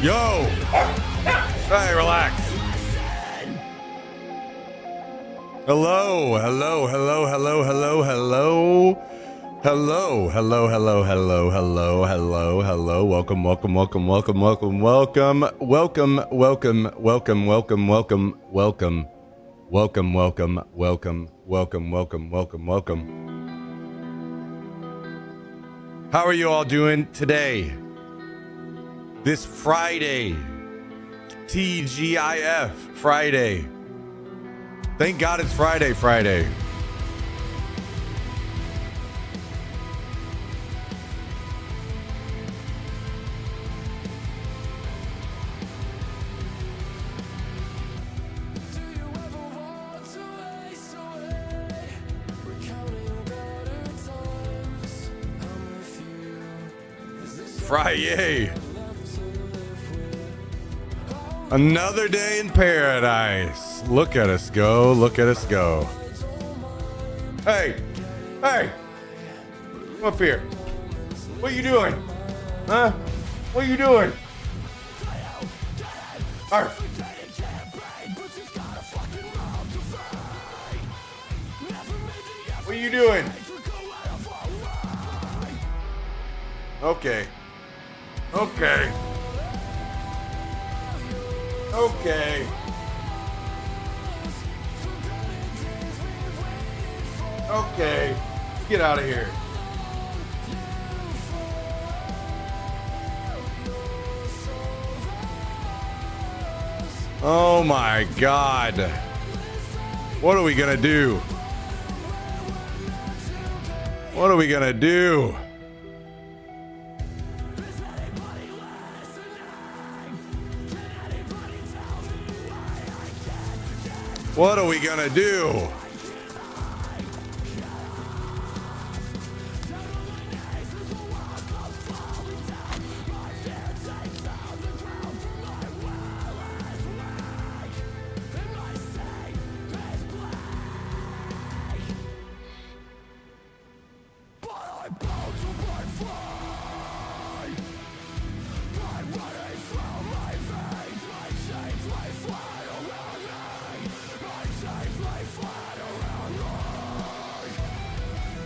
Yo! Hey, relax. Hello, hello, hello, hello, hello, hello. Hello, hello, hello, hello, hello, hello, hello. Welcome, welcome, welcome, welcome, welcome, welcome, welcome, welcome, welcome, welcome, welcome, welcome, welcome, welcome, welcome, welcome, welcome, welcome, welcome. How are you all doing today? This Friday, TGIF Friday. Thank God it's Friday. Friday. Another day in paradise. Look at us go. Look at us go. Hey. Hey. Come up here. What are you doing? Huh? What are you doing? Arf. What are you doing? Okay. Okay. Okay. Okay. Get out of here. Oh my God. What are we gonna do? What are we gonna do? What are we gonna do?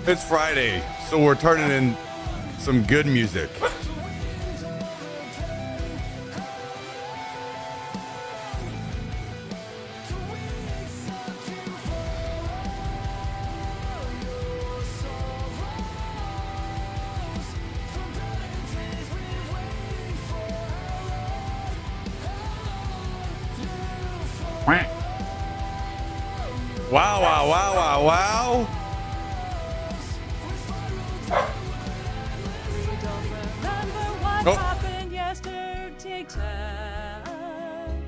It's Friday, so we're turning in some good music. Wow, wow, wow, wow, wow. What happened yesterday?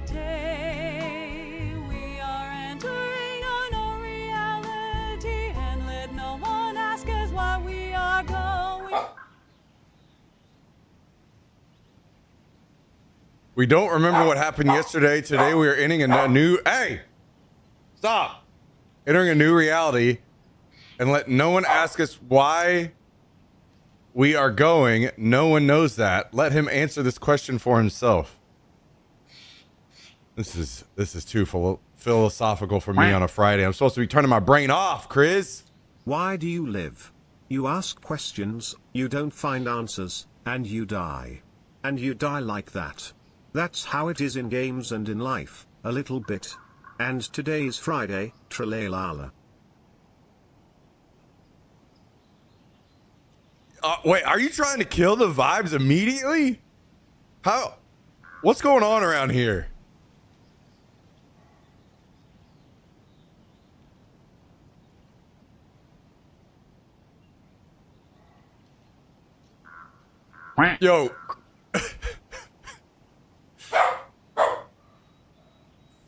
Today we are entering unknown reality, and let no one ask us why we are going. We don't remember what happened yesterday. Today we are entering a new. Hey, stop! Entering a new reality, and let no one ask us why we are going. No one knows that. Let him answer this question for himself. This is too philosophical for me on a Friday. I'm supposed to be turning my brain off, Chris. Why do you live? You ask questions, you don't find answers, and you die. And you die like that. That's how it is in games and in life, a little bit. And today's Friday, tralalala. Wait, are you trying to kill the vibes immediately? How? What's going on around here? Yo.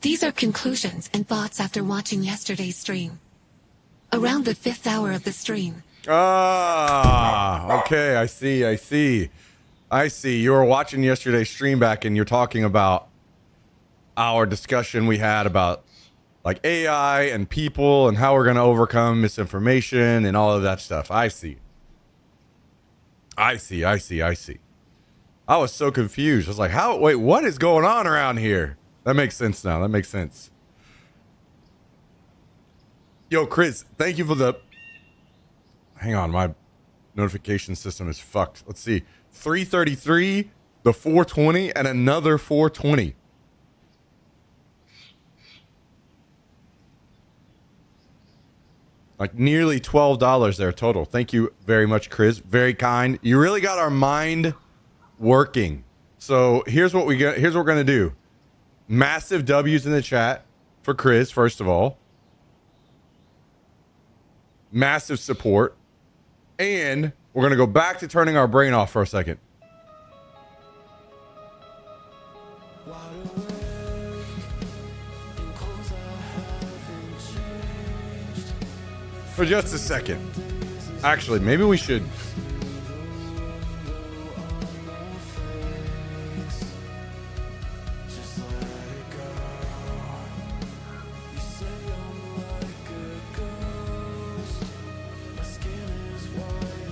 These are conclusions and thoughts after watching yesterday's stream. Around the 5th hour of the stream. Ah, okay. I see. You were watching yesterday's stream back and you're talking about our discussion we had about like AI and people and how we're going to overcome misinformation and all of that stuff. I see. I was so confused. I was like, wait, what is going on around here? That makes sense now. That makes sense. Yo, Chris, thank you for the... Hang on, my notification system is fucked. Let's see. 333, the 420, and another 420. Like nearly $12 there total. Thank you very much, Chris. Very kind. You really got our mind working. So here's what we're gonna do. Massive W's in the chat for Chris, first of all. Massive support. And we're gonna go back to turning our brain off for a second. For just a second. Actually, maybe we should.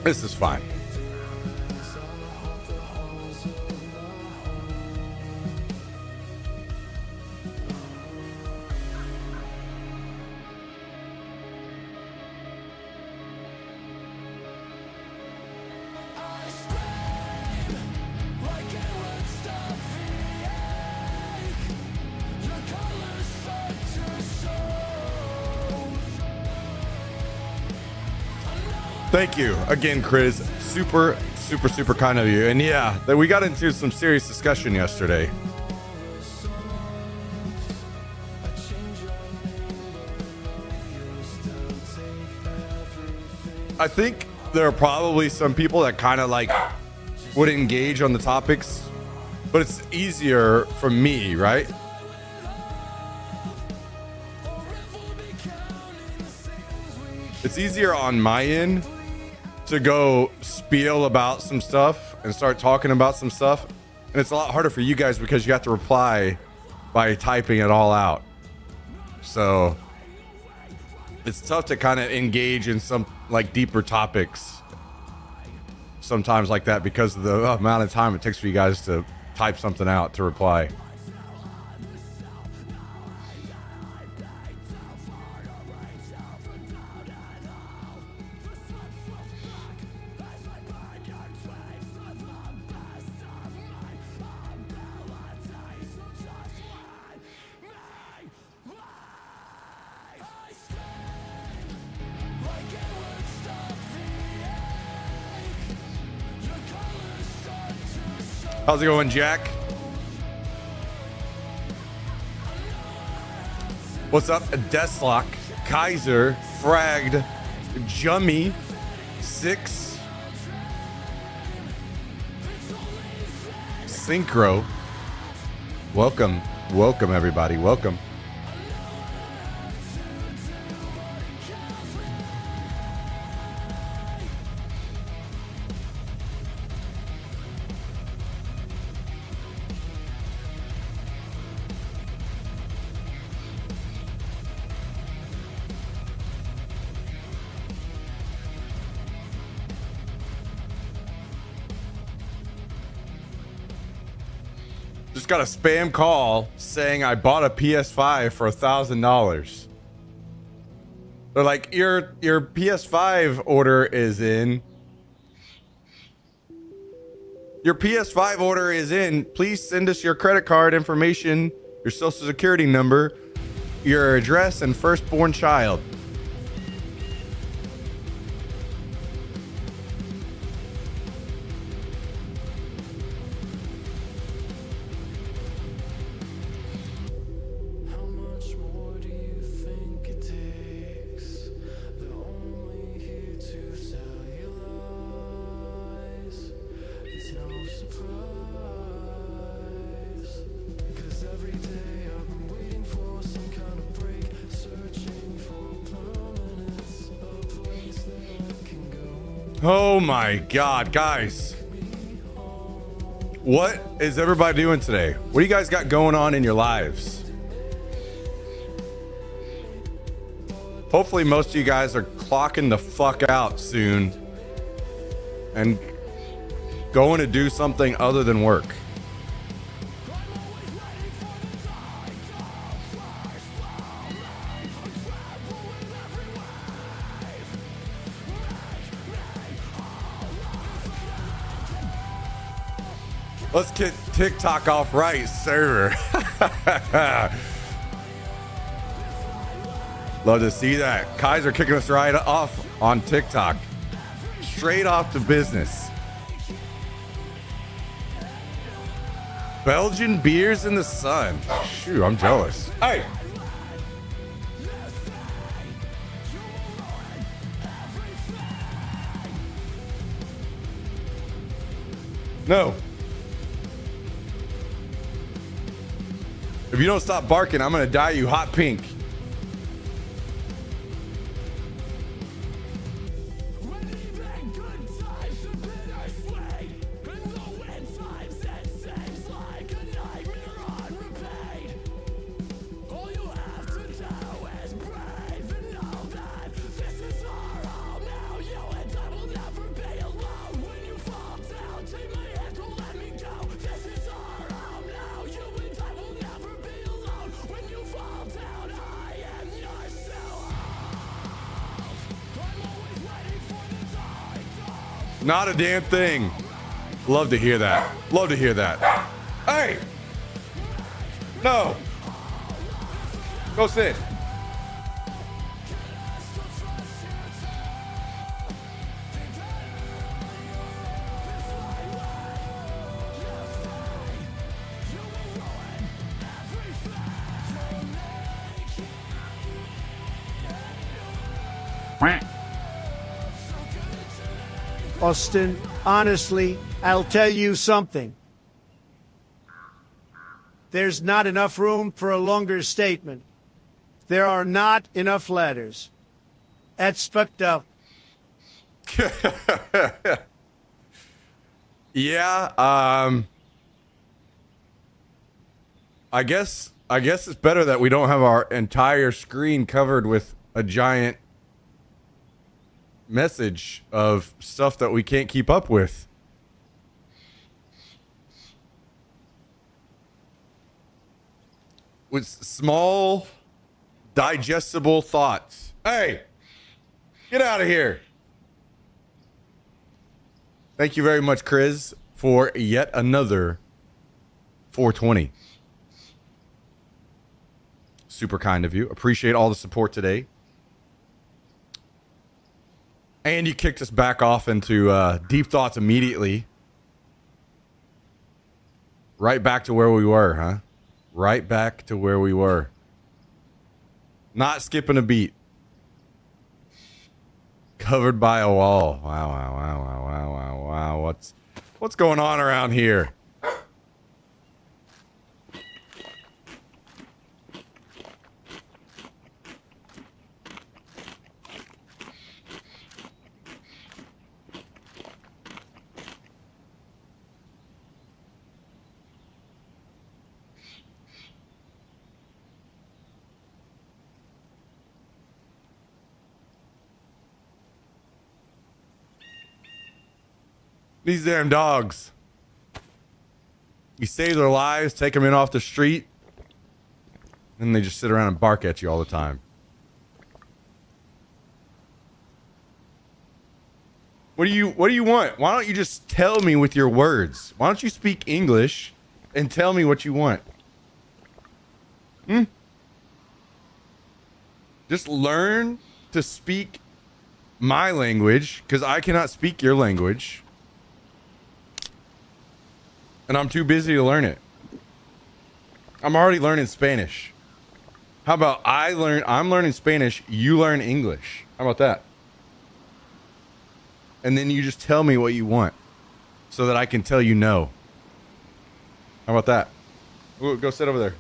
This is fine. Thank you again, Chris. Super kind of you. And yeah, that we got into some serious discussion yesterday. I think there are probably some people that kind of like would engage on the topics, but it's easier for me, right? It's easier on my end to go spiel about some stuff and start talking about some stuff. And it's a lot harder for you guys because you have to reply by typing it all out. So it's tough to kind of engage in some like deeper topics sometimes like that because of the amount of time it takes for you guys to type something out to reply. How's it going, Jack? What's up, Deslock, Kaiser, Fragged, Jummy, 6, Synchro. Welcome, everybody, welcome. Just got a spam call saying I bought a PS5 for $1,000. They're like, your PS5 order is in. Your PS5 order is in. Please send us your credit card information, your social security number, your address, and firstborn child. Oh my God, guys. What is everybody doing today? What do you guys got going on in your lives? Hopefully most of you guys are clocking the fuck out soon and going to do something other than work. Let's get TikTok off right, sir. Love to see that. Kaiser kicking us right off on TikTok. Straight off to business. Belgian beers in the sun. Shoot, I'm jealous. Hey! No. If you don't stop barking, I'm gonna dye you hot pink. Not a damn thing. Love to hear that. Love to hear that. Hey! No! Go sit. Austin, honestly, I'll tell you something. There's not enough room for a longer statement. There are not enough letters. That's fucked up. Yeah, I guess it's better that we don't have our entire screen covered with a giant message of stuff that we can't keep up with. With small, digestible thoughts. Hey, get out of here. Thank you very much, Chris, for yet another 420. Super kind of you. Appreciate all the support today. And you kicked us back off into deep thoughts immediately. Right back to where we were, huh? Right back to where we were. Not skipping a beat. Covered by a wall. Wow, wow, wow, wow, wow, wow, wow. What's going on around here? These damn dogs. You save their lives, take them in off the street, and they just sit around and bark at you all the time. What do you want? Why don't you just tell me with your words? Why don't you speak English and tell me what you want? Just learn to speak my language, because I cannot speak your language. And I'm too busy to learn it. I'm already learning Spanish. How about I'm learning Spanish, you learn English. How about that? And then you just tell me what you want so that I can tell you no. How about that? Ooh, go sit over there.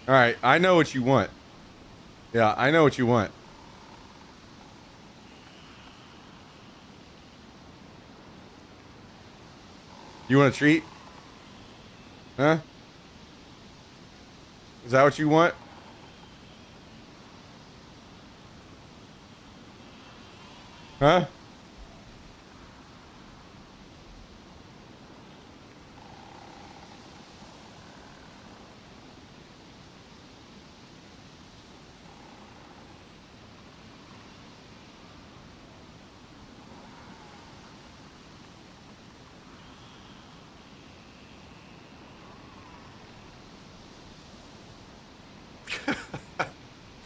All right, I know what you want. Yeah, I know what you want. You want a treat? Huh? Is that what you want? Huh?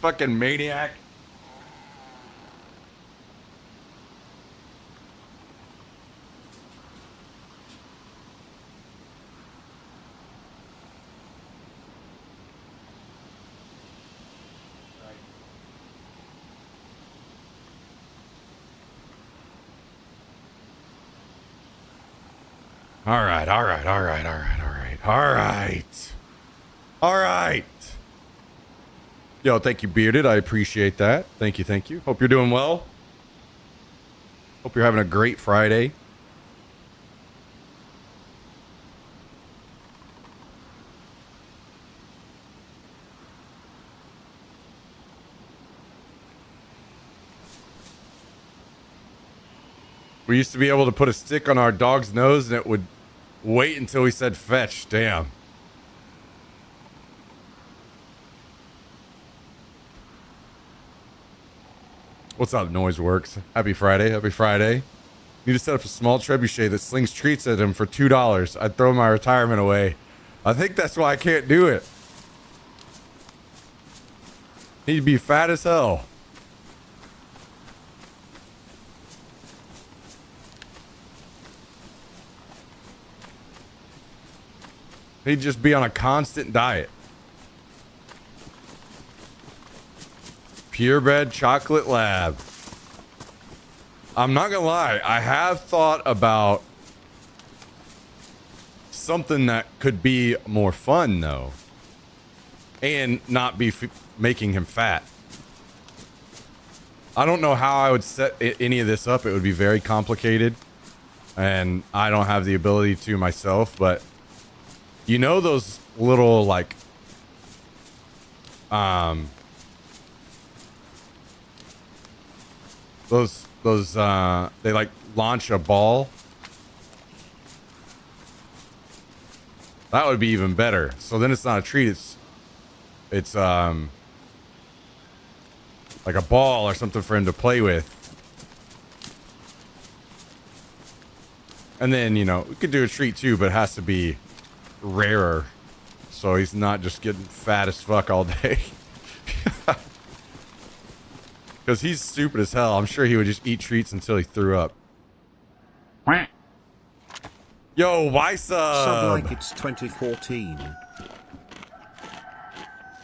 Fucking maniac. All right. Yo, thank you, Bearded. I appreciate that. Thank you. Hope you're doing well. Hope you're having a great Friday. We used to be able to put a stick on our dog's nose and it would wait until we said fetch. Damn. What's up, Noise Works? Happy Friday. Need to set up a small trebuchet that slings treats at him for $2. I'd throw my retirement away. I think that's why I can't do it. He'd be fat as hell. He'd just be on a constant diet. Purebred Chocolate Lab. I'm not gonna lie, I have thought about something that could be more fun though, and not be making him fat. I don't know how I would set any of this up. It would be very complicated, and I don't have the ability to myself. But you know those little like those they like launch a ball. That would be even better. So then it's not a treat, it's like a ball or something for him to play with. And then, you know, we could do a treat too, but it has to be rarer, so he's not just getting fat as fuck all day. Because he's stupid as hell. I'm sure he would just eat treats until he threw up. Yo, why Sub like it's 2014.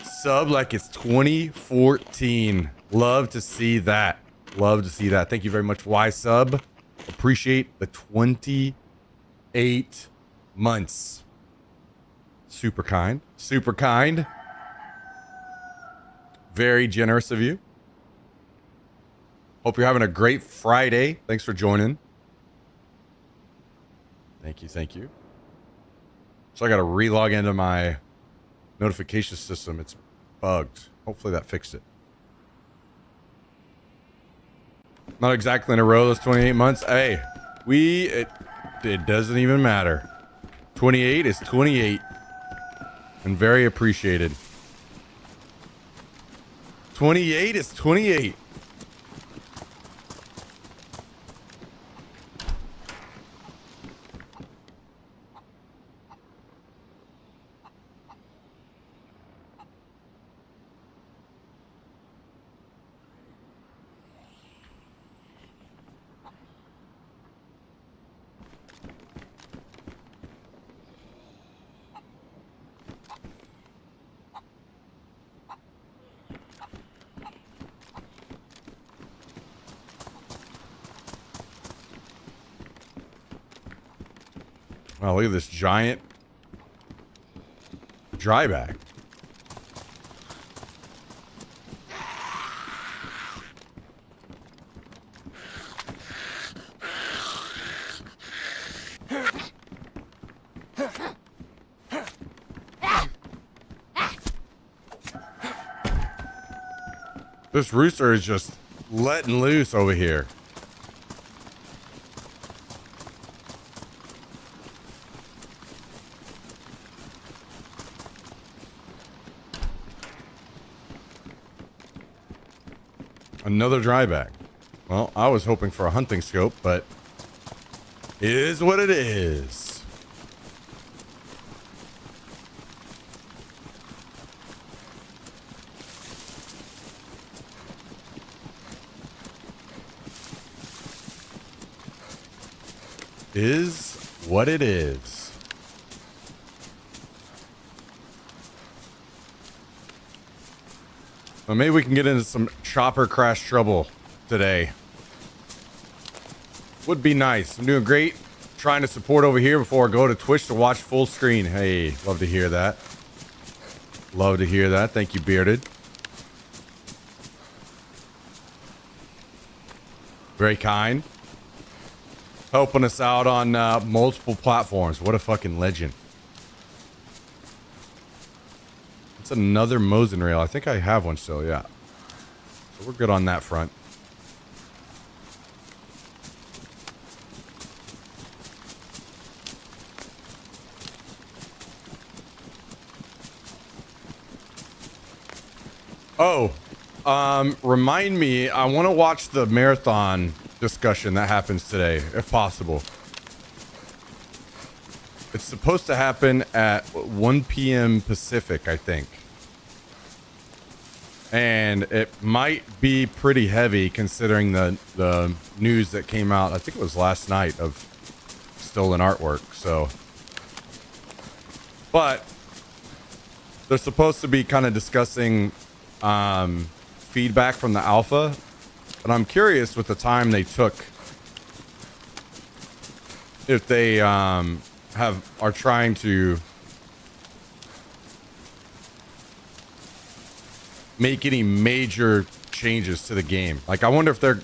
Sub like it's 2014. Love to see that. Thank you very much, Y Sub. Appreciate the 28 months. Super kind. Very generous of you. Hope you're having a great Friday. Thanks for joining. Thank you. So I got to relog into my notification system. It's bugged. Hopefully that fixed it. Not exactly in a row, those 28 months. Hey, it doesn't even matter. 28 is 28. And very appreciated. 28 is 28. Wow, look at this giant dry bag. This rooster is just letting loose over here. Another dry bag. Well, I was hoping for a hunting scope, but it is what it is. Is what it is. Well, maybe we can get into some chopper crash trouble today. Would be nice. I'm doing great. Trying to support over here before I go to Twitch to watch full screen. Hey, love to hear that. Love to hear that. Thank you, Bearded. Very kind. Helping us out on multiple platforms. What a fucking legend. It's another Mosin rail. I think I have one still, yeah. So we're good on that front. Oh, remind me, I want to watch the marathon discussion that happens today, if possible. It's supposed to happen at 1 p.m. Pacific, I think. And it might be pretty heavy considering the news that came out, I think it was last night, of stolen artwork, so. But they're supposed to be kind of discussing feedback from the alpha, and I'm curious with the time they took if they are trying to make any major changes to the game. Like, I wonder if they're,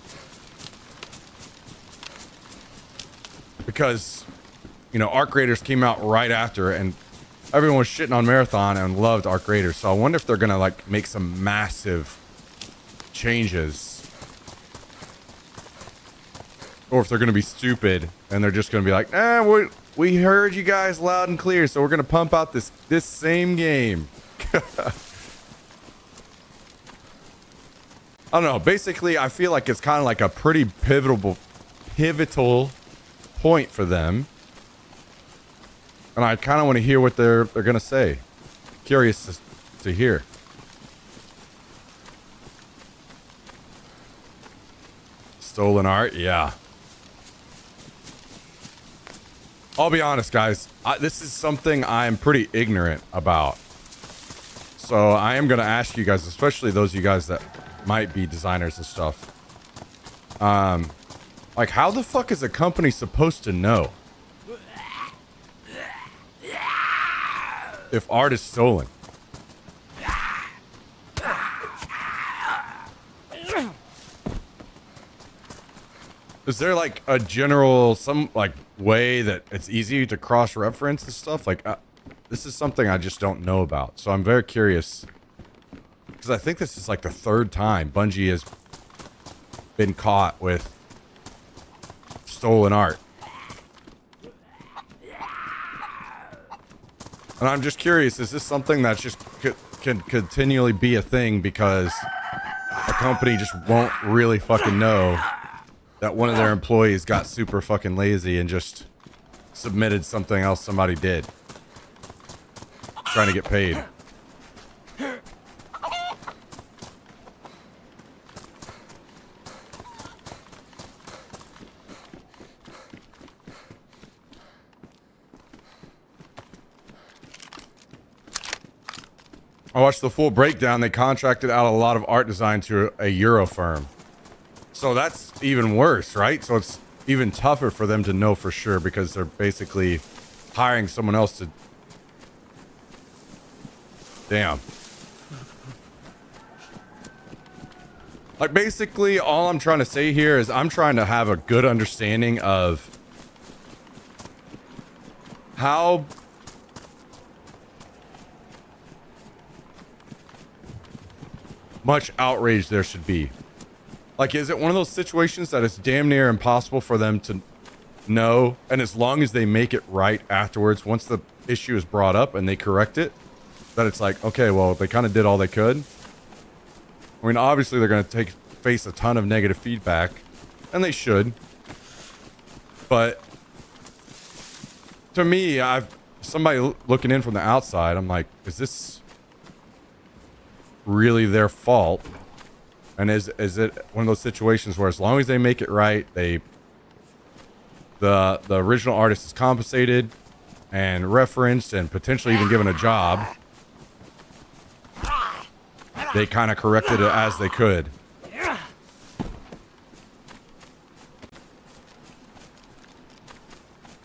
because, you know, Arc Raiders came out right after, and everyone was shitting on Marathon and loved Arc Raiders. So I wonder if they're gonna like make some massive changes, or if they're gonna be stupid and they're just gonna be like, we heard you guys loud and clear, so we're gonna pump out this same game. I don't know. Basically, I feel like it's kind of like a pretty pivotal point for them. And I kind of want to hear what they're going to say. Curious to hear. Stolen art? Yeah. I'll be honest, guys. This is something I'm pretty ignorant about. So I am going to ask you guys, especially those of you guys that might be designers and stuff. Like, how the fuck is a company supposed to know if art is stolen? Is there like a general, some like way that it's easy to cross-reference and stuff? Like, this is something I just don't know about. So I'm very curious, because I think this is like the third time Bungie has been caught with stolen art. And I'm just curious, is this something that just can continually be a thing because a company just won't really fucking know that one of their employees got super fucking lazy and just submitted something else somebody did, trying to get paid? I watched the full breakdown. They contracted out a lot of art design to a Euro firm. So that's even worse, right? So it's even tougher for them to know for sure, because they're basically hiring someone else to... Damn. Like, basically, all I'm trying to say here is I'm trying to have a good understanding of how... much outrage there should be. Like, is it one of those situations that it's damn near impossible for them to know, and as long as they make it right afterwards, once the issue is brought up and they correct it, that it's like, okay, well, they kind of did all they could. I mean, obviously they're going to face a ton of negative feedback, and they should. But to me, somebody looking in from the outside, I'm like, is this really their fault? And is it one of those situations where as long as they make it right, the original artist is compensated and referenced and potentially even given a job, they kind of corrected it as they could.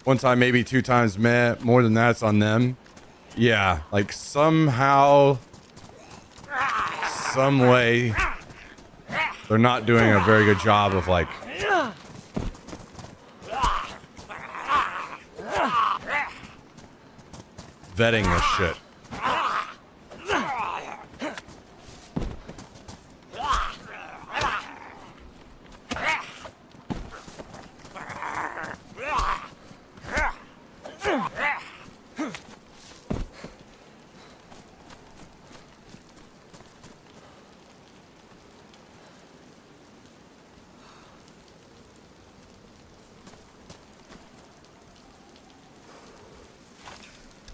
One time, maybe 2 times, more than that, it's on them. Yeah, like somehow, some way, they're not doing a very good job of like vetting this shit.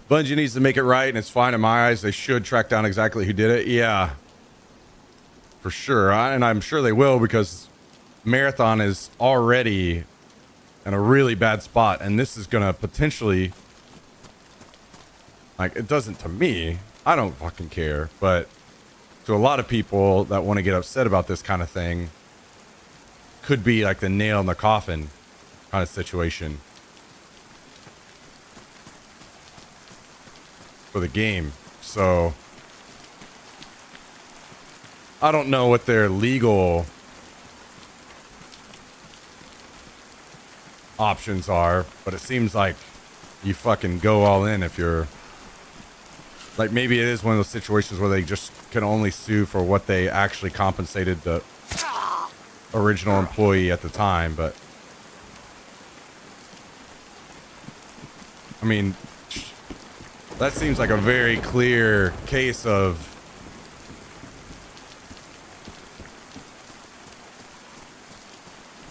Bungie needs to make it right, and it's fine in my eyes. They should track down exactly who did it. Yeah, for sure. And I'm sure they will, because Marathon is already in a really bad spot, and this is going to potentially, like, it doesn't to me. I don't fucking care. But to a lot of people that want to get upset about this kind of thing, could be like the nail in the coffin kind of situation for the game. So I don't know what their legal options are, but it seems like you fucking go all in if you're like, maybe it is one of those situations where they just can only sue for what they actually compensated the original employee at the time. But I mean, that seems like a very clear case of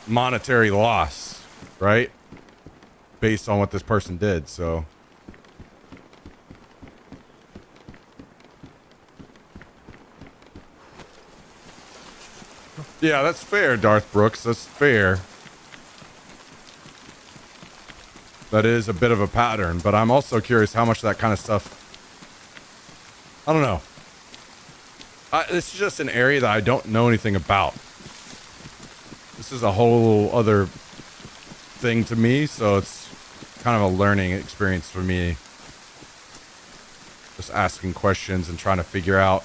monetary loss, right? Based on what this person did. So yeah, that's fair, Darth Brooks. That's fair. That is a bit of a pattern, but I'm also curious how much that kind of stuff, I don't know. This is just an area that I don't know anything about. This is a whole other thing to me, so it's kind of a learning experience for me. Just asking questions and trying to figure out.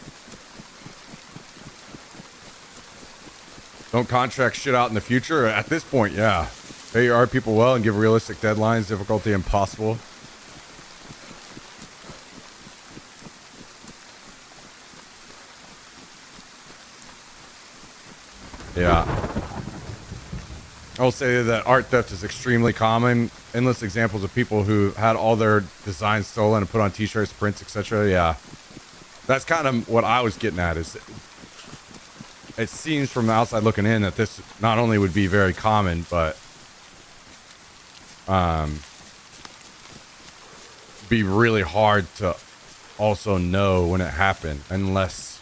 Don't contract shit out in the future. At this point, yeah. Pay your art people well and give realistic deadlines. Difficulty impossible. Yeah. I will say that art theft is extremely common. Endless examples of people who had all their designs stolen and put on t-shirts, prints, etc. Yeah. That's kind of what I was getting at. Is it seems from the outside looking in that this not only would be very common, but be really hard to also know when it happened, unless,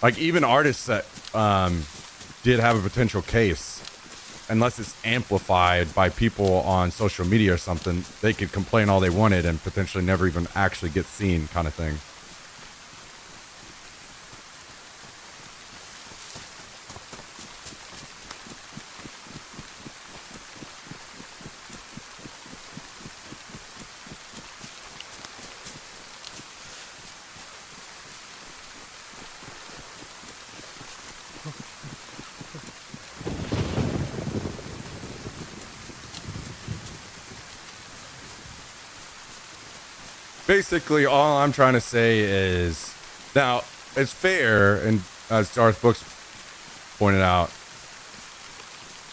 like, even artists that did have a potential case, unless it's amplified by people on social media or something, they could complain all they wanted and potentially never even actually get seen, kind of thing. Basically, all I'm trying to say is, now, it's fair, and as Darth Books pointed out,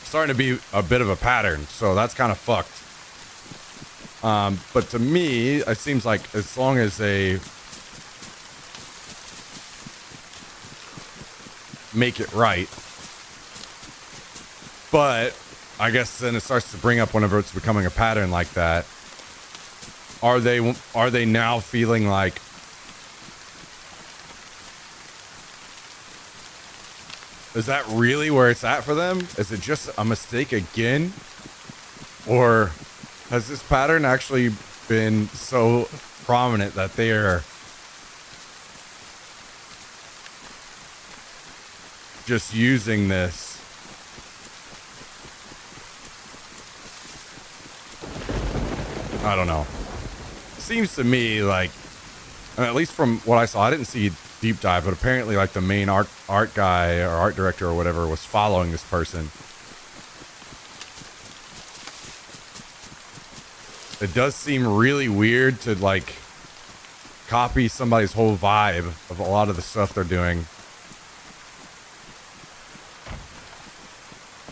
starting to be a bit of a pattern, so that's kind of fucked. But to me, it seems like as long as they make it right, but I guess then it starts to bring up whenever it's becoming a pattern like that. Are they now feeling like is that really where it's at for them? Is it just a mistake again? Or has this pattern actually been so prominent that they're just using this I don't know. Seems to me like, and at least from what I saw, I didn't see deep dive, but apparently like the main art guy or art director or whatever was following this person. It does seem really weird to like copy somebody's whole vibe of a lot of the stuff they're doing.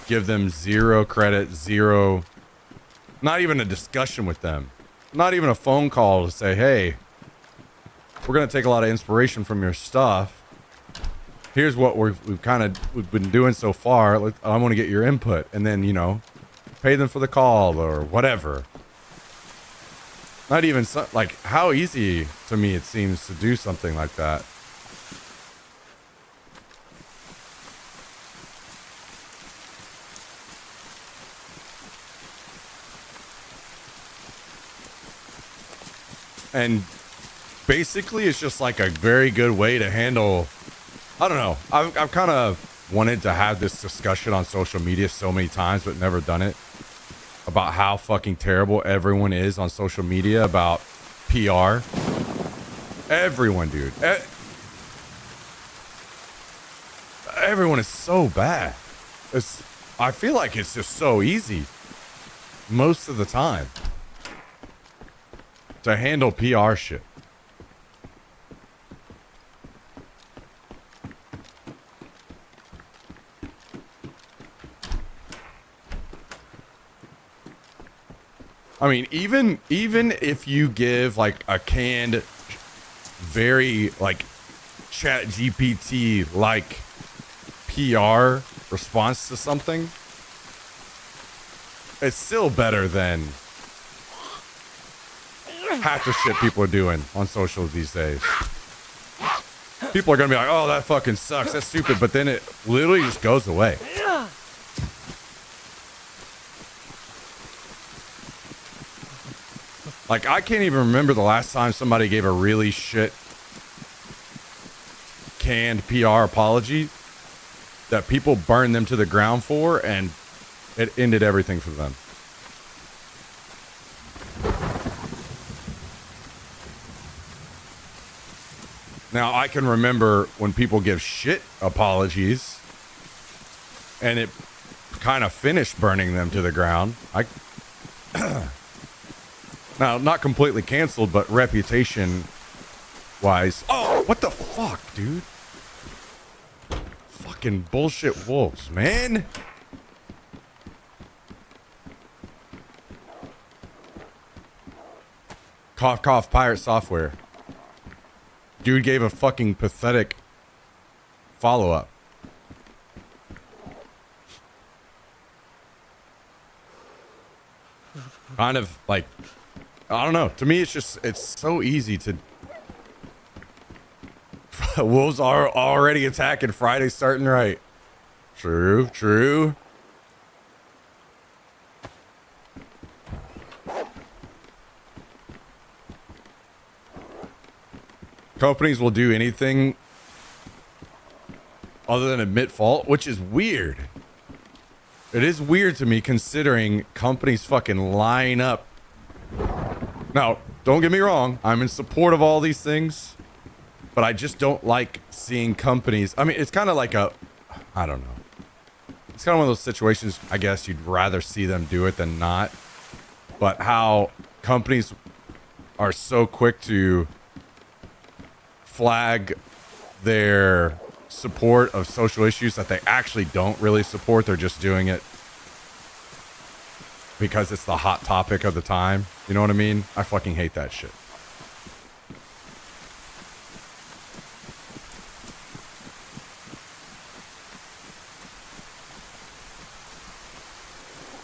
Give them zero credit, zero, not even a discussion with them. Not even a phone call to say, hey, we're going to take a lot of inspiration from your stuff. Here's what we've been doing so far. I want to get your input. And then, you know, pay them for the call or whatever. Not even, like, how easy to me it seems to do something like that. And basically, it's just like a very good way to handle. I don't know. I've kind of wanted to have this discussion on social media so many times, but never done it. About how fucking terrible everyone is on social media about PR. Everyone, dude. Everyone is so bad. I feel like it's just so easy most of the time to handle PR shit. I mean, even if you give like a canned, very like Chat GPT like PR response to something, it's still better than half the shit people are doing on social these days. People are gonna be like, oh, that fucking sucks, that's stupid, but then it literally just goes away. Like, I can't even remember the last time somebody gave a really shit canned PR apology that people burned them to the ground for, and it ended everything for them. Now, I can remember when people give shit apologies, and it kind of finished burning them to the ground. Now, not completely canceled, but reputation-wise. Oh, what the fuck, dude? Fucking bullshit wolves, man. Cough, cough, pirate software. Dude gave a fucking pathetic follow-up. Kind of like, I don't know. To me, it's so easy to. Wolves are already attacking Friday, starting right. True, true. Companies will do anything other than admit fault, which is weird. It is weird to me considering companies fucking line up. Now, don't get me wrong. I'm in support of all these things, but I just don't like seeing companies. I mean, it's kind of like I don't know. It's kind of one of those situations, I guess you'd rather see them do it than not. But how companies are so quick to flag their support of social issues that they actually don't really support. They're just doing it because it's the hot topic of the time. You know what I mean? I fucking hate that shit.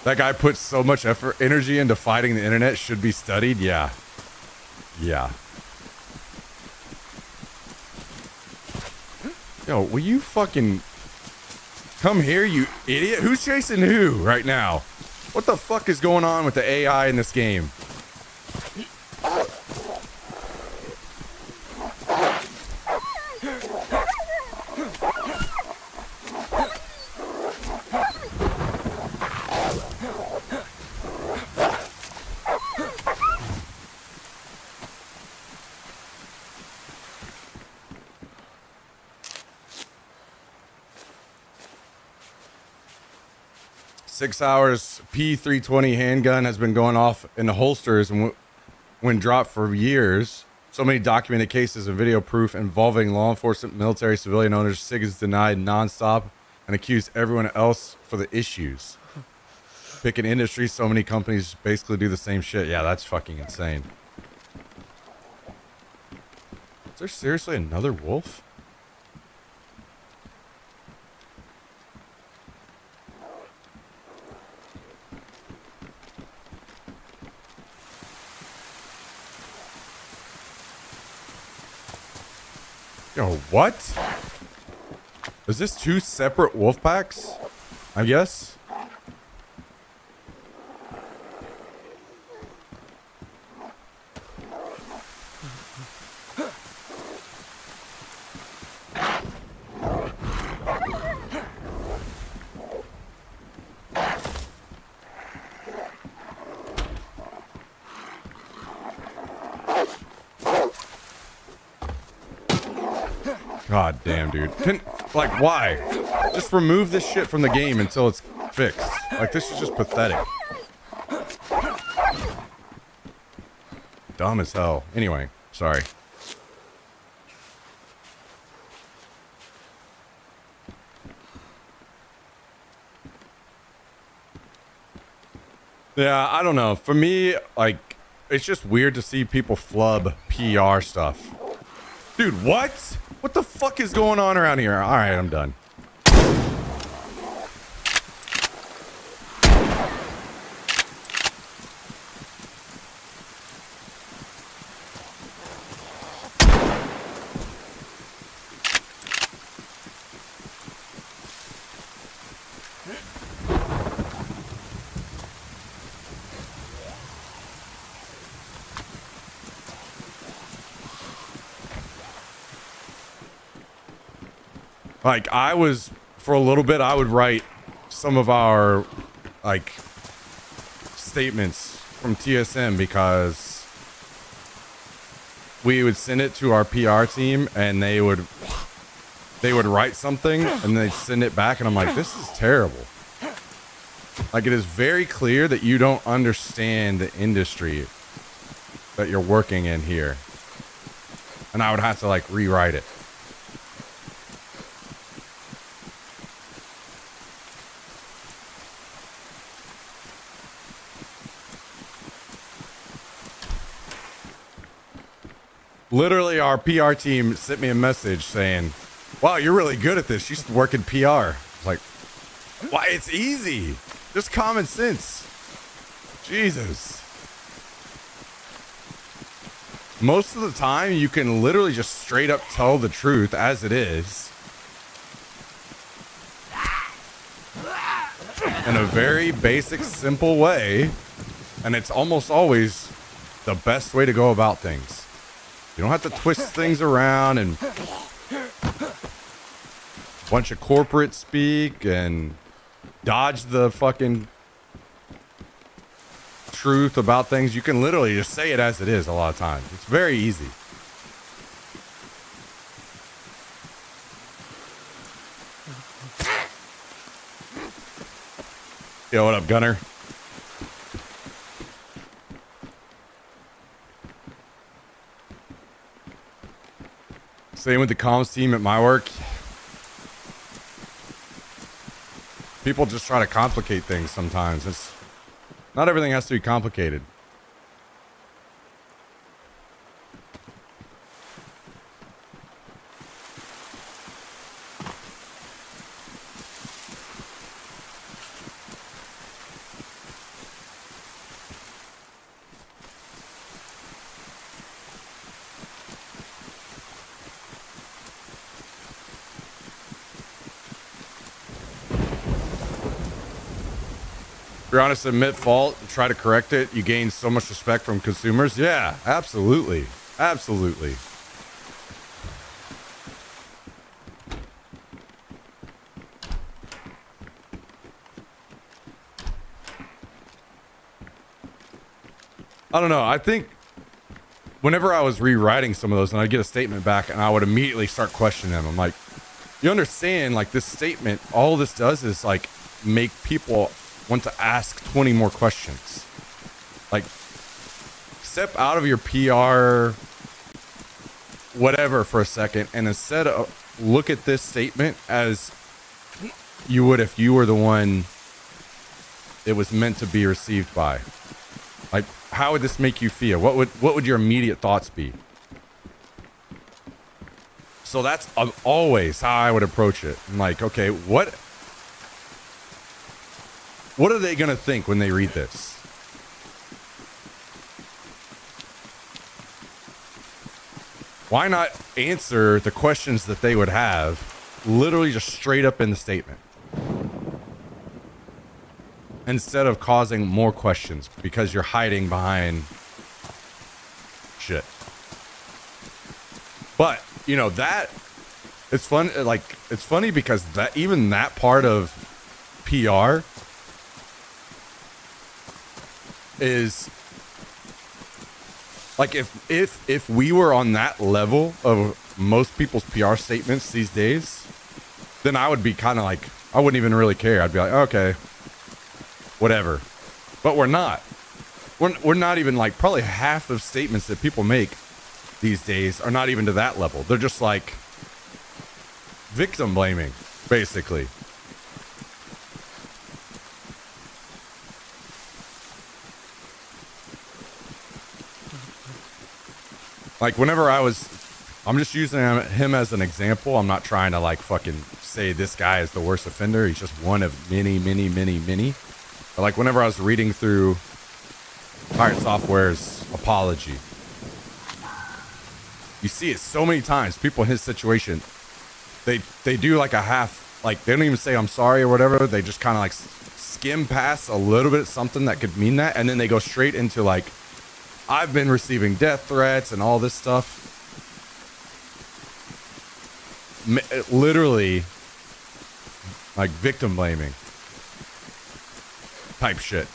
That guy puts so much effort, energy into fighting the internet, should be studied. Yeah. Yeah. Yo, will you fucking come here, you idiot? Who's chasing who right now? What the fuck is going on with the AI in this game? .6 P320 handgun has been going off in the holsters and when dropped for years. So many documented cases and video proof involving law enforcement, military, civilian owners. SIG is denied nonstop and accused everyone else for the issues. Pick an industry, so many companies basically do the same shit. Yeah, that's fucking insane. Is there seriously another wolf? Yo, what? Is this two separate wolf packs? I guess. God damn, dude. Like, why? Just remove this shit from the game until it's fixed. Like, this is just pathetic. Dumb as hell. Anyway, sorry. Yeah, I don't know. For me, like, it's just weird to see people flub PR stuff. Dude, what? What the fuck is going on around here? All right, I'm done. Like, for a little bit, I would write some of our, like, statements from TSM because we would send it to our PR team and they would write something and they'd send it back and I'm like, this is terrible. Like, it is very clear that you don't understand the industry that you're working in here. And I would have to, like, rewrite it. Literally, our PR team sent me a message saying, wow, you're really good at this. You should work in PR. Like, why? It's easy. Just common sense. Jesus. Most of the time, you can literally just straight up tell the truth as it is. In a very basic, simple way. And it's almost always the best way to go about things. You don't have to twist things around and bunch of corporate speak and dodge the fucking truth about things. You can literally just say it as it is a lot of times. It's very easy. Yo, what up, Gunner? Same with the comms team at my work. People just try to complicate things sometimes. Not everything has to be complicated. If you're honest, admit fault, and try to correct it, you gain so much respect from consumers. Yeah, absolutely. Absolutely. I don't know. I think whenever I was rewriting some of those and I'd get a statement back and I would immediately start questioning them. I'm like, you understand, like, this statement, all this does is like make people want to ask 20 more questions. Like, step out of your PR whatever for a second and instead of look at this statement as you would if you were the one it was meant to be received by. Like, how would this make you feel? What would your immediate thoughts be? So that's always how I would approach it. I'm like, okay, what are they going to think when they read this? Why not answer the questions that they would have literally just straight up in the statement? Instead of causing more questions because you're hiding behind shit. But, you know, that it's fun. Like, it's funny because that even that part of PR is like, if we were on that level of most people's PR statements these days, then I would be kind of like, I wouldn't even really care. I'd be like, okay, whatever. But we're not. We're not even, like, probably half of statements that people make these days are not even to that level. They're just like victim blaming, basically. Like, whenever I'm just using him as an example. I'm not trying to, like, fucking say this guy is the worst offender. He's just one of many, many, many, many. But, like, whenever I was reading through Pirate Software's apology, you see it so many times. People in his situation, they do like a half, like, they don't even say I'm sorry or whatever. They just kind of like skim past a little bit something that could mean that, and then they go straight into like, I've been receiving death threats and all this stuff. Literally, like, victim blaming type shit.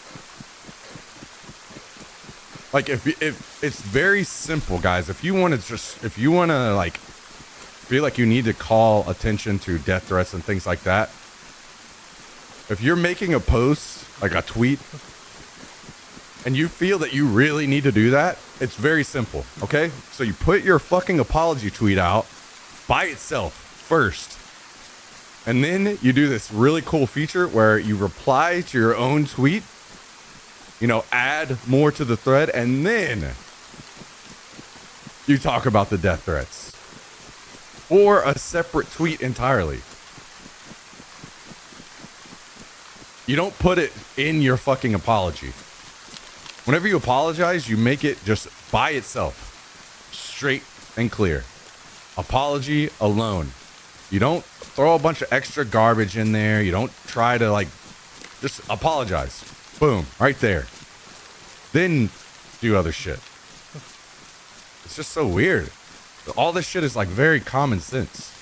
Like, if it's very simple, guys. If you want to like feel like you need to call attention to death threats and things like that, if you're making a post, like a tweet, and you feel that you really need to do that, it's very simple, okay? So you put your fucking apology tweet out by itself first. And then you do this really cool feature where you reply to your own tweet, you know, add more to the thread, and then you talk about the death threats. Or a separate tweet entirely. You don't put it in your fucking apology. Whenever you apologize, you make it just by itself. Straight and clear. Apology alone. You don't throw a bunch of extra garbage in there. You don't try to, like, just apologize. Boom, right there. Then do other shit. It's just so weird. All this shit is, like, very common sense.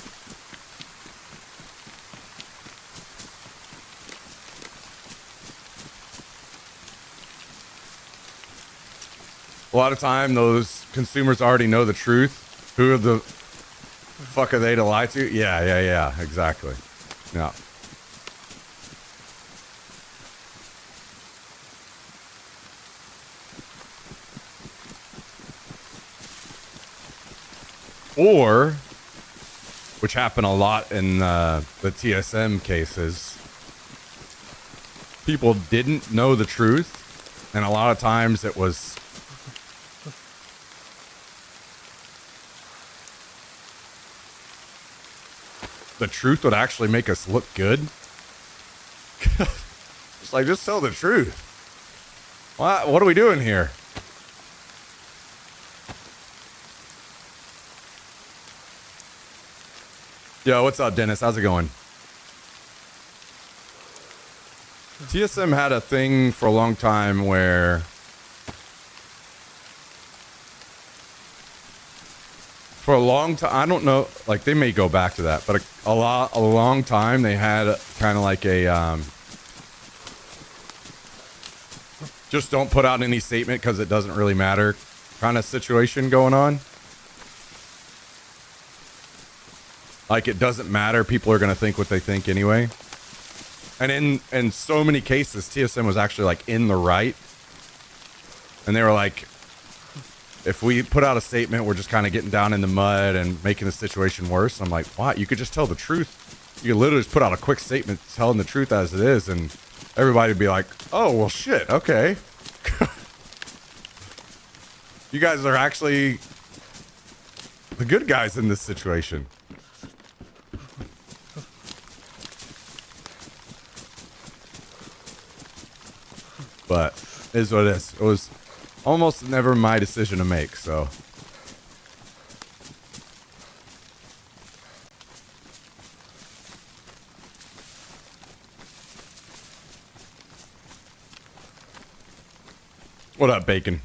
A lot of time, those consumers already know the truth. Who the fuck are they to lie to? Yeah, exactly. Yeah. Or which happened a lot in the TSM cases. People didn't know the truth, and a lot of times it was the truth would actually make us look good. It's like, just tell the truth. What are we doing here? Yo, what's up, Dennis? How's it going? TSM had a thing for a long time where for a long time, I don't know, like they may go back to that, but a long time they had kind of like a just don't put out any statement because it doesn't really matter kind of situation going on. Like, it doesn't matter. People are going to think what they think anyway. And in so many cases, TSM was actually like in the right. And they were like, if we put out a statement, we're just kind of getting down in the mud and making the situation worse. I'm like, what? You could just tell the truth. You could literally just put out a quick statement telling the truth as it is. And everybody would be like, oh, well, shit. Okay. You guys are actually the good guys in this situation. But it is what it is. It was almost never my decision to make, so. What up, Bacon?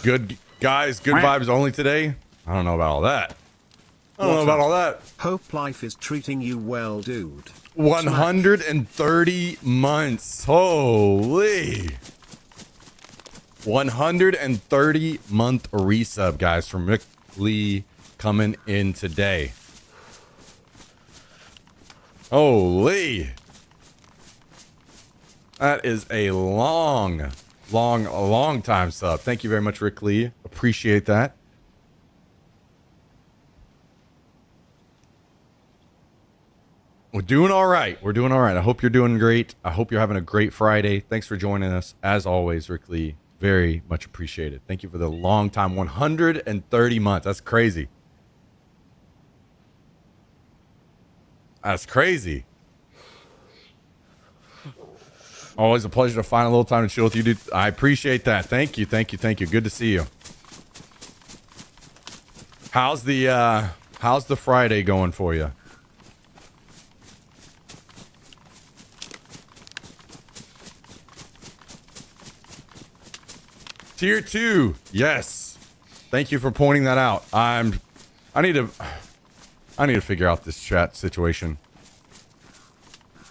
Good guys, good vibes only today. I don't know about all that. I don't know about all that. Hope life is treating you well, dude. 130 months. Holy. 130 month resub, guys, from Rick Lee coming in today. Holy. That is a long time sub. Thank you very much, Rick Lee. Appreciate that. We're doing all right. We're doing all right. I hope you're doing great. I hope you're having a great Friday. Thanks for joining us. As always, Rick Lee, very much appreciated. Thank you for the long time. 130 months. That's crazy. That's crazy. Always a pleasure to find a little time to chill with you, dude. I appreciate that. Thank you. Thank you. Thank you. Good to see you. How's the Friday going for you? Tier 2. Yes. Thank you for pointing that out. I need to figure out this chat situation.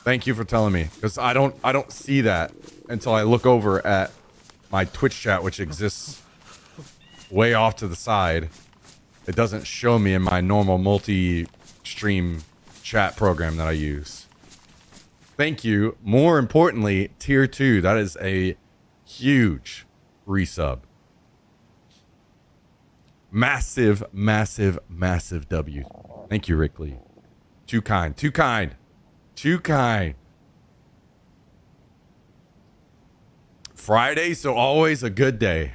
Thank you for telling me, because I don't see that until I look over at my Twitch chat, which exists way off to the side. It doesn't show me in my normal multi-stream chat program that I use. Thank you. More importantly, tier 2. That is a huge resub. Massive, massive, massive W. Thank you, Rick Lee. Too kind. Too kind. Too kind. Friday, so always a good day.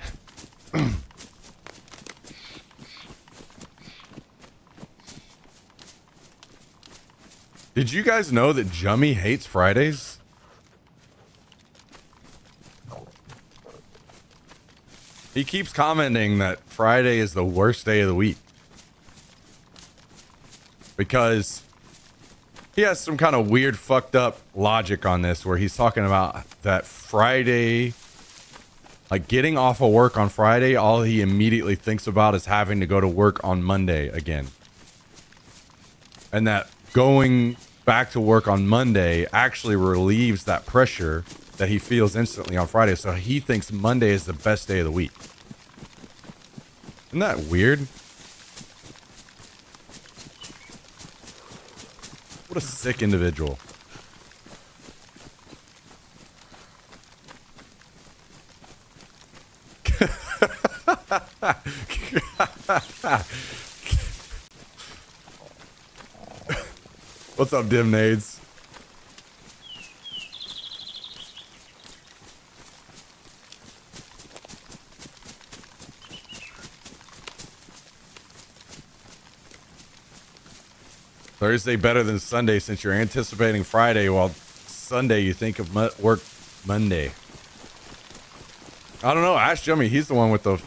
Did you guys know that Jummy hates Fridays? He keeps commenting that Friday is the worst day of the week. Because he has some kind of weird fucked up logic on this where he's talking about that Friday Like getting off of work on Friday, all he immediately thinks about is having to go to work on Monday again. And that going back to work on Monday actually relieves that pressure that he feels instantly on Friday. So he thinks Monday is the best day of the week. Isn't that weird? What a sick individual. What's up, Dim Nades? Thursday better than Sunday since you're anticipating Friday, while Sunday you think of work Monday. I don't know. Ask Jimmy. He's the one with the...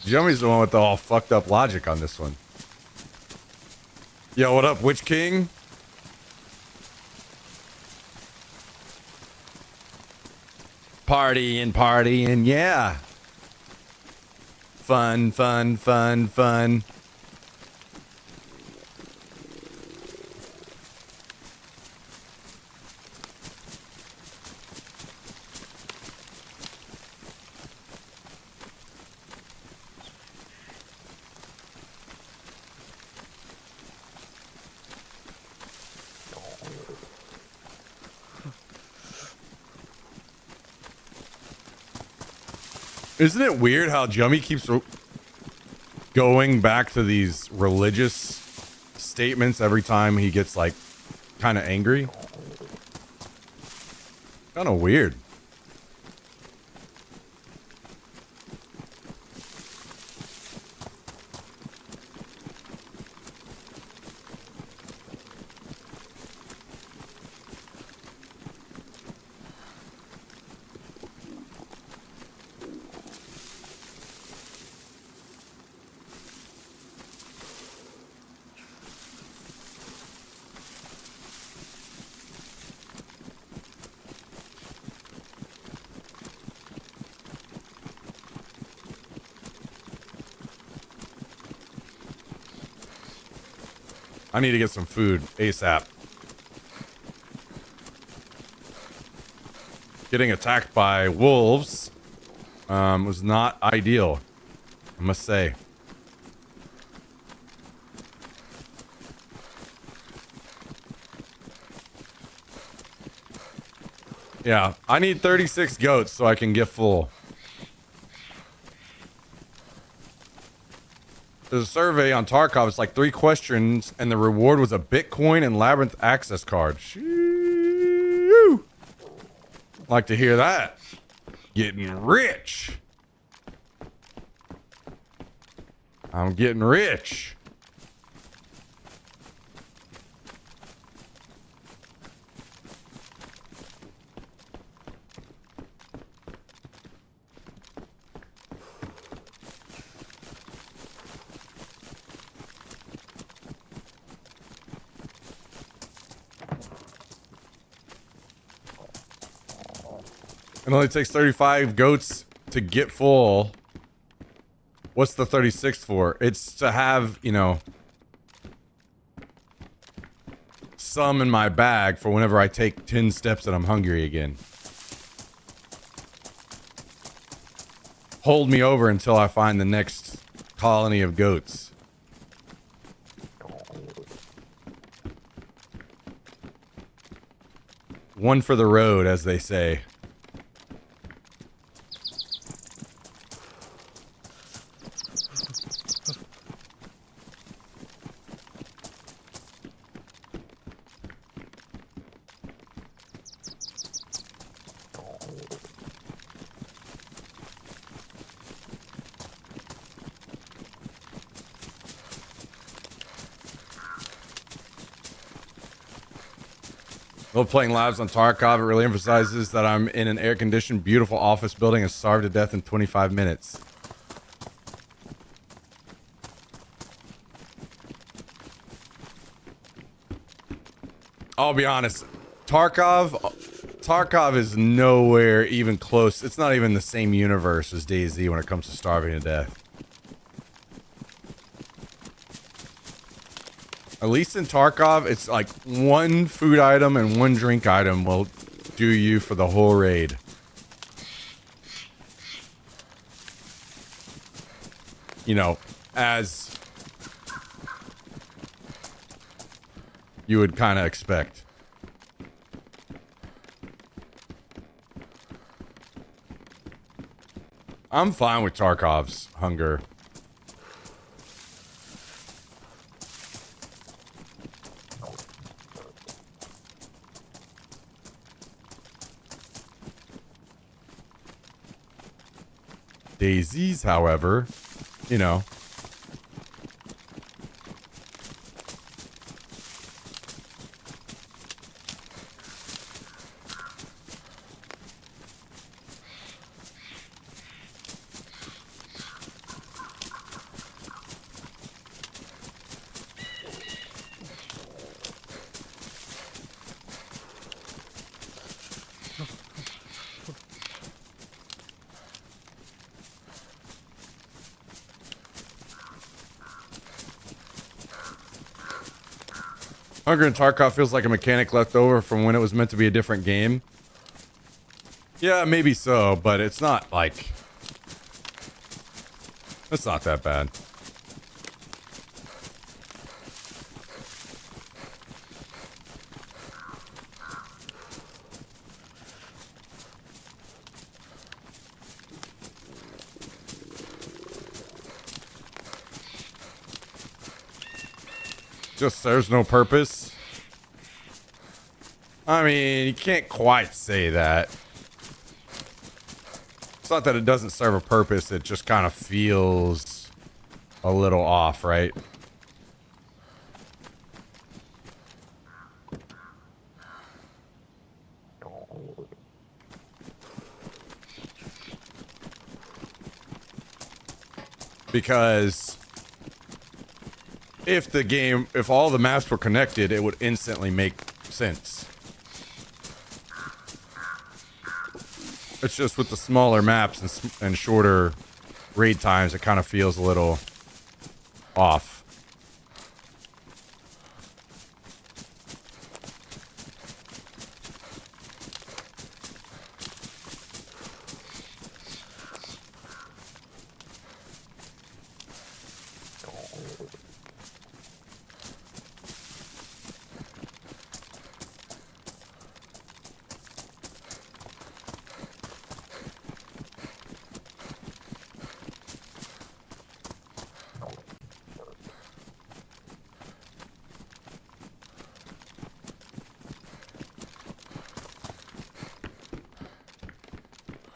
Jummy's the one with the all fucked up logic on this one. Yo, what up, Witch King? Partying, yeah. Fun. Isn't it weird how Jummy keeps going back to these religious statements every time he gets like kind of angry? Kind of weird. I need to get some food ASAP. Getting attacked by wolves was not ideal, I must say. Yeah, I need 36 goats so I can get full. There's a survey on Tarkov. It's like 3 questions, and the reward was a Bitcoin and Labyrinth access card. Shoo! Like to hear that. Getting rich. I'm getting rich. It only takes 35 goats to get full. What's the 36th for? It's to have, you know, some in my bag for whenever I take 10 steps and I'm hungry again. Hold me over until I find the next colony of goats. One for the road, as they say. While playing labs on Tarkov, it really emphasizes that I'm in an air-conditioned, beautiful office building and starved to death in 25 minutes. I'll be honest. Tarkov is nowhere even close. It's not even the same universe as DayZ when it comes to starving to death. At least in Tarkov, it's like one food item and one drink item will do you for the whole raid. You know, as you would kind of expect. I'm fine with Tarkov's hunger. DayZ's, however, you know. Hunger in Tarkov feels like a mechanic left over from when it was meant to be a different game. Yeah, maybe so, but it's not like... It's not that bad. Just serves no purpose. I mean, you can't quite say that. It's not that it doesn't serve a purpose, it just kind of feels a little off, right? Because if all the maps were connected, it would instantly make sense. It's just with the smaller maps and shorter raid times, it kind of feels a little off.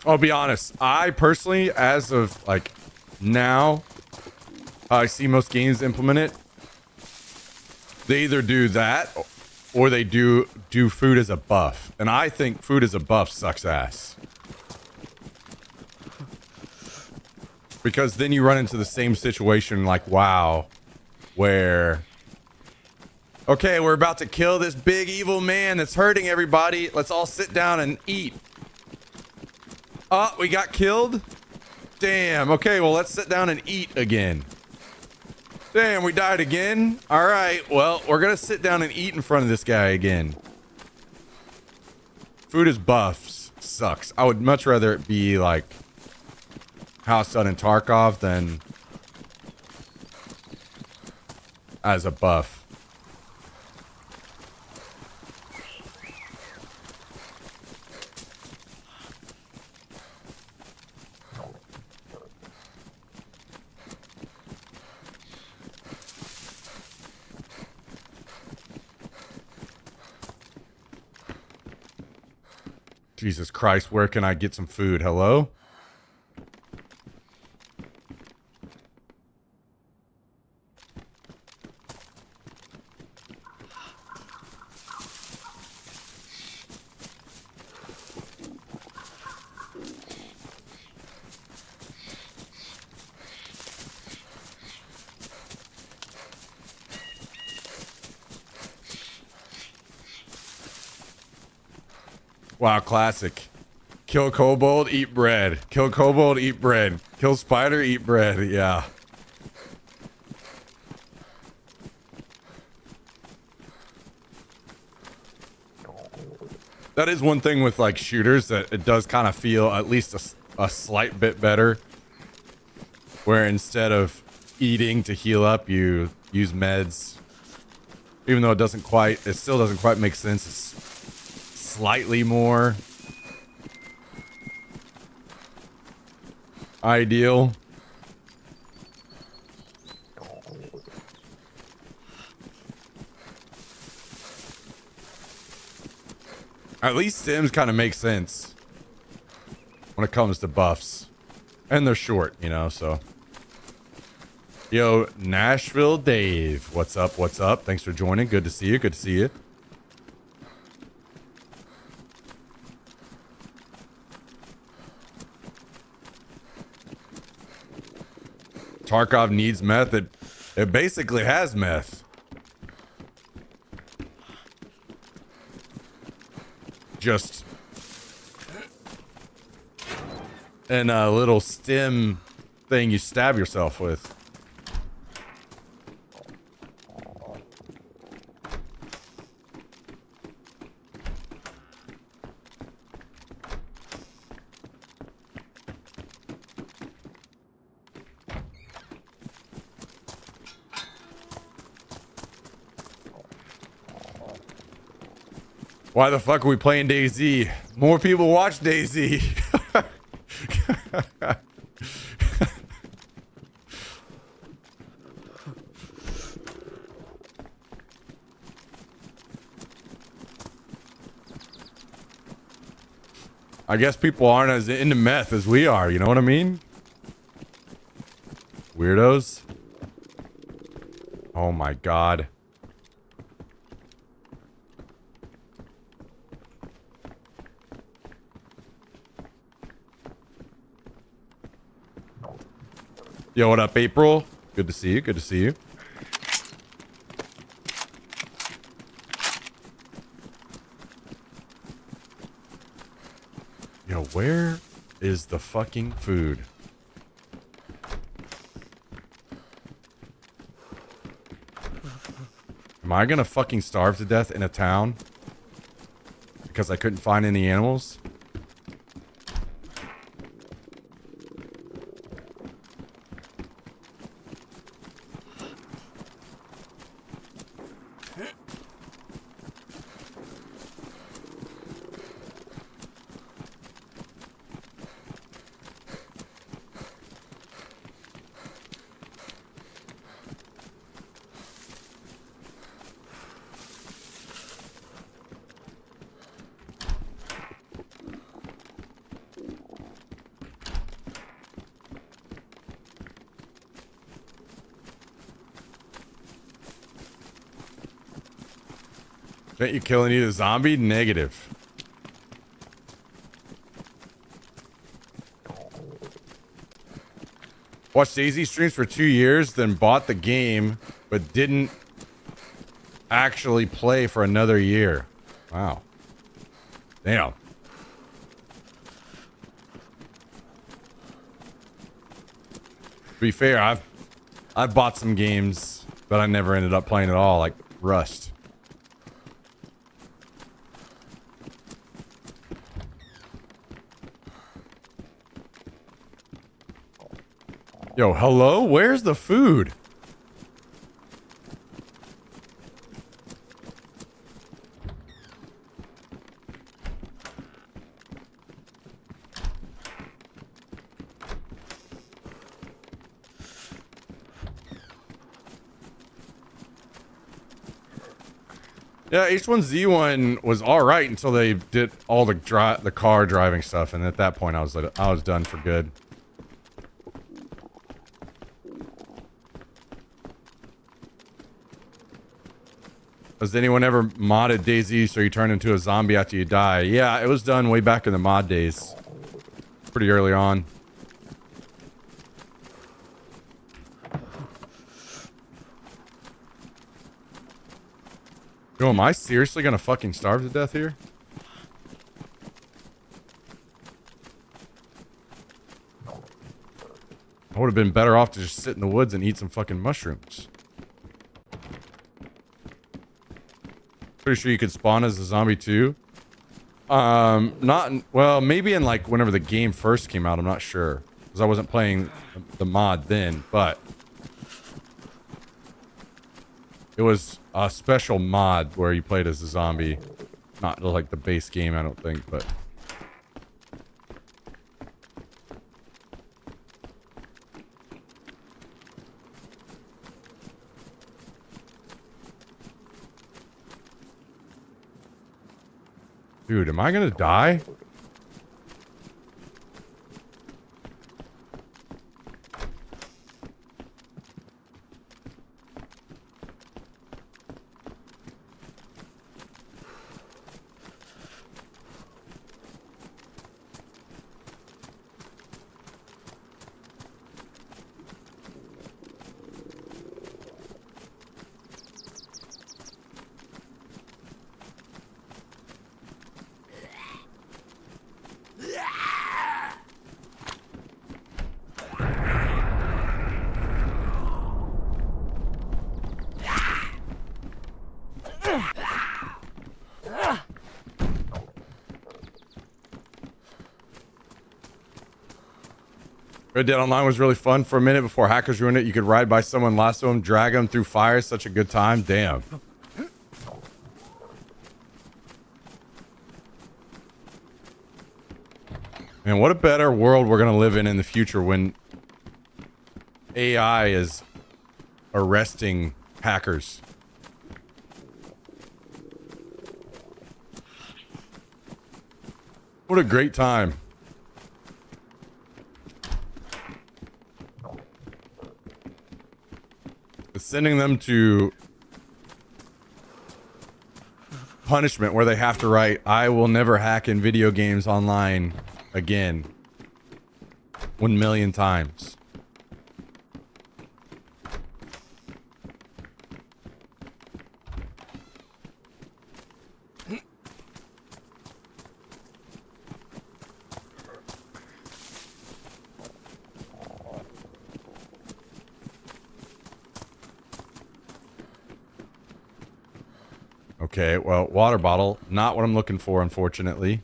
I'll be honest. I personally, as of like now, I see most games implement it. They either do that or they do food as a buff. And I think food as a buff sucks ass. Because then you run into the same situation like WoW, where, okay, we're about to kill this big evil man that's hurting everybody. Let's all sit down and eat. Oh, we got killed? Damn. Okay, well, let's sit down and eat again. Damn, we died again? All right, well, we're going to sit down and eat in front of this guy again. Food as buffs sucks. I would much rather it be like how it's done in Tarkov than as a buff. Jesus Christ, where can I get some food? Hello? Wow, classic. Kill kobold, eat bread. Kill kobold, eat bread. Kill spider, eat bread. Yeah. That is one thing with like shooters that it does kind of feel at least a slight bit better. Where instead of eating to heal up, you use meds. Even though it still doesn't quite make sense. It's slightly more ideal. At least stims kind of make sense when it comes to buffs. And they're short, you know, so. Yo, Nashville Dave. What's up? What's up? Thanks for joining. Good to see you. Good to see you. Tarkov needs meth. It basically has meth. Just in a little stem thing you stab yourself with. Why the fuck are we playing DayZ? More people watch DayZ. I guess people aren't as into meth as we are, you know what I mean? Weirdos. Oh my god. Yo, what up, April? Good to see you. Good to see you. Yo, where is the fucking food? Am I gonna fucking starve to death in a town? Because I couldn't find any animals? Didn't you kill any of the zombie? Negative. Watched DayZ streams for 2 years, then bought the game, but didn't actually play for another year. Wow. Damn. To be fair, I've bought some games that I never ended up playing at all, like Rust. Yo, hello? Where's the food? Yeah, H1Z1 was all right until they did all the car driving stuff, and at that point I was done for good. Has anyone ever modded DayZ so you turn into a zombie after you die? Yeah, it was done way back in the mod days. Pretty early on. Yo, am I seriously gonna fucking starve to death here? would have been better off to just sit in the woods and eat some fucking mushrooms. Pretty sure you could spawn as a zombie too. Not in, well, maybe in like whenever the game first came out. I'm not sure because I wasn't playing the mod then, but it was a special mod where you played as a zombie, not like the base game. I don't think, but. Dude, am I gonna die? Red Dead Online was really fun for a minute before hackers ruined it. You could ride by someone, lasso them, drag them through fire. Such a good time. Damn. Man, what a better world we're going to live in the future when AI is arresting hackers. What a great time. Sending them to punishment where they have to write, I will never hack in video games online again 1,000,000 times. Okay, well, water bottle. Not what I'm looking for, unfortunately.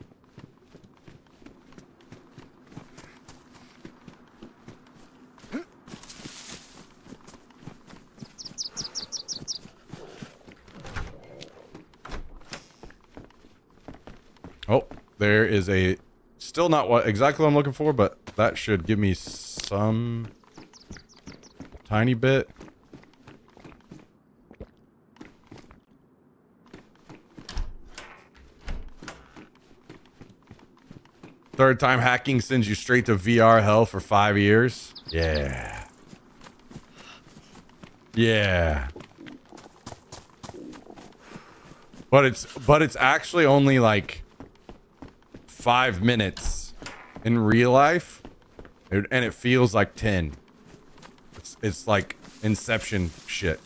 Oh, there is a... Still not what exactly what I'm looking for, but that should give me some... tiny bit. Third time hacking sends you straight to VR hell for 5 years. Yeah. Yeah. But it's actually only like 5 minutes in real life, and it feels like 10. It's like Inception shit.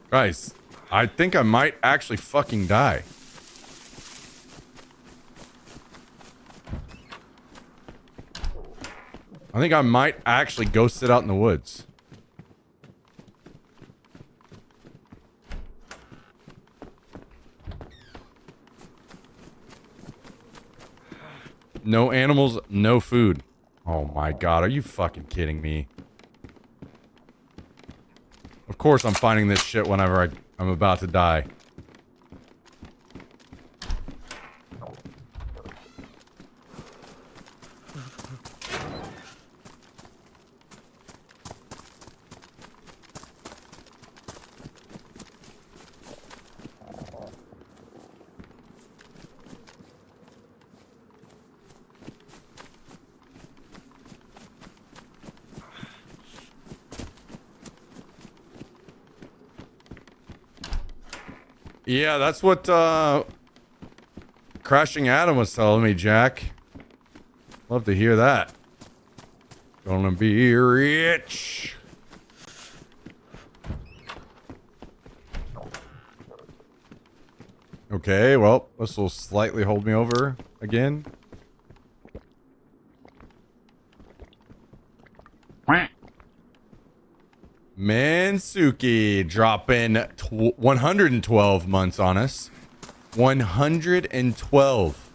Guys, I think I might actually fucking die. I think I might actually go sit out in the woods. No animals, no food. Oh my god, are you fucking kidding me? Of course I'm finding this shit whenever I'm about to die. Yeah, that's what Crashing Adam was telling me, Jack. Love to hear that. Gonna be rich. Okay, well, this will slightly hold me over again. Mansuki dropping 112 months on us. 112.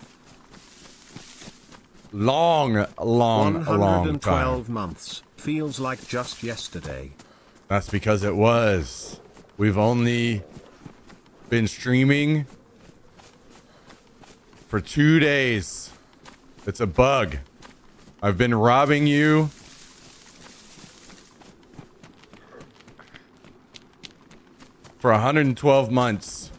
Long time. 112 months. Feels like just yesterday. That's because it was. We've only been streaming for 2 days. It's a bug. I've been robbing you for 112 months.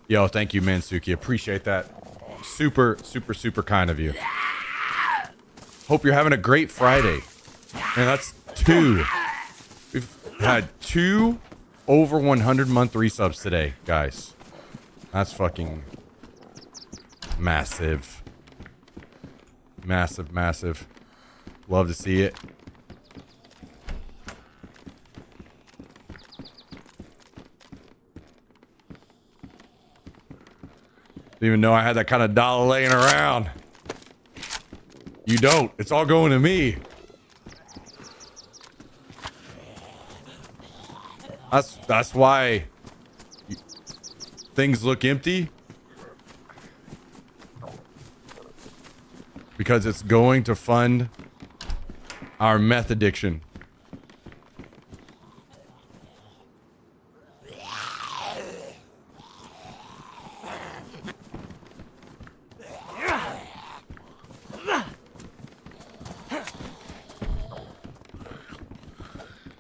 Yo, thank you, Mansuki. Appreciate that. Super, super, super kind of you. Hope you're having a great Friday. And that's 2. We've had 2 over 100 month resubs today, guys. That's fucking massive. Massive, massive. Love to see it. Didn't even know I had that kind of dollar laying around. You don't. It's all going to me. That's why things look empty. Because it's going to fund our meth addiction.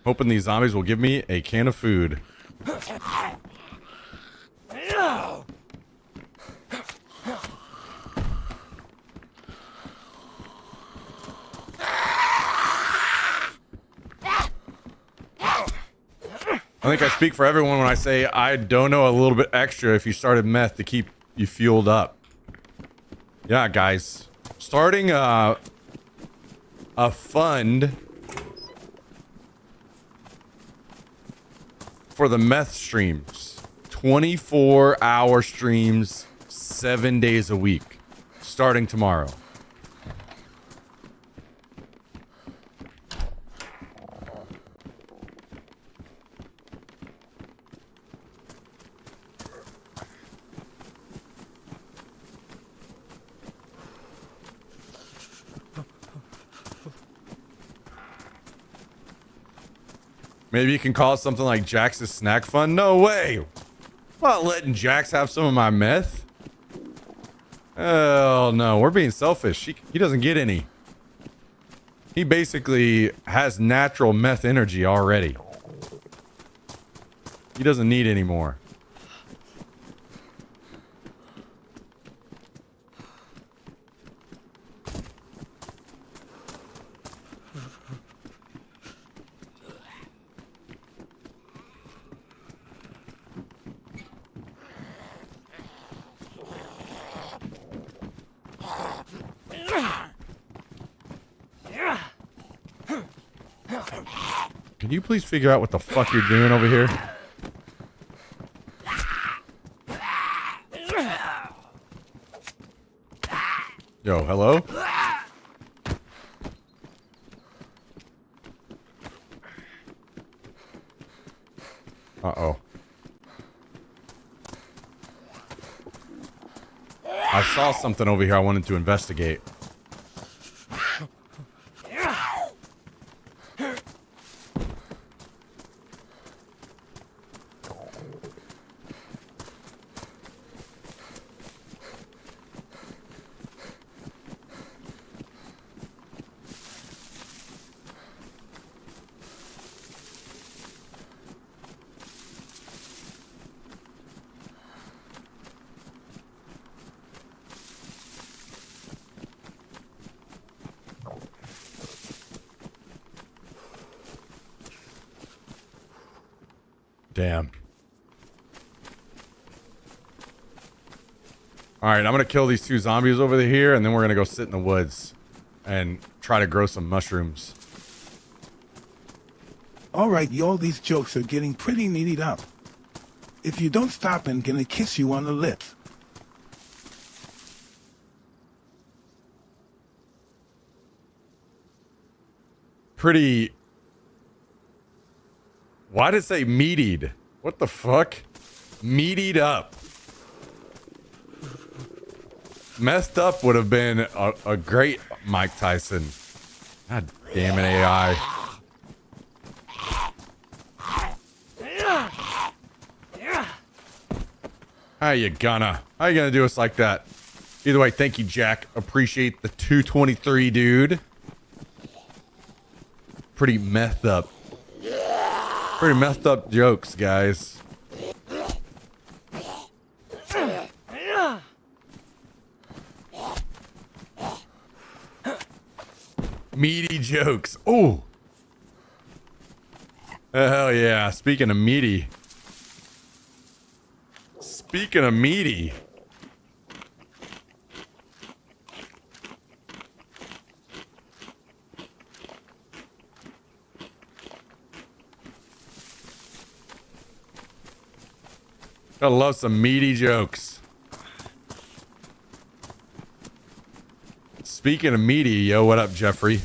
Hoping these zombies will give me a can of food. I think I speak for everyone when I say I don't know a little bit extra if you started meth to keep you fueled up. Yeah, guys. Starting a fund for the meth streams. 24-hour streams, 7 days a week. Starting tomorrow. Maybe you can call it something like Jax's Snack Fund? No way! I'm not letting Jax have some of my meth. Hell no, we're being selfish. He doesn't get any. He basically has natural meth energy already. He doesn't need any more. Can you please figure out what the fuck you're doing over here? Yo, hello? Uh-oh. I saw something over here I wanted to investigate. Damn. All right, I'm gonna kill these two zombies over here, and then we're gonna go sit in the woods and try to grow some mushrooms. Alright, y'all, these jokes are getting pretty neated up. If you don't stop, I'm gonna kiss you on the lips. Pretty... Why did it say meatied? What the fuck? Meatied up. Messed up would have been a great Mike Tyson. God damn it, AI. How you gonna do us like that? Either way, thank you, Jack. Appreciate the 223, dude. Pretty messed up. Pretty messed up jokes, guys. Meaty jokes. Oh. Hell yeah. Speaking of meaty. Speaking of meaty. Gotta love some meaty jokes. Speaking of meaty, yo, what up, Jeffrey?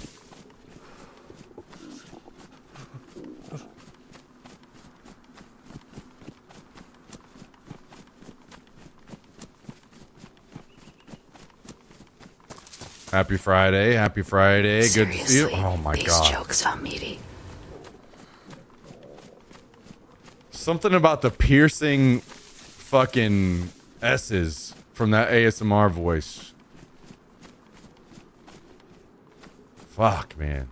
Happy Friday, happy Friday. Good to see you. Oh my God. These jokes are meaty. Something about the piercing fucking S's from that ASMR voice. Fuck, man.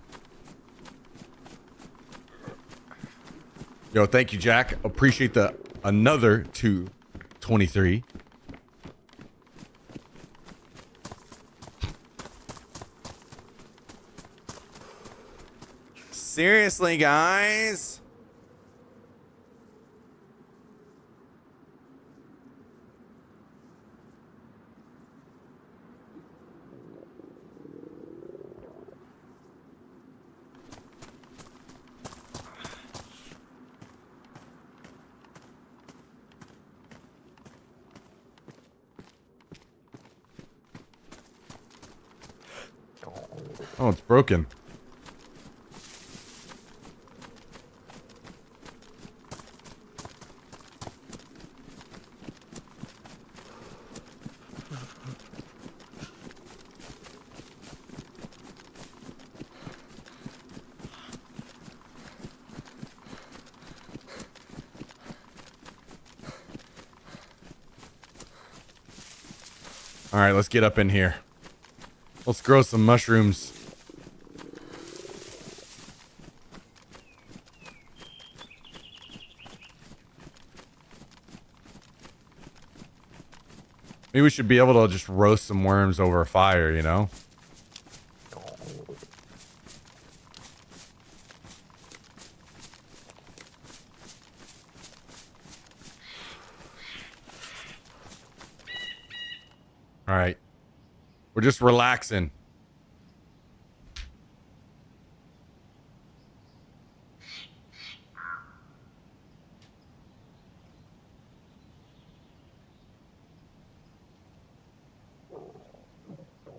Yo, thank you, Jack. Appreciate the another 223. Seriously, guys? Oh, it's broken. All right, let's get up in here. Let's grow some mushrooms. Maybe we should be able to just roast some worms over a fire, you know? All right. We're just relaxing.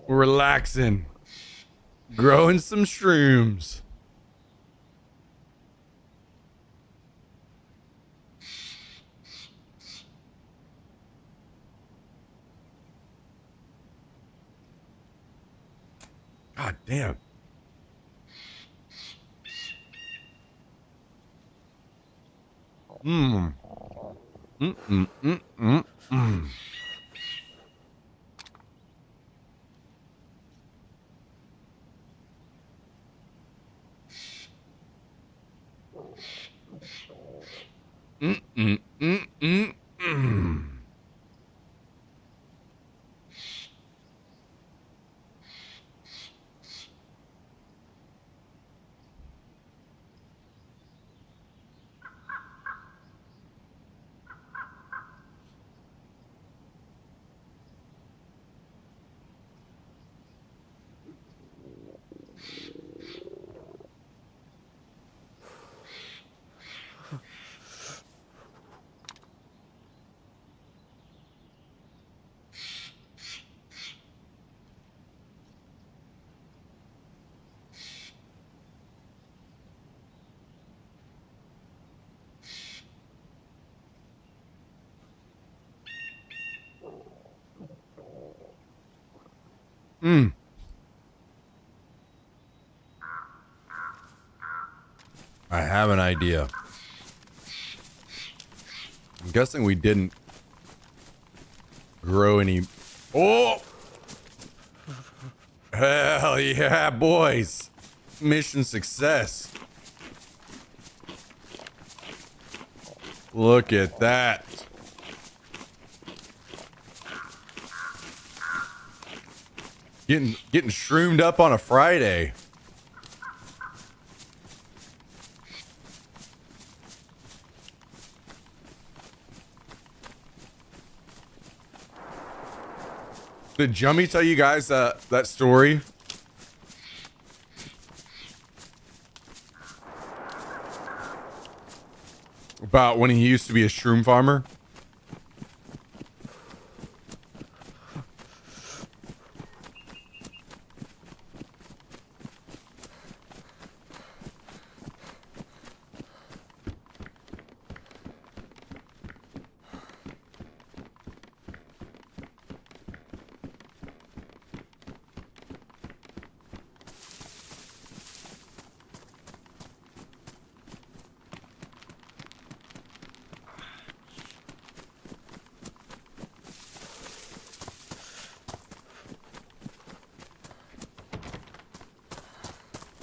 We're relaxing. Growing some shrooms. God damn. Mmm. Mmm. I have an idea. I'm guessing we didn't grow any. Oh! Hell yeah, boys. Mission success. Look at that. Getting shroomed up on a Friday. Did Jummy tell you guys that story? About when he used to be a shroom farmer?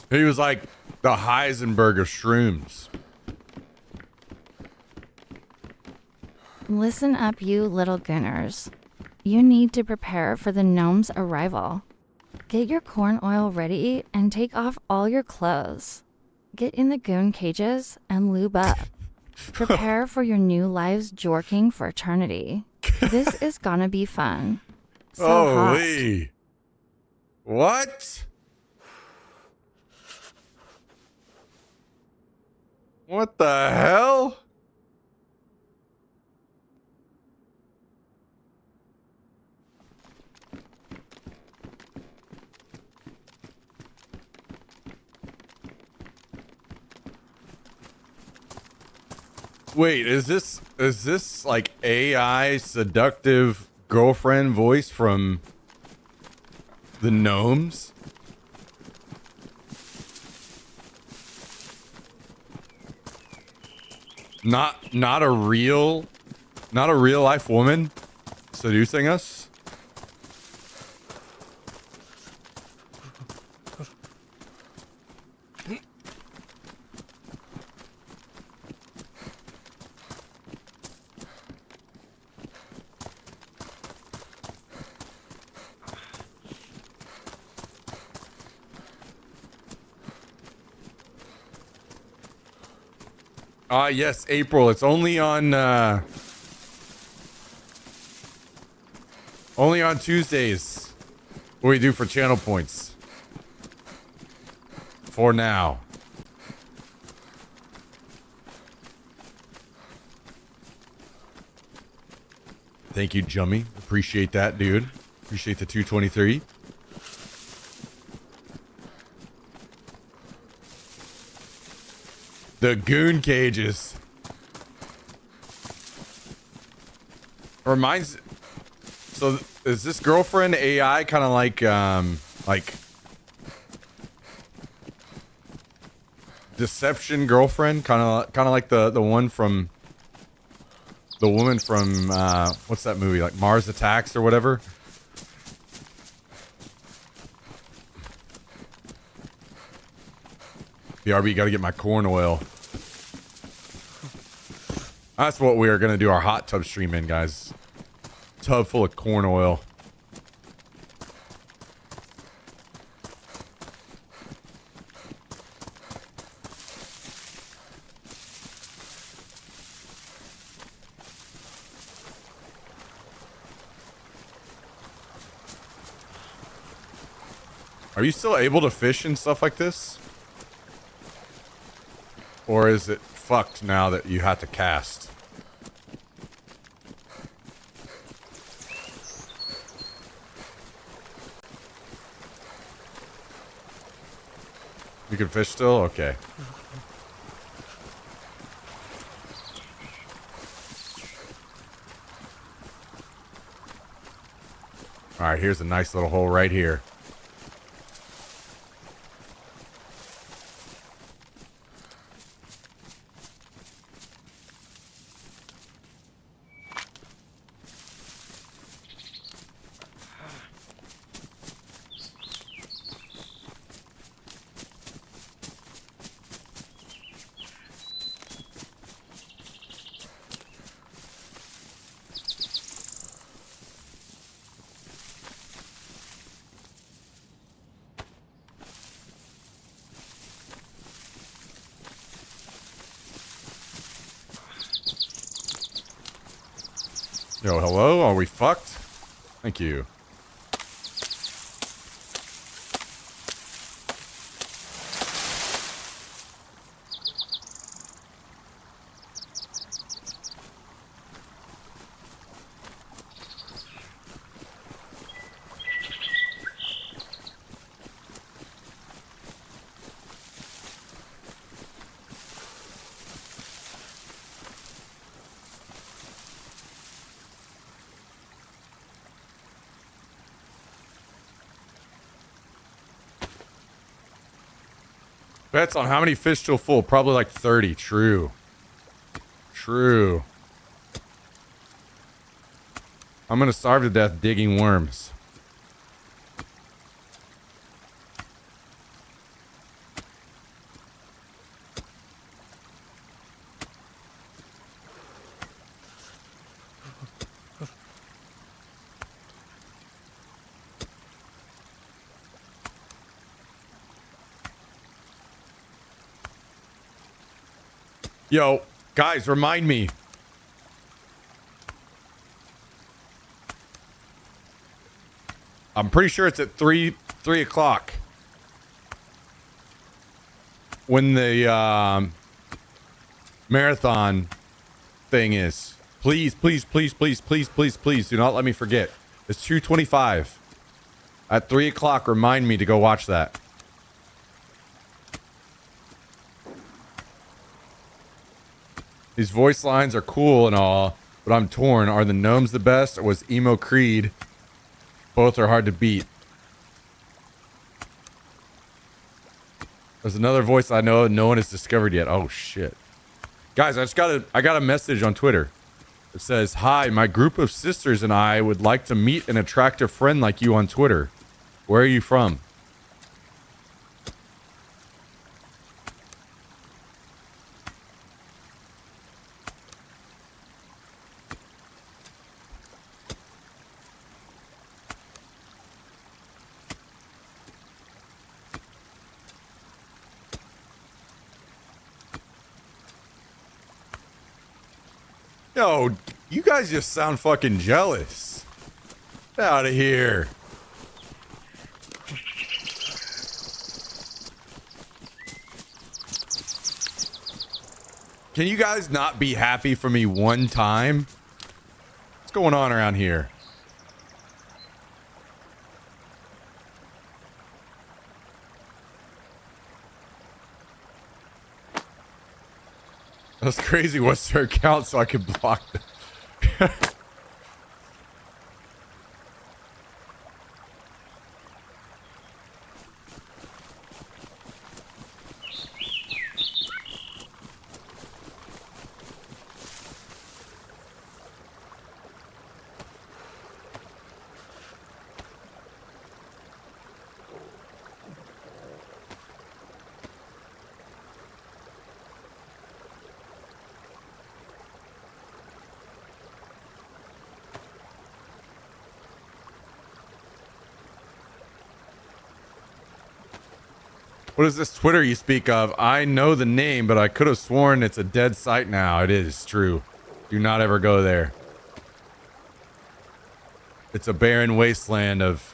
He was like the Heisenberg of shrooms. Listen up, you little gooners. You need to prepare for the gnome's arrival. Get your corn oil ready and take off all your clothes. Get in the goon cages and lube up. Prepare for your new lives jorking for eternity. This is gonna be fun. So Holy. What? What the hell? Wait, is this like AI seductive girlfriend voice from the gnomes? Not a real life woman seducing us? Yes, April. It's only on Tuesdays. What we do for channel points. For now. Thank you, Jummy. Appreciate that, dude. Appreciate the 223. The goon cages. Reminds. So is this girlfriend AI kind of like deception girlfriend, kind of like the one from the woman from what's that movie, like Mars Attacks or whatever? BRB, gotta get my corn oil. That's what we are gonna do our hot tub stream in, guys. Tub full of corn oil. Are you still able to fish and stuff like this? Or is it fucked now that you have to cast? You can fish still? Okay. Alright, here's a nice little hole right here. Yo, hello? Are we fucked? Thank you. Bets on how many fish still full? Probably like 30. True. True. I'm gonna starve to death digging worms. Yo, guys, remind me. I'm pretty sure it's at 3 o'clock. When the marathon thing is. Please, please, please, please, please, please, please do not let me forget. It's 2:25. At 3 o'clock, remind me to go watch that. These voice lines are cool and all, but I'm torn. Are the gnomes the best, or was Emo Creed? Both are hard to beat. There's another voice I know no one has discovered yet. Oh shit. Guys, I got a message on Twitter. It says, "Hi, my group of sisters and I would like to meet an attractive friend like you on Twitter. Where are you from?" Yo, you guys just sound fucking jealous. Get out of here. Can you guys not be happy for me one time? What's going on around here? That's crazy. What's their account so I can block them? What is this Twitter you speak of? I know the name, but I could have sworn it's a dead site now. It is true. Do not ever go there. It's a barren wasteland of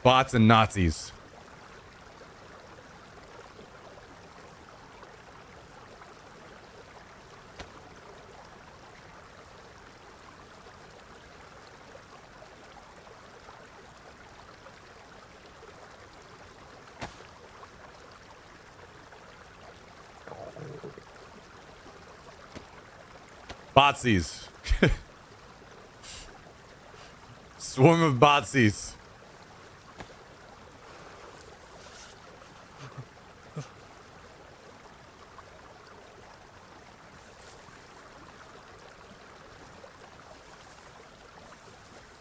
bots and Nazis. Botsies. Swarm of botsies.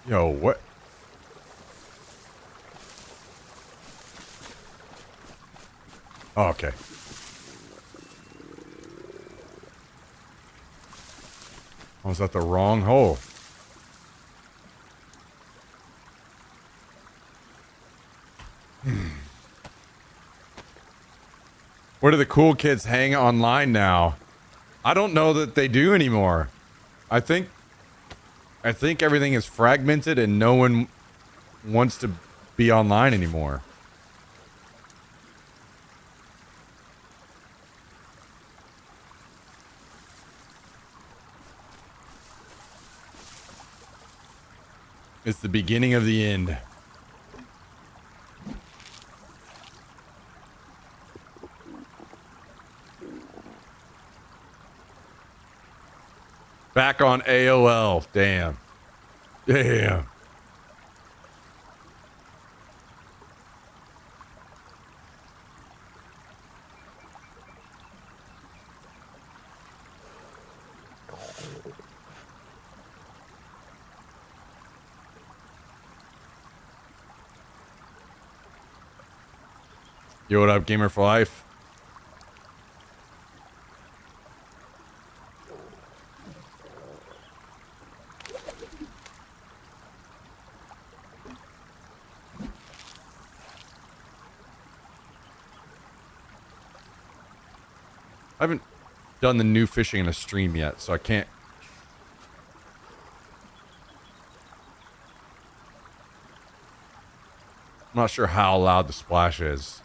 Yo, what? Oh, okay. I was at the wrong hole. Where do the cool kids hang online now? I don't know that they do anymore. I think I think everything is fragmented and no one wants to be online anymore. It's the beginning of the end. Back on AOL. Damn. Damn. Yo, what up, Gamer for Life? I haven't done the new fishing in a stream yet, so I can't. I'm not sure how loud the splash is.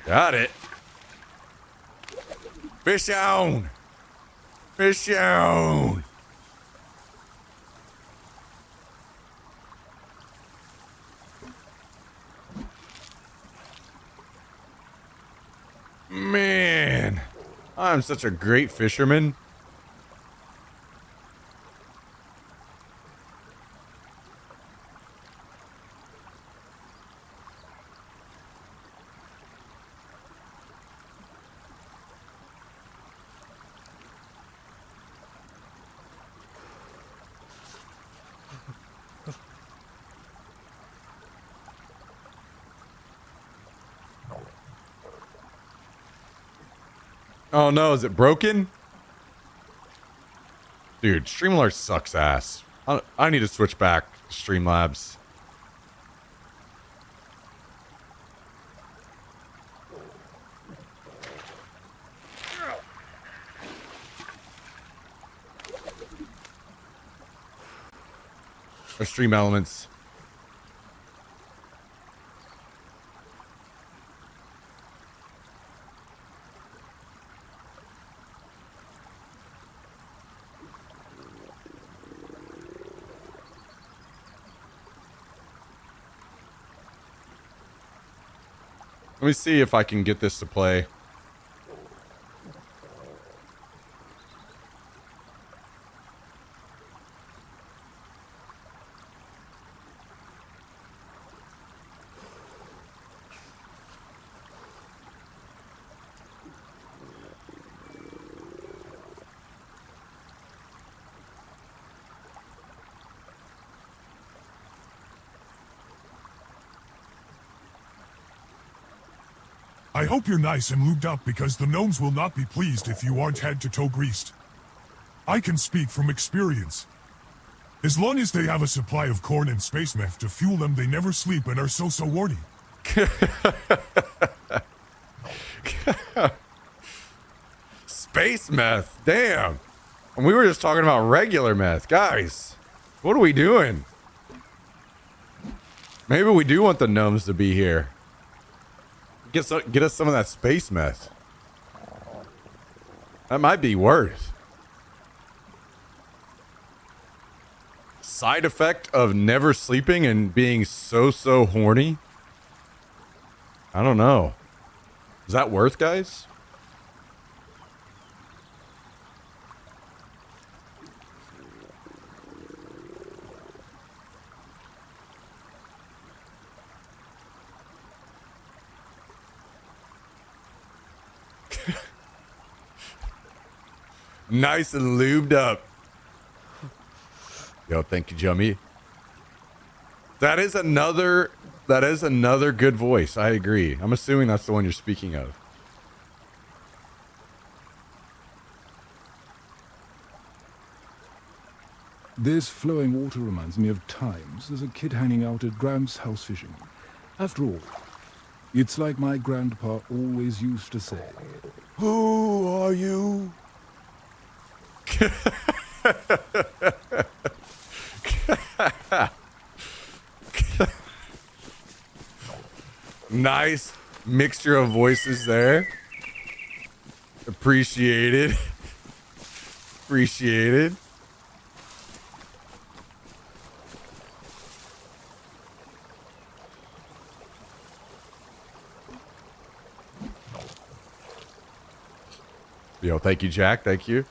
Got it. Fish on. Fish on. Man, I'm such a great fisherman. Oh no, is it broken? Dude, Streamlabs sucks ass. I need to switch back to Streamlabs. Or Stream Elements. Let me see if I can get this to play. I hope you're nice and lubed up because the gnomes will not be pleased if you aren't head to toe greased. I can speak from experience. As long as they have a supply of corn and space meth to fuel them, they never sleep and are so horny. Space meth, damn. And we were just talking about regular meth. Guys, what are we doing? Maybe we do want the gnomes to be here. Get us some of that space meth. That might be worth. Side effect of never sleeping and being so horny? I don't know. Is that worth, guys? Nice and lubed up. Yo, thank you, Jummy. That is another good voice. I agree. I'm assuming that's the one you're speaking of. This flowing water reminds me of times as a kid hanging out at Gramps' house fishing. After all, it's like my grandpa always used to say, "Who are you?" Nice mixture of voices there. Appreciated. Appreciated. Yo, thank you, Jack. Thank you.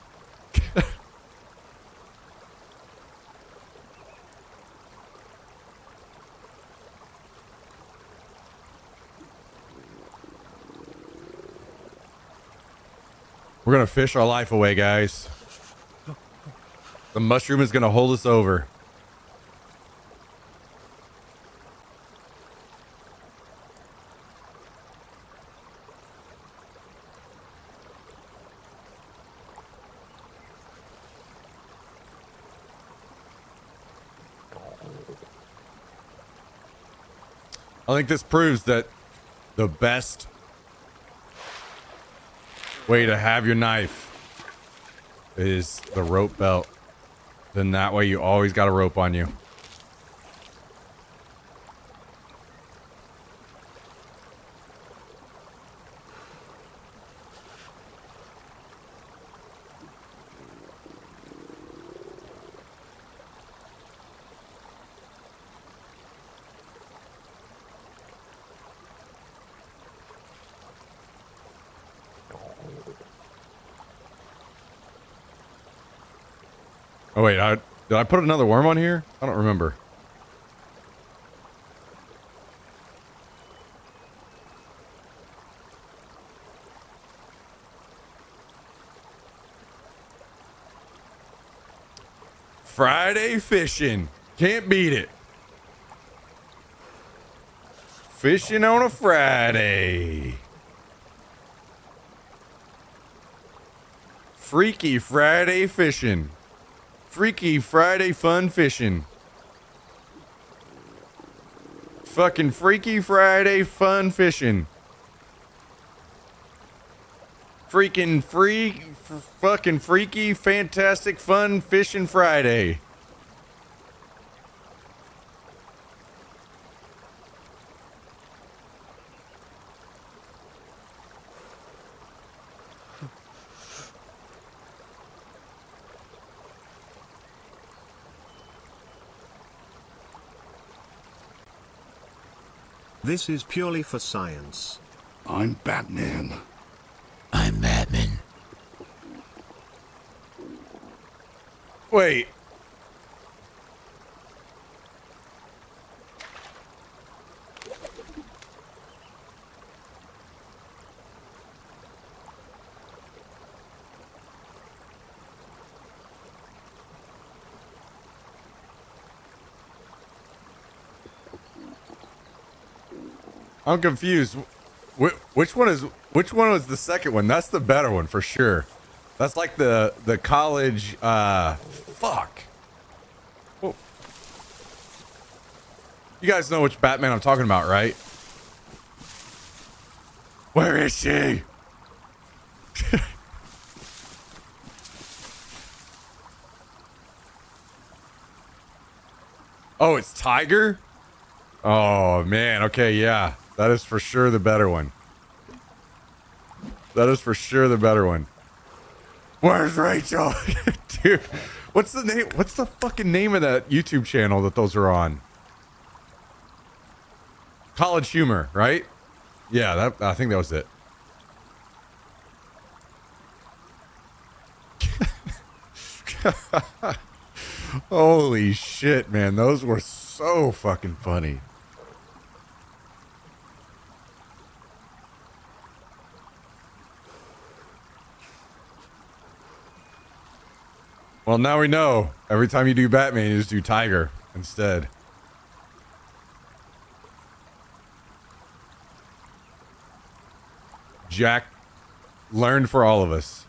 We're going to fish our life away, guys. The mushroom is going to hold us over. I think this proves that the best way to have your knife is the rope belt. Then that way you always got a rope on you. Oh wait, did I put another worm on here? I don't remember. Friday fishing. Can't beat it. Fishing on a Friday. Freaky Friday fishing. Freaky Friday fun fishing. Fucking Freaky Friday fun fishing. Freaking fucking freaky fantastic fun fishing Friday. This is purely for science. I'm Batman. I'm Batman. Wait. I'm confused. Which one was the second one? That's the better one for sure. That's like the college fuck. Whoa. You guys know which Batman I'm talking about, right? Where is she? Oh, it's Tiger? Oh man, okay, yeah. That is for sure the better one. That is for sure the better one. Where's Rachel? Dude, what's the name? What's the fucking name of that YouTube channel that those are on? College Humor, right? Yeah, I think that was it. Holy shit, man. Those were so fucking funny. Well, now we know. Every time you do Batman, you just do Tiger instead. Jack learned for all of us.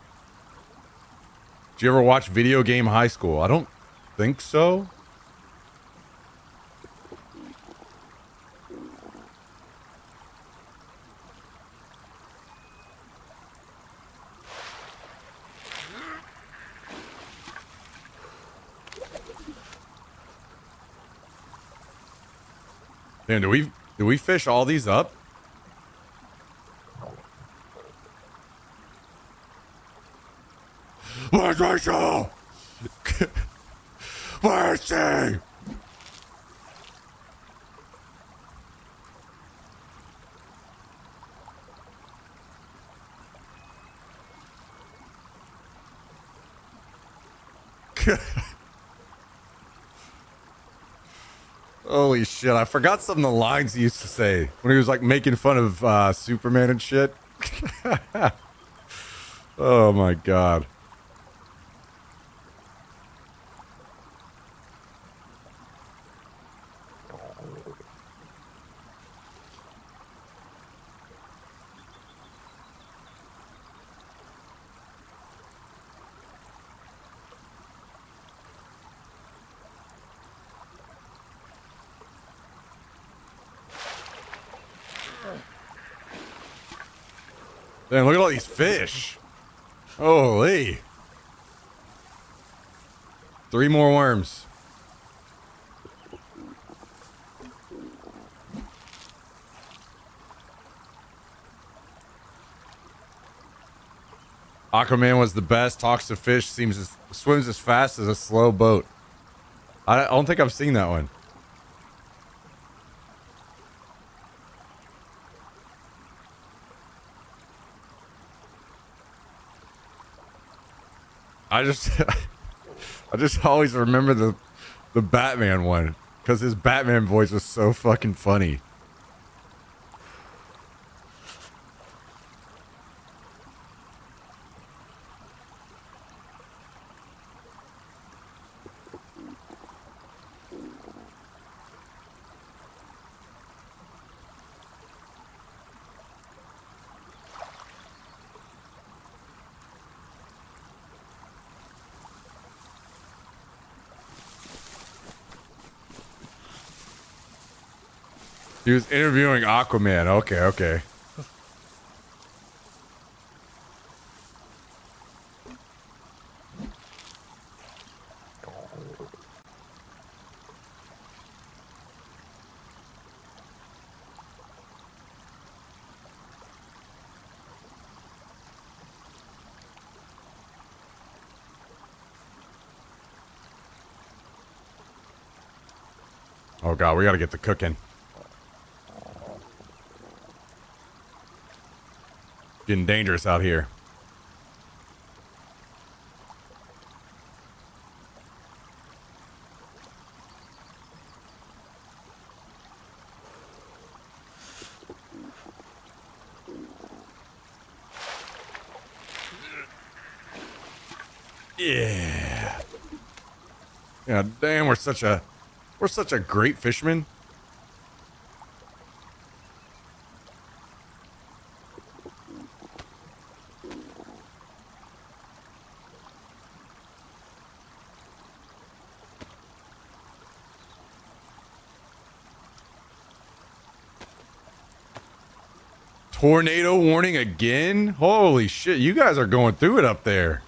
Did you ever watch Video Game High School? I don't think so. Damn, do we fish all these up? Where's Rachel? Where is she? Holy shit, I forgot some of the lines he used to say when he was like making fun of Superman and shit. Oh my god. Damn, look at all these fish. Holy. 3 more worms. Aquaman was the best, talks to fish, swims as fast as a slow boat. I don't think I've seen that one. I just always remember the Batman one because his Batman voice was so fucking funny. He was interviewing Aquaman. Okay, okay. Oh god, we gotta get to cooking. Getting dangerous out here. Yeah. Yeah, damn, we're such a great fisherman. Tornado warning again? Holy shit, you guys are going through it up there.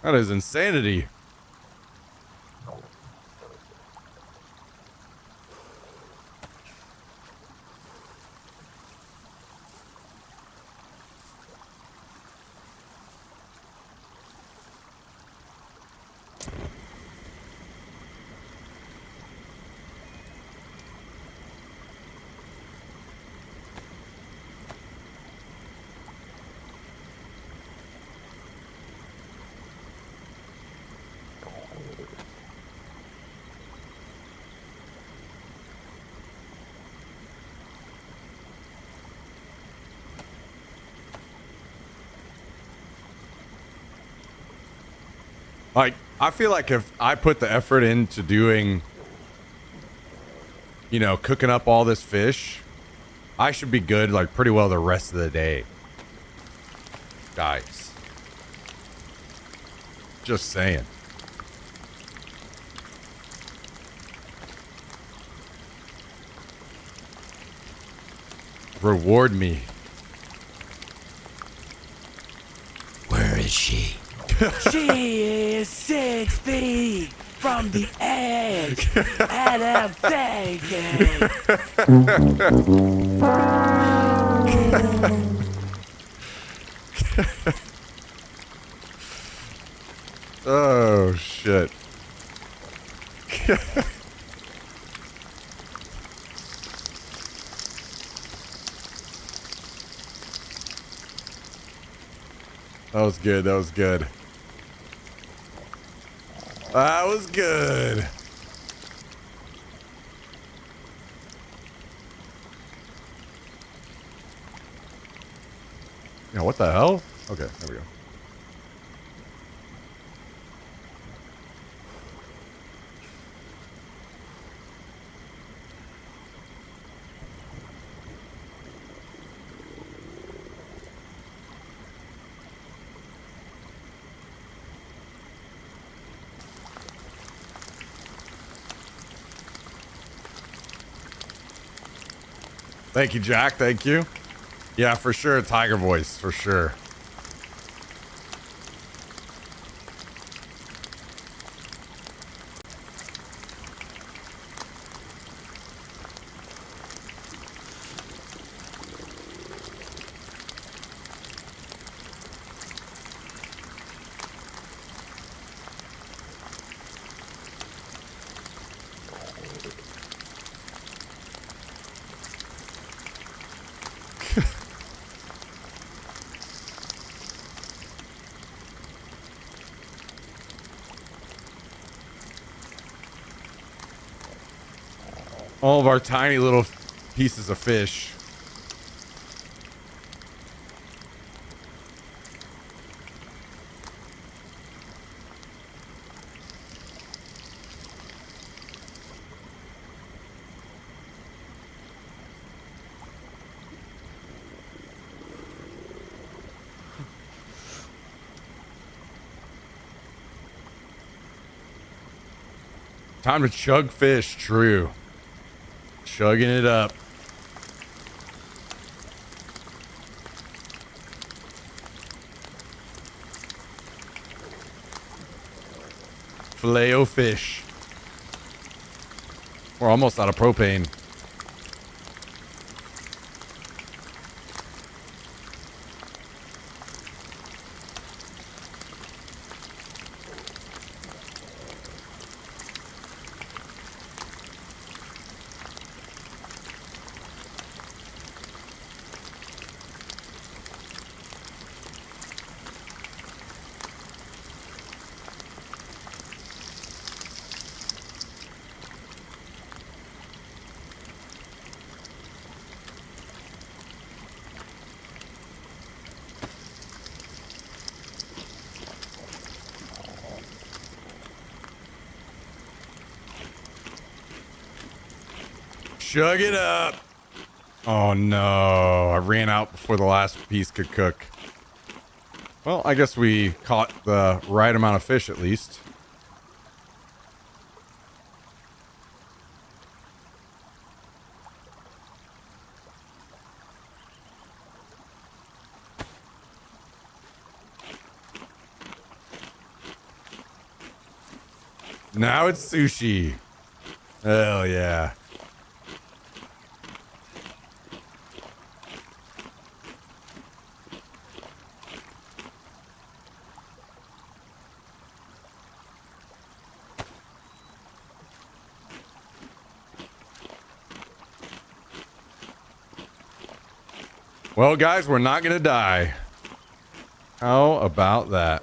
That is insanity. Like, I feel like if I put the effort into doing, you know, cooking up all this fish, I should be good, like, pretty well the rest of the day. Guys. Just saying. Reward me. Where is she? She is 6 feet from the edge, and I'm thinking. Oh, shit. That was good. That was good. That was good. Yeah, what the hell? Okay, there we go. Thank you, Jack. Thank you. Yeah, for sure. Tiger voice, for sure. All of our tiny little pieces of fish. Time to chug fish, true. Chugging it up. Filet-o fish. We're almost out of propane. Chug it up. Oh no, I ran out before the last piece could cook. Well, I guess we caught the right amount of fish at least. Now it's sushi. Hell yeah. Well, guys, we're not going to die. How about that?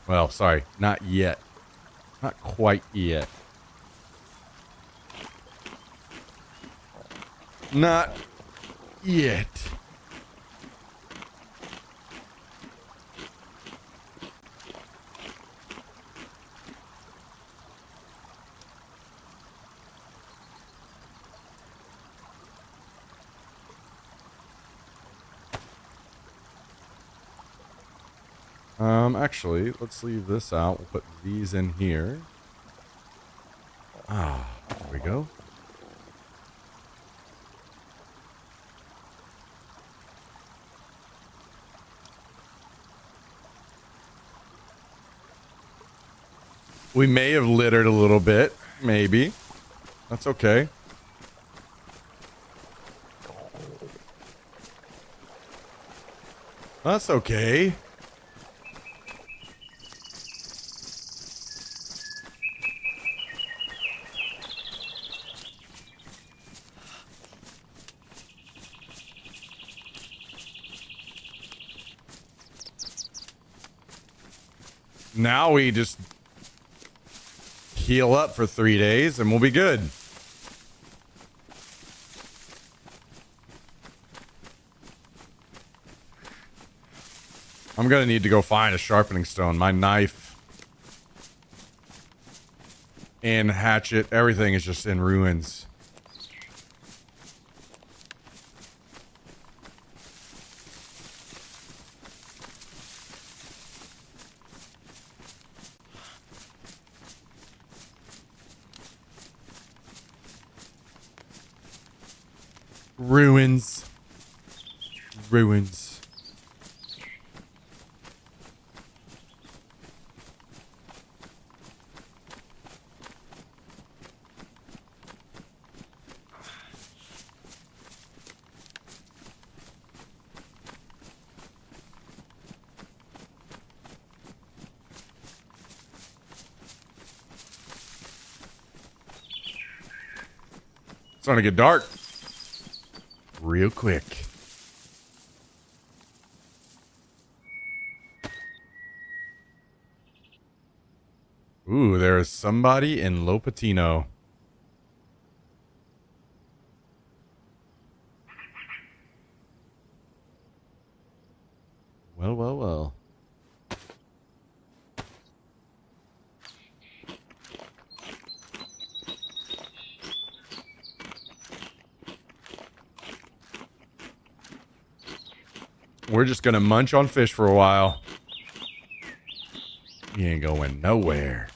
Well, sorry, not yet. Not quite yet. Not yet. Actually, let's leave this out. We'll put these in here. Ah, there we go. We may have littered a little bit. Maybe. That's okay. That's okay. Now we just heal up for 3 days and we'll be good. I'm gonna need to go find a sharpening stone. My knife and hatchet, everything is just in ruins. Ruins. Ruins. It's starting to get dark. Real quick. Ooh, there is somebody in Lopatino. Well, well, well. We're just gonna munch on fish for a while. He ain't going nowhere.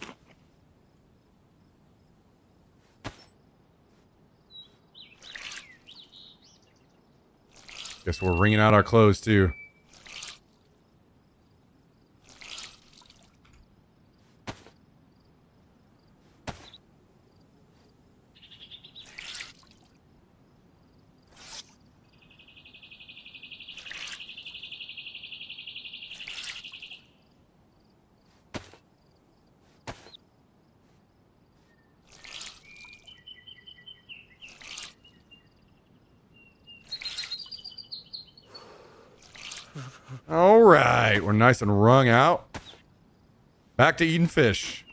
Guess we're wringing out our clothes too. All right, we're nice and wrung out. Back to eating fish.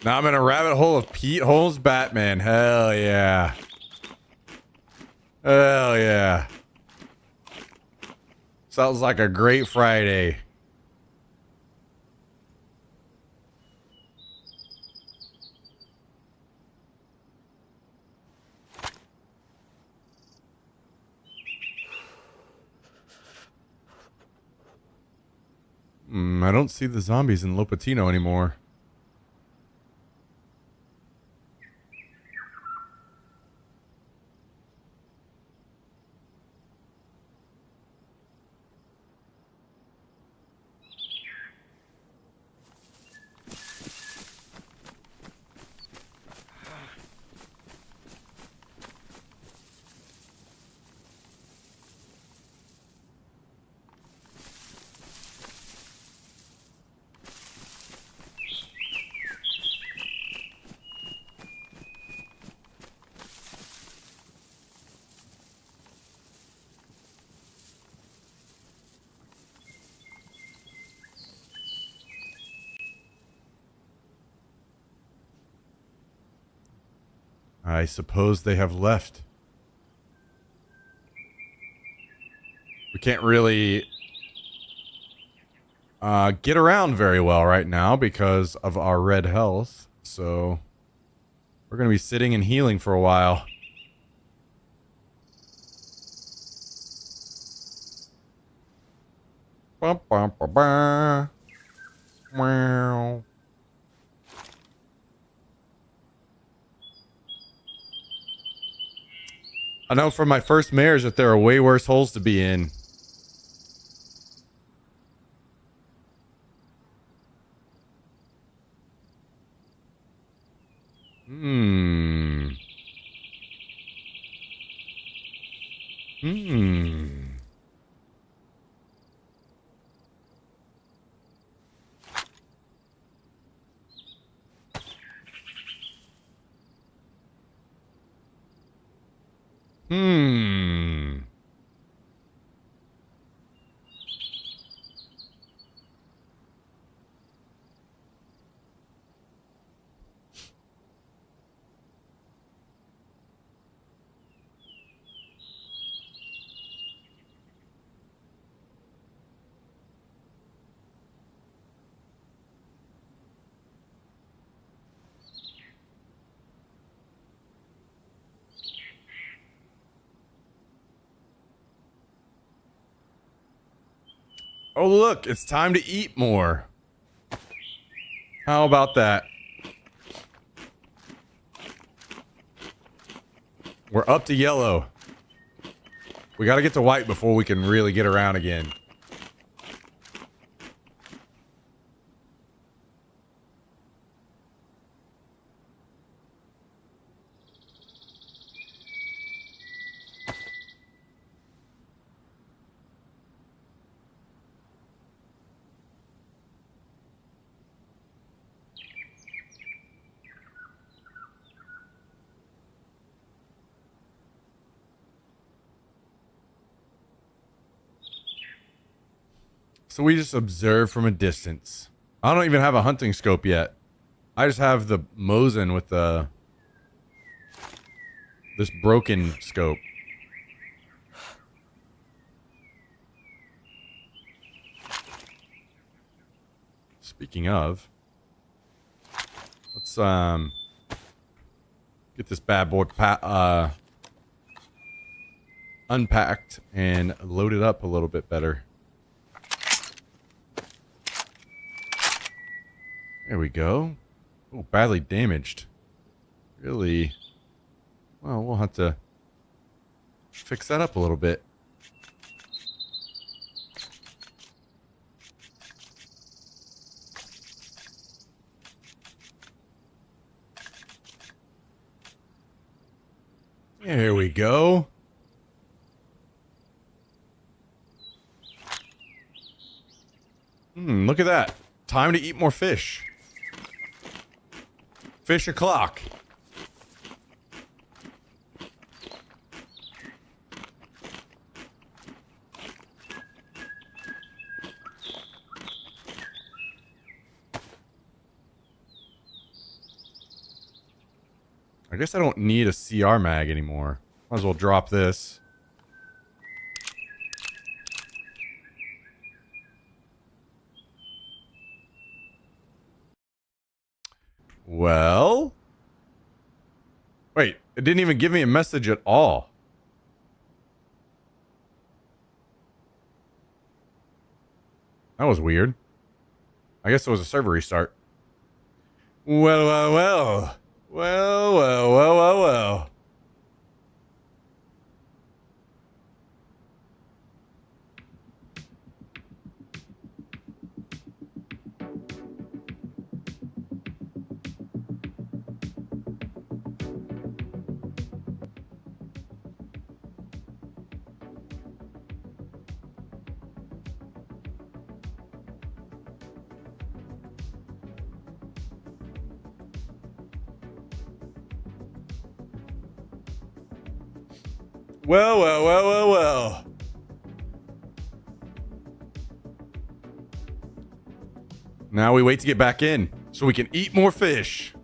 Now I'm in a rabbit hole of Pete Holmes Batman. Hell yeah. Hell yeah. Sounds like a great Friday. I don't see the zombies in Lopatino anymore. I suppose they have left. We can't really get around very well right now because of our red health. So we're going to be sitting and healing for a while. Bum, bum, bum, bum. Meow. I know from my first mares that there are way worse holes to be in. Hmm. Hmm. Hmm. Oh, look, it's time to eat more. How about that? We're up to yellow. We got to get to white before we can really get around again. So we just observe from a distance. I don't even have a hunting scope yet. I just have the Mosin with the this broken scope. Speaking of, let's get this bad boy unpacked and loaded up a little bit better. There we go. Oh, badly damaged. Really? Well, we'll have to fix that up a little bit. There we go. Look at that. Time to eat more fish. Fish o'clock. I guess I don't need a CR mag anymore. Might as well drop this. Well, wait, it didn't even give me a message at all. That was weird. I guess it was a server restart. Well, well, well. Well, well, well, well, well. Well, well, well, well, well. Now we wait to get back in so we can eat more fish.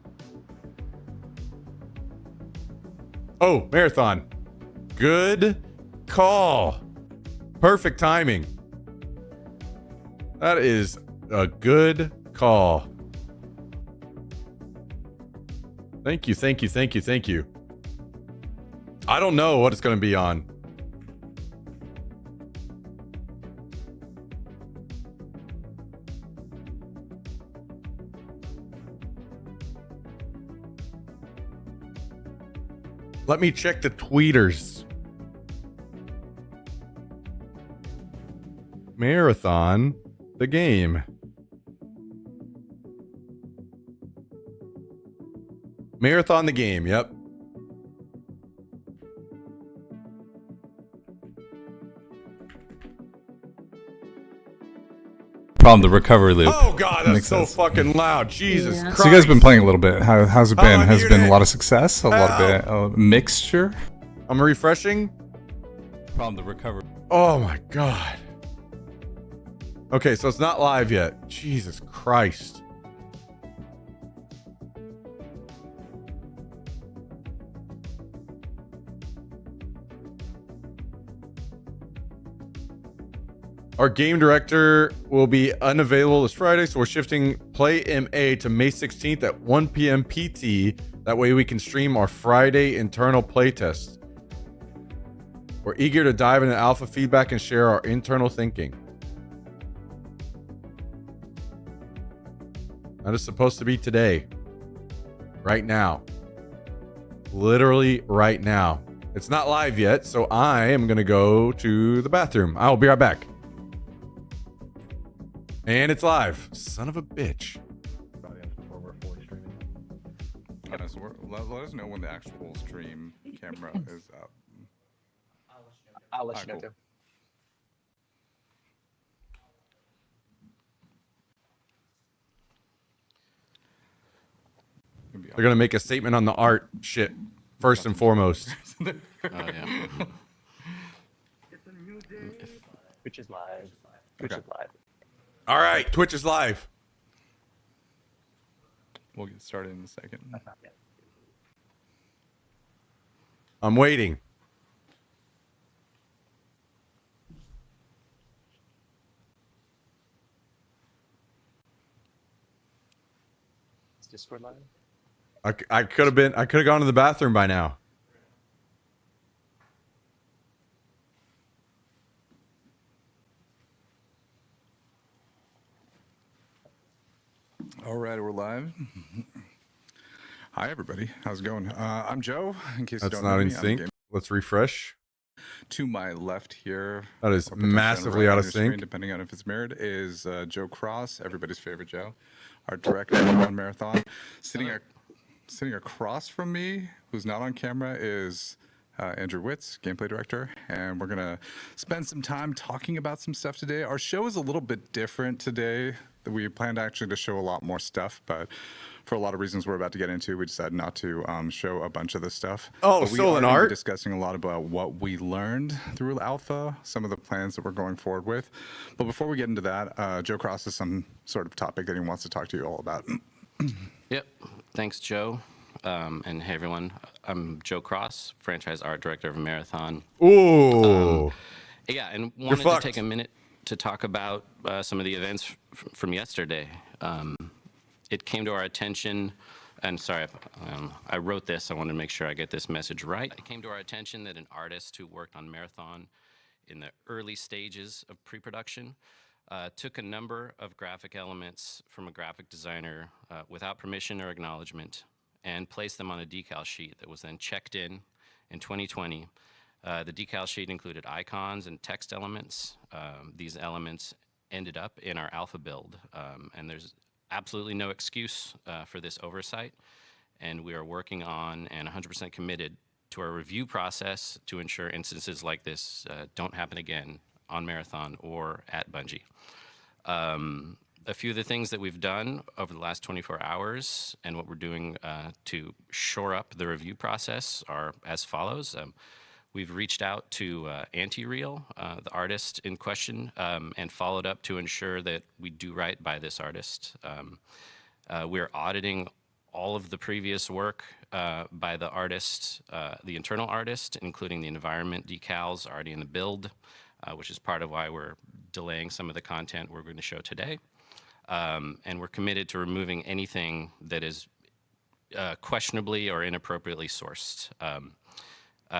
Oh, marathon. Good call. Perfect timing. That is a good call. Thank you, thank you, thank you, thank you. I don't know what it's going to be on. Let me check the tweeters. Marathon, the game. Marathon, the game. Yep. Problem, the recovery loop. Oh god, that's Makes so sense. fucking loud. Jesus Christ. So you guys been playing a little bit. How's it been? Has it been a unmuted. lot of success? A lot of bit, mixture? I'm refreshing. Problem, the recovery. Oh my god. Okay, so it's not live yet. Jesus Christ. Our game director will be unavailable this Friday, so we're shifting Play MA to May 16th at 1 p.m. PT. That way we can stream our Friday internal playtest. We're eager to dive into alpha feedback and share our internal thinking. That is supposed to be today. Right now. Literally right now. It's not live yet, so I am going to go to the bathroom. I'll be right back. And it's live. Son of a bitch. Let us know when the actual stream camera is up. I'll let you know too. They're going to make a statement on the art shit, first and foremost. Oh, yeah. Twitch is live. Twitch is live. All right, Twitch is live. We'll get started in a second. I'm waiting. Is Discord live? I could have gone to the bathroom by now. All right, we're live. Hi, everybody. How's it going? I'm Joe. In case That's you don't not know in me, I'm sync. Game- Let's refresh. To my left here, That is or potentially on the massively right out of your screen, sync. depending on if it's mirrored, is Joe Cross, everybody's favorite Joe, our director on Marathon. Sitting across from me, who's not on camera, is Andrew Witz, gameplay director, and we're gonna spend some time talking about some stuff today. Our show is a little bit different today. We planned actually to show a lot more stuff, but for a lot of reasons we're about to get into, we decided not to show a bunch of this stuff. Oh, But we still are in gonna be art? discussing a lot about what we learned through Alpha, some of the plans that we're going forward with. But before we get into that, Joe Cross has some sort of topic that he wants to talk to you all about. Yep. Thanks, Joe. And hey, everyone. I'm Joe Cross, franchise art director of Marathon. Ooh. Yeah, and wanted to take a minute to talk about some of the events from yesterday. It came to our attention, and sorry, I wrote this. I wanted to make sure I get this message right. It came to our attention that an artist who worked on Marathon in the early stages of pre-production took a number of graphic elements from a graphic designer without permission or acknowledgement and placed them on a decal sheet that was then checked in 2020. The decal sheet included icons and text elements. These elements ended up in our alpha build, and there's absolutely no excuse for this oversight, and we are working on and 100% committed to our review process to ensure instances like this don't happen again on Marathon or at Bungie. A few of the things that we've done over the last 24 hours and what we're doing to shore up the review process are as follows. We've reached out to Anti-Real, the artist in question, and followed up to ensure that we do right by this artist. We're auditing all of the previous work by the artist, the internal artist, including the environment decals already in the build, which is part of why we're delaying some of the content we're going to show today. And we're committed to removing anything that is questionably or inappropriately sourced.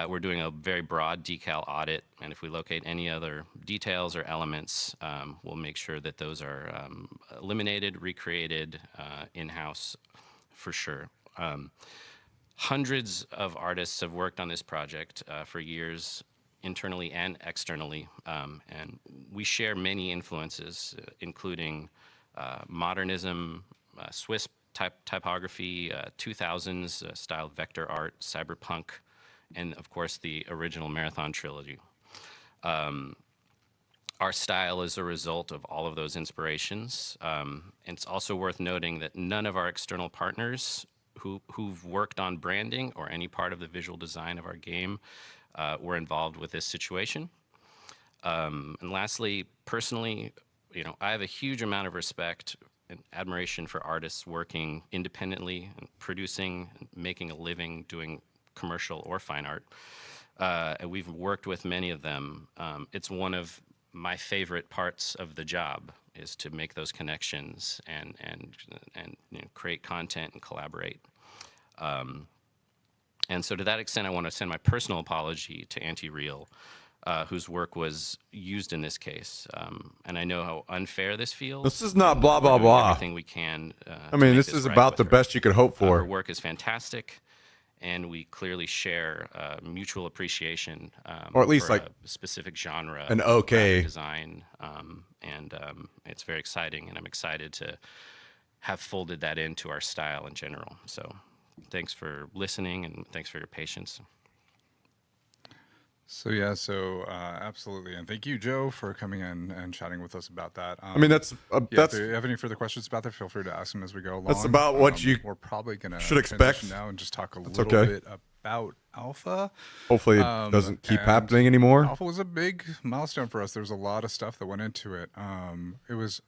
We're doing a very broad decal audit, and if we locate any other details or elements, we'll make sure that those are eliminated, recreated in-house for sure. Hundreds of artists have worked on this project for years, internally and externally, and we share many influences, including modernism, Swiss typography, 2000s style vector art, cyberpunk, and of course the original Marathon trilogy. Our style is a result of all of those inspirations. And it's also worth noting that none of our external partners who've worked on branding or any part of the visual design of our game were involved with this situation. And lastly, personally, I have a huge amount of respect and admiration for artists working independently and producing, and making a living doing commercial or fine art. And we've worked with many of them. It's one of my favorite parts of the job is to make those connections and create content and collaborate. And so to that extent, I want to send my personal apology to Anti-Real, whose work was used in this case. And I know how unfair this feels. This is not blah, blah, blah. Everything we can. I mean, this is about the best you could hope for. Her work is fantastic. And we clearly share mutual appreciation, or at least for like a specific genre, an okay design, and it's very exciting. And I'm excited to have folded that into our style in general. So, thanks for listening, and thanks for your patience. So yeah, absolutely, and thank you, Joe, for coming in and chatting with us about that. I mean, that's if you have any further questions about that, feel free to ask them as we go along. That's about what you we're probably gonna should expect now and just talk a that's little okay. bit about Alpha. Hopefully, it doesn't keep happening anymore. Alpha was a big milestone for us. There was a lot of stuff that went into it. It was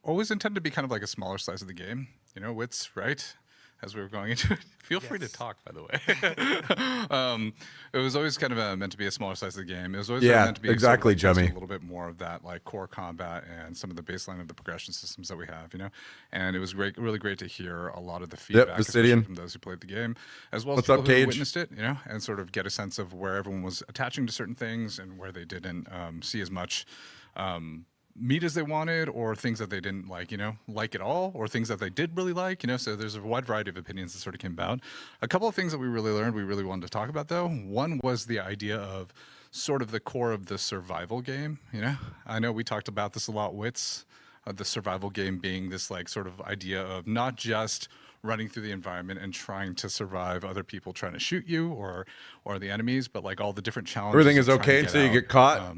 always intended to be kind of like a smaller slice of the game. Wits, right? As we were going into it. Feel free to talk, by the way. It was always kind of meant to be a smaller size of the game. It was always meant to be exactly, sort of Jimmy. A little bit more of that like core combat and some of the baseline of the progression systems that we have, And it was really great to hear a lot of the feedback especially from those who played the game, as well as people who witnessed it, and sort of get a sense of where everyone was attaching to certain things and where they didn't see as much meat as they wanted, or things that they didn't like at all, or things that they did really like, so there's a wide variety of opinions that sort of came about. A couple of things that we really learned, we really wanted to talk about though. One was the idea of sort of the core of the survival game, I know we talked about this a lot, Wits, the survival game being this like sort of idea of not just running through the environment and trying to survive other people trying to shoot you or the enemies, but like all the different challenges. Everything is okay until you get caught.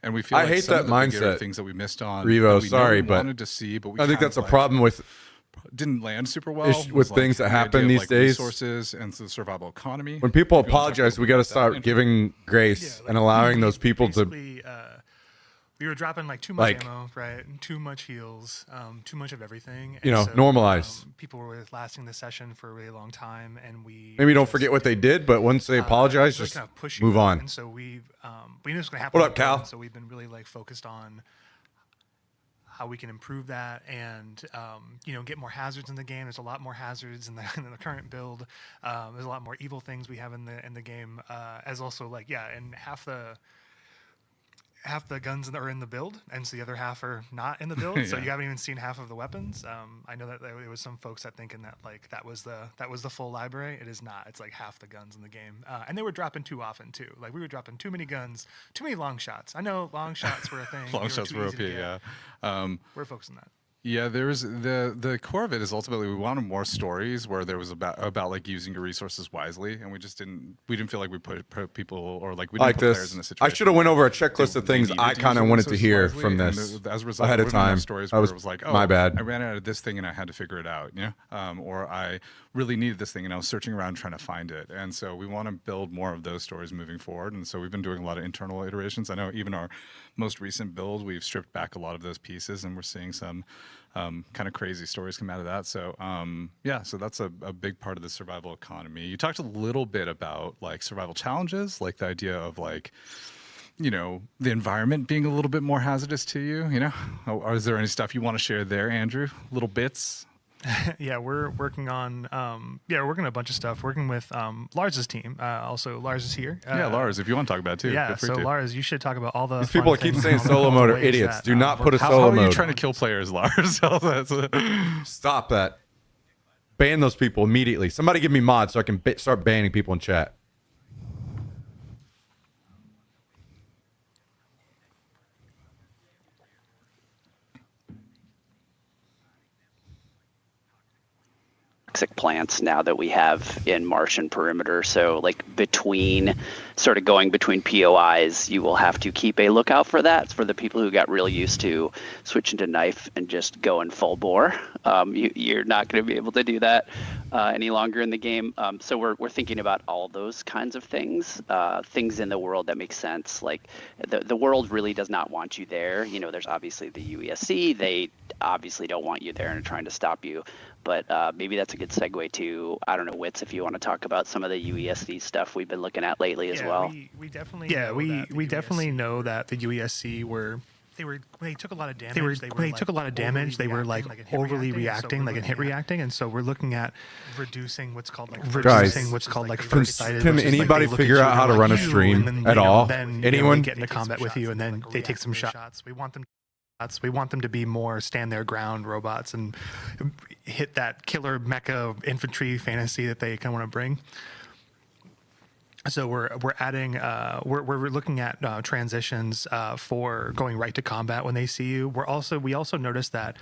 And we feel I like hate some that of the mindset. things that we missed on, Revo, that we sorry, never but wanted to see, but we I think kind that's of a problem with didn't land super well with things that the happen idea of, these days. Resources and the survival economy. When people apologize, we got to start giving grace and allowing those people to. We were dropping like too much ammo, right? And too much heals, too much of everything. And normalize. People were lasting the session for a really long time, and we maybe don't forget what they did, but once they apologize, just kind of push move on. And so we knew this was going to happen. What up, Cal? So we've been really focused on how we can improve that and get more hazards in the game. There's a lot more hazards in the current build. There's a lot more evil things we have in the game, as also and half the guns that are in the build, and so the other half are not in the build. So you haven't even seen half of the weapons. I know that there was some folks that thinking that that was the full library. It is not. It's like half the guns in the game, and they were dropping too often too. Like we were dropping too many guns, too many long shots. I know long shots were a thing. Long shots were OP. Yeah, we're focusing on that. Yeah, there's the core of it is ultimately we wanted more stories where there was about like using your resources wisely, and we didn't feel like we put people or we didn't put players in a situation. I should have went over a checklist of things I kind of wanted to hear from this as a result, ahead of time. Stories I where was, it was like, my bad. I ran out of this thing and I had to figure it out, or I really needed this thing and I was searching around trying to find it. And so we want to build more of those stories moving forward. And so we've been doing a lot of internal iterations. I know even our most recent build, we've stripped back a lot of those pieces, and we're seeing some kind of crazy stories come out of that. So so that's a big part of the survival economy. You talked a little bit about survival challenges, like the idea of the environment being a little bit more hazardous to you, Or is there any stuff you want to share there, Andrew? Little bits? Yeah, we're working on we're working on a bunch of stuff. Working with Lars's team. Also, Lars is here. Lars, if you want to talk about it too. Yeah, so Lars, you should talk about all the. These people that keep saying solo mode are idiots. Do not put a solo mode. How are you trying to kill players, Lars? Stop that. Ban those people immediately. Somebody give me mods so I can start banning people in chat. Toxic plants now that we have in Martian perimeter. So like going between POIs, you will have to keep a lookout for that. For the people who got real used to switching to knife and just going full bore, you're not going to be able to do that any longer in the game. So we're thinking about all those kinds of things, things in the world that make sense. Like the world really does not want you there. You know, there's obviously the UESC. They obviously don't want you there and are trying to stop you. But maybe that's a good segue to, I don't know, Wits, if you want to talk about some of the UESC stuff we've been looking at lately as well. We definitely know that the UESC they took a lot of damage. They were like overly reacting, like in hit reacting, and so we're looking at reducing what's called first sighted. Can anybody figure out how to run a stream at all? Anyone get into combat with you, and then they take some shots. We want them to be more stand their ground robots and hit that killer mecha infantry fantasy that they kind of want to bring. So we're adding we're looking at transitions for going right to combat when they see you. We also noticed that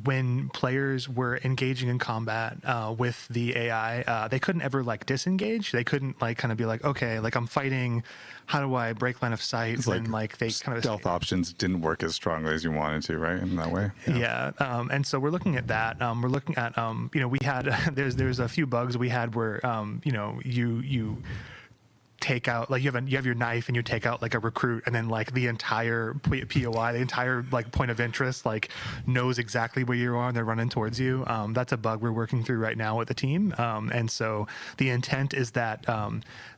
when players were engaging in combat with the AI, they couldn't ever like disengage. They couldn't like kind of be like, okay, like I'm fighting. How do I break line of sight? It's and like they kind of stealth options didn't work as strongly as you wanted to, right? In that way. Yeah. And so we're looking at that. We're looking at we had there's a few bugs we had where you take out, like you have your knife and you take out like a recruit, and then like the entire POI, the entire like point of interest, like knows exactly where you are and they're running towards you. That's a bug we're working through right now with the team. And so the intent is that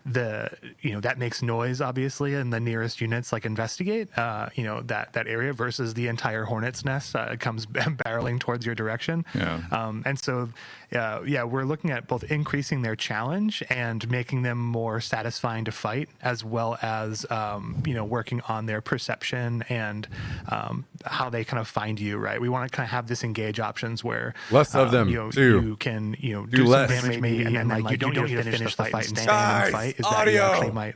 that makes noise obviously, and the nearest units like investigate that area versus the entire hornet's nest comes barreling towards your direction. And so we're looking at both increasing their challenge and making them more satisfying to fight, as well as working on their perception and how they kind of find you. Right, we want to kind of have this engage options where less of them too. You can do less some damage maybe, and then like you don't need to finish the fight and stand and fight. Is that you actually might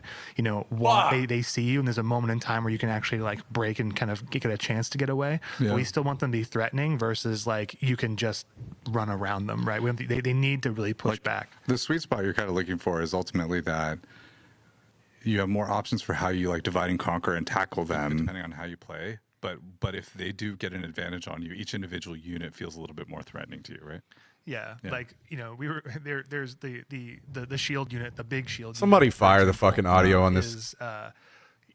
they see you and there's a moment in time where you can actually like break and kind of get a chance to get away. But we still want them to be threatening versus like you can just run around them. Right, they need to really push back. The sweet spot you're kind of looking for is ultimately that you have more options for how you like divide and conquer and tackle them depending on how you play. But if they do get an advantage on you, each individual unit feels a little bit more threatening to you, right? Yeah. Like we were there. There's the shield unit, the big shield. Somebody unit, fire the fucking audio on this.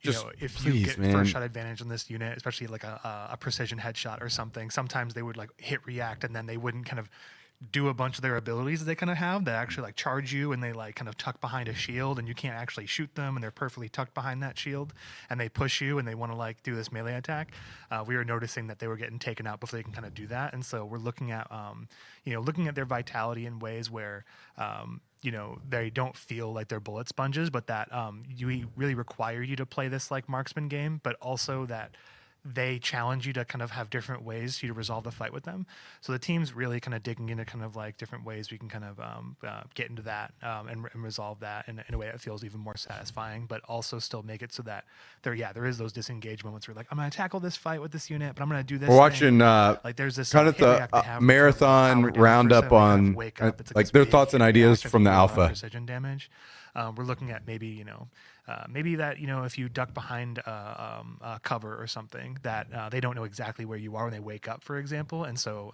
If you get first shot advantage on this unit, especially like a precision headshot or something, sometimes they would like hit react and then they wouldn't kind of do a bunch of their abilities that they kind of have that actually like charge you, and they like kind of tuck behind a shield and you can't actually shoot them and they're perfectly tucked behind that shield and they push you and they want to like do this melee attack. We were noticing that they were getting taken out before they can kind of do that, and so we're looking at looking at their vitality in ways where they don't feel like they're bullet sponges, but that you really require you to play this like marksman game, but also that they challenge you to kind of have different ways for you to resolve the fight with them. So the team's really kind of digging into kind of like different ways we can kind of get into that and resolve that in a way that feels even more satisfying, but also still make it so that there is those disengage moments where like, I'm going to tackle this fight with this unit, but I'm going to do this. We're watching like there's this kind of the marathon roundup on like their thoughts and ideas from the alpha. Precision damage. We're looking at maybe that if you duck behind a cover or something that they don't know exactly where you are when they wake up, for example, and so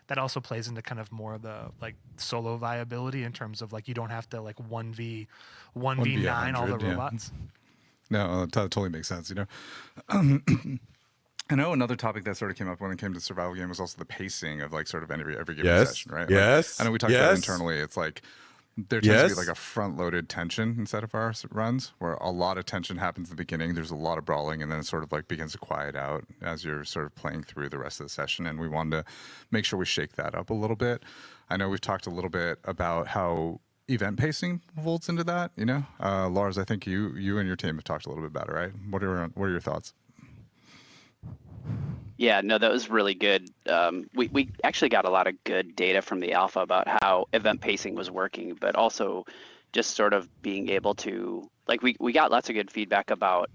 that also plays into kind of more of the like solo viability in terms of like you don't have to like 1v9 all the robots. No, that totally makes sense. I know another topic that sort of came up when it came to survival game was also the pacing of like sort of every given session, right? Yes. Like, I know we talked about it internally. It's like there tends to be like a front-loaded tension inside of our runs, where a lot of tension happens in the beginning. There's a lot of brawling, and then it sort of like begins to quiet out as you're sort of playing through the rest of the session. And we wanted to make sure we shake that up a little bit. I know we've talked a little bit about how event pacing folds into that. Lars, I think you and your team have talked a little bit about it, right? What are your thoughts? Yeah, no, that was really good. We actually got a lot of good data from the alpha about how event pacing was working, but also just sort of being able to, like, we got lots of good feedback about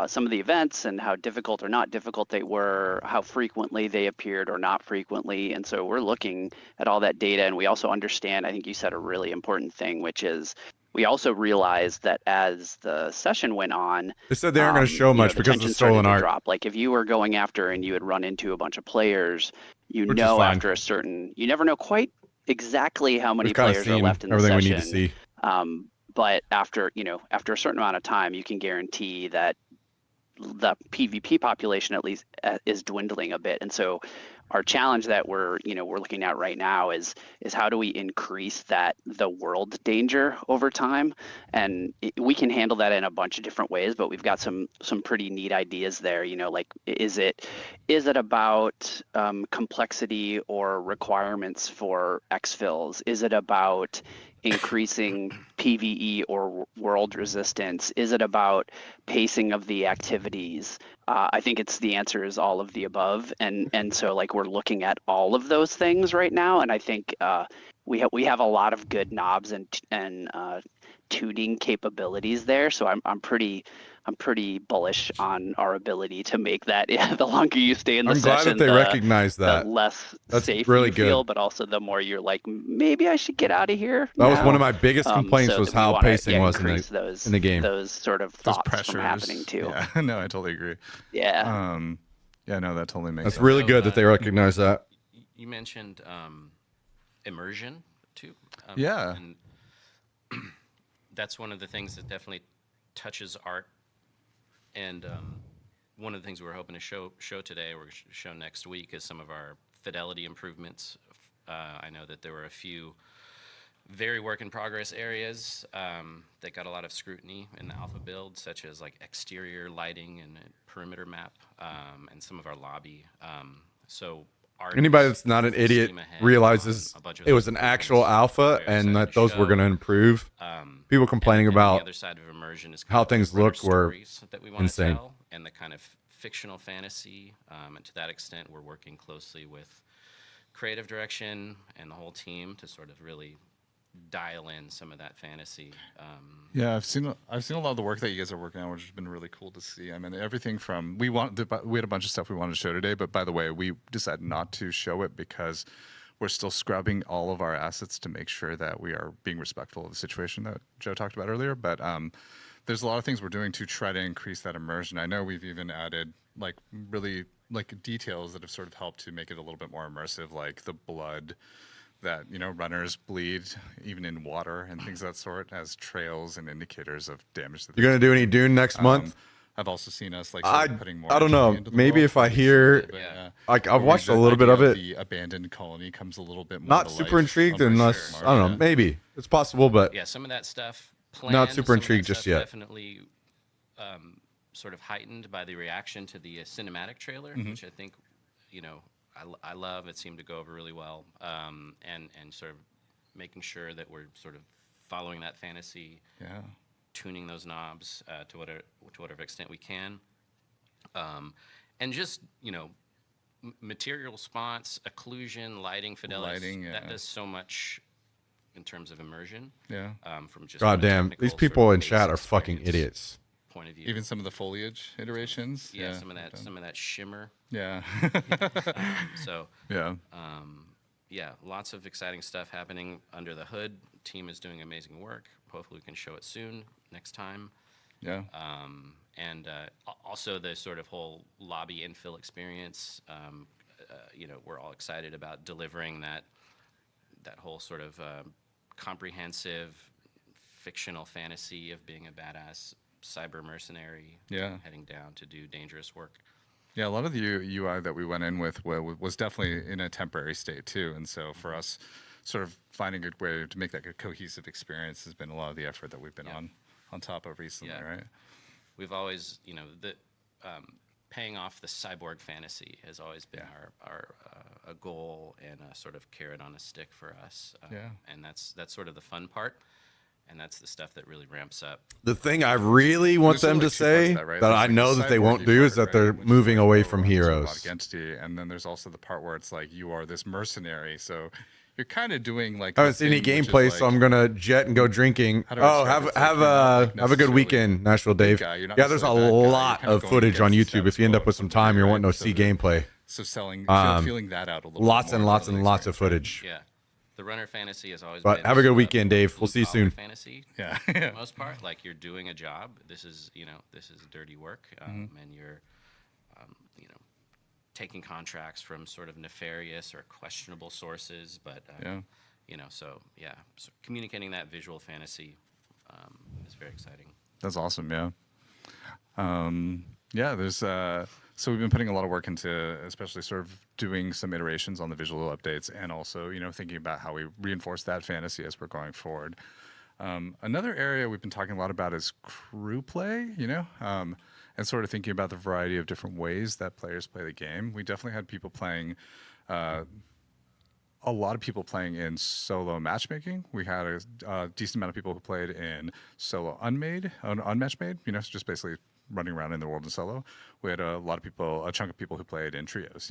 some of the events and how difficult or not difficult they were, how frequently they appeared or not frequently. And so we're looking at all that data, and we also understand, I think you said a really important thing, which is we also realized that as the session went on, They said they aren't going to show much the because of the tension stolen started to art, drop. Like if you were going after and you had run into a bunch of players, which is fine. after a certain, you never know quite exactly how many We've kind of players are seen left in the everything session. we need to see. But after a certain amount of time, you can guarantee that the PvP population at least is dwindling a bit. And so our challenge that we're looking at right now is how do we increase the world danger over time? And we can handle that in a bunch of different ways, but we've got some pretty neat ideas there. Like is it about complexity or requirements for exfils? Is it about increasing PvE or world resistance? Is it about pacing of the activities? I think the answer is all of the above, and so like we're looking at all of those things right now, and I think we have a lot of good knobs and tuning capabilities there. So I'm pretty bullish on our ability to make that. The longer you stay in the I'm session, glad that they recognize that. the less That's safe really you feel, good. but also the more you're like, maybe I should get out of here. That was now. one of my biggest complaints So was that we how wanna, pacing was increase in the game. those sort of Those thoughts pressures from happening too. Yeah, no, I totally agree. Yeah. Yeah, no, that totally makes That's sense. really good that they recognize that. You mentioned immersion too. Yeah. And that's one of the things that definitely touches art. And one of the things we're hoping to show today, or show next week, is some of our fidelity improvements. I know that there were a few very work in progress areas that got a lot of scrutiny in the alpha build, such as like exterior lighting and a perimeter map, and some of our lobby. So anybody that's not an idiot realizes it was an actual alpha and that those were going to improve. People complaining about the other side of immersion is how things look were that we want insane. to tell, and the kind of fictional fantasy. And to that extent, we're working closely with creative direction and the whole team to sort of really dial in some of that fantasy. Yeah, I've seen a lot of the work that you guys are working on, which has been really cool to see. I mean, everything from we had a bunch of stuff we wanted to show today, but by the way, we decided not to show it because we're still scrubbing all of our assets to make sure that we are being respectful of the situation that Joe talked about earlier. But there's a lot of things we're doing to try to increase that immersion. I know we've even added like really like details that have sort of helped to make it a little bit more immersive, like the blood that runners bleed even in water and things of that sort as trails and indicators of damage. You're gonna do any Dune next month? I've also seen us like sort of putting more. I don't know. Maybe if I hear, like I've watched a little bit of it. The abandoned colony comes a little bit more. Not super intrigued unless I don't know. Maybe it's possible, but yeah, some of that stuff. Planned, not super intrigued just yet. Definitely, sort of heightened by the reaction to the cinematic trailer, which I think, I love. It seemed to go over really well, and sort of making sure that we're sort of following that fantasy, tuning those knobs to whatever extent we can, and just material response, occlusion, lighting, fidelity. That does so much in terms of immersion. Yeah. From just goddamn, these people in chat are fucking idiots. Point of view. Even some of the foliage iterations. Yeah, some of that shimmer. Yeah. So yeah. Yeah, lots of exciting stuff happening under the hood. Team is doing amazing work. Hopefully we can show it soon next time. Yeah. And also the sort of whole lobby infill experience. We're all excited about delivering that whole sort of comprehensive fictional fantasy of being a badass cyber mercenary, heading down to do dangerous work. Yeah, a lot of the UI that we went in with was definitely in a temporary state too, and so for us, sort of finding a good way to make that a cohesive experience has been a lot of the effort that we've been on top of recently, right? We've always, the paying off the cyborg fantasy has always been our a goal and a sort of carrot on a stick for us. And that's sort of the fun part. and that's the stuff that really ramps up. The thing I really want them to say that, There's I like know the that they won't cyborgy do is part, that they're which is moving like, away oh, from I'm this heroes. robotic entity, and then there's also the part where it's like you are this mercenary, so you're kind of doing like. I haven't seen any gameplay, so I'm gonna jet and go drinking. How do I Oh, describe it? It's have like a good weekend, Nashville good Dave. guy, you're not Yeah, there's a necessarily a bad guy, you're lot kind of of going footage on against the YouTube. If you end up with some time, you're wanting to see gameplay. So feeling that out a little. Lots bit and more lots and lots of footage. Yeah, the runner fantasy has always But been. have a good sort of weekend, Dave. We'll see you blue-collar soon. Fantasy, Yeah. for the most part, like you're doing a job. This is dirty work, and you're taking contracts from sort of nefarious or questionable sources, but so communicating that visual fantasy is very exciting. That's awesome. Yeah. There's so we've been putting a lot of work into especially sort of doing some iterations on the visual updates and also thinking about how we reinforce that fantasy as we're going forward. Another area we've been talking a lot about is crew play, and sort of thinking about the variety of different ways that players play the game. We definitely had people playing, a lot of people playing in solo matchmaking. We had a decent amount of people who played in solo unmatched made, so just basically running around in the world of solo. We had a chunk of people who played in trios,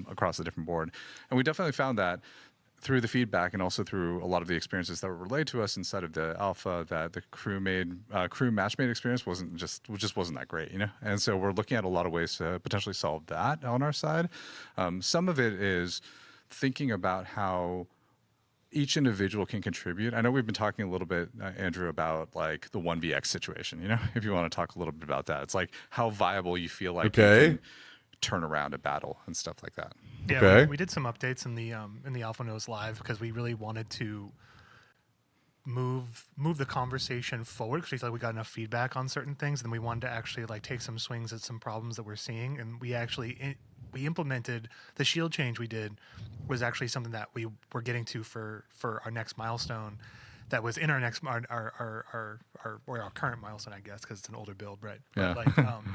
across the different board. And we definitely found that through the feedback and also through a lot of the experiences that were relayed to us inside of the alpha, that the crew match-made experience just wasn't that great, And so we're looking at a lot of ways to potentially solve that on our side. Some of it is thinking about how each individual can contribute. I know we've been talking a little bit, Andrew, about like the 1vx situation, if you want to talk a little bit about that. It's like how viable you feel like you can turn around a battle and stuff like that. Yeah, we did some updates in the Alpha Nose Live because we really wanted to move the conversation forward because we felt like we got enough feedback on certain things, and we wanted to actually like take some swings at some problems that we're seeing, and we actually we implemented the shield change we did was actually something that we were getting to for our next milestone. That was in our next our current milestone, I guess, because it's an older build, right? Yeah. But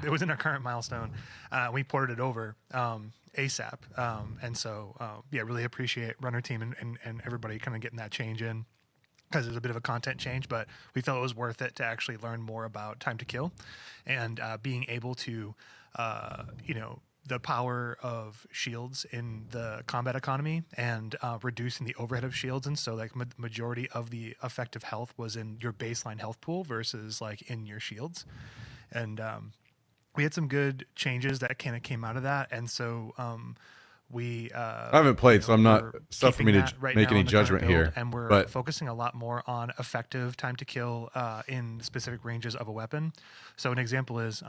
it was in our current milestone. We ported it over ASAP, and so really appreciate Runner Team and everybody kind of getting that change in, because it was a bit of a content change, but we felt it was worth it to actually learn more about time to kill, and being able to the power of shields in the combat economy and reducing the overhead of shields. And so like majority of the effective health was in your baseline health pool versus like in your shields. And we had some good changes that kind of came out of that. And so we I haven't played, so I'm not tough for me to make any judgment here. And we're focusing a lot more on effective time to kill in specific ranges of a weapon. So an example is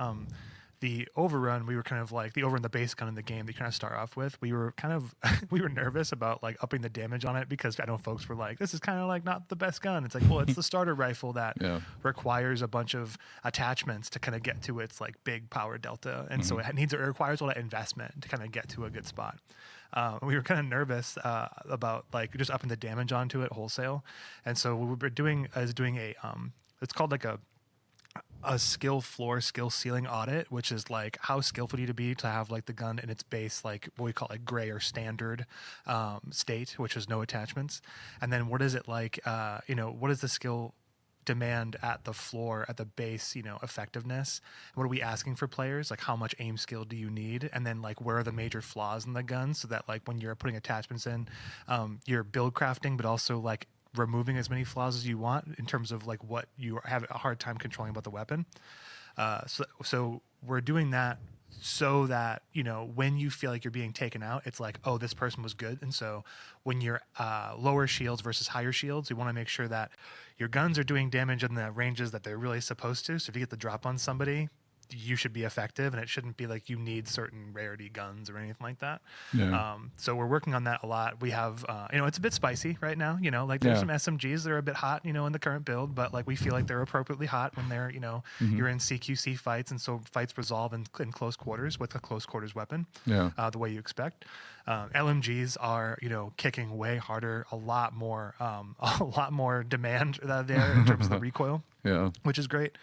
the overrun. We were kind of like the overrun, the base gun in the game that you kind of start off with. We were kind of we were nervous about like upping the damage on it because I know folks were like, this is kind of like not the best gun. It's like, well, it's the starter rifle that requires a bunch of attachments to kind of get to its like big power delta, and so it requires all that investment to kind of get to a good spot. We were kind of nervous about like just upping the damage onto it wholesale, and so what we're doing is doing a it's called like a skill floor, skill ceiling audit, which is like how skillful do you to be to have like the gun in its base, like what we call like gray or standard state, which is no attachments. And then what is it like, what is the skill demand at the floor, at the base, effectiveness? What are we asking for players? Like how much aim skill do you need? And then like where are the major flaws in the gun so that like when you're putting attachments in, you're build crafting, but also like removing as many flaws as you want in terms of like what you have a hard time controlling about the weapon. So we're doing that so that, when you feel like you're being taken out, it's like, oh, this person was good. And so when you're lower shields versus higher shields, you want to make sure that your guns are doing damage in the ranges that they're really supposed to. So if you get the drop on somebody, you should be effective, and it shouldn't be like you need certain rarity guns or anything like that. So we're working on that a lot. We have it's a bit spicy right now, like there's some SMGs that are a bit hot, in the current build, but like we feel like they're appropriately hot when they're you're in CQC fights, and so fights resolve in close quarters with a close quarters weapon, the way you expect. LMGs are kicking way harder, a lot more demand there in terms of the recoil. Yeah. Which is great.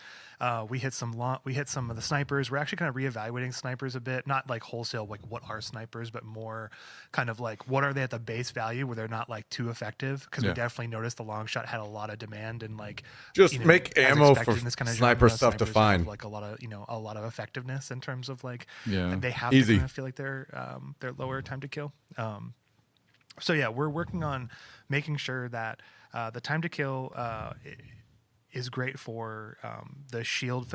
We hit some of the snipers. We're actually kind of reevaluating snipers a bit, not like wholesale, like what are snipers, but more kind of like what are they at the base value where they're not like too effective. Because we definitely noticed the long shot had a lot of demand and like just make ammo for in this kind of sniper stuff to find. Like a lot of effectiveness in terms of like they have Easy. to kind of feel like they're lower time to kill. So yeah, we're working on making sure that the time to kill is great for the shield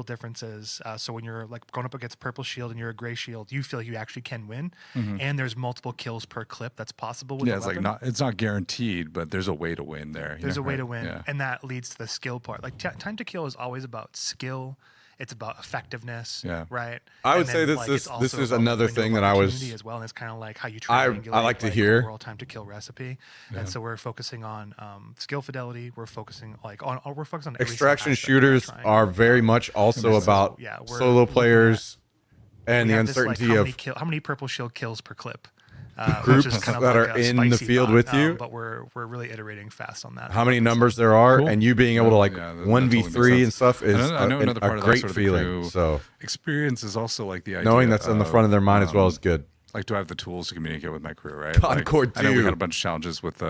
differences. So when you're like going up against purple shield and you're a gray shield, you feel like you actually can win. And there's multiple kills per clip that's possible with it's like it's not guaranteed, but there's a way to win there. There's a way to win, and that leads to the skill part. Like time to kill is always about skill. It's about effectiveness, right? I would say this is another thing that I was as well, and it's kind of like how you triangulate. I like to hear overall time to kill recipe, and so we're focusing on skill fidelity. We're focusing on every extraction shooters are very much also about solo players and the uncertainty of how many purple shield kills per clip. Groups which is kind of that like are in the field thought, with you, but we're really iterating fast on that. How many numbers there are, and you being able to like 1v3 and stuff is I know another part a of great that sort of feeling. So experience is also like the idea knowing that's on the front of their mind as well is good. Like, do I have the tools to communicate with my crew, right? Concord I know we too. had a bunch of challenges with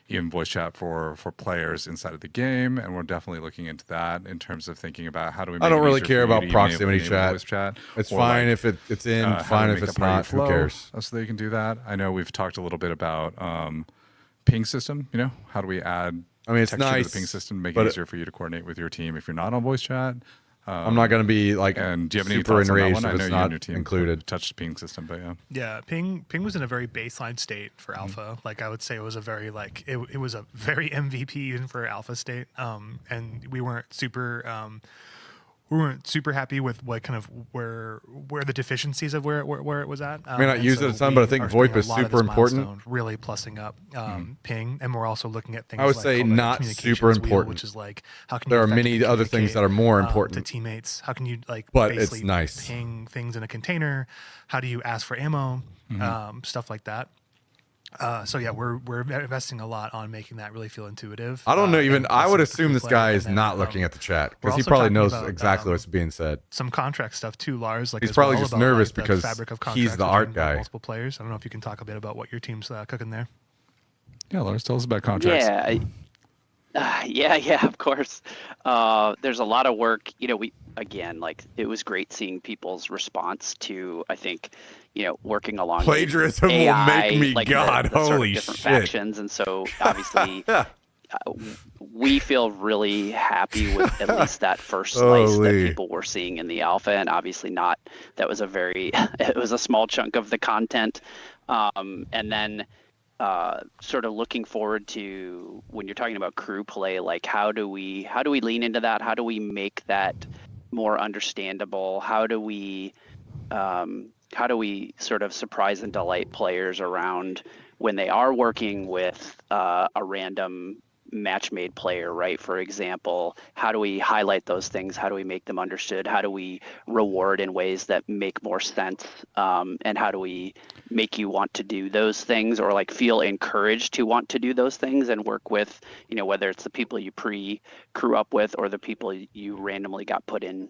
even voice chat for players inside of the game, and we're definitely looking into that in terms of thinking about how do we make I don't it really easier care for you about to even proximity enable chat. voice chat. It's Or, fine like, if it's in, how fine to if make it's that part of not. your Who flow, cares? so they can do that. I know we've talked a little bit about ping system, how do we add it's texture nice, to the ping system, make but it easier for you to coordinate with your team if you're not on voice chat. I'm not going to be like and do you have any super thoughts on that enraged one? if I know it's you and not your team included. touched the ping system, but Yeah, ping was in a very baseline state for alpha. Like I would say it was a very like it was a very MVP even for alpha state. And we weren't super happy with what kind of where the deficiencies of where it was at. May not use it a ton, but I think VoIP is super important. Really plussing up ping, and we're also looking at things. I would like say called the not communications super wheel, important. which is like how can there you are many effectively other things that are communicate, more important to teammates. How can you like but basically it's nice. ping things in a container? How do you ask for ammo? Stuff like that. So yeah, we're investing a lot on making that really feel intuitive. I don't know even. I would assume this guy is and then, not looking at the chat we're because he also probably talking knows about, exactly what's being said. Some contract stuff too, Lars. Like He's as probably well just about, nervous like, the because fabric of he's contracts the art between guy. Multiple players. I don't know if you can talk a bit about what your team's cooking there. Yeah, Lars, tell us about contracts. Yeah, of course. There's a lot of work. It was great seeing people's response to, I think, working along. Plagiarism AI, will make me like God. the sort of Holy different shit! Factions, and so obviously, we feel really happy with at least that first slice that people were seeing in the alpha, and obviously not. That was it was a small chunk of the content, and then. Sort of looking forward to when you're talking about crew play, like how do we lean into that? How do we make that more understandable? How do we sort of surprise and delight players around when they are working with a random match-made player, right? For example, how do we highlight those things? How do we make them understood? How do we reward in ways that make more sense? And how do we make you want to do those things or like feel encouraged to want to do those things and work with, whether it's the people you pre-crew up with or the people you randomly got put in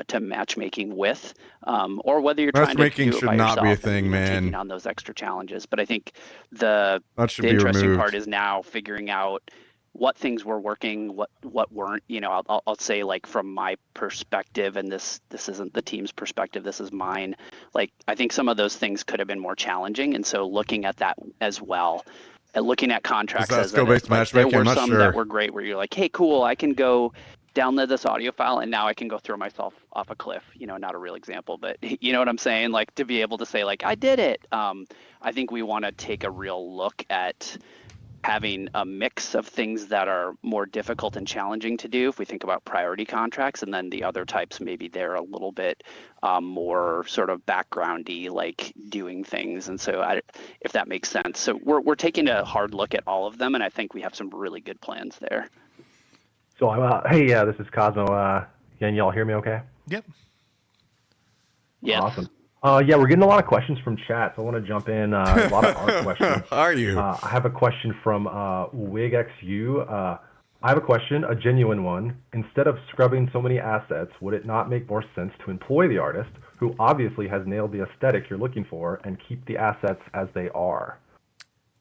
to matchmaking with, or whether you're trying to do it by yourself. Matchmaking should not be a thing, man. Taking on those extra challenges. But I think the be interesting removed. part is now figuring out what things were working, what weren't. I'll say, like, from my perspective, and this isn't the team's perspective, this is mine. Like, I think some of those things could have been more challenging, and so looking at that as well. And looking at contracts as skill-based matchmaking? there were I'm not some sure. that were great where you're like, hey, cool, I can go download this audio file and now I can go throw myself off a cliff. Not a real example, but you know what I'm saying? Like, to be able to say, like, I did it. I think we want to take a real look at having a mix of things that are more difficult and challenging to do if we think about priority contracts, and then the other types, maybe they're a little bit more sort of backgroundy, like doing things. And so if that makes sense. So we're taking a hard look at all of them, and I think we have some really good plans there. So this is Cosmo. Can y'all hear me okay? Yep. Yeah. Awesome. We're getting a lot of questions from chat, so I want to jump in. A lot of art questions. Are you? I have a question from WigXU. I have a question, a genuine one. Instead of scrubbing so many assets, would it not make more sense to employ the artist, who obviously has nailed the aesthetic you're looking for, and keep the assets as they are?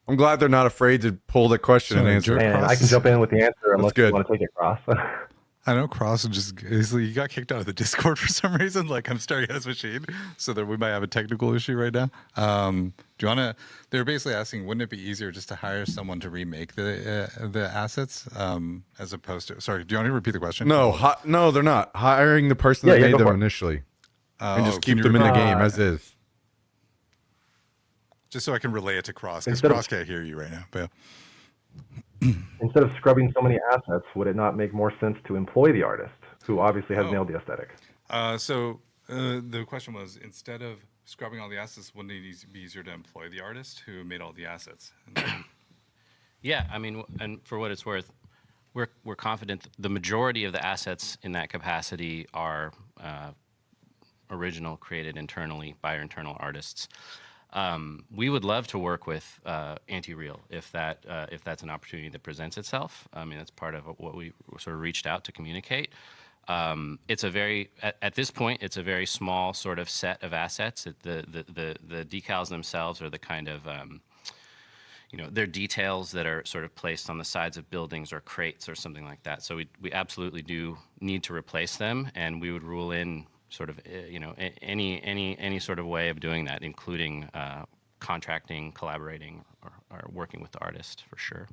I'm glad they're not afraid to pull the question and answer. And I can jump in with the answer unless you good. want to take it, Cross. I know Cross he got kicked out of the Discord for some reason. Like I'm starting his machine, so that we might have a technical issue right now. Do you want to? They're basically asking, wouldn't it be easier just to hire someone to remake the assets, as opposed to? Sorry, do you want to repeat the question? No, no, they're not hiring the person that made them initially, and just keep them in the game as is. Just so I can relay it to Cross, because Cross can't hear you right now. But instead of scrubbing so many assets, would it not make more sense to employ the artist, who obviously has nailed the aesthetic? So the question was, instead of scrubbing all the assets, wouldn't it be easier to employ the artist who made all the assets? Yeah, I mean, and for what it's worth, we're confident the majority of the assets in that capacity are original, created internally by our internal artists. We would love to work with Anti-Real if that's an opportunity that presents itself. I mean, that's part of what we sort of reached out to communicate. It's a very at this point, it's a very small sort of set of assets. The decals themselves are the kind of they're details that are sort of placed on the sides of buildings or crates or something like that. So we absolutely do need to replace them, and we would rule in sort of any sort of way of doing that, including contracting, collaborating, or working with the artist for sure.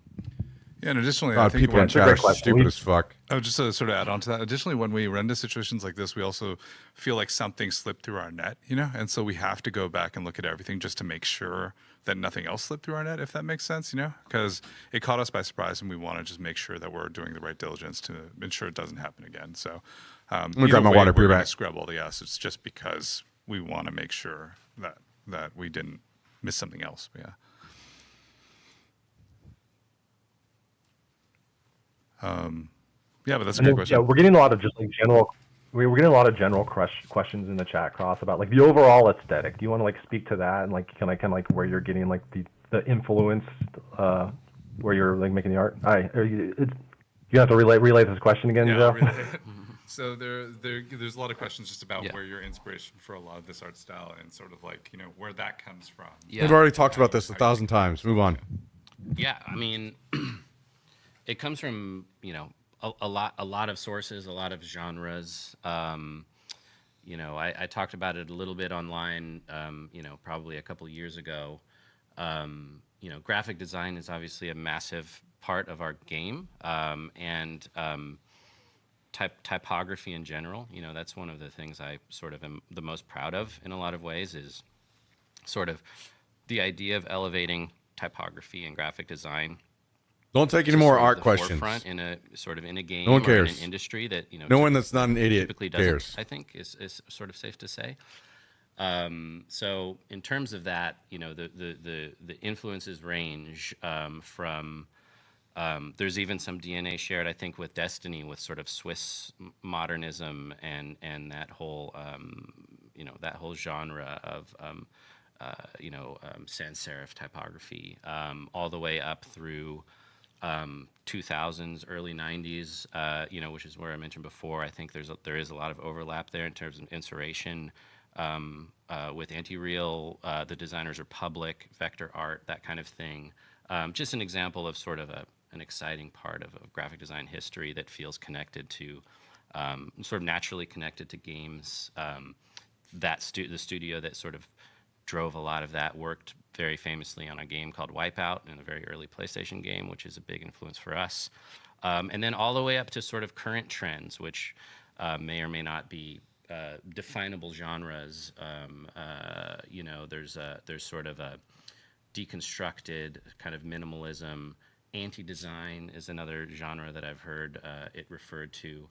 Yeah, and additionally, I think people in chat are stupid as fuck. Oh, just to sort of add on to that. Additionally, when we run into situations like this, we also feel like something slipped through our net, and so we have to go back and look at everything just to make sure that nothing else slipped through our net, if that makes sense, because it caught us by surprise, and we want to just make sure that we're doing the right diligence to ensure it doesn't happen again. So, I'm gonna grab my water. We're Be going back. to scrub all the assets just because we want to make sure that we didn't miss something else. But yeah. Yeah, but that's a good question. Yeah, we're getting a lot of just like general. We're getting a lot of general questions in the chat, Cross, about like the overall aesthetic. Do you want to like speak to that and like kind of like where you're getting like the influence, where you're like making the art? You have to relay this question again, Yeah, Joe. I'll relay it. So there's a lot of questions just about where your inspiration for a lot of this art style and sort of like where that comes from. Yeah. We've already talked about this 1,000 times. Move on. Yeah, I mean, it comes from a lot of sources, a lot of genres. I talked about it a little bit online. Probably a couple years ago. Graphic design is obviously a massive part of our game, and typography in general. That's one of the things I sort of am the most proud of in a lot of ways, is sort of the idea of elevating typography and graphic design. Don't take any more art questions. In a game No one or cares. in an industry that no one that's not an idiot typically doesn't, cares. I think is sort of safe to say. So in terms of that, the influences range from there's even some DNA shared, I think, with Destiny, with sort of Swiss modernism and that whole that whole genre of sans serif typography, all the way up through 2000s, early 90s, which is where I mentioned before. I think there is a lot of overlap there in terms of inspiration with Anti-Real, the designers are public, vector art, that kind of thing. Just an example of sort of an exciting part of graphic design history that feels connected to, sort of naturally connected to games. The studio that sort of drove a lot of that worked very famously on a game called Wipeout, in a very early PlayStation game, which is a big influence for us. And then all the way up to sort of current trends, which may or may not be definable genres. There's sort of a deconstructed kind of minimalism. Anti-design is another genre that I've heard it referred to.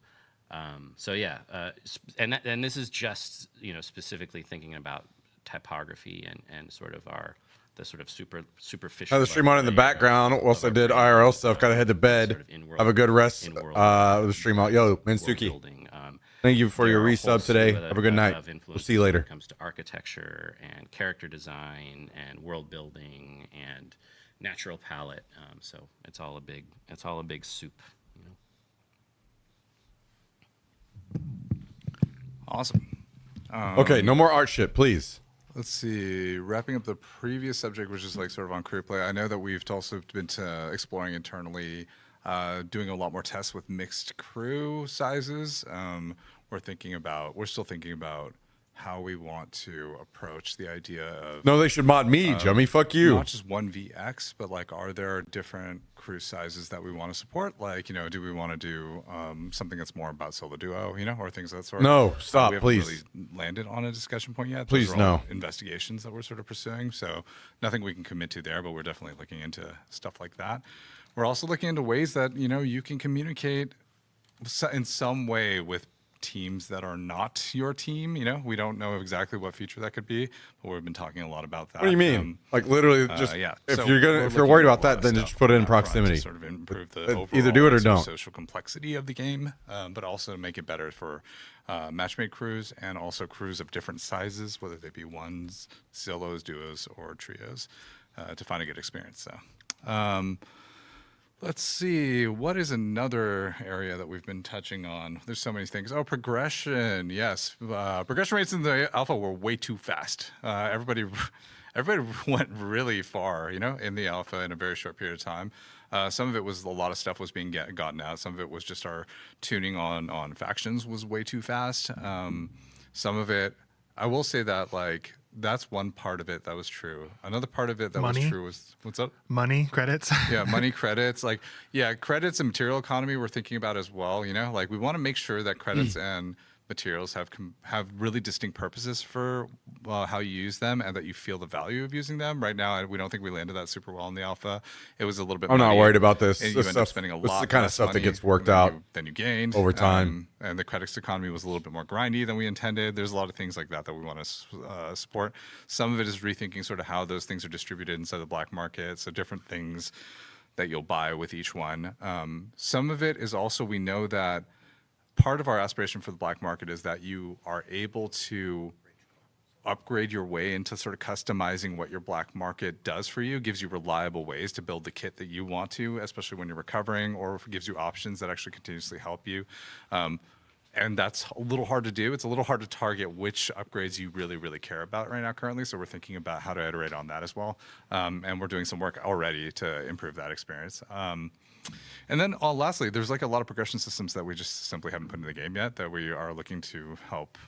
And this is just specifically thinking about typography and sort of the sort of superficial. Have the stream on in the background whilst I did IRL stuff. Gotta head to bed. Have a good rest with the stream out. Yo, Mensuki. Thank you for your resub today. Have a good night. We'll see you later. When it comes to architecture and character design and world building and natural palette. So it's all a big soup. Awesome. Okay, no more art shit, please. Let's see. Wrapping up the previous subject, which is like sort of on career play. I know that we've also been exploring internally, doing a lot more tests with mixed crew sizes. We're still thinking about how we want to approach the idea of. No, they should mod me, Jummy. Fuck you. Not just 1vx, but like, are there different crew sizes that we want to support? Like, do we want to do something that's more about solo duo, or things of that sort? No, stop, we haven't please. Really landed on a discussion point yet. Please, Those are all no. investigations that we're sort of pursuing, so nothing we can commit to there. But we're definitely looking into stuff like that. We're also looking into ways that you can communicate in some way with teams that are not your team. We don't know exactly what feature that could be, but we've been talking a lot about that. What do you mean? Like literally, just yeah. if So you're worried about that, then just put it in proximity. To sort of improve the overall Either do it or sort of don't. social complexity of the game, but also make it better for matchmade crews and also crews of different sizes, whether they be ones, solos, duos, or trios, to find a good experience. So. Let's see, what is another area that we've been touching on? There's so many things. Oh, progression. Yes. Progression rates in the alpha were way too fast. Everybody went really far, in the alpha in a very short period of time. Some of it was a lot of stuff was being gotten out. Some of it was just our tuning on factions was way too fast. Some of it, I will say that, like, that's one part of it that was true. Another part of it that was true was, what's up? Money, credits. Yeah, money, credits. Like, yeah, credits and material economy we're thinking about as well. Like, we want to make sure that credits and materials have really distinct purposes for how you use them, and that you feel the value of using them. Right now, we don't think we landed that super well in the alpha. It was a little bit. I'm not worried about this. And This you end stuff- up spending a this is lot. the kind of less stuff that money gets worked than out than you gained over time. and the credits economy was a little bit more grindy than we intended. There's a lot of things like that we want to support. Some of it is rethinking sort of how those things are distributed inside the black market. So different things that you'll buy with each one. Some of it is also, we know that part of our aspiration for the black market is that you are able to upgrade your way into sort of customizing what your black market does for you, gives you reliable ways to build the kit that you want to, especially when you're recovering, or if it gives you options that actually continuously help you. And that's a little hard to do. It's a little hard to target which upgrades you really, really care about right now currently. So we're thinking about how to iterate on that as well. And we're doing some work already to improve that experience. And then lastly, there's like a lot of progression systems that we just simply haven't put in the game yet that we are looking to help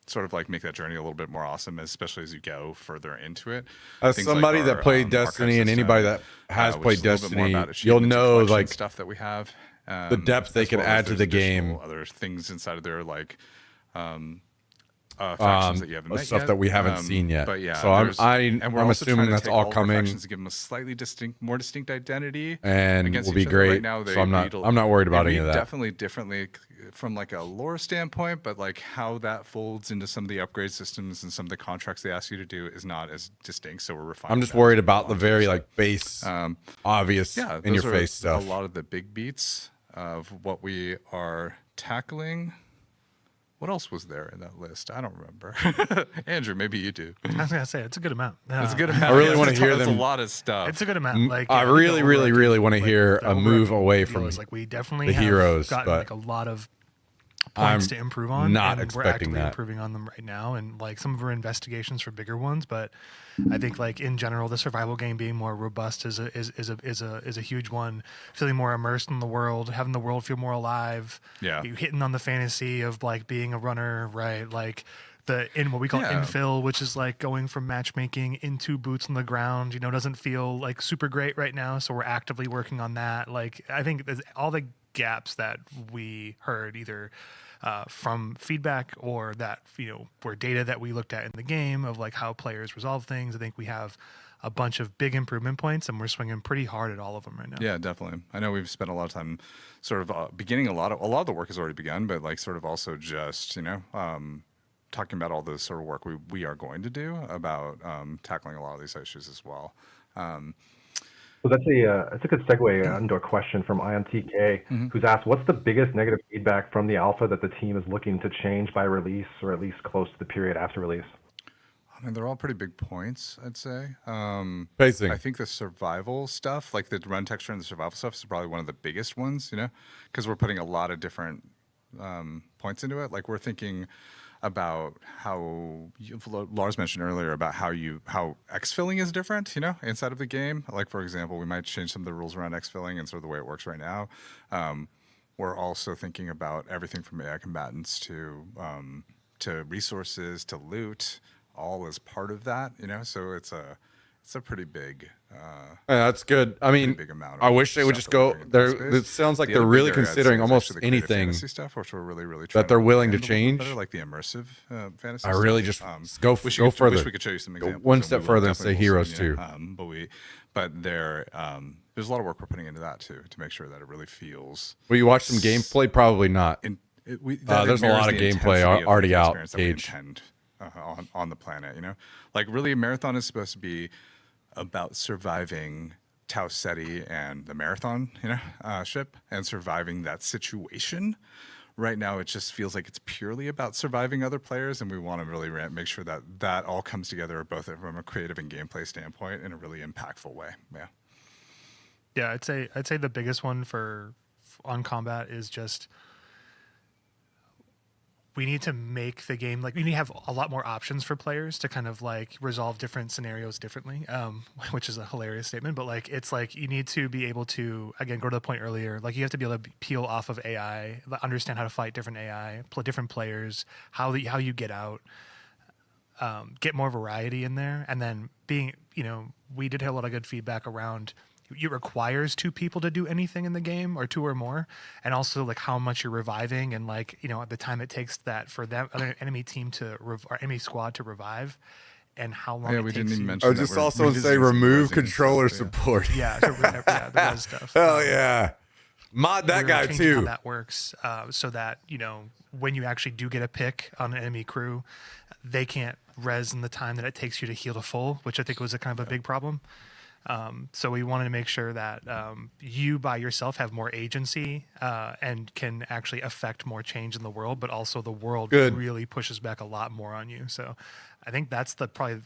sort of like make that journey a little bit more awesome, especially as you go further into it. As Things somebody like that our, played archive Destiny, and system, anybody that has which played is a little bit more Destiny, about you'll achievements and know collection like stuff that we have. the depth they as can well add as to the there's game. additional other things inside of there, like factions that you haven't met stuff yet. that we haven't seen yet. But yeah, So I'm we're I'm also assuming trying to that's take all of our coming, factions to give them a slightly more distinct identity, and against will be each other. great. Right now, So I'm not they worried about they any of read that. Definitely differently from like a lore standpoint, but like how that folds into some of the upgrade systems and some of the contracts they ask you to do is not as distinct. So we're refining. I'm just that worried as we about go the on. very like base, obvious Yeah, in your those are face stuff. A lot of the big beats of what we are tackling. What else was there in that list? I don't remember. Andrew, maybe you do. I was gonna say it's a good amount. It's a good amount. I really Yes, want to it's hear a them. lot of stuff. It's a good amount. Like I yeah, think really, the really, overarching- really want to like, hear the a move overarching away deal from is, like, we definitely the have heroes, gotten but like a lot of points I'm to improve on. not and expecting we're actively that. improving on them right now, and like some of our investigations for bigger ones. But I think like in general, the survival game being more robust is a huge one. Feeling more immersed in the world, having the world feel more alive. Yeah. You hitting on the fantasy of like being a runner, right? Like in what we call Yeah. infill, which is like going from matchmaking into boots on the ground, doesn't feel like super great right now. So we're actively working on that. Like I think there's all the gaps that we heard either from feedback or that, were data that we looked at in the game of like how players resolve things. I think we have a bunch of big improvement points and we're swinging pretty hard at all of them right now. Yeah, definitely. I know we've spent a lot of time sort of beginning a lot of the work has already begun, but like sort of also just, talking about all the sort of work we are going to do about tackling a lot of these issues as well. So that's a good segue into a question from IonTK, who's asked, what's the biggest negative feedback from the alpha that the team is looking to change by release, or at least close to the period after release? I mean, they're all pretty big points, I'd say. Pacing. I think the survival stuff, like the run texture and the survival stuff, is probably one of the biggest ones, because we're putting a lot of different points into it. Like we're thinking about how Lars mentioned earlier about how exfilling is different, inside of the game. Like for example, we might change some of the rules around exfilling and sort of the way it works right now. We're also thinking about everything from AI combatants to resources to loot, all as part of that. So it's a pretty big. That's good. I mean, I wish they would just go there. It sounds like they're really considering almost anything stuff, which we're really that they're willing to change. Better, like the immersive fantasy. I really stuff. just go further. Wish we could show you some examples. Go one step further and say heroes too. But there's a lot of work we're putting into that too to make sure that it really feels. Will you watch some gameplay? Probably not. There's a lot of gameplay already out. Gage. On the planet, like really, Marathon is supposed to be about surviving Tau Ceti and the Marathon, ship, and surviving that situation. Right now, it just feels like it's purely about surviving other players, and we want to really make sure that all comes together, both from a creative and gameplay standpoint, in a really impactful way. Yeah, I'd say the biggest one on combat is just we need to make the game we need to have a lot more options for players to kind of resolve different scenarios differently, which is a hilarious statement, but it's you need to be able to, again, go to the point earlier, you have to be able to peel off of AI, understand how to fight different AI, different players, how you get out, get more variety in there, and then we did have a lot of good feedback around it requires 2 people to do anything in the game, or 2 or more, and also how much you're reviving, and at the time it takes that for them enemy team or enemy squad to revive, and how long. Yeah, we didn't even mention. I would just also say remove controller support. Yeah, the res stuff. Hell yeah, mod that guy too. How that works, so that when you actually do get a pick on an enemy crew, they can't res in the time that it takes you to heal to full, which I think was a kind of a big problem. So we wanted to make sure that you by yourself have more agency and can actually affect more change in the world, but also the world really pushes back a lot more on you. So I think that's probably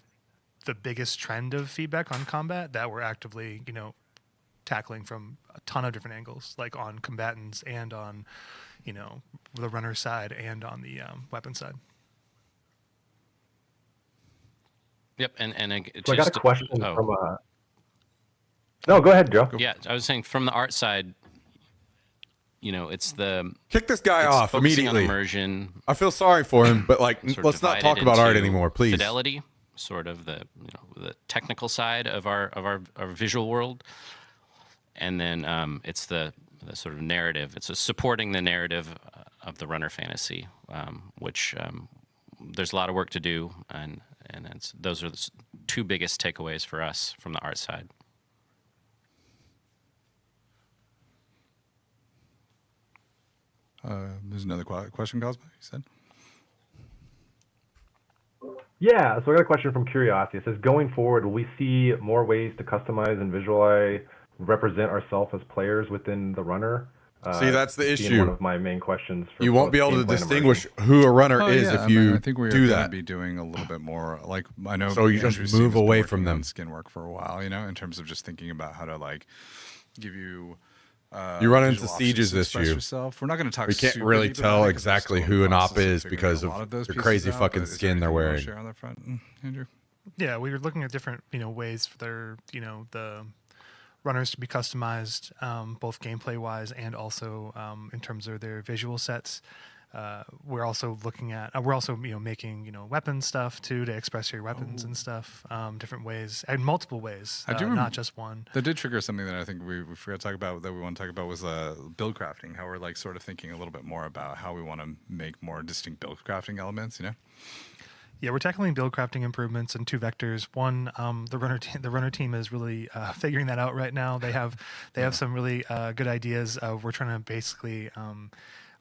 the biggest trend of feedback on combat that we're actively, tackling from a ton of different angles, on combatants and on, the runner side and on the weapon side. Yep, and so I got a question from No, go ahead, Joe. Yeah, I was saying from the art side, it's the kick this guy off immediately. Immersion. I feel sorry for him, but let's not talk about art anymore, please. Fidelity, sort of the the technical side of our visual world, and then it's the sort of narrative. It's supporting the narrative of the runner fantasy, which there's a lot of work to do, and those are the 2 biggest takeaways for us from the art side. There's another question, Cosmo, you said? Yeah, so I got a question from Curiosity. It says, going forward, will we see more ways to customize and visualize, represent ourselves as players within the runner? See, that's the issue. One of my main questions. You won't be able to distinguish who a runner is if you I think we're do going to that. be doing a little bit more. I know. So you just move away from them. Skin work for a while, in terms of just thinking about how to give you. You run into sieges this year. We're not going to talk. We can't really tell exactly who an op is because of the crazy fucking skin they're wearing. Share on that front, Andrew? Yeah, we were looking at different ways for their the runners to be customized, both gameplay wise and also in terms of their visual sets. We're also looking at making weapon stuff too, to express your weapons and stuff, different ways and multiple ways, not just one. That did trigger something that I think we forgot to talk about, that we want to talk about, was build crafting. How we're sort of thinking a little bit more about how we want to make more distinct build crafting elements. Yeah, we're tackling build crafting improvements in 2 vectors. One, the runner team is really figuring that out right now. They have some really good ideas. We're trying to basically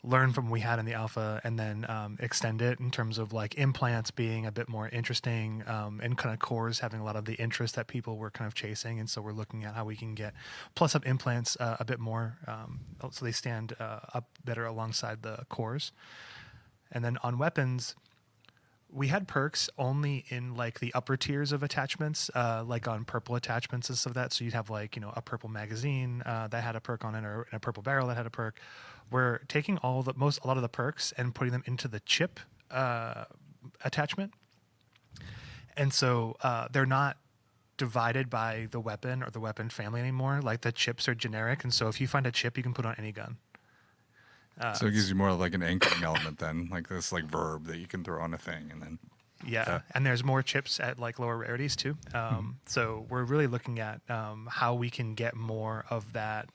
learn from what we had in the alpha and then extend it in terms of implants being a bit more interesting, and kind of cores having a lot of the interest that people were kind of chasing. And so we're looking at how we can plus up implants a bit more, so they stand up better alongside the cores. And then on weapons, we had perks only in like the upper tiers of attachments, like on purple attachments and stuff like that. So you'd have like, you know, a purple magazine that had a perk on it, or a purple barrel that had a perk. We're taking a lot of the perks and putting them into the chip attachment. And so they're not divided by the weapon or the weapon family anymore. Like the chips are generic. And so if you find a chip, you can put on any gun. So it gives you more like an anchoring element then, like this like verb that you can throw on a thing, and then yeah, and there's more chips at like lower rarities too. So we're really looking at how we can get more of that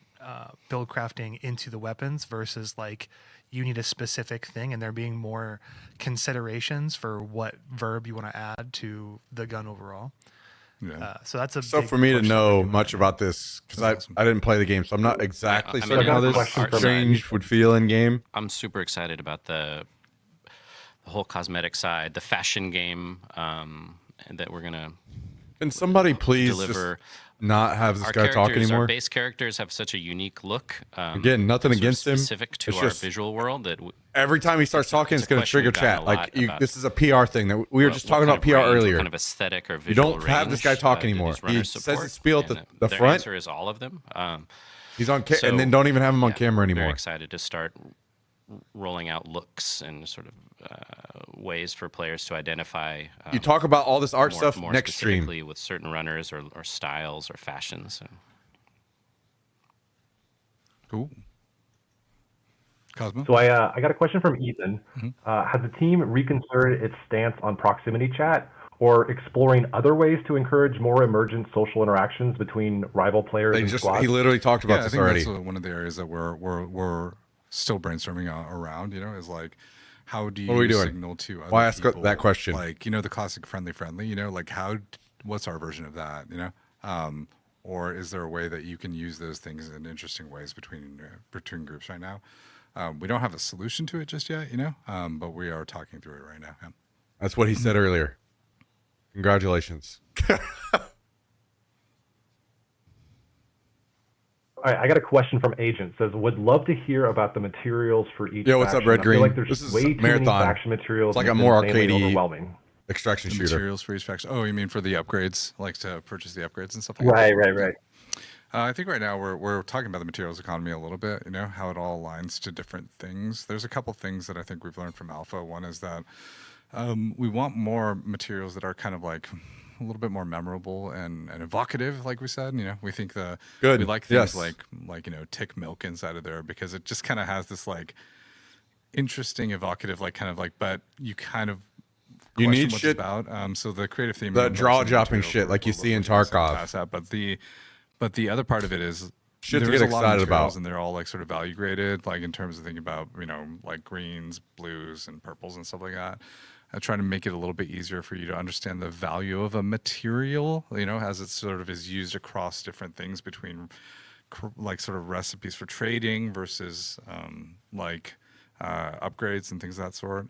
build crafting into the weapons versus like you need a specific thing, and there being more considerations for what verb you want to add to the gun overall. Yeah. So that's a So big for me to push that know we're doing much right now. about this, because I didn't play the game, so I'm not exactly I mean, certain how I got a this question from change would feel in game. I'm super excited about the whole cosmetic side, the fashion game that we're gonna. Can somebody please deliver. just not have this Our guy talk characters, anymore? Our base characters have such a unique look. Again, nothing sort of against him. Specific to It's our just visual world that every time he starts talking, it's going to question trigger we've gotten chat. a Like lot you, about this is a PR thing that we were just talking about PR earlier. Kind of aesthetic or You visual don't have this guy talk anymore. He says his spiel at the their front. answer is all of them. He's on so, and then don't even have him on camera anymore. Very excited to start rolling out looks and sort of ways for players to identify. You talk about all this art stuff more next stream. specifically with certain runners or styles or fashions. Cool. Cosmo? So I got a question from Ethan. Has the team reconsidered its stance on proximity chat or exploring other ways to encourage more emergent social interactions between rival players and squads? He literally talked about I this think already. That's one of the areas that we're still brainstorming around. You know, is like how do you What are we doing? signal to other Why ask people, that question? Like, you know, the classic friendly. You know, like what's our version of that? You know, or is there a way that you can use those things in interesting ways between groups right now? We don't have a solution to it just yet, you know, but we are talking through it right now. Yeah. That's what he said earlier. Congratulations. All right, I got a question from Agent. Says, would love to hear about the materials for each Yo, what's up, faction. Red I feel Green? like there's This just is way too Marathon. many faction materials. It's like and a more insanely arcadey overwhelming. extraction The shooter. materials for each faction. Oh, you mean for the upgrades, like to purchase the upgrades and stuff like that? Right. I think right now we're talking about the materials economy a little bit, you know, how it all aligns to different things. There's a couple things that I think we've learned from Alpha. One is that we want more materials that are kind of like a little bit more memorable and evocative, like we said. You know, we think Good. we like things Yes. like you know, tick milk inside of there because it just kind of has this like interesting, evocative, like kind of like, but you kind of You question need what shit- it's about. So the creative theme, The of draw some dropping materials shit we're- like you we're see in looking to Tarkov. pass that, but the other part of it is Shit to there's get a lot excited of materials about. and they're all like sort of value graded, like in terms of thinking about, you know, like greens, blues, and purples and stuff like that. I try to make it a little bit easier for you to understand the value of a material, you know, as it sort of is used across different things between like sort of recipes for trading versus upgrades and things of that sort.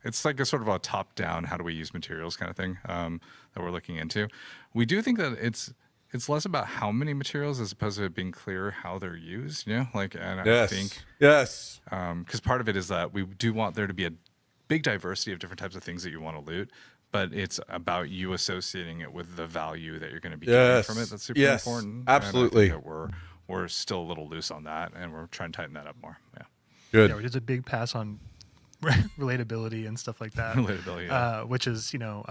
It's like a sort of a top down, how do we use materials kind of thing that we're looking into. We do think that it's less about how many materials as opposed to it being clear how they're used, you know, like, and Yes. I think, Yes. because part of it is that we do want there to be a big diversity of different types of things that you want to loot, but it's about you associating it with the value that you're going to be getting from it. That's super Yes. important. Absolutely. And I think that we're still a little loose on that, and we're trying to tighten that up more. Yeah. Good. Yeah, there's a big pass on relatability and stuff like that. Relatability, yeah. Which is, you know,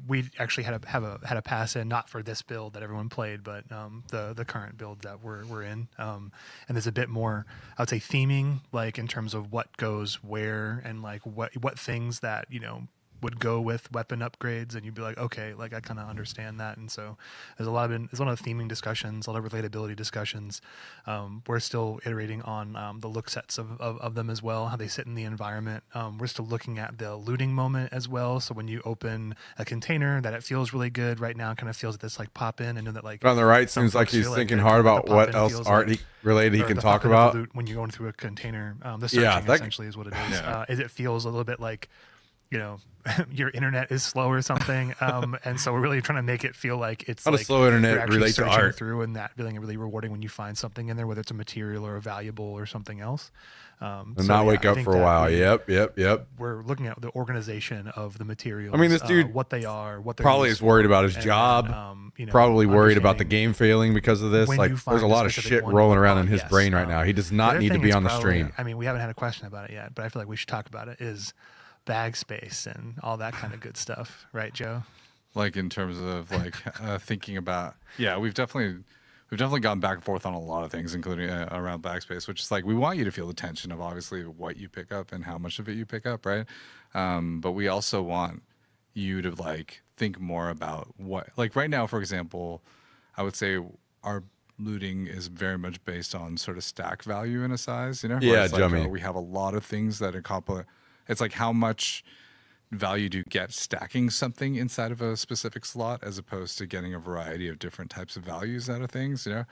we actually had a pass in, not for this build that everyone played, but the current build that we're in. And there's a bit more, I would say, theming, like in terms of what goes where and like what things that, you know, would go with weapon upgrades, and you'd be like, okay, like I kind of understand that. And so there's a lot of theming discussions, a lot of relatability discussions. We're still iterating on the look sets of them as well, how they sit in the environment. We're still looking at the looting moment as well. So when you open a container, that it feels really good right now, kind of feels like this like pop in, and know that like On the right, some seems like folks he's feel thinking the- hard the about pop-in what else feels art like- related he or can the talk pop-in of the about. loot when you're going through a container. The Yeah, searching that- essentially is what it is. Yeah. Is it feels a little bit like your internet is slow or something. And so we're really trying to make it feel like it's how like does slow internet you're actually relate to searching art? through, and that feeling really rewarding when you find something in there, whether it's a material or a valuable or something else. And not wake up for a while. Yep. We're looking at the organization of the materials. I mean, this dude, what they are, what they're probably is worried about his and job. then, Probably worried about the game failing because of this. when Like, you there's find a a lot of specific shit one, rolling around in yes, his brain right now. He does not other need to thing be is on the probably- stream. I mean, we haven't had a question about it yet, but I feel like we should talk about it. Is bag space and all that kind of good stuff, right, Joe? Like in terms of like thinking about, yeah, we've definitely gone back and forth on a lot of things, including around backspace, which is like we want you to feel the tension of obviously what you pick up and how much of it you pick up, right? But we also want you to like think more about what, like right now, for example, I would say our looting is very much based on sort of stack value in a size, you know? Yeah, Where it's like, Jummy. we have a lot of things that it's like how much value do you get stacking something inside of a specific slot as opposed to getting a variety of different types of values out of things, you know?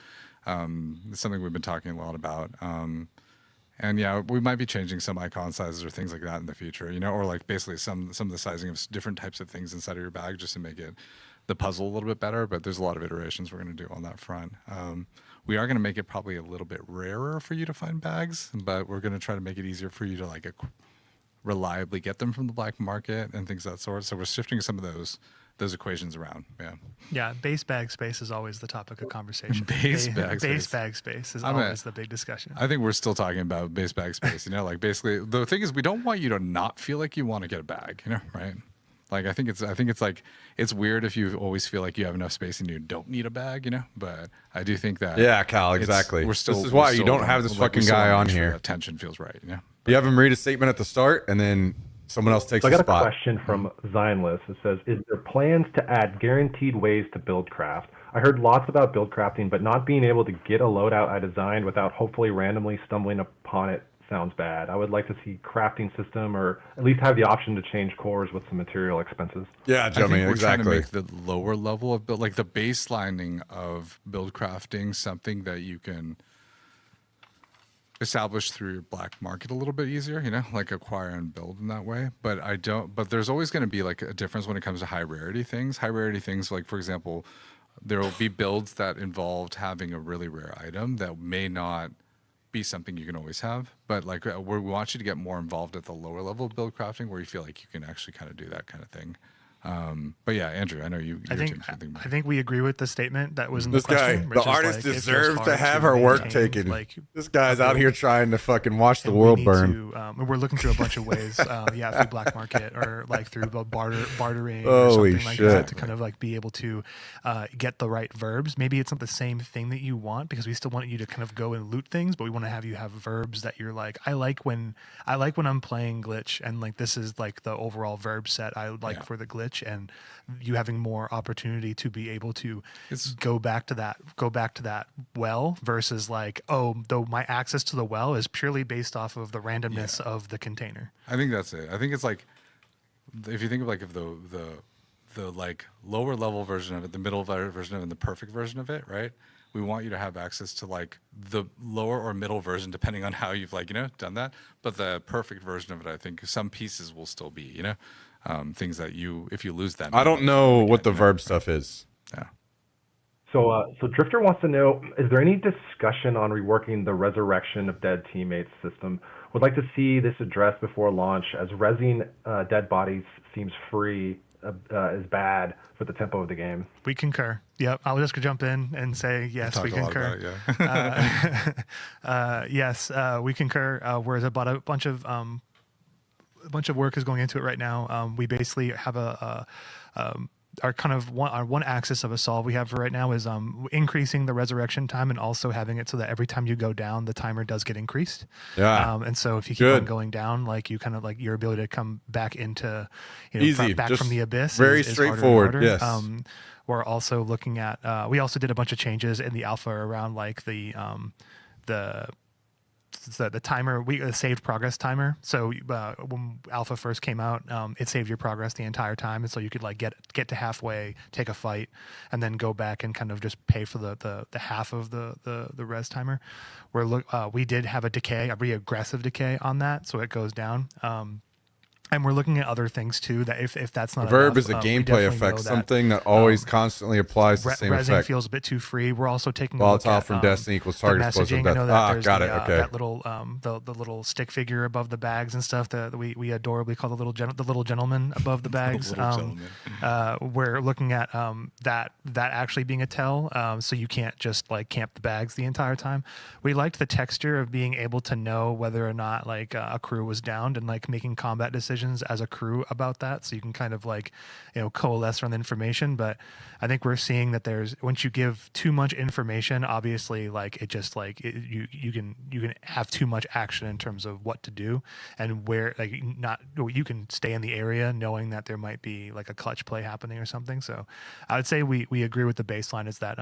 It's something we've been talking a lot about. And yeah, we might be changing some icon sizes or things like that in the future, you know, or like basically some of the sizing of different types of things inside of your bag just to make it the puzzle a little bit better. But there's a lot of iterations we're going to do on that front. We are going to make it probably a little bit rarer for you to find bags, but we're going to try to make it easier for you to like reliably get them from the black market and things of that sort. So we're shifting some of those equations around. Yeah, base bag space is always the topic of conversation. Base bag space is always the big discussion. I think we're still talking about base bag space, you know, like basically the thing is we don't want you to not feel like you want to get a bag, you know, right? Like I think it's like it's weird if you always feel like you have enough space and you don't need a bag, you know. But I do think that Cal, exactly. This is why you don't have this fucking guy on here. That tension feels right, you know. You have him read a statement at the start, and then someone else takes I got the spot. a question from Zionless. It says, is there plans to add guaranteed ways to build craft? I heard lots about build crafting, but not being able to get a loadout I designed without hopefully randomly stumbling upon it sounds bad. I would like to see crafting system, or at least have the option to change cores with some material expenses. Yeah, Jimmy, I think we're exactly. trying to make the lower level of build, like the baselining of build crafting, something that you can establish through your black market a little bit easier, you know, like acquire and build in that way. But there's always going to be like a difference when it comes to high rarity things. High rarity things, like for example, there will be builds that involved having a really rare item that may not be something you can always have, but like we want you to get more involved at the lower level of build crafting where you feel like you can actually kind of do that kind of thing. But yeah, Andrew, I know you. I think we agree with the statement that was in the this guy. question. The artist deserves to have her work taken. Like, this guy's out here trying to fucking watch the world burn. We're looking through a bunch of ways, through black market or like through bartering or something like that to kind of like be able to get the right verbs. Maybe it's not the same thing that you want because we still want you to kind of go and loot things, but we want to have you have verbs that you're like, I like when I'm playing glitch and like this is like the overall verb set I would like for the glitch. And you having more opportunity to be able to go back to that well versus like, oh, though my access to the well is purely based off of the randomness of the container. I think that's it. I think it's like, if you think of like if the like lower level version of it, the middle version of it, and the perfect version of it, right? We want you to have access to like the lower or middle version, depending on how you've like, you know, done that. But the perfect version of it, I think some pieces will still be, you know, things that if you lose them. I don't know what the verb stuff is. Yeah. So Drifter wants to know, is there any discussion on reworking the resurrection of dead teammates system? Would like to see this addressed before launch, as rezzing dead bodies seems free is bad for the tempo of the game. We concur. Yep, I'll just jump in and say yes, we concur. Yes, we concur. Whereas about a bunch of work is going into it right now. We basically have our one axis of a solve we have for right now is increasing the resurrection time and also having it so that every time you go down, the timer does get increased. Yeah. And so if you keep on going down, like you kind of like your ability to come back into, Easy. back Just from the abyss. Very is straightforward. harder and harder. Yes. We're also looking at. We also did a bunch of changes in the alpha around like the timer, the saved progress timer. So when alpha first came out, it saved your progress the entire time, and so you could like get to halfway, take a fight, and then go back and kind of just pay for the half of the res timer. We did have a reaggressive decay on that, so it goes down. And we're looking at other things too. That if that's not a verb enough, is a we gameplay definitely effect, know that, something that always constantly applies the same rezzing effect. feels a bit too free. We're also taking a look Volatile at from Destiny equals the target explosive messaging. I death. know that there's Got the, it. Okay. that little the little stick figure above the bags and stuff that we adorably call the little gentleman above the bags. We're looking at that actually being a tell, so you can't just like camp the bags the entire time. We liked the texture of being able to know whether or not like a crew was downed and like making combat decisions as a crew about that, so you can kind of like coalesce around the information. But I think we're seeing that once you give too much information, obviously like it just like you can have too much action in terms of what to do and where, like, not, you can stay in the area knowing that there might be like a clutch play happening or something. So I would say we agree with the baseline is that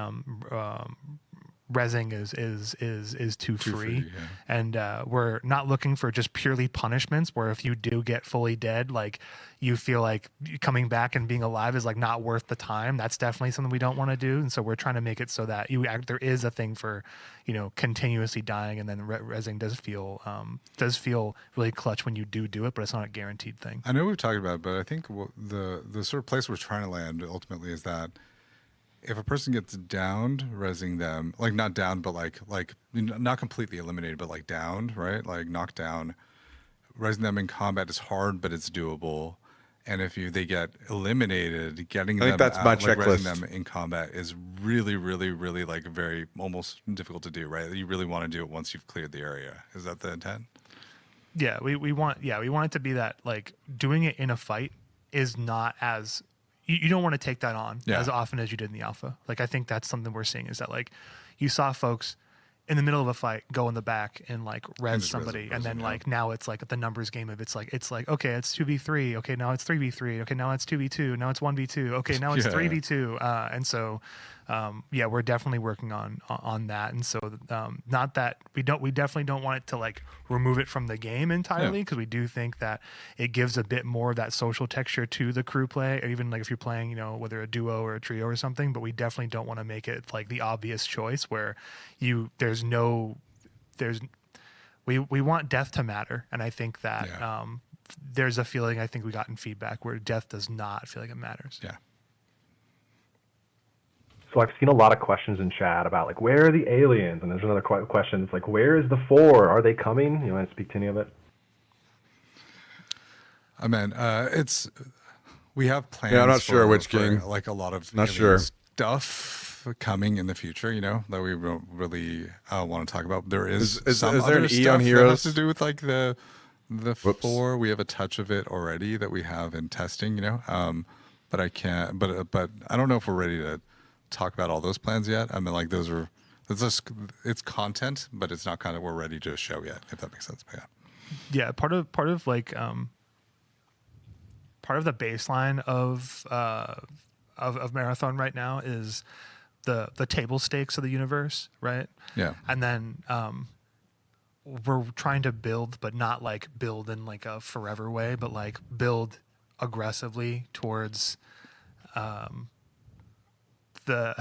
rezzing is too free, yeah. and we're not looking for just purely punishments where if you do get fully dead, like you feel like coming back and being alive is like not worth the time. That's definitely something we don't want to do, and so we're trying to make it so that there is a thing for continuously dying, and then rezzing does feel really clutch when you do it, but it's not a guaranteed thing. I know we've talked about it, but I think the sort of place we're trying to land ultimately is that if a person gets downed, rezzing them, like not downed, but like not completely eliminated, but like downed, right? Like knocked down, rezzing them in combat is hard, but it's doable. And if they get eliminated, getting them that's out, my like checklist. rezzing them in combat is really, really, really like very almost difficult to do, right? You really want to do it once you've cleared the area. Is that the intent? Yeah, we want it to be that like doing it in a fight is not as you don't want to take that on as often as you did in the alpha. Like I think that's something we're seeing is that like you saw folks in the middle of a fight go in the back and like res somebody, and then like now it's like the numbers game of it's like okay, it's 2v3, okay, now it's 3v3, okay, now it's 2v2, now it's 1v2, okay, now it's 3v2, and so we're definitely working on that. And so not that we definitely don't want it to like remove it from the game entirely, because we do think that it gives a bit more of that social texture to the crew play, or even like if you're playing whether a duo or a trio or something. But we definitely don't want to make it like the obvious choice where we want death to matter. And I think that there's a feeling I think we got in feedback where death does not feel like it matters. So I've seen a lot of questions in chat about like, where are the aliens? And there's another question. It's like, where is the 4? Are they coming? You want to speak to any of it? I mean, we have plans. Yeah, I'm not sure which for, game. like a lot of Not sure stuff coming in the future, that we don't really want to talk about. There is there other an stuff E on that Heroes? has to do with like the 4. We have a touch of it already that we have in testing, but I can't. But I don't know if we're ready to talk about all those plans yet. I mean, like it's content, but it's not kind of we're ready to show yet, if that makes sense. But yeah, part of like part of the baseline of Marathon right now is the table stakes of the universe, right? Yeah. And then we're trying to build, but not like build in like a forever way, but like build aggressively towards the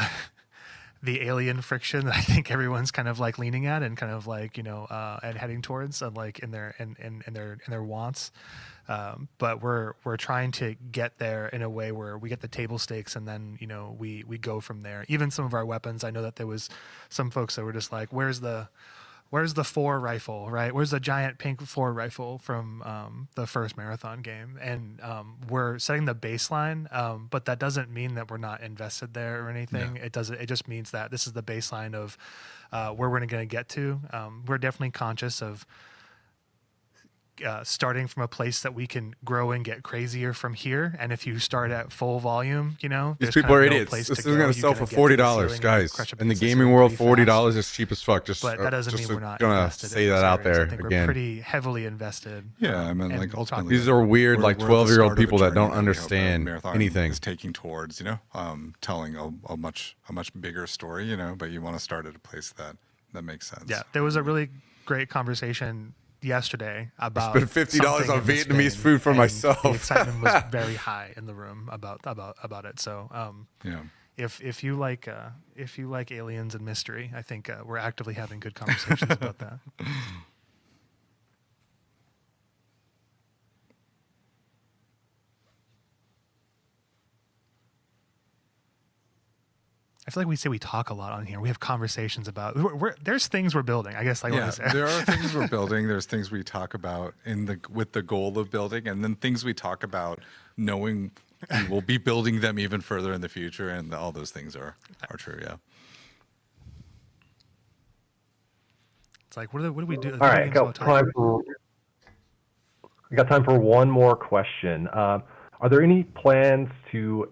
alien friction that I think everyone's kind of like leaning at and kind of like and heading towards, and like in their wants. But we're trying to get there in a way where we get the table stakes, and then we go from there. Even some of our weapons, I know that there was some folks that were just like, where's the 4 rifle, right? Where's the giant pink 4 rifle from the first Marathon game? And we're setting the baseline, but that doesn't mean that we're not invested there or anything. It just means that this is the baseline of where we're going to get to. We're definitely conscious of starting from a place that we can grow and get crazier from here. And if you start at full volume, these people are idiots. This is going to sell for $40, guys. In the gaming world, $40 is cheap as fuck. But that doesn't mean we're not gonna invested say in that out areas. there I think again. we're pretty heavily invested. Yeah, I mean, like ultimately, these are weird, like we're at the 12-year-old start of a people that journey don't we hope understand Marathon anything. is taking towards, telling a much bigger story, but you want to start at a place that makes sense. Yeah, there was a really great conversation yesterday about spent $50 on Vietnamese food for myself. The excitement was very high in the room about it. So if you like aliens and mystery, I think we're actively having good conversations about that. I feel like we talk a lot on here. We have conversations about. There's things we're building. I guess I want Yeah, to say there are things we're building. There's things we talk about with the goal of building, and then things we talk about knowing we will be building them even further in the future, and all those things are true. Yeah. It's like what do we do? All right, I got time for one more question. Are there any plans to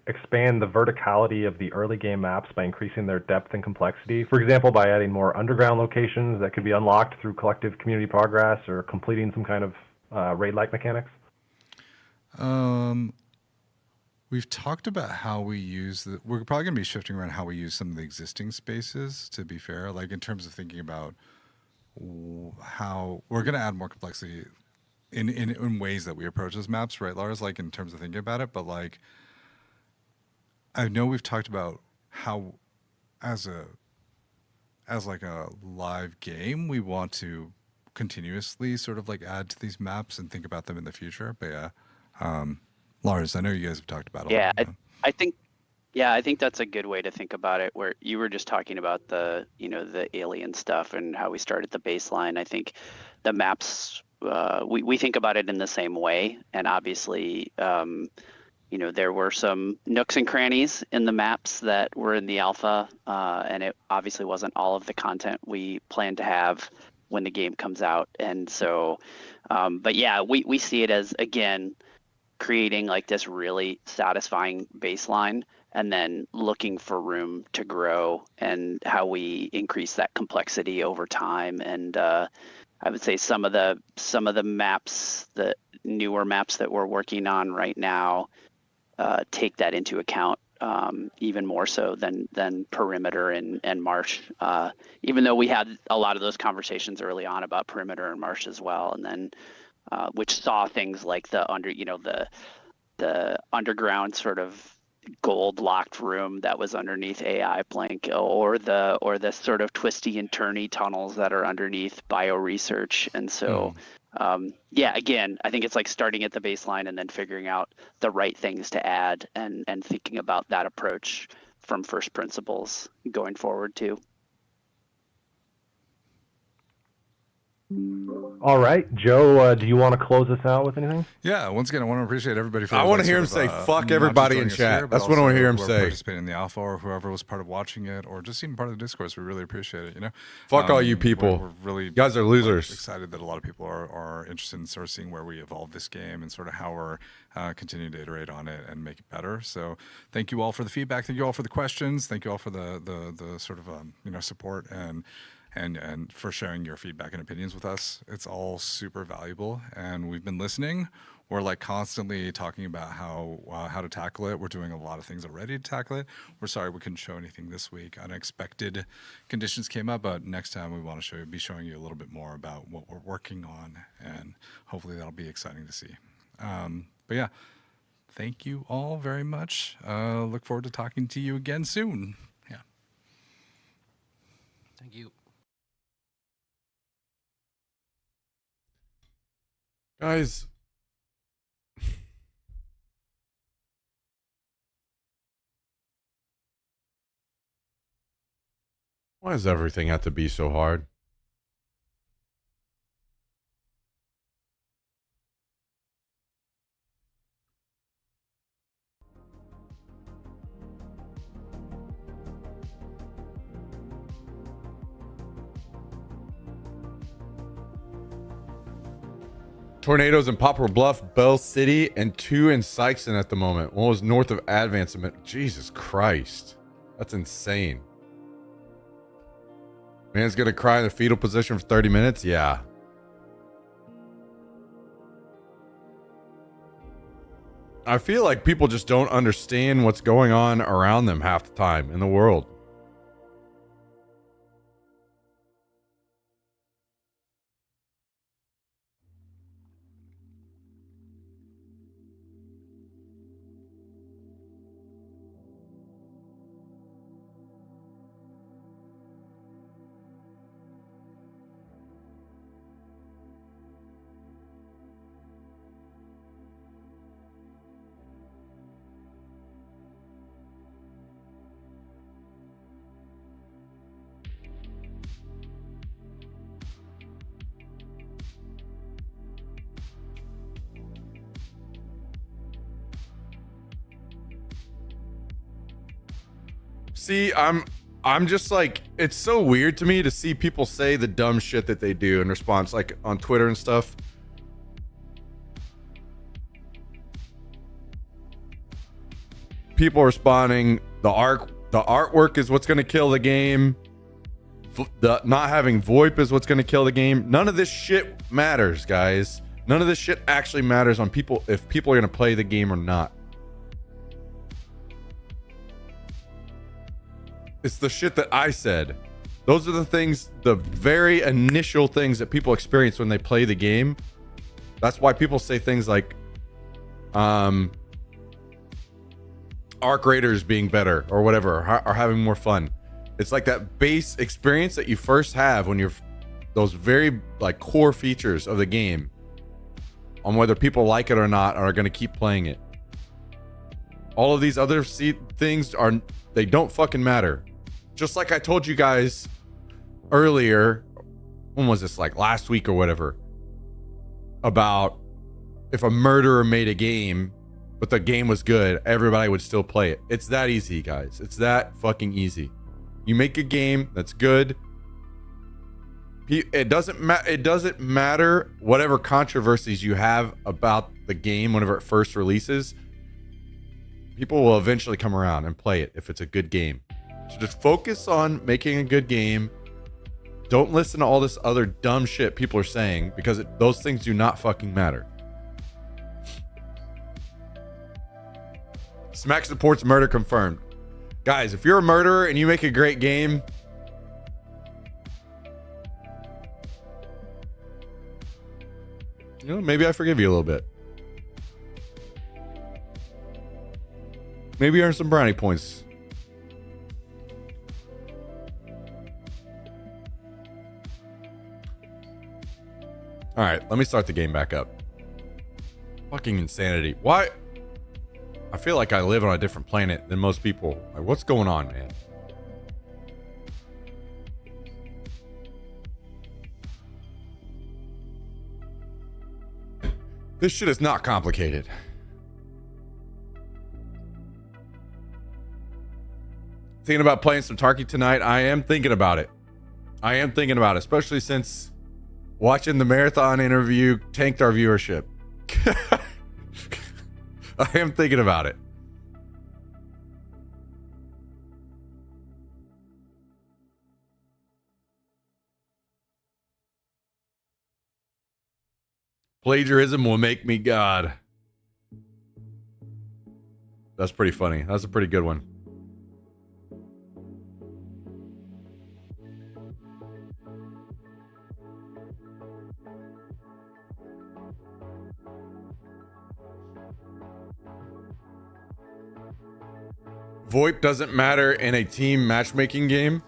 expand the verticality of the early game maps by increasing their depth and complexity? For example, by adding more underground locations that could be unlocked through collective community progress or completing some kind of raid-like mechanics? We've talked about how we use we're probably going to be shifting around how we use some of the existing spaces, to be fair, like in terms of thinking about how we're going to add more complexity in ways that we approach those maps, right, Lars? Like in terms of thinking about it, but like I know we've talked about how as like a live game, we want to continuously sort of like add to these maps and think about them in the future. But yeah, Lars, I know you guys have talked about it. Yeah, I think that's a good way to think about it. Where you were just talking about the alien stuff and how we started the baseline. I think the maps we think about it in the same way, and obviously there were some nooks and crannies in the maps that were in the alpha, and it obviously wasn't all of the content we plan to have when the game comes out. And so, but yeah, we see it as, again, creating like this really satisfying baseline and then looking for room to grow and how we increase that complexity over time. And I would say some of the maps, the newer maps that we're working on right now, take that into account even more so than Perimeter and Marsh. Even though we had a lot of those conversations early on about Perimeter and Marsh as well, and then which saw things like the underground sort of gold locked room that was underneath AI Blank, or the sort of twisty and turny tunnels that are underneath bio research. And so yeah, again, I think it's like starting at the baseline and then figuring out the right things to add and thinking about that approach from first principles going forward too. All right, Joe, do you want to close us out with anything? Yeah, once again, I want to appreciate everybody for. I want to hear him say "fuck everybody" in chat. That's what I want to hear him say. Participating in the alpha, or whoever was part of watching it, or just even part of the discourse, we really appreciate it. Fuck all you people. We're really, you guys are losers. Excited that a lot of people are interested in sort of seeing where we evolve this game and sort of how we're continuing to iterate on it and make it better. So thank you all for the feedback. Thank you all for the questions. Thank you all for the sort of support and for sharing your feedback and opinions with us. It's all super valuable, and we've been listening. We're like constantly talking about how to tackle it. We're doing a lot of things already to tackle it. We're sorry we couldn't show anything this week. Unexpected conditions came up, but next time we want to be showing you a little bit more about what we're working on, and hopefully that'll be exciting to see. But yeah, thank you all very much. Look forward to talking to you again soon. Yeah. Thank you. Guys, why does everything have to be so hard? Tornadoes in Poplar Bluff, Bell City, and 2 in Sykeston at the moment. One was north of Advancement. Jesus Christ. That's insane. Man's gonna cry in the fetal position for 30 minutes? Yeah. I feel like people just don't understand what's going on around them half the time in the world. See, I'm just like, it's so weird to me to see people say the dumb shit that they do in response, like on Twitter and stuff. People responding, the artwork is what's going to kill the game. The not having VoIP is what's going to kill the game. None of this shit matters, guys. None of this shit actually matters on people if people are going to play the game or not. It's the shit that I said. Those are the things, the very initial things that people experience when they play the game. That's why people say things like, Arc Raiders being better or whatever, or having more fun. It's like that base experience that you first have when you're those very like core features of the game, on whether people like it or not, are going to keep playing it. All of these other things they don't fucking matter. Just like I told you guys earlier, when was this, like last week or whatever, about if a murderer made a game, but the game was good, everybody would still play it. It's that easy, guys. It's that fucking easy. You make a game that's good. It doesn't matter whatever controversies you have about the game whenever it first releases. People will eventually come around and play it if it's a good game. So just focus on making a good game. Don't listen to all this other dumb shit people are saying, because those things do not fucking matter. Smack supports murder confirmed. Guys, if you're a murderer and you make a great game, you know, maybe I forgive you a little bit. Maybe earn some brownie points. All right, let me start the game back up. Fucking insanity. Why? I feel like I live on a different planet than most people. Like, what's going on, man? This shit is not complicated. Thinking about playing some Tarky tonight. I am thinking about it. Especially since watching the marathon interview tanked our viewership. I am thinking about it. Plagiarism will make me God. That's pretty funny. That's a pretty good one. VoIP doesn't matter in a team matchmaking game.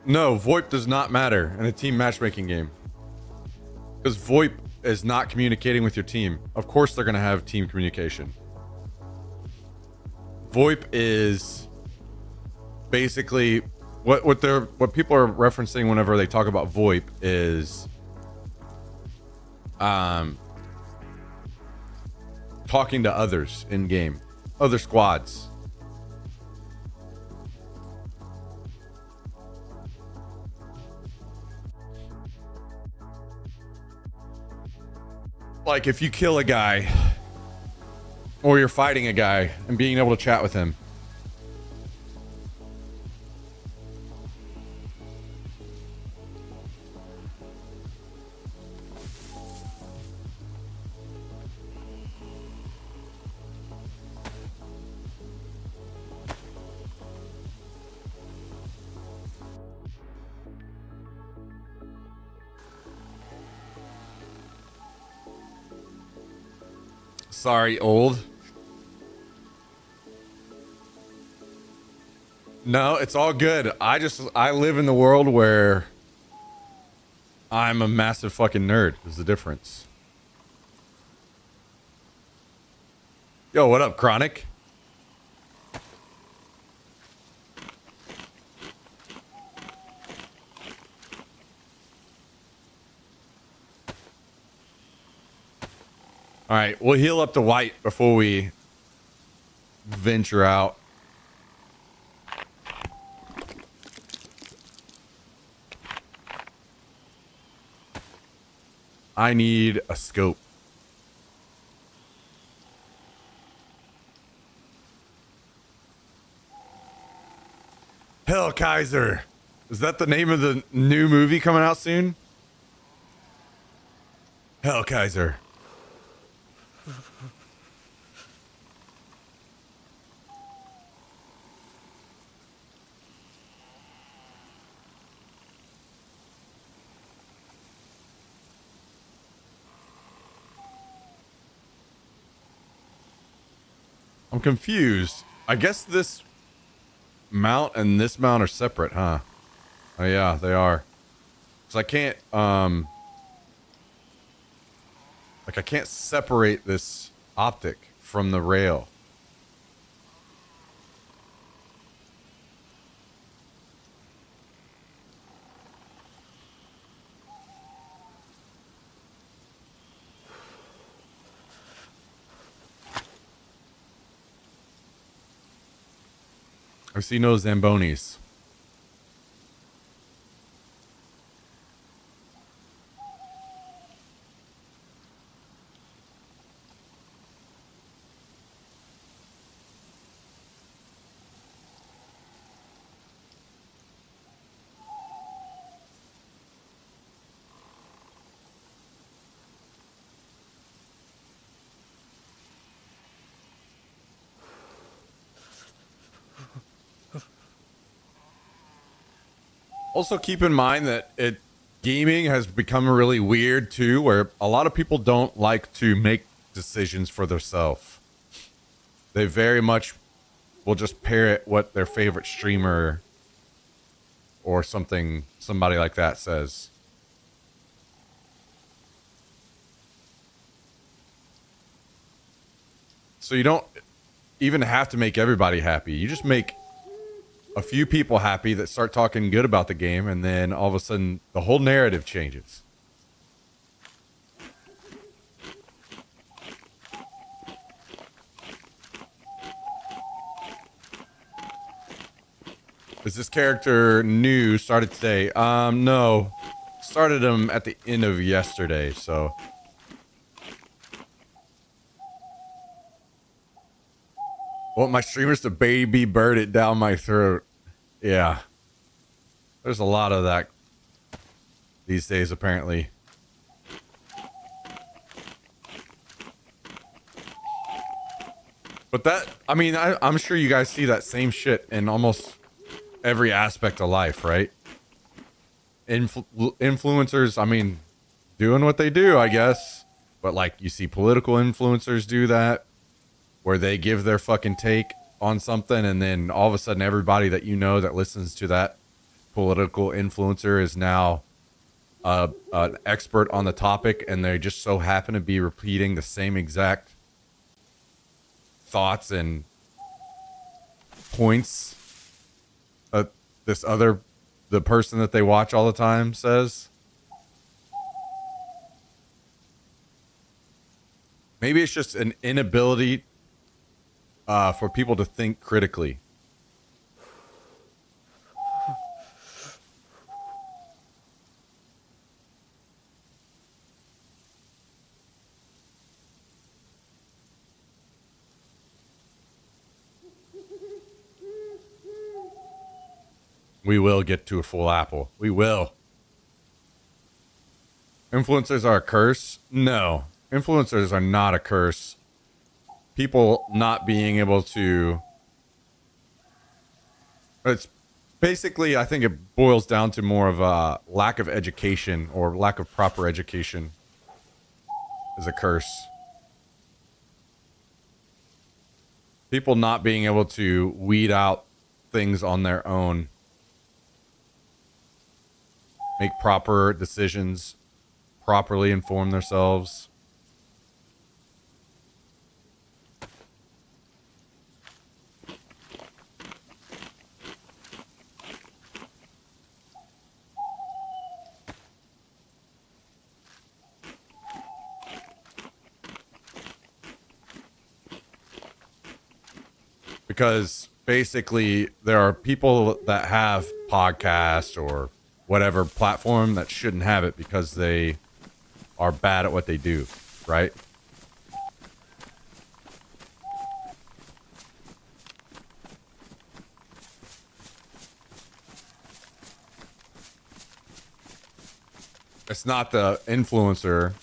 No, VoIP does not matter in a team matchmaking game. Because VoIP is not communicating with your team. Of course they're going to have team communication. VoIP is basically what people are referencing whenever they talk about VoIP is talking to others in game, other squads. Like if you kill a guy or you're fighting a guy and being able to chat with him. Sorry, old. No, it's all good. I live in the world where I'm a massive fucking nerd is the difference. Yo, what up, Chronic? All right, we'll heal up to white before we venture out. I need a scope. Hell Kaiser. Is that the name of the new movie coming out soon? Hell Kaiser. I'm confused. I guess this mount and this mount are separate, huh? Oh yeah, they are. So I can't, like I can't separate this optic from the rail. I see no Zambonis. Also keep in mind that gaming has become really weird too, where a lot of people don't like to make decisions for themselves. They very much will just parrot what their favorite streamer or somebody like that says. So you don't even have to make everybody happy. You just make a few people happy that start talking good about the game, and then all of a sudden the whole narrative changes. Is this character new? Started today? No. Started him at the end of yesterday, so. I want my streamers to baby bird it down my throat. Yeah. There's a lot of that these days, apparently. But that, I mean, I'm sure you guys see that same shit in almost every aspect of life, right? Influencers, I mean, doing what they do, I guess. But like, you see political influencers do that, where they give their fucking take on something, and then all of a sudden everybody that you know that listens to that political influencer is now an expert on the topic, and they just so happen to be repeating the same exact thoughts and points the person that they watch all the time says. Maybe it's just an inability for people to think critically. We will get to a full apple. We will. Influencers are a curse? No. Influencers are not a curse. People not being able to... It's basically, I think it boils down to more of a lack of education, or lack of proper education is a curse. People not being able to weed out things on their own. Make proper decisions, properly inform themselves. Because basically there are people that have podcasts or whatever platform that shouldn't have it because they are bad at what they do, right? It's not the influencer.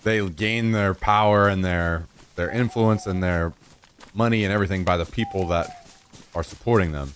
They gain their power and their influence and their money and everything by the people that are supporting them.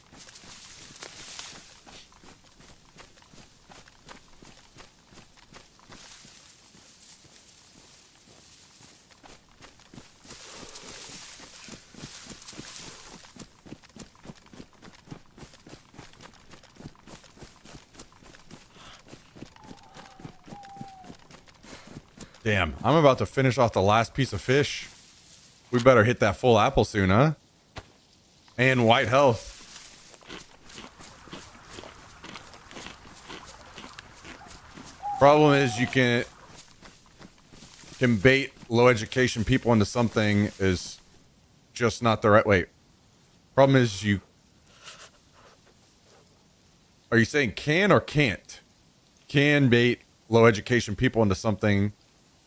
Damn, I'm about to finish off the last piece of fish. We better hit that full apple soon, huh? And white health. Problem is you can bait low education people into something is just not the right way. Problem is are you saying can or can't? Can bait low education people into something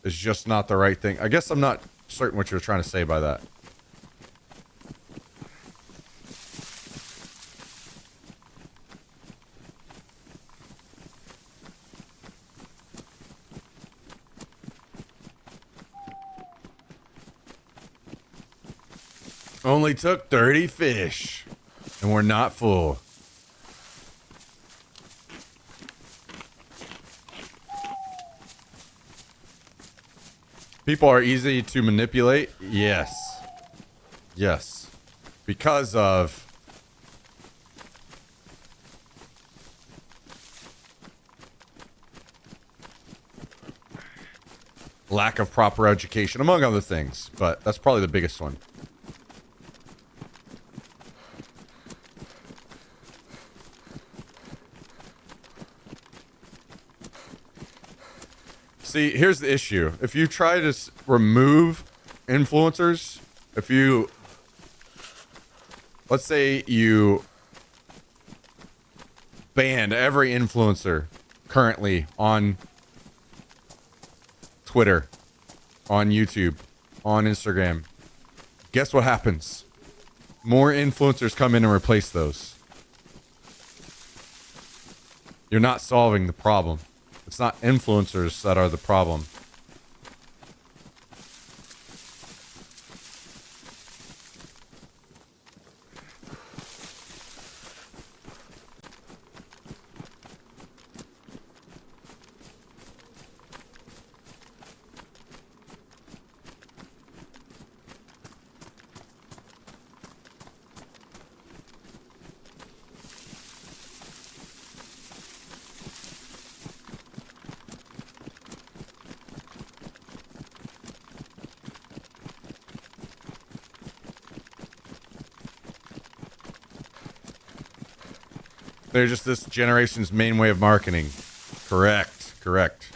is just not the right thing. I guess I'm not certain what you're trying to say by that. Only took 30 fish, and we're not full. People are easy to manipulate. Yes. Yes. Because of lack of proper education, among other things. But that's probably the biggest one. See, here's the issue. If you try to remove influencers, let's say you banned every influencer currently on Twitter, on YouTube, on Instagram, guess what happens? More influencers come in and replace those. You're not solving the problem. It's not influencers that are the problem. They're just this generation's main way of marketing. Correct. Correct.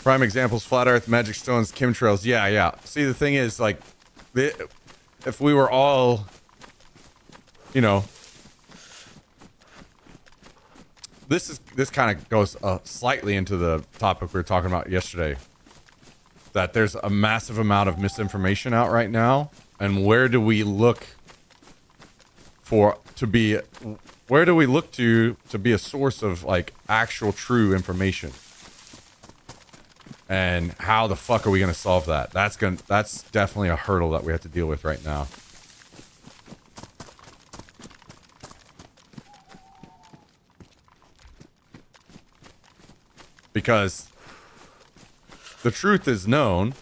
Prime examples, Flat Earth, Magic Stones, chemtrails. Yeah, yeah. See, the thing is, like, if we were all, you know... This kind of goes slightly into the topic we were talking about yesterday. That there's a massive amount of misinformation out right now. And where do we look to be a source of like actual true information? And how the fuck are we gonna solve that? That's definitely a hurdle that we have to deal with right now. Because the truth is known.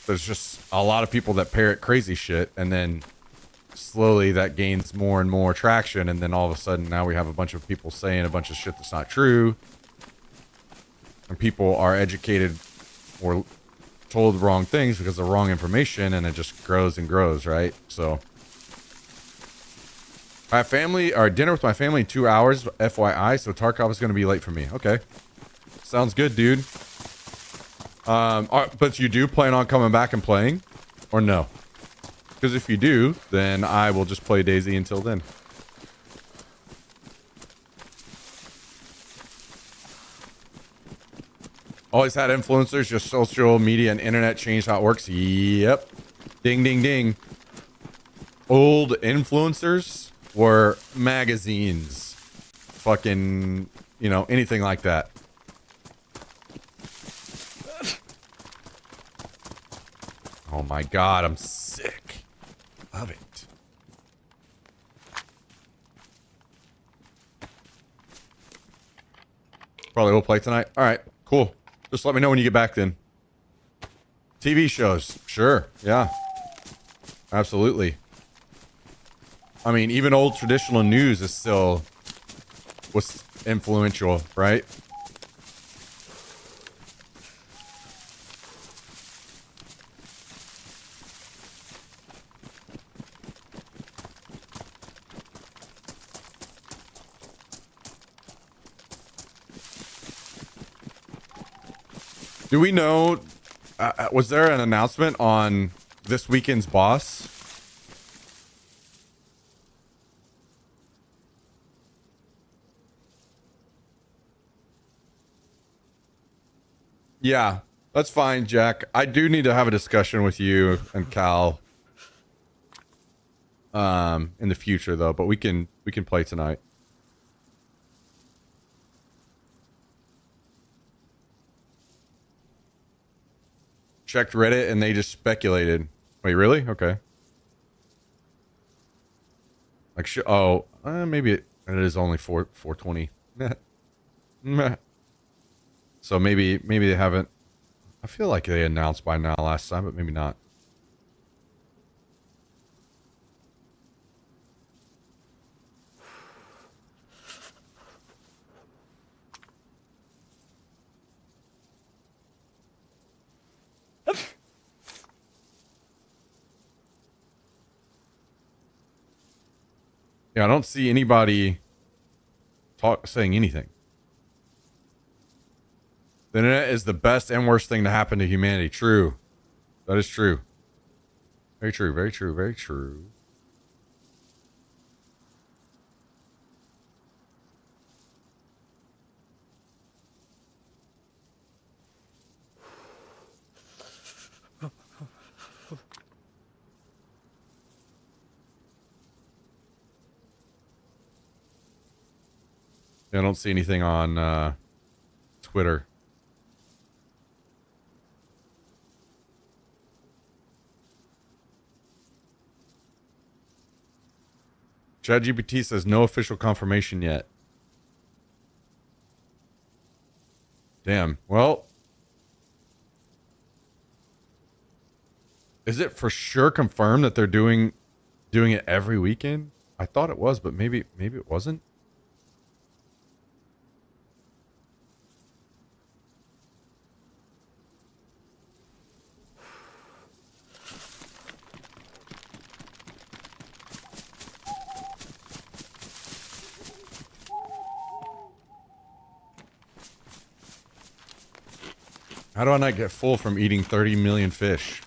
There's just a lot of people that parrot crazy shit, and then slowly that gains more and more traction, and then all of a sudden now we have a bunch of people saying a bunch of shit that's not true, and people are educated or told wrong things because of wrong information, and it just grows and grows, right? So I have dinner with my family in 2 hours, FYI, so Tarkov is going to be late for me. Okay. Sounds good, dude. But you do plan on coming back and playing? Or no? Because if you do, then I will just play DayZ until then. Always had influencers, just social media and internet changed how it works. Yep. Ding, ding, ding. Old influencers were magazines. Fucking, you know, anything like that. Oh my god, I'm sick of it. Probably will play tonight. All right, cool. Just let me know when you get back then. TV shows. Sure. Yeah. Absolutely. I mean, even old traditional news is still was influential, right? Do we know, was there an announcement on this weekend's boss? Yeah, that's fine, Jack. I do need to have a discussion with you and Cal in the future though, but we can play tonight. Checked Reddit and they just speculated. Wait, really? Okay. Like, maybe it is only 420. So maybe they haven't. I feel like they announced by now last time, but maybe not. Yeah, I don't see anybody saying anything. The internet is the best and worst thing to happen to humanity. True. That is true. Very true, very true, very true. I don't see anything on Twitter. ChatGPT says no official confirmation yet. Damn. Well, is it for sure confirmed that they're doing it every weekend? I thought it was, but maybe it wasn't. How do I not get full from eating 30 million fish?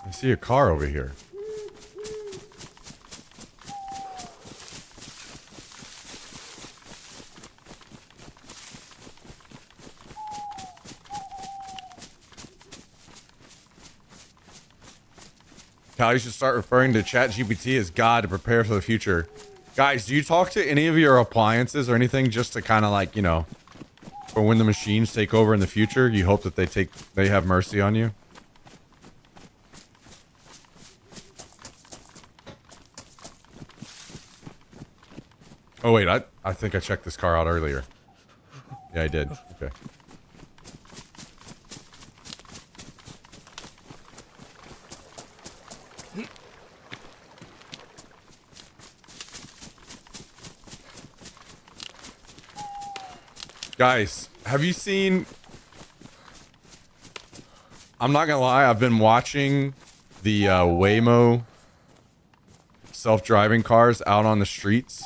I see a car over here. Cal, you should start referring to ChatGPT as God to prepare for the future. Guys, do you talk to any of your appliances or anything just to kind of like, you know, for when the machines take over in the future, you hope that they have mercy on you? Oh wait, I think I checked this car out earlier. Yeah, I did. Okay. Guys, have you seen... I'm not gonna lie, I've been watching the Waymo self-driving cars out on the streets.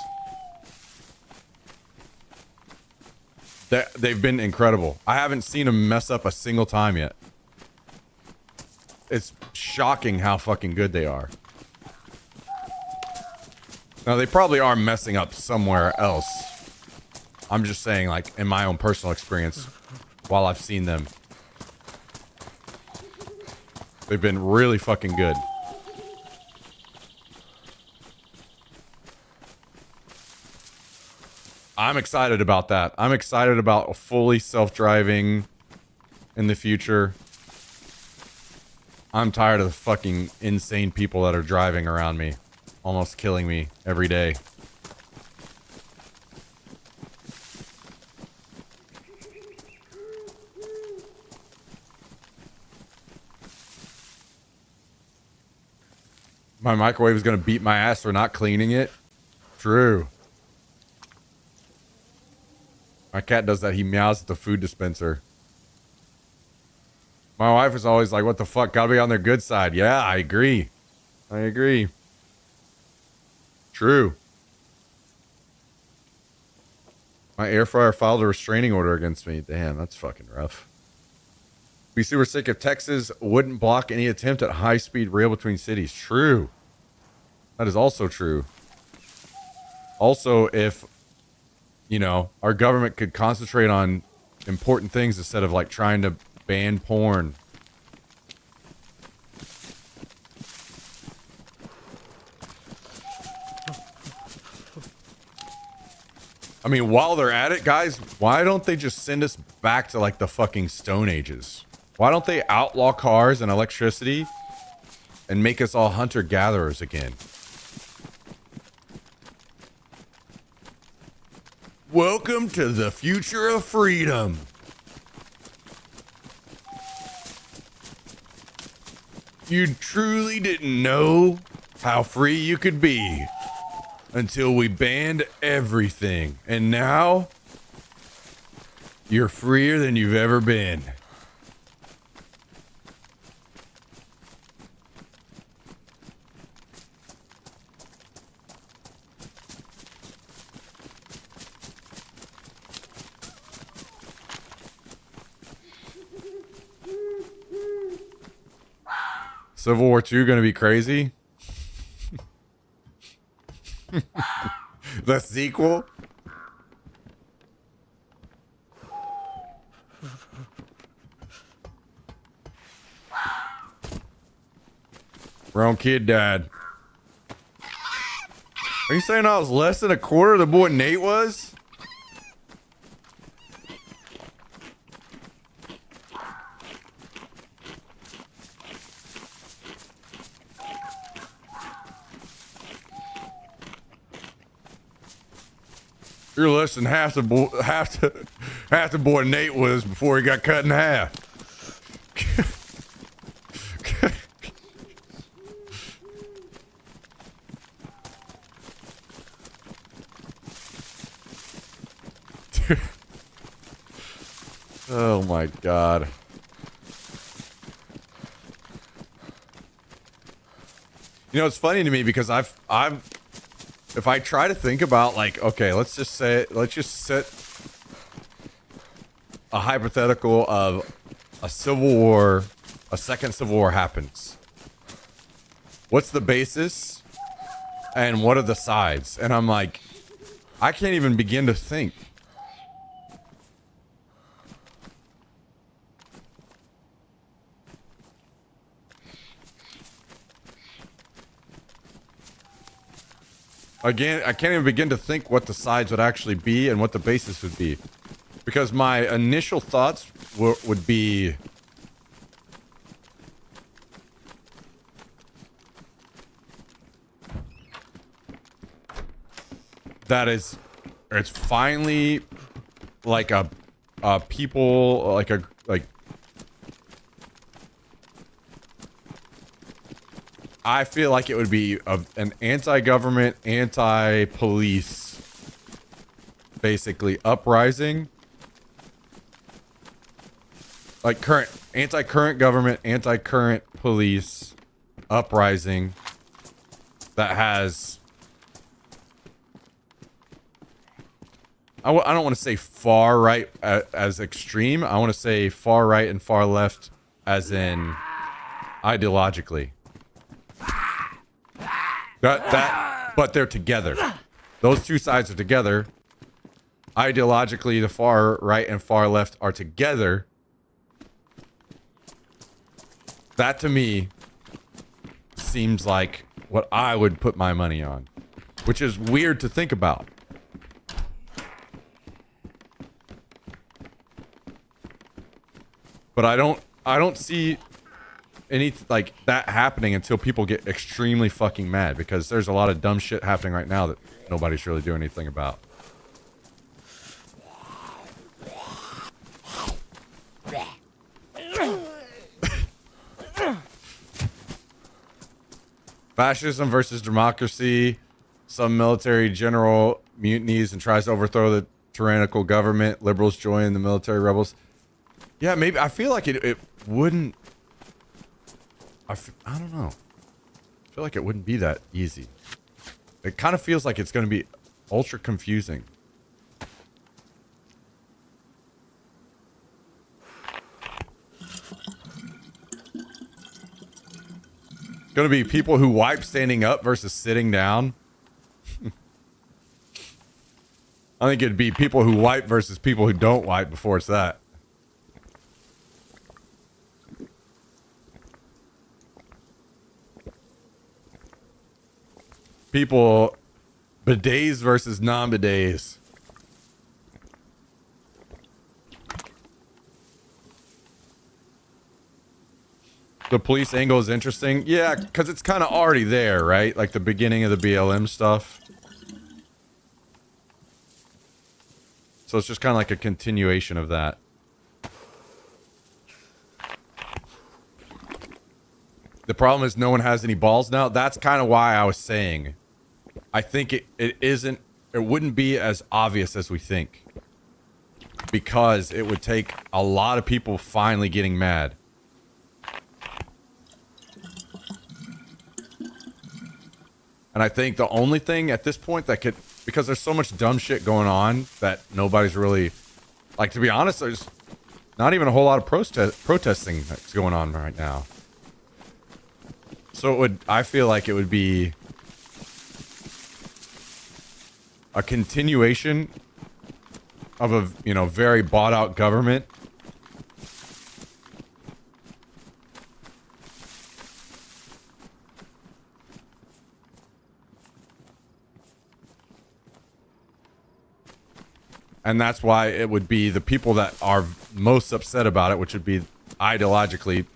They've been incredible. I haven't seen them mess up a single time yet. it's shocking how fucking good they are. Now, they probably are messing up somewhere else. I'm just saying, like, in my own personal experience, while I've seen them, they've been really fucking good. I'm excited about that. I'm excited about fully self-driving in the future. I'm tired of the fucking insane people that are driving around me, almost killing me every day. My microwave is going to beat my ass for not cleaning it. True. My cat does that. He meows at the food dispenser. My wife is always like, what the fuck? Gotta be on their good side. Yeah, I agree. I agree. True. My air fryer filed a restraining order against me. Damn, that's fucking rough. Be super sick if Texas wouldn't block any attempt at high-speed rail between cities. True. That is also true. Also, if, you know, our government could concentrate on important things instead of, like, trying to ban porn. I mean, while they're at it, guys, why don't they just send us back to, like, the fucking Stone Ages? Why don't they outlaw cars and electricity and make us all hunter-gatherers again? Welcome to the future of freedom. You truly didn't know how free you could be until we banned everything. And now, you're freer than you've ever been. Civil War II gonna be crazy? The sequel? Wrong kid died. Are you saying I was less than a quarter of the boy Nate was? You're less than half the boy Nate was before he got cut in half. Oh my god. You know, it's funny to me because I've if I try to think about, like, okay, let's just set a hypothetical of a civil war, a second civil war happens. What's the basis and what are the sides? And I'm like, I can't even begin to think. Again, I can't even begin to think what the sides would actually be and what the basis would be. Because my initial thoughts would be... it's finally like a people, like I feel like it would be an anti-government, anti-police, basically, uprising. Like anti-current government, anti-current police uprising that has... I don't want to say far right as extreme. I want to say far right and far left as in... ideologically. But they're together. Those two sides are together. Ideologically, the far right and far left are together. That to me seems like what I would put my money on, which is weird to think about. But I don't see any like that happening until people get extremely fucking mad, because there's a lot of dumb shit happening right now that nobody's really doing anything about. Fascism versus democracy. Some military general mutinies and tries to overthrow the tyrannical government. Liberals join the military rebels. Yeah, maybe. I feel like it wouldn't... I don't know. I feel like it wouldn't be that easy. It kind of feels like it's going to be ultra confusing. Going to be people who wipe standing up versus sitting down. I think it'd be people who wipe versus people who don't wipe before it's that. People, bidets versus non-bidets. The police angle is interesting. Yeah, because it's kind of already there, right? Like the beginning of the BLM stuff. So it's just kind of like a continuation of that. The problem is no one has any balls now. That's kind of why I was saying I think it wouldn't be as obvious as we think. Because it would take a lot of people finally getting mad. And I think the only thing at this point that could, because there's so much dumb shit going on that nobody's really, like, to be honest, there's not even a whole lot of protesting that's going on right now. So I feel like it would be a continuation of a, very bought out government. And that's why it would be the people that are most upset about it, which would be ideologically,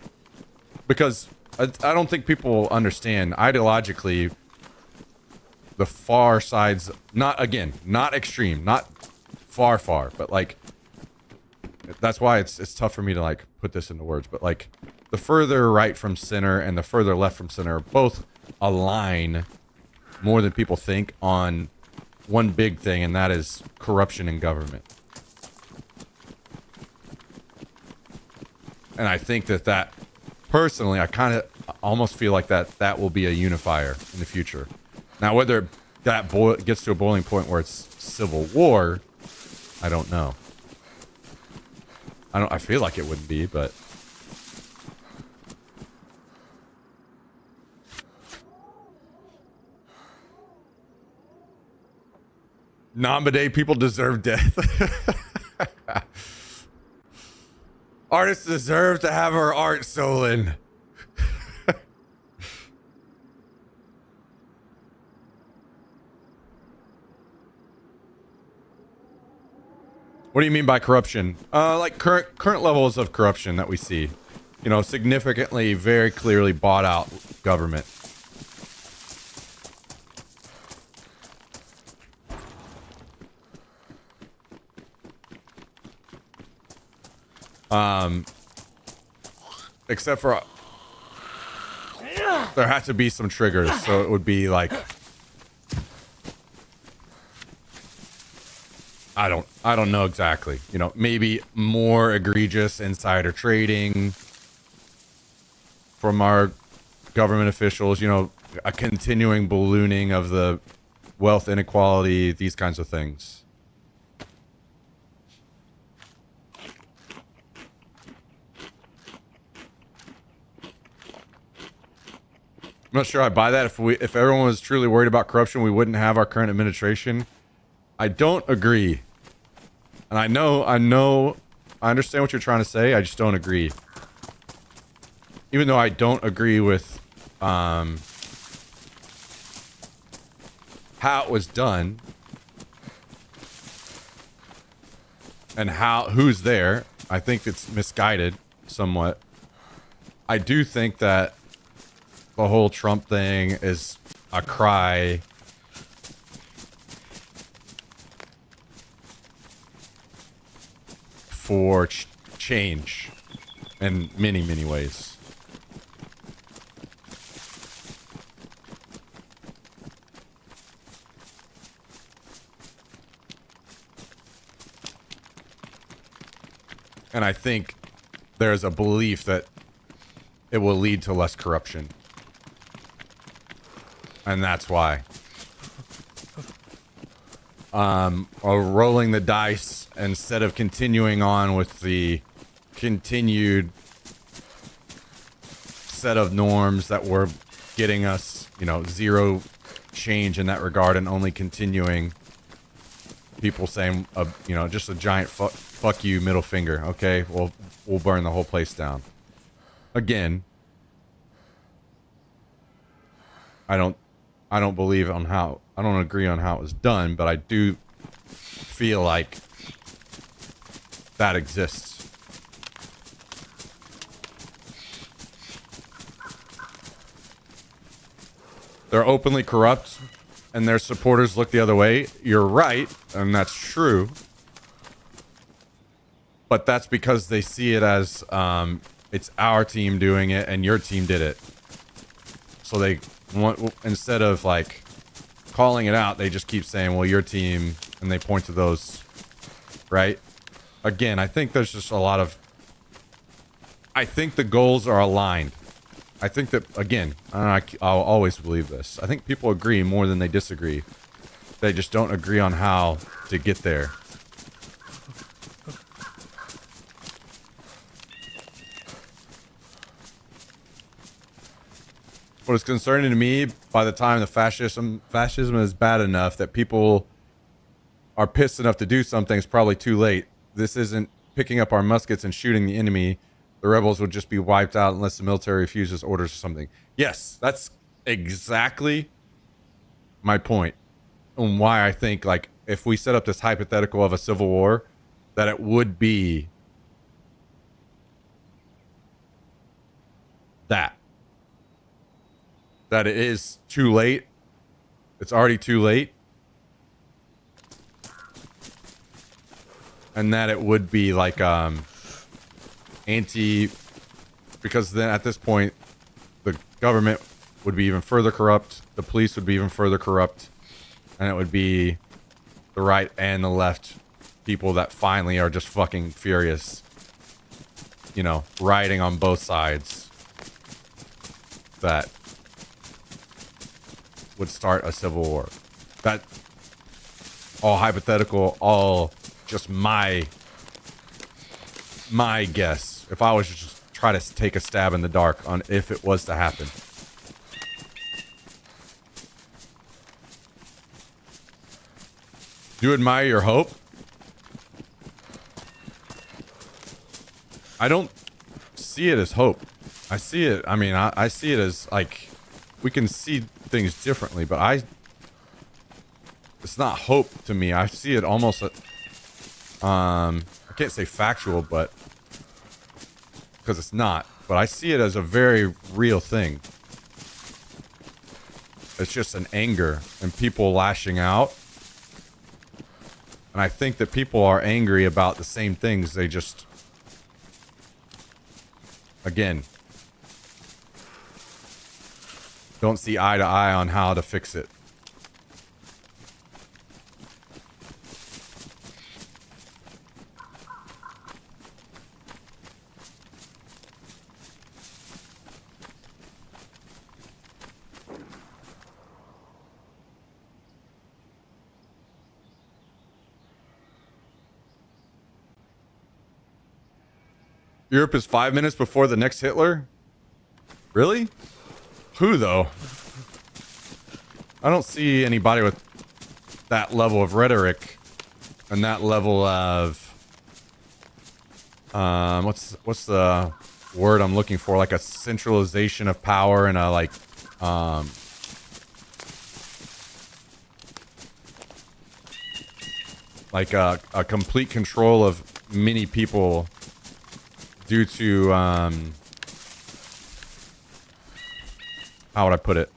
because I don't think people understand ideologically the far sides, not extreme, not far, but like, that's why it's tough for me to like put this into words, but like the further right from center and the further left from center both align more than people think on one big thing, and that is corruption in government. And I think that personally, I kind of almost feel like that will be a unifier in the future. Now, whether that gets to a boiling point where it's civil war, I don't know. I feel like it wouldn't be, but non-bidet people deserve death. Artists deserve to have our art stolen. What do you mean by corruption? Like current levels of corruption that we see. Significantly, very clearly bought out government. Except for there has to be some triggers, so it would be like I don't know exactly. Maybe more egregious insider trading from our government officials, a continuing ballooning of the wealth inequality, these kinds of things. I'm not sure I buy that. If everyone was truly worried about corruption, we wouldn't have our current administration. I don't agree. And I understand what you're trying to say. I just don't agree. Even though I don't agree with how it was done and who's there, I think it's misguided somewhat. I do think that the whole Trump thing is a cry for change in many, many ways. And I think there's a belief that it will lead to less corruption. And that's why. Or rolling the dice instead of continuing on with the continued set of norms that were getting us, zero change in that regard, and only continuing people saying, just a giant fuck you middle finger. Okay, we'll burn the whole place down. Again, I don't agree on how it was done, but I do feel like that exists. They're openly corrupt and their supporters look the other way. You're right, and that's true. But that's because they see it as it's our team doing it and your team did it. So they want, instead of like calling it out, they just keep saying, well, your team, and they point to those, right? Again, I think there's just a lot of, I think the goals are aligned. I think that, again, I'll always believe this. I think people agree more than they disagree. They just don't agree on how to get there. What is concerning to me, by the time the fascism is bad enough that people are pissed enough to do something, it's probably too late. This isn't picking up our muskets and shooting the enemy. The rebels would just be wiped out unless the military refuses orders or something. Yes, that's exactly my point. And why I think, like, if we set up this hypothetical of a civil war, that it would be that it is too late. It's already too late. And that it would be like because then at this point the government would be even further corrupt, the police would be even further corrupt, and it would be the right and the left people that finally are just fucking furious, riding on both sides, that would start a civil war. That all hypothetical, all just my guess. If I was just try to take a stab in the dark on if it was to happen. Do you admire your hope? I don't see it as hope. I see it, I see it as, like, we can see things differently, but it's not hope to me. I see it almost, I can't say factual, but because it's not, but I see it as a very real thing. It's just an anger and people lashing out. And I think that people are angry about the same things. They just, again, don't see eye to eye on how to fix it. Europe is 5 minutes before the next Hitler? Really? Who, though? I don't see anybody with that level of rhetoric and that level of what's the word I'm looking for? Like a centralization of power and a like a complete control of many people due to how would I put it?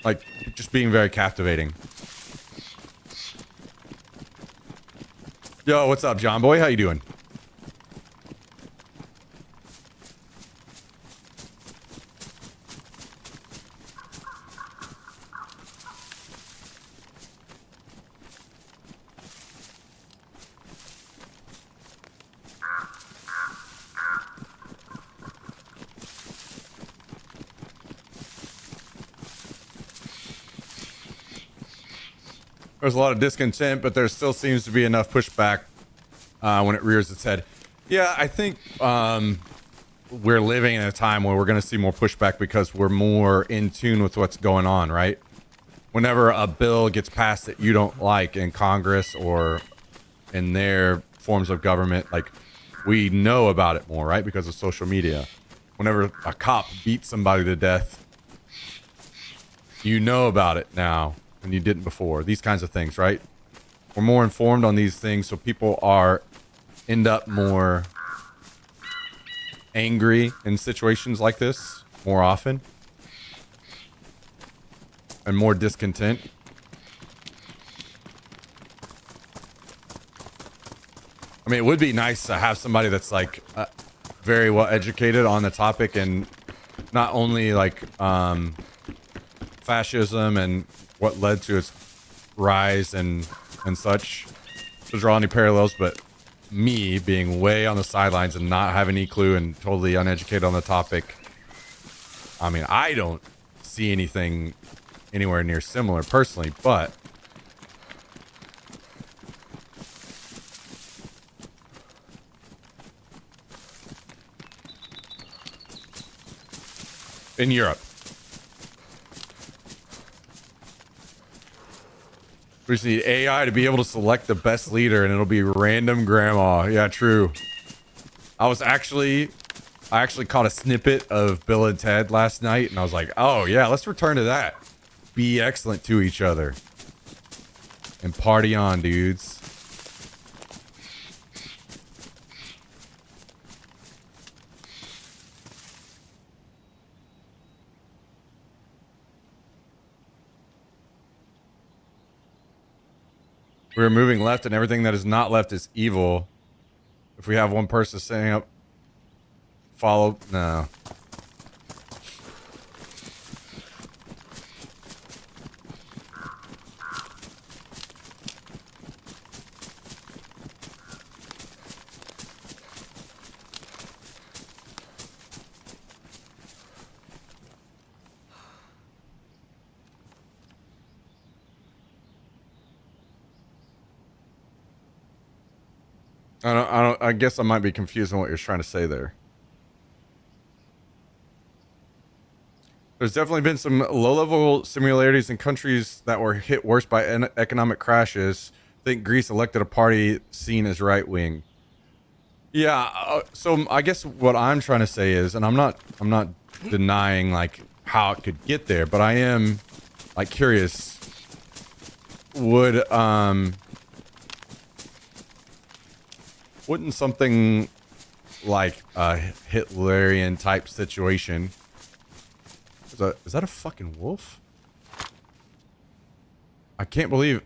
Like just being very captivating. Yo, what's up, John Boy? How you doing? There's a lot of discontent, but there still seems to be enough pushback when it rears its head. Yeah, I think we're living in a time where we're going to see more pushback because we're more in tune with what's going on, right? Whenever a bill gets passed that you don't like in Congress or in their forms of government, like we know about it more, right? Because of social media. Whenever a cop beats somebody to death, you know about it now. And you didn't before. These kinds of things, right? We're more informed on these things, so people end up more angry in situations like this more often. And more discontent. I mean, it would be nice to have somebody that's like very well educated on the topic and not only like fascism and what led to its rise and such to draw any parallels, but me being way on the sidelines and not having any clue and totally uneducated on the topic. I mean, I don't see anything anywhere near similar personally, but in Europe. We just need AI to be able to select the best leader, and it'll be random grandma. Yeah, true. I actually caught a snippet of Bill and Ted last night, and I was like, oh yeah, let's return to that. Be excellent to each other. And party on, dudes. We're moving left, and everything that is not left is evil. If we have one person saying up, follow, no. I guess I might be confused on what you're trying to say there. There's definitely been some low-level similarities in countries that were hit worse by economic crashes. I think Greece elected a party seen as right-wing. Yeah, so I guess what I'm trying to say is, and I'm not denying like how it could get there, but I am like curious. Wouldn't something like a Hitlerian type situation? Is that a fucking wolf? I can't believe.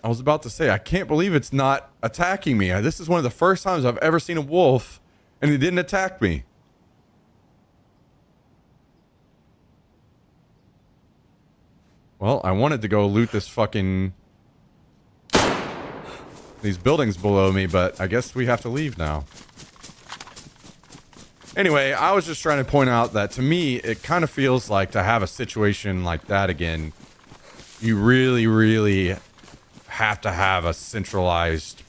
I was about to say, I can't believe it's not attacking me. This is one of the first times I've ever seen a wolf and it didn't attack me. Well, I wanted to go loot this fucking... these buildings below me, but I guess we have to leave now. Anyway, I was just trying to point out that to me, it kind of feels like to have a situation like that again you really, really have to have a centralized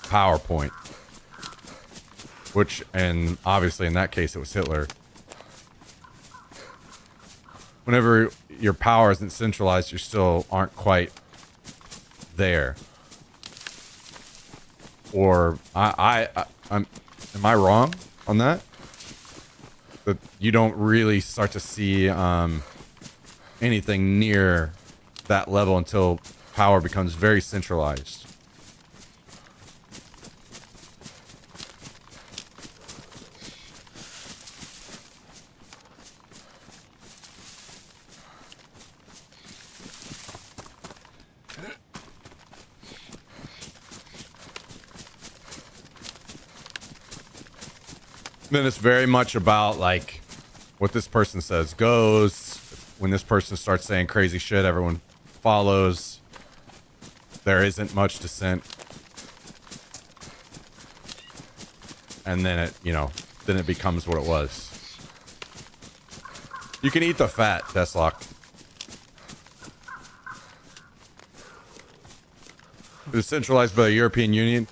PowerPoint. Which, and obviously in that case, it was Hitler. Whenever your power isn't centralized, you still aren't quite there. Or am I wrong on that? That you don't really start to see anything near that level until power becomes very centralized. Then it's very much about like what this person says goes. When this person starts saying crazy shit, everyone follows. There isn't much dissent. And then then it becomes what it was. You can eat the fat, Deathlock. It was centralized by the European Union.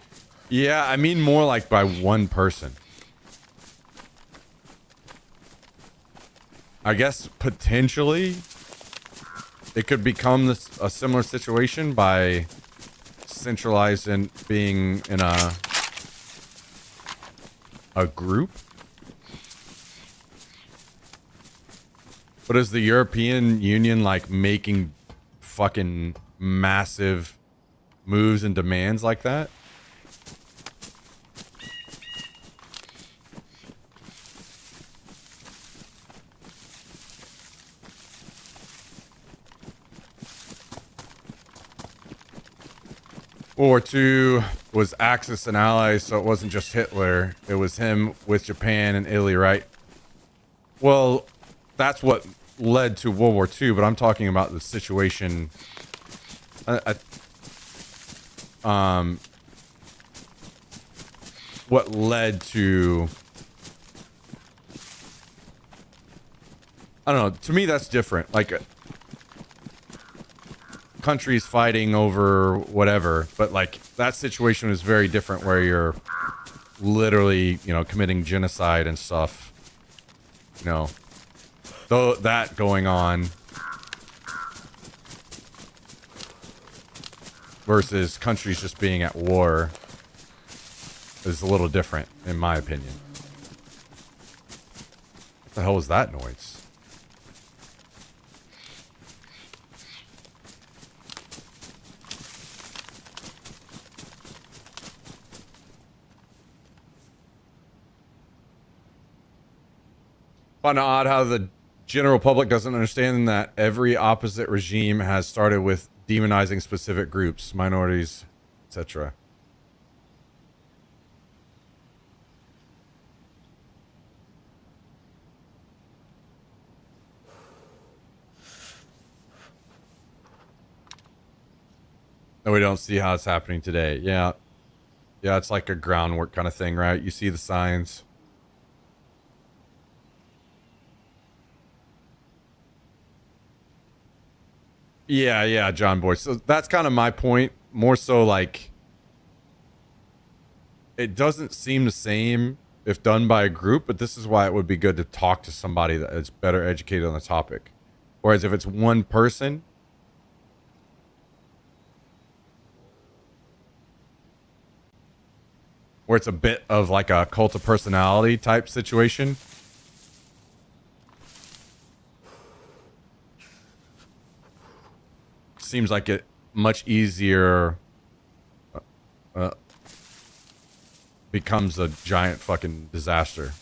Yeah, I mean more like by one person. I guess potentially it could become a similar situation by centralized and being in a group. But is the European Union like making fucking massive moves and demands like that? World War II was Axis and allies, so it wasn't just Hitler. It was him with Japan and Italy, right? Well, that's what led to World War II, but I'm talking about the situation. What led to... I don't know. To me, that's different. Like... countries fighting over whatever, but like that situation is very different where you're literally, committing genocide and stuff. Though that going on versus countries just being at war is a little different, in my opinion. What the hell was that noise? Find it odd how the general public doesn't understand that every opposite regime has started with demonizing specific groups, minorities, etc. And we don't see how it's happening today. Yeah. Yeah, it's like a groundwork kind of thing, right? You see the signs. Yeah, John Boy. So that's kind of my point. More so like, it doesn't seem the same if done by a group, but this is why it would be good to talk to somebody that is better educated on the topic. Whereas if it's one person, where it's a bit of like a cult of personality type situation, seems like it much easier becomes a giant fucking disaster.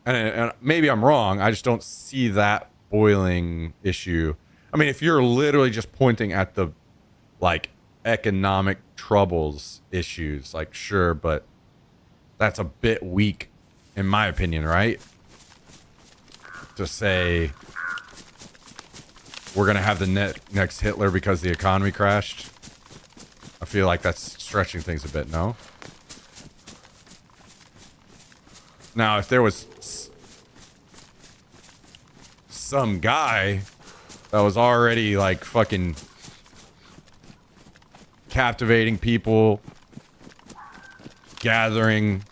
And maybe I'm wrong. I just don't see that boiling issue. I mean, if you're literally just pointing at the like economic troubles issues, like sure, but that's a bit weak in my opinion, right? To say we're going to have the next Hitler because the economy crashed. I feel like that's stretching things a bit, no? Now, if there was some guy that was already like fucking captivating people, gathering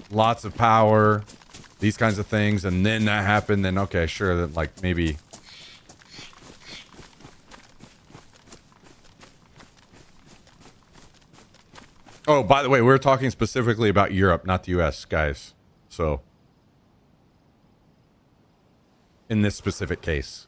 lots of power, these kinds of things, and then that happened, then okay, sure, that like maybe. Oh, by the way, we're talking specifically about Europe, not the US, guys. So, in this specific case.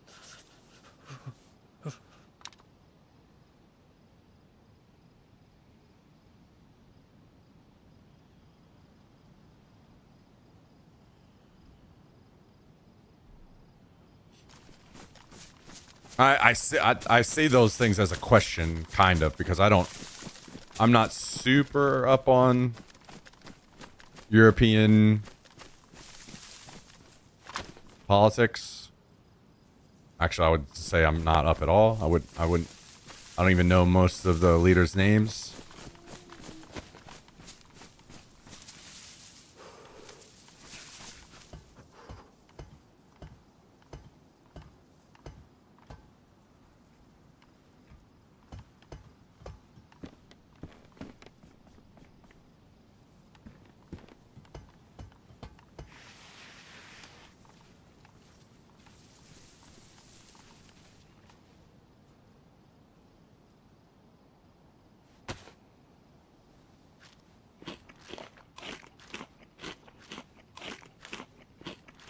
I say those things as a question, kind of, because I'm not super up on European politics. Actually, I would say I'm not up at all. I don't even know most of the leaders' names.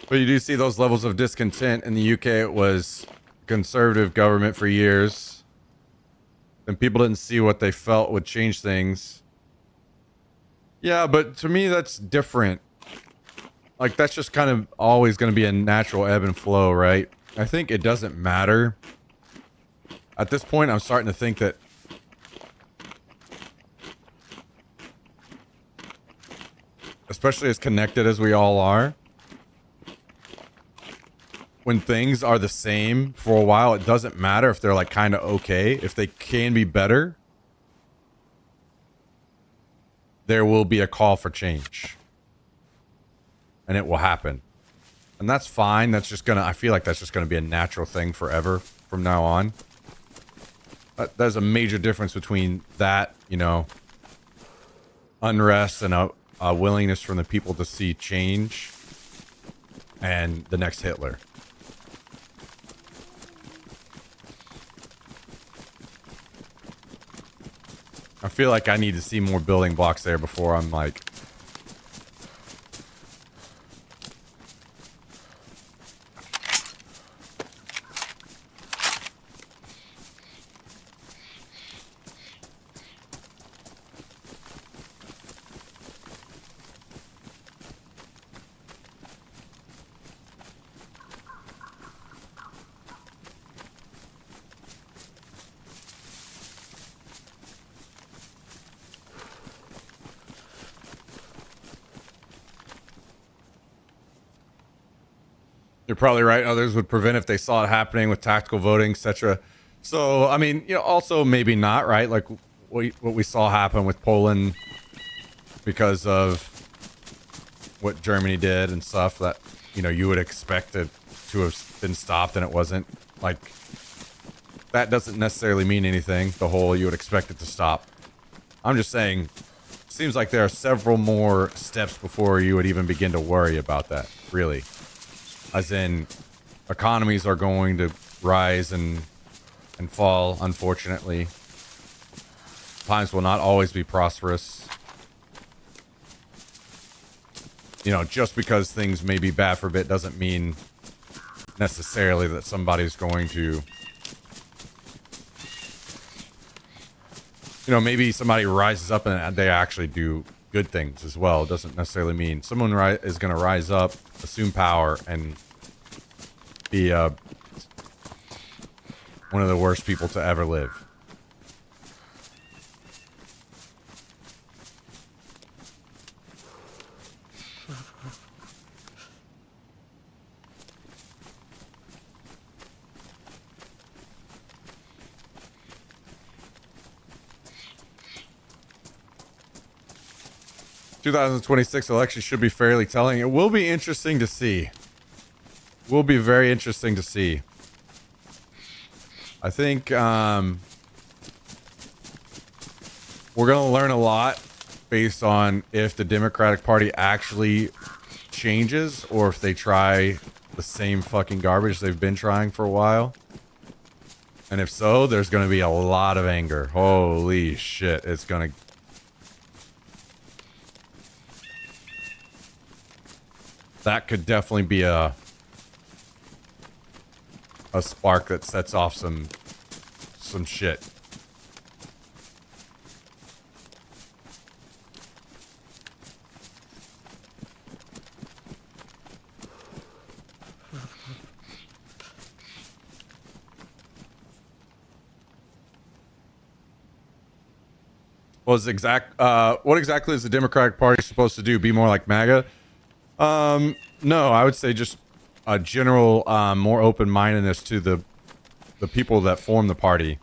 But you do see those levels of discontent. In the UK, it was conservative government for years. And people didn't see what they felt would change things. Yeah, but to me, that's different. Like, that's just kind of always going to be a natural ebb and flow, right? I think it doesn't matter. At this point, I'm starting to think that especially as connected as we all are, when things are the same for a while, it doesn't matter if they're like kind of okay. If they can be better, there will be a call for change. And it will happen. And that's fine. That's just gonna, I feel like that's just gonna be a natural thing forever from now on. There's a major difference between that, you know, unrest and a willingness from the people to see change and the next Hitler. I feel like I need to see more building blocks there before I'm like... You're probably right. Others would prevent if they saw it happening with tactical voting, etc. So, I mean, you know, also maybe not, right? Like what we saw happen with Poland because of what Germany did and stuff that, you know, you would expect it to have been stopped and it wasn't. Like, that doesn't necessarily mean anything. The whole you would expect it to stop. I'm just saying, seems like there are several more steps before you would even begin to worry about that, really. As in, economies are going to rise and fall, unfortunately. Times will not always be prosperous. You know, just because things may be bad for a bit doesn't mean necessarily that somebody's going to... You know, maybe somebody rises up and they actually do good things as well. It doesn't necessarily mean someone is going to rise up, assume power, and be one of the worst people to ever live. The 2026 election should be fairly telling. It will be interesting to see. Will be very interesting to see. I think we're going to learn a lot based on if the Democratic Party actually changes or if they try the same fucking garbage they've been trying for a while. And if so, there's going to be a lot of anger. Holy shit. It's going to... That could definitely be a spark that sets off some shit. What exactly is the Democratic Party supposed to do? Be more like MAGA? No, I would say just a general more open-mindedness to the people that form the party.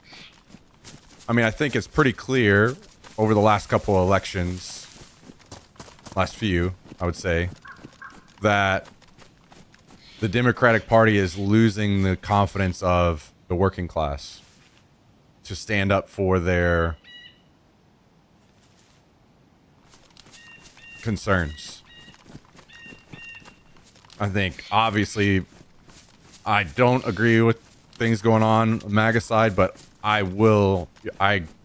I mean, I think it's pretty clear over the last couple of elections, last few, I would say, that the Democratic Party is losing the confidence of the working class to stand up for their concerns. I think, obviously, I don't agree with things going on MAGA side, but I will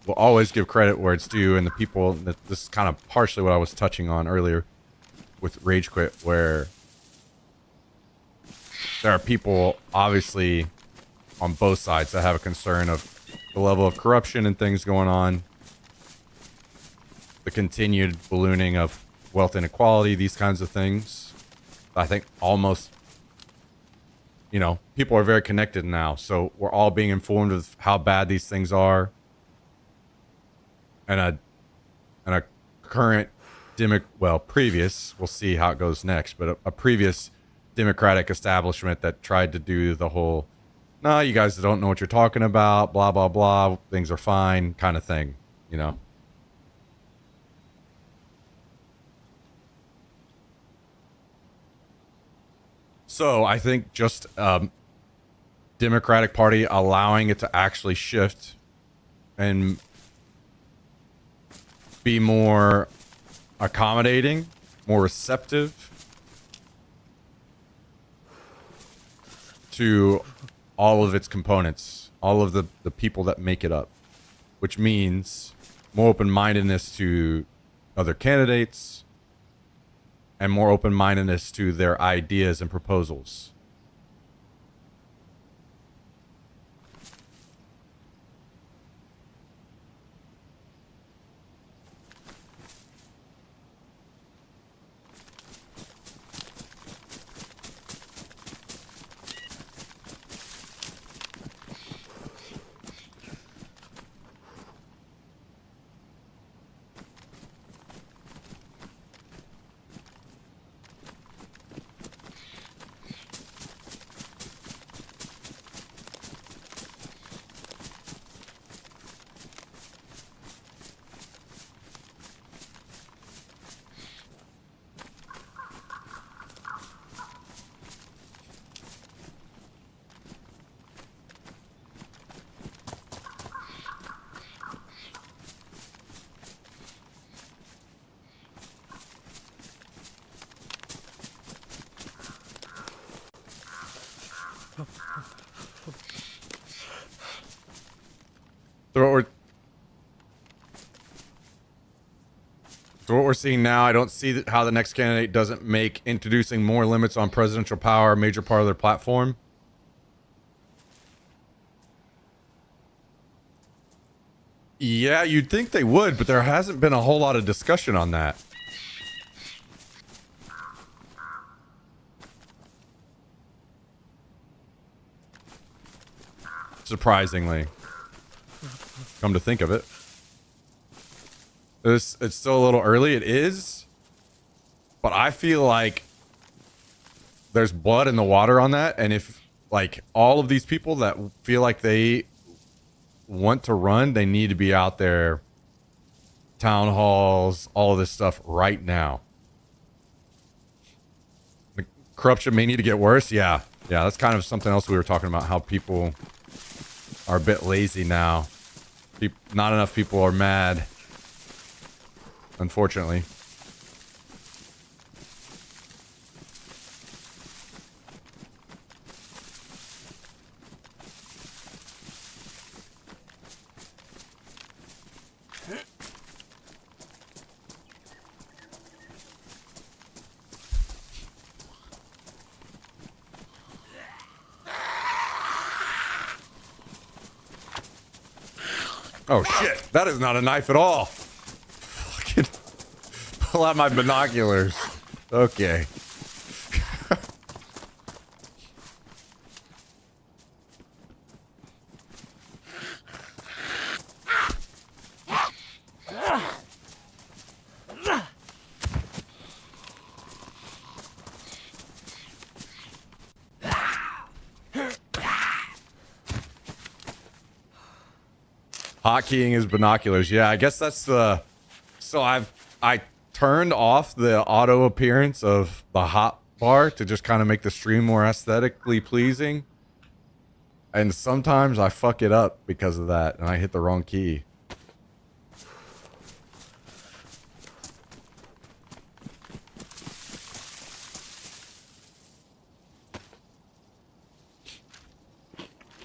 always give credit where it's due, and the people that this is kind of partially what I was touching on earlier with Rage Quit, where there are people obviously on both sides that have a concern of the level of corruption and things going on, the continued ballooning of wealth inequality, these kinds of things. I think almost, you know, people are very connected now, so we're all being informed of how bad these things are, and a current previous, we'll see how it goes next, but a previous Democratic establishment that tried to do the whole, no, you guys don't know what you're talking about, blah blah blah, things are fine kind of thing, you know. So I think just Democratic Party allowing it to actually shift and be more accommodating, more receptive to all of its components, all of the people that make it up, which means more open-mindedness to other candidates, and more open-mindedness to their ideas and proposals. So what we're seeing now, I don't see how the next candidate doesn't make introducing more limits on presidential power a major part of their platform. Yeah, you'd think they would, but there hasn't been a whole lot of discussion on that. Surprisingly. Come to think of it. It's still a little early. It is. But I feel like there's blood in the water on that. And if, like, all of these people that feel like they want to run, they need to be out there, town halls, all of this stuff right now. The corruption may need to get worse. Yeah. Yeah, that's kind of something else we were talking about, how people are a bit lazy now. Not enough people are mad, unfortunately. Oh shit, that is not a knife at all. Fucking pull out my binoculars. Okay. Hotkeying his binoculars. Yeah, I guess that's the... So I turned off the auto appearance of the hot bar to just kind of make the stream more aesthetically pleasing. And sometimes I fuck it up because of that, and I hit the wrong key.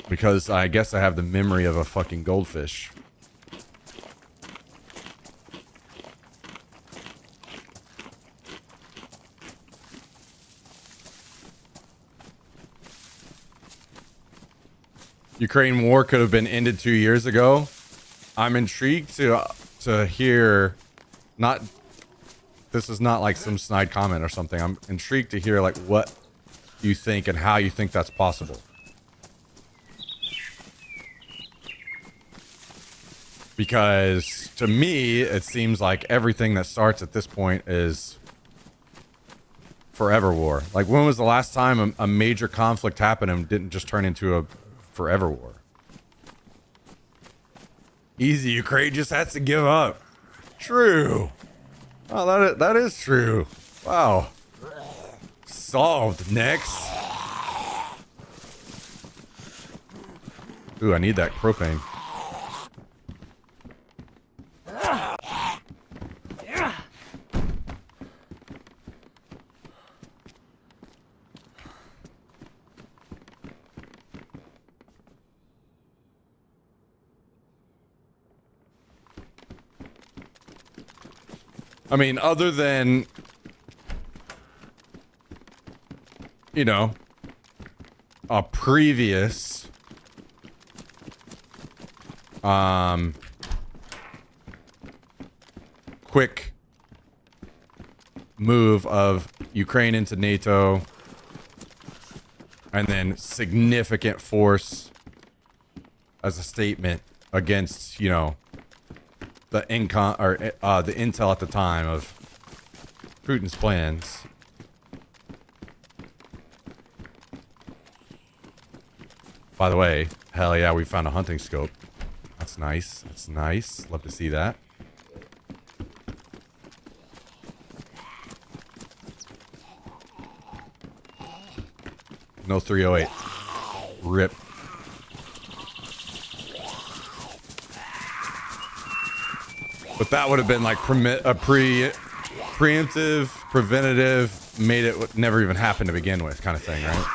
Because I guess I have the memory of a fucking goldfish. Ukraine war could have been ended 2 years ago. I'm intrigued to hear, not, this is not like some snide comment or something. I'm intrigued to hear like what you think and how you think that's possible. Because to me, it seems like everything that starts at this point is forever war. Like, when was the last time a major conflict happened and didn't just turn into a forever war? Easy, Ukraine just has to give up. True. Oh, that is true. Wow. Solved. Next. Ooh, I need that propane. I mean, other than, you know, a previous quick move of Ukraine into NATO and then significant force as a statement against, you know, the the intel at the time of Putin's plans. By the way, hell yeah, we found a hunting scope. That's nice. That's nice. Love to see that. No 308. Rip. But that would have been like preemptive, preventative, made it never even happen to begin with kind of thing, right?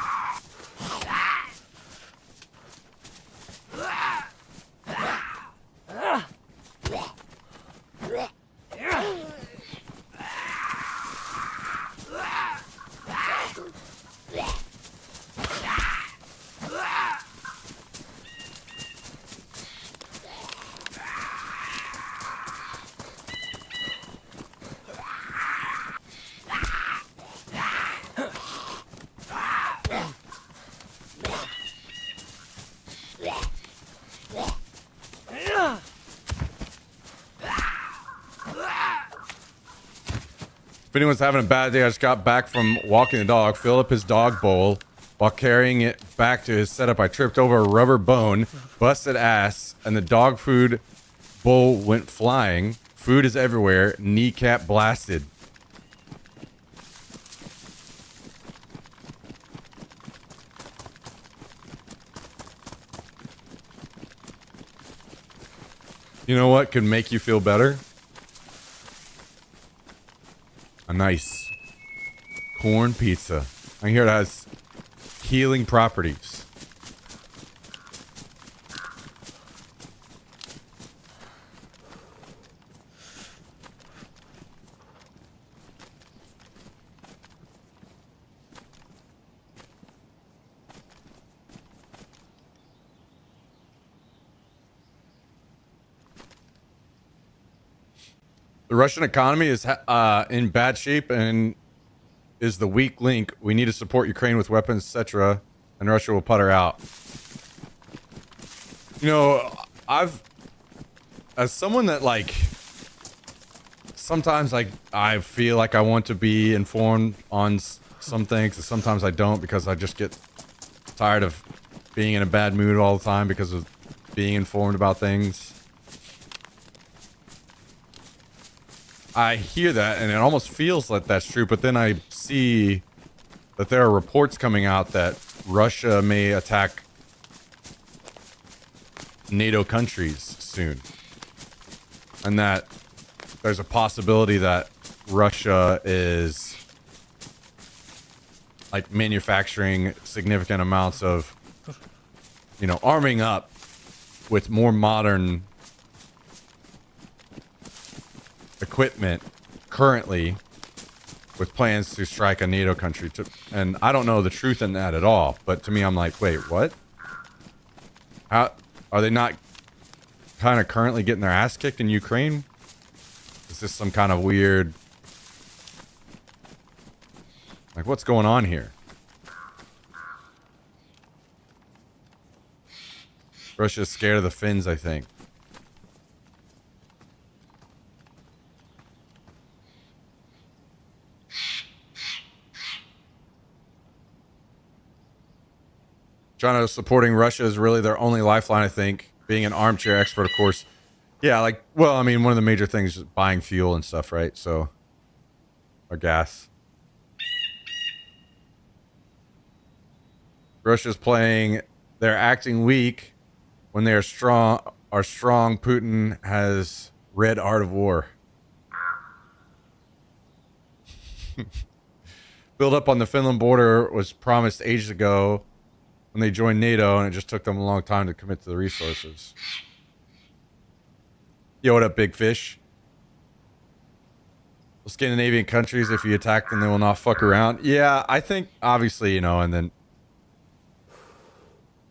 If anyone's having a bad day, I just got back from walking the dog, filled up his dog bowl. While carrying it back to his setup, I tripped over a rubber bone, busted ass, and the dog food bowl went flying. Food is everywhere, kneecap blasted. You know what could make you feel better? A nice corn pizza. I hear it has healing properties. The Russian economy is in bad shape and is the weak link. We need to support Ukraine with weapons, etc., and Russia will putter out. You know, as someone that like, sometimes like I feel like I want to be informed on some things, and sometimes I don't because I just get tired of being in a bad mood all the time because of being informed about things. I hear that, and it almost feels like that's true, but then I see that there are reports coming out that Russia may attack NATO countries soon. And that there's a possibility that Russia is like manufacturing significant amounts of, you know, arming up with more modern equipment currently with plans to strike a NATO country. And I don't know the truth in that at all, but to me, I'm like, wait, what? How are they not kind of currently getting their ass kicked in Ukraine? Is this some kind of weird, like, what's going on here? Russia's scared of the Finns, I think. China supporting Russia is really their only lifeline, I think. Being an armchair expert, of course. Yeah, like, well, I mean, one of the major things is buying fuel and stuff, right? So, or gas. Russia's playing, they're acting weak when they are strong. Putin has read Art of War. Build up on the Finland border was promised ages ago when they joined NATO, and it just took them a long time to commit to the resources. Yo, what up, big fish? The Scandinavian countries, if you attack them, they will not fuck around. Yeah, I think, obviously, you know, and then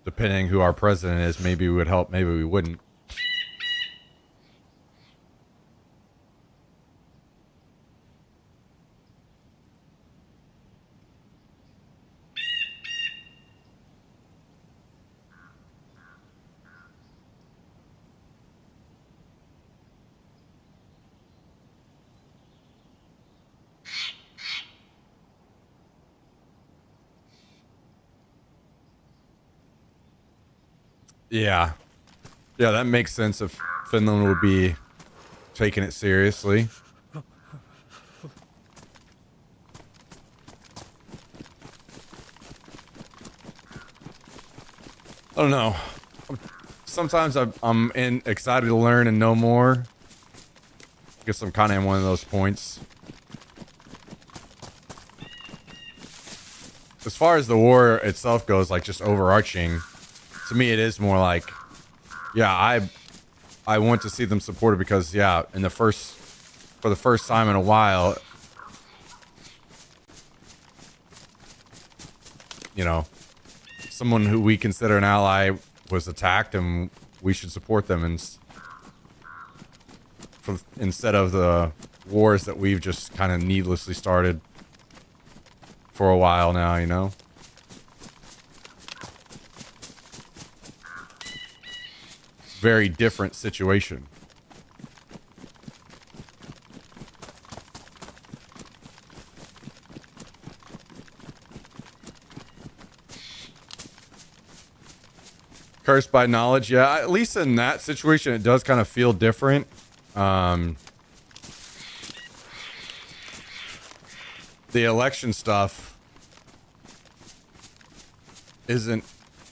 depending who our president is, maybe we would help, maybe we wouldn't. Yeah. Yeah, that makes sense if Finland would be taking it seriously. I don't know. Sometimes I'm excited to learn and know more. I guess I'm kind of in one of those points. As far as the war itself goes, like just overarching, to me it is more like, yeah, I want to see them supported because, yeah, for the first time in a while, you know, someone who we consider an ally was attacked, and we should support them instead of the wars that we've just kind of needlessly started for a while now, you know? Very different situation. Cursed by knowledge, yeah. At least in that situation, it does kind of feel different. The election stuff isn't.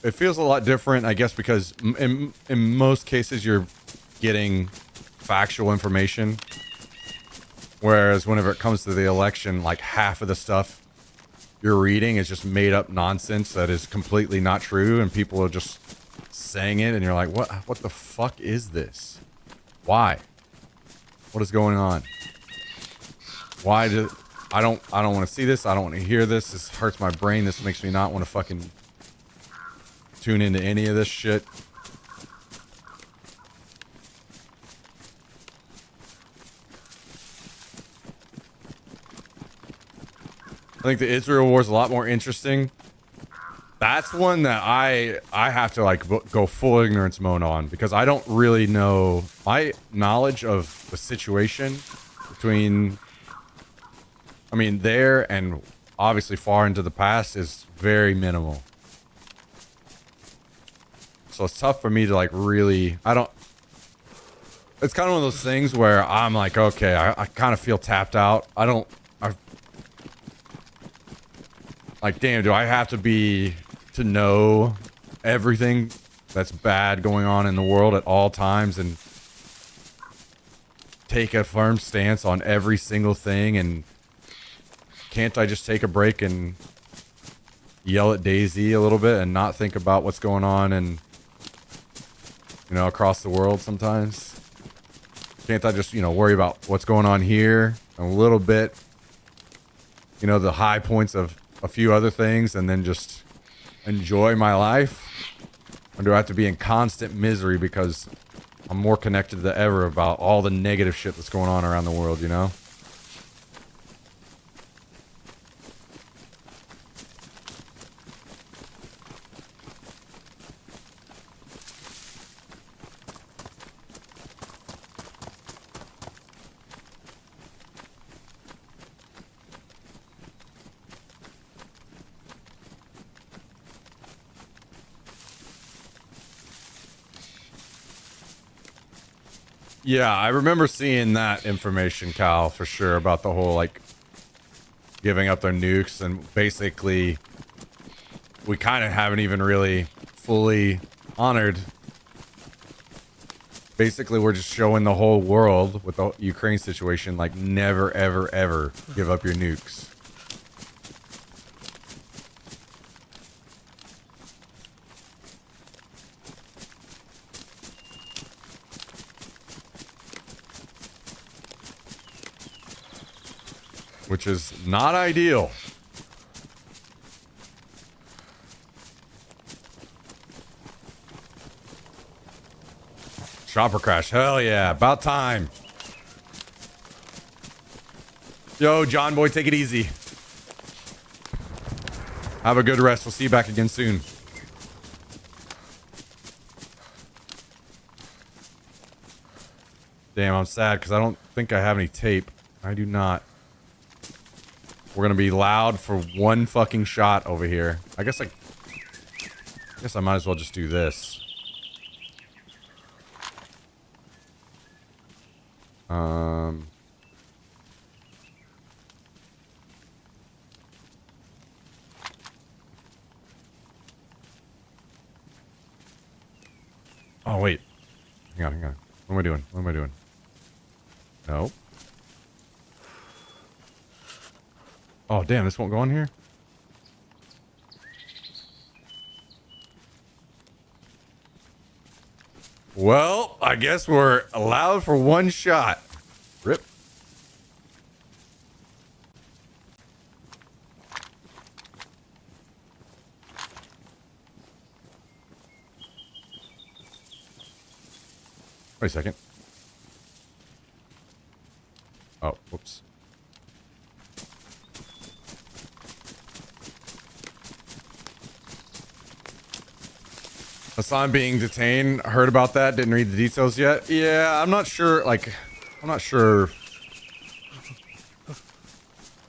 It feels a lot different, I guess, because in most cases you're getting factual information. Whereas whenever it comes to the election, like half of the stuff you're reading is just made up nonsense that is completely not true, and people are just saying it, and you're like, what the fuck is this? Why? What is going on? Why do I don't want to see this. I don't want to hear this. This hurts my brain. This makes me not want to fucking tune into any of this shit. I think the Israel war is a lot more interesting. That's one that I have to like go full ignorance mode on, because I don't really know. My knowledge of the situation between, I mean, there and obviously far into the past is very minimal. So it's tough for me to like really, it's kind of one of those things where I'm like, okay, I kind of feel tapped out. Like, damn, do I have to know everything that's bad going on in the world at all times and take a firm stance on every single thing? And can't I just take a break and yell at Daisy a little bit and not think about what's going on and, you know, across the world sometimes? Can't I just, you know, worry about what's going on here a little bit, you know, the high points of a few other things, and then just enjoy my life? Or do I have to be in constant misery because I'm more connected than ever about all the negative shit that's going on around the world, you know? Yeah, I remember seeing that information, Cal, for sure, about the whole, like, giving up their nukes, and basically we kind of haven't even really fully honored. Basically, we're just showing the whole world with the Ukraine situation, like, never, ever, ever give up your nukes. Which is not ideal. Chopper crash. Hell yeah. About time. Yo, John boy, take it easy. Have a good rest. We'll see you back again soon. Damn, I'm sad because I don't think I have any tape. I do not. We're gonna be loud for one fucking shot over here. I guess I might as well just do this. Oh wait. Hang on. What am I doing? No. Oh, damn, this won't go on here? Well, I guess we're allowed for one shot. Rip. Wait a second. Oh, whoops. Hassan being detained. Heard about that. Didn't read the details yet. Yeah, I'm not sure. I'm not sure. I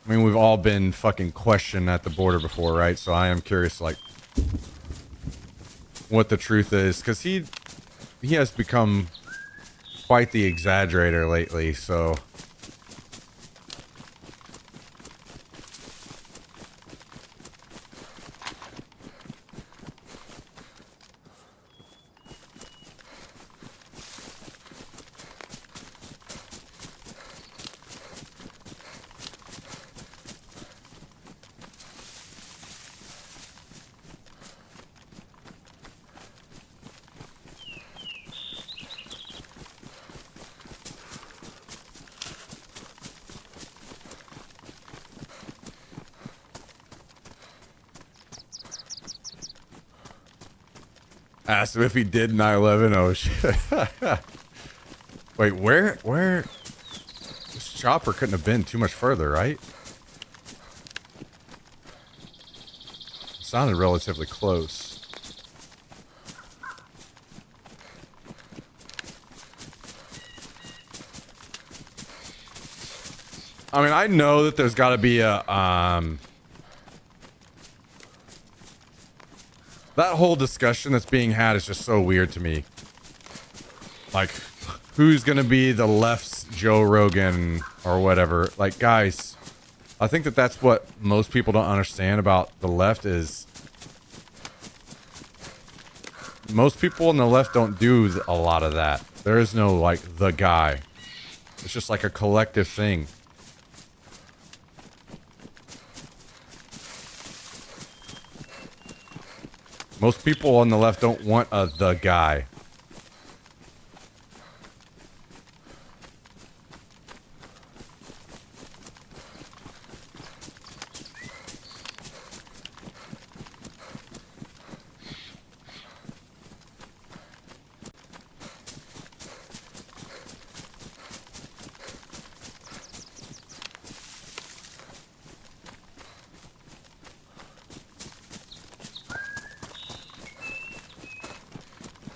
mean, we've all been fucking questioned at the border before, right? So I am curious, like, what the truth is. Because he has become quite the exaggerator lately, so... Asked him if he did 9/11. Oh shit. Wait, where? This chopper couldn't have been too much further, right? It sounded relatively close. I mean, I know that there's got to be a that whole discussion that's being had is just so weird to me. Like, who's gonna be the left's Joe Rogan or whatever? Like, guys, I think that that's what most people don't understand about the left is most people on the left don't do a lot of that. There is no, like, the guy. It's just like a collective thing. Most people on the left don't want a the guy.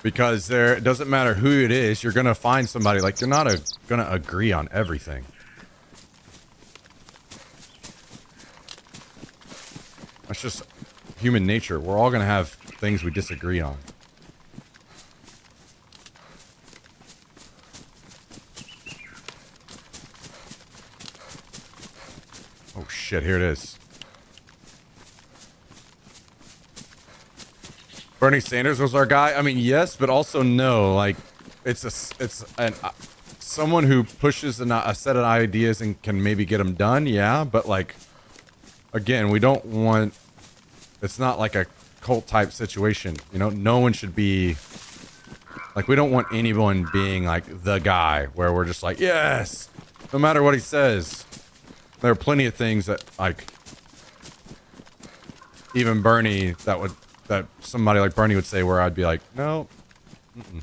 Because it doesn't matter who it is, you're gonna find somebody, like, you're not gonna agree on everything. That's just human nature. We're all gonna have things we disagree on. Oh shit, here it is. Bernie Sanders was our guy. I mean, yes, but also no. Like, it's someone who pushes a set of ideas and can maybe get them done. Yeah, but like, again, we don't want. It's not like a cult type situation. You know, no one should be. Like, we don't want anyone being like the guy where we're just like, yes, no matter what he says. There are plenty of things that, like, even Bernie that somebody like Bernie would say where I'd be like, no. Mm-mm.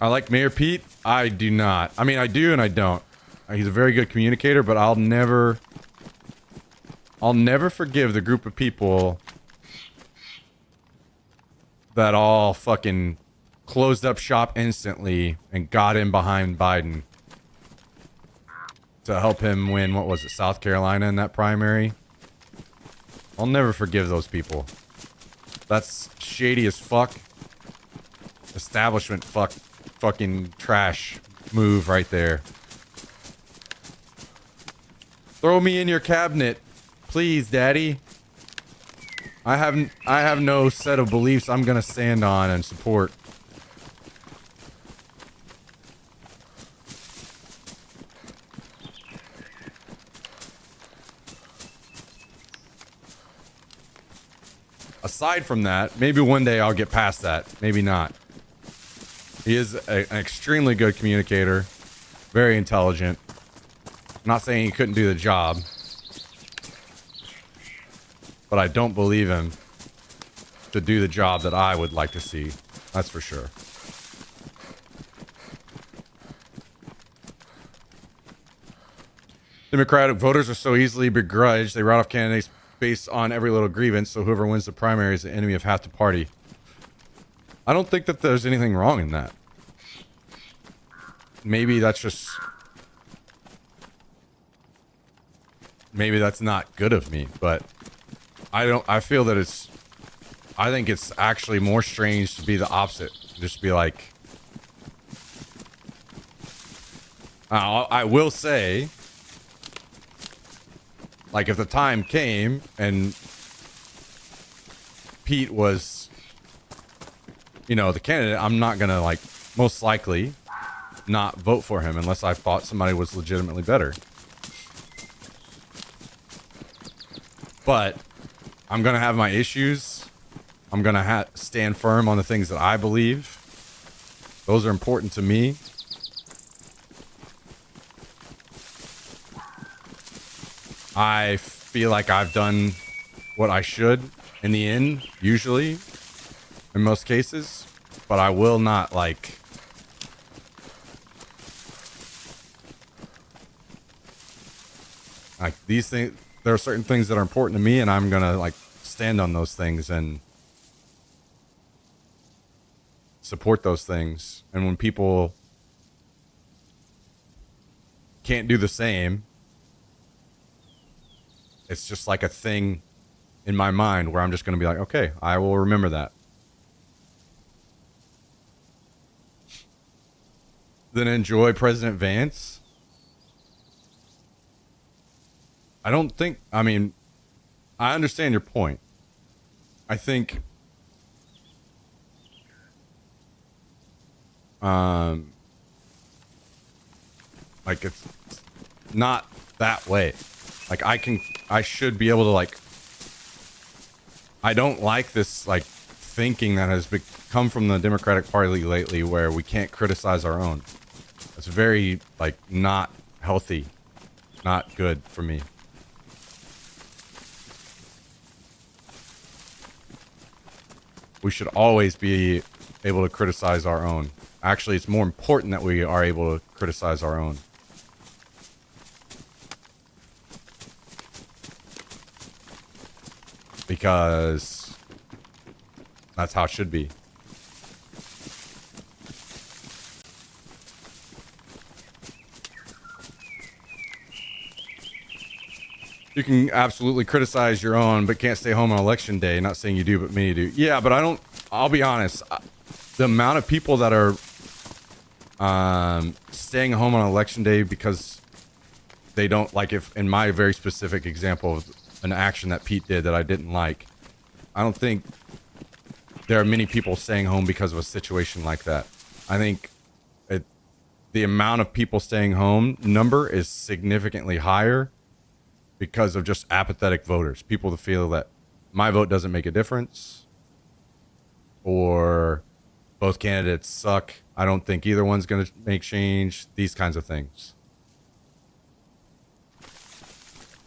I like Mayor Pete. I do not. I mean, I do and I don't. He's a very good communicator, but I'll never forgive the group of people that all fucking closed up shop instantly and got in behind Biden to help him win, what was it, South Carolina in that primary. I'll never forgive those people. That's shady as fuck. Establishment fucking trash move right there. Throw me in your cabinet, please, Daddy. I have no set of beliefs I'm gonna stand on and support. Aside from that, maybe one day I'll get past that. Maybe not. He is an extremely good communicator. Very intelligent. I'm not saying he couldn't do the job. But I don't believe him to do the job that I would like to see. That's for sure. Democratic voters are so easily begrudged. They write off candidates based on every little grievance, so whoever wins the primary is the enemy of half the party. I don't think that there's anything wrong in that. Maybe that's just... Maybe that's not good of me, but... I feel that it's... I think it's actually more strange to be the opposite. Just be like... I will say... Like, if the time came and Pete was, you know, the candidate, I'm not gonna, like, most likely not vote for him unless I thought somebody was legitimately better. But I'm gonna have my issues. I'm gonna stand firm on the things that I believe. Those are important to me. I feel like I've done what I should in the end, usually, in most cases, but I will not like these things. There are certain things that are important to me, and I'm gonna like stand on those things and support those things. And when people can't do the same, it's just like a thing in my mind where I'm just going to be like, okay, I will remember that. Then enjoy President Vance. I don't think, I mean, I understand your point. I think like it's not that way. Like I should be able to like, I don't like this like thinking that has come from the Democratic Party lately where we can't criticize our own. It's very like not healthy, not good for me. We should always be able to criticize our own. Actually, it's more important that we are able to criticize our own. Because that's how it should be. You can absolutely criticize your own, but can't stay home on election day. Not saying you do, but many do. Yeah, but I'll be honest. The amount of people that are staying home on election day because they don't like, if in my very specific example of an action that Pete did that I didn't like, I don't think there are many people staying home because of a situation like that. I think the amount of people staying home number is significantly higher because of just apathetic voters. People that feel that my vote doesn't make a difference, or both candidates suck. I don't think either one's going to make change. These kinds of things.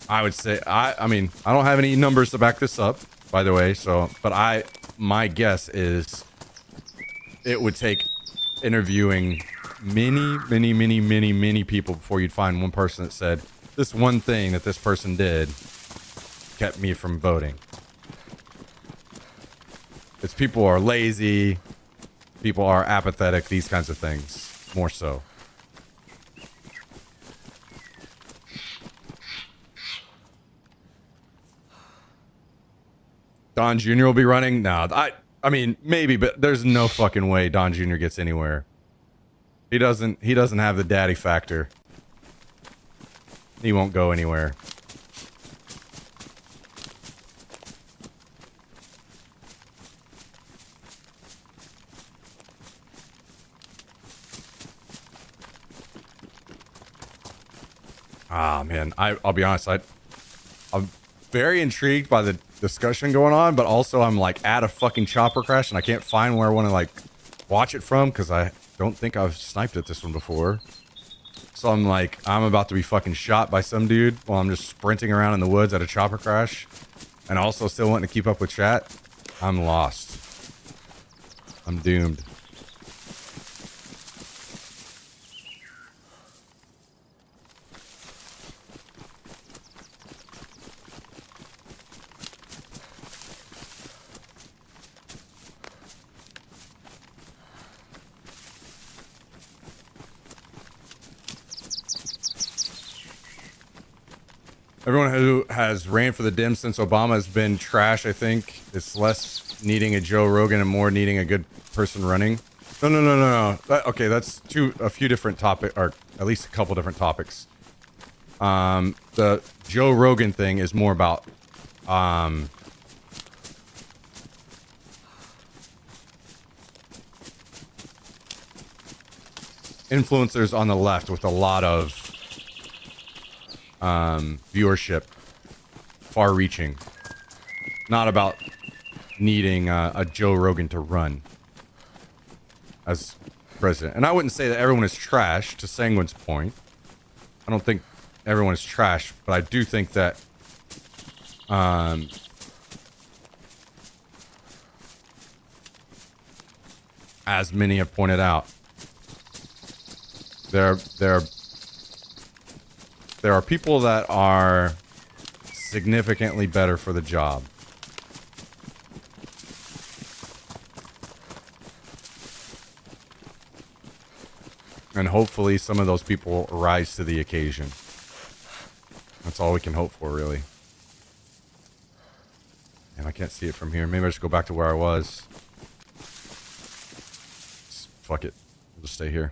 I would say, I mean, I don't have any numbers to back this up, by the way. So, but my guess is it would take interviewing many people before you'd find one person that said, this one thing that this person did kept me from voting. It's people are lazy, people are apathetic, these kinds of things, more so. Don Jr. will be running? No, I mean, maybe, but there's no fucking way Don Jr. gets anywhere. He doesn't have the daddy factor. He won't go anywhere. Ah, man, I'll be honest. I'm very intrigued by the discussion going on, but also I'm like at a fucking chopper crash and I can't find where I want to like watch it from because I don't think I've sniped at this one before. So I'm like, I'm about to be fucking shot by some dude while I'm just sprinting around in the woods at a chopper crash and also still wanting to keep up with chat. I'm lost. I'm doomed. Everyone who has ran for the Dems since Obama has been trash, I think. It's less needing a Joe Rogan and more needing a good person running. No. Okay, that's a few different topics, or at least a couple different topics. The Joe Rogan thing is more about influencers on the left with a lot of viewership, far-reaching. Not about needing a Joe Rogan to run as president. And I wouldn't say that everyone is trash, to Sanguine's point. I don't think everyone is trash, but I do think that as many have pointed out, there are people that are significantly better for the job. And hopefully some of those people rise to the occasion. That's all we can hope for, really. And I can't see it from here. Maybe I just go back to where I was. Fuck it. We'll just stay here.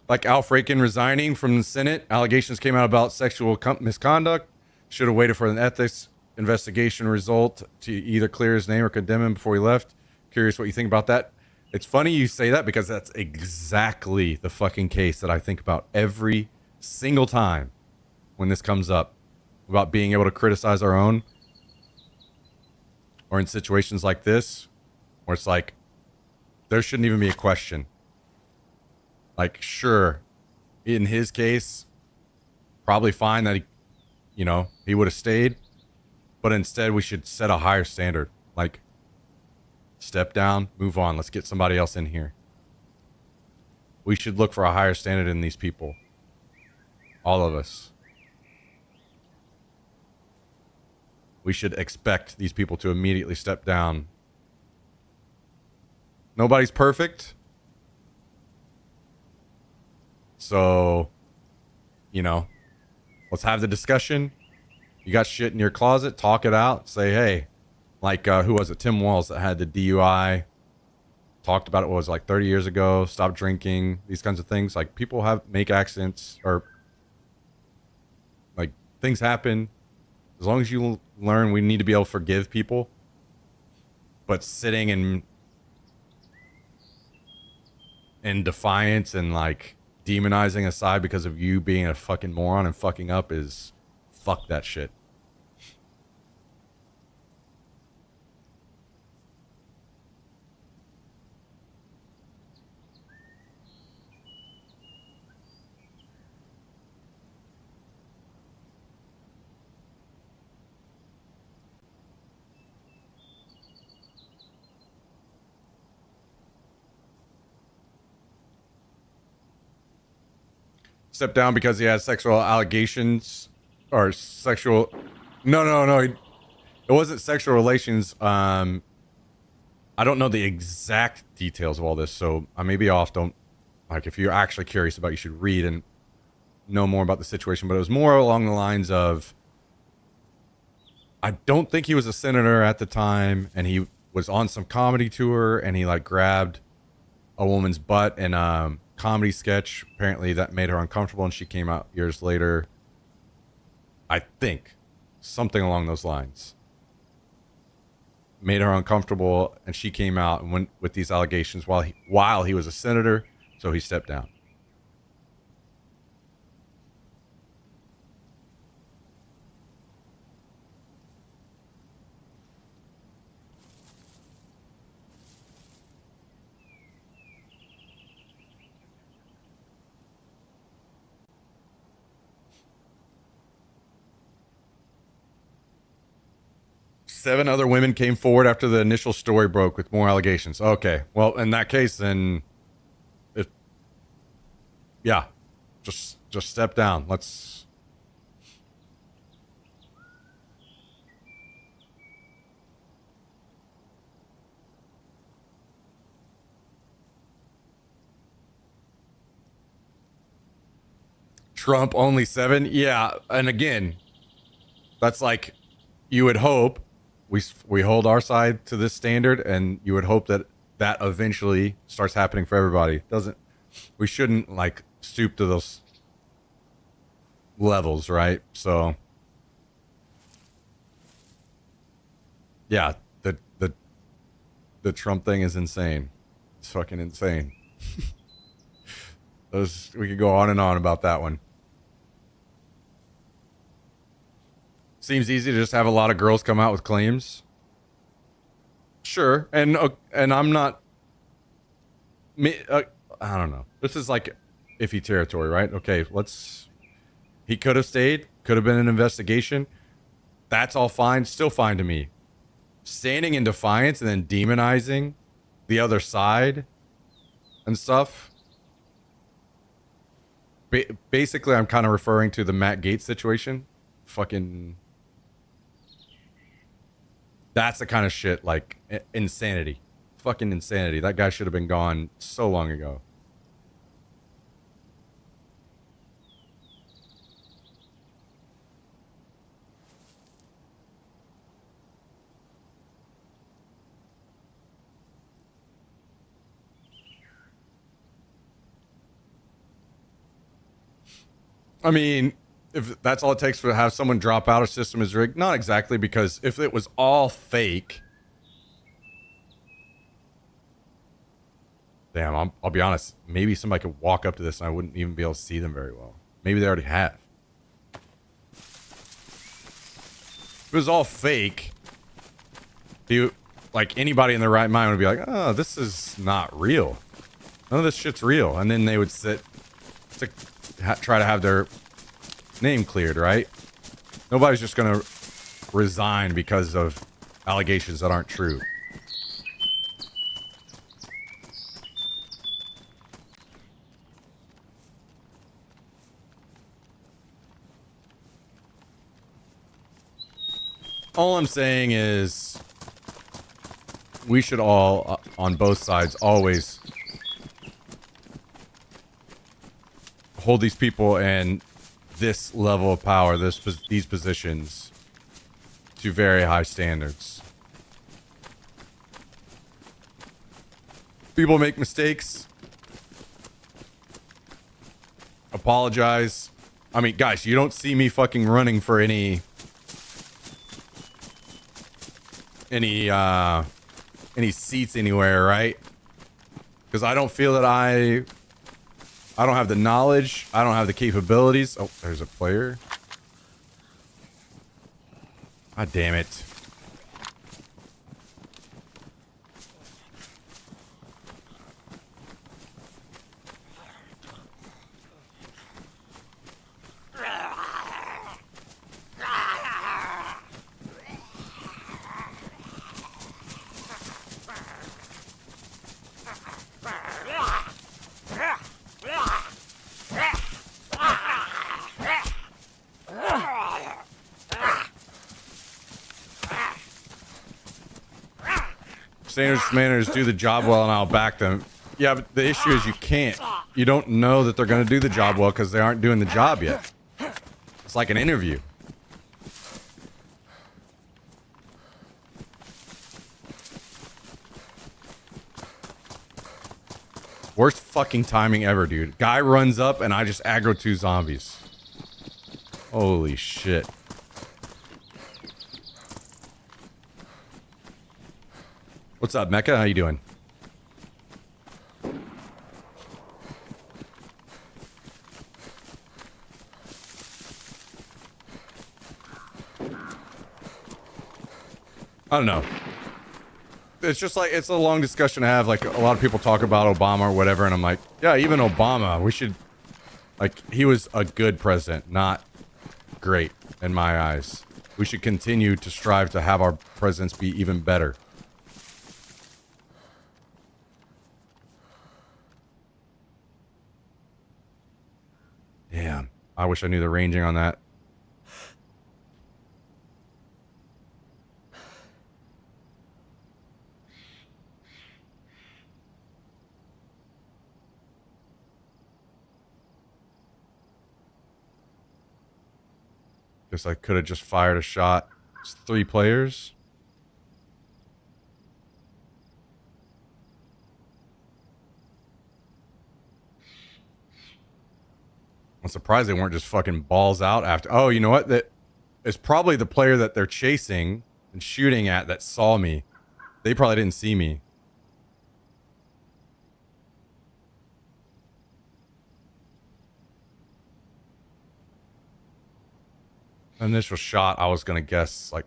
Like Al Franken resigning from the Senate. Allegations came out about sexual misconduct. Should have waited for an ethics investigation result to either clear his name or condemn him before he left. Curious what you think about that. It's funny you say that because that's exactly the fucking case that I think about every single time when this comes up. About being able to criticize our own. Or in situations like this, where it's like, there shouldn't even be a question. Like, sure, in his case, probably fine that he would have stayed. But instead, we should set a higher standard. Like, step down, move on. Let's get somebody else in here. We should look for a higher standard in these people. All of us. We should expect these people to immediately step down. Nobody's perfect. So, let's have the discussion. You got shit in your closet, talk it out. Say, hey, like, who was it? Tim Walz that had the DUI. Talked about it, what was it, like 30 years ago. Stop drinking. These kinds of things. Like, people make accidents or, like, things happen. As long as you learn, we need to be able to forgive people. But sitting in defiance and, like, demonizing a side because of you being a fucking moron and fucking up is fuck that shit. Stepped down because he had sexual allegations or sexual. No. It wasn't sexual relations. I don't know the exact details of all this, so I may be off. Don't like if you're actually curious about it, you should read and know more about the situation. But it was more along the lines of, I don't think he was a senator at the time, and he was on some comedy tour, and he like grabbed a woman's butt in a comedy sketch. Apparently that made her uncomfortable, and she came out years later. I think something along those lines made her uncomfortable, and she came out and went with these allegations while he was a senator, so he stepped down. Seven other women came forward after the initial story broke with more allegations. Okay, well, in that case, then, just step down. Let's. Trump only 7? Yeah, and again, that's like, you would hope. We hold our side to this standard, and you would hope that eventually starts happening for everybody. We shouldn't like stoop to those levels, right? So yeah, the Trump thing is insane. It's fucking insane. We could go on and on about that one. Seems easy to just have a lot of girls come out with claims. Sure, and I'm not. I don't know. This is like iffy territory, right? Okay, he could have stayed, could have been an investigation. That's all fine, still fine to me. Standing in defiance and then demonizing the other side and stuff. Basically, I'm kind of referring to the Matt Gaetz situation. Fucking... That's the kind of shit, like, insanity. Fucking insanity. That guy should have been gone so long ago. I mean, if that's all it takes to have someone drop out, a system is rigged. Not exactly, because if it was all fake... Damn, I'll be honest. Maybe somebody could walk up to this and I wouldn't even be able to see them very well. Maybe they already have. If it was all fake, like anybody in their right mind would be like, oh, this is not real. None of this shit's real. And then they would sit to try to have their name cleared, right? Nobody's just going to resign because of allegations that aren't true. All I'm saying is we should all, on both sides, always hold these people in this level of power, these positions, to very high standards. People make mistakes. Apologize. I mean, guys, you don't see me fucking running for any seats anywhere, right? Because I don't feel that I don't have the knowledge. I don't have the capabilities. Oh, there's a player. God damn it. Standards manners do the job well and I'll back them. Yeah, but the issue is you can't. You don't know that they're going to do the job well because they aren't doing the job yet. It's like an interview. Worst fucking timing ever, dude. Guy runs up and I just aggro 2 zombies. Holy shit. What's up, Mecca? How you doing? I don't know. It's just like, it's a long discussion to have. Like, a lot of people talk about Obama or whatever, and I'm like, yeah, even Obama, we should... Like, he was a good president, not great in my eyes. We should continue to strive to have our presidents be even better. Damn. I wish I knew the ranging on that. Guess I could have just fired a shot. It's 3 players. I'm surprised they weren't just fucking balls out after. Oh, you know what? That it's probably the player that they're chasing and shooting at that saw me. They probably didn't see me. Initial shot, I was gonna guess like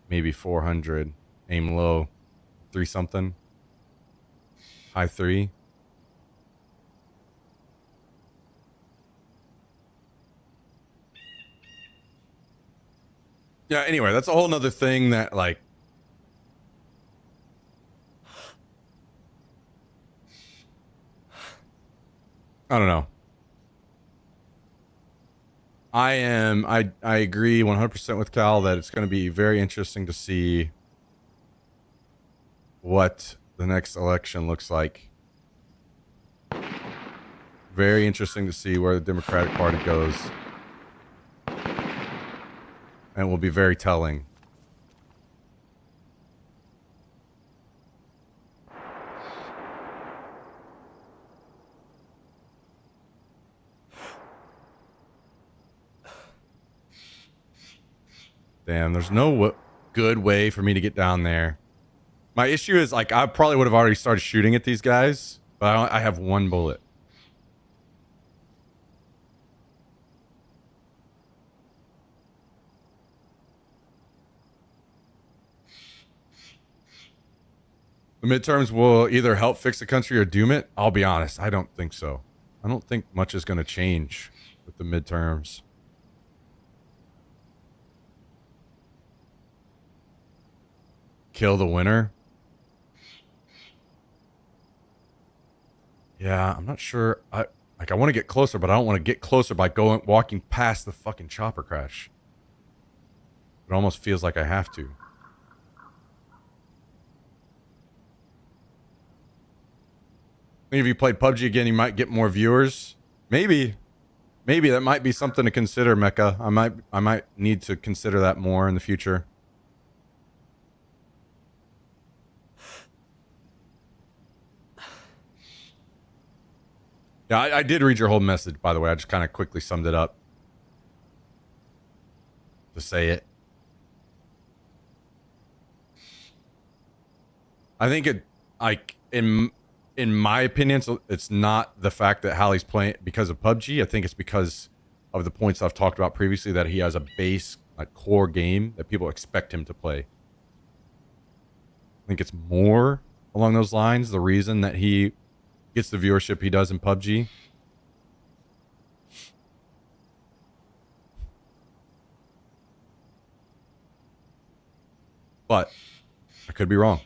maybe 400. Aim low, 3 something, high 3. Yeah, anyway, that's a whole nother thing that, like, I don't know. I agree 100% with Cal that it's going to be very interesting to see what the next election looks like. Very interesting to see where the Democratic Party goes. And will be very telling. Damn, there's no good way for me to get down there. My issue is, like, I probably would have already started shooting at these guys, but I have one bullet. The midterms will either help fix the country or doom it. I'll be honest, I don't think so. I don't think much is going to change with the midterms. Kill the winner. Yeah, I'm not sure. I want to get closer, but I don't want to get closer by walking past the fucking chopper crash. It almost feels like I have to. I think if you played PUBG again, you might get more viewers. Maybe that might be something to consider, Mecca. I might need to consider that more in the future. Yeah, I did read your whole message, by the way. I just kind of quickly summed it up to say it. I think it, like, in my opinion, it's not the fact that Hallie's playing because of PUBG. I think it's because of the points I've talked about previously, that he has a base, like, core game that people expect him to play. I think it's more along those lines, the reason that he gets the viewership he does in PUBG. But I could be wrong.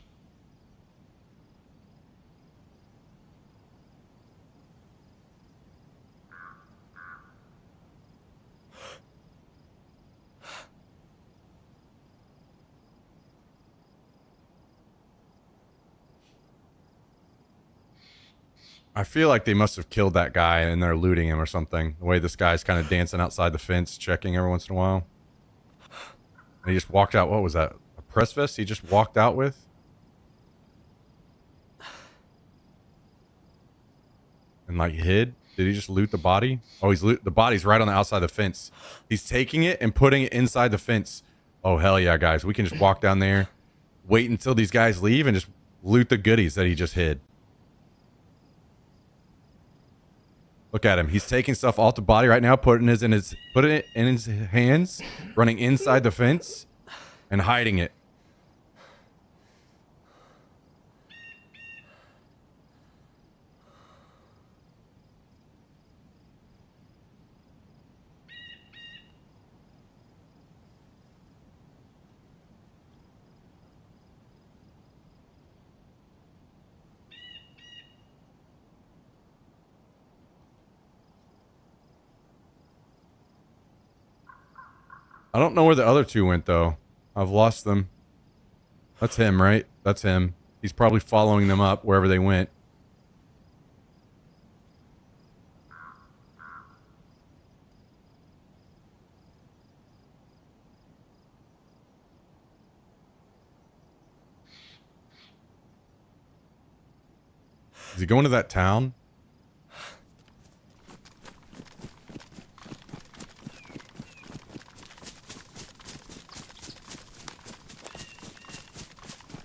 I feel like they must have killed that guy and they're looting him or something. The way this guy's kind of dancing outside the fence, checking every once in a while. And he just walked out. What was that? A press vest he just walked out with? And, like, hid? Did he just loot the body? Oh, the body's right on the outside of the fence. He's taking it and putting it inside the fence. Oh, hell yeah, guys. We can just walk down there, wait until these guys leave, and just loot the goodies that he just hid. Look at him. He's taking stuff off the body right now, putting it in his hands, running inside the fence, and hiding it. I don't know where the other two went, though. I've lost them. That's him, right? That's him. He's probably following them up wherever they went. Is he going to that town?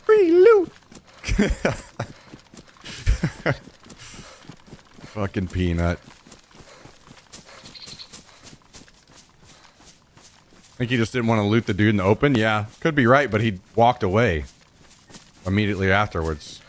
Free loot. Fucking peanut. I think he just didn't want to loot the dude in the open. Yeah, could be right, but he walked away immediately afterwards.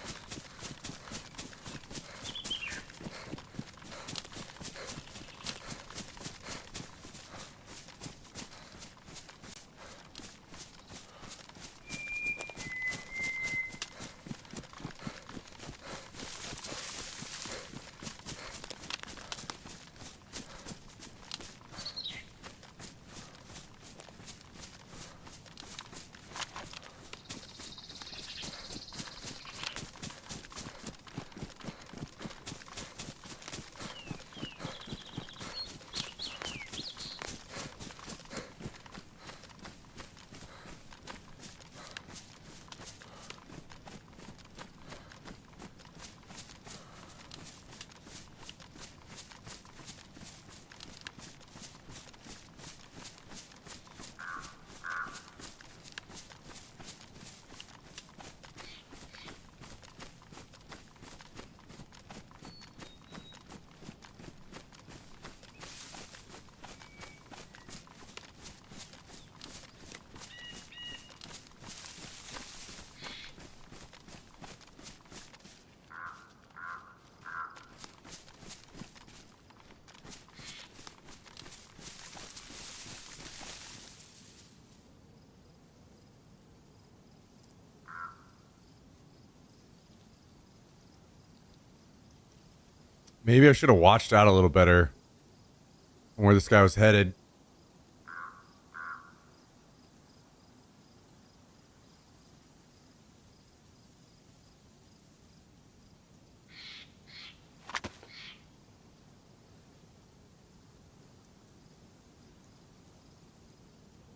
Maybe I should have watched out a little better on where this guy was headed.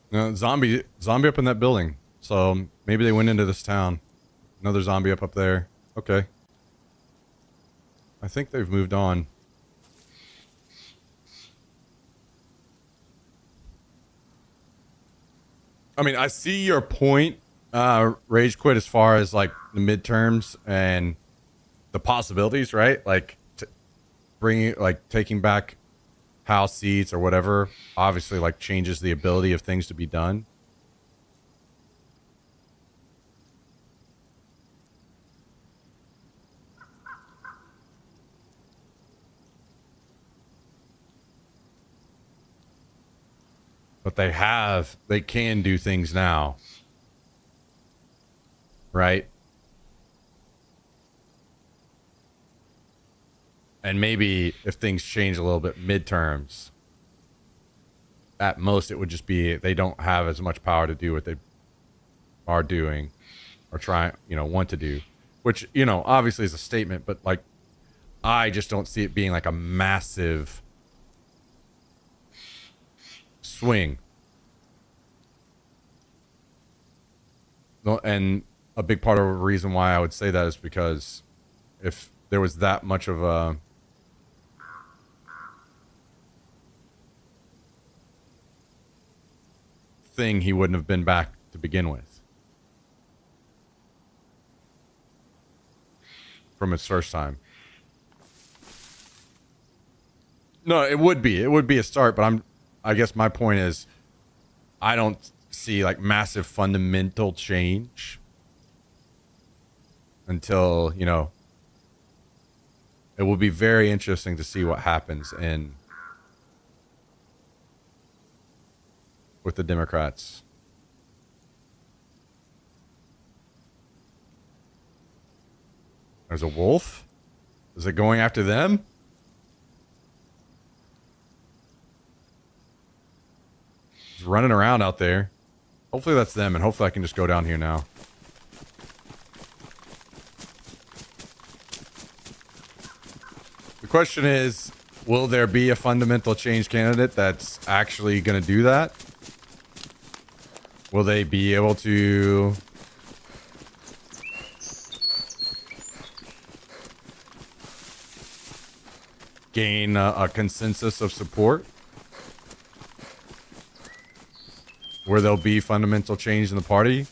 No, zombie up in that building. So maybe they went into this town. Another zombie up there. Okay. I think they've moved on. I mean, I see your point, Rage Quit, as far as like the midterms and the possibilities, right? Like bringing, like taking back House seats or whatever, obviously like changes the ability of things to be done. But they can do things now. Right? And maybe if things change a little bit midterms, at most it would just be they don't have as much power to do what they are doing or try, want to do. Which, obviously is a statement, but like I just don't see it being like a massive swing. And a big part of the reason why I would say that is because if there was that much of a thing, he wouldn't have been back to begin with from his first time. No, it would be a start, but I guess my point is I don't see like massive fundamental change until, it will be very interesting to see what happens with the Democrats. There's a wolf? Is it going after them? It's running around out there. Hopefully that's them, and hopefully I can just go down here now. The question is, will there be a fundamental change candidate that's actually going to do that? Will they be able to gain a consensus of support where there'll be fundamental change in the party?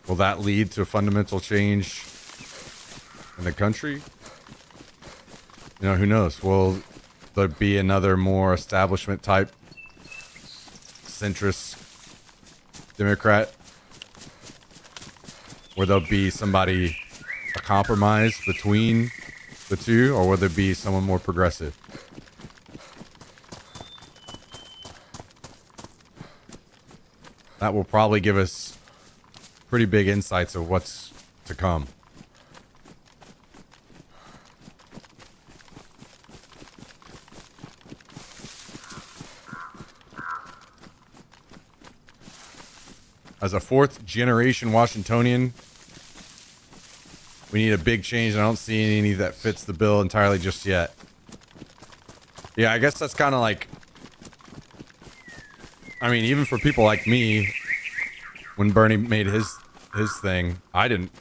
Will that lead to fundamental change in the country? Who knows? Will there be another more establishment type centrist Democrat where there'll be somebody, a compromise between the two, or will there be someone more progressive? That will probably give us pretty big insights of what's to come. As a fourth generation Washingtonian, we need a big change. I don't see any that fits the bill entirely just yet. Yeah, I guess that's kind of like, I mean, even for people like me, when Bernie made his thing, I didn't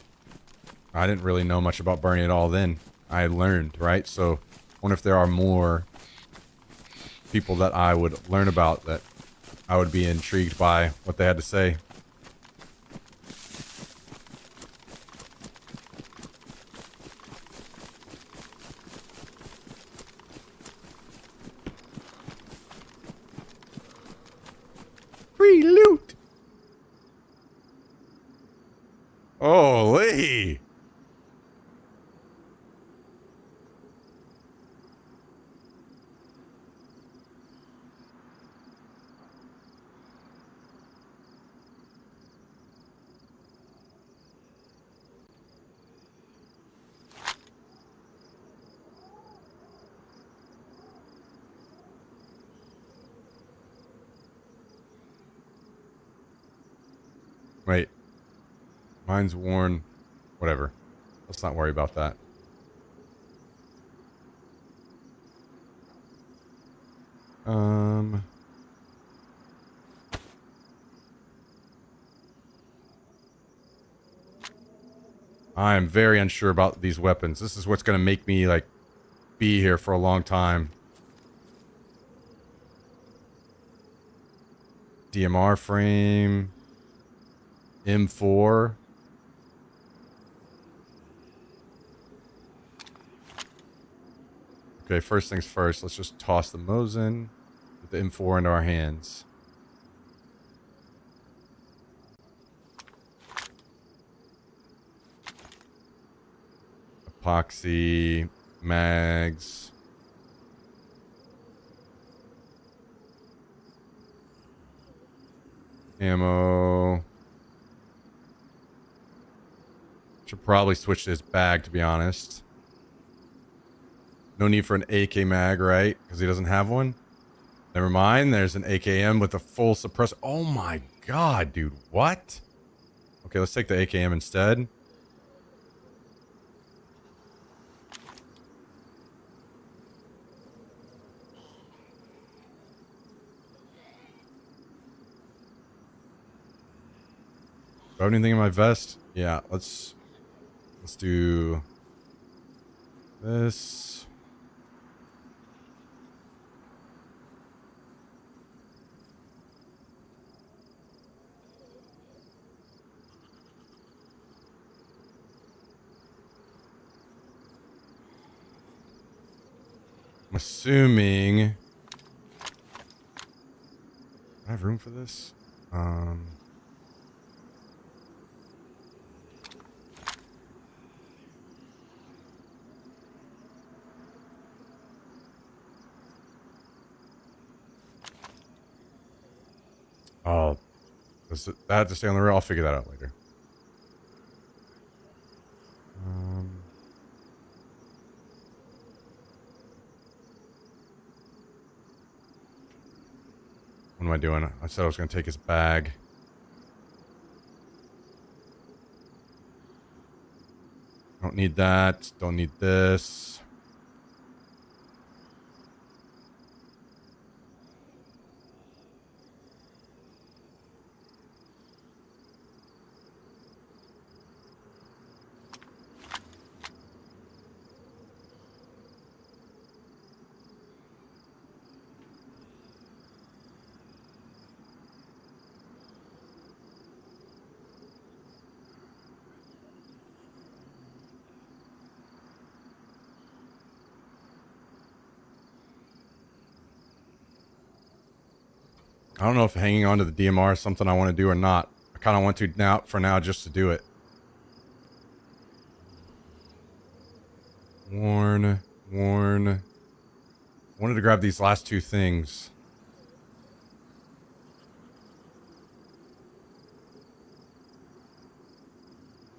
really know much about Bernie at all then. I learned, right? So I wonder if there are more people that I would learn about that I would be intrigued by what they had to say. Free loot. Holy. Wait. Mine's worn. Whatever. Let's not worry about that. I am very unsure about these weapons. This is what's going to make me, like, be here for a long time. DMR frame. M4. Okay, first things first. Let's just toss the Mosin with the M4 into our hands. Epoxy, mags. Ammo. Should probably switch to his bag, to be honest. No need for an AK mag, right? Because he doesn't have one. Never mind. There's an AKM with a full suppressor. Oh my god, dude. What? Okay, let's take the AKM instead. Do I have anything in my vest? Yeah, let's do this. I'm assuming I have room for this. Oh, does that have to stay on the rail? I'll figure that out later. What am I doing? I said I was going to take his bag. Don't need that. Don't need this. I don't know if hanging on to the DMR is something I want to do or not. I kind of want to now, for now, just to do it. Worn. I wanted to grab these last two things.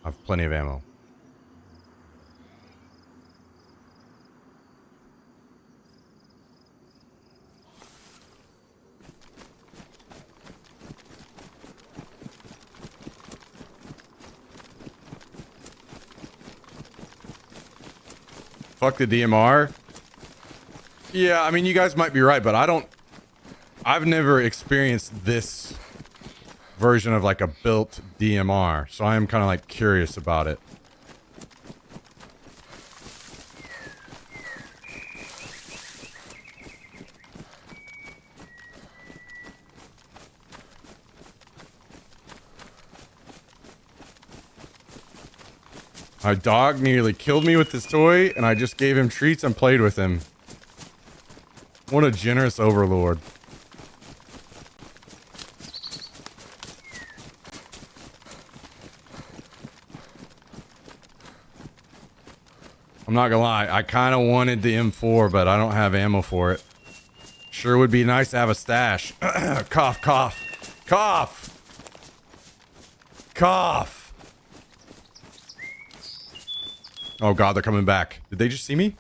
I have plenty of ammo. Fuck the DMR. Yeah, I mean, you guys might be right, but I've never experienced this version of like a built DMR, so I am kind of like curious about it. My dog nearly killed me with this toy, and I just gave him treats and played with him. What a generous overlord. I'm not gonna lie, I kind of wanted the M4, but I don't have ammo for it. Sure would be nice to have a stash. Cough, cough, cough, cough. Oh god, they're coming back. Did they just see me?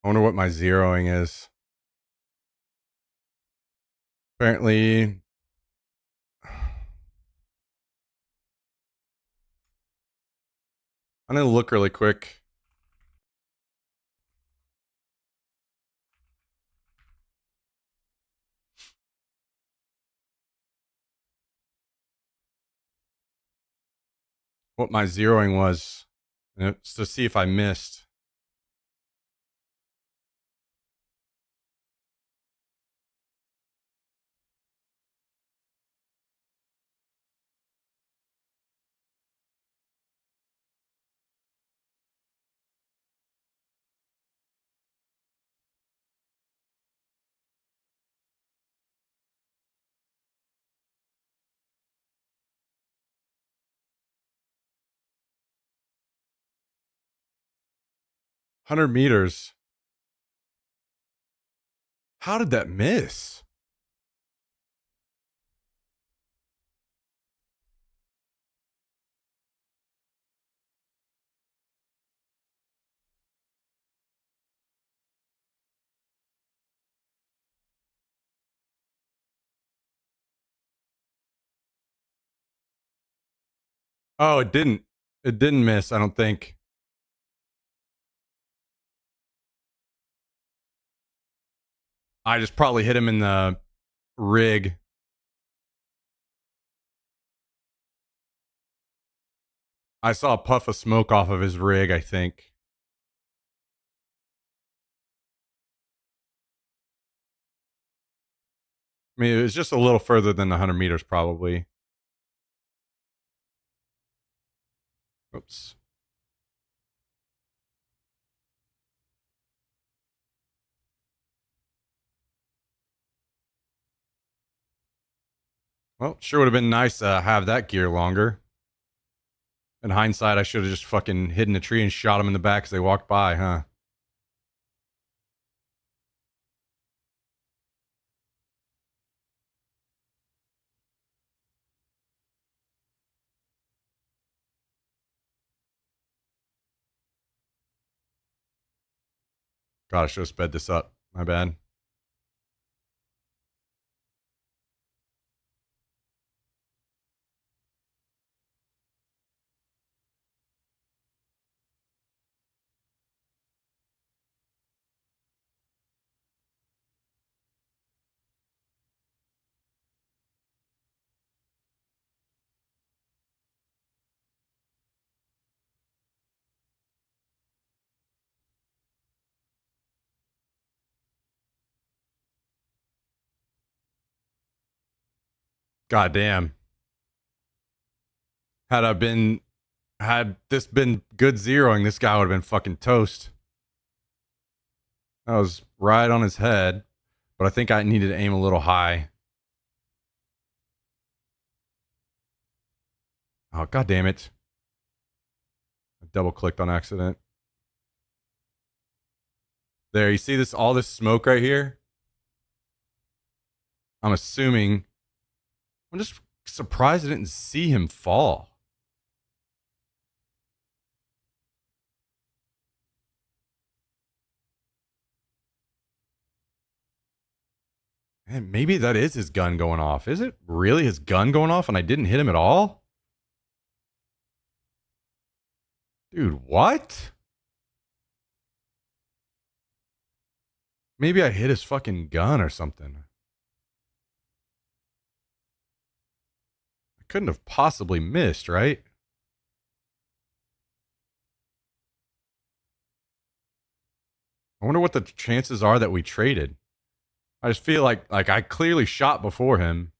I wonder what my zeroing is. Apparently, I'm gonna look really quick. What my zeroing was, to see if I missed. $100. How did that miss? Oh, it didn't. It didn't miss, I don't think. I just probably hit him in the rig. I saw a puff of smoke off of his rig, I think. I mean, it was just a little further than 100 meters, probably. Oops. Well, sure would have been nice to have that gear longer. In hindsight, I should have just fucking hidden a tree and shot him in the back as they walked by, huh? God, I should have sped this up. My bad. God damn. Had this been good zeroing, this guy would have been fucking toast. I was right on his head, but I think I needed to aim a little high. Oh, god damn it. I double clicked on accident. There, you see this, all this smoke right here? I'm assuming, I'm just surprised I didn't see him fall. Man, maybe that is his gun going off. Is it really his gun going off and I didn't hit him at all? Dude, what? Maybe I hit his fucking gun or something. I couldn't have possibly missed, right? I wonder what the chances are that we traded. I just feel like I clearly shot before him.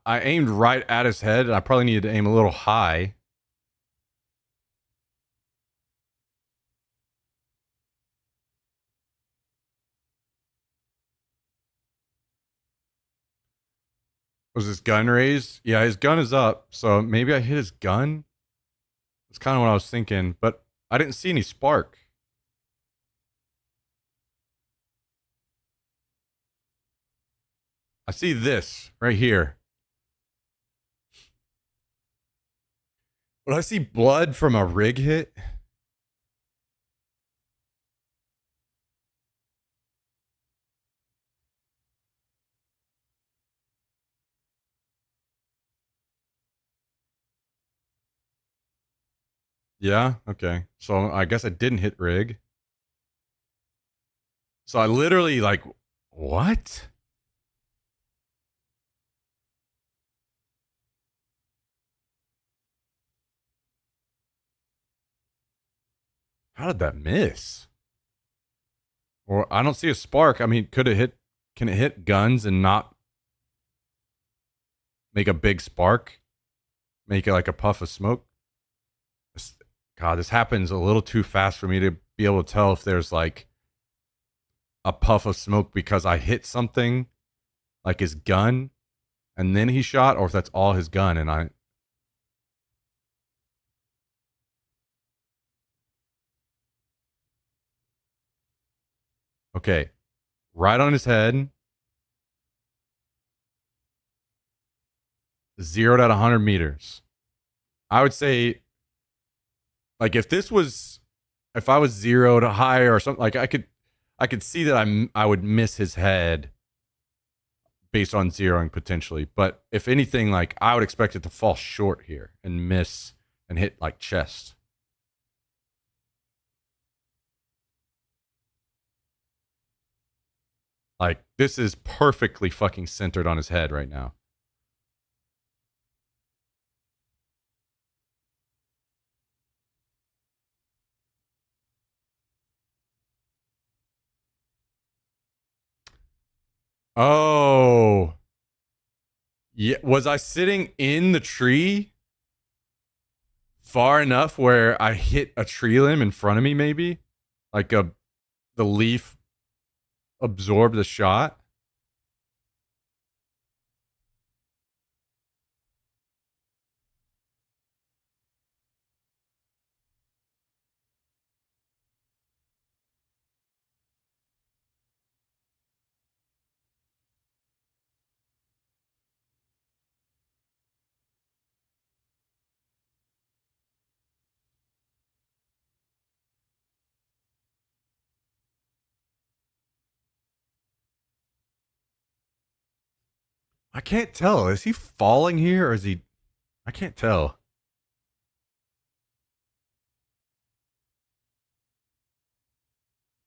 I aimed right at his head. I probably needed to aim a little high. Was his gun raised? Yeah, his gun is up. So maybe I hit his gun. That's kind of what I was thinking. But I didn't see any spark. I see this right here. But I see blood from a rig hit. Yeah, okay. So I guess I didn't hit rig. So I literally like, what? How did that miss? Or I don't see a spark. I mean, could it hit? Can it hit guns and not make a big spark? Make it like a puff of smoke? God, this happens a little too fast for me to be able to tell if there's like a puff of smoke because I hit something like his gun and then he shot, or if that's all his gun and I. Okay. Right on his head. Zeroed at 100 meters. I would say, like, if I was zeroed higher or something, like I could see that I would miss his head based on zeroing potentially. But if anything, like I would expect it to fall short here and miss and hit like chest. Like this is perfectly fucking centered on his head right now. Oh. Yeah, was I sitting in the tree far enough where I hit a tree limb in front of me maybe? Like the leaf absorbed the shot? I can't tell. Is he falling here or is he? I can't tell.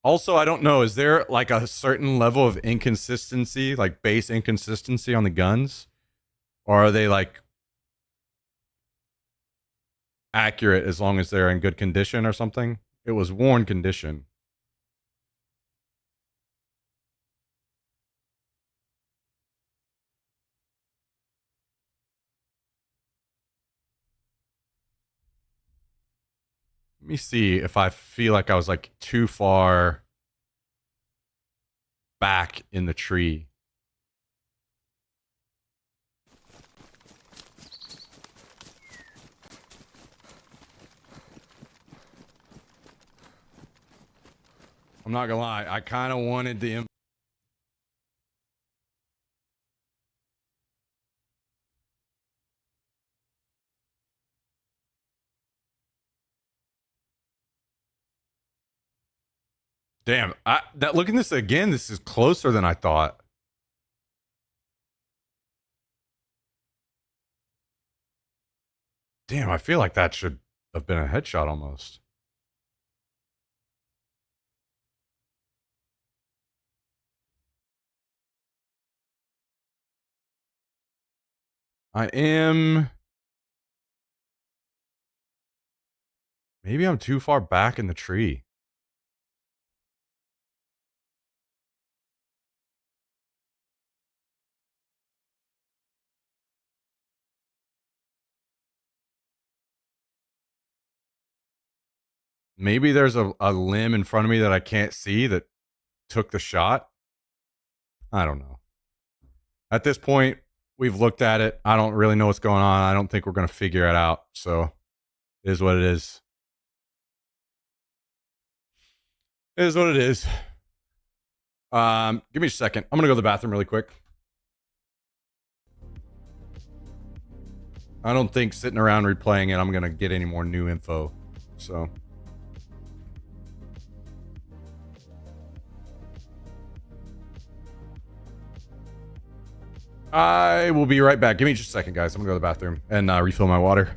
Also, I don't know. Is there like a certain level of inconsistency, like base inconsistency on the guns? Or are they like accurate as long as they're in good condition or something? It was worn condition. Let me see if I feel like I was like too far back in the tree. I'm not gonna lie. I kind of wanted the. Damn. Looking at this again, this is closer than I thought. Damn, I feel like that should have been a headshot almost. I am. Maybe I'm too far back in the tree. Maybe there's a limb in front of me that I can't see that took the shot. I don't know. At this point, we've looked at it. I don't really know what's going on. I don't think we're going to figure it out. So it is what it is. It is what it is. Give me a second. I'm gonna go to the bathroom really quick. I don't think sitting around replaying it, I'm gonna get any more new info. So. I will be right back. Give me just a second, guys. I'm gonna go to the bathroom and refill my water.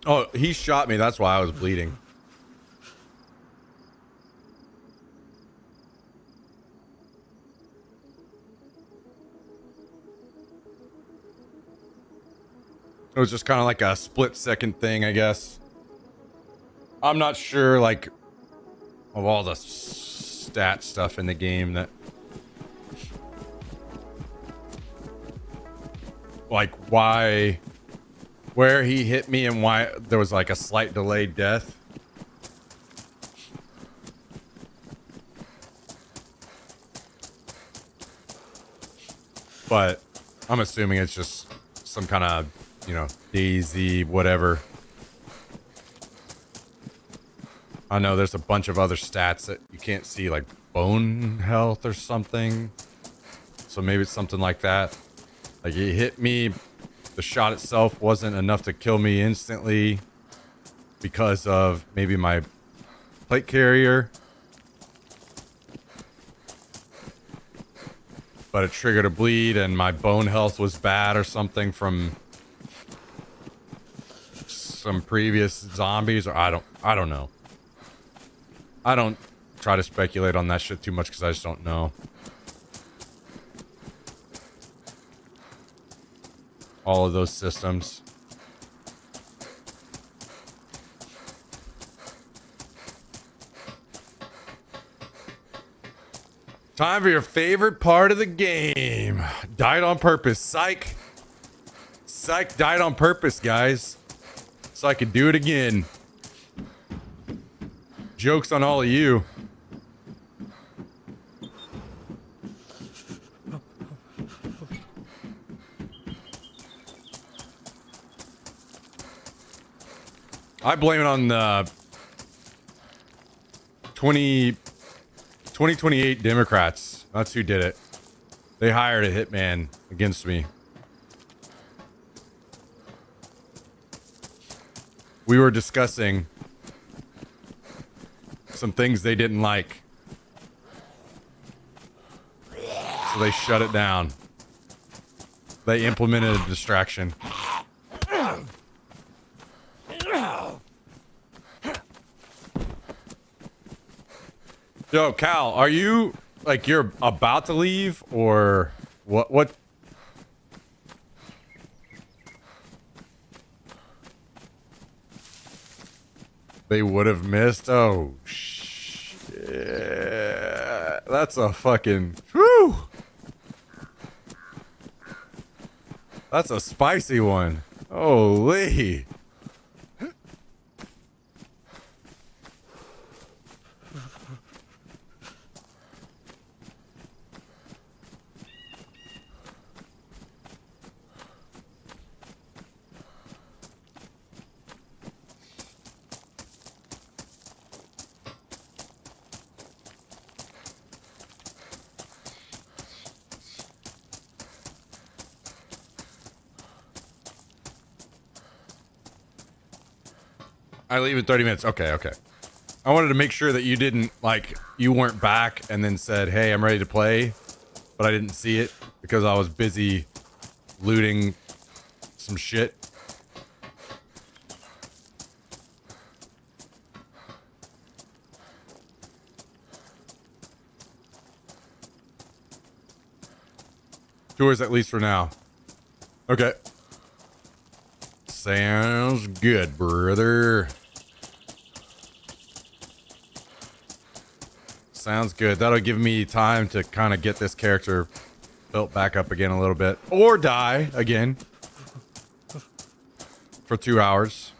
Oh, he shot me. That's why I was bleeding. It was just kind of like a split-second thing, I guess. I'm not sure, like, of all the stat stuff in the game that... Like, why... Where he hit me and why there was, like, a slight delayed death. But I'm assuming it's just some kind of, you know, DayZ, whatever. I know there's a bunch of other stats that you can't see, like bone health or something. So maybe it's something like that. Like, it hit me. The shot itself wasn't enough to kill me instantly because of maybe my plate carrier. But it triggered a bleed and my bone health was bad or something from some previous zombies, or I don't know. I don't try to speculate on that shit too much because I just don't know. All of those systems. Time for your favorite part of the game. Died on purpose. Psych. Psych died on purpose, guys. So I could do it again. Joke's on all of you. I blame it on the 2028 Democrats. That's who did it. They hired a hitman against me. We were discussing some things they didn't like. So they shut it down. They implemented a distraction. Yo, Cal, are you like you're about to leave or what? They would have missed. Oh shit. That's a fucking whew. That's a spicy one. Holy. I leave in 30 minutes. Okay, okay. I wanted to make sure that you didn't, like, you weren't back and then said, hey, I'm ready to play, but I didn't see it because I was busy looting some shit. Tours at least for now. Okay. Sounds good, brother. Sounds good. That'll give me time to kind of get this character built back up again a little bit. Or die again. For 2 hours.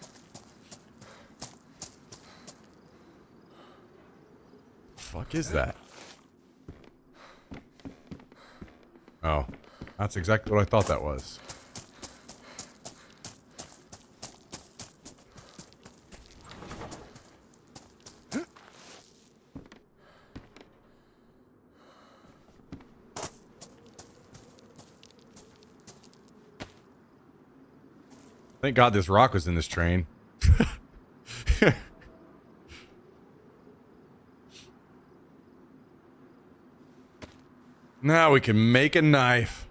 Fuck is that? Oh. That's exactly what I thought that was. Thank God this rock was in this train. Now we can make a knife.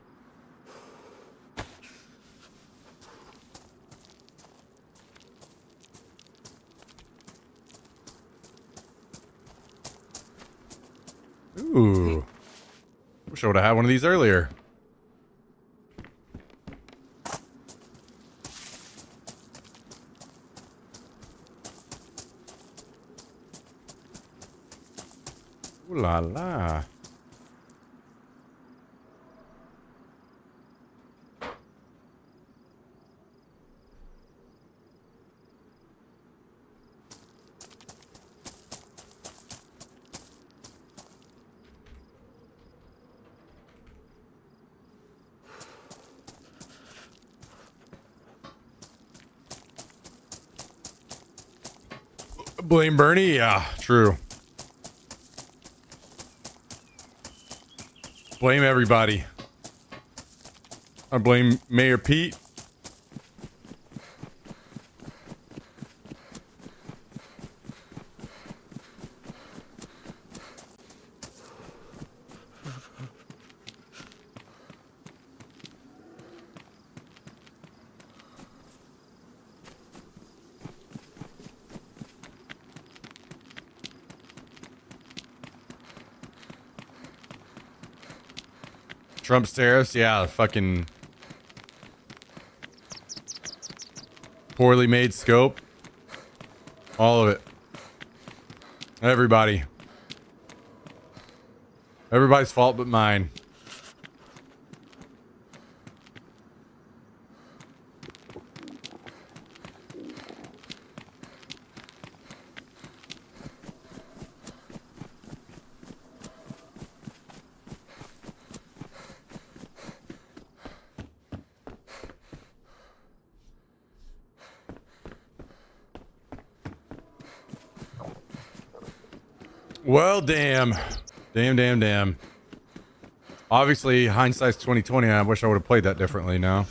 Ooh. Wish I would have had one of these earlier. Ooh la la. Blame Bernie? Yeah, true. Blame everybody. I blame Mayor Pete. Trump's tariffs, yeah, fucking poorly made scope. All of it. Everybody. Everybody's fault but mine. Well, damn. Damn. Obviously, hindsight's 2020. I wish I would have played that differently now.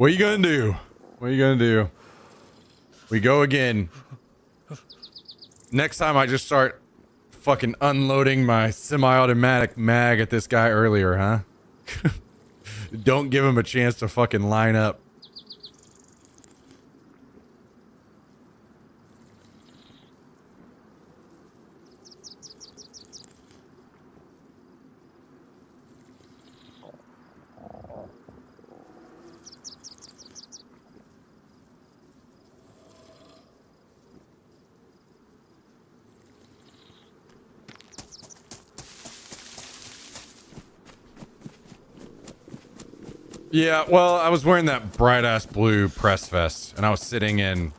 What are you gonna do? What are you gonna do? We go again. Next time I just start fucking unloading my semi-automatic mag at this guy earlier, huh? Don't give him a chance to fucking line up. Yeah, well, I was wearing that bright-ass blue press vest, and I was sitting in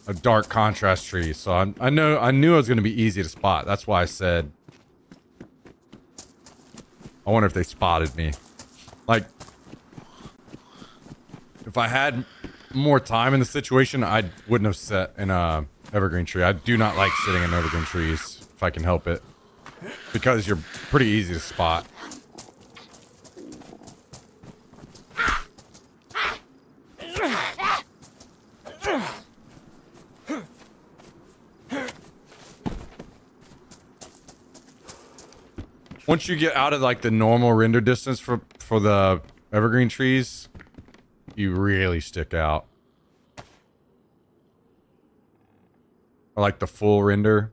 a dark contrast tree, so I knew it was going to be easy to spot. That's why I said, I wonder if they spotted me. Like, if I had more time in the situation, I wouldn't have sat in a evergreen tree. I do not like sitting in evergreen trees if I can help it, because you're pretty easy to spot. Once you get out of like the normal render distance for the evergreen trees, you really stick out. Or like the full render.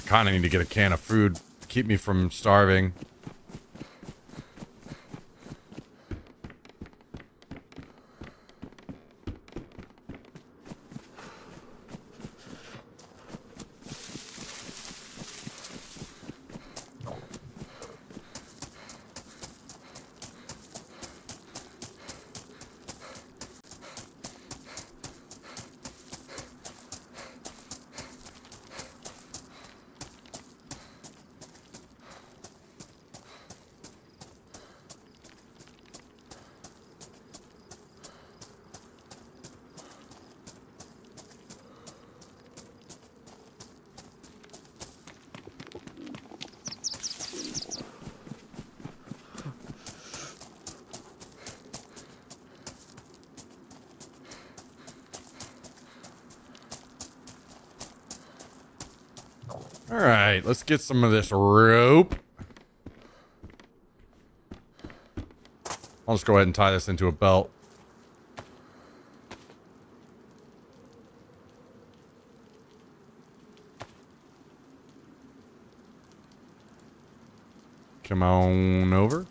Kind of need to get a can of food to keep me from starving. Alright, let's get some of this rope. I'll just go ahead and tie this into a belt. Come on over.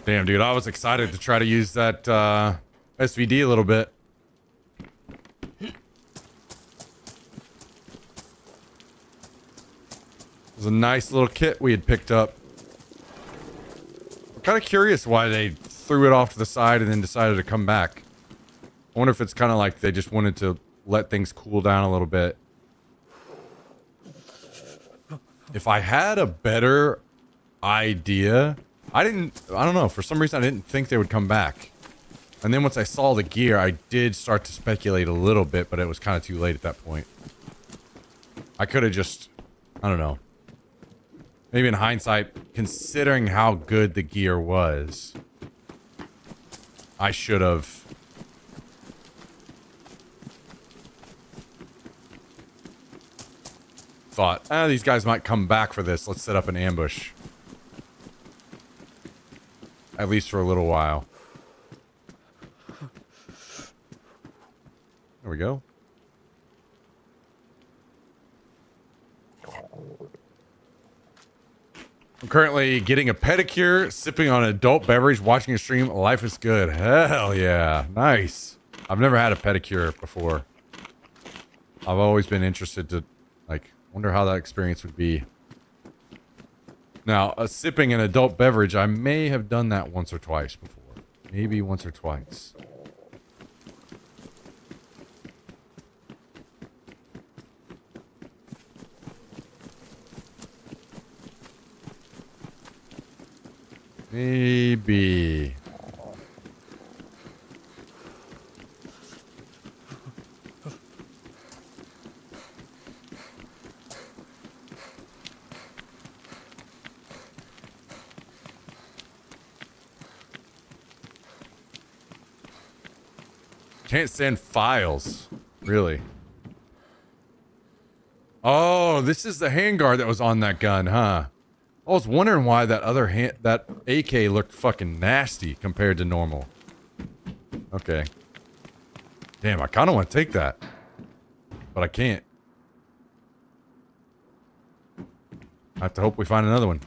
Damn, dude, I was excited to try to use that SVD a little bit. It was a nice little kit we had picked up. I'm kind of curious why they threw it off to the side and then decided to come back. I wonder if it's kind of like they just wanted to let things cool down a little bit. If I had a better idea... I don't know, for some reason I didn't think they would come back. And then once I saw the gear, I did start to speculate a little bit, but it was kind of too late at that point. I could have just, I don't know. Maybe in hindsight, considering how good the gear was, I should have thought, these guys might come back for this. Let's set up an ambush. At least for a little while. There we go. I'm currently getting a pedicure, sipping on an adult beverage, watching a stream. Life is good. Hell yeah. Nice. I've never had a pedicure before. I've always been interested to, like, wonder how that experience would be. Now, sipping an adult beverage, I may have done that once or twice before. Maybe once or twice. Maybe. Can't stand files. Really? Oh, this is the handguard that was on that gun, huh? I was wondering why that that AK looked fucking nasty compared to normal. Okay. Damn, I kind of want to take that. But I can't. I have to hope we find another one.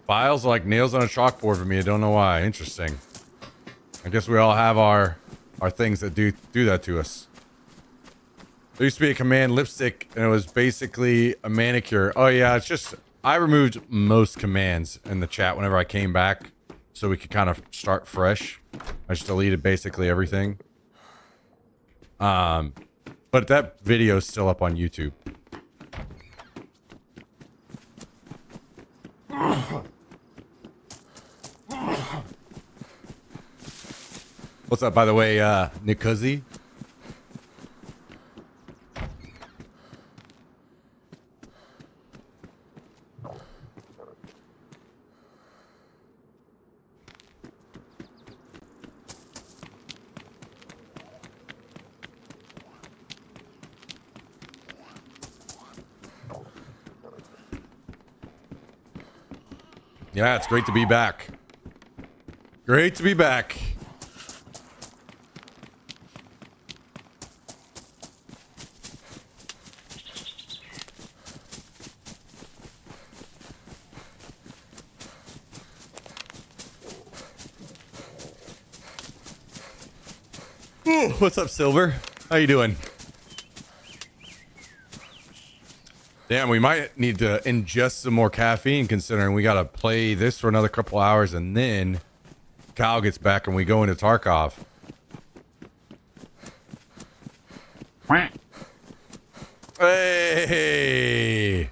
Files are like nails on a chalkboard for me. I don't know why. Interesting. I guess we all have our things that do that to us. There used to be a command lipstick, and it was basically a manicure. Oh yeah, it's just I removed most commands in the chat whenever I came back, so we could kind of start fresh. I just deleted basically everything. But that video is still up on YouTube. What's up, by the way, Nikuzi? Yeah, it's great to be back. Great to be back. Ooh, what's up, Silver? How you doing? Damn, we might need to ingest some more caffeine considering we gotta play this for another couple hours and then Kyle gets back and we go into Tarkov. Hey!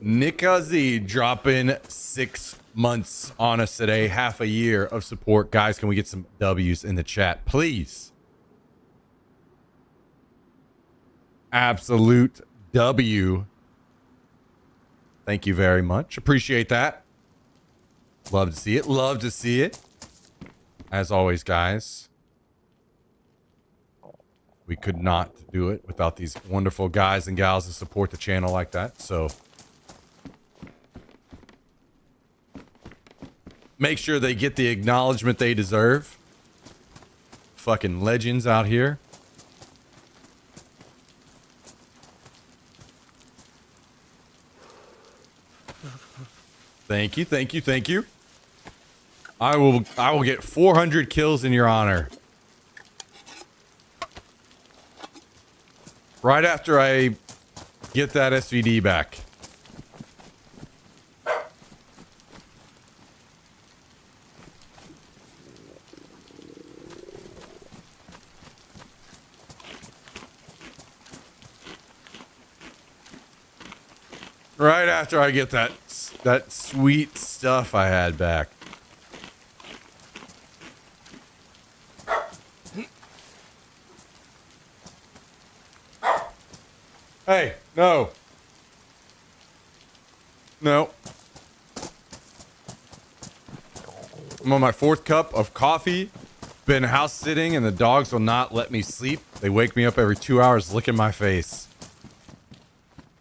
Nikazi dropping 6 months on us today, half a year of support. Guys, can we get some W's in the chat, please? Absolute W. Thank you very much. Appreciate that. Love to see it. Love to see it. As always, guys, we could not do it without these wonderful guys and gals that support the channel like that. So make sure they get the acknowledgement they deserve. Fucking legends out here. Thank you, thank you, thank you. I will get 400 kills in your honor. Right after I get that SVD back. Right after I get that sweet stuff I had back. Hey, no. No. I'm on my 4th cup of coffee. Been house sitting and the dogs will not let me sleep. They wake me up every 2 hours licking my face.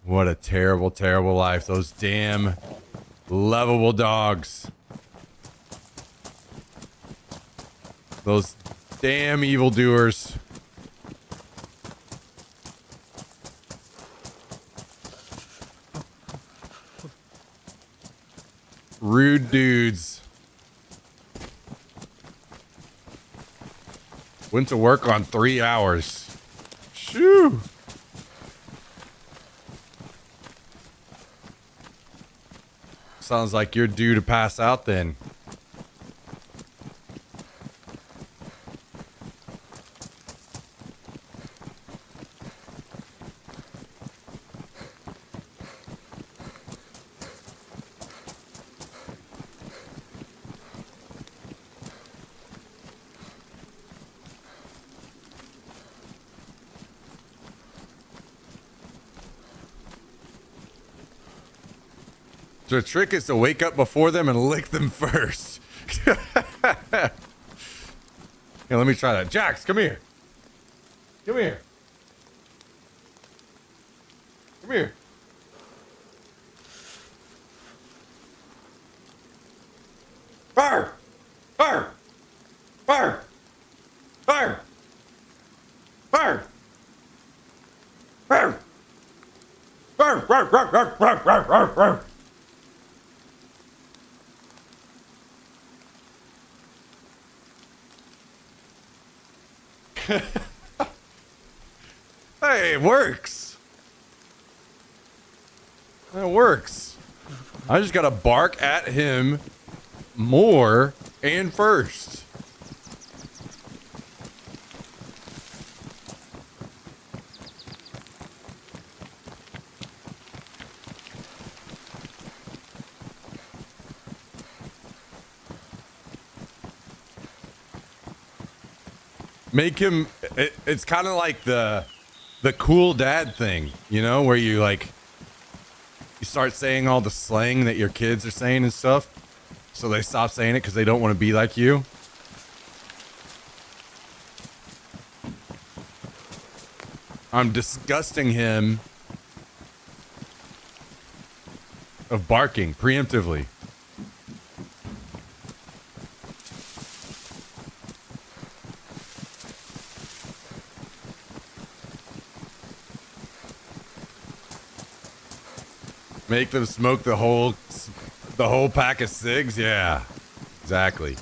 What a terrible, terrible life. Those damn lovable dogs. Those damn evildoers. Rude dudes. Went to work on 3 hours. Shoo. sounds like you're due to pass out then. The trick is to wake up before them and lick them first. Here, let me try that. Jax, come here. Come here. Come here. Fire! Fire! Fire! Fire! Fire! Fire! Fire! Fire! Fire! Fire! Fire! Fire! Hey, it works. It works. I just gotta bark at him more and first. Make him, it's kind of like the cool dad thing, you know, where you like, you start saying all the slang that your kids are saying and stuff. So they stop saying it because they don't want to be like you. I'm disgusting him of barking preemptively. Make them smoke the whole pack of cigs? Yeah, exactly.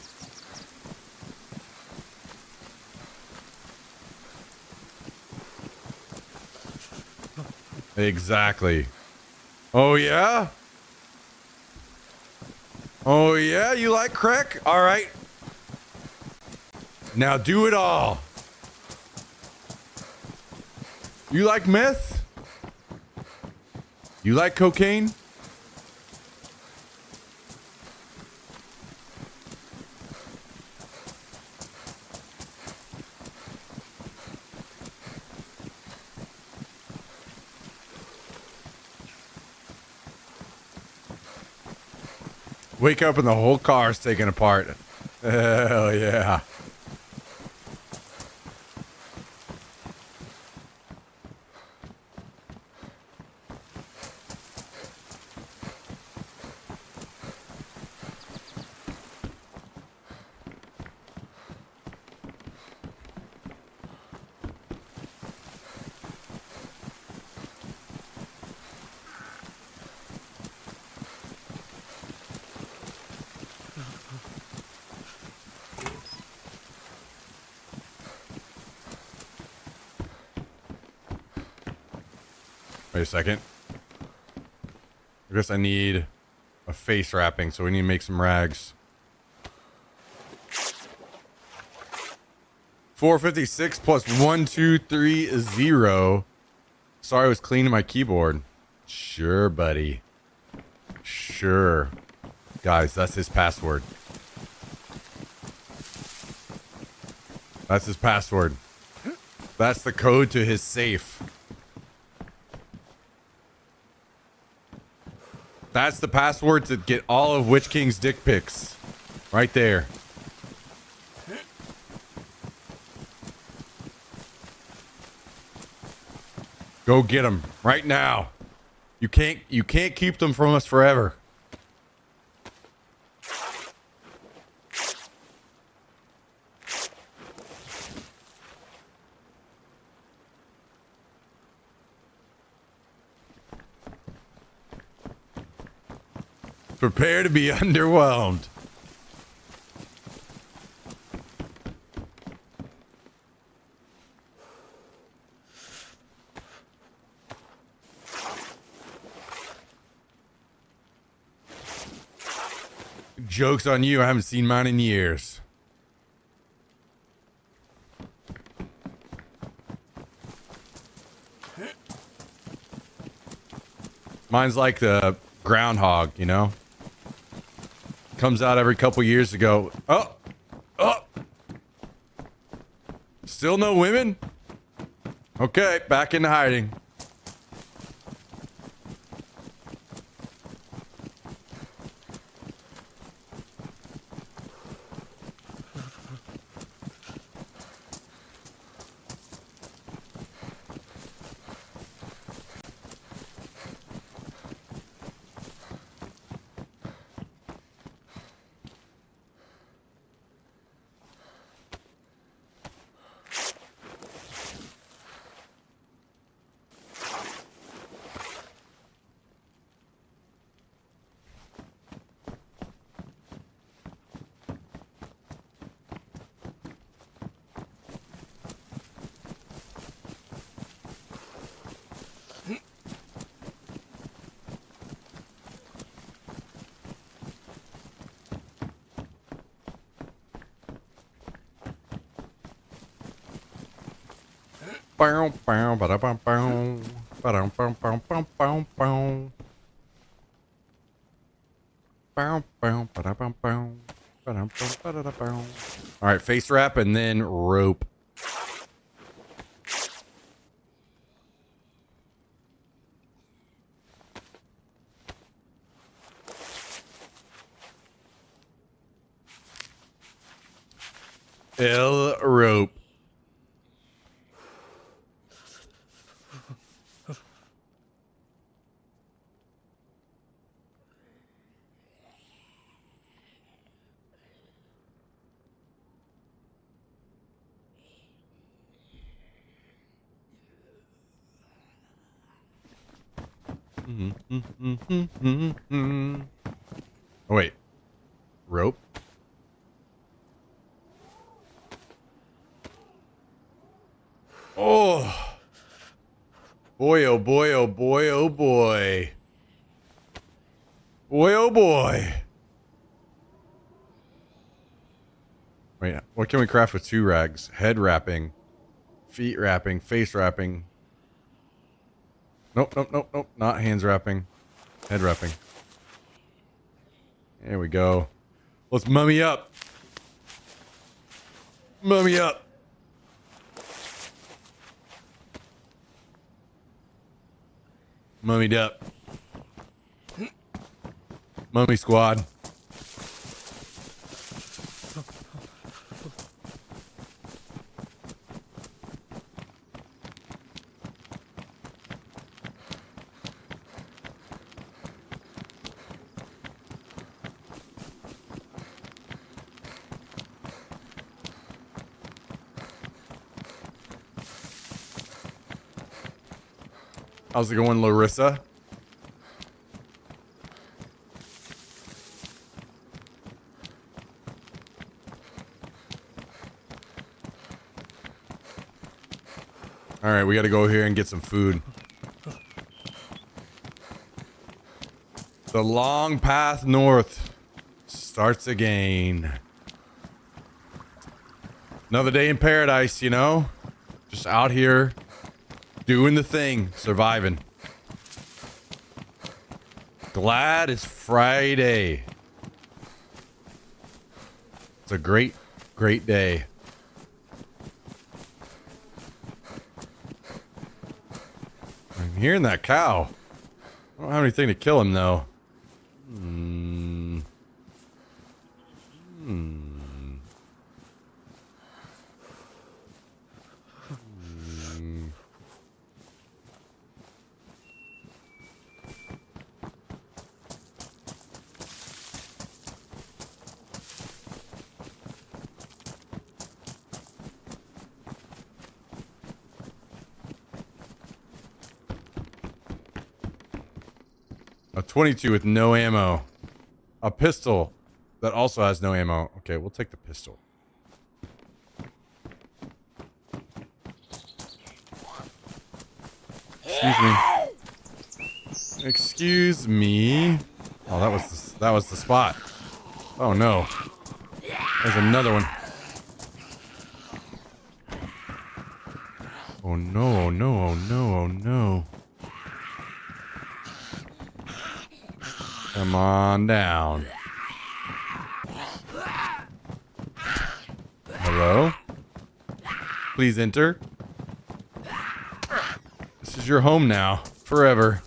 Exactly. Oh, yeah? Oh, yeah? You like crack? All right. Now do it all. You like meth? You like cocaine? Wake up and the whole car's taken apart. Hell yeah. Wait a second. I guess I need a face wrapping, so we need to make some rags. 456 plus 1230. Sorry, I was cleaning my keyboard. Sure, buddy. Sure. Guys, that's his password. That's his password. That's the code to his safe. That's the password to get all of Witch King's dick pics. Right there. Go get them right now. You can't keep them from us forever. Prepare to be underwhelmed. Joke's on you. I haven't seen mine in years. Mine's like the groundhog, you know? Comes out every couple years to go, oh! Still no women? Okay, back into hiding. Bow, bow, ba da bow, bow. Ba-dum, bow, bow, bow, bow, bow. Bow, bow, ba da bow, bow. Ba-dum, bow, ba-da-da, bow. All right, face wrap and then rope. Rope. Oh, wait. Rope? Oh. Boy, oh boy, oh boy, oh boy. Boy, oh boy. Wait, what can we craft with 2 rags? Head wrapping, feet wrapping, face wrapping. Nope, nope, nope, nope. Not hands wrapping. Head wrapping. There we go. Let's mummy up. Mummy up. Mummied up. Mummy squad. How's it going, Larissa? All right, we got to go here and get some food. The long path north starts again. Another day in paradise, you know? Just out here doing the thing, surviving. Glad it's Friday. It's a great, great day. I'm hearing that cow. I don't have anything to kill him, though. A 22 with no ammo. A pistol that also has no ammo. Okay, we'll take the pistol. Excuse me. Excuse me. Oh, that was the spot. Oh no. There's another one. Oh no, oh no, oh no, oh no. Come on down. Hello? Please enter. This is your home now, forever.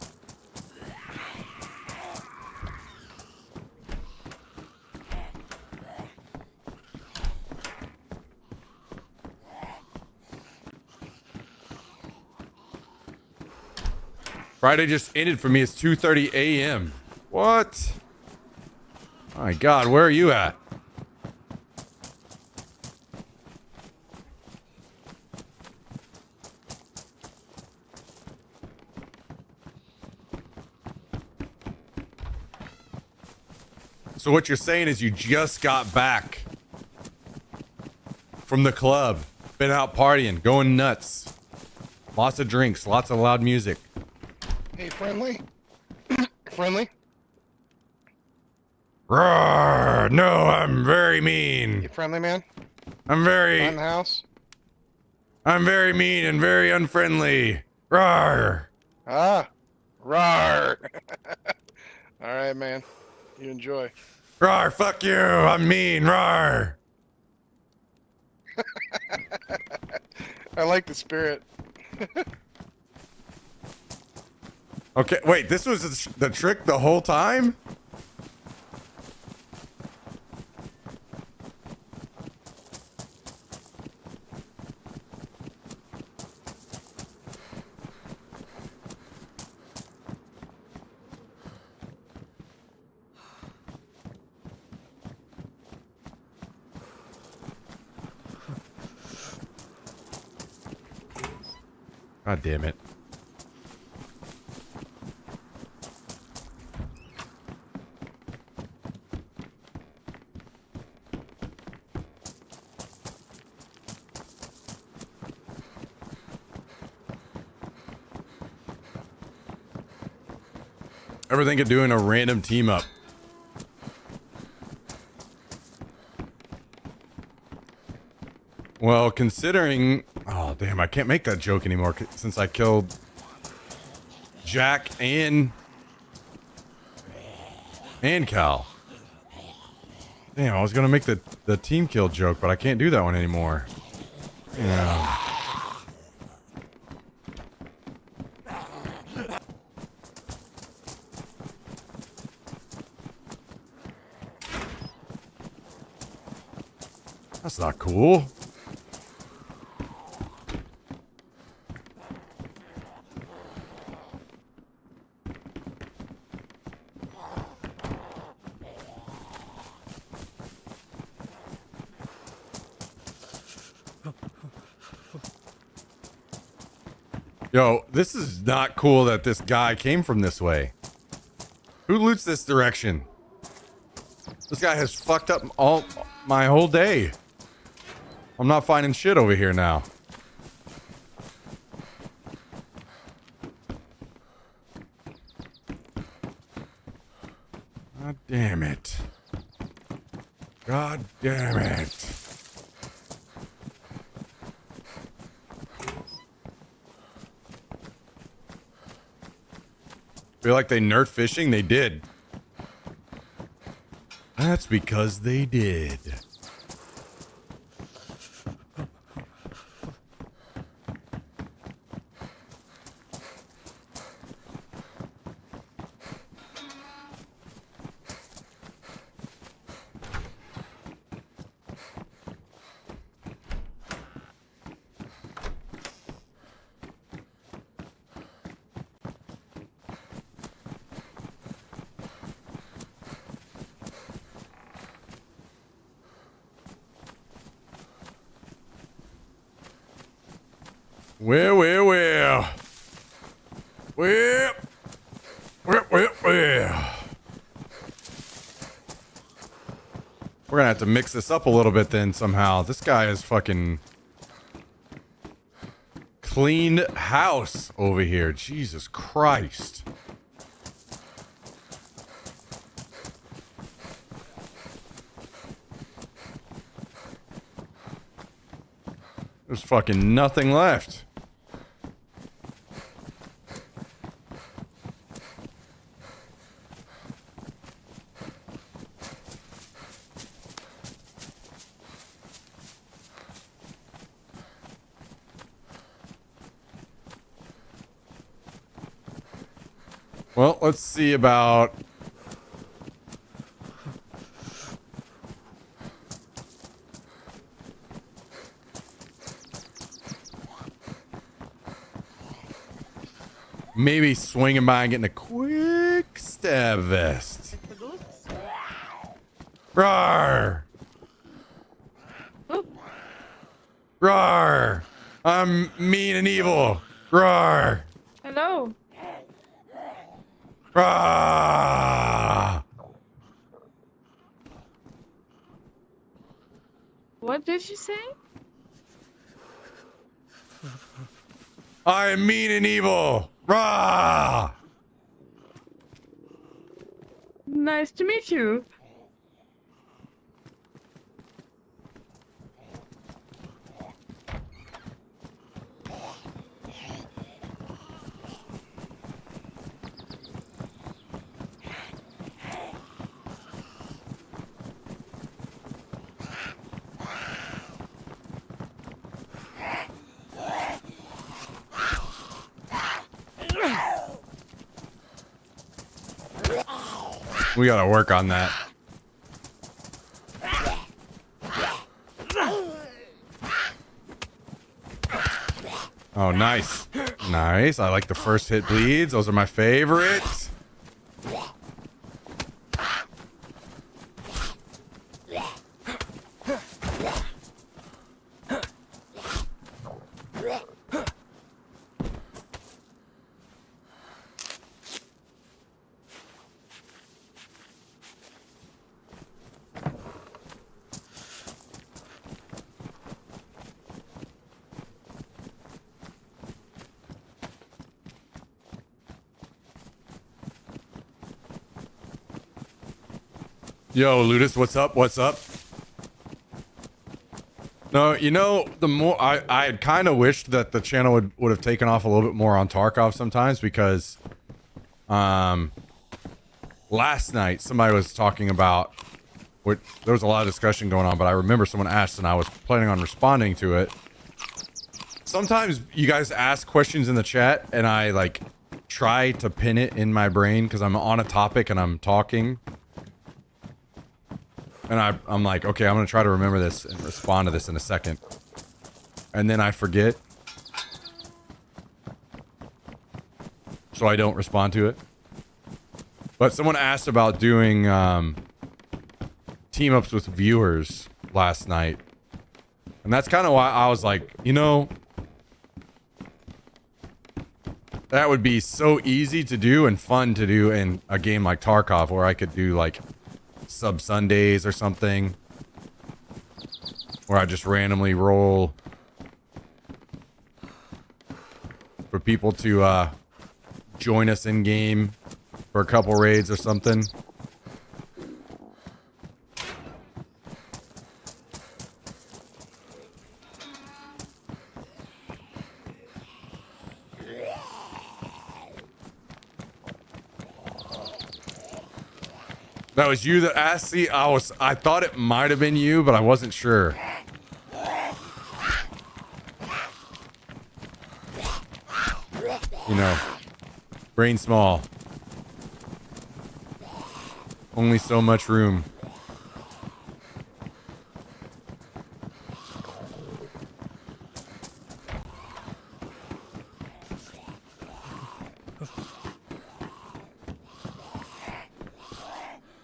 Friday just ended for me. It's 2:30 a.m. What? My God, where are you at? So what you're saying is you just got back from the club, been out partying, going nuts, lots of drinks, lots of loud music. Hey, friendly? Friendly? Roar! No, I'm very mean. You friendly, man? I'm very... In the house? I'm very mean and very unfriendly. Roar! Ah, rawr. All right, man. You enjoy. Roar, fuck you. I'm mean. Roar. I like the spirit. Okay, wait, this was the trick the whole time? God damn it. Ever think of doing a random team up? Well, considering... Oh, damn, I can't make that joke anymore since I killed Jack and Cal. Damn, I was going to make the team kill joke, but I can't do that one anymore. Yeah. That's not cool. Yo, this is not cool that this guy came from this way. Who loots this direction? This guy has fucked up my whole day. I'm not finding shit over here now. God damn it. God damn it. Feel like they nerfed fishing? They did. That's because they did. Well. We're gonna have to mix this up a little bit then somehow. This guy is fucking cleaned house over here. Jesus Christ. There's fucking nothing left. Well, let's see about... maybe swinging by and getting a quick stab vest. Rawr! Rawr! I'm mean and evil. Rawr! Hello. Rawr! What did she say? I am mean and evil. Rawr! Nice to meet you. We gotta work on that. Oh, nice. Nice. I like the first hit bleeds. Those are my favorites. Yo, Ludus, what's up? What's up? No, you know, the more I had kind of wished that the channel would have taken off a little bit more on Tarkov sometimes, because last night somebody was talking about what, there was a lot of discussion going on, but I remember someone asked and I was planning on responding to it. Sometimes you guys ask questions in the chat and I like try to pin it in my brain because I'm on a topic and I'm talking. And I'm like, okay, I'm going to try to remember this and respond to this in a second. And then I forget. So I don't respond to it. But someone asked about doing team-ups with viewers last night. And that's kind of why I was like, you know, that would be so easy to do and fun to do in a game like Tarkov, where I could do like sub Sundays or something, where I just randomly roll for people to join us in game for a couple raids or something. That was you that asked? See, I thought it might have been you, but I wasn't sure. You know, brain small. Only so much room.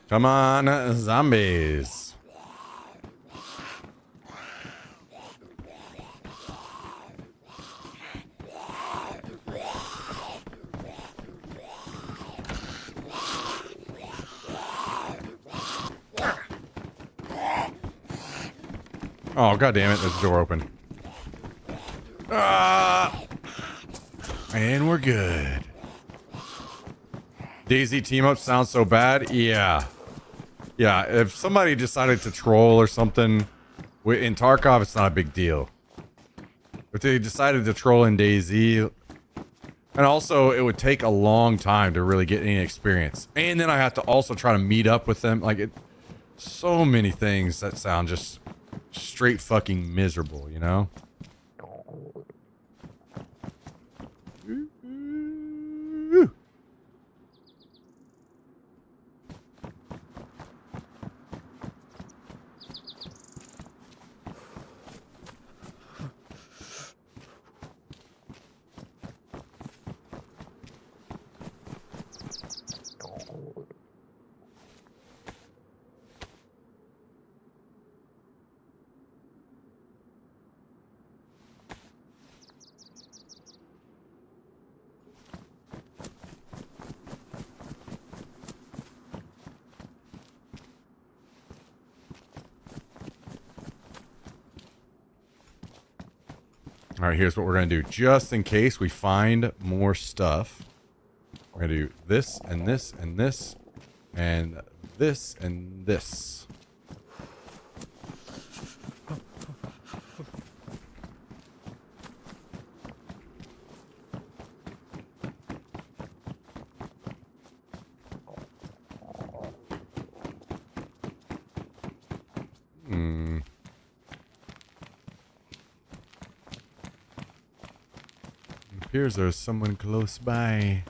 Come on, zombies. Oh, god damn it, there's a door open. And we're good. Daisy team-up sounds so bad? Yeah. Yeah, if somebody decided to troll or something in Tarkov, it's not a big deal. But they decided to troll in DayZ. And also, it would take a long time to really get any experience. And then I have to also try to meet up with them. Like, so many things that sound just straight fucking miserable, you know? All right, here's what we're going to do. Just in case we find more stuff, we're going to do this and this and this and this and this. Appears there's someone close by.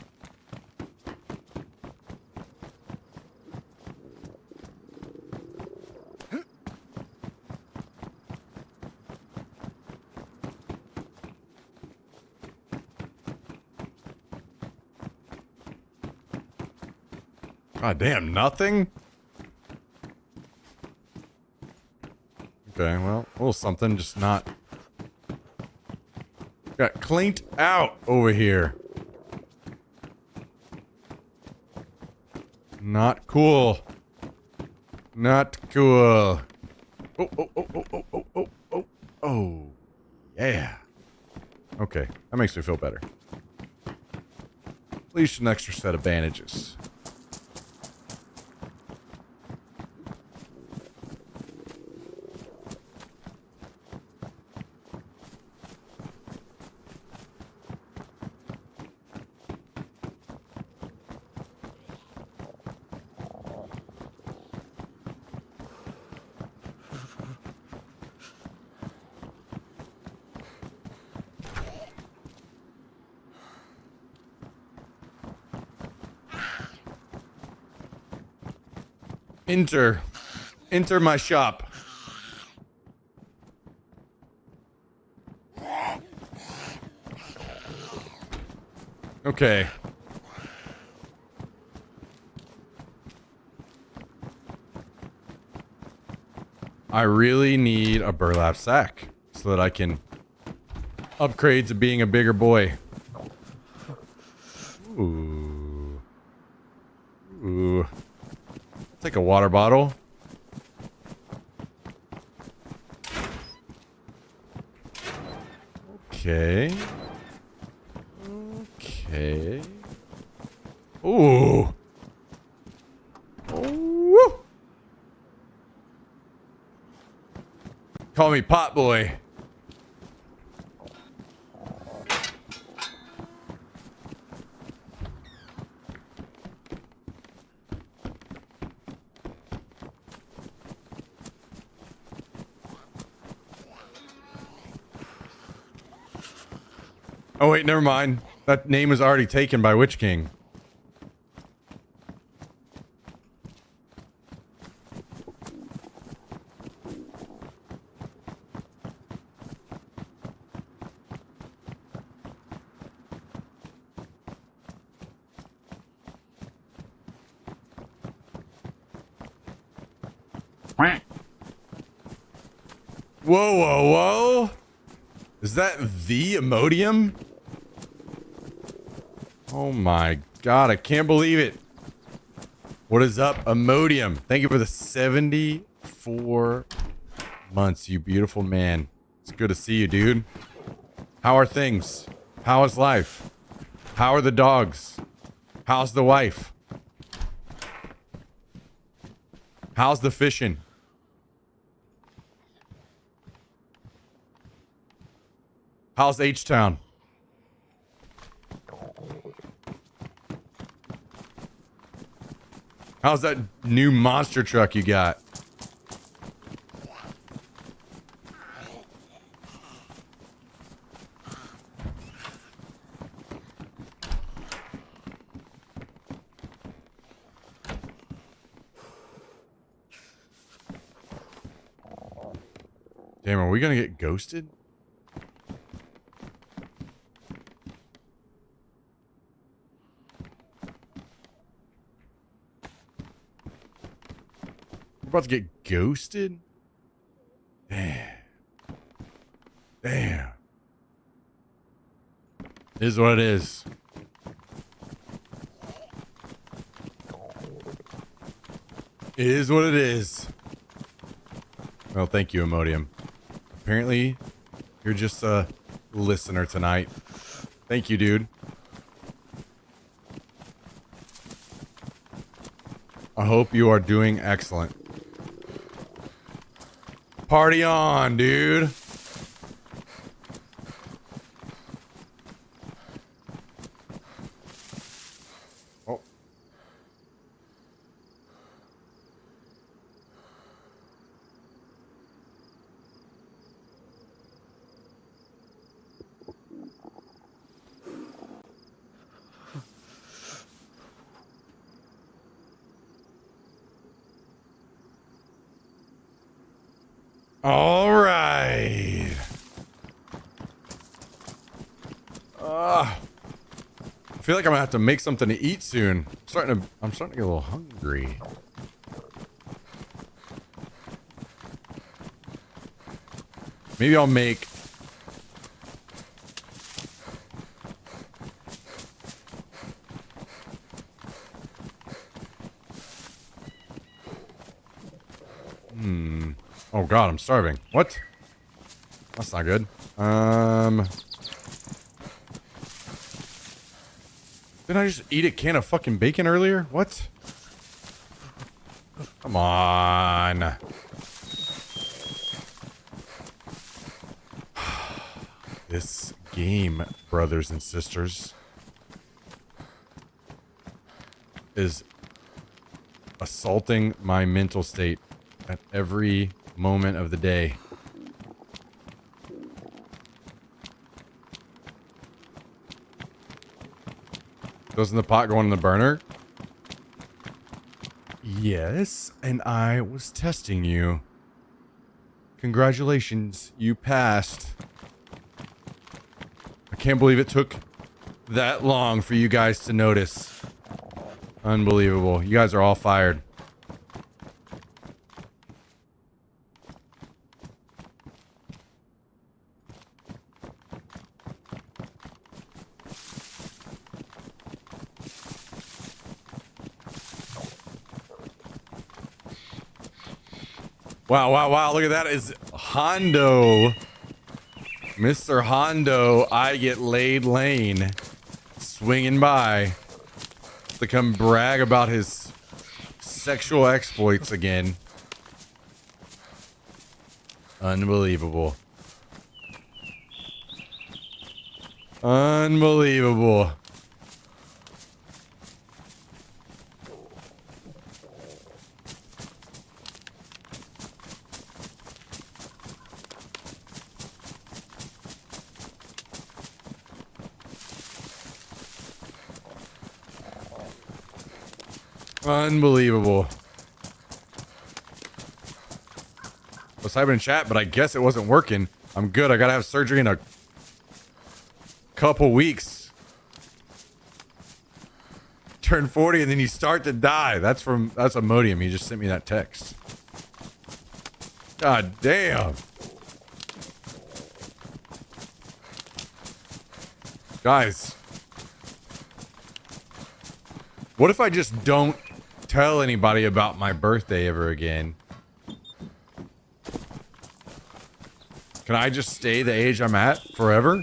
God damn, nothing? Okay, well, a little something, just not... Got cleaned out over here. Not cool. Not cool. Oh, oh, oh, oh, oh, oh, oh, oh, oh. Yeah. Okay, that makes me feel better. At least an extra set of bandages. Enter my shop. Okay. I really need a burlap sack so that I can upgrade to being a bigger boy. Ooh. Ooh. Take a water bottle. Okay. Okay. Ooh. Ooh. Call me Pot Boy. Oh wait, never mind. That name is already taken by Witch King. Whoa, whoa, whoa. Is that the Imodium? Oh my god, I can't believe it. What is up, Imodium? Thank you for the 74 months, you beautiful man. It's good to see you, dude. How are things? How is life? How are the dogs? How's the wife? How's the fishing? How's H-Town? How's that new monster truck you got? Damn, are we gonna get ghosted? We're about to get ghosted? Damn. Damn. It is what it is. It is what it is. Well, thank you, Imodium. Apparently, you're just a listener tonight. Thank you, dude. I hope you are doing excellent. Party on, dude. Oh. All right. I feel like I'm gonna have to make something to eat soon. I'm starting to get a little hungry. Maybe I'll make Oh god, I'm starving. What? That's not good. Didn't I just eat a can of fucking bacon earlier? What? Come on. This game, brothers and sisters, is assaulting my mental state at every moment of the day. Doesn't the pot go in the burner? Yes, and I was testing you. Congratulations, you passed. I can't believe it took that long for you guys to notice. Unbelievable. You guys are all fired. Wow, wow, wow. Look at that. Is Hondo. Mr. Hondo, I get laid lane. Swinging by. To come brag about his sexual exploits again. Unbelievable. Unbelievable. Unbelievable. I was typing in chat, but I guess it wasn't working. I'm good. I gotta have surgery in a couple weeks. Turn 40 and then you start to die. That's Imodium. He just sent me that text. God damn. Guys. What if I just don't tell anybody about my birthday ever again? Can I just stay the age I'm at forever?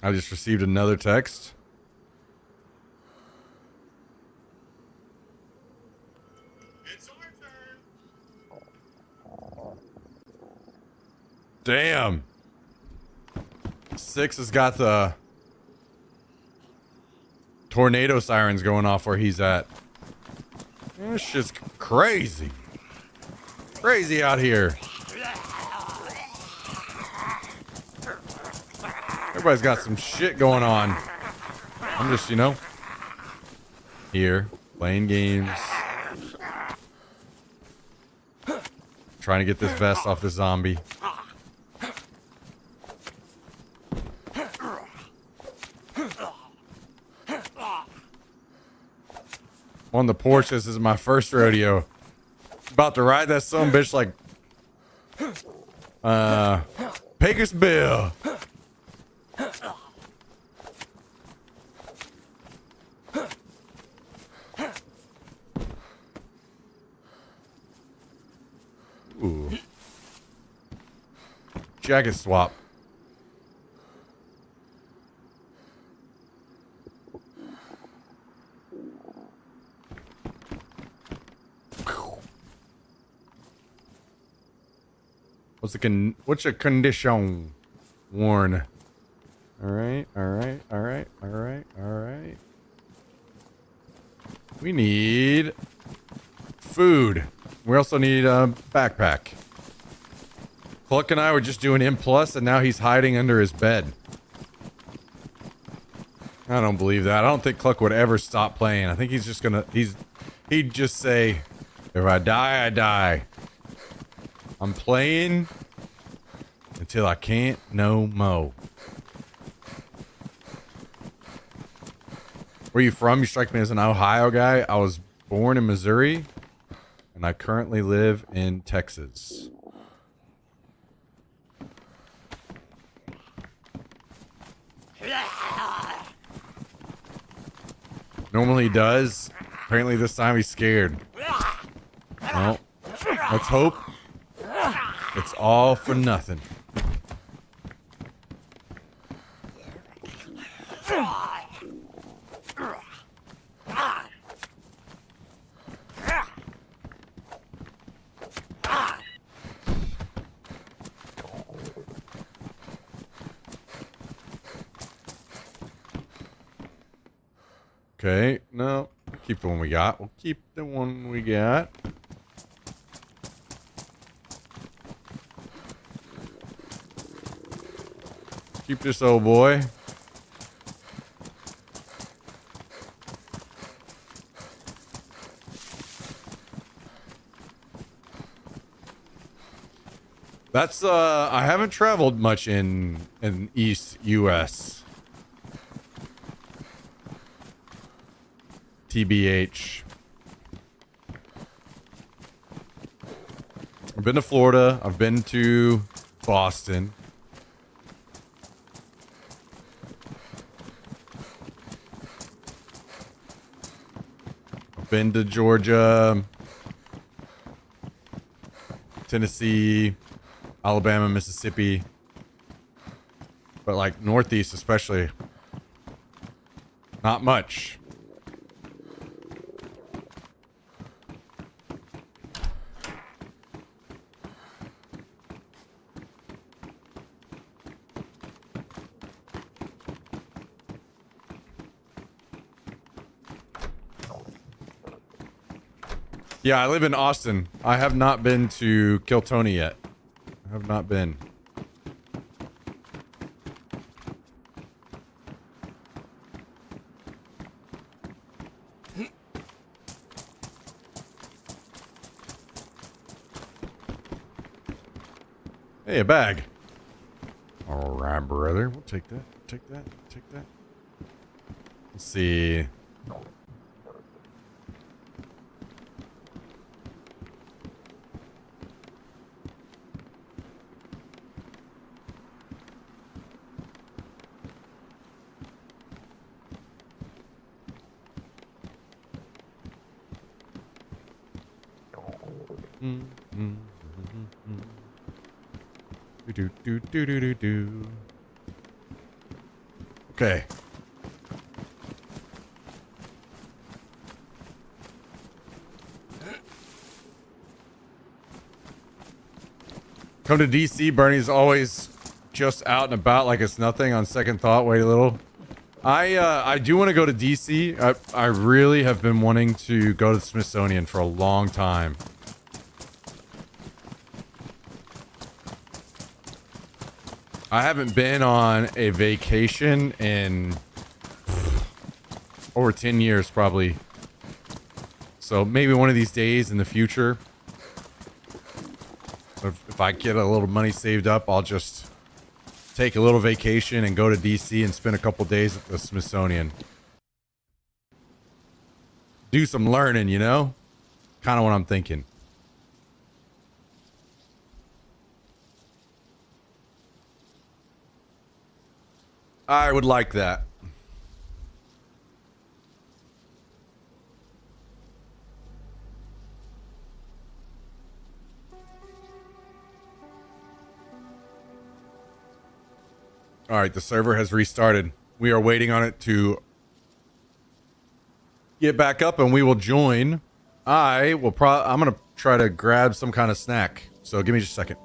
I just received another text. Damn. 6 has got the tornado sirens going off where he's at. This shit's crazy. Crazy out here. Everybody's got some shit going on. I'm just, you know, here, playing games. Trying to get this vest off the zombie. On the porch, this is my first rodeo. About to ride that son of a bitch like Pecos Bill. Ooh. Jacket swap. What's your condition? Warn. All right. We need food. We also need a backpack. Cluck and I were just doing M+, and now he's hiding under his bed. I don't believe that. I don't think Cluck would ever stop playing. I think he's just gonna... He'd just say, if I die, I die. I'm playing until I can't no mo. Where you from? You strike me as an Ohio guy. I was born in Missouri, and I currently live in Texas. Normally he does. Apparently this time he's scared. Well, let's hope it's all for nothing. Okay, no. We'll keep the one we got. We'll keep the one we got. Keep this old boy. That's I haven't traveled much in East US. TBH. I've been to Florida. I've been to Boston. I've been to Georgia, Tennessee, Alabama, Mississippi. But like Northeast especially, not much. Yeah, I live in Austin. I have not been to Kiltony yet. I have not been. Hey, a bag. All right, brother. We'll take that. Take that. Take that. Let's see. Do. Okay. Come to DC. Bernie's always just out and about like it's nothing. On second thought, wait a little. I do want to go to DC. I really have been wanting to go to the Smithsonian for a long time. I haven't been on a vacation in over 10 years, probably. So maybe one of these days in the future, if I get a little money saved up, I'll just take a little vacation and go to DC and spend a couple days at the Smithsonian. Do some learning, you know? Kind of what I'm thinking. I would like that. All right, the server has restarted. We are waiting on it to get back up and we will join. I'm going to try to grab some kind of snack. So give me just a second.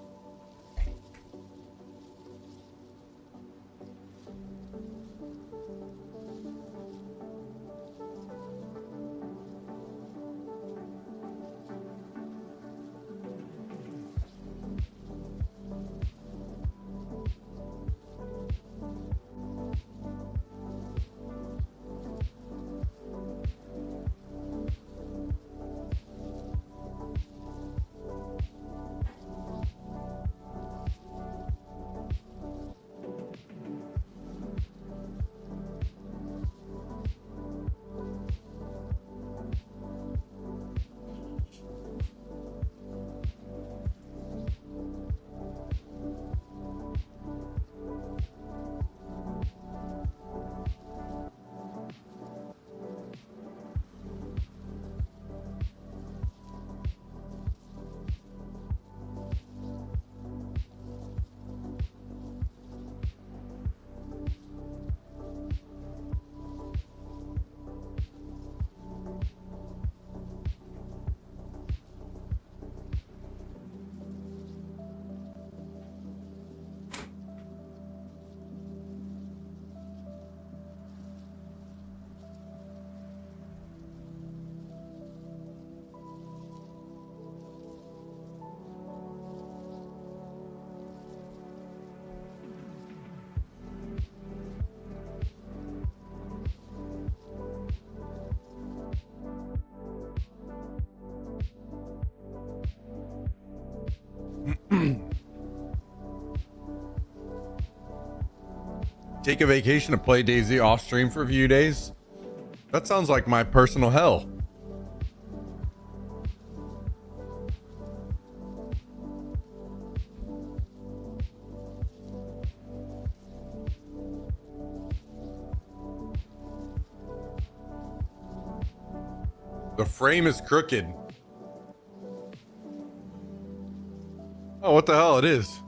Take a vacation to play DayZ off stream for a few days. That sounds like my personal hell. The frame is crooked. Oh, what the hell? It is.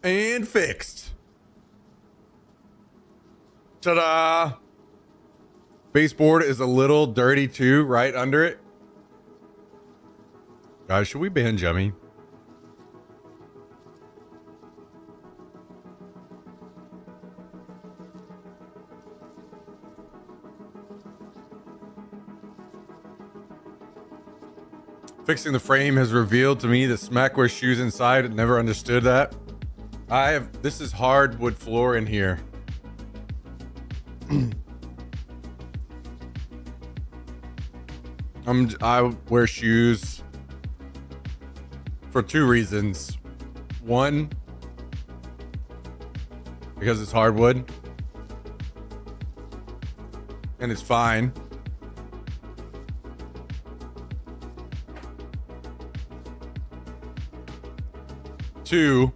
And fixed. Ta-da! Baseboard is a little dirty too, right under it. Guys, should we ban Jummy? Fixing the frame has revealed to me that Smack wears shoes inside. I never understood that. This is hardwood floor in here. I wear shoes for two reasons. One, because it's hardwood. and it's fine. Two,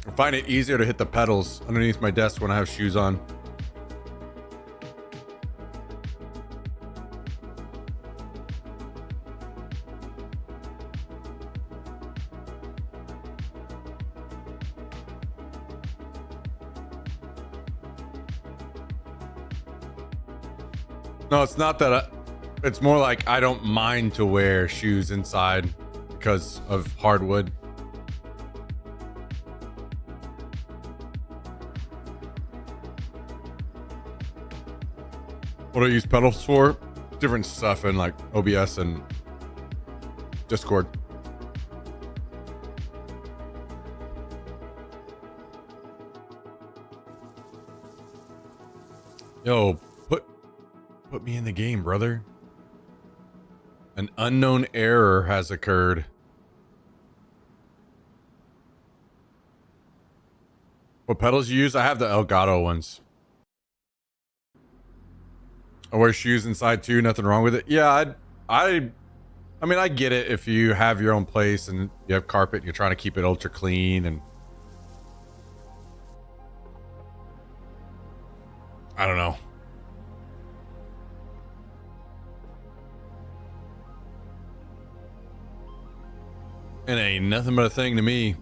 I find it easier to hit the pedals underneath my desk when I have shoes on. No, it's not that. It's more like I don't mind to wear shoes inside because of hardwood. What do I use pedals for? Different stuff in like OBS and Discord. Yo, put me in the game, brother. An unknown error has occurred. What pedals you use? I have the Elgato ones. I wear shoes inside too. Nothing wrong with it. Yeah, I mean, I get it if you have your own place and you have carpet and you're trying to keep it ultra clean and I don't know. It ain't nothing but a thing to me.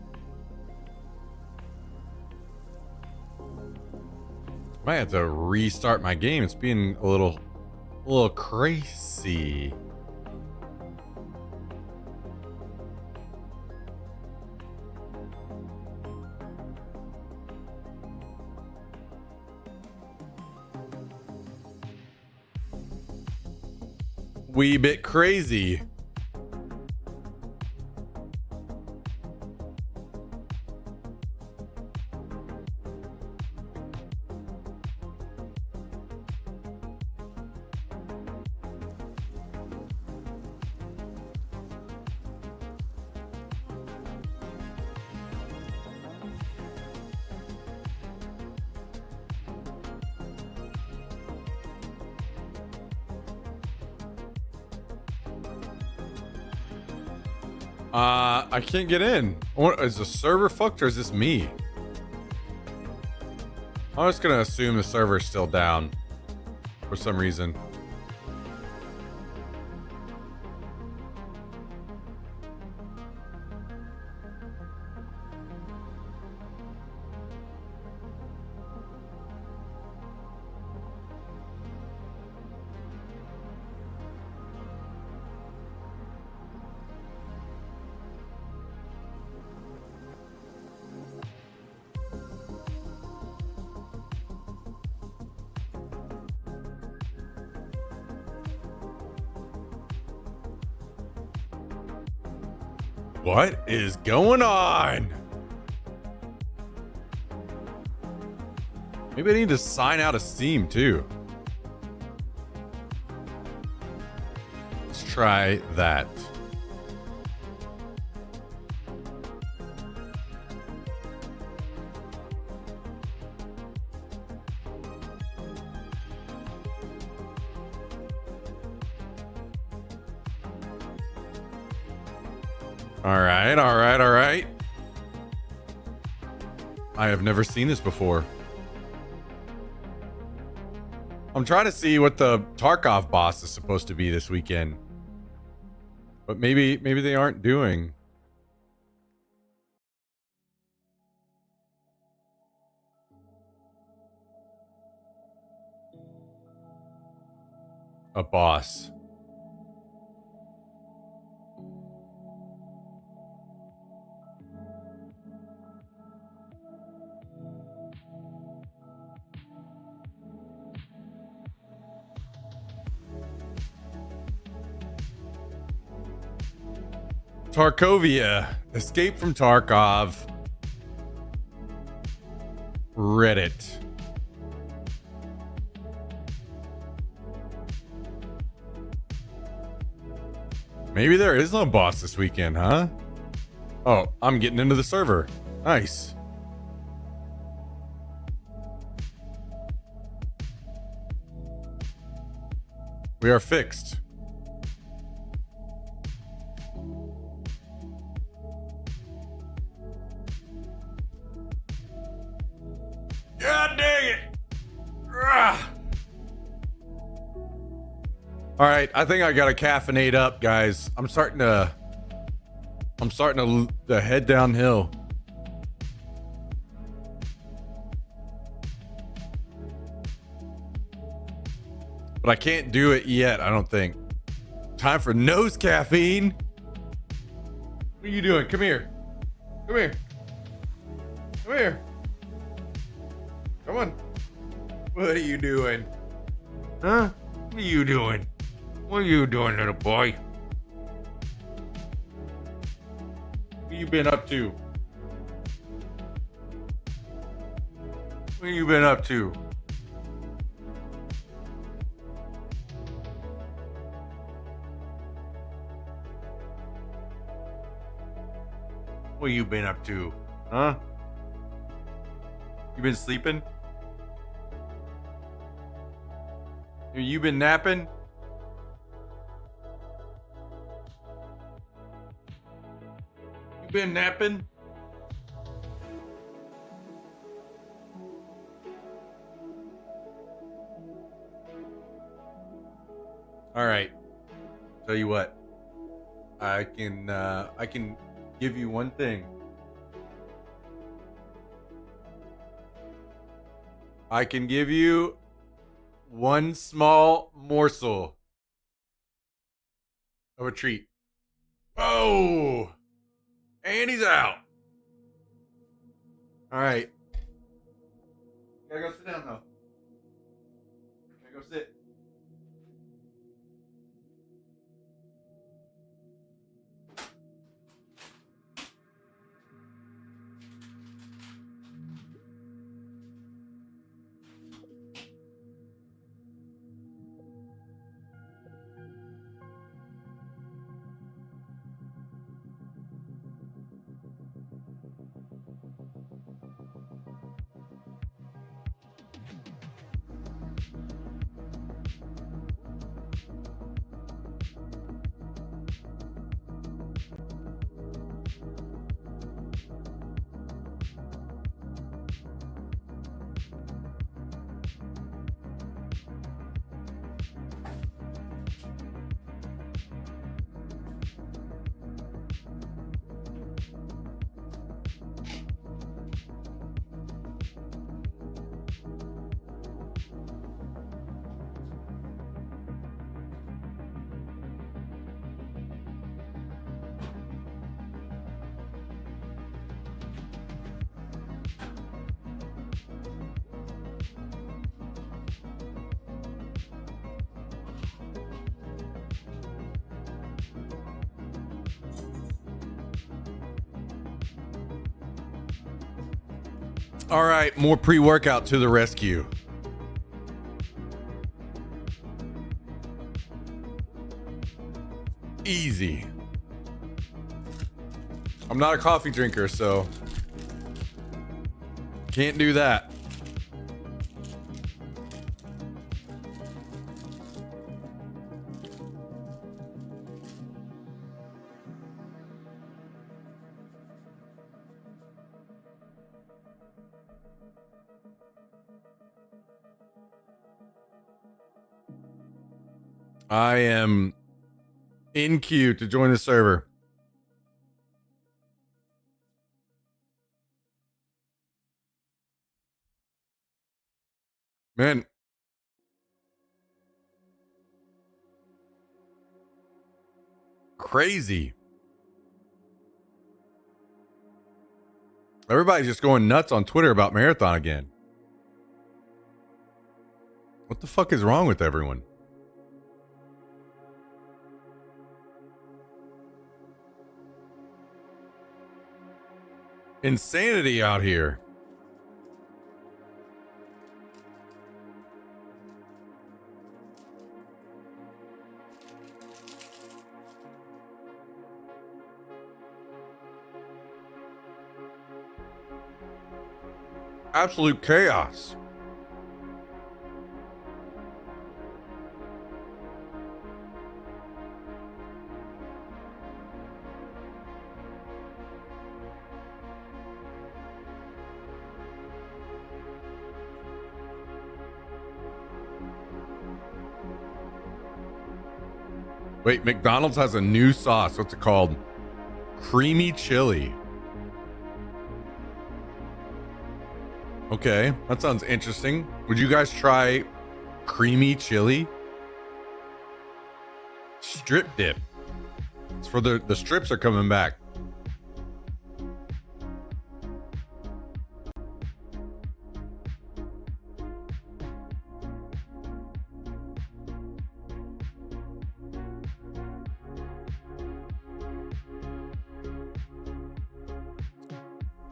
Might have to restart my game. It's being a little crazy. Wee bit crazy. I can't get in. Is the server fucked or is this me? I'm just gonna assume the server's still down for some reason. What is going on? Maybe I need to sign out of Steam too. Let's try that. All right. I have never seen this before. I'm trying to see what the Tarkov boss is supposed to be this weekend. But maybe they aren't doing. A boss. Tarkovia. Escape from Tarkov. Reddit. Maybe there is no boss this weekend, huh? Oh, I'm getting into the server. Nice. We are fixed. God dang it! Ugh. All right, I think I gotta caffeinate up, guys. I'm starting to head downhill. But I can't do it yet, I don't think. Time for nose caffeine. What are you doing? Come here. Come here. Come here. Come on. What are you doing? Huh? What are you doing? What are you doing, little boy? What you been up to? What you been up to? What you been up to? Huh? You been sleeping? You been napping? You been napping? All right. Tell you what. I can give you one thing. I can give you one small morsel of a treat. Oh! And he's out. All right. Gotta go sit down, though. Gotta go sit. All right, more pre-workout to the rescue. Easy. I'm not a coffee drinker, so can't do that. I am in queue to join the server. Man. Crazy. Everybody's just going nuts on Twitter about Marathon again. What the fuck is wrong with everyone? Insanity out here. Absolute chaos. Wait, McDonald's has a new sauce. What's it called? Creamy chili. Okay, that sounds interesting. Would you guys try creamy chili? Strip dip. It's for the strips are coming back.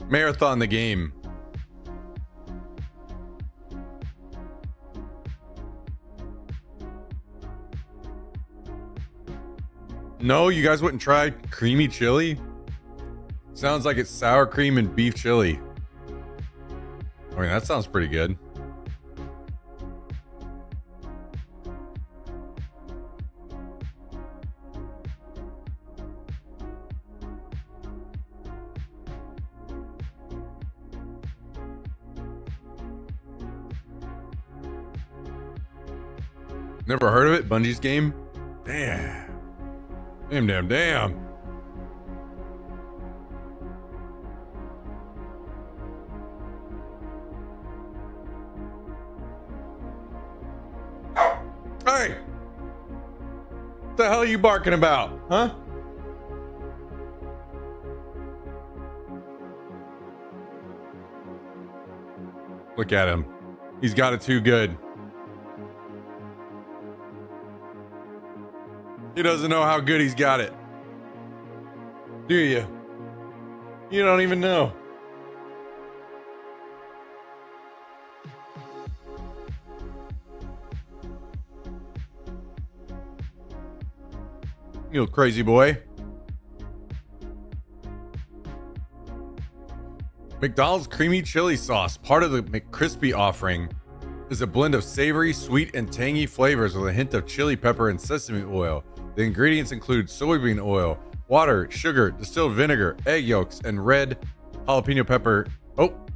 Marathon the game. No, you guys wouldn't try creamy chili? Sounds like it's sour cream and beef chili. I mean, that sounds pretty good. Never heard of it? Bungie's game? Damn. Damn. Hey! What the hell are you barking about? Huh? Look at him. He's got it too good. He doesn't know how good he's got it. Do you? You don't even know. You little crazy boy. McDonald's creamy chili sauce, part of the McCrispy offering, is a blend of savory, sweet, and tangy flavors with a hint of chili pepper and sesame oil. The ingredients include soybean oil, water, sugar, distilled vinegar, egg yolks, and red jalapeno pepper,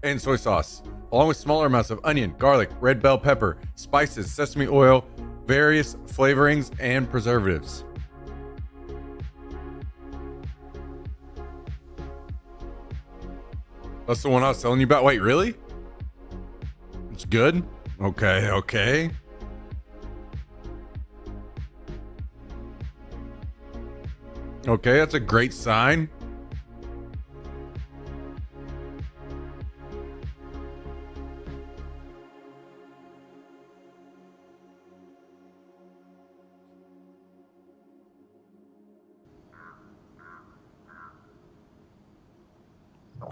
and soy sauce, along with smaller amounts of onion, garlic, red bell pepper, spices, sesame oil, various flavorings, and preservatives. That's the one I was telling you about. Wait, really? It's good? Okay. Okay, that's a great sign.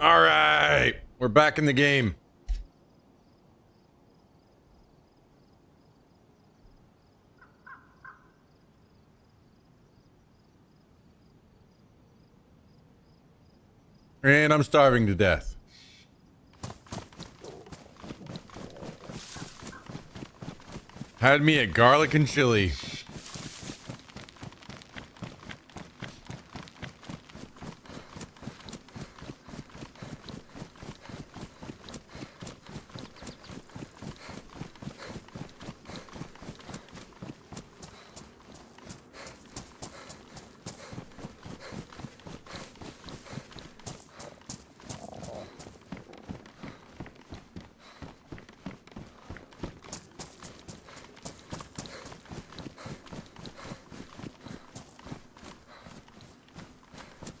All right, we're back in the game. And I'm starving to death. Had me at garlic and chili.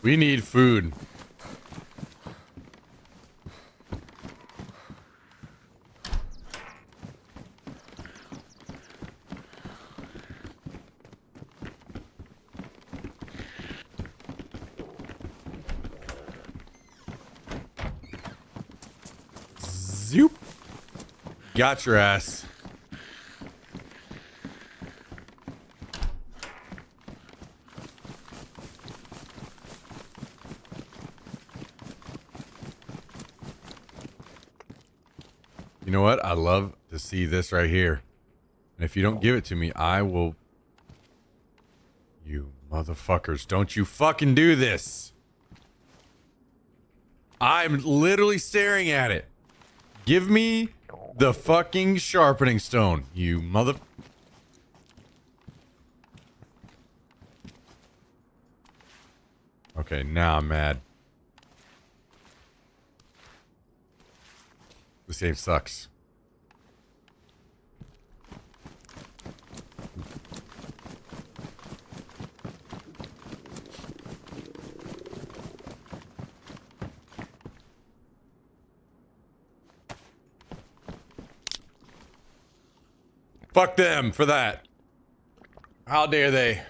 We need food. Zoop. Got your ass. You know what? I love to see this right here. And if you don't give it to me, I will... You motherfuckers, don't you fucking do this. I'm literally staring at it. Give me the fucking sharpening stone, you mother... Okay, now I'm mad. This game sucks. Fuck them for that. How dare they?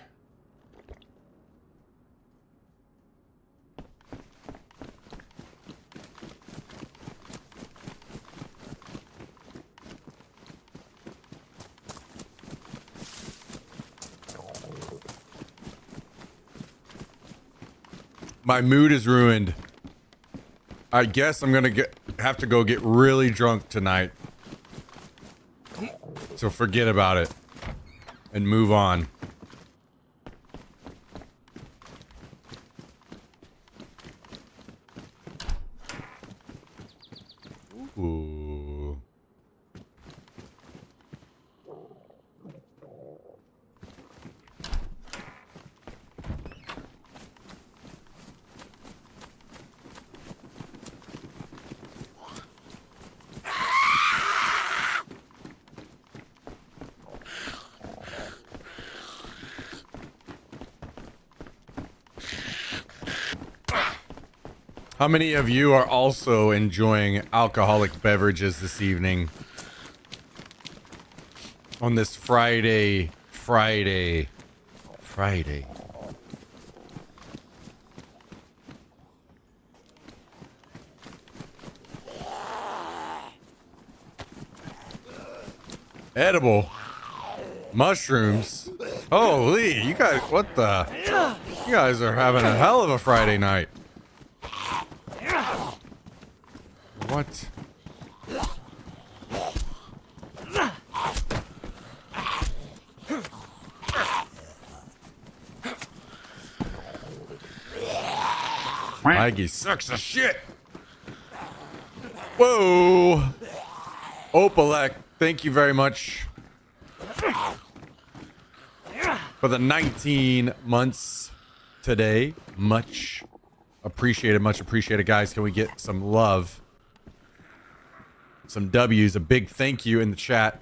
My mood is ruined. I guess I'm gonna have to go get really drunk tonight. So forget about it and move on. Ooh. How many of you are also enjoying alcoholic beverages this evening? On this Friday. Edible mushrooms. Holy, you guys, what the? You guys are having a hell of a Friday night. What? Maggie sucks the shit. Whoa. Opalek, thank you very much for the 19 months today. Much appreciated, guys. Can we get some love? Some W's, a big thank you in the chat.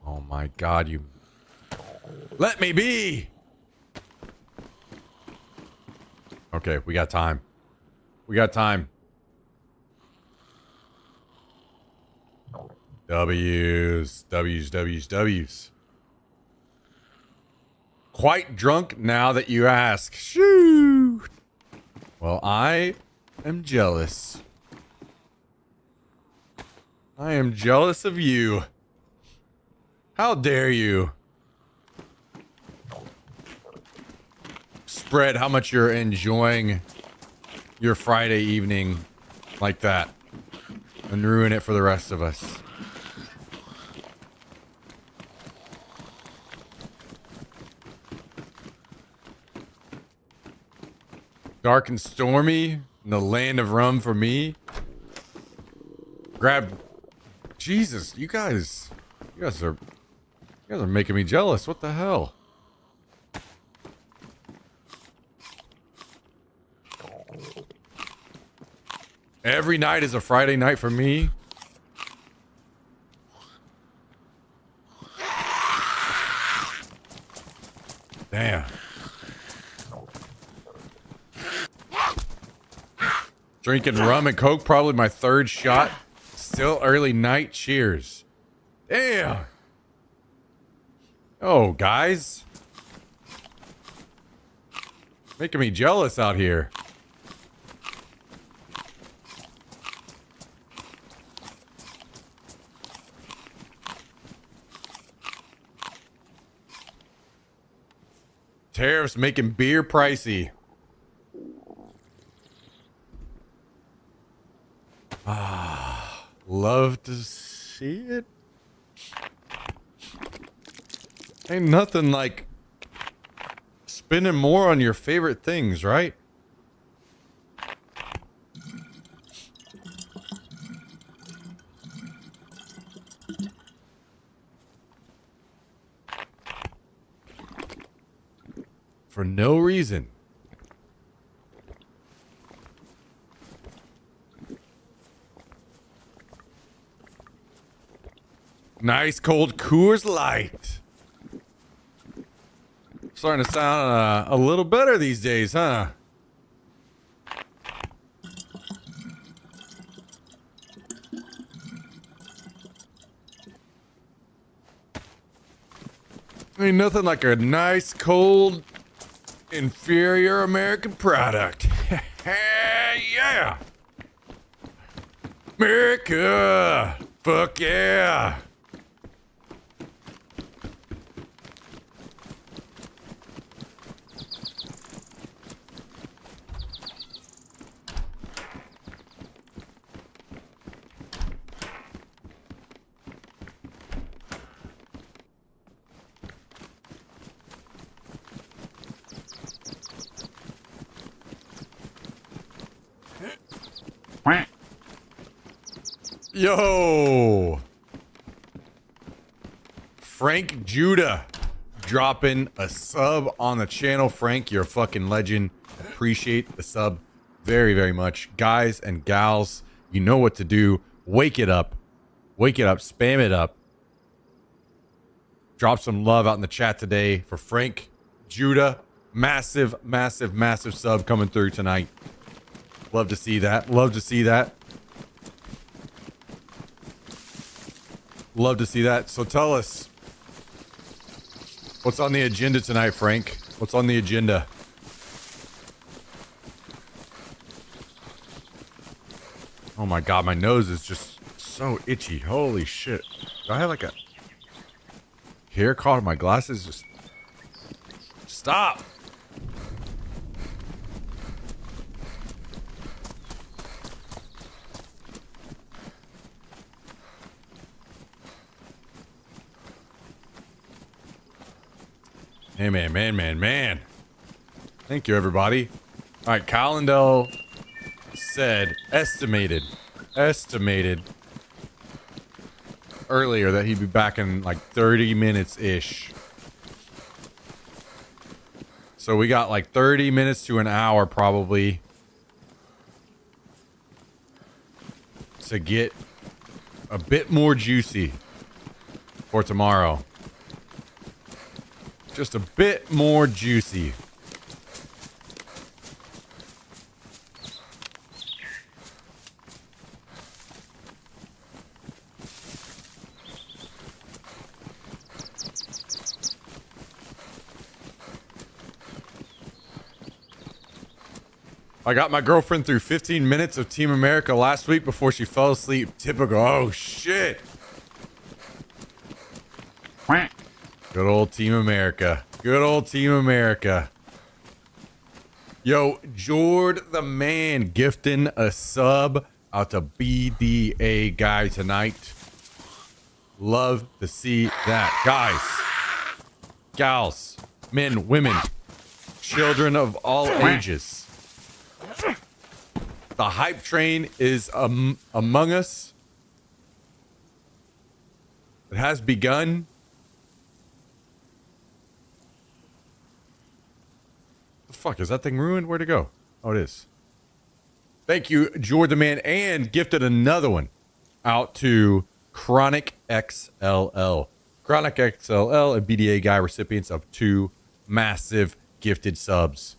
Oh my God, you let me be. Okay, we got time. W's. Quite drunk now that you ask. Shoo. Well, I am jealous. I am jealous of you. How dare you spread how much you're enjoying your Friday evening like that and ruin it for the rest of us. Dark and stormy in the land of rum for me. Grab. Jesus, you guys are making me jealous. What the hell? Every night is a Friday night for me. Damn. Drinking rum and coke, probably my third shot. Still early night. Cheers. Damn. Oh, guys. Making me jealous out here. Tariffs making beer pricey. Ah, love to see it. Ain't nothing like spending more on your favorite things, right? For no reason. Nice cold Coors Light. Starting to sound a little better these days, huh? Ain't nothing like a nice cold inferior American product. Yeah. America. Fuck yeah. Yo, Frank Judah dropping a sub on the channel. Frank, you're a fucking legend. Appreciate the sub very, very much. Guys and gals, you know what to do. Wake it up. Wake it up. Spam it up. Drop some love out in the chat today for Frank Judah. Massive, massive, massive sub coming through tonight. Love to see that. Love to see that. Love to see that. So tell us, what's on the agenda tonight, Frank? What's on the agenda? Oh my God, my nose is just so itchy. Holy shit. Do I have like a hair caught in my glasses? Just stop. Hey, man. Thank you, everybody. All right, Calendel said, estimated earlier that he'd be back in like 30 minutes-ish. So we got like 30 minutes to an hour probably to get a bit more juicy for tomorrow. Just a bit more juicy. I got my girlfriend through 15 minutes of Team America last week before she fell asleep. Typical. Oh, shit. Good old Team America. Good old Team America. Yo, Jord the man gifting a sub out to BDA guy tonight. Love to see that. Guys, gals, men, women, children of all ages. The hype train is among us. It has begun. Fuck, is that thing ruined? Where'd it go? Oh, it is. Thank you, Jordan Man, and gifted another one out to Chronic XLL. Chronic XLL and BDA guy recipients of 2 massive gifted subs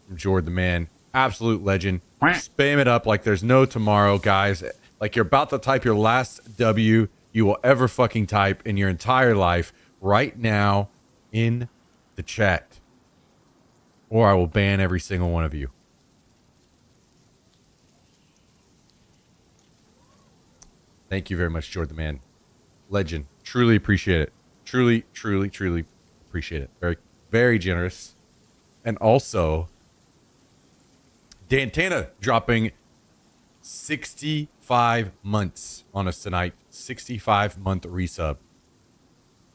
from Jordan Man. Absolute legend. Spam it up like there's no tomorrow, guys. Like you're about to type your last W you will ever fucking type in your entire life right now in the chat. Or I will ban every single one of you. Thank you very much, Jordan Man. Legend. Truly appreciate it. Truly, truly, truly appreciate it. Very, very generous. And also, Dantana dropping 65 months on us tonight. 65-month resub.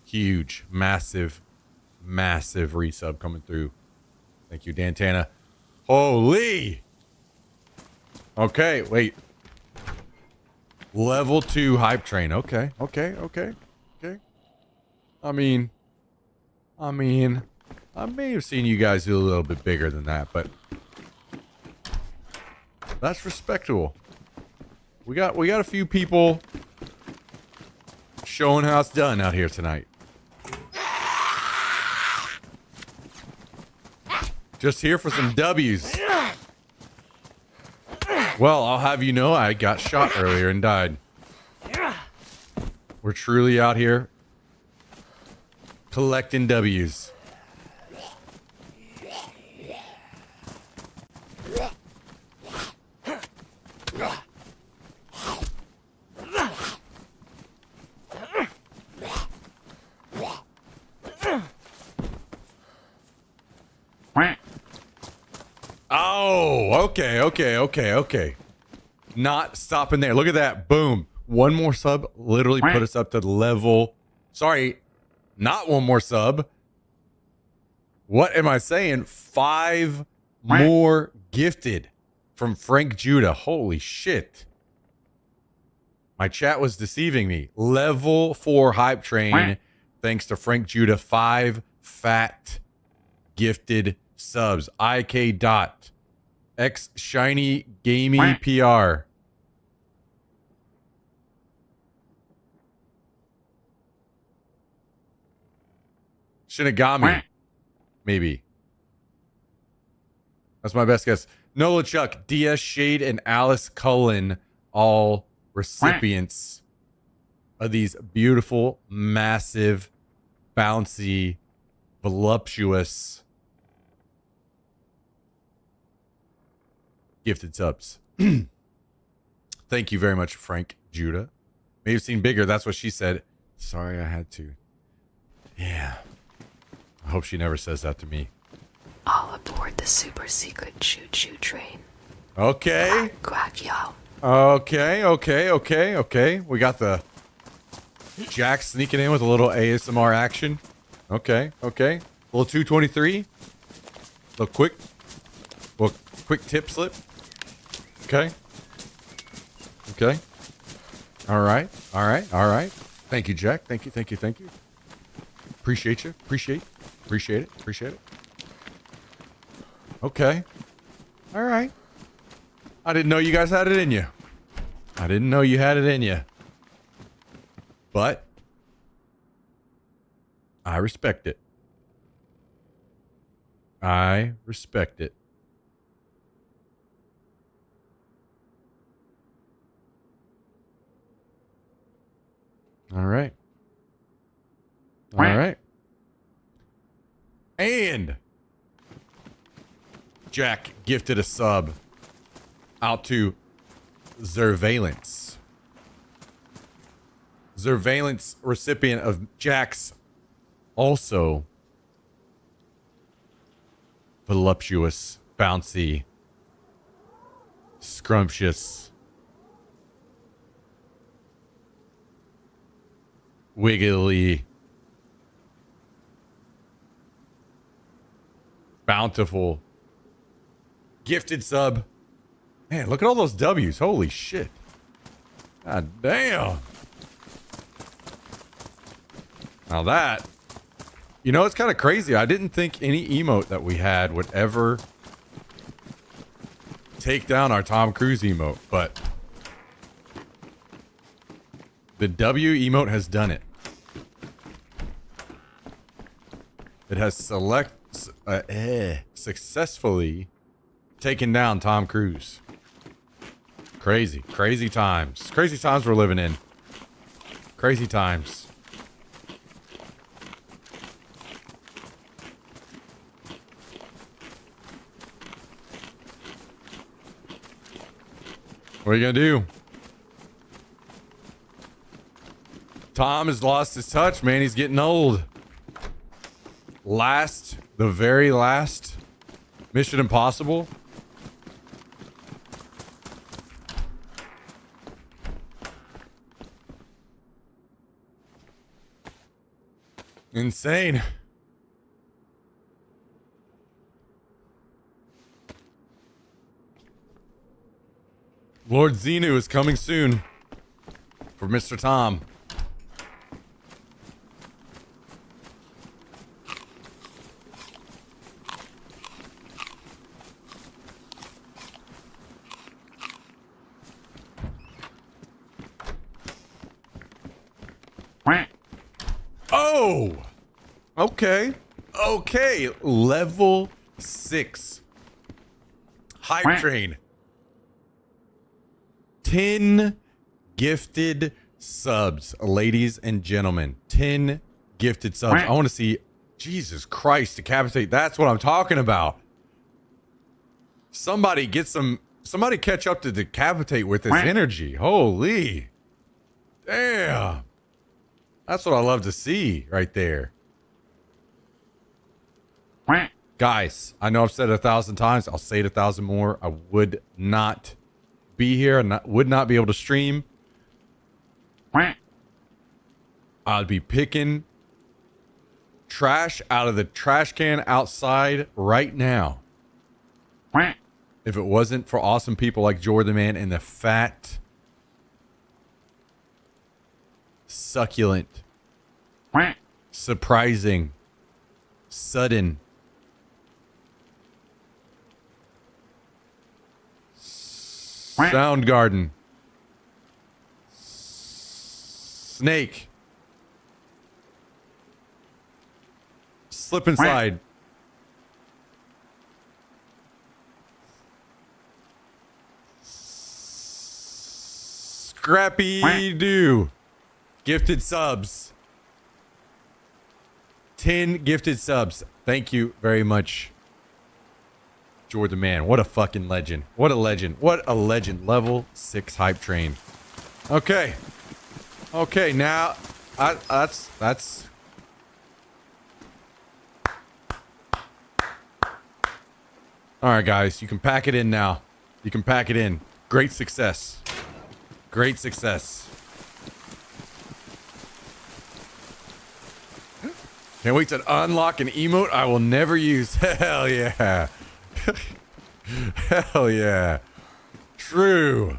Huge, massive, massive resub coming through. Thank you, Dantana. Holy! Okay, wait. Level 2 hype train. Okay. I mean, I may have seen you guys do a little bit bigger than that, but that's respectable. We got a few people Showing how it's done out here tonight. Just here for some W's. Well, I'll have you know I got shot earlier and died. We're truly out here collecting W's. Oh, okay. Not stopping there. Look at that. Boom. One more sub literally put us up to level. Sorry, not one more sub. What am I saying? 5 more gifted from Frank Judah. Holy shit. My chat was deceiving me. Level 4 hype train. Thanks to Frank Judah. 5 fat gifted subs. IK dot. X Shiny Gamey PR. Shinigami. Maybe. That's my best guess. Nola Chuck, DS Shade, and Alice Cullen, all recipients of these beautiful, massive, bouncy, voluptuous gifted subs. Thank you very much, Frank Judah. May have seen bigger. That's what she said. Sorry, I had to. Yeah. I hope she never says that to me. All aboard the super secret choo-choo train. Okay. Quack, y'all. Okay. We got the Jack sneaking in with a little ASMR action. Okay. Little 223. Little quick tip slip. Okay. All right. Thank you, Jack. Thank you. Appreciate you. Appreciate it. Okay. All right. I didn't know you guys had it in you. But I respect it. All right. And Jack gifted a sub out to Zervalence. Zervalence, recipient of Jack's also voluptuous, bouncy, scrumptious, wiggly, bountiful, gifted sub. Man, look at all those W's. Holy shit. God damn. Now that, it's kind of crazy. I didn't think any emote that we had would ever take down our Tom Cruise emote, but the W emote has done it. It has successfully taken down Tom Cruise. Crazy times. Crazy times we're living in. Crazy times. What are you gonna do? Tom has lost his touch, man. He's getting old. The very last Mission Impossible. Insane. Lord Xenu is coming soon for Mr. Tom. Whoa! Okay. Okay. Level 6. Hype train. 10 gifted subs, ladies and gentlemen. 10 gifted subs. I want to see, Jesus Christ, decapitate. That's what I'm talking about. Somebody catch up to decapitate with this energy. Holy. Damn. That's what I love to see right there. Guys, I know I've said it 1,000 times. I'll say it 1,000 more. I would not be here and would not be able to stream. I'd be picking trash out of the trash can outside right now. If it wasn't for awesome people like Jordan Man and the fat, succulent, surprising, sudden, Soundgarden, Snake, Slip and Slide, Scrappy Doo, gifted subs. 10 gifted subs. Thank you very much, Jordan Man. What a fucking legend. What a legend. What a legend. Level 6 hype train. Okay. Okay, now that's all right, guys. You can pack it in now. You can pack it in. Great success. Great success. Can't wait to unlock an emote I will never use. Hell yeah. Hell yeah. True.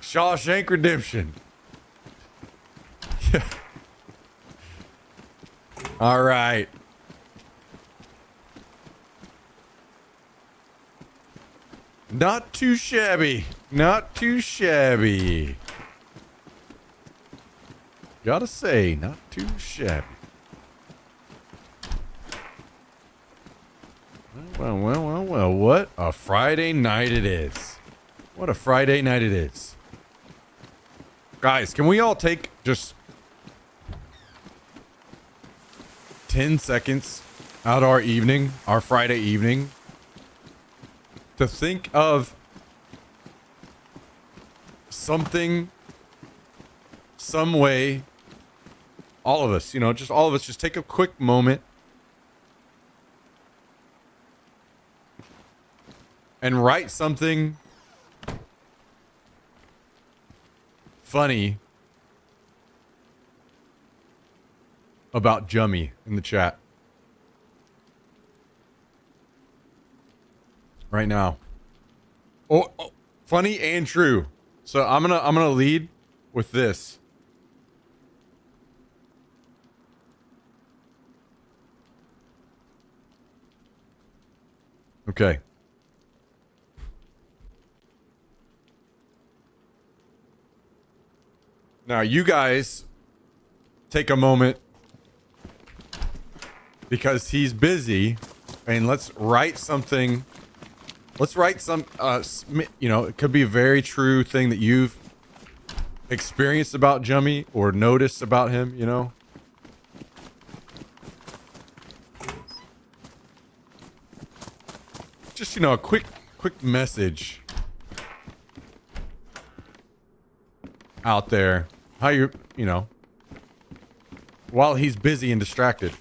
Shawshank Redemption. All right. Not too shabby. Not too shabby. Gotta say, not too shabby. Well, what a Friday night it is. What a Friday night it is. Guys, can we all take just 10 seconds out of our evening, our Friday evening, to think of something, some way, all of us, just all of us, just take a quick moment and write something funny about Jummy in the chat right now. Oh, funny and true. So I'm gonna lead with this. Okay. Now you guys take a moment because he's busy, and let's write something. Let's write some, it could be a very true thing that you've experienced about Jummy or noticed about him, Just, a quick message out there. How while he's busy and distracted.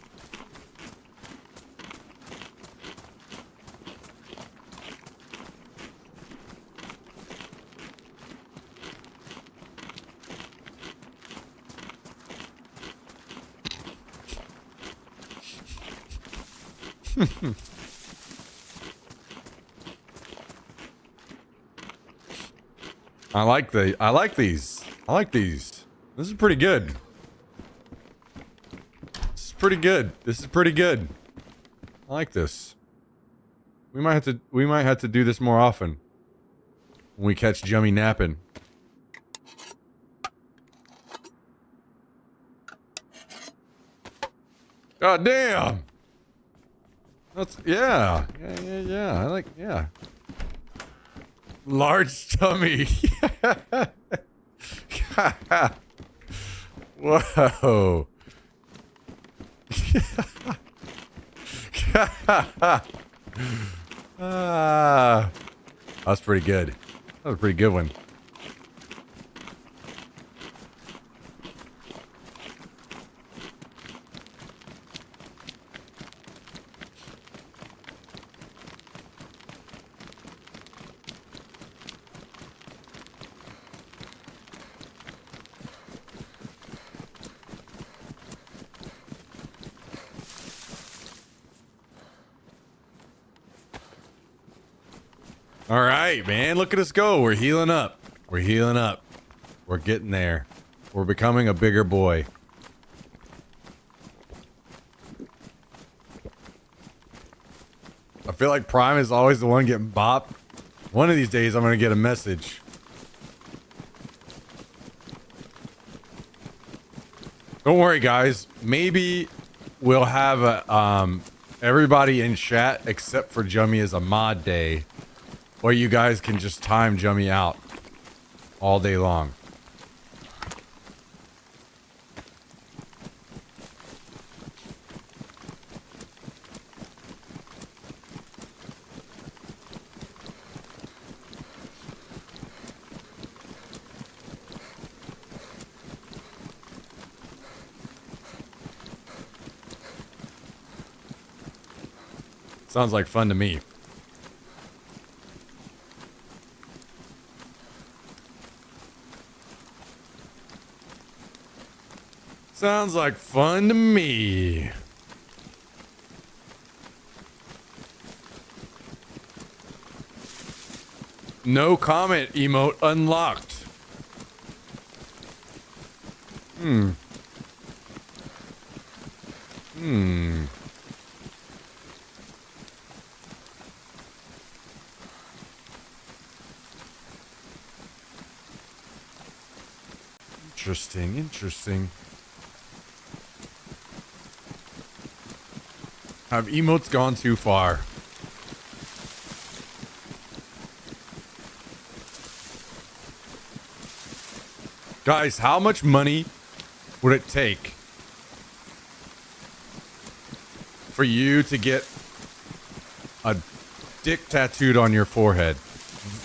I like these. I like these. This is pretty good. pretty good. This is pretty good. I like this. We might have to do this more often. When we catch Jummy napping. God damn. That's yeah. I like large tummy. Whoa. That's pretty good. That was a pretty good one. All right, man. Look at us go. We're healing up. We're healing up. We're getting there. We're becoming a bigger boy. I feel like Prime is always the one getting bopped. One of these days, I'm going to get a message. Don't worry, guys. Maybe we'll have a, everybody in chat except for Jummy as a mod day. Or you guys can just time Jummy out all day long. Sounds like fun to me. Sounds like fun to me. No comment emote unlocked. Interesting. Have emotes gone too far? Guys, how much money would it take for you to get a dick tattooed on your forehead?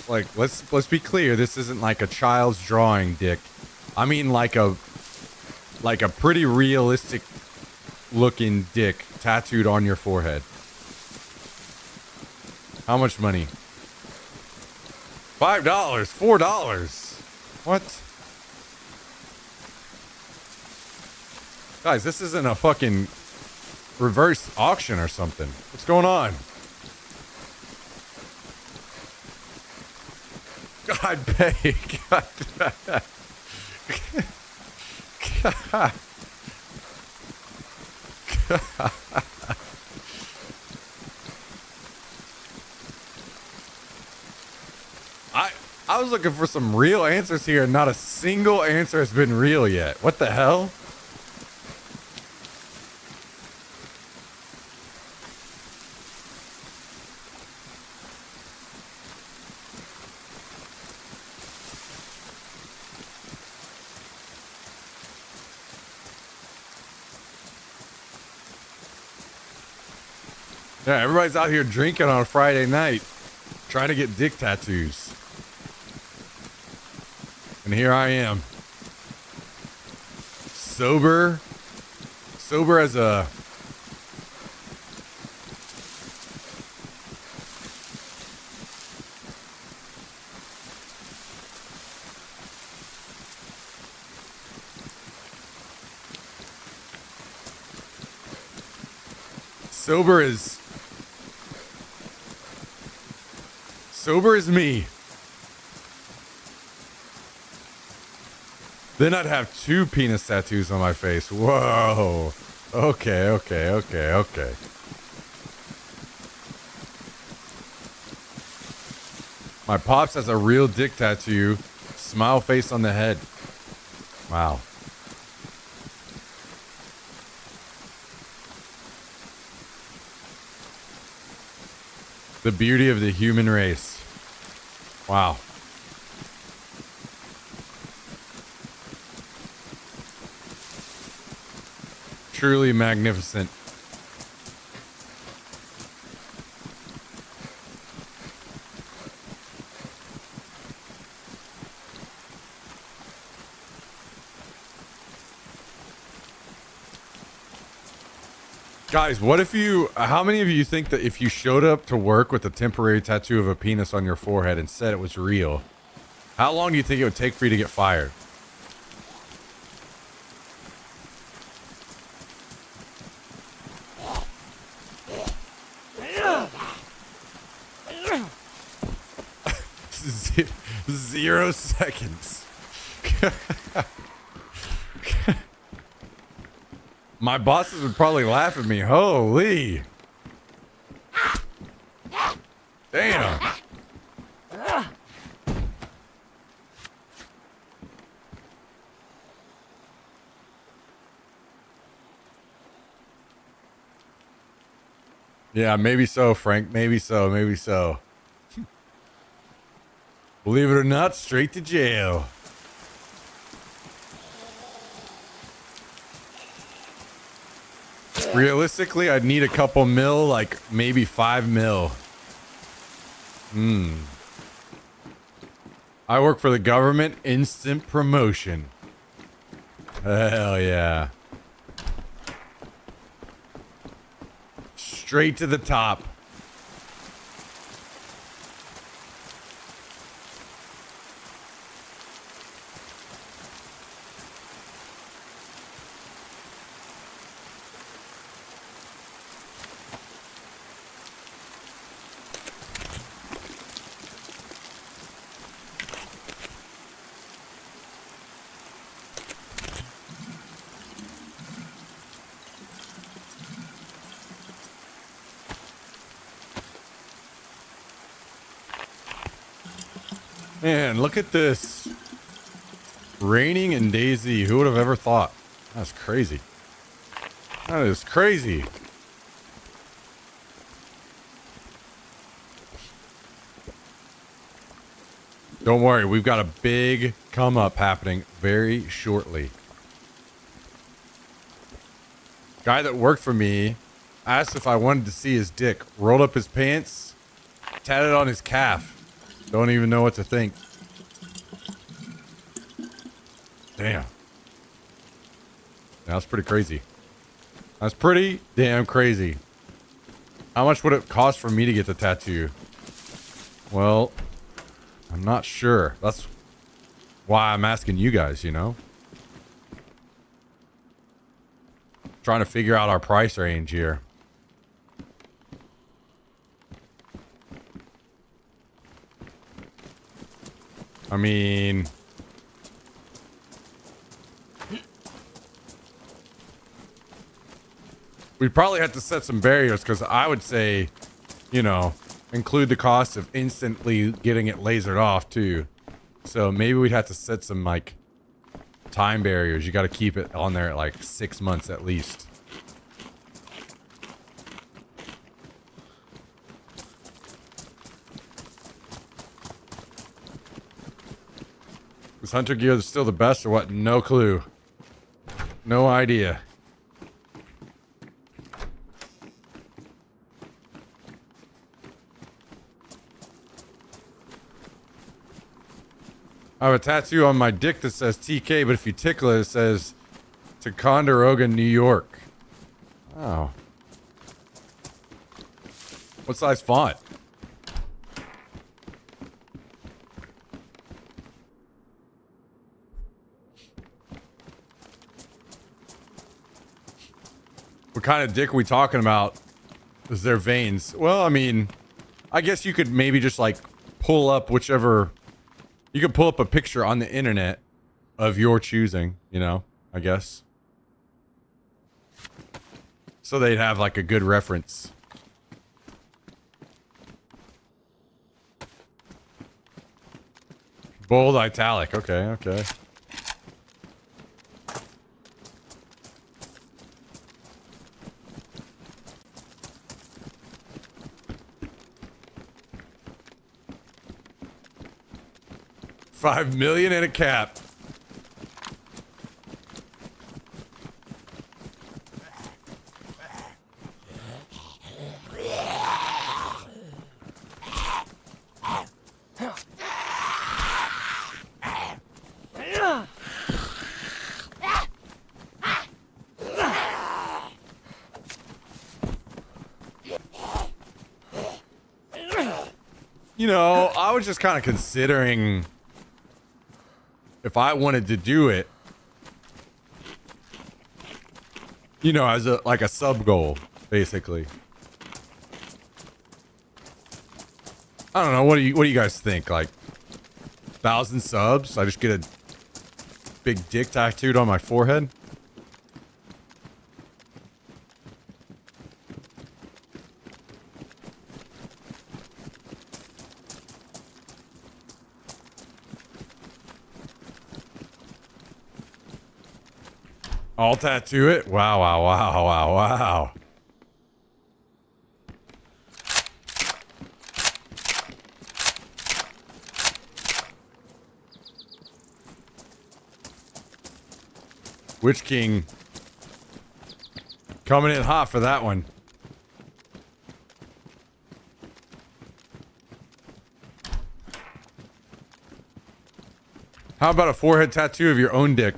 Like, let's be clear, this isn't like a child's drawing dick. I mean like a pretty realistic looking dick tattooed on your forehead. How much money? $5, $4. What? Guys, this isn't a fucking reverse auction or something. What's going on? God, pay. God. I was looking for some real answers here, and not a single answer has been real yet. What the hell? Yeah, everybody's out here drinking on a Friday night, trying to get dick tattoos. And here I am. Sober as a... Sober as me. Then I'd have 2 penis tattoos on my face. Whoa. Okay, okay, okay, okay. My pops has a real dick tattoo. Smile face on the head. Wow. The beauty of the human race. Wow. Truly magnificent. Guys, what if you, how many of you think that if you showed up to work with a temporary tattoo of a penis on your forehead and said it was real, how long do you think it would take for you to get fired? Zero seconds. My bosses would probably laugh at me. Holy. Damn. Yeah, maybe so, Frank. Maybe so. Maybe so. Believe it or not, straight to jail. Realistically, I'd need a couple mil, like maybe 5 mil. I work for the government. Instant promotion. Hell yeah. Straight to the top. Man, look at this. Raining in Daisy. Who would have ever thought? That's crazy. That is crazy. Don't worry, we've got a big come up happening very shortly. Guy that worked for me asked if I wanted to see his dick. Rolled up his pants, tatted on his calf. Don't even know what to think. Damn. That's pretty crazy. That's pretty damn crazy. How much would it cost for me to get the tattoo? Well, I'm not sure. That's why I'm asking you guys, you know? Trying to figure out our price range here. I mean, we probably have to set some barriers because I would say, you know, include the cost of instantly getting it lasered off too. So maybe we'd have to set some like time barriers. You got to keep it on there at like 6 months at least. Is hunter gear still the best or what? No clue. No idea. I have a tattoo on my dick that says TK, but if you tickle it, it says Ticonderoga, New York. Oh. What size font? What kind of dick are we talking about? Is there veins? Well, I mean, I guess you could maybe just like pull up whichever... You could pull up a picture on the internet of your choosing, you know, I guess. So they'd have like a good reference. Bold italic. Okay, okay. $5 million and a cap. You know, I was just kind of considering if I wanted to do it, you know, as a like a sub goal, basically. I don't know. What do you guys think? Like 1,000 subs? I just get a big dick tattooed on my forehead? I'll tattoo it? Wow, wow, wow, wow, wow. Witch King coming in hot for that one. How about a forehead tattoo of your own dick?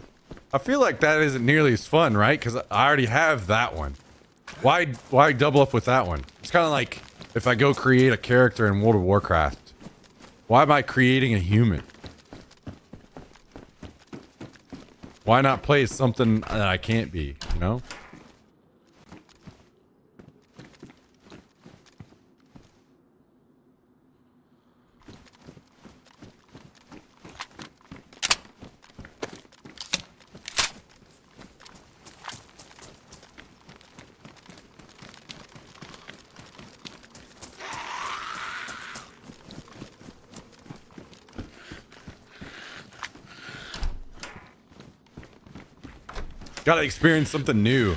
I feel like that isn't nearly as fun, right? Because I already have that one. Why double up with that one? It's kind of like if I go create a character in World of Warcraft. Why am I creating a human? Why not play as something that I can't be, you know? Gotta experience something new.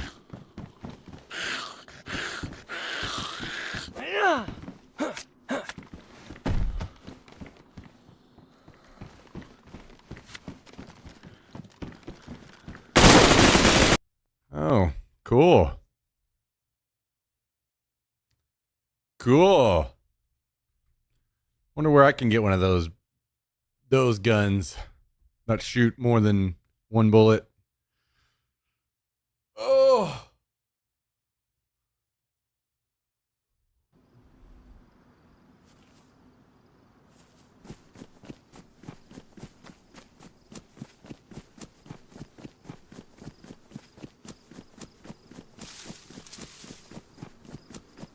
Oh, cool. Cool. Wonder where I can get one of those guns that shoot more than one bullet. Oh.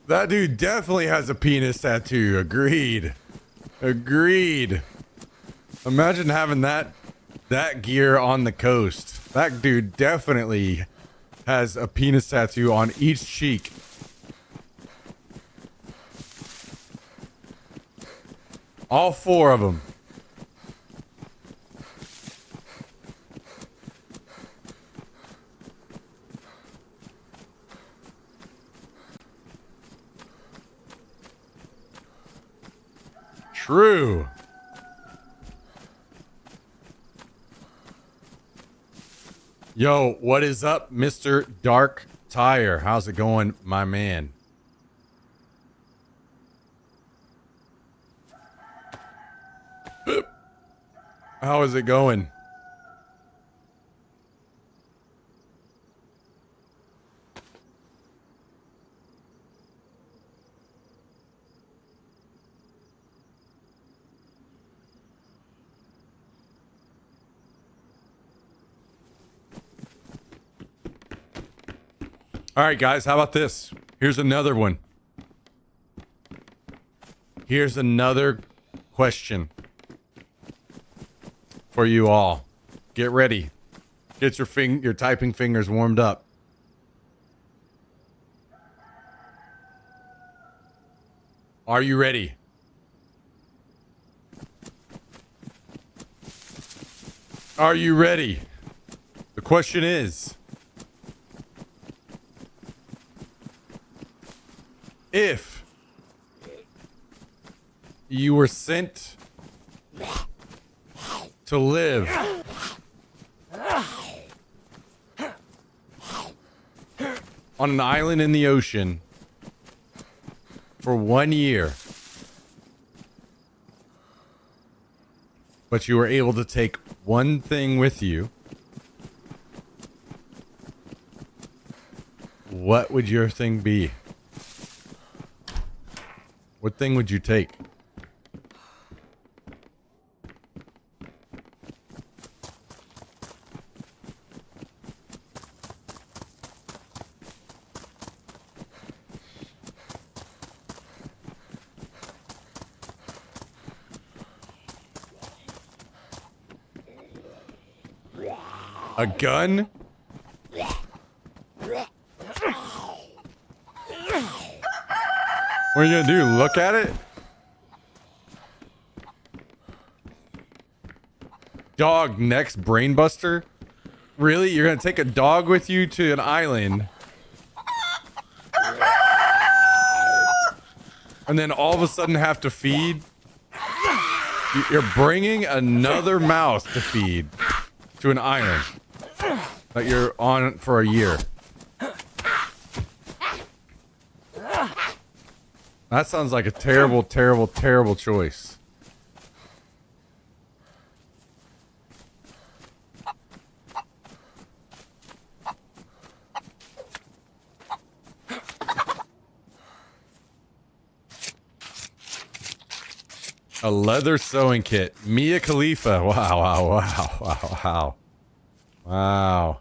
That dude definitely has a penis tattoo. Agreed. Agreed. Imagine having that gear on the coast. That dude definitely has a penis tattoo on each cheek. All four of them. True. Yo, what is up, Mr. Dark Tire? How's it going, my man? How is it going? All right, guys, how about this? Here's another one. Here's another question for you all. Get ready. Get your typing fingers warmed up. Are you ready? Are you ready? The question is, if you were sent to live on an island in the ocean for 1 year, but you were able to take one thing with you, what would your thing be? What thing would you take? A gun? What are you gonna do? Look at it? Dog next brainbuster? Really? You're gonna take a dog with you to an island and then all of a sudden have to feed? You're bringing another mouse to feed to an island that you're on for a year. That sounds like a terrible, terrible, terrible choice. A leather sewing kit. Mia Khalifa. Wow, wow, wow, wow, wow. Wow.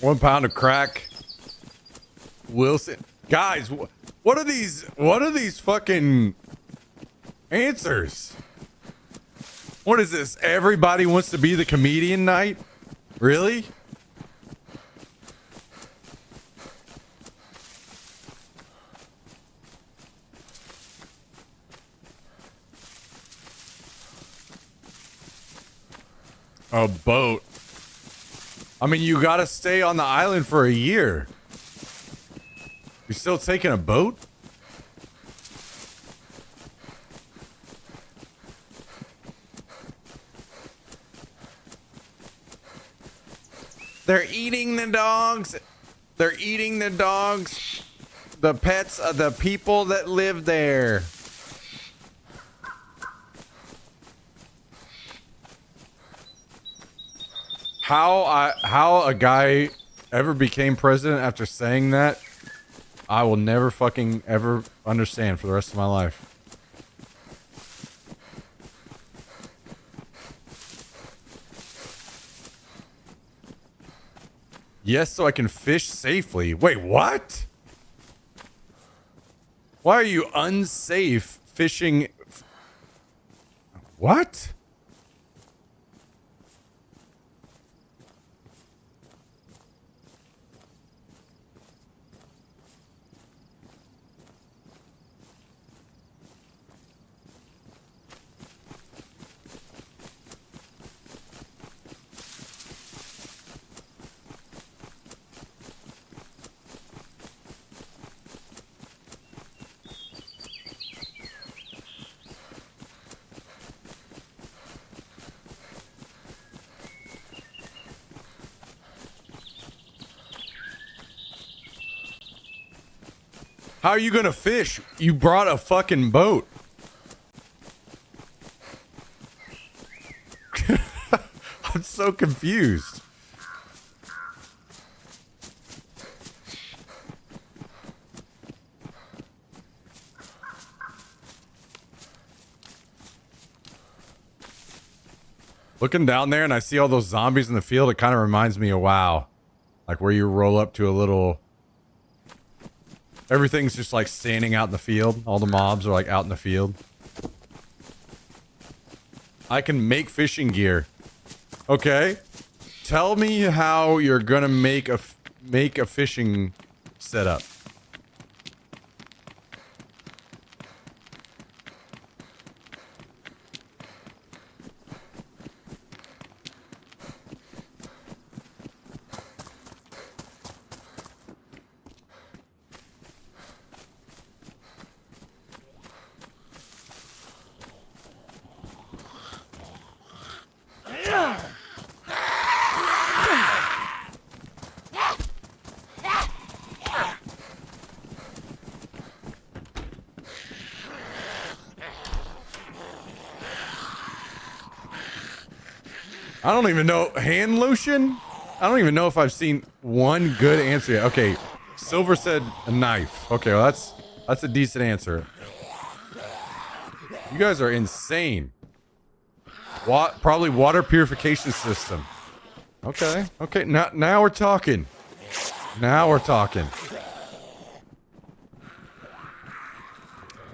£1 of crack. Wilson. Guys, what are these fucking answers? What is this? Everybody wants to be the comedian night? Really? A boat. I mean, you gotta stay on the island for a year. You're still taking a boat? They're eating the dogs. They're eating the dogs. The pets of the people that live there. How a guy ever became president after saying that, I will never fucking ever understand for the rest of my life. Yes, so I can fish safely. Wait, what? Why are you unsafe fishing? What? How are you gonna fish? You brought a fucking boat. I'm so confused. Looking down there and I see all those zombies in the field, it kind of reminds me of WoW. Like where you roll up to a little... Everything's just like standing out in the field. All the mobs are like out in the field. I can make fishing gear. Okay. Tell me how you're gonna make a fishing setup. I don't even know. Hand lotion? I don't even know if I've seen one good answer yet. Okay, Silver said a knife. Okay, well that's a decent answer. You guys are insane. Probably water purification system. Okay, okay. Now we're talking. Now we're talking.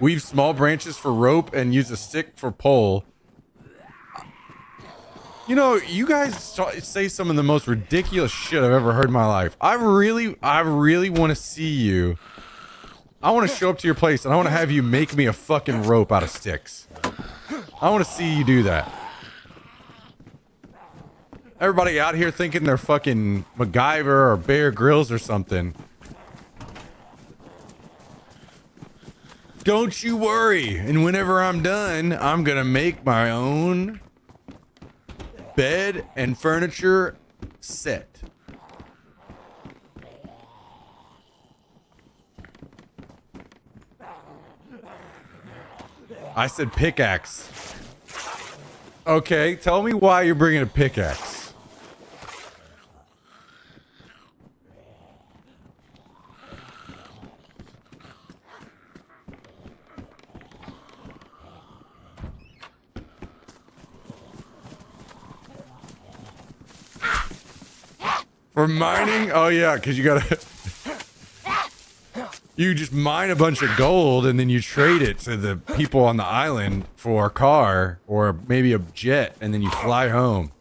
Weave small branches for rope and use a stick for pole. You know, you guys say some of the most ridiculous shit I've ever heard in my life. I really want to see you. I want to show up to your place and I want to have you make me a fucking rope out of sticks. I want to see you do that. Everybody out here thinking they're fucking MacGyver or Bear Grylls or something. Don't you worry. And whenever I'm done, I'm gonna make my own bed and furniture set. I said pickaxe. Okay, tell me why you're bringing a pickaxe. For mining? Oh yeah, because you gotta... You just mine a bunch of gold and then you trade it to the people on the island for a car or maybe a jet and then you fly home.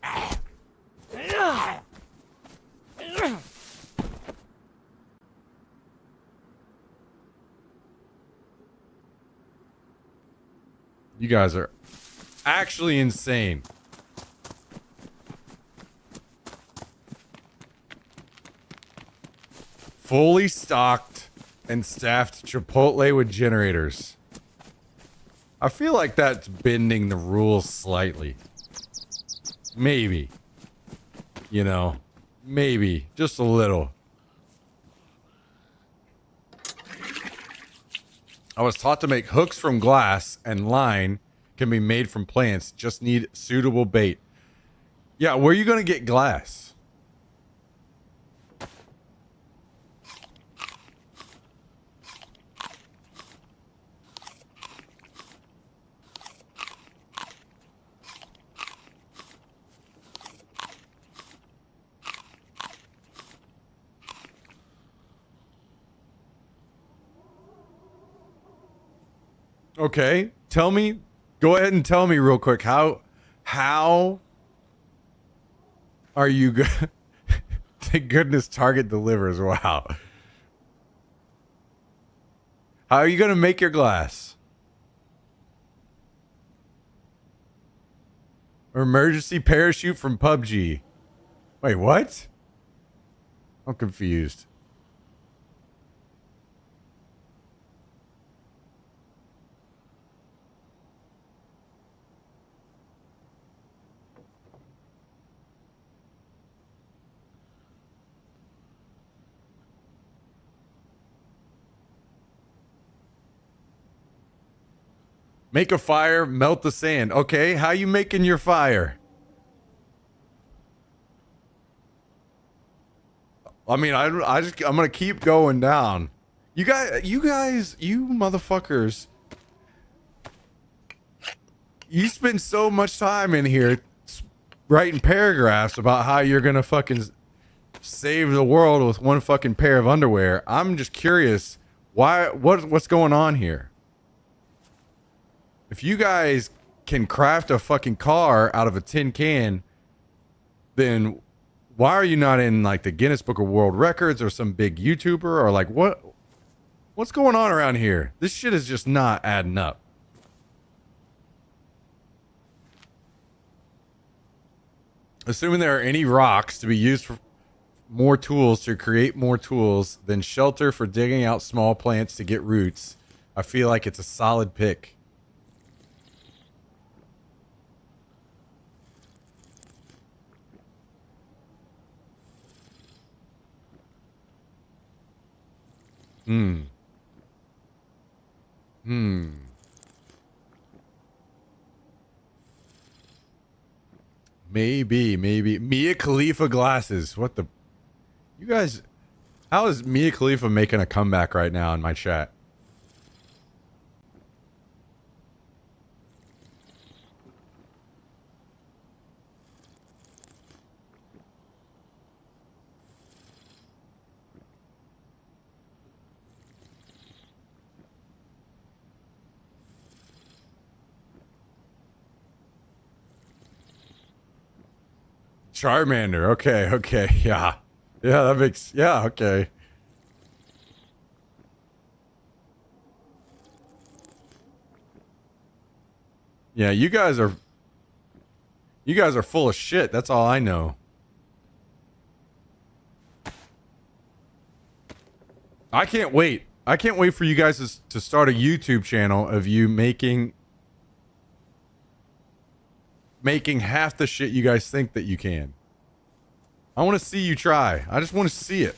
You guys are actually insane. Fully stocked and staffed Chipotle with generators. I feel like that's bending the rules slightly. Maybe. You know, maybe. Just a little. I was taught to make hooks from glass and line can be made from plants. Just need suitable bait. Yeah, where are you going to get glass? Okay, tell me, go ahead and tell me real quick, how are you good? Thank goodness Target delivers, wow. How are you going to make your glass? Emergency parachute from PUBG. Wait, what? I'm confused. Make a fire, melt the sand. Okay, how you making your fire? I mean, I'm gonna keep going down. You motherfuckers. You spend so much time in here writing paragraphs about how you're gonna fucking save the world with one fucking pair of underwear. I'm just curious, what's going on here? If you guys can craft a fucking car out of a tin can, then why are you not in like the Guinness Book of World Records or some big YouTuber or like what's going on around here? This shit is just not adding up. Assuming there are any rocks to be used for more tools to create more tools than shelter for digging out small plants to get roots, I feel like it's a solid pick. Maybe Mia Khalifa glasses. What the? You guys, how is Mia Khalifa making a comeback right now in my chat? Charmander. Okay. Yeah, that makes... Yeah, okay. Yeah, you guys are full of shit. That's all I know. I can't wait. I can't wait for you guys to start a YouTube channel of you making half the shit you guys think that you can. I want to see you try. I just want to see it.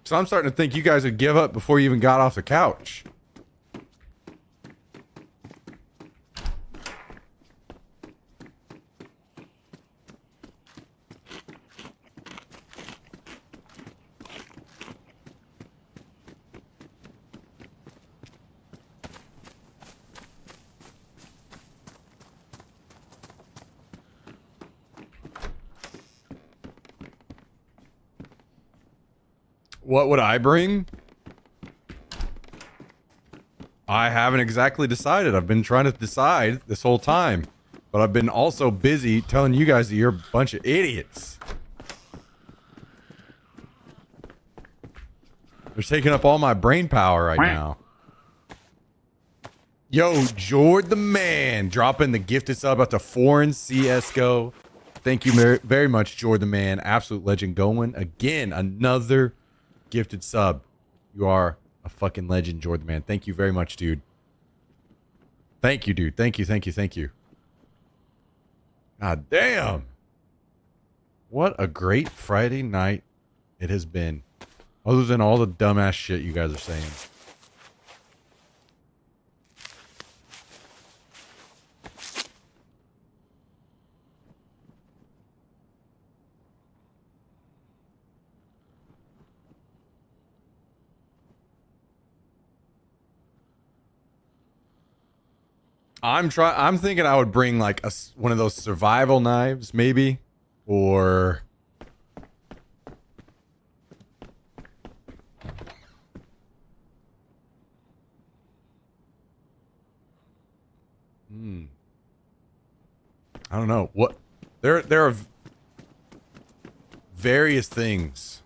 So I'm starting to think you guys would give up before you even got off the couch. What would I bring? I haven't exactly decided. I've been trying to decide this whole time. But I've been also busy telling you guys that you're a bunch of idiots. They're taking up all my brain power right now. Yo, Jord the man dropping the gifted sub out to foreign CSGO. Thank you very much, Jord the man. Absolute legend going. Again, another gifted sub. You are a fucking legend, Jord the man. Thank you very much, dude. Thank you, dude. Thank you. God damn. What a great Friday night it has been. Other than all the dumbass shit you guys are saying. I'm thinking I would bring like one of those survival knives, maybe, or I don't know what there are various things.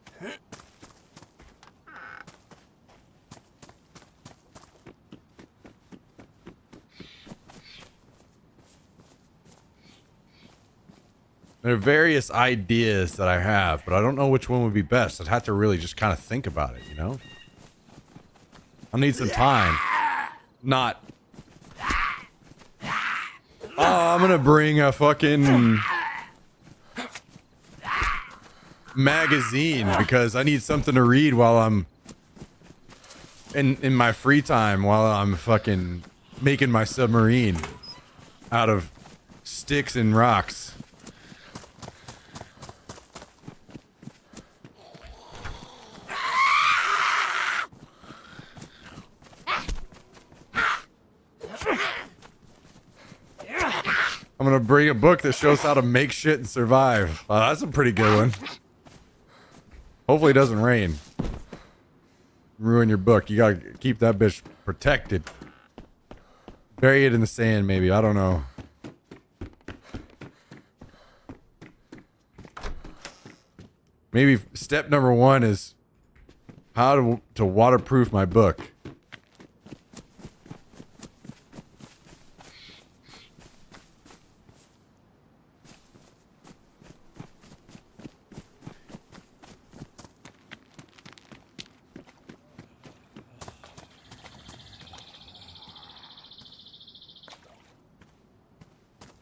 There are various ideas that I have, but I don't know which one would be best. I'd have to really just kind of think about it, you know? I need some time. Not... Oh, I'm gonna bring a fucking... magazine, because I need something to read while I'm... in my free time, while I'm fucking making my submarine out of sticks and rocks. I'm gonna bring a book that shows how to make shit and survive. That's a pretty good one. Hopefully it doesn't rain. Ruin your book. You gotta keep that bitch protected. Bury it in the sand, maybe. I don't know. Maybe step number 1 is how to waterproof my book.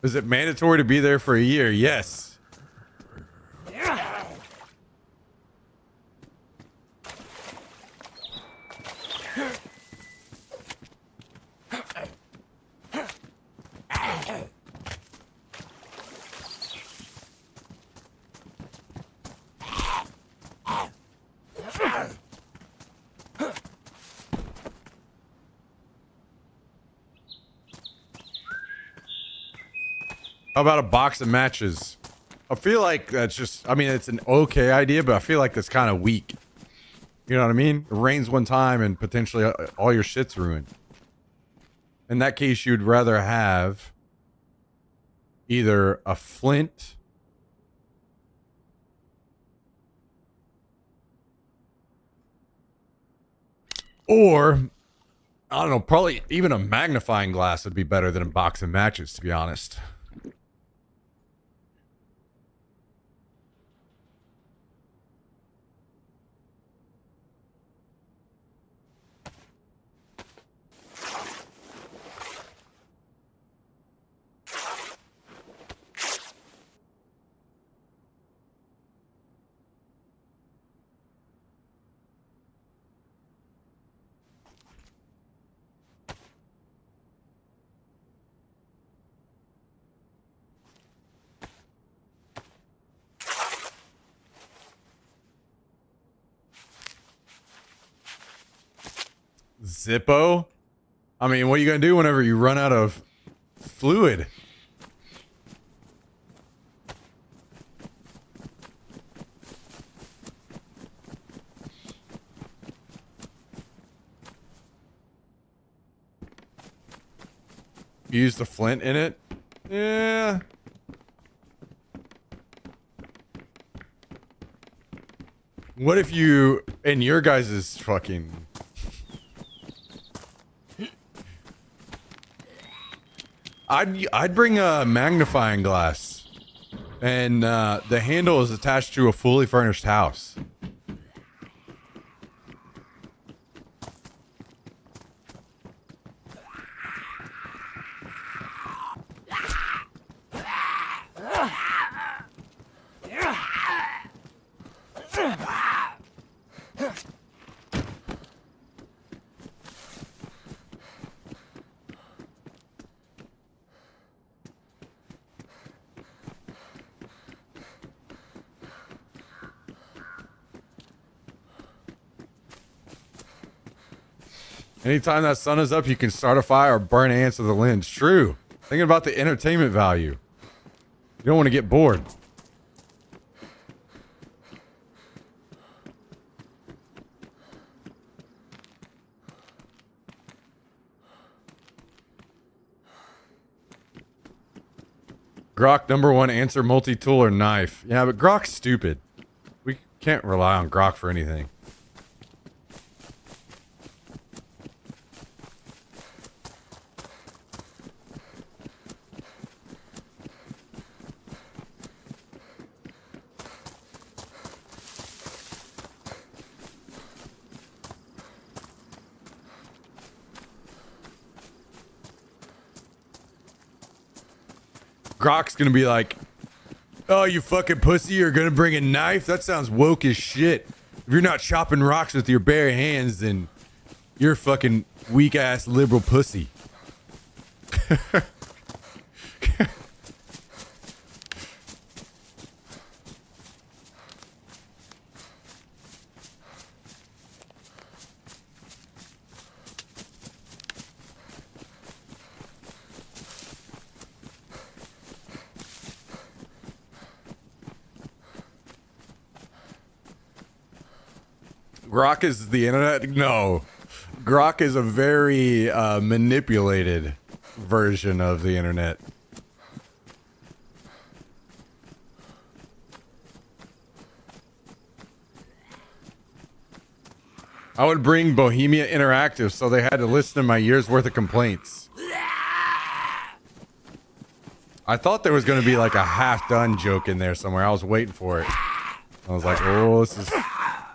Is it mandatory to be there for a year? Yes. How about a box of matches? I feel like that's just, I mean, it's an okay idea, but I feel like that's kind of weak. You know what I mean? It rains one time and potentially all your shit's ruined. In that case, you'd rather have either a flint or, I don't know, probably even a magnifying glass would be better than a box of matches, to be honest. Zippo? I mean, what are you going to do whenever you run out of fluid? Use the flint in it? Yeah. What if you, in your guys' fucking... I'd bring a magnifying glass, and the handle is attached to a fully furnished house. Anytime that sun is up, you can start a fire or burn ants with a lens. True. Thinking about the entertainment value. You don't want to get bored. Grok #1 answer, multi-tool or knife. Yeah, but Grok's stupid. We can't rely on Grok for anything. Grok's gonna be like, oh, you fucking pussy, you're gonna bring a knife? That sounds woke as shit. If you're not chopping rocks with your bare hands, then you're a fucking weak ass liberal pussy. Grok is the internet? No. Grok is a very manipulated version of the internet. I would bring Bohemia Interactive so they had to listen to my year's worth of complaints. I thought there was going to be like a half-done joke in there somewhere. I was waiting for it. I was like, oh,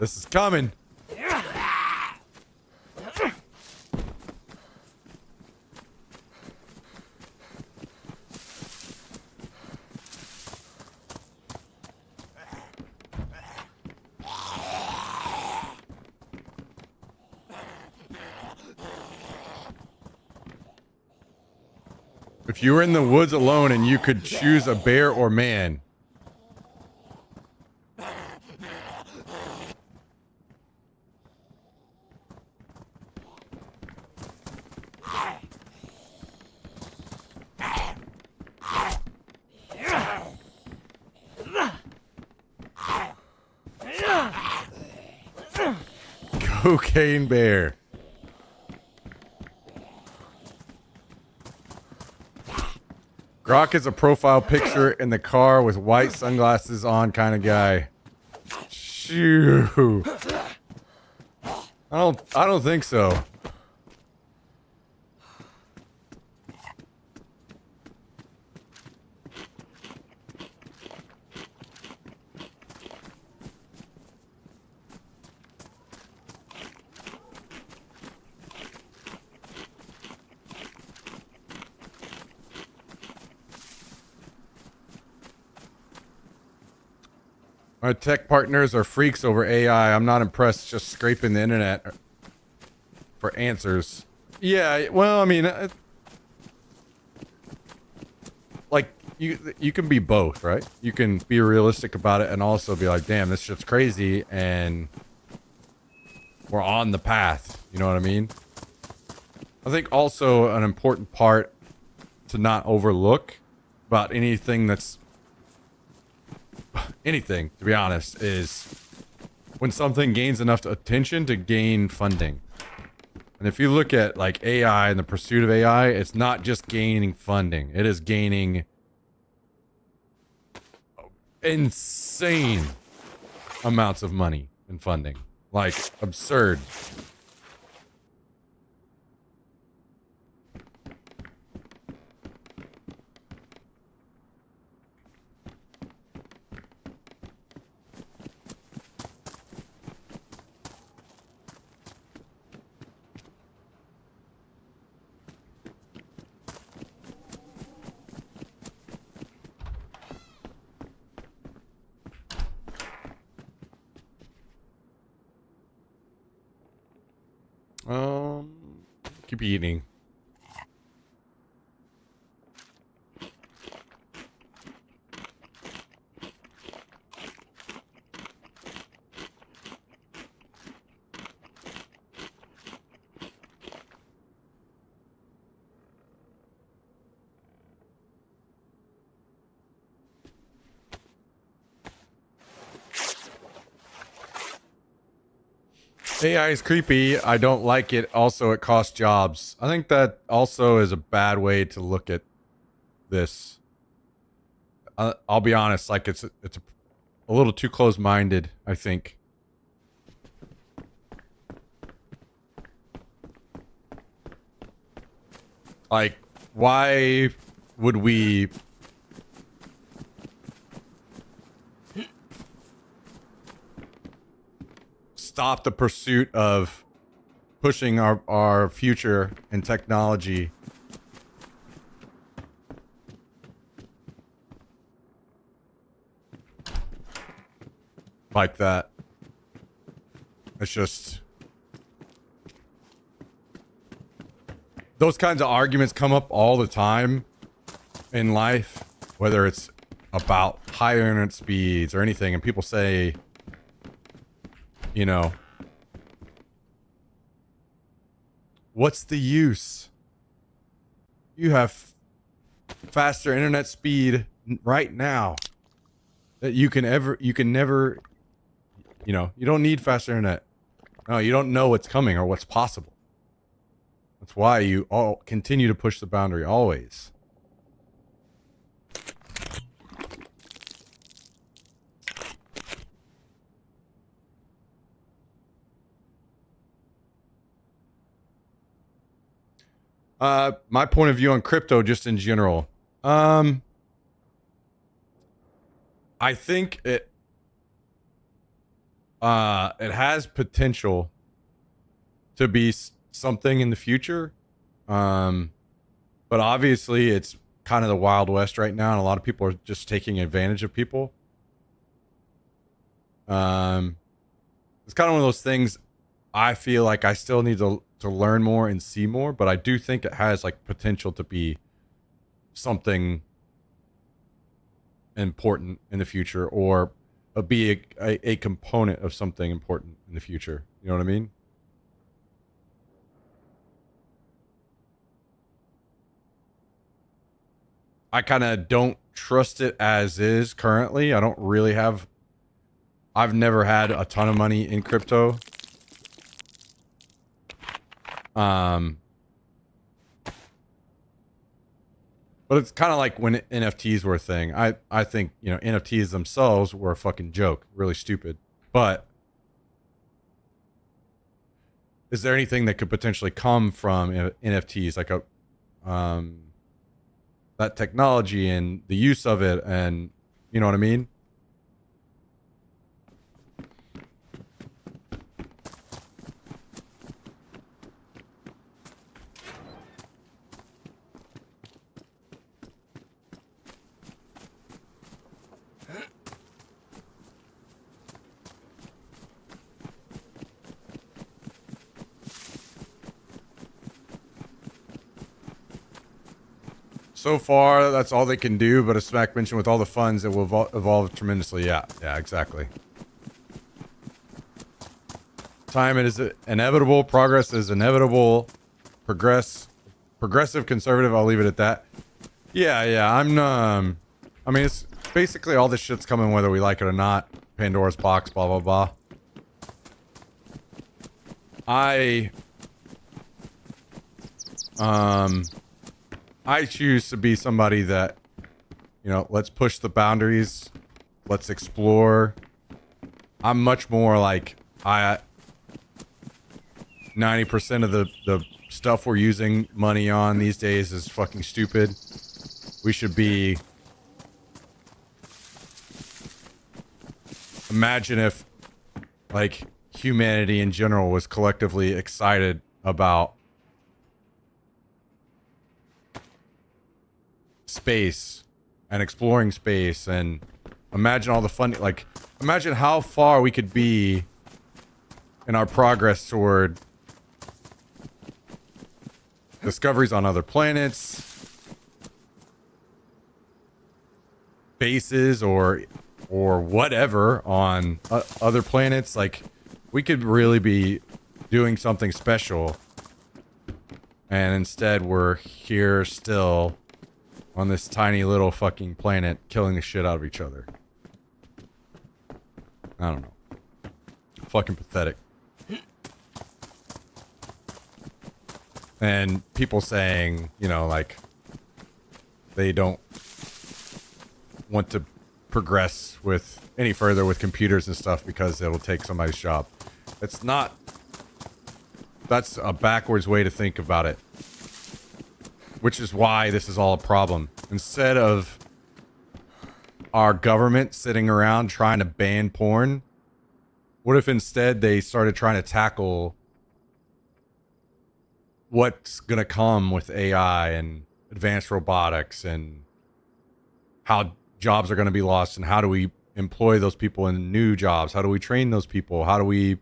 this is coming. If you were in the woods alone and you could choose a bear or man. Cocaine bear. Grok is a profile picture in the car with white sunglasses on kind of guy. Shoo. I don't think so. My tech partners are freaks over AI. I'm not impressed just scraping the internet for answers. Yeah, well, I mean, like, you can be both, right? You can be realistic about it and also be like, damn, this shit's crazy and we're on the path. You know what I mean? I think also an important part to not overlook about anything that's anything, to be honest, is when something gains enough attention to gain funding. And if you look at like AI and the pursuit of AI, it's not just gaining funding. It is gaining insane amounts of money and funding. Like absurd. Keep eating. AI is creepy. I don't like it. Also, it costs jobs. I think that also is a bad way to look at this. I'll be honest. Like it's a little too close-minded, I think. Like, why would we stop the pursuit of pushing our future in technology like that? It's just those kinds of arguments come up all the time in life, whether it's about higher internet speeds or anything, and people say, you know, what's the use? You have faster internet speed right now that you can never, you know, you don't need faster internet. No, you don't know what's coming or what's possible. That's why you all continue to push the boundary always. My point of view on crypto just in general. I think it has potential to be something in the future. But obviously it's kind of the Wild West right now, and a lot of people are just taking advantage of people. It's kind of one of those things I feel like I still need to learn more and see more, but I do think it has like potential to be something important in the future, or be a component of something important in the future. You know what I mean? I kind of don't trust it as is currently. I don't really have... I've never had a ton of money in crypto. But it's kind of like when NFTs were a thing. I think, you know, NFTs themselves were a fucking joke. Really stupid. But is there anything that could potentially come from NFTs? Like that technology and the use of it, and you know what I mean? So far, that's all they can do, but as Smack mentioned, with all the funds, it will evolve tremendously. Yeah, exactly. Time it is inevitable. Progress is inevitable. Progressive conservative, I'll leave it at that. Yeah, I mean, it's basically all this shit's coming whether we like it or not. Pandora's box, blah, blah, blah. I choose to be somebody that, you know, let's push the boundaries. Let's explore. I'm much more like 90% of the stuff we're using money on these days is fucking stupid. We should be... Imagine if, like, humanity in general was collectively excited about space and exploring space, and imagine all the fun, like, imagine how far we could be in our progress toward discoveries on other planets, bases, or whatever on other planets. Like, we could really be doing something special, and instead we're here still on this tiny little fucking planet killing the shit out of each other. I don't know. Fucking pathetic. And people saying, you know, like, they don't want to progress with any further with computers and stuff because it'll take somebody's job. It's not... That's a backwards way to think about it. Which is why this is all a problem. Instead of our government sitting around trying to ban porn, what if instead they started trying to tackle what's gonna come with AI and advanced robotics, and how jobs are gonna be lost, and how do we employ those people in new jobs? How do we train those people? How do we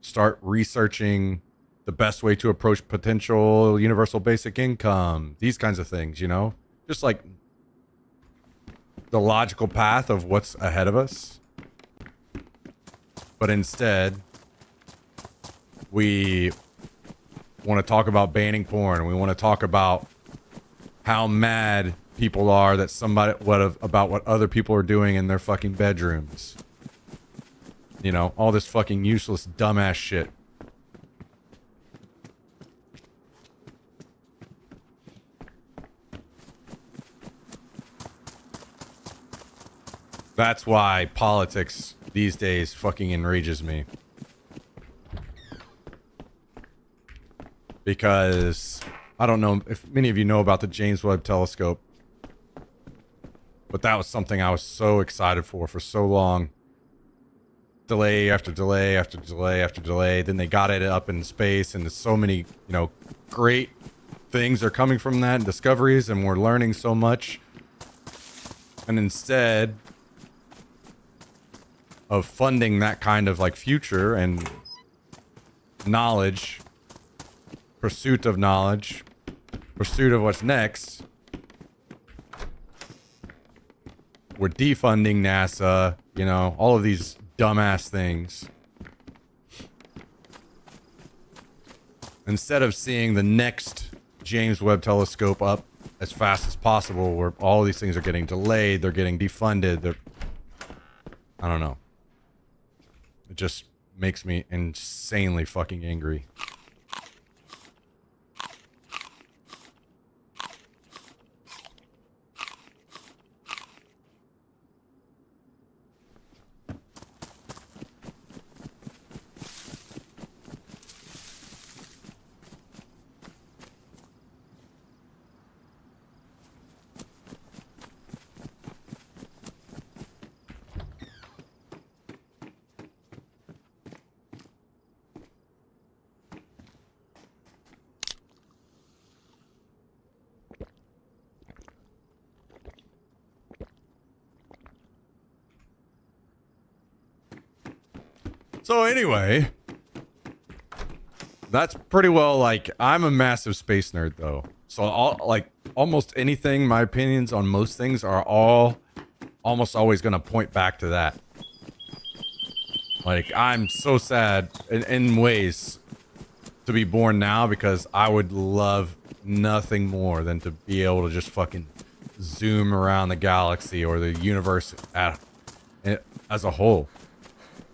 start researching the best way to approach potential universal basic income? These kinds of things, you know? Just like the logical path of what's ahead of us. But instead, we want to talk about banning porn. We want to talk about how mad people are that about what other people are doing in their fucking bedrooms. You know, all this fucking useless, dumbass shit. That's why politics these days fucking enrages me. Because I don't know if many of you know about the James Webb Telescope, but that was something I was so excited for so long. Delay after delay after delay after delay. Then they got it up in space, and there's so many, you know, great things are coming from that and discoveries, and we're learning so much. And instead of funding that kind of like future and knowledge, pursuit of knowledge, pursuit of what's next, we're defunding NASA, you know, all of these dumbass things. Instead of seeing the next James Webb Telescope up as fast as possible, where all of these things are getting delayed, they're getting defunded, I don't know. It just makes me insanely fucking angry. So anyway, that's pretty well, like, I'm a massive space nerd though. So almost anything, my opinions on most things are almost always going to point back to that. Like, I'm so sad in ways to be born now, because I would love nothing more than to be able to just fucking zoom around the galaxy or the universe as a whole.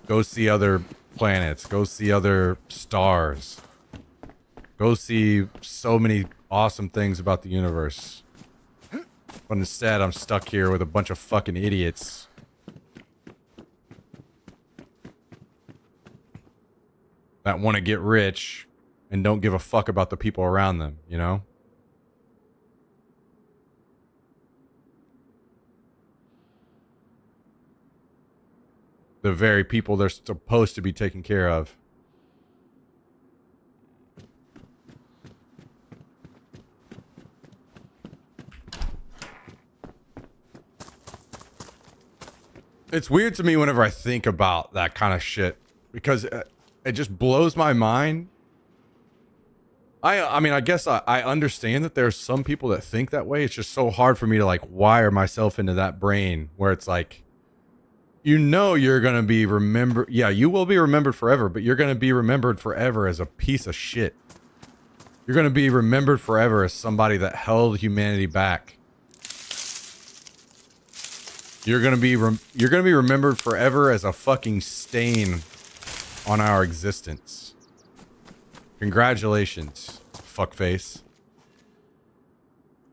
Go see other planets. Go see other stars. Go see so many awesome things about the universe. But instead, I'm stuck here with a bunch of fucking idiots. That want to get rich and don't give a fuck about the people around them, you know? The very people they're supposed to be taking care of. It's weird to me whenever I think about that kind of shit, because it just blows my mind. I mean, I guess I understand that there's some people that think that way. It's just so hard for me to like wire myself into that brain where it's like, you know, you're going to be remembered. Yeah, you will be remembered forever, but you're going to be remembered forever as a piece of shit. You're going to be remembered forever as somebody that held humanity back. You're going to be remembered forever as a fucking stain on our existence. Congratulations, fuckface.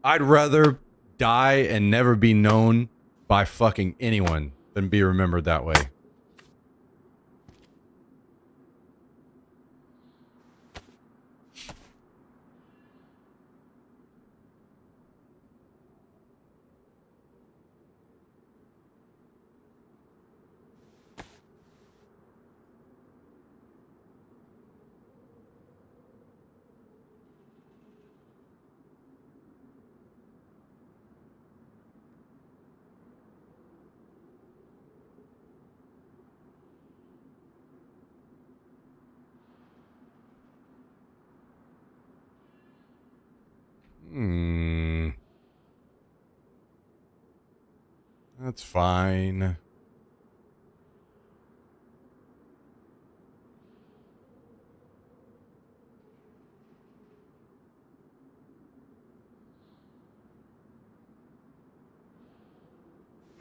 I'd rather die and never be known by fucking anyone than be remembered that way. That's fine.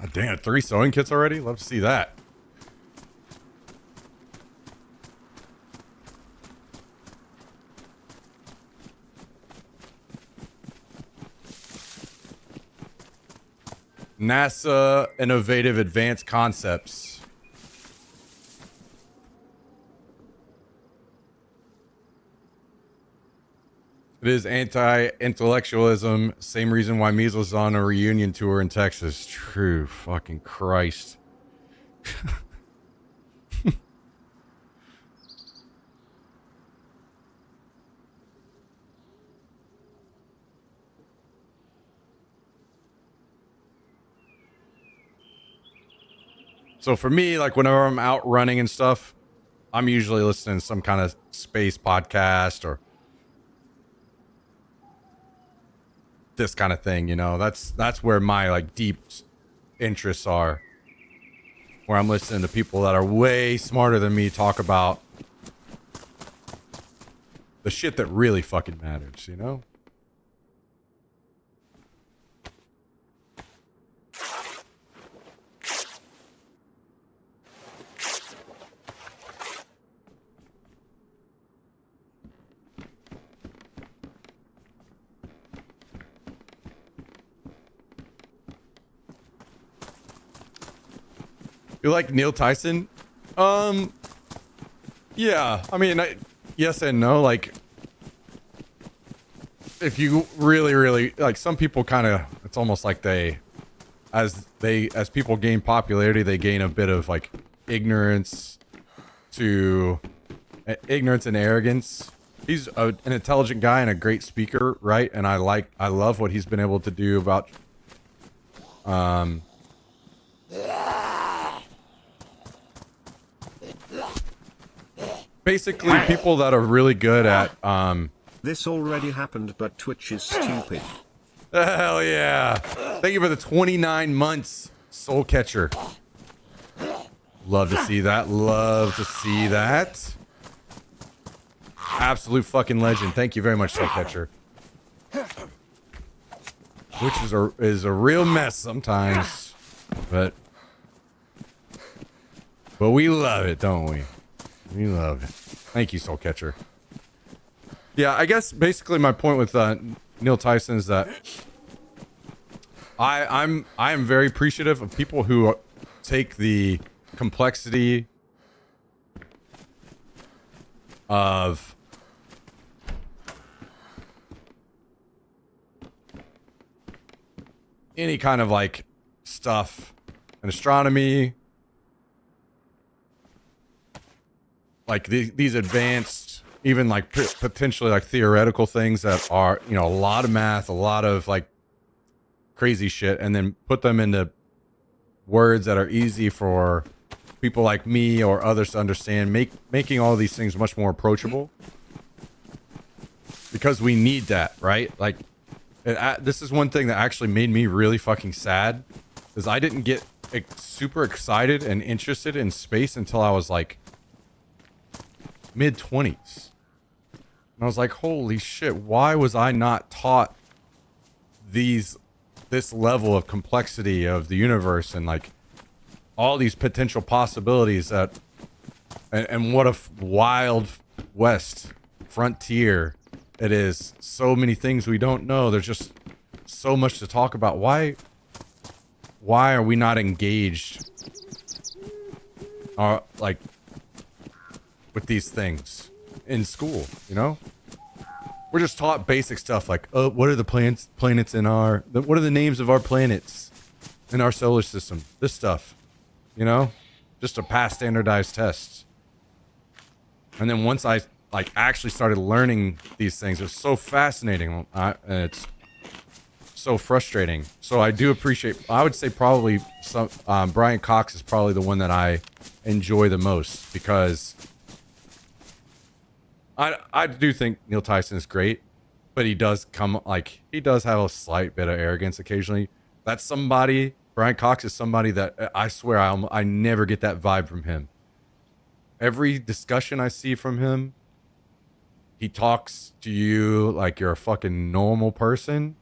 Oh, damn, 3 sewing kits already? Love to see that. NASA Innovative Advanced Concepts. It is anti-intellectualism. Same reason why Measles is on a reunion tour in Texas. True fucking Christ. So for me, like whenever I'm out running and stuff, I'm usually listening to some kind of space podcast or this kind of thing, you know. That's where my like deep interests are. Where I'm listening to people that are way smarter than me talk about the shit that really fucking matters, you know? You like Neil Tyson? Yeah. I mean, yes and no. Like, if you really like, some people kind of, it's almost like as people gain popularity, they gain a bit of like ignorance and arrogance. He's an intelligent guy and a great speaker, right? And I love what he's been able to do about, basically people that are really good at This already happened, but Twitch is stupid. Hell yeah. Thank you for the 29 months, Soul Catcher. Love to see that. Love to see that. Absolute fucking legend. Thank you very much, Soul Catcher. Which is a real mess sometimes, but we love it, don't we? We love it. Thank you, Soul Catcher. Yeah, I guess basically my point with Neil Tyson is that I am very appreciative of people who take the complexity of any kind of like stuff in astronomy, like these advanced, even like potentially like theoretical things that are, you know, a lot of math, a lot of like crazy shit, and then put them into words that are easy for people like me or others to understand, making all these things much more approachable, because we need that, right? Like this is one thing that actually made me really fucking sad, is I didn't get super excited and interested in space until I was like mid-20s. And I was like, holy shit, why was I not taught this level of complexity of the universe and like all these potential possibilities that, and what a wild west frontier it is. So many things we don't know. There's just so much to talk about. Why are we not engaged like with these things in school, you know? We're just taught basic stuff like, oh, what are the planets in what are the names of our planets in our solar system? This stuff, you know, just to pass standardized tests. And then once I like actually started learning these things, it's so fascinating. And it's so frustrating. So I do appreciate, I would say probably Brian Cox is probably the one that I enjoy the most, because I do think Neil Tyson is great, but he does have a slight bit of arrogance occasionally. That's somebody, Brian Cox is somebody that I swear I never get that vibe from him. Every discussion I see from him, he talks to you like you're a fucking normal person.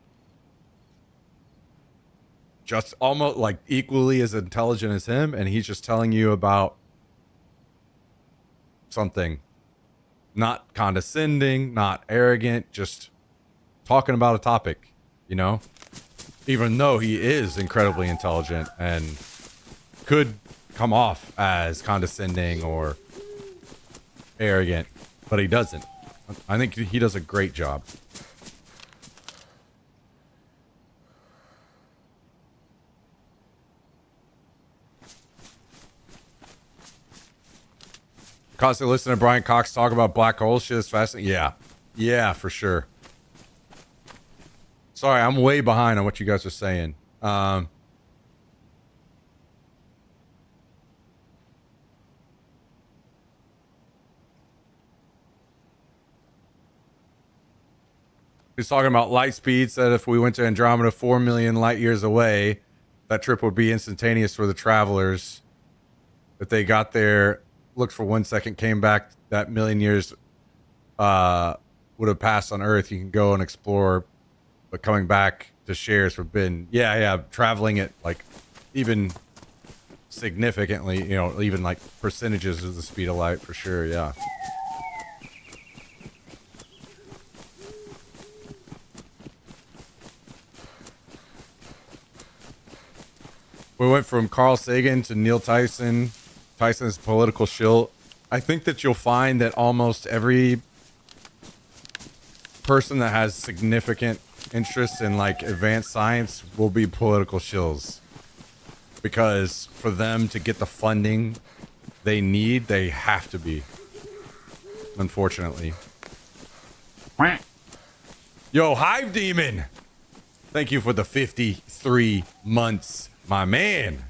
Just almost like equally as intelligent as him, and he's just telling you about something. Not condescending, not arrogant, just talking about a topic, you know? even though he is incredibly intelligent and could come off as condescending or arrogant, but he doesn't. I think he does a great job. Constantly listening to Brian Cox talk about black holes. Shit is fascinating. Yeah. Yeah, for sure. Sorry, I'm way behind on what you guys are saying. He's talking about light speed. Said if we went to Andromeda 4 million light years away, that trip would be instantaneous for the travelers. If they got there, looked for 1 second, came back, that million years would have passed on Earth. You can go and explore, but coming back to share is forbidden. Yeah, traveling at like even significantly, you know, even like percentages of the speed of light for sure. Yeah. We went from Carl Sagan to Neil Tyson. Tyson's political shill. I think that you'll find that almost every person that has significant interest in like advanced science will be political shills. Because for them to get the funding they need, they have to be. Unfortunately. Yo, Hive Demon! Thank you for the 53 months. My man,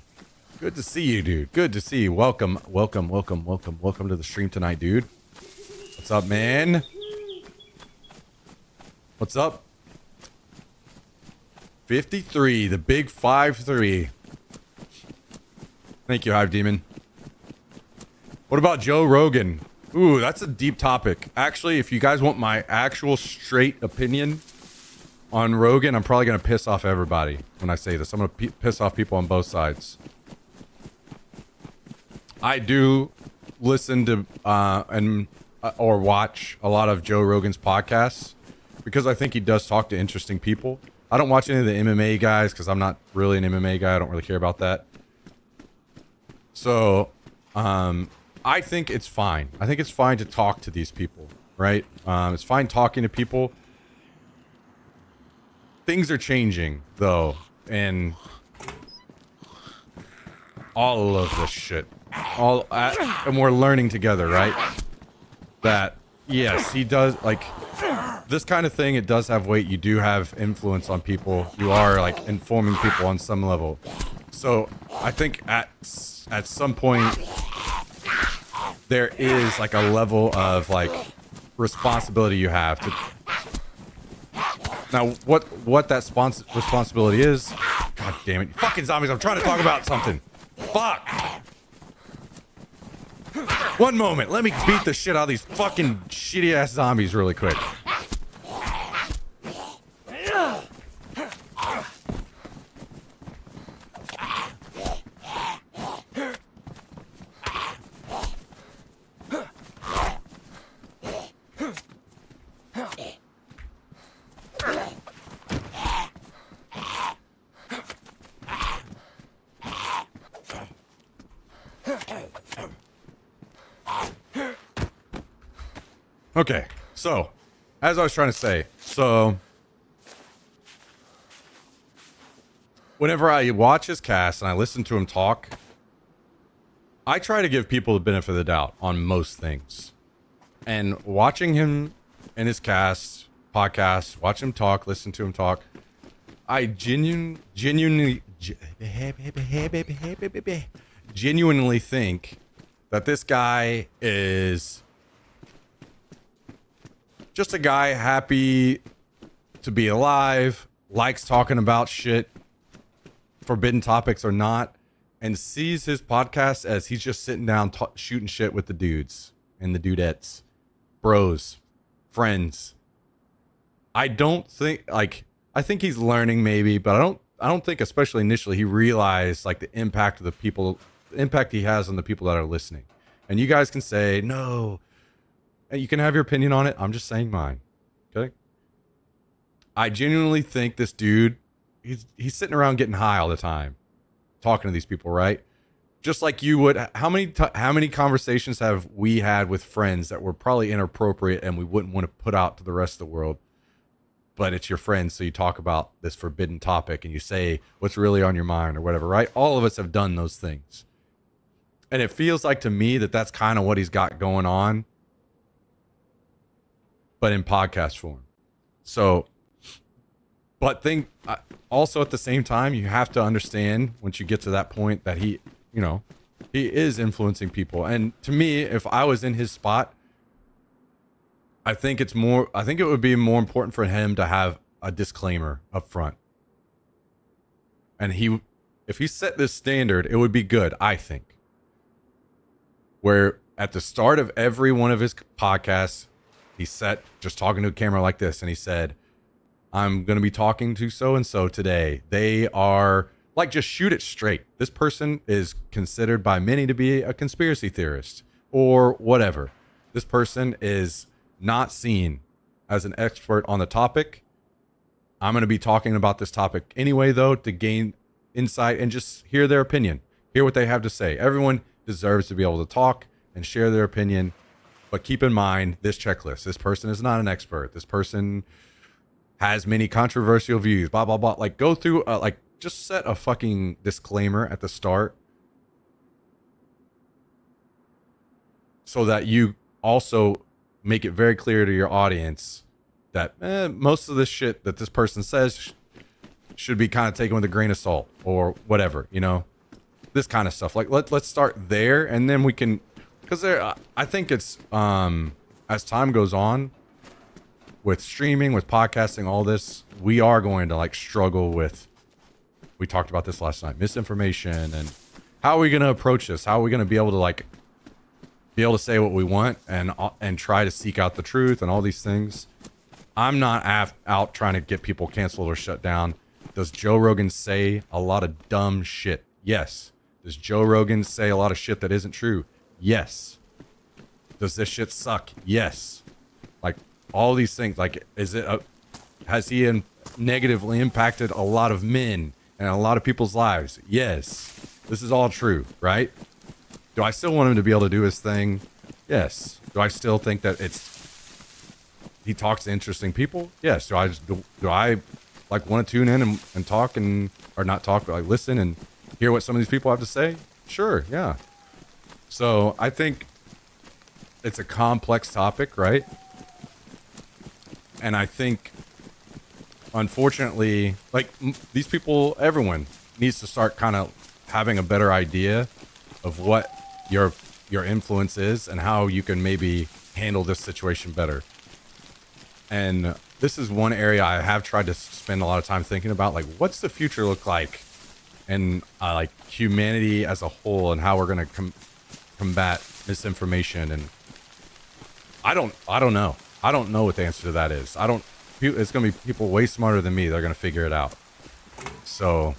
good to see you, dude. Good to see you. Welcome to the stream tonight, dude. What's up, man? What's up? 53, the big 5-3. Thank you, Hive Demon. What about Joe Rogan? Ooh, that's a deep topic. Actually, if you guys want my actual straight opinion on Rogan, I'm probably going to piss off everybody when I say this. I'm going to piss off people on both sides. I do listen to or watch a lot of Joe Rogan's podcasts because I think he does talk to interesting people. I don't watch any of the MMA guys because I'm not really an MMA guy. I don't really care about that. So, I think it's fine. I think it's fine to talk to these people, right? It's fine talking to people. Things are changing, though, and all of this shit. And we're learning together, right? That, yes, he does, like, this kind of thing, it does have weight. You do have influence on people. You are, like, informing people on some level. So, I think at some point, there is, like, a level of, like, responsibility you have to... Now, what that responsibility is... God damn it. Fucking zombies, I'm trying to talk about something. Fuck! One moment, let me beat the shit out of these fucking shitty-ass zombies really quick. Okay, so, as I was trying to say, so, whenever I watch his cast and I listen to him talk, I try to give people the benefit of the doubt on most things. And watching him and his cast, podcast, watch him talk, listen to him talk, I genuinely think that this guy is just a guy happy to be alive, likes talking about shit, forbidden topics or not, and sees his podcast as he's just sitting down shooting shit with the dudes and the dudettes, bros, friends. I don't think, like, I think he's learning maybe, but I don't think, especially initially, he realized like the impact of the people, the impact he has on the people that are listening. And you guys can say no. And you can have your opinion on it. I'm just saying mine. Okay. I genuinely think this dude, he's sitting around getting high all the time, talking to these people, right? Just like you would. How many conversations have we had with friends that were probably inappropriate and we wouldn't want to put out to the rest of the world? But it's your friends, so you talk about this forbidden topic and you say what's really on your mind or whatever, right? All of us have done those things. And it feels like to me that that's kind of what he's got going on, but in podcast form. So, but also at the same time, you have to understand once you get to that point that he is influencing people. And to me, if I was in his spot, I think it would be more important for him to have a disclaimer up front. And if he set this standard, it would be good, I think. Where at the start of every one of his podcasts, he sat just talking to a camera like this, and he said, I'm going to be talking to so-and-so today. They are, like, just shoot it straight. This person is considered by many to be a conspiracy theorist or whatever. This person is not seen as an expert on the topic. I'm going to be talking about this topic anyway, though, to gain insight and just hear their opinion, hear what they have to say. Everyone deserves to be able to talk and share their opinion, but keep in mind this checklist. This person is not an expert. This person has many controversial views, blah, blah, blah. Like, go through, just set a fucking disclaimer at the start so that you also make it very clear to your audience that most of this shit that this person says should be kind of taken with a grain of salt or whatever, this kind of stuff. Like, let's start there, and then we can, because I think it's as time goes on with streaming, with podcasting, all this, we are going to like struggle with, we talked about this last night, misinformation, and how are we going to approach this? How are we going to be able to say what we want and try to seek out the truth and all these things? I'm not out trying to get people canceled or shut down. Does Joe Rogan say a lot of dumb shit? Yes. Does Joe Rogan say a lot of shit that isn't true? Yes. Does this shit suck? Yes. Like, all these things, like, has he negatively impacted a lot of men and a lot of people's lives? Yes. This is all true, right? Do I still want him to be able to do his thing? Yes. Do I still think that he talks to interesting people? Yes. Do I like want to tune in and talk or not talk, but like listen and hear what some of these people have to say? Sure. Yeah. So I think it's a complex topic, right? And I think, unfortunately, like these people, everyone needs to start kind of having a better idea of what your influence is and how you can maybe handle this situation better. And this is one area I have tried to spend a lot of time thinking about, like, what's the future look like, and like humanity as a whole, and how we're going to combat misinformation. And I don't know. I don't know what the answer to that is. It's going to be people way smarter than me. They're going to figure it out. So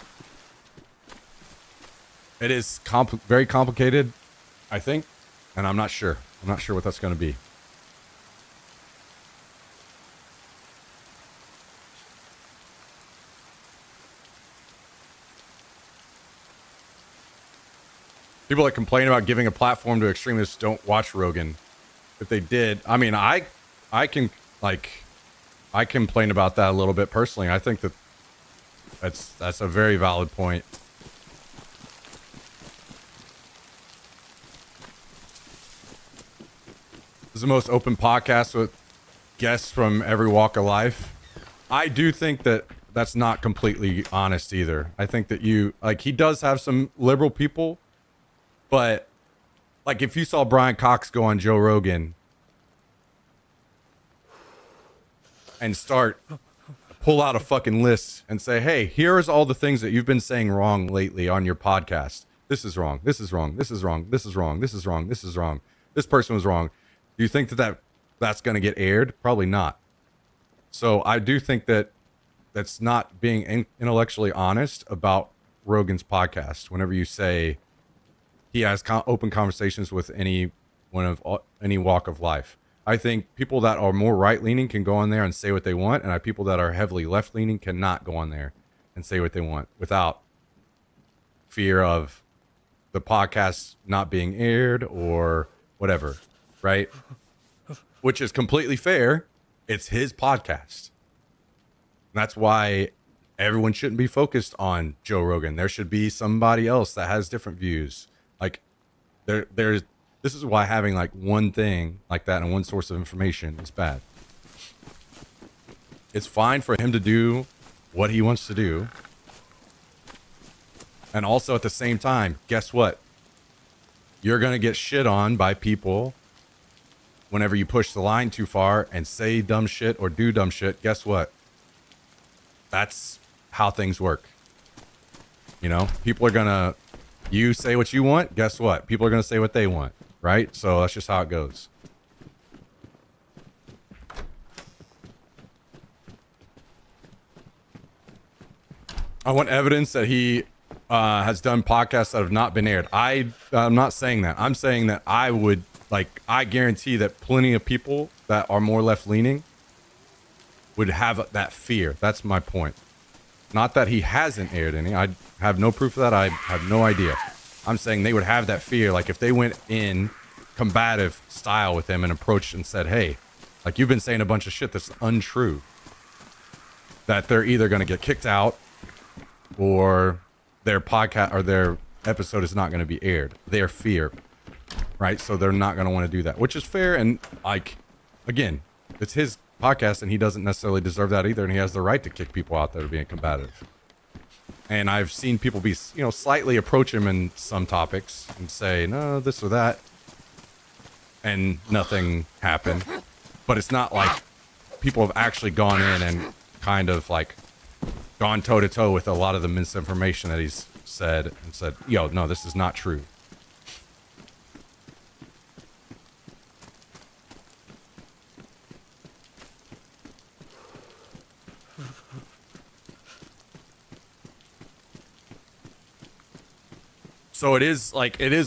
it is very complicated, I think, and I'm not sure. I'm not sure what that's going to be. People that complain about giving a platform to extremists don't watch Rogan. If they did, I mean, I complain about that a little bit personally. I think that's a very valid point. This is the most open podcast with guests from every walk of life. I do think that that's not completely honest either. I think that he does have some liberal people, but like if you saw Brian Cox go on Joe Rogan and pull out a fucking list and say, hey, here's all the things that you've been saying wrong lately on your podcast. This is wrong. This is wrong. This is wrong. This is wrong. This is wrong. This is wrong. This person was wrong. Do you think that's going to get aired? Probably not. So I do think that's not being intellectually honest about Rogan's podcast. Whenever you say he has open conversations with any walk of life. I think people that are more right-leaning can go on there and say what they want, and people that are heavily left-leaning cannot go on there. and say what they want without fear of the podcast not being aired or whatever, right? Which is completely fair. It's his podcast. That's why everyone shouldn't be focused on Joe Rogan. There should be somebody else that has different views. Like there's this is why having like one thing like that and one source of information is bad. It's fine for him to do what he wants to do. And also at the same time, guess what? You're going to get shit on by people whenever you push the line too far and say dumb shit or do dumb shit. Guess what? That's how things work. You know, people are going to, you say what you want. Guess what? People are going to say what they want. Right? So that's just how it goes. I want evidence that he has done podcasts that have not been aired. I'm not saying that. I'm saying that I guarantee that plenty of people that are more left-leaning would have that fear. That's my point. Not that he hasn't aired any. I have no proof of that. I have no idea. I'm saying they would have that fear. Like if they went in combative style with him and approached and said, hey, like you've been saying a bunch of shit that's untrue, that they're either going to get kicked out or their podcast or their episode is not going to be aired. Their fear, right? So they're not going to want to do that, which is fair. And like, again, it's his podcast and he doesn't necessarily deserve that either. And he has the right to kick people out that are being combative. And I've seen people be, you know, slightly approach him in some topics and say, no, this or that. And nothing happened. But it's not like people have actually gone in and kind of like gone toe to toe with a lot of the misinformation that he's said and said, yo, no, this is not true. So it is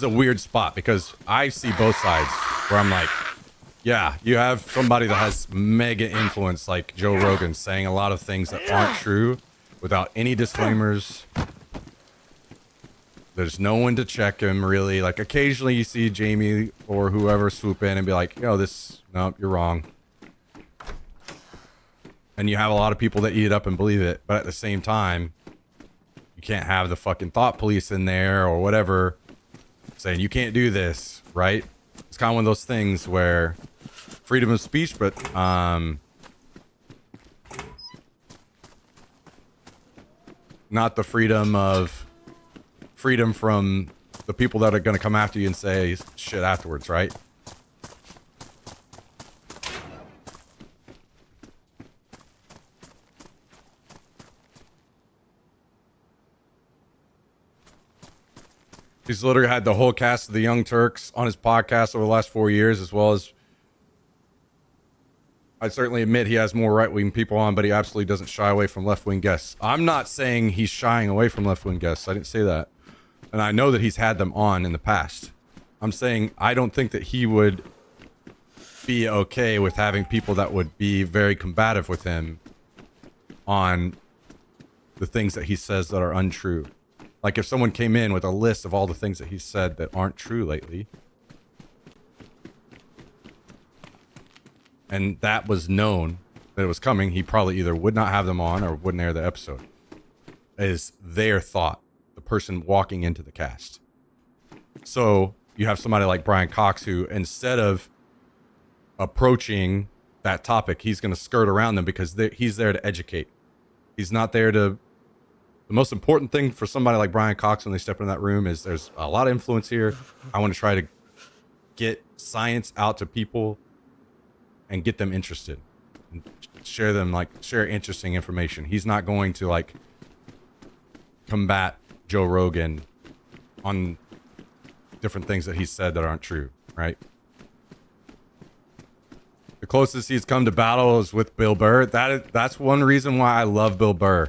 a weird spot because I see both sides where I'm like, yeah, you have somebody that has mega influence like Joe Rogan saying a lot of things that aren't true without any disclaimers. There's no one to check him really. Like occasionally you see Jamie or whoever swoop in and be like, yo, no, you're wrong. And you have a lot of people that eat it up and believe it. But at the same time, you can't have the fucking thought police in there or whatever saying you can't do this, right? It's kind of one of those things where freedom of speech, but not the freedom from the people that are going to come after you and say shit afterwards, right? He's literally had the whole cast of the Young Turks on his podcast over the last 4 years, as well as I certainly admit he has more right-wing people on, but he absolutely doesn't shy away from left-wing guests. I'm not saying he's shying away from left-wing guests. I didn't say that. And I know that he's had them on in the past. I'm saying I don't think that he would be okay with having people that would be very combative with him on the things that he says that are untrue. Like if someone came in with a list of all the things that he said that aren't true lately, and that was known that it was coming, he probably either would not have them on or wouldn't air the episode. Is their thought, the person walking into the cast. So you have somebody like Brian Cox who, instead of approaching that topic, he's going to skirt around them because he's there to educate. He's not there to... The most important thing for somebody like Brian Cox when they step into that room is there's a lot of influence here. I want to try to get science out to people and get them interested and share interesting information. He's not going to combat Joe Rogan on different things that he said that aren't true, right? The closest he's come to battle is with Bill Burr. That's one reason why I love Bill Burr.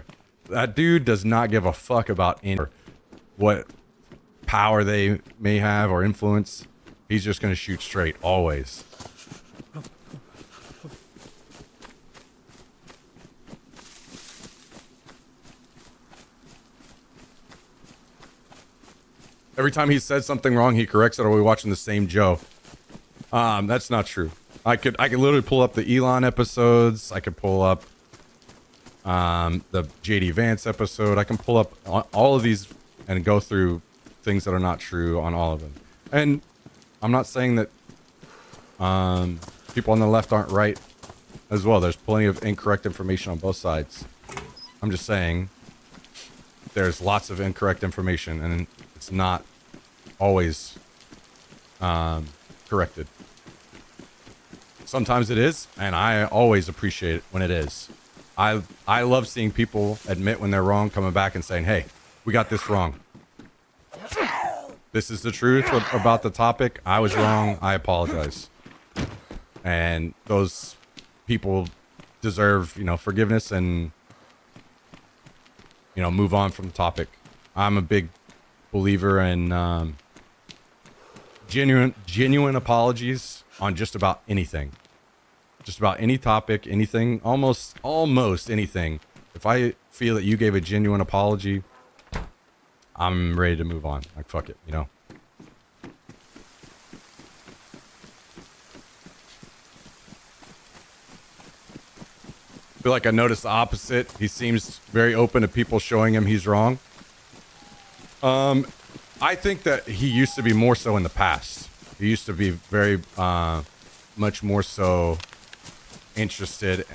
That dude does not give a fuck about what power they may have or influence. He's just going to shoot straight, always. every time he says something wrong, he corrects it. Or are we watching the same Joe? That's not true. I could literally pull up the Elon episodes. I could pull up the JD Vance episode. I can pull up all of these and go through things that are not true on all of them. And I'm not saying that people on the left aren't right as well. There's plenty of incorrect information on both sides. I'm just saying there's lots of incorrect information, and it's not always corrected. Sometimes it is, and I always appreciate it when it is. I love seeing people admit when they're wrong, coming back and saying, hey, we got this wrong. This is the truth about the topic. I was wrong. I apologize. And those people deserve, forgiveness and, move on from the topic. I'm a big believer in genuine apologies on just about anything. Just about any topic, anything, almost anything. If I feel that you gave a genuine apology, I'm ready to move on. Like, fuck it, I feel like I noticed the opposite. He seems very open to people showing him he's wrong. I think that he used to be more so in the past. He used to be very much more so interested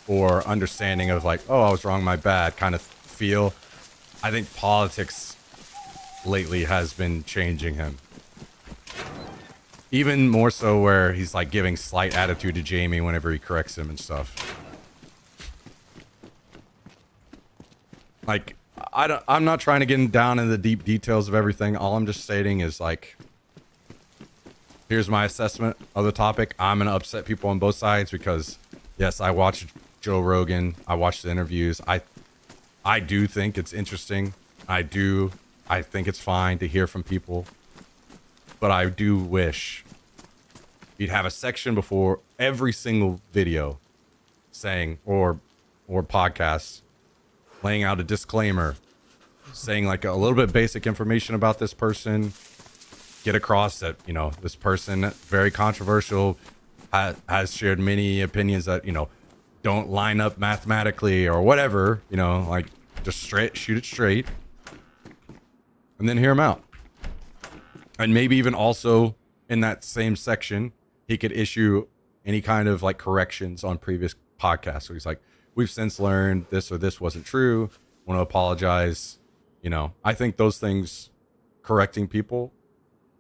or understanding of like, oh, I was wrong, my bad kind of feel. I think politics lately has been changing him. Even more so where he's like giving slight attitude to Jamie whenever he corrects him and stuff. Like, I'm not trying to get down in the deep details of everything. All I'm just stating is like, here's my assessment of the topic. I'm going to upset people on both sides because, yes, I watched Joe Rogan. I watched the interviews. I do think it's interesting. I think it's fine to hear from people. But I do wish you'd have a section before every single video saying, or podcast, laying out a disclaimer, saying like a little bit basic information about this person, get across that, this person, very controversial, has shared many opinions that, don't line up mathematically or whatever, like just shoot it straight and then hear him out. And maybe even also in that same section, he could issue any kind of like corrections on previous podcasts. So he's like, we've since learned this or this wasn't true. Want to apologize. I think those things, correcting people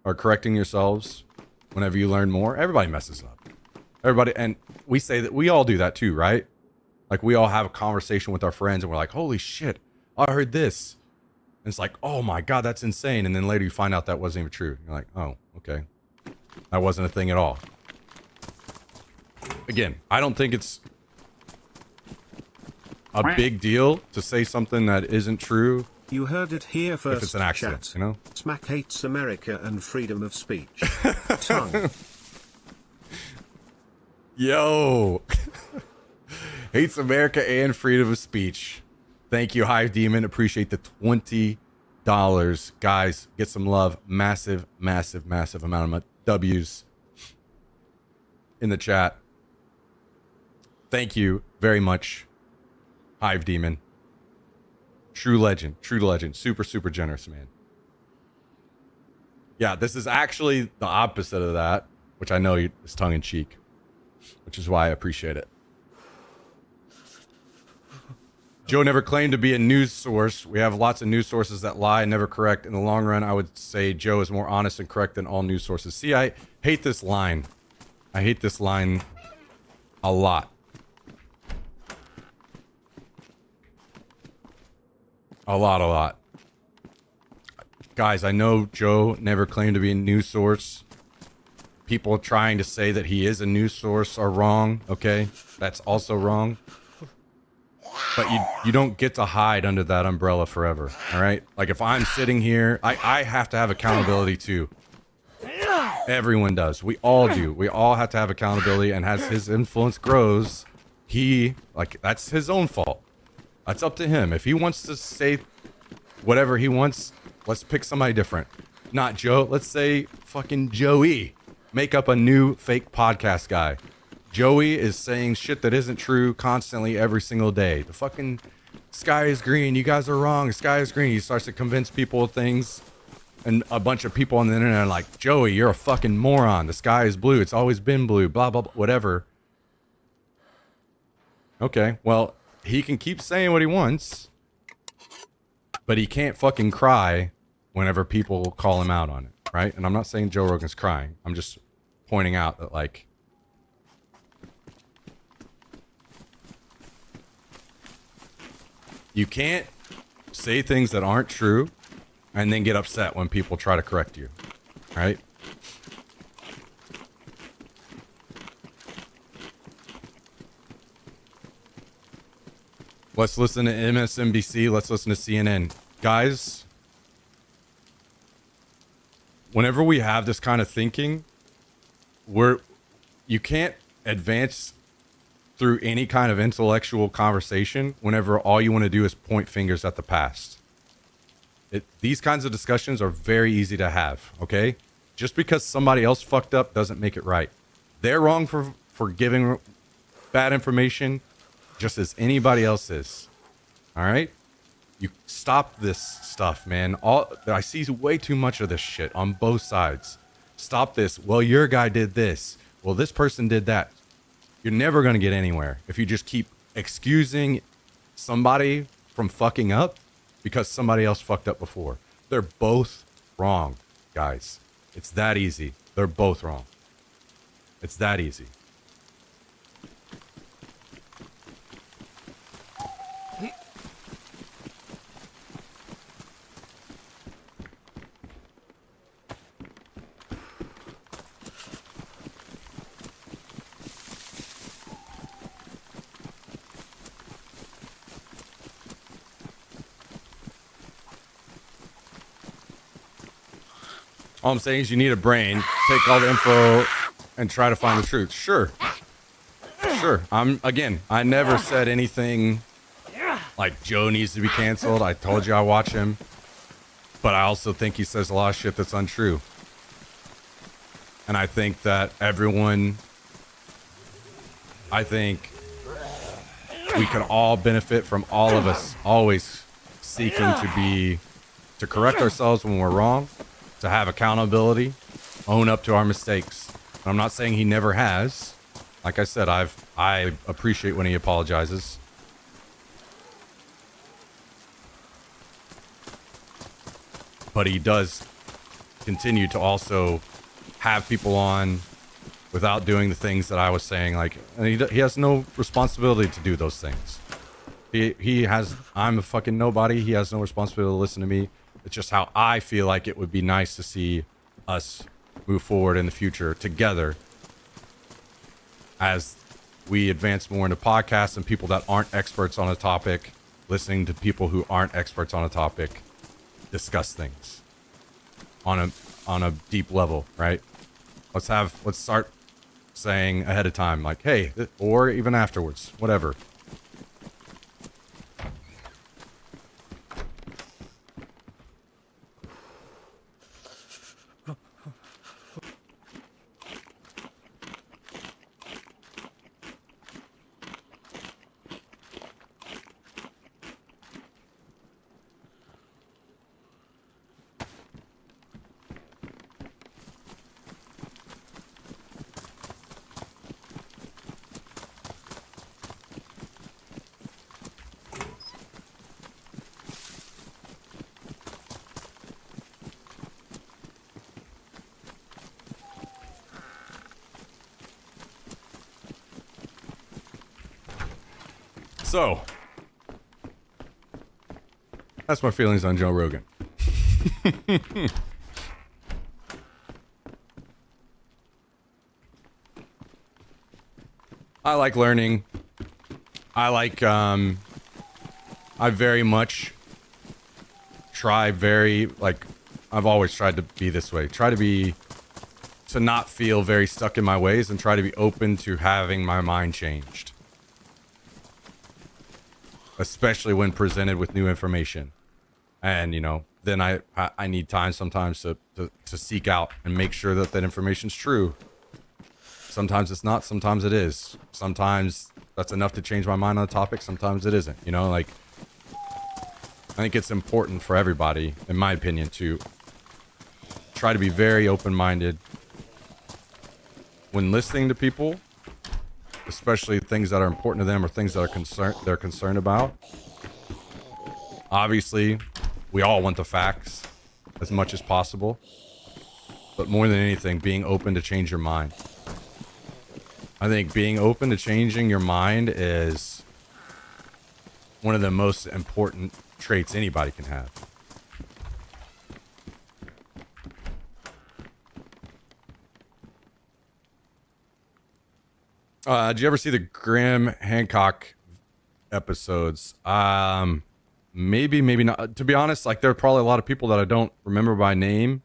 or correcting yourselves whenever you learn more, everybody messes up. Everybody, and we say that we all do that too, right? Like we all have a conversation with our friends and we're like, holy shit, I heard this. And it's like, oh my God, that's insane. And then later you find out that wasn't even true. You're like, oh, okay. That wasn't a thing at all. Again, I don't think it's a big deal to say something that isn't true. You heard it here first. If it's an accident, chat. Smack hates America and freedom of speech. Tongue. Yo. Hates America and freedom of speech. Thank you, Hive Demon. Appreciate the $20. Guys, get some love. Massive, massive, massive amount of W's in the chat. Thank you very much, Hive Demon. True legend. True legend. Super, super generous, man. Yeah, this is actually the opposite of that, which I know is tongue-in-cheek, which is why I appreciate it. Joe never claimed to be a news source. We have lots of news sources that lie and never correct. In the long run, I would say Joe is more honest and correct than all news sources. See, I hate this line. I hate this line a lot. A lot. Guys, I know Joe never claimed to be a news source. People trying to say that he is a news source are wrong, okay? That's also wrong. But you don't get to hide under that umbrella forever, all right? Like if I'm sitting here, I have to have accountability too. Everyone does. We all do. We all have to have accountability, and as his influence grows, that's his own fault. That's up to him. If he wants to say whatever he wants, let's pick somebody different. not Joe, let's say fucking Joey. Make up a new fake podcast guy. Joey is saying shit that isn't true constantly every single day. The fucking sky is green. You guys are wrong. The sky is green. He starts to convince people of things. And a bunch of people on the internet are like, Joey, you're a fucking moron. The sky is blue. It's always been blue. Blah, blah, blah, whatever. Okay, well, he can keep saying what he wants, but he can't fucking cry whenever people call him out on it, right? And I'm not saying Joe Rogan's crying. I'm just pointing out that, like, you can't say things that aren't true and then get upset when people try to correct you, right? Let's listen to MSNBC. Let's listen to CNN. Guys, whenever we have this kind of thinking, you can't advance through any kind of intellectual conversation whenever all you want to do is point fingers at the past. These kinds of discussions are very easy to have, okay? Just because somebody else fucked up doesn't make it right. They're wrong for giving bad information just as anybody else is. All right? You stop this stuff, man. I see way too much of this shit on both sides. Stop this. Well, your guy did this. Well, this person did that. You're never going to get anywhere if you just keep excusing somebody from fucking up because somebody else fucked up before. They're both wrong, guys. It's that easy. They're both wrong. It's that easy. All I'm saying is you need a brain, take all the info, and try to find the truth. Sure. I never said anything like Joe needs to be canceled. I told you I watch him. But I also think he says a lot of shit that's untrue. And I think that we could all benefit from all of us always seeking to correct ourselves when we're wrong, to have accountability, own up to our mistakes. And I'm not saying he never has. Like I said, I appreciate when he apologizes. But he does continue to also have people on without doing the things that I was saying. Like, and he has no responsibility to do those things. I'm a fucking nobody. He has no responsibility to listen to me. It's just how I feel like it would be nice to see us move forward in the future together as we advance more into podcasts and people that aren't experts on a topic, listening to people who aren't experts on a topic discuss things on a deep level, right? Let's start saying ahead of time, like, hey, or even afterwards, whatever. So, that's my feelings on Joe Rogan. I like learning. I very much I've always tried to be this way. To not feel very stuck in my ways and try to be open to having my mind changed. Especially when presented with new information. And, then I need time sometimes to seek out and make sure that that information's true. Sometimes it's not, sometimes it is. Sometimes that's enough to change my mind on a topic, sometimes it isn't. You know, like, I think it's important for everybody, in my opinion, to try to be very open-minded when listening to people, especially things that are important to them or things that are they're concerned about. Obviously, we all want the facts as much as possible, but more than anything, being open to change your mind. I think being open to changing your mind is one of the most important traits anybody can have. Did you ever see the Graham Hancock episodes? Maybe, maybe not. To be honest, like, there are probably a lot of people that I don't remember by name.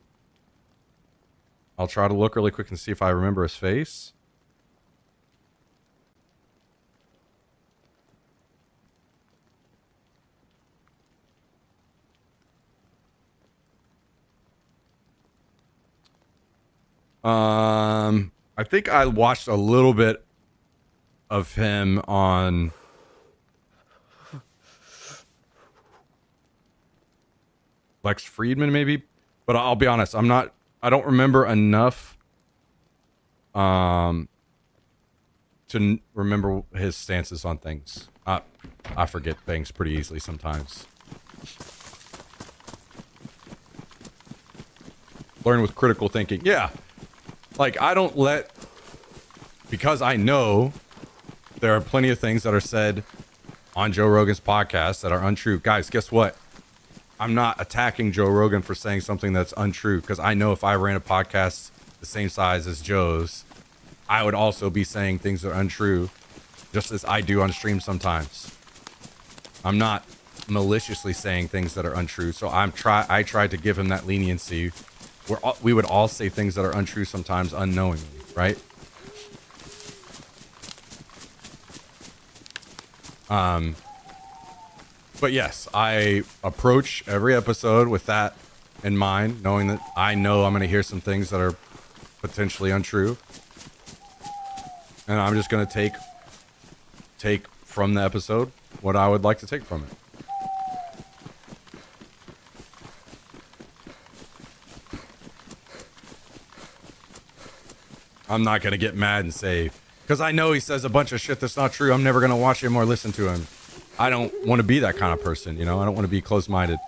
I'll try to look really quick and see if I remember his face. I think I watched a little bit of him on Lex Friedman, maybe, but I'll be honest, I don't remember enough to remember his stances on things. I forget things pretty easily sometimes. Learn with critical thinking. Yeah. Like, I don't because I know there are plenty of things that are said on Joe Rogan's podcast that are untrue. Guys, guess what? I'm not attacking Joe Rogan for saying something that's untrue, because I know if I ran a podcast the same size as Joe's, I would also be saying things that are untrue, just as I do on stream sometimes. I'm not maliciously saying things that are untrue, so I tried to give him that leniency. We would all say things that are untrue sometimes unknowingly, right? But yes, I approach every episode with that in mind, knowing that I know I'm going to hear some things that are potentially untrue. And I'm just going to take from the episode what I would like to take from it. I'm not going to get mad and say, because I know he says a bunch of shit that's not true, I'm never going to watch him or listen to him. I don't want to be that kind of person, you know? I don't want to be closed-minded.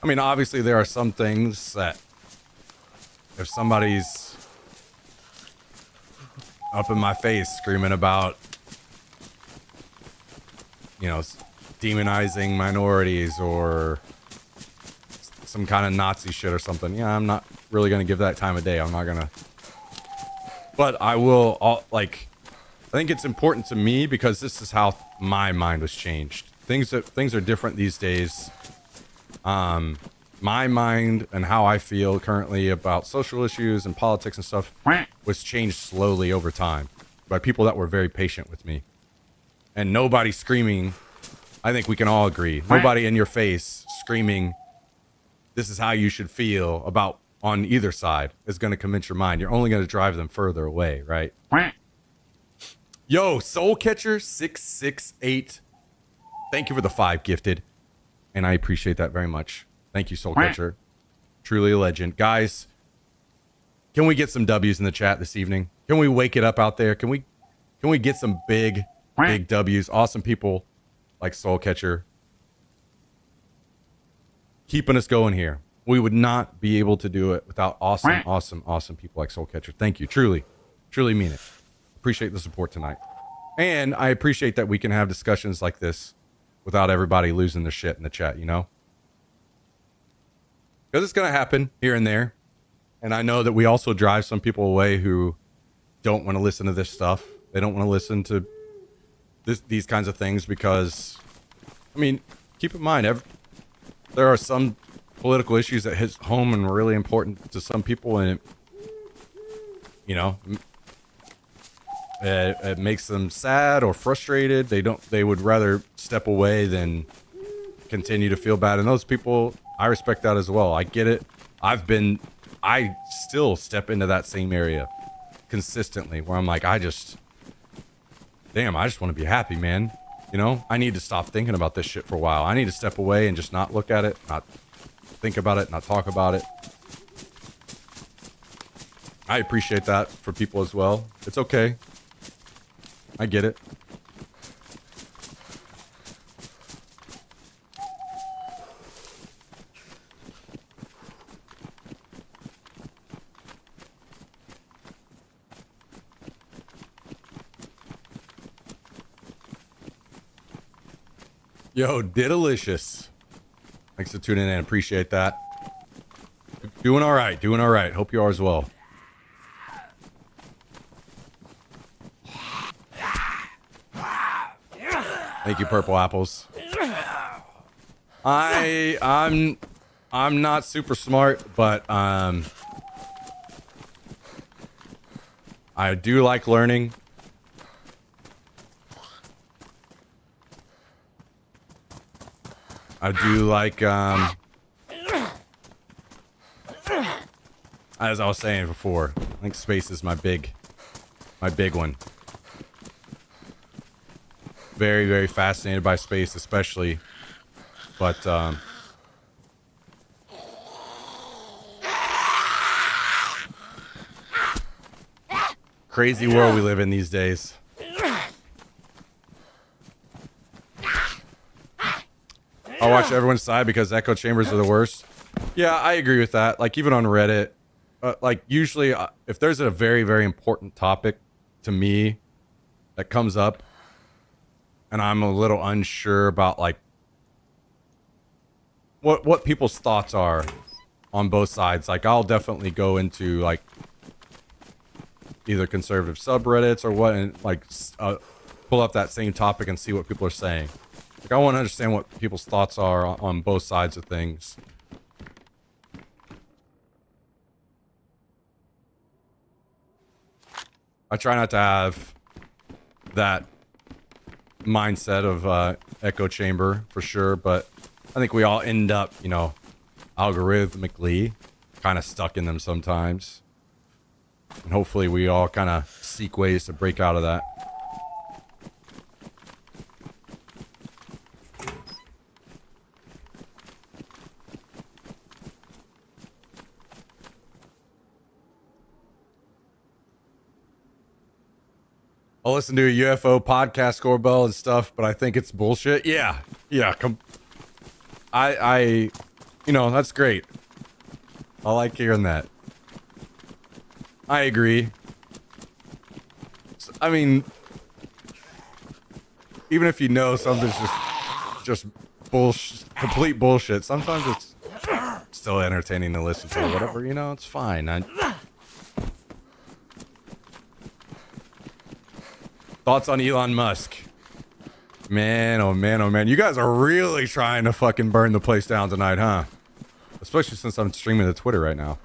I mean, obviously there are some things that if somebody's up in my face screaming about, you know, demonizing minorities or some kind of Nazi shit or something, yeah, I'm not really going to give that time of day. I'm not going to. But I will, I think it's important to me because this is how my mind was changed. Things are different these days. My mind and how I feel currently about social issues and politics and stuff was changed slowly over time by people that were very patient with me. And nobody screaming, I think we can all agree, nobody in your face screaming, this is how you should feel about on either side is going to convince your mind. You're only going to drive them further away, right? Yo, Soul Catcher 668. Thank you for the 5 gifted. And I appreciate that very much. Thank you, Soul Catcher. Truly a legend. Guys, can we get some W's in the chat this evening? Can we wake it up out there? Can we get some big W's? Awesome people like Soul Catcher keeping us going here. We would not be able to do it without awesome people like Soul Catcher. Thank you. Truly mean it. Appreciate the support tonight. And I appreciate that we can have discussions like this without everybody losing their shit in the chat, you know? Because it's going to happen here and there. And I know that we also drive some people away who don't want to listen to this stuff. They don't want to listen to these kinds of things because, I mean, keep in mind, there are some political issues that hit home and really important to some people, and it makes them sad or frustrated. They would rather step away than continue to feel bad. And those people, I respect that as well. I get it. I still step into that same area consistently where I'm like, I just want to be happy, man. You know, I need to stop thinking about this shit for a while. I need to step away and just not look at it, not think about it, not talk about it. I appreciate that for people as well. It's okay. I get it. Yo, Diddalicious. Thanks for tuning in. Appreciate that. Doing all right. Doing all right. Hope you are as well. Thank you, Purple Apples. I'm not super smart, but I do like learning. I do like as I was saying before, I think space is my big one. Very, very fascinated by space, especially. But crazy world we live in these days. I'll watch everyone's side because echo chambers are the worst. Yeah, I agree with that. Like, even on Reddit, like, usually if there's a very, very important topic to me that comes up and I'm a little unsure about, like, what people's thoughts are on both sides, like, I'll definitely go into, like, either conservative subreddits or what, and, like, pull up that same topic and see what people are saying. Like, I want to understand what people's thoughts are on both sides of things. I try not to have that mindset of echo chamber for sure, but I think we all end up, you know, algorithmically kind of stuck in them sometimes. And hopefully we all kind of seek ways to break out of that. I'll listen to a UFO podcast, Corbell, and stuff, but I think it's bullshit. Yeah. I you know, that's great. I like hearing that. I agree. I mean, even if you know something's just bullshit, complete bullshit, sometimes it's still entertaining to listen to or whatever, you know, it's fine. Thoughts on Elon Musk? Man, oh man, oh man. You guys are really trying to fucking burn the place down tonight, huh? Especially since I'm streaming to Twitter right now.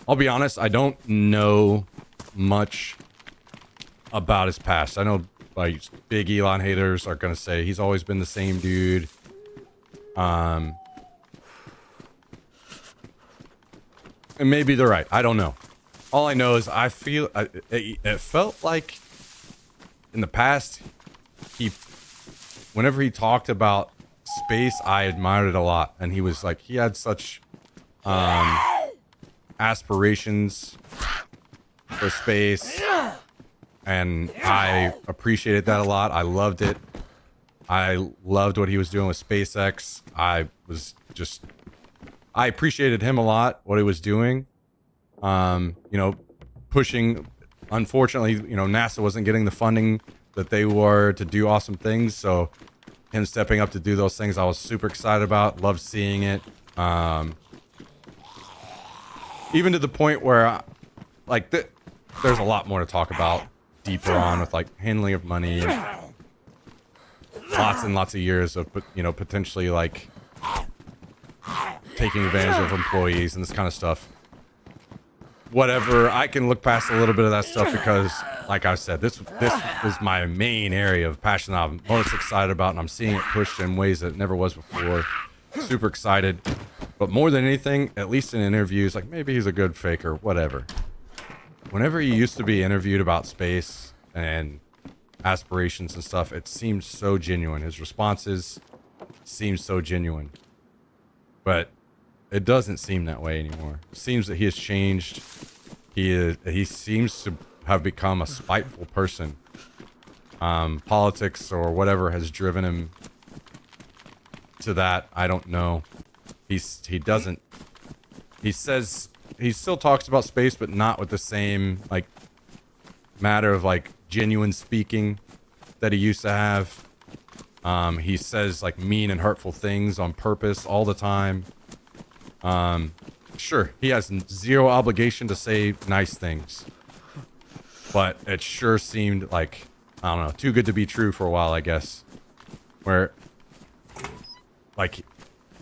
I'll be honest, I don't know much about his past. I know, like, big Elon haters are gonna say he's always been the same dude. And maybe they're right. I don't know. All I know is I feel it felt like in the past, whenever he talked about space, I admired it a lot, and he was like, he had such aspirations for space, and I appreciated that a lot. I loved it. I loved what he was doing with SpaceX. I appreciated him a lot, what he was doing. You know, pushing, unfortunately, you know, NASA wasn't getting the funding that they were to do awesome things, so him stepping up to do those things I was super excited about, loved seeing it. Even to the point where there's a lot more to talk about deeper on with, like, handling of money and lots and lots of years of, you know, potentially, like, taking advantage of employees and this kind of stuff. whatever. I can look past a little bit of that stuff because, like I said, this is my main area of passion that I'm most excited about, and I'm seeing it pushed in ways that it never was before. Super excited. But more than anything, at least in interviews, like maybe he's a good faker, whatever. Whenever he used to be interviewed about space and aspirations and stuff, it seems so genuine. His responses seem so genuine. But it doesn't seem that way anymore. It seems that he has changed. He seems to have become a spiteful person. Politics or whatever has driven him to that. I don't know. He says he still talks about space, but not with the same like matter of like genuine speaking that he used to have. He says like mean and hurtful things on purpose all the time. Sure, he has zero obligation to say nice things, but it sure seemed like, I don't know, too good to be true for a while, I guess, where like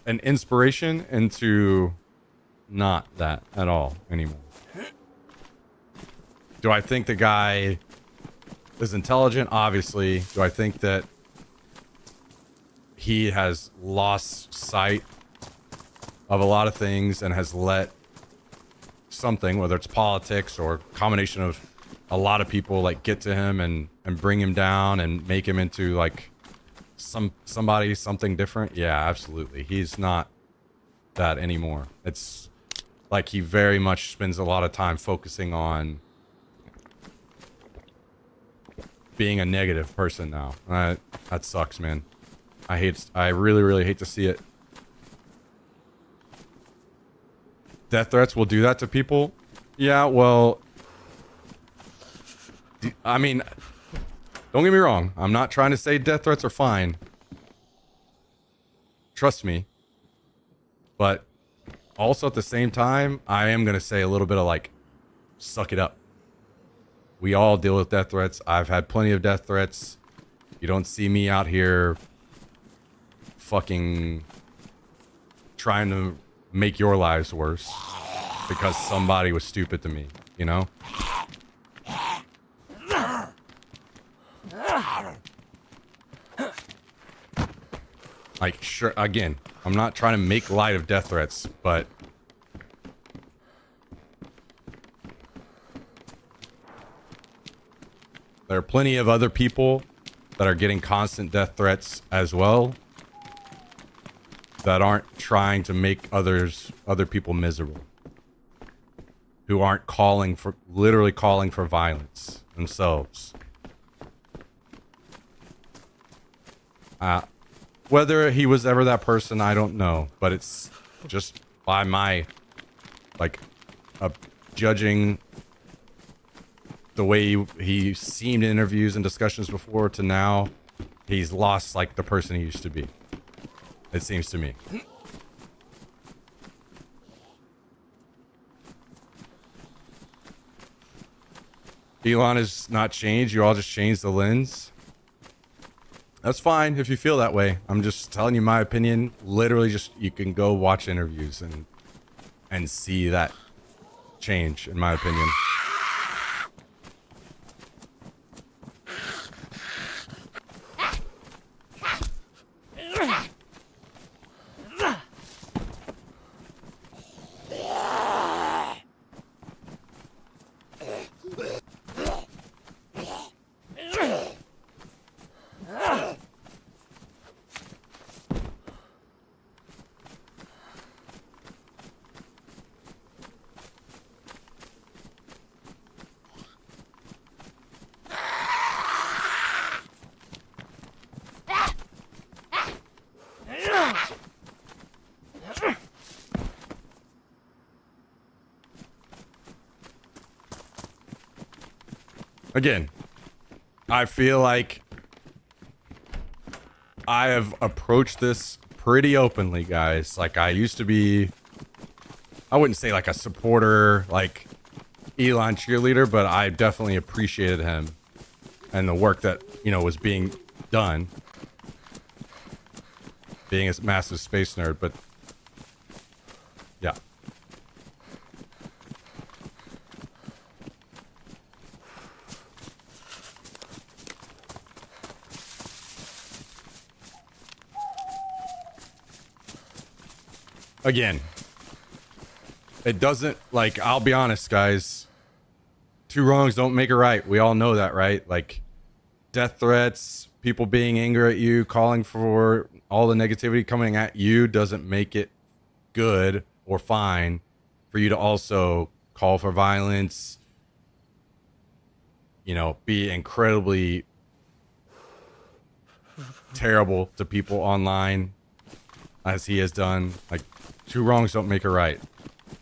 an inspiration into not that at all anymore. Do I think the guy is intelligent? Obviously. Do I think that he has lost sight of a lot of things and has let something, whether it's politics or a combination of a lot of people, like get to him and bring him down and make him into like something different? Yeah, absolutely. He's not that anymore. It's like he very much spends a lot of time focusing on being a negative person now. That sucks, man. I really, really hate to see it. Death threats will do that to people. Yeah, well, I mean, don't get me wrong. I'm not trying to say death threats are fine. Trust me. But also at the same time, I am going to say a little bit of like, suck it up. We all deal with death threats. I've had plenty of death threats. You don't see me out here fucking trying to make your lives worse because somebody was stupid to me, you know? Like, sure, again, I'm not trying to make light of death threats, but there are plenty of other people that are getting constant death threats as well that aren't trying to make other people miserable, who aren't literally calling for violence themselves. Whether he was ever that person, I don't know, but it's just by my judging the way he seemed in interviews and discussions before to now, he's lost like the person he used to be. It seems to me. Elon has not changed. You all just changed the lens. That's fine if you feel that way. I'm just telling you my opinion. Literally, just you can go watch interviews and see that change, in my opinion. Again, I feel like I have approached this pretty openly, guys. Like, I used to be, I wouldn't say like a supporter, like Elon cheerleader, but I definitely appreciated him and the work that, you know, was being done. Being a massive space nerd, but yeah. again, it doesn't, like, I'll be honest, guys. 2 wrongs don't make a right. We all know that, right? Like, death threats, people being angry at you, calling for all the negativity coming at you doesn't make it good or fine for you to also call for violence, you know, be incredibly terrible to people online as he has done. Like, 2 wrongs don't make a right.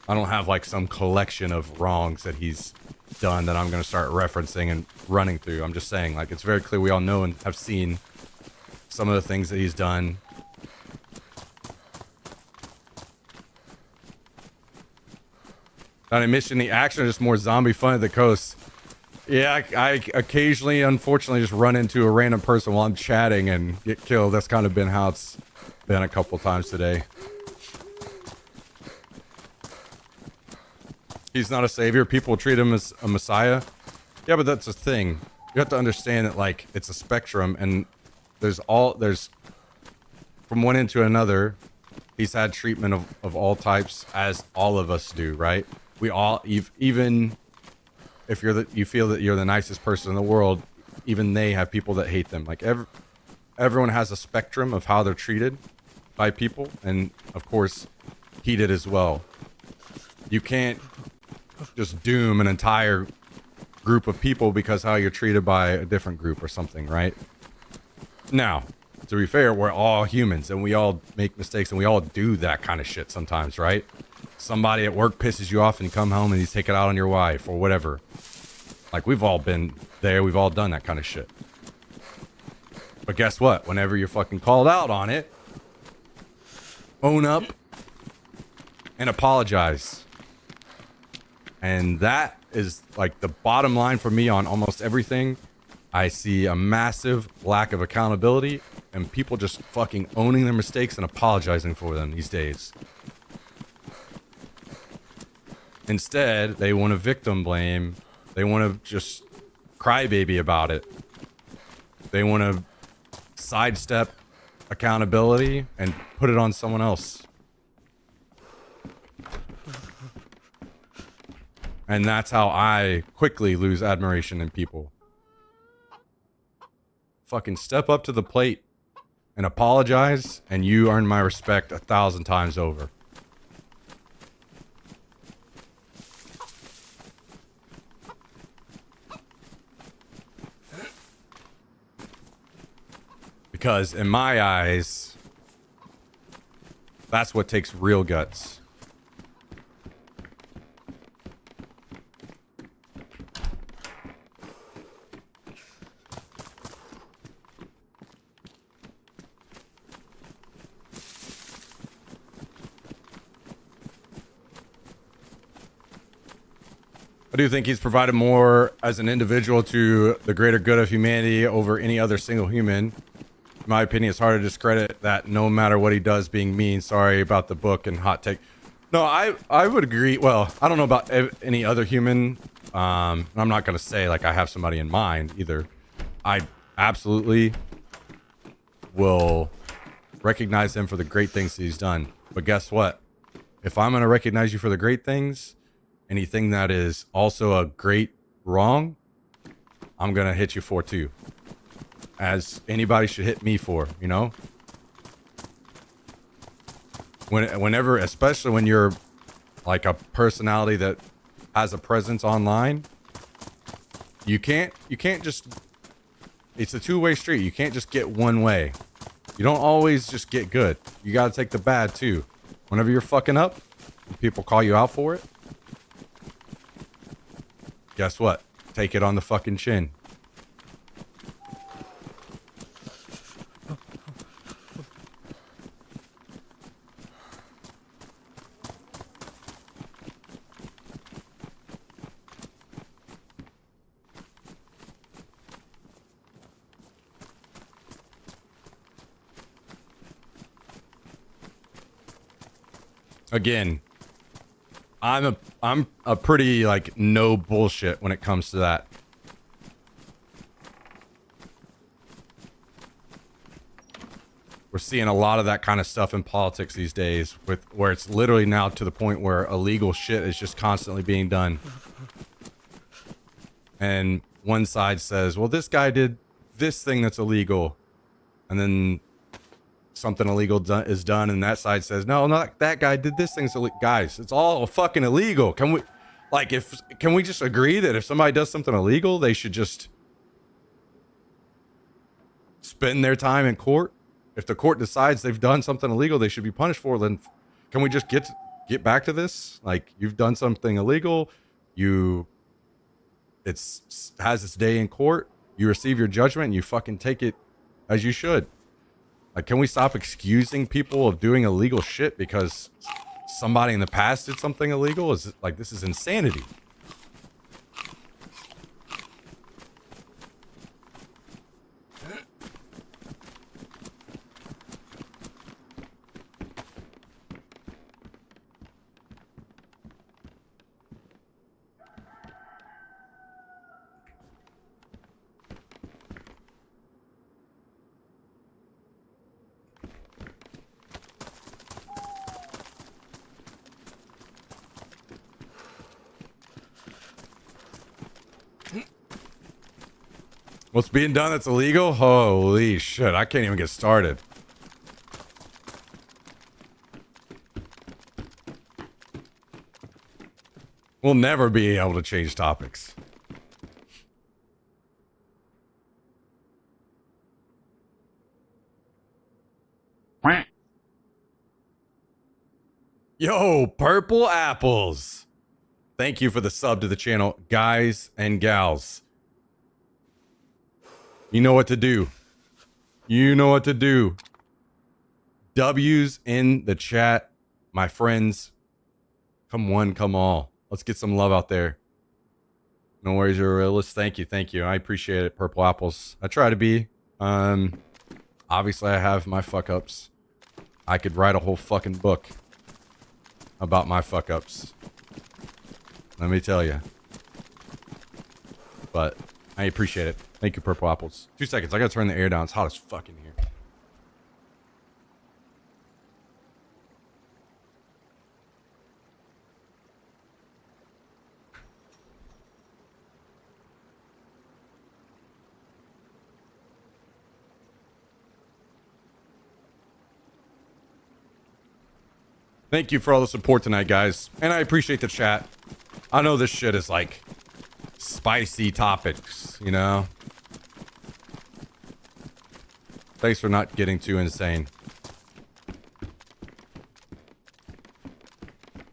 I don't have like some collection of wrongs that he's done that I'm going to start referencing and running through. I'm just saying, like, it's very clear we all know and have seen some of the things that he's done. Not admission, the action is just more zombie fun at the coast. Yeah, I occasionally, unfortunately, just run into a random person while I'm chatting and get killed. That's kind of been how it's been a couple times today. He's not a savior. People treat him as a messiah. Yeah, but that's a thing. You have to understand that, like, it's a spectrum, and there's from one end to another, he's had treatment of all types, as all of us do, right? We all, even if you feel that you're the nicest person in the world, even they have people that hate them. Like, everyone has a spectrum of how they're treated by people, and of course, he did as well. You can't just doom an entire group of people because how you're treated by a different group or something, right? Now, to be fair, we're all humans and we all make mistakes and we all do that kind of shit sometimes, right? Somebody at work pisses you off and you come home and you take it out on your wife or whatever. Like, we've all been there. We've all done that kind of shit. But guess what? Whenever you're fucking called out on it, own up and apologize. And that is like the bottom line for me on almost everything. I see a massive lack of accountability and people just fucking owning their mistakes and apologizing for them these days. Instead, they want to victim blame. They want to just crybaby about it. They want to sidestep accountability and put it on someone else. And that's how I quickly lose admiration in people. Fucking step up to the plate and apologize, and you earn my respect 1,000 times over. Because in my eyes, that's what takes real guts. I do think he's provided more as an individual to the greater good of humanity over any other single human. In my opinion, it's hard to discredit that no matter what he does being mean. Sorry about the book and hot take. No, I would agree. Well, I don't know about any other human. I'm not going to say like I have somebody in mind either. I absolutely will recognize him for the great things that he's done. But guess what? If I'm going to recognize you for the great things, anything that is also a great wrong, I'm going to hit you for too. As anybody should hit me for, you know? Whenever, especially when you're like a personality that has a presence online, you can't just, it's a two-way street. You can't just get one way. You don't always just get good. You got to take the bad too. Whenever you're fucking up, people call you out for it. Guess what? Take it on the fucking chin. Again, I'm a pretty like no bullshit when it comes to that. We're seeing a lot of that kind of stuff in politics these days, with where it's literally now to the point where illegal shit is just constantly being done. And one side says, well, this guy did this thing that's illegal. And then something illegal is done, and that side says, no, not that guy did this thing. So, guys, it's all fucking illegal. Can we just agree that if somebody does something illegal, they should just spend their time in court? If the court decides they've done something illegal, they should be punished for it. Then can we just get back to this? Like, you've done something illegal, has its day in court, you receive your judgment, and you fucking take it as you should. Like, can we stop excusing people of doing illegal shit because somebody in the past did something illegal? This is insanity. What's being done that's illegal? Holy shit, I can't even get started. We'll never be able to change topics. Yo, Purple Apples. Thank you for the sub to the channel, guys and gals. You know what to do. You know what to do. W's in the chat, my friends. Come one, come all. Let's get some love out there. No worries, you're a realist. Thank you, thank you. I appreciate it, Purple Apples. I try to be. Obviously, I have my fuck-ups. I could write a whole fucking book about my fuck-ups. Let me tell you. But I appreciate it. Thank you, Purple Apples. 2 seconds. I gotta turn the air down. It's hot as fuck in here. Thank you for all the support tonight, guys. And I appreciate the chat. I know this shit is like spicy topics, you know? Thanks for not getting too insane.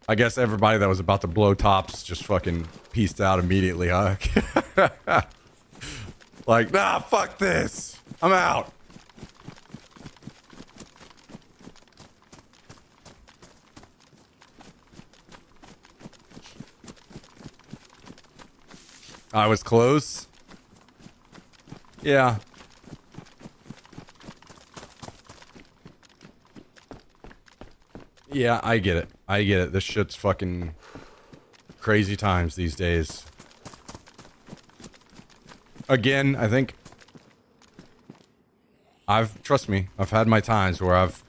I guess everybody that was about to blow tops just fucking peaced out immediately, huh? Like, nah, fuck this. I'm out. I was close. Yeah. Yeah, I get it. I get it. This shit's fucking crazy times these days. Again, I think trust me, I've had my times where I've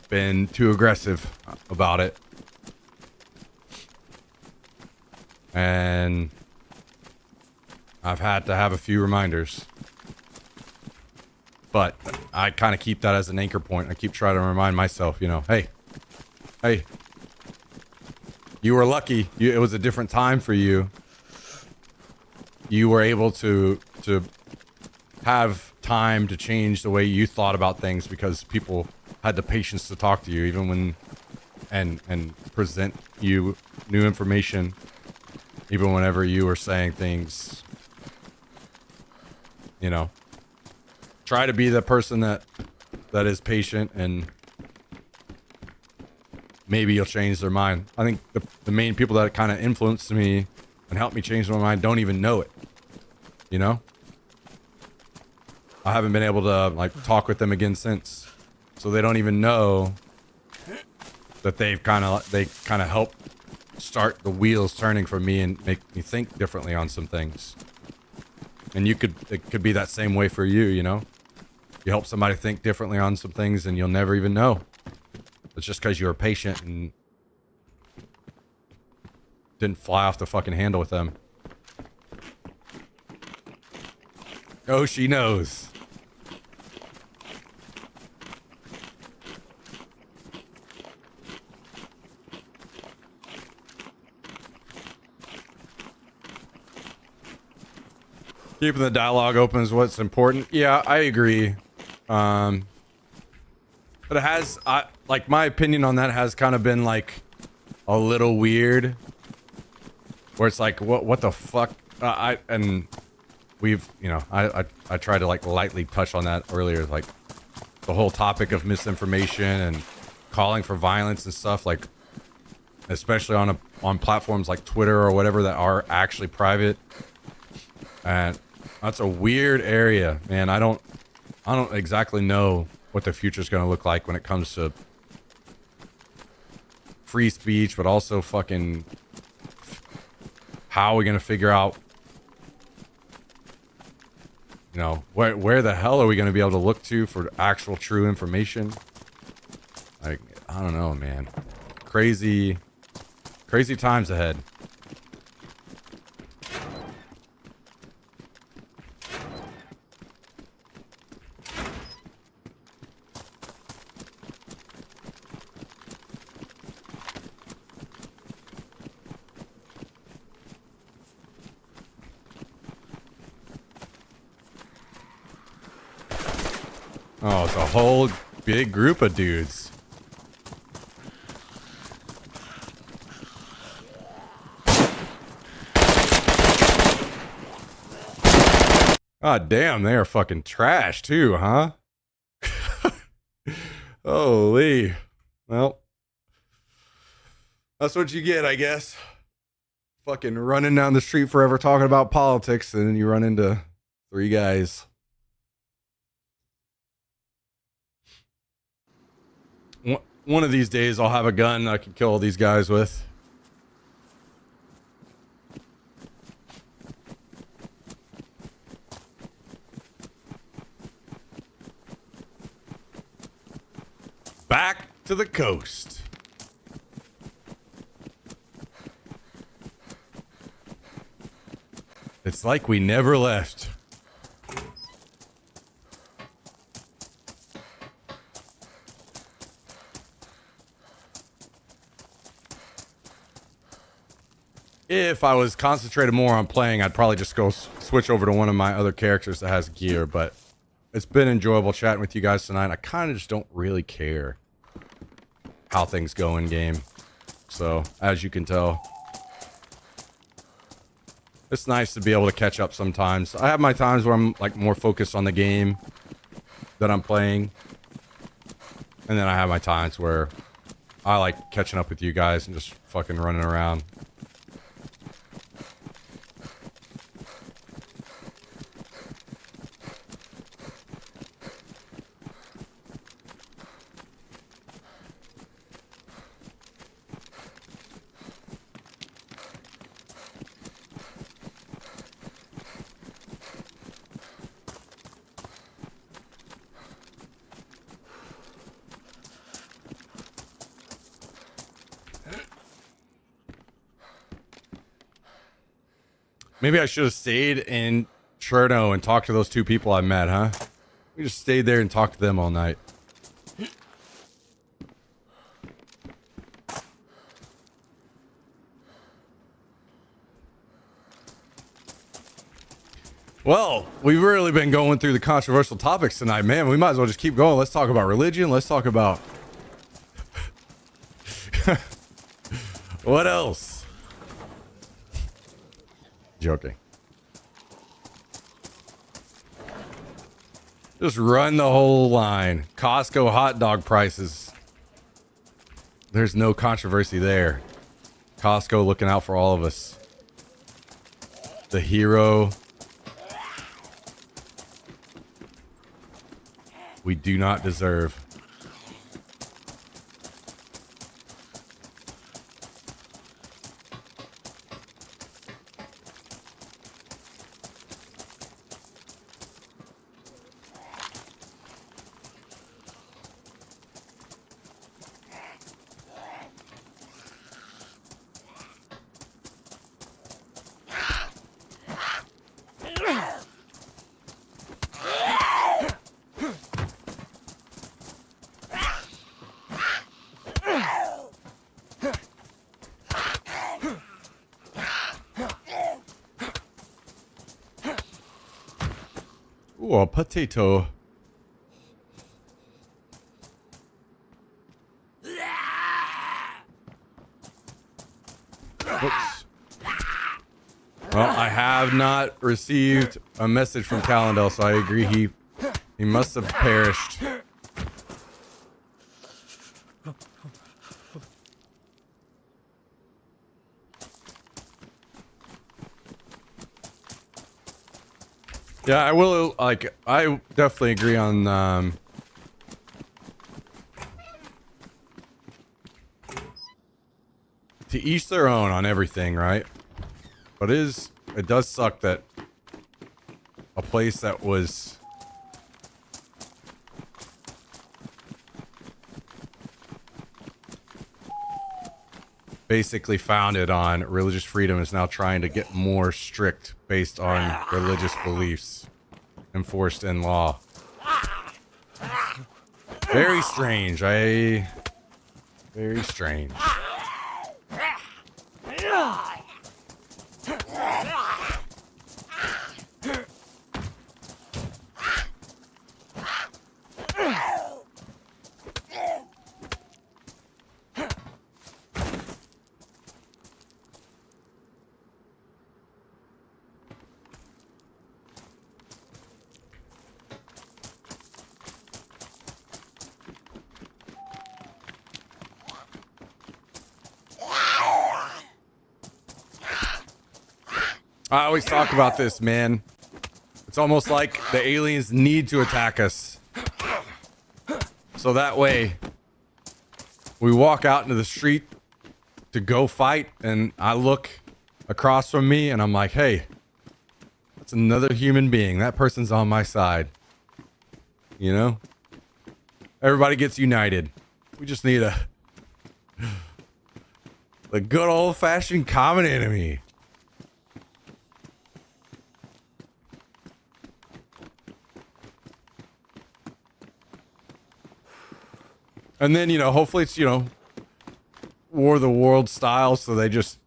been too aggressive about it. And I've had to have a few reminders. But I kind of keep that as an anchor point. I keep trying to remind myself, you know, hey, you were lucky. It was a different time for you. You were able to have time to change the way you thought about things because people had the patience to talk to you, even when and present you new information, even whenever you were saying things. You know, try to be the person that is patient, and maybe you'll change their mind. I think the main people that kind of influenced me and helped me change my mind don't even know it. You know? I haven't been able to like talk with them again since. So they don't even know that they kind of helped start the wheels turning for me and make me think differently on some things. And it could be that same way for you, you know? You help somebody think differently on some things and you'll never even know. It's just because you were patient and didn't fly off the fucking handle with them. Oh, she knows. Keeping the dialogue open is what's important. Yeah, I agree. But it has, like, my opinion on that has kind of been like a little weird, where it's like, what the fuck? We've, you know, I tried to like lightly touch on that earlier, like the whole topic of misinformation and calling for violence and stuff, like especially on platforms like Twitter or whatever that are actually private. And that's a weird area, man. I don't exactly know what the future is going to look like when it comes to free speech, but also fucking how are we going to figure out, you know, where the hell are we going to be able to look to for actual true information? Like, I don't know, man. Crazy times ahead. Oh, it's a whole big group of dudes. God damn, they are fucking trash too, huh? Holy. Well, that's what you get, I guess. Fucking running down the street forever talking about politics, and then you run into 3 guys. One of these days I'll have a gun I can kill all these guys with. Back to the coast. It's like we never left. If I was concentrated more on playing, I'd probably just go switch over to one of my other characters that has gear, but it's been enjoyable chatting with you guys tonight. I kind of just don't really care how things go in game. So, as you can tell, it's nice to be able to catch up sometimes. I have my times where I'm like more focused on the game that I'm playing. And then I have my times where I like catching up with you guys and just fucking running around. Maybe I should have stayed in Cherno and talked to those 2 people I met, huh? We just stayed there and talked to them all night. Well, we've really been going through the controversial topics tonight, man. We might as well just keep going. Let's talk about religion. Let's talk about... What else? Joking. Just run the whole line. Costco hot dog prices. There's no controversy there. Costco looking out for all of us. The hero we do not deserve. Ooh, a potato. Whoops. Well, I have not received a message from Calendel, so I agree he must have perished. Yeah, I will, like, I definitely agree on, to each their own on everything, right? But it does suck that a place that was basically founded on religious freedom is now trying to get more strict based on religious beliefs enforced in law. Very strange. Very strange. I always talk about this, man. It's almost like the aliens need to attack us. So that way, we walk out into the street to go fight, and I look across from me, and I'm like, hey, that's another human being. That person's on my side. You know? Everybody gets united. We just need the good old-fashioned common enemy. And then, you know, hopefully it's, you know, War of the World style, so they just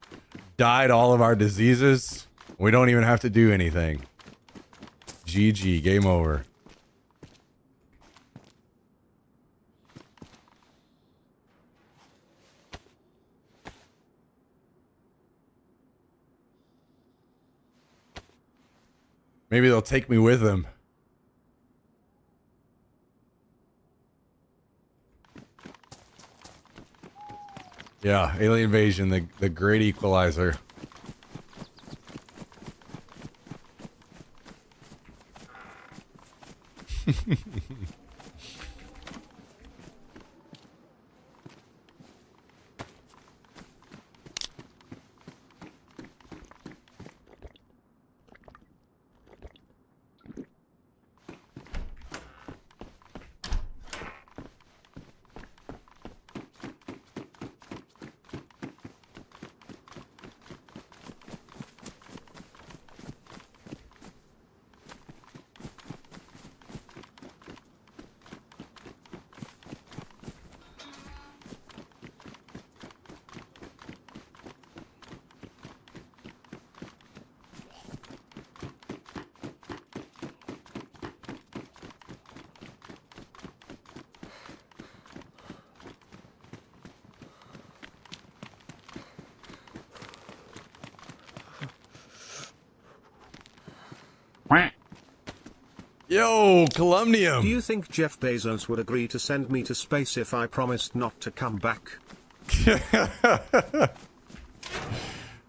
died all of our diseases. We don't even have to do anything. GG, game over. Maybe they'll take me with them. Yeah, Alien Invasion, the great equalizer. Yo, Columnium. Do you think Jeff Bezos would agree to send me to space if I promised not to come back?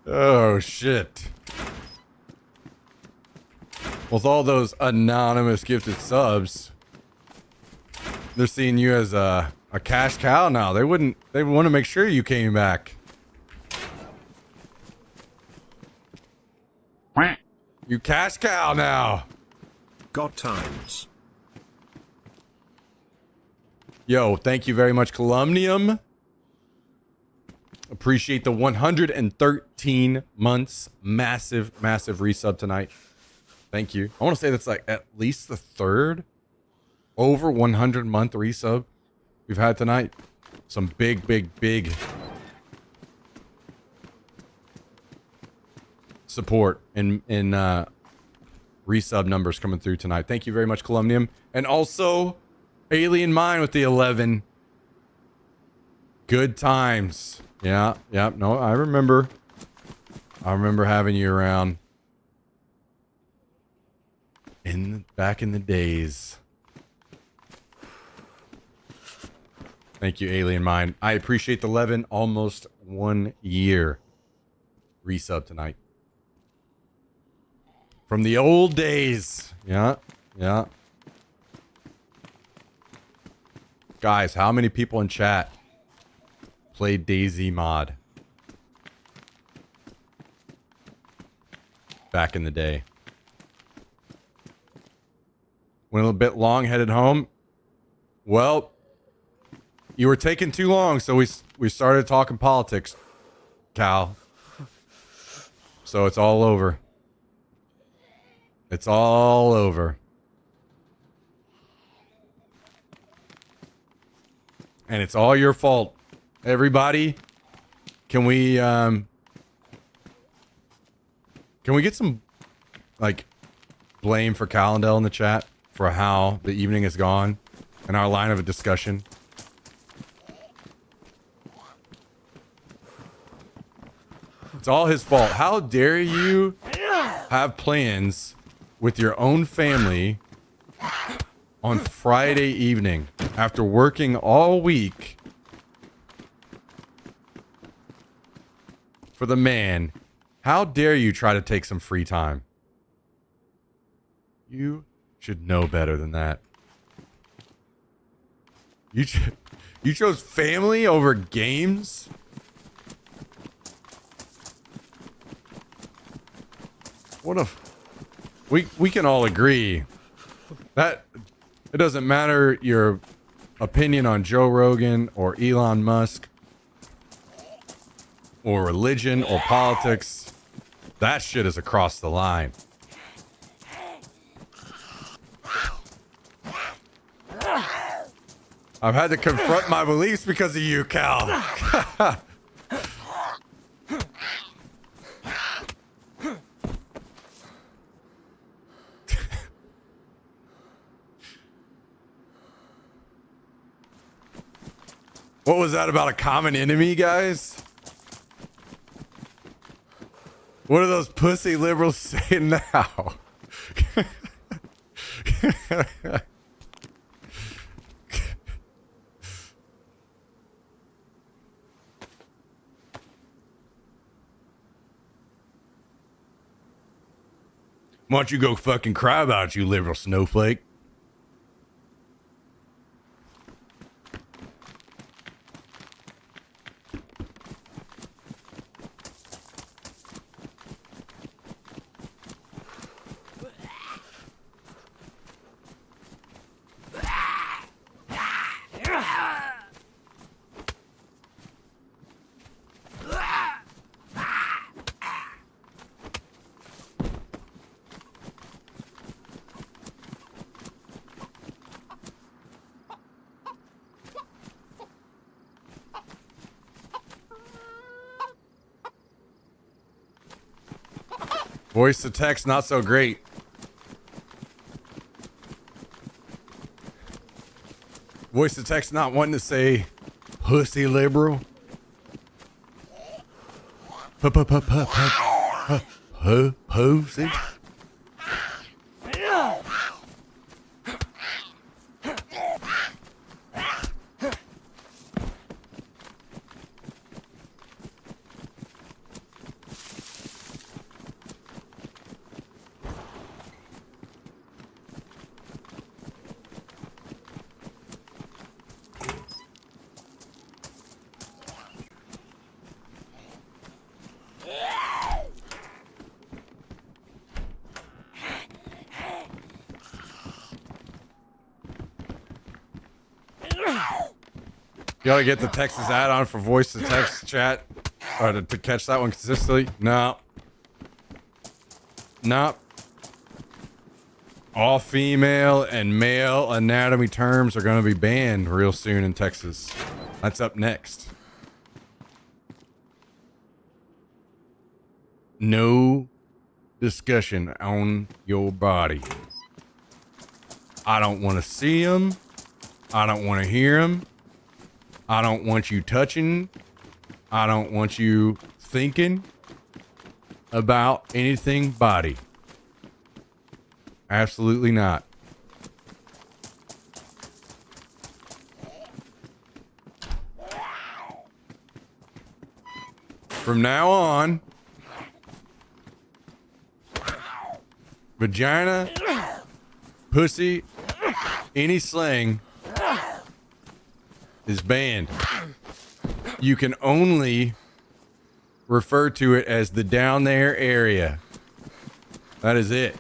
Oh, shit. With all those anonymous gifted subs, they're seeing you as a cash cow now. They want to make sure you came back. You cash cow now. God times. Yo, thank you very much, Columnium. Appreciate the 113 months. Massive resub tonight. Thank you. I want to say that's like at least the third over 100 month resub we've had tonight. Some big support in resub numbers coming through tonight. Thank you very much, Columnium. And also, Alien Mind with the 11. Good times. Yeah. No, I remember. I remember having you around. Back in the days. Thank you, Alien Mind. I appreciate the 11. Almost 1 year resub tonight. From the old days. Yeah. Guys, how many people in chat played DayZ mod back in the day? Went a little bit long, headed home. Well, you were taking too long, so we started talking politics, Cal. So it's all over. It's all over. And it's all your fault. Everybody, can we get some, like, blame for Calendel in the chat for how the evening has gone and our line of discussion? It's all his fault. How dare you have plans with your own family on Friday evening after working all week for the man? How dare you try to take some free time? You should know better than that. You chose family over games? What a... We can all agree that it doesn't matter your opinion on Joe Rogan or Elon Musk or religion or politics. That shit is across the line. I've had to confront my beliefs because of you, Cal. What was that about a common enemy, guys? What are those pussy liberals saying now? Why don't you go fucking cry about it, you liberal snowflake? Voice to text, not so great. Voice to text, not wanting to say pussy liberal. Pussy. You ought to get the Texas add-on for voice to text chat, or to catch that one consistently. No. Nope. All female and male anatomy terms are going to be banned real soon in Texas. That's up next. No discussion on your body. I don't want to see them. I don't want to hear them. I don't want you touching. I don't want you thinking about anything body. Absolutely not. From now on, vagina, pussy, any slang is banned. You can only refer to it as the down there area. That is it.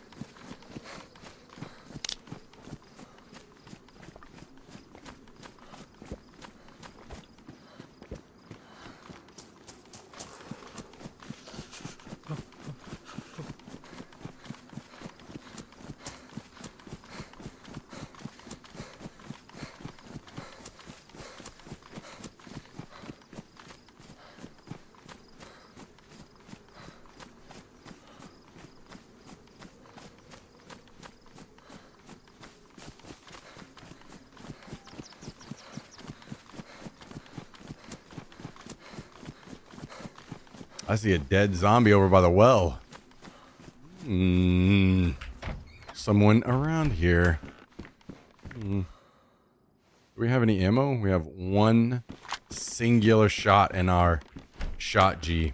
I see a dead zombie over by the well. Someone around here. Do we have any ammo? We have one singular shot in our shot G.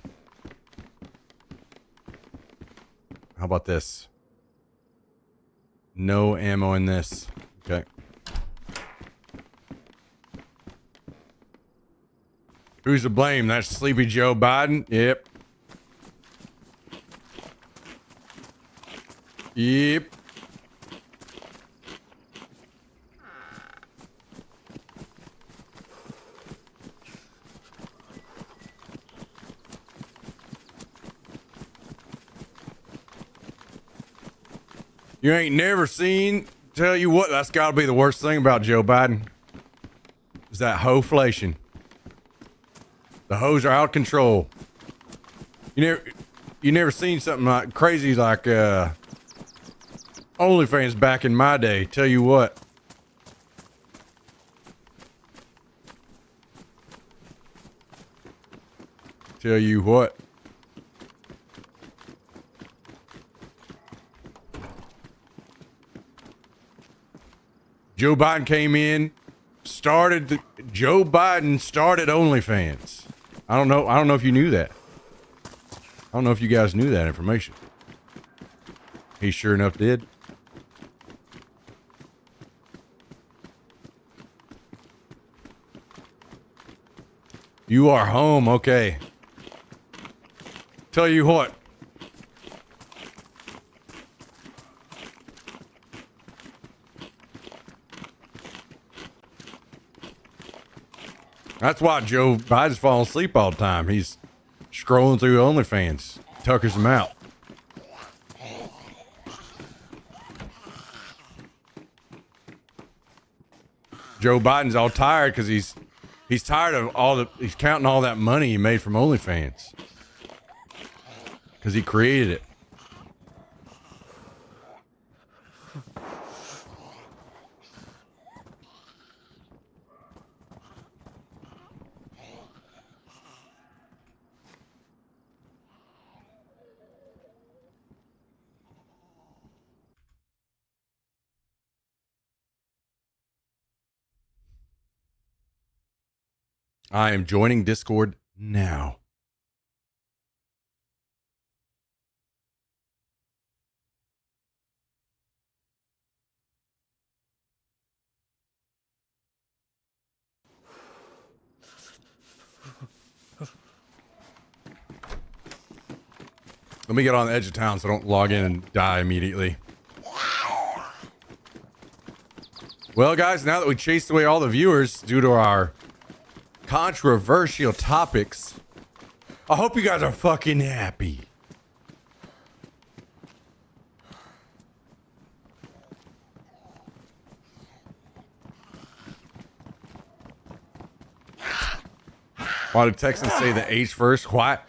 How about this? No ammo in this. Okay. Who's to blame? That's Sleepy Joe Biden? Yep. Yep. You ain't never seen, tell you what, that's gotta be the worst thing about Joe Biden. Is that hoeflation. The hoes are out of control. You never seen something like crazy like OnlyFans back in my day. Tell you what. Tell you what. Joe Biden came in, Joe Biden started OnlyFans. I don't know if you knew that. I don't know if you guys knew that information. He sure enough did. You are home, okay. Tell you what. That's why Joe Biden's falling asleep all the time. He's scrolling through OnlyFans. Tuckers him out. Joe Biden's all tired because he's tired of he's counting all that money he made from OnlyFans. Because he created it. I am joining Discord now. Let me get on the edge of town so I don't log in and die immediately. Well, guys, now that we chased away all the viewers due to our controversial topics, I hope you guys are fucking happy. Why did Texans say the H first? What?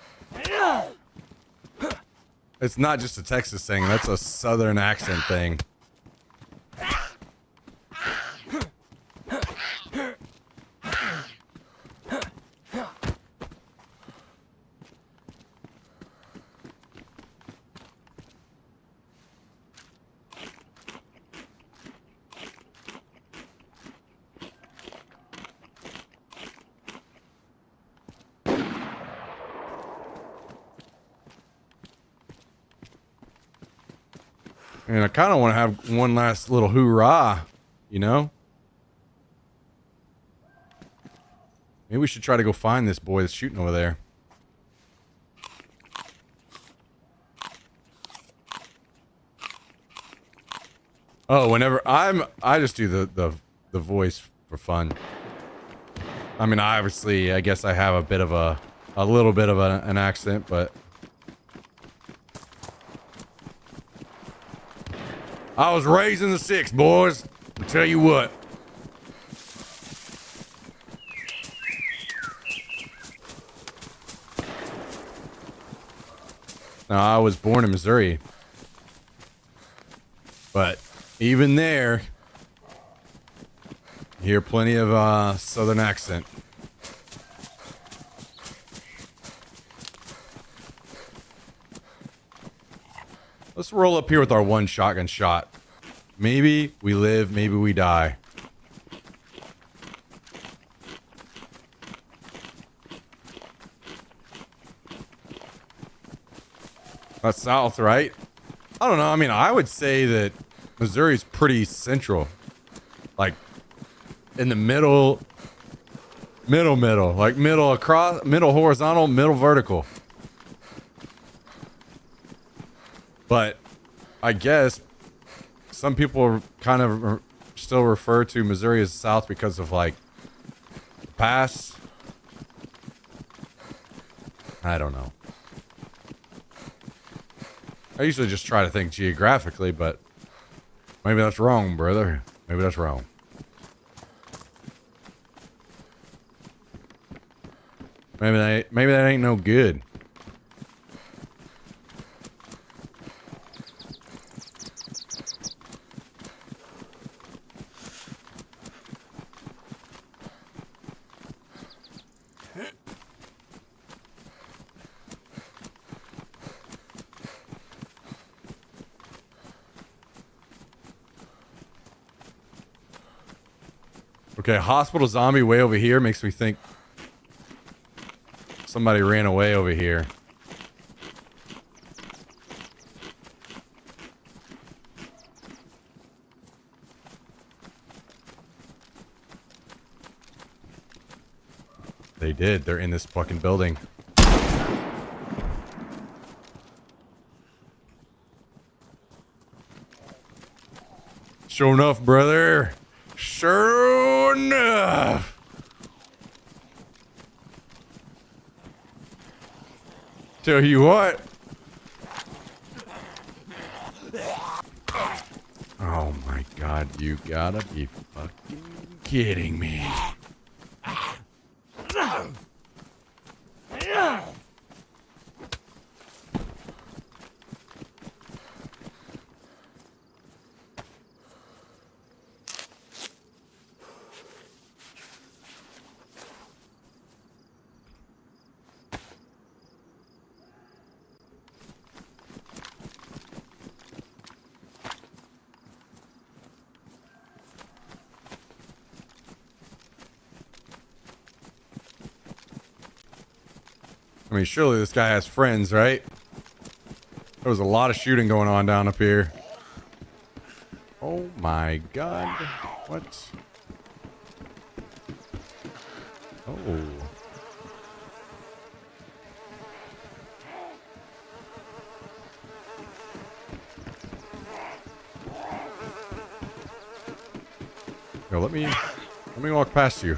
It's not just a Texas thing. That's a Southern accent thing. And I kind of want to have one last little hoorah, you know? Maybe we should try to go find this boy that's shooting over there. Oh, whenever I just do the voice for fun. I mean, obviously, I guess I have a bit of a little bit of an accent, but I was raised in the 6, boys. I'll tell you what. Now, I was born in Missouri. But even there, you hear plenty of Southern accent. Let's roll up here with our one shotgun shot. Maybe we live, maybe we die. That's south, right? I don't know. I mean, I would say that Missouri's pretty central. Like, in the middle. Like, middle across, middle horizontal, middle vertical. But I guess some people kind of still refer to Missouri as south because of, like, the pass. I don't know. I usually just try to think geographically, but maybe that's wrong, brother. Maybe that's wrong. Maybe that ain't no good. Okay, hospital zombie way over here makes me think somebody ran away over here. They did. They're in this fucking building. Sure enough, brother. Sure enough. Tell you what. Oh my god, you gotta be fucking kidding me. I mean, surely this guy has friends, right? There was a lot of shooting going on down up here. Oh my god. What? Oh. Yo, let me walk past you.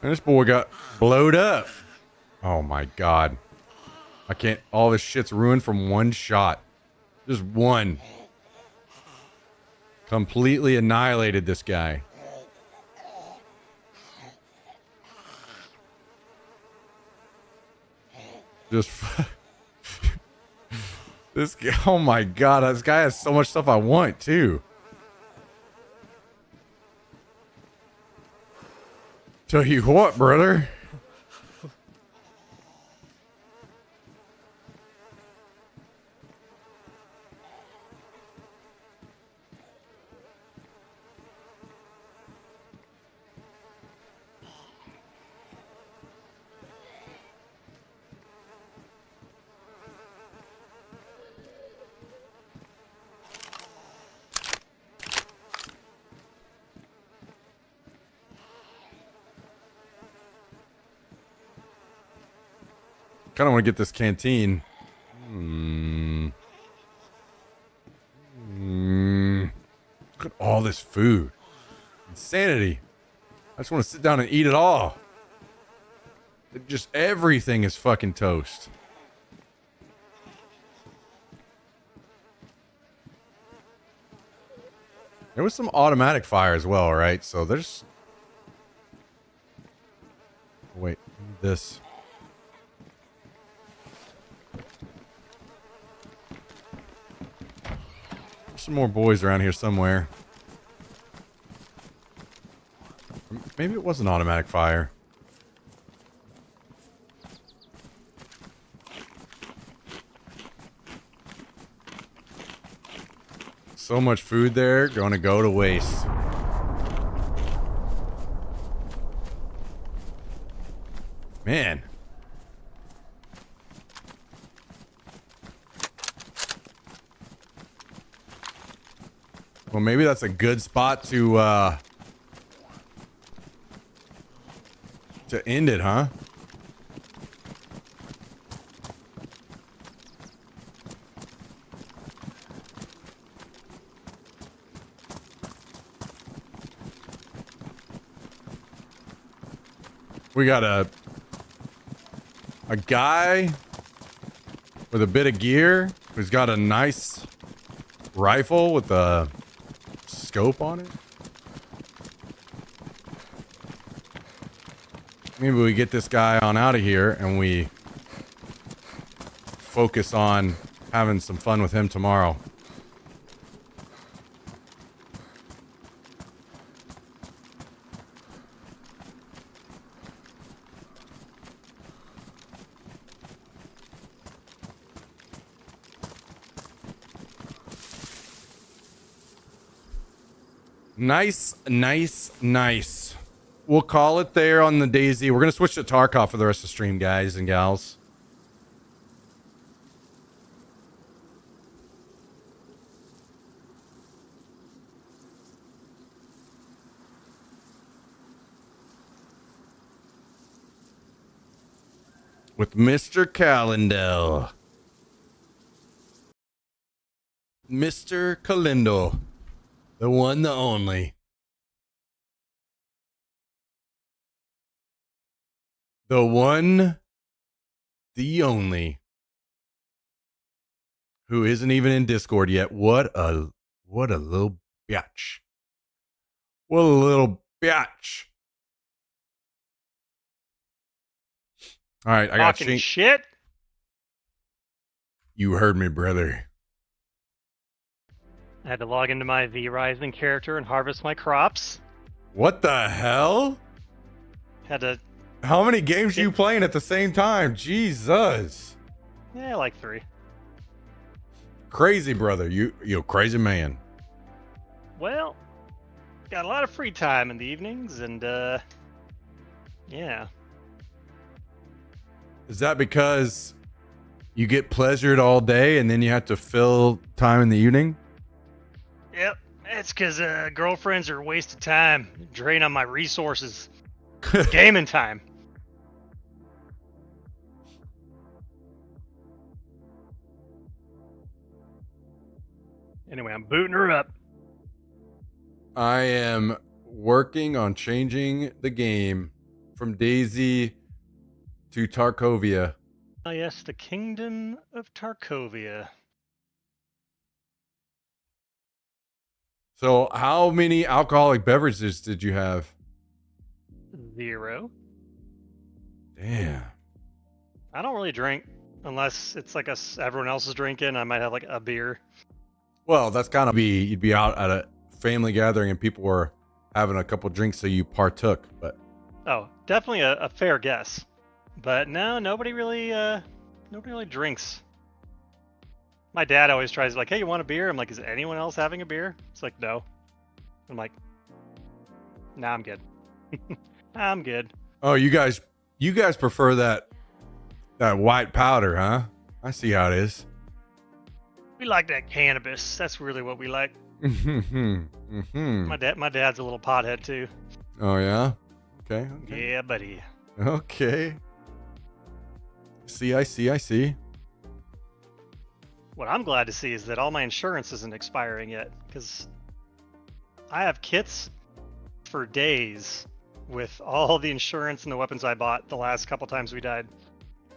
And this boy got Blowed up. Oh my god. I can't. All this shit's ruined from one shot. Just one. Completely annihilated this guy. Just. This guy. Oh my god. This guy has so much stuff I want too. Tell you what, brother. Kind of want to get this canteen. Look at all this food. Insanity. I just want to sit down and eat it all. Just everything is fucking toast. There was some automatic fire as well, right? So there's... Wait, I need this. There's some more boys around here somewhere. Maybe it was an automatic fire. So much food there, going to go to waste. Man. Well, maybe that's a good spot to end it, huh? We got a guy with a bit of gear who's got a nice rifle with a scope on it. Maybe we get this guy on out of here and we focus on having some fun with him tomorrow. Nice, nice, nice. We'll call it there on the Daisy. We're going to switch to Tarkov for the rest of the stream, guys and gals. With Mr. Calendel. Mr. Calendel. The one, the only. The one, the only. Who isn't even in Discord yet. What a little bitch. What a little bitch. All right, I got Talking shit. You heard me, brother. I had to log into my V-Rising character and harvest my crops. What the hell? Had to... How many games are you playing at the same time? Jesus. Yeah, like 3. Crazy, brother. You a crazy man. Well, got a lot of free time in the evenings, and, yeah. Is that because you get pleasured all day and then you have to fill time in the evening? Yep, it's because girlfriends are a waste of time, drain on my resources. Gaming time. Anyway, I'm booting her up. I am working on changing the game from Daisy to Tarkovia. Oh yes, the Kingdom of Tarkovia. So, how many alcoholic beverages did you have? 0. Damn. I don't really drink unless it's like everyone else is drinking. I might have like a beer. Well, that's gotta be, you'd be out at a family gathering and people were having a couple drinks, so you partook. But Oh, definitely a fair guess. But no, nobody really drinks. My dad always tries like, hey, you want a beer? I'm like, is anyone else having a beer? It's like, no. I'm like, nah, I'm good. I'm good. oh, you guys prefer that white powder, huh? I see how it is. We like that cannabis. That's really what we like. My dad's a little pothead too. Oh yeah. Okay. Yeah, buddy. Okay. I see. What I'm glad to see is that all my insurance isn't expiring yet, because I have kits for days with all the insurance and the weapons I bought the last couple times we died.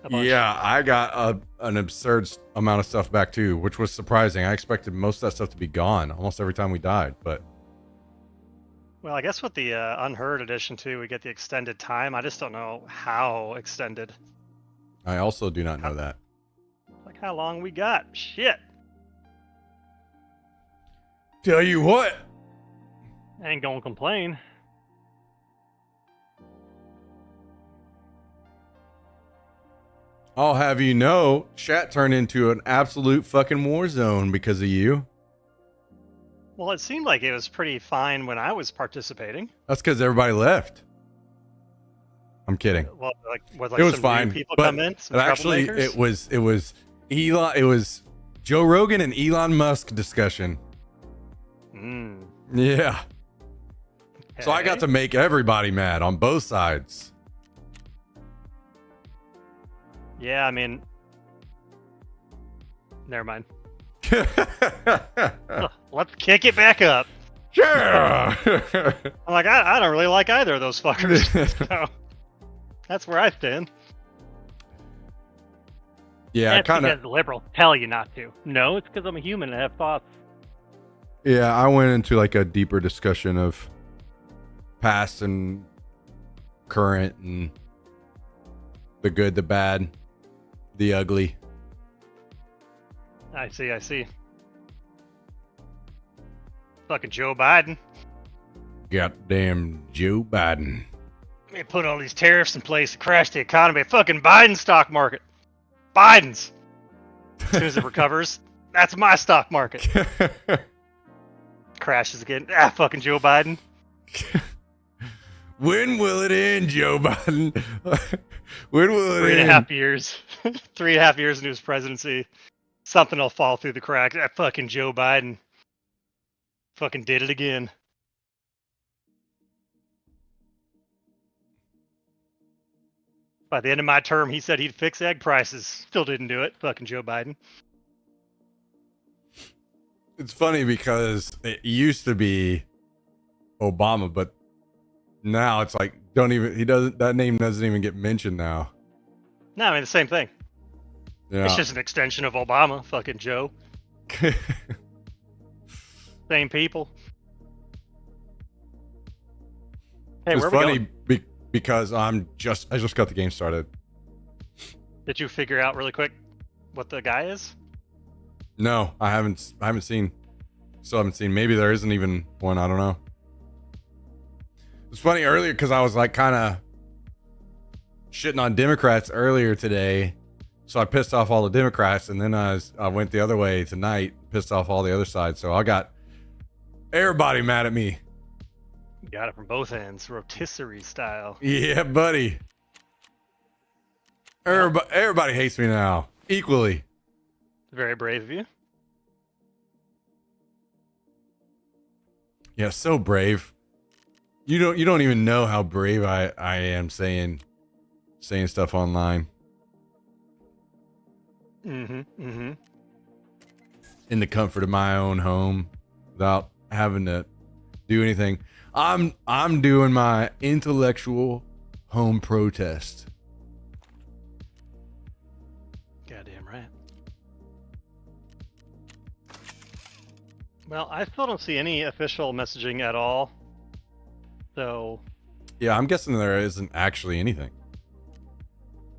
Yeah, I got an absurd amount of stuff back too, which was surprising. I expected most of that stuff to be gone almost every time we died, but well, I guess with the Unheard edition too, we get the extended time. I just don't know how extended. I also do not know that. Like how long we got? Shit. Tell you what. I ain't gonna complain. I'll have you know, chat turned into an absolute fucking war zone because of you. Well, it seemed like it was pretty fine when I was participating. That's because everybody left. I'm kidding. Well, like it was some fine, new people but come in, some actually, troublemakers? it was Joe Rogan and Elon Musk discussion. Yeah. So I got to make everybody mad on both sides. Yeah, I mean, never mind. Let's kick it back up. Yeah. I'm like, I don't really like either of those fuckers. So that's where I stand. Yeah, that's because the liberals tell you not to. No, it's because I'm a human and I have thoughts. Yeah, I went into like a deeper discussion of past and current and the good, the bad, the ugly. I see. Fucking Joe Biden. Goddamn Joe Biden. They put all these tariffs in place to crash the economy. Fucking Biden's stock market. Biden's. As soon as it recovers, that's my stock market. Crashes again. Fucking Joe Biden. When will it end, Joe Biden? When will it end? 3.5 years. 3.5 years into his presidency. Something will fall through the cracks. That fucking Joe Biden. Fucking did it again. By the end of my term, he said he'd fix egg prices. Still didn't do it. Fucking Joe Biden. It's funny because it used to be Obama, but now it's like that name doesn't even get mentioned now. No, I mean the same thing. Yeah. It's just an extension of Obama, fucking Joe. Same people. Hey, it's where are we funny going? Because I just got the game started. Did you figure out really quick what the guy is? No, I haven't seen. Still haven't seen. Maybe there isn't even one. I don't know. It's funny earlier because I was like kind of shitting on Democrats earlier today, so I pissed off all the Democrats, and then I went the other way tonight, pissed off all the other side. So I got everybody mad at me. You got it from both ends, rotisserie style. Yeah, buddy. Everybody hates me now equally. Very brave of you. Yeah, so brave. You don't even know how brave I am saying stuff online. Mm-hmm. In the comfort of my own home without having to do anything. I'm doing my intellectual home protest. Well, I still don't see any official messaging at all. So. Yeah, I'm guessing there isn't actually anything.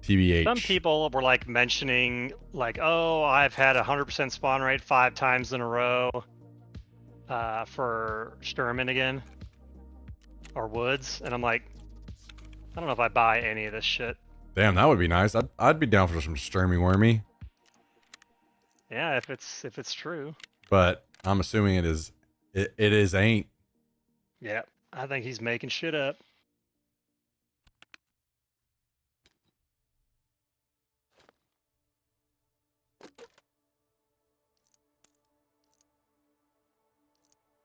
TBH. Some people were like mentioning, like, oh, I've had 100% spawn rate 5 times in a row for Sturman again. Or Woods. And I'm like, I don't know if I buy any of this shit. Damn, that would be nice. I'd be down for some Sturmy Wormy. Yeah, if it's true. But I'm assuming it is. It is ain't. Yeah, I think he's making shit up.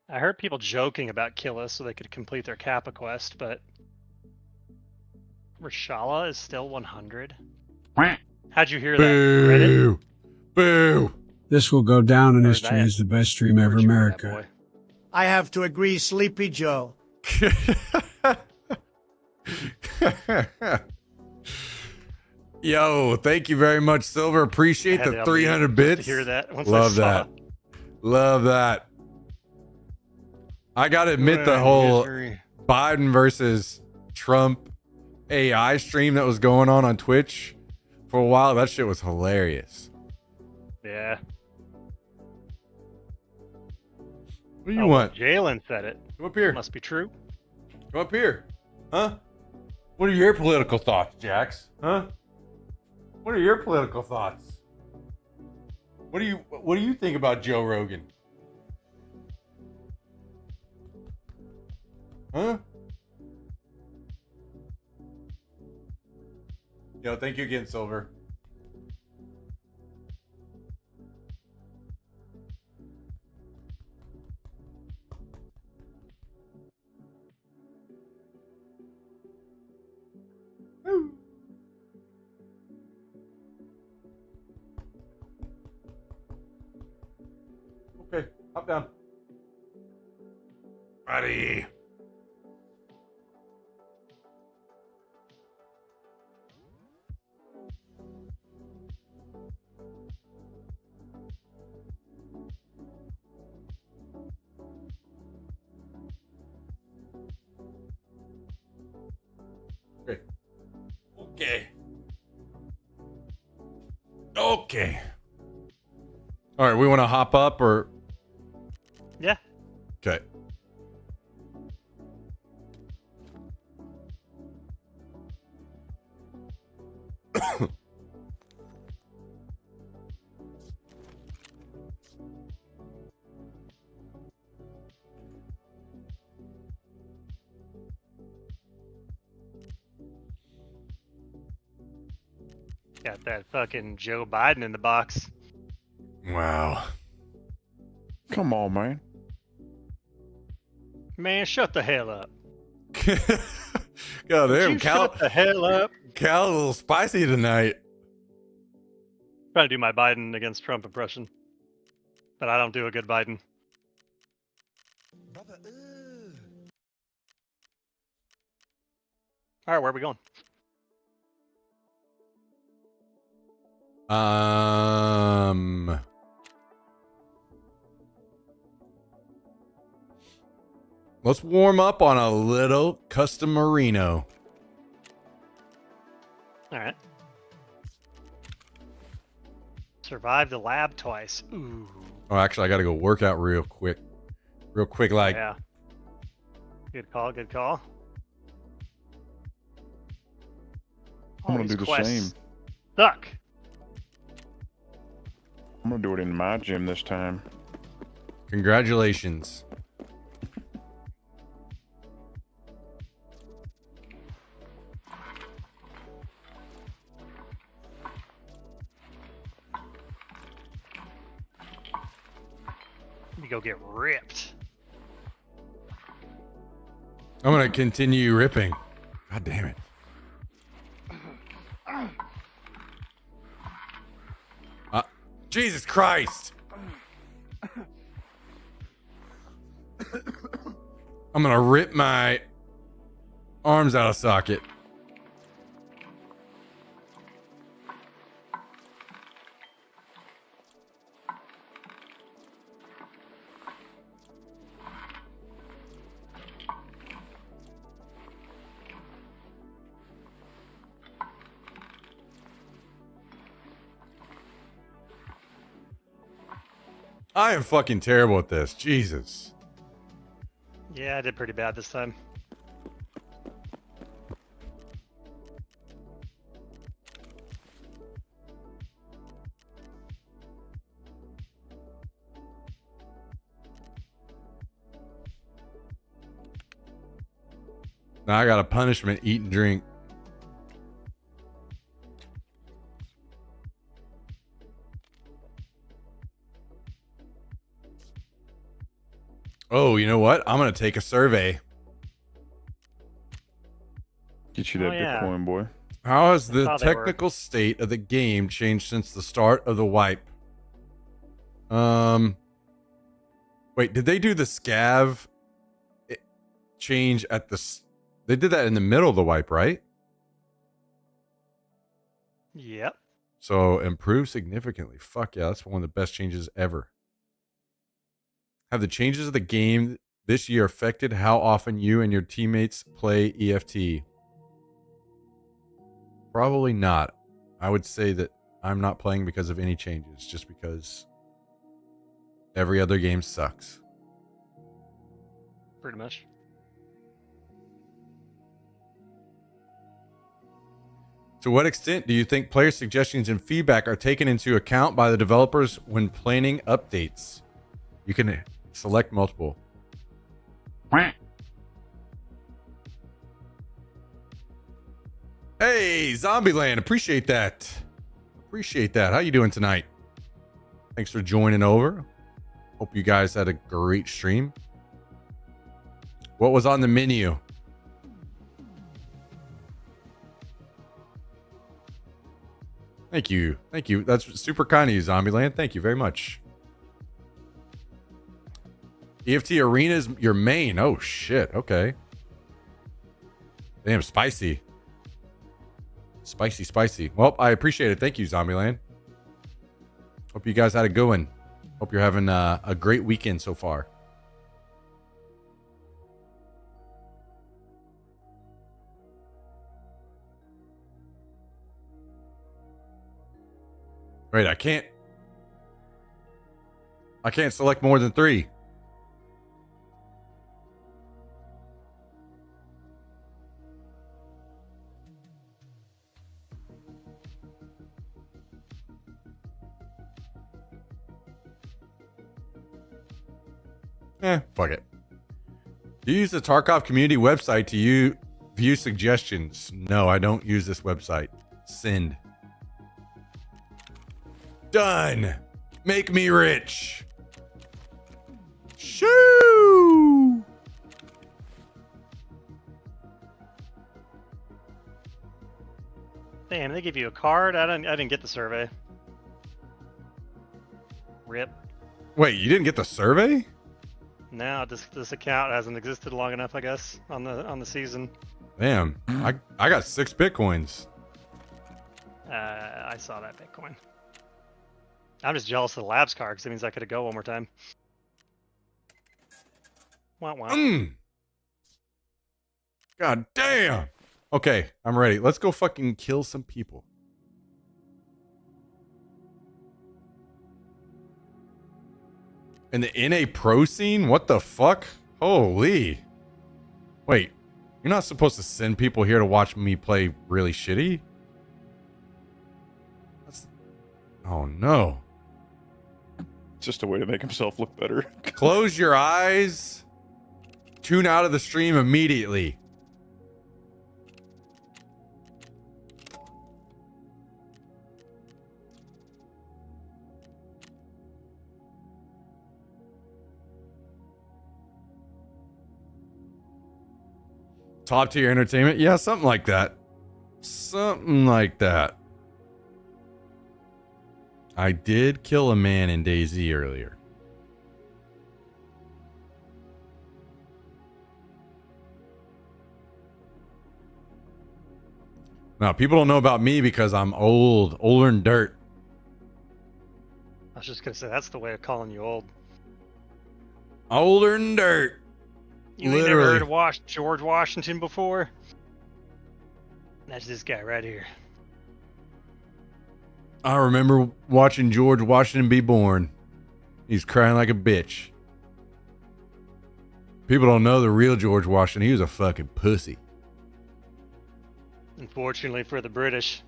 I heard people joking about Killis so they could complete their Kappa quest, but Rashala is still 100. How'd you hear that? Boo! Boo! This will go down in history as the best stream ever America. I have to agree, Sleepy Joe. Yo, thank you very much, Silver. Appreciate the 300 bits. To hear that once Love I saw that. Love that. I gotta admit, the whole Biden versus Trump AI stream that was going on Twitch for a while, that shit was hilarious. Yeah. What do you want? Jalen said it. Come up here. Must be true. Come up here. Huh? What are your political thoughts, Jax? Huh? What are your political thoughts? What do you think about Joe Rogan? Huh? Yo, thank you again, Silver. Okay, hop down. Ready. Okay. Okay. Okay. All right, we want to hop up or? Yeah. Okay. Got that fucking Joe Biden in the box. Wow. Come on, man. Man, shut the hell up. God Would damn, you Cal. shut the hell up. Cal's a little spicy tonight. Trying to do my Biden against Trump impression, but I don't do a good Biden. All right, where are we going? Let's warm up on a little custom merino. All right. Survived the lab twice. Ooh. Oh, actually, I gotta go work out real quick. Like. Yeah. Good call. Good call. I'm gonna do the same. Suck. I'm gonna do it in my gym this time. Congratulations. You go get ripped. I'm gonna continue ripping. God damn it. Jesus Christ. I'm gonna rip my arms out of socket. I am fucking terrible at this. Jesus. Yeah, I did pretty bad this time. Now I got a punishment, eat and drink. Oh, you know what? I'm going to take a survey. Get you that Bitcoin, boy. How has the technical state of the game changed since the start of the wipe? Wait, did they do the scav change at the... They did that in the middle of the wipe, right? Yep. So improved significantly. Fuck yeah, that's one of the best changes ever. Have the changes of the game this year affected how often you and your teammates play EFT? Probably not. I would say that I'm not playing because of any changes, just because every other game sucks. Pretty much. To what extent do you think player suggestions and feedback are taken into account by the developers when planning updates? You can select multiple. Hey, Zombieland, appreciate that. Appreciate that. How you doing tonight? Thanks for joining over. Hope you guys had a great stream. What was on the menu? Thank you. Thank you. That's super kind of you, Zombieland. Thank you very much. EFT Arena is your main. Oh, shit. Okay. Damn, spicy. Spicy, spicy. Well, I appreciate it. Thank you, Zombieland. Hope you guys had a good one. Hope you're having a great weekend so far. Wait, I can't select more than 3. Fuck it. Do you use the Tarkov community website to view suggestions? No, I don't use this website. Send. Done. Make me rich. Shoo! Damn, they give you a card? I didn't get the survey. Rip. Wait, you didn't get the survey? No, this account hasn't existed long enough, I guess, on the season. Damn, I got 6 Bitcoins. I saw that Bitcoin. I'm just jealous of the labs card because it means I could go one more time. Wah, wah. God damn. Okay, I'm ready. Let's go fucking kill some people. In the NA Pro scene? What the fuck? Holy. Wait, you're not supposed to send people here to watch me play really shitty? Oh no. Just a way to make himself look better. Close your eyes. Tune out of the stream immediately. Top tier entertainment? Yeah, something like that. Something like that. I did kill a man in DayZ earlier. Now, people don't know about me because I'm old, older than dirt. I was just gonna say that's the way of calling you old. Older than dirt. You ain't never heard of George Washington before? That's this guy right here. I remember watching George Washington be born. He's crying like a bitch. People don't know the real George Washington. He was a fucking pussy. Unfortunately for the British,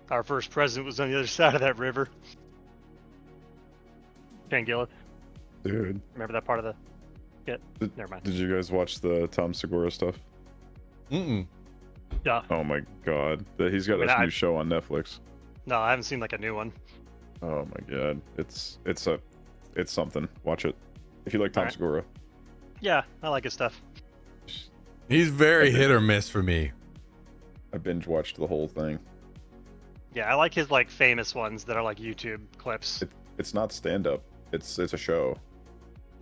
our first president was on the other side of that river. Shane Gillis. Dude. Remember that part of the skit? Never mind. Did you guys watch the Tom Segura stuff? Mm-mm. Yeah. Oh my god. He's got this new show on Netflix. No, I haven't seen like a new one. Oh my god. It's something. Watch it. If you like Tom Segura. Yeah, I like his stuff. He's very hit or miss for me. I binge watched the whole thing. Yeah, I like his like famous ones that are like YouTube clips. It's not stand up. It's a show.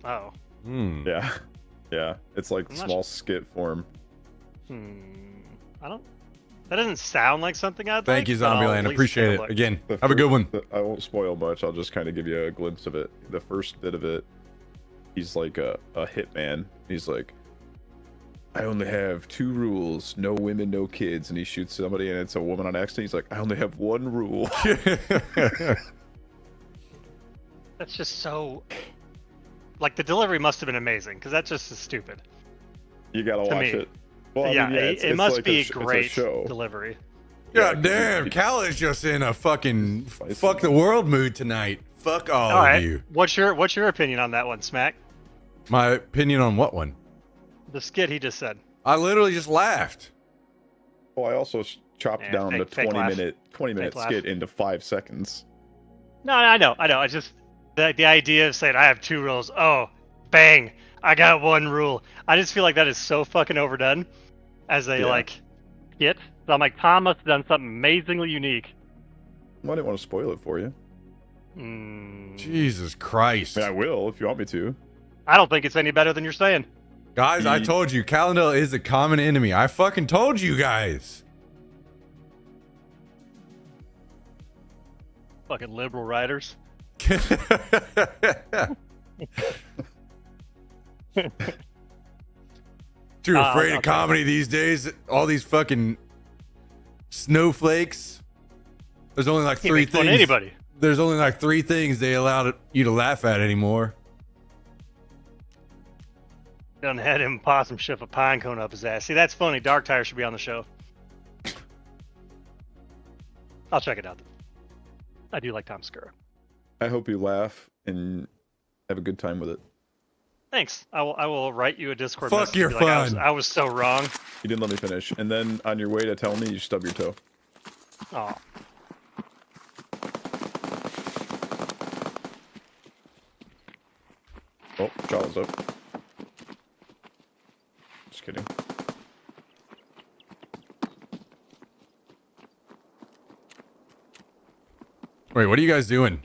Oh. Yeah. Yeah. It's like I'm not small skit form. I don't. That doesn't sound like something I'd Thank like. you, but I'll at Zombieland. least Appreciate take a it. look. Again, have a good one. I won't spoil much. I'll just kind of give you a glimpse of it. The first bit of it, he's like a hitman. He's like, I only have 2 rules: no women, no kids. And he shoots somebody, and it's a woman on accident. He's like, I only have 1 rule. That's just so. Like the delivery must have been amazing because that just is stupid. You gotta To watch me. it. Well, I Yeah, mean, it must like be it's a great show. delivery. God damn, Cal is just in a fucking fuck the world mood tonight. Fuck all All right. of you. What's your opinion on that one, Smack? My opinion on what one? The skit he just said. I literally just laughed. Well, I also chopped Yeah, down the fake laugh. 20 minute laugh. skit into 5 seconds. No, I know. I just the idea of saying I have 2 rules. Oh, bang! I got 1 rule. I just feel like that is so fucking overdone as a like skit. So I'm like, Tom must have done something amazingly unique. Well, I didn't want to spoil it for you. Jesus Christ. I mean, I will if you want me to. I don't think it's any better than you're saying. Guys, I told you, Calendar is a common enemy. I fucking told you guys. Fucking liberal writers. Too afraid of comedy these days. All these fucking snowflakes. There's only like 3 make fun of things. anybody. There's only like 3 things they allow you to laugh at anymore. Done had him possum shove a pine cone up his ass. See, that's funny. Dark Tire should be on the show. I'll check it out. I do like Tom Segura. I hope you laugh and have a good time with it. Thanks. I will write you a Discord Fuck message. your and be like, fun. I was so wrong. You didn't let me finish. And then on your way to tell me, you stub your toe. Oh. Oh, jaw's up. Just kidding. Wait, what are you guys doing?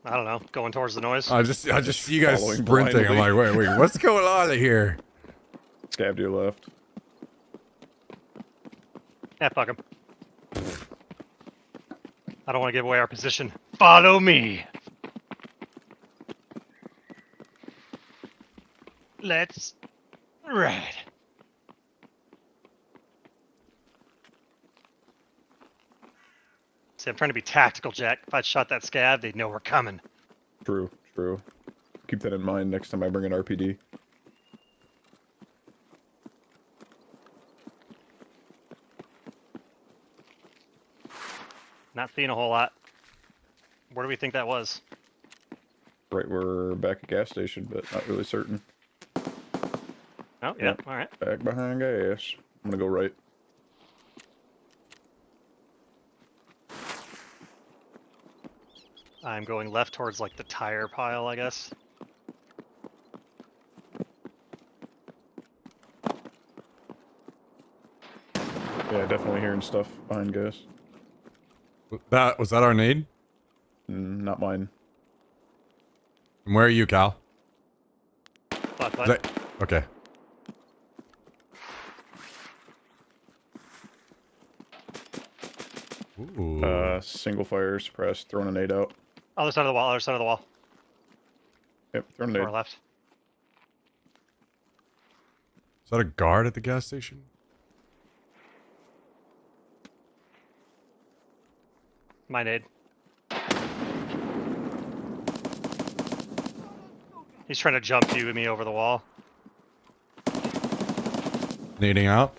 I don't know. Going towards the noise. I just see you guys following sprinting. I'm like, blindly. wait, what's going on here? Scab to your left. Yeah, fuck him. I don't want to give away our position. Follow me. Let's ride. See, I'm trying to be tactical, Jack. If I'd shot that scab, they'd know we're coming. True, true. Keep that in mind next time I bring an RPD. Not seeing a whole lot. Where do we think that was? Right, we're back at gas station, but not really certain. Oh, yeah, all right. Back behind gas. I'm gonna go right. I'm going left towards, like, the tire pile, I guess. Yeah, definitely hearing stuff behind gas. Was that our nade? Not mine. And where are you, Cal? Flat, Is that- okay. Ooh. Single fire, suppressed, throwing a nade out. Other side of the wall, other side of the wall. Yep, throwing a To nade. our left. Is that a guard at the gas station? My nade. He's trying to jump you and me over the wall. Nading out.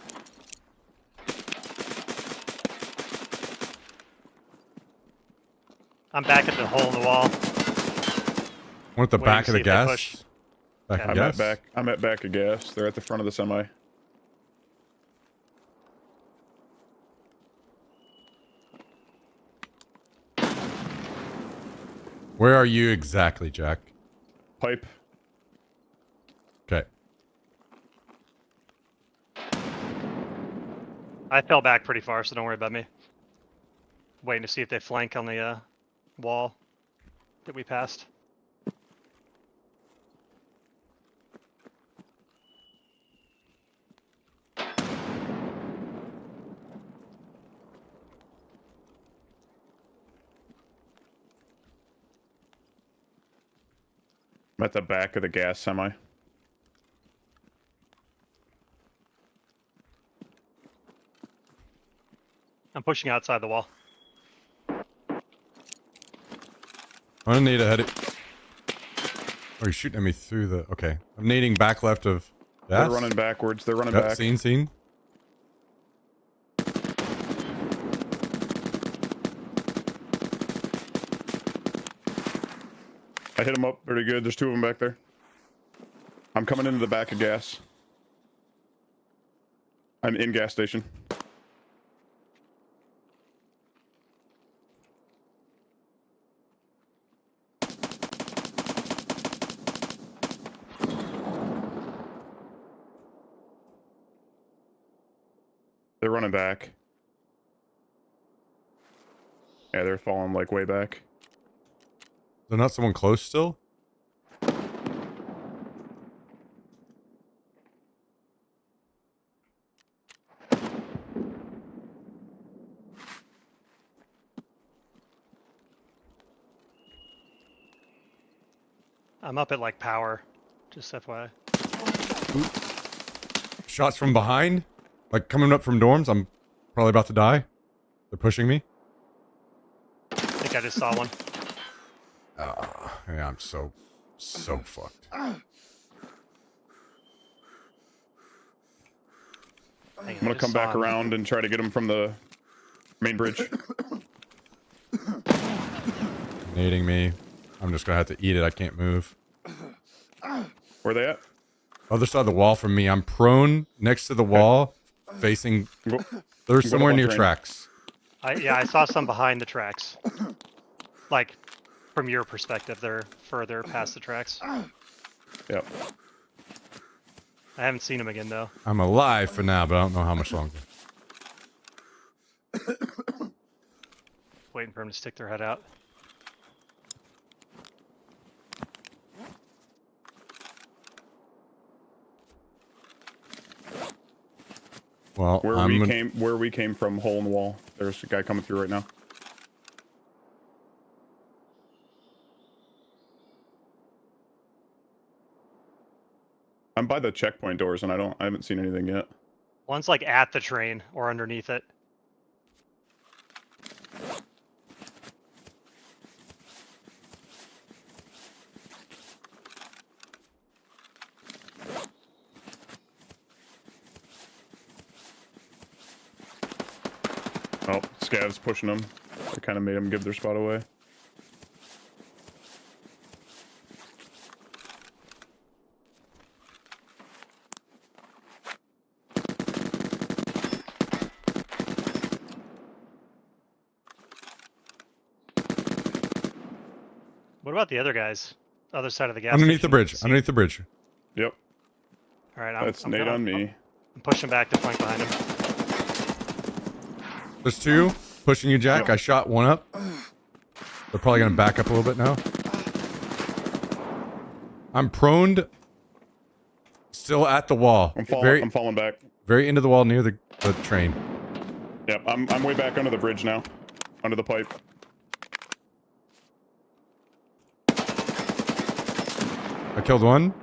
I'm back at the hole in the wall. One at the Waiting back to of the see if they gas. push. Back Yeah. of I'm gas. at back of gas. They're at the front of the semi. Where are you exactly, Jack? Pipe. Okay. I fell back pretty far, so don't worry about me. Waiting to see if they flank on the wall that we passed. I'm at the back of the gas semi. I'm pushing outside the wall. I don't need a head. Oh, you're shooting at me through the. Okay. I'm nading back left of gas. They're running backwards. They're running Yep, back. Seen. I hit them up pretty good. There's two of them back there. I'm coming into the back of gas. I'm in gas station. They're running back. Yeah, they're falling like way back. Is there not someone close still? I'm up at like power, just FYI. Shots from behind? Like coming up from dorms? I'm probably about to die. They're pushing me. I think I just saw one. Yeah, I'm so fucked. I'm gonna come back around and try to get them from the main bridge. Nading me. I'm just gonna have to eat it. I can't move. Where they at? Other side of the wall from me. I'm prone next to the wall, facing. They're somewhere near tracks. Yeah, I saw some behind the tracks. Like, from your perspective, they're further past the tracks. Yep. I haven't seen them again, though. I'm alive for now, but I don't know how much longer. Waiting for them to stick their head out. Well, where we came from, hole in the wall. There's a guy coming through right now. I'm by the checkpoint doors, and I haven't seen anything yet. One's like at the train or underneath it. Oh, Scav's pushing them. They kind of made them give their spot away. What about the other guys? Other side of the gas Underneath the station? bridge. Underneath the bridge. Yep. All right, That's nade on me. I'm pushing back to flank behind him. There's two pushing you, Jack. I shot one up. They're probably gonna back up a little bit now. I'm proned. Still at the wall. I'm falling back. Very into the wall near the train. Yep, I'm way back under the bridge now. Under the pipe. I killed one.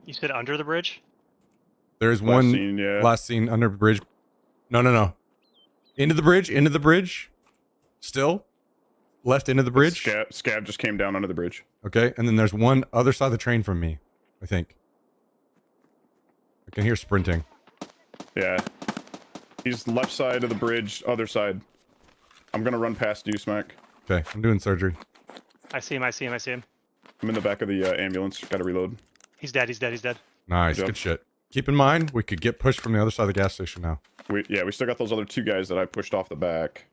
You said under the bridge? There's Last one scene, yeah. last scene under the bridge. No. Into the bridge. Still. Left into the bridge. Scab just came down under the bridge. Okay, and then there's one other side of the train from me, I think. I can hear sprinting. Yeah. He's left side of the bridge, other side. I'm gonna run past you, Smack. Okay, I'm doing surgery. I see him. I'm in the back of the ambulance. Gotta reload. He's dead. Nice, Good good job. shit. Keep in mind, we could get pushed from the other side of the gas station now. We still got those other 2 guys that I pushed off the back.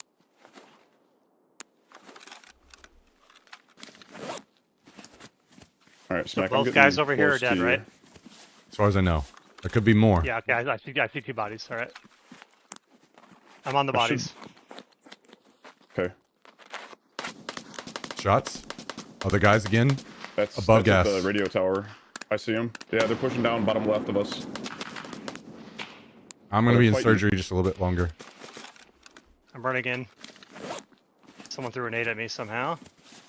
All right, Smack. Both guys over here are dead, right? As far as I know. There could be more. Yeah, okay, I see 2 bodies, alright. I'm on the bodies. Okay. Shots? Other guys again? That's above at gas. the radio tower. I see them. Yeah, they're pushing down bottom left of us. I'm gonna be in fighting. surgery just a little bit longer. I'm running in. Someone threw a nade at me somehow.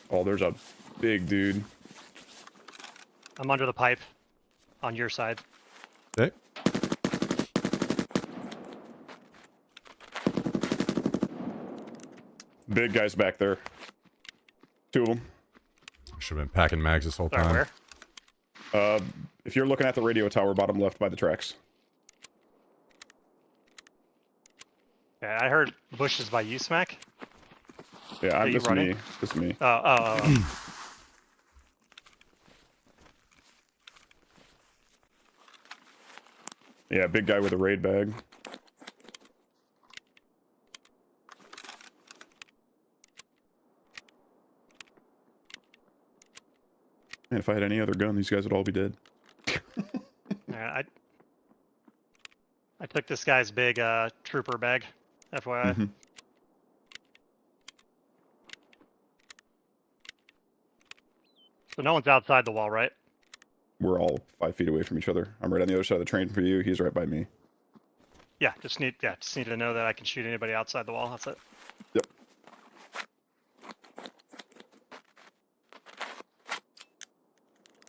Oh, there's a big dude. I'm under the pipe on your side. Okay. Big guys back there. 2 of them. Should have been packing mags this whole Sorry, time. where? If you're looking at the radio tower, bottom left by the tracks. Yeah, I heard bushes by you, Smack. Yeah, Are you this is running? me. This is me. Oh. Yeah, big guy with a raid bag. Man, if I had any other gun, these guys would all be dead. Yeah, I took this guy's big trooper bag, FYI. Mhm. So no one's outside the wall, right? We're all 5 feet away from each other. I'm right on the other side of the train for you. He's right by me. Yeah, just need to know that I can shoot anybody outside the wall. That's it. Yep.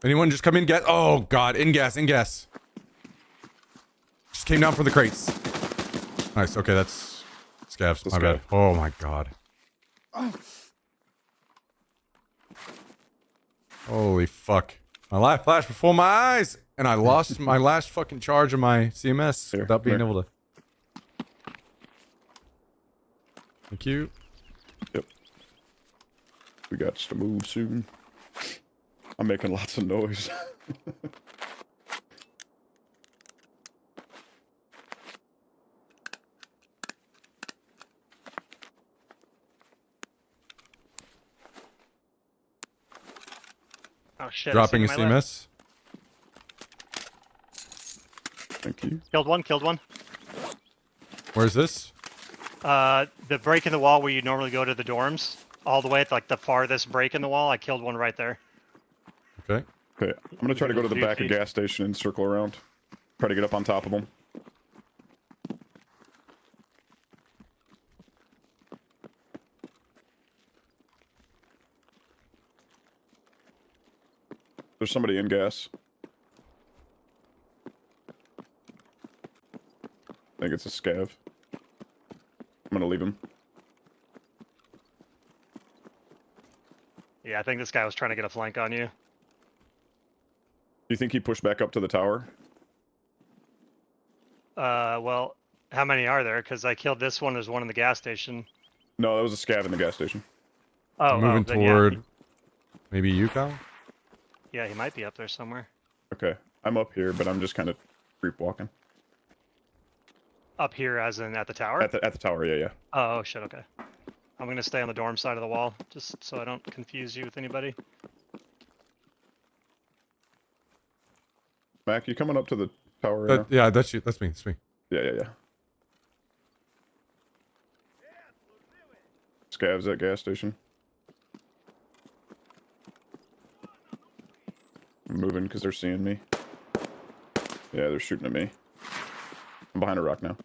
Anyone just come in gas? Oh god, in gas. Just came down from the crates. Nice, okay, that's scavs. My bad. Oh my god. Holy fuck. My life flashed before my eyes, and I lost my last fucking charge of my CMS without being able to. Thank you. Yep. We got to move soon. I'm making lots of noise. Oh shit. Dropping a I see my left. CMS. Thank you. Killed one. Where's this? The break in the wall where you normally go to the dorms, all the way at like the farthest break in the wall. I killed one right there. Okay. Okay, I'm gonna try to go to the back of gas station and circle around. Try to get up on top of them. There's somebody in gas. I think it's a scav. I'm gonna leave him. Yeah, I think this guy was trying to get a flank on you. Do you think he pushed back up to the tower? Well, how many are there? Because I killed this one. There's one in the gas station. No, that was a scav in the gas station. Oh, Moving then, yeah. toward maybe you, Kyle? Yeah, he might be up there somewhere. Okay, I'm up here, but I'm just kind of creep walking. Up here, as in at the tower? At the tower, yeah. Oh, shit, okay. I'm going to stay on the dorm side of the wall, just so I don't confuse you with anybody. Mac, you coming up to the tower right now? Yeah, that's you. That's me. It's me. Yeah. Scavs at gas station. I'm moving because they're seeing me. Yeah, they're shooting at me. I'm behind a rock now.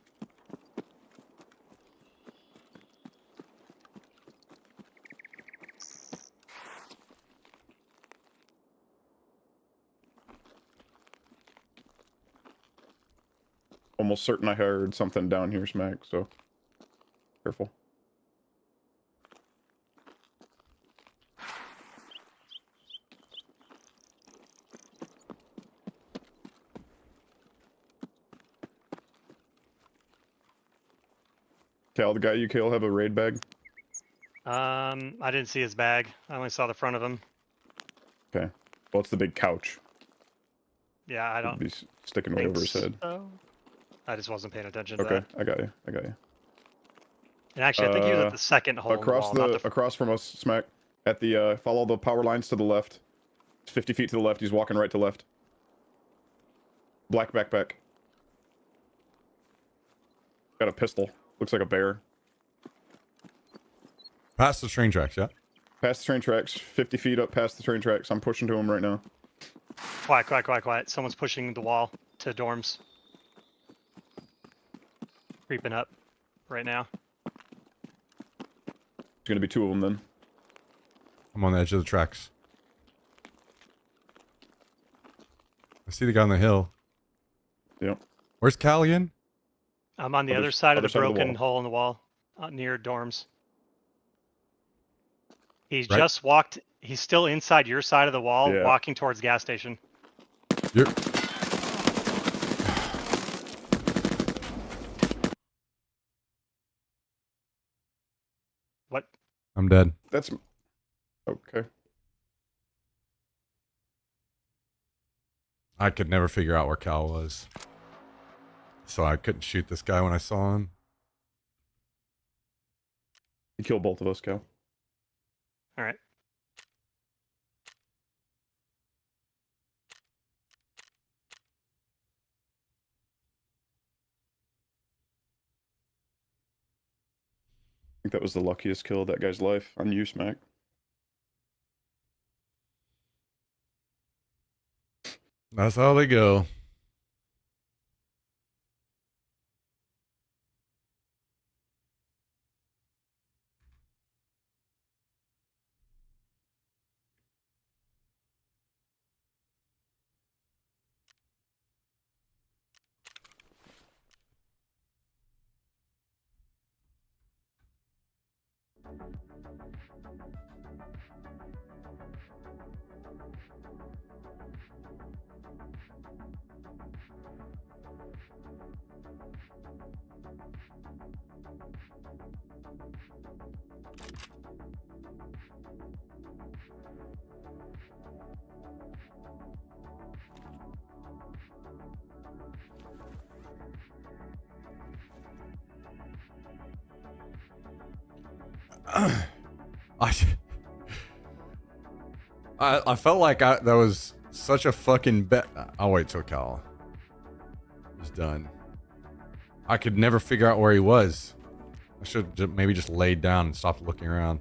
almost certain I heard something down here, Smack, so careful. Cal, the guy you kill have a raid bag? I didn't see his bag. I only saw the front of him. Okay. Well, it's the big couch. Yeah, I don't Be sticking right think over his head. so. I just wasn't paying attention to Okay, that. I got you. I got you. And actually, I think he was at the second hole across in the wall, not the across from us, Smack. At the follow the power lines to the left. 50 feet to the left. He's walking right to left. Black backpack. Got a pistol. Looks like a bear. Past the train tracks, yeah. Past the train tracks. 50 feet up past the train tracks. I'm pushing to him right now. Quiet, quiet, quiet, quiet. Someone's pushing the wall to dorms. Creeping up right now. There's gonna be two of them then. I'm on the edge of the tracks. I see the guy on the hill. Yep. Where's Cal again? I'm on the other side of the other side of the broken wall. hole in the wall, near dorms. He's Right. just walked. He's still inside your side of the wall, Yeah. walking towards gas station. You're... What? I'm dead. That's okay. I could never figure out where Cal was. So I couldn't shoot this guy when I saw him. He killed both of us, Cal. All right. I think that was the luckiest kill of that guy's life on you, Smack. That's how they go. I felt like that was such a fucking bet. I'll wait till Cal is done. I could never figure out where he was. I should maybe just laid down and stopped looking around.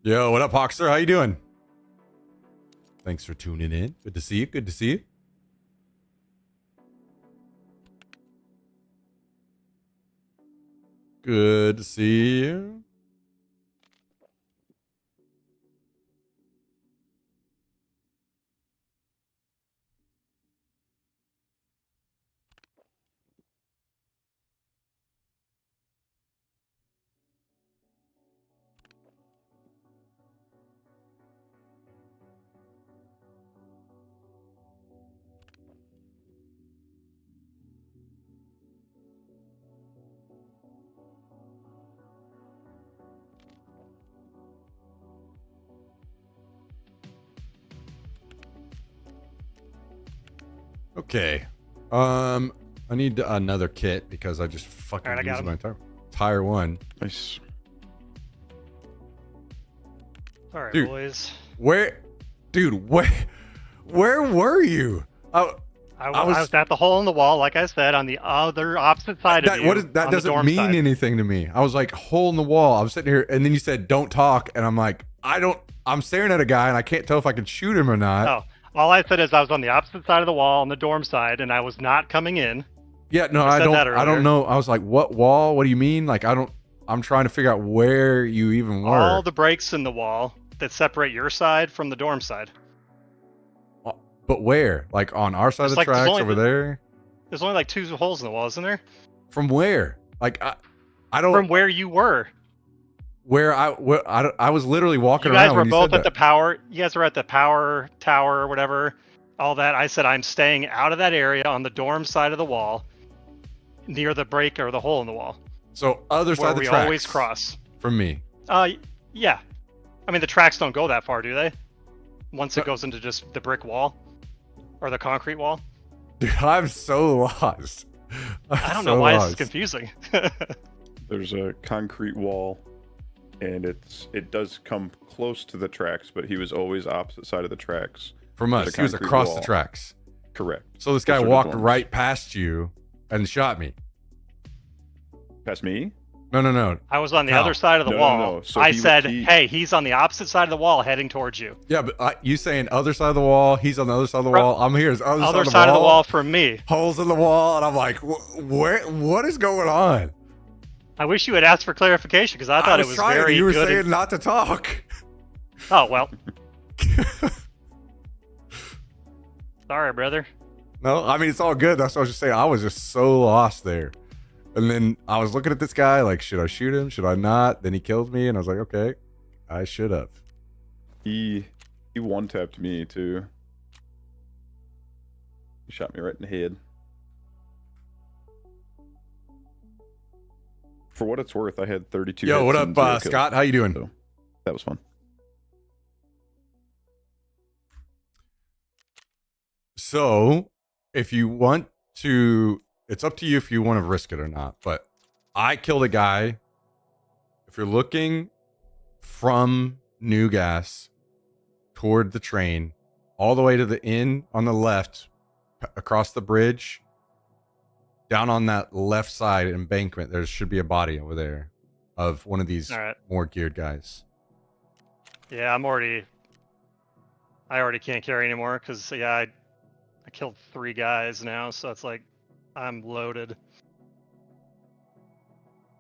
Yo, what up, Hoxer? How you doing? Thanks for tuning in. Good to see you. Good to see you. Good to see you. Okay. I need another kit because I just fucking All right, I got used my him. tire one. Nice. All right, Dude, boys. where were you? I was at the hole in the wall, like I said, on the other opposite side of you. That doesn't mean anything to me. I was like, hole in the wall. I was sitting here, and then you said, don't talk. And I'm like, I'm staring at a guy, and I can't tell if I can shoot him or not. Oh, all I said is I was on the opposite side of the wall on the dorm side, and I was not coming in. Yeah, no, I don't know. I was like, what wall? What do you mean? Like, I'm trying to figure out where you even were. All the breaks in the wall that separate your side from the dorm side. But where? Like on our side of the Like, tracks over there? There's only like 2 holes in the wall, isn't there? From where? Like I don't. From where you were. Where I was literally walking You guys around. were when both you at the power. You guys were at the power tower or whatever. All that. I said I'm staying out of that area on the dorm side of the wall, near the break or the hole in the wall. So other side of the we tracks. Always cross. From me. Yeah. I mean the tracks don't go that far, do they? Once it goes into just the brick wall, or the concrete wall. Dude, I'm so lost. I don't know why this is confusing. There's a concrete wall, and it does come close to the tracks, but he was always opposite side of the tracks. From us, he was across the tracks. Correct. So this guy walked right past you and shot me. Past me? No. I was on the other side of the wall. No. So I said, hey, he's on the opposite side of the wall heading towards you. Yeah, but you saying other side of the wall, he's on the other side of the wall. I'm here. Other side of the wall from me. Holes in the wall, and I'm like, what is going on? I wish you had asked for clarification because I thought it was very good. You were saying not to talk. Oh, well. Sorry, brother. No, I mean, it's all good. That's what I was just saying. I was just so lost there. And then I was looking at this guy like, should I shoot him? Should I not? Then he killed me, and I was like, okay, I should have. He one-tapped me, too. He shot me right in the head. For what it's worth, I had 32 Yo, hits what and up, 0 Scott? kills. How you doing? So, that was fun. So, if you want to, it's up to you if you want to risk it or not. But I killed a guy. If you're looking from New Gas toward the train, all the way to the inn on the left, across the bridge, down on that left side embankment, there should be a body over there of one of these more geared guys. Yeah, I already can't carry anymore because, yeah, I killed 3 guys now, so it's like I'm loaded.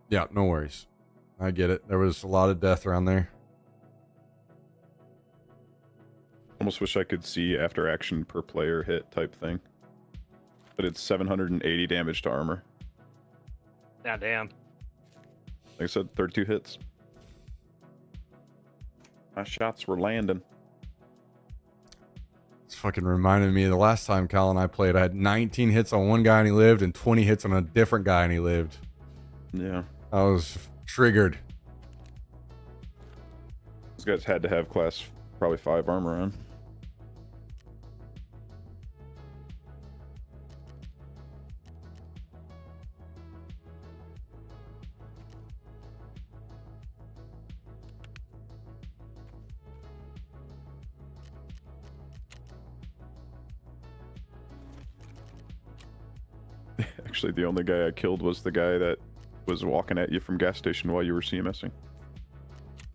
Yeah, no worries. I get it. There was a lot of death around there. Almost wish I could see after action per player hit type thing. But it's 780 damage to armor. Yeah, damn. Like I said, 32 hits. My shots were landing. It's fucking reminded me of the last time Cal and I played. I had 19 hits on one guy and he lived, and 20 hits on a different guy and he lived. Yeah. I was triggered. Those guys had to have class probably 5 armor on. Actually, the only guy I killed was the guy that was walking at you from gas station while you were CMSing.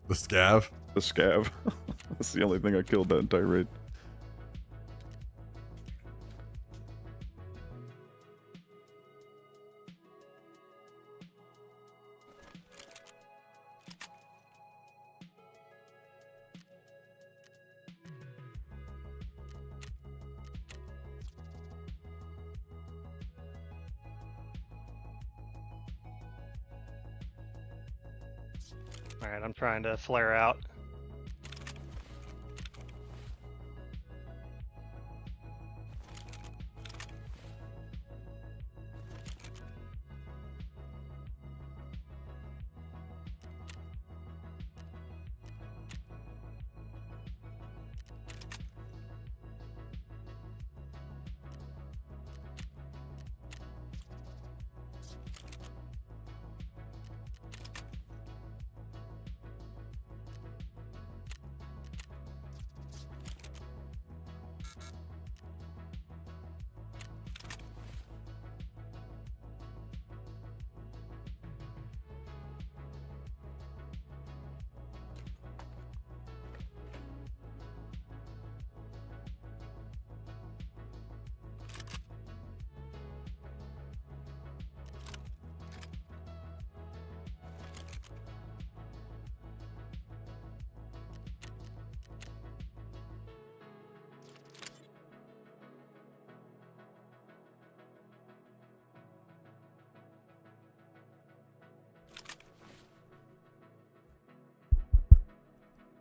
The scav? The scav. That's the only thing I killed that entire raid. All right, I'm trying to flare out.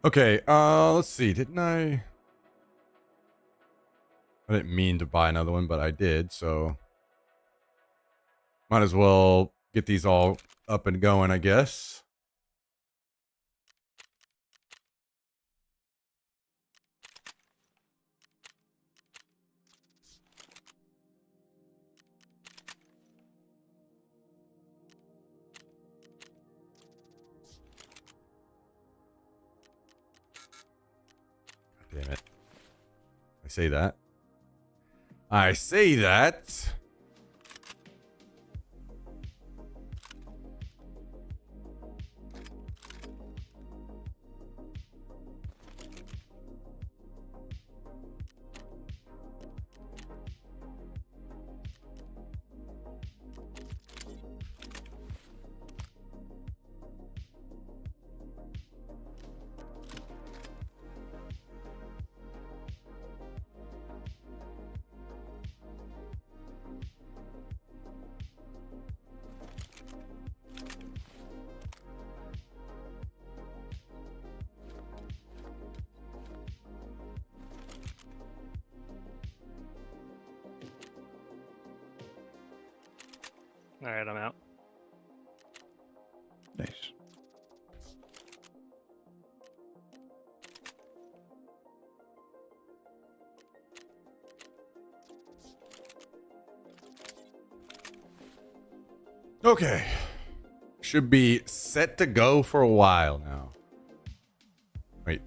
Okay, let's see. Didn't I didn't mean to buy another one, but I did, so might as well get these all up and going, I guess. God damn it. I say that. I say that. All right, I'm out. Nice. Okay. Should be set to go for a while now. Wait.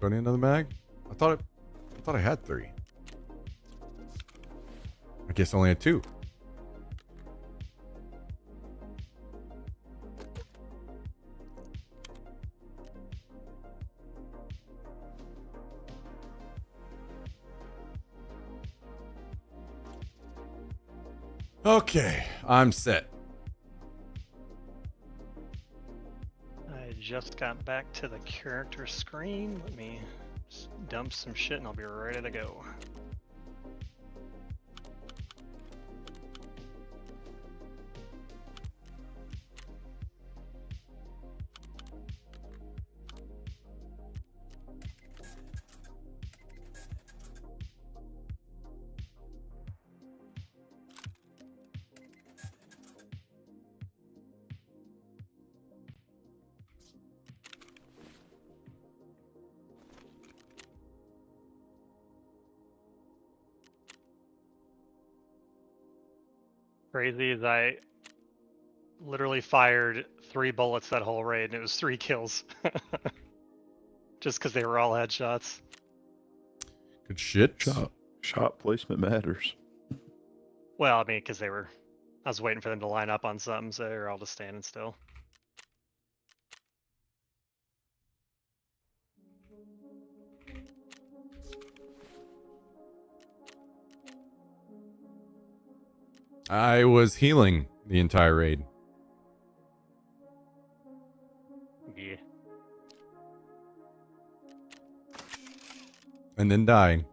Do I need another mag? I thought I had 3. I guess I only had 2. Okay, I'm set. I just got back to the character screen. Let me just dump some shit and I'll be ready to go. Crazy is I literally fired 3 bullets that whole raid and it was 3 kills. Just because they were all headshots. Good shit. Shot placement matters. Well, I mean, because I was waiting for them to line up on something, so they were all just standing still. I was healing the entire raid. Yeah. And then dying.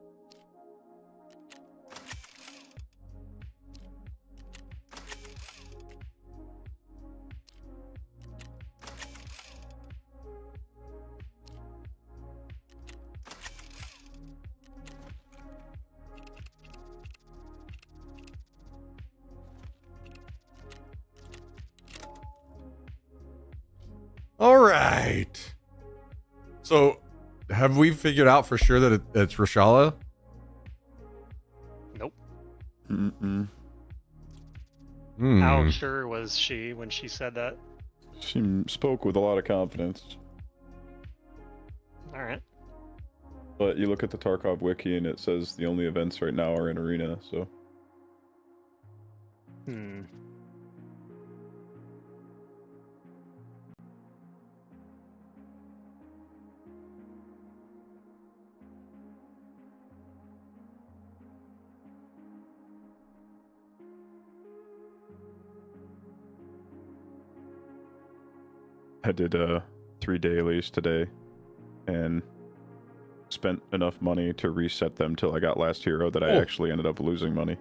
right. So, have we figured out for sure that it's Rashala? Nope. Mm-mm. How sure was she when she said that? She spoke with a lot of confidence. All right. But you look at the Tarkov wiki and it says the only events right now are in arena, so. I did 3 dailies today and spent enough money to reset them till I got last hero that I actually ended up losing money.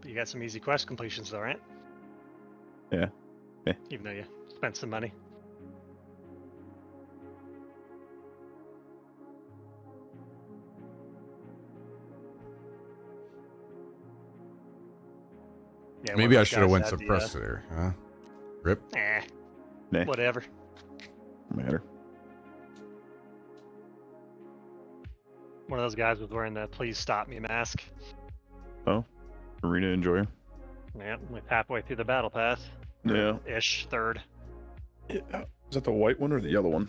You got some easy quest completions though, right? Yeah. Even though you spent some money. Yeah, Maybe I should have went suppressor, huh? Rip. Nah. Whatever. Matter. One of those guys was wearing the "Please stop me" mask. Oh, arena enjoyer. Yeah, like halfway through the battle pass. Yeah. Ish, third. Is that the white one or the yellow one?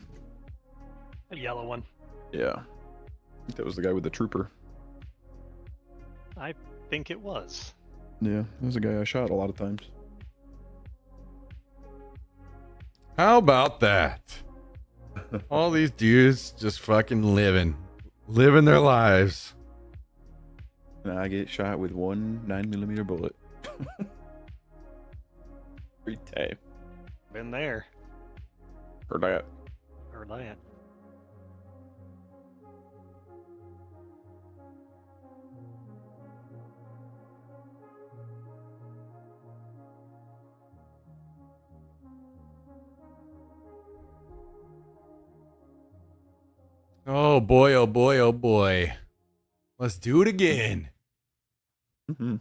A yellow one. Yeah. I think that was the guy with the trooper. I think it was. Yeah, that was a guy I shot a lot of times. How about that? All these dudes just fucking living their lives. And I get shot with one 9mm bullet. Every time. Been there. Heard that. Heard that. Oh boy, oh boy, oh boy. Let's do it again. Mm-hmm.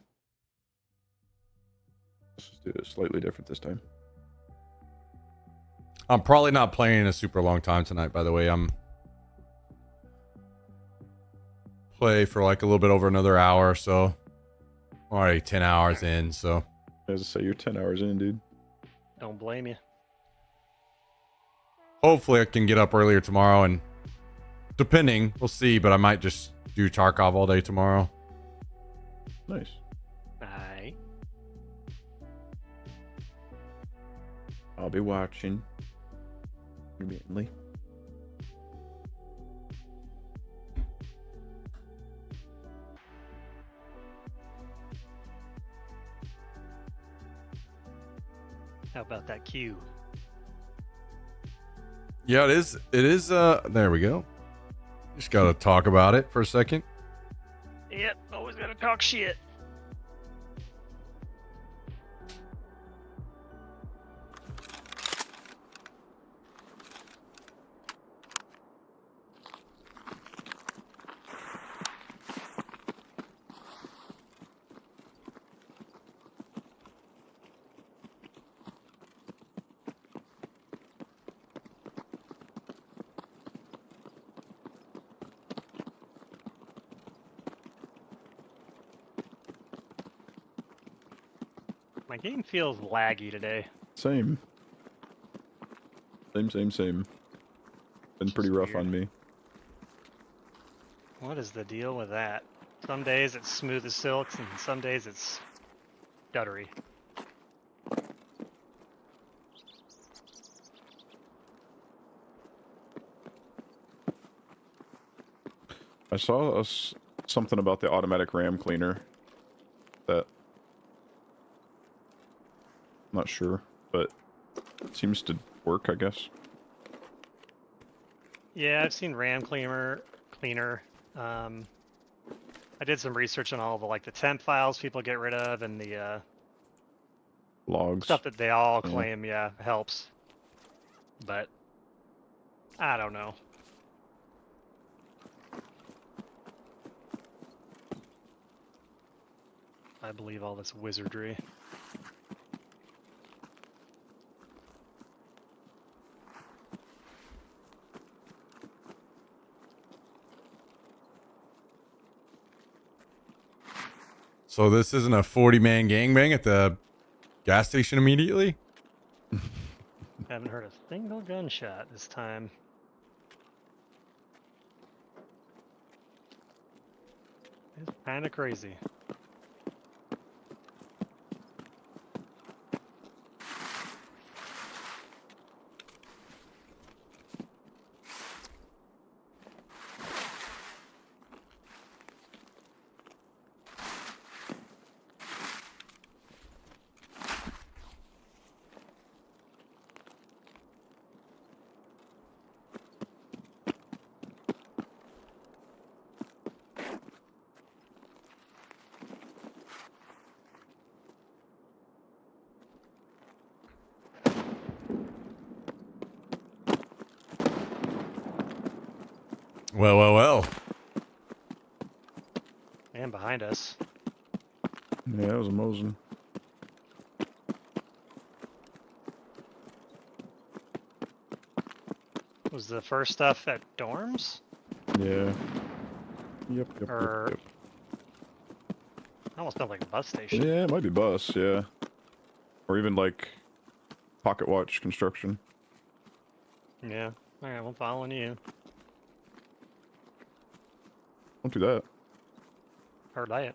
Let's just do it slightly different this time. I'm probably not playing in a super long time tonight, by the way. I'm play for like a little bit over another hour or so. Already 10 hours in, so. As I say, you're 10 hours in, dude. Don't blame you. Hopefully I can get up earlier tomorrow, and depending, we'll see, but I might just do Tarkov all day tomorrow. Nice. Aye. I'll be watching. Immediately. How about that queue? Yeah, it is, there we go. Just gotta talk about it for a second. Yep, always gotta talk shit. My game feels laggy today. Same. Same. Been pretty rough on me. What is the deal with that? Some days it's smooth as silks, and some days it's guttery. I saw something about the automatic RAM cleaner that I'm not sure, but it seems to work, I guess. Yeah, I've seen RAM cleaner. I did some research on all the temp files people get rid of and the logs stuff that they all claim, yeah, helps. But I don't know. I believe all this wizardry. So this isn't a 40-man gangbang at the gas station immediately? Haven't heard a single gunshot this time. It's kind of crazy. Well. And behind us. Yeah, it was a Mosin. Was the first stuff at dorms? Yeah. Yep. Or... almost felt like a bus station. Yeah, it might be bus, yeah. Or even like pocket watch construction. Yeah. Alright, I'm following you. Don't do that. Heard that.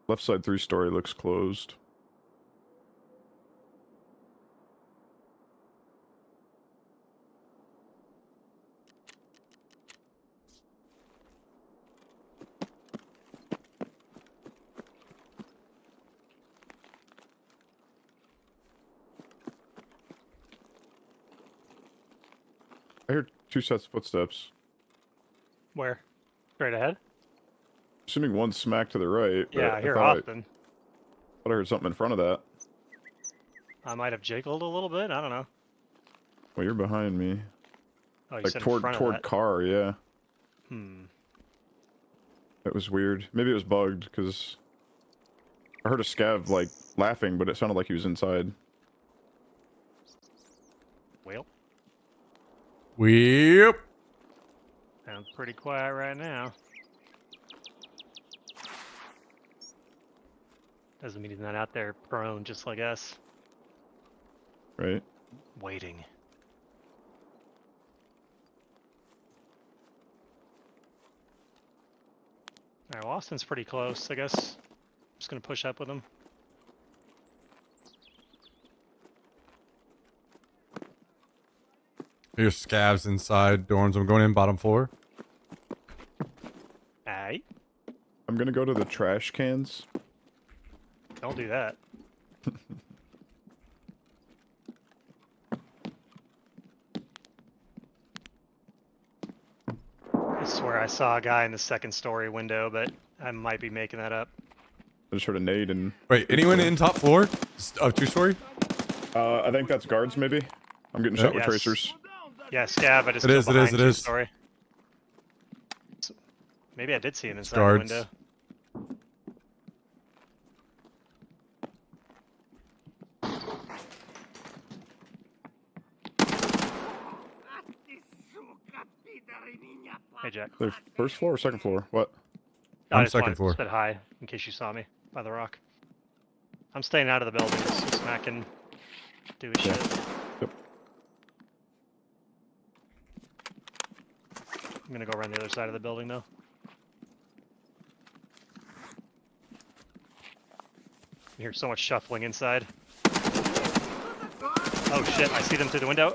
Left side 3-story looks closed. I heard 2 sets of footsteps. Where? Straight ahead? Assuming one smack to the right. But Yeah, I hear thought Austin. I heard something in front of that. I might have jiggled a little bit. I don't know. Well, you're behind me. Oh, you like said in toward front of toward that. car, yeah. That was weird. Maybe it was bugged because I heard a scav like laughing, but it sounded like he was inside. Well. Yep. Sounds pretty quiet right now. Doesn't mean he's not out there prone just like us. Right. Waiting. Alright, well, Austin's pretty close, I guess. I'm just gonna push up with him. Here's scavs inside dorms. I'm going in bottom floor. Aye. I'm gonna go to the trash cans. Don't do that. I swear I saw a guy in the second story window, but I might be making that up. I just heard a nade and... Wait, anyone in top floor? 2-story? I think that's guards, maybe. I'm getting shot with tracers. Yeah, scav, but it's It is. Story. So, maybe I did see him inside guards. the window. Hey, Jack. The first floor or second floor? What? I'm second floor. Said hi, in case you saw me by the rock. I'm staying out of the building, so Smack can do his shit. Yep. I'm gonna go around the other side of the building, though. You hear so much shuffling inside. Oh shit, I see them through the window.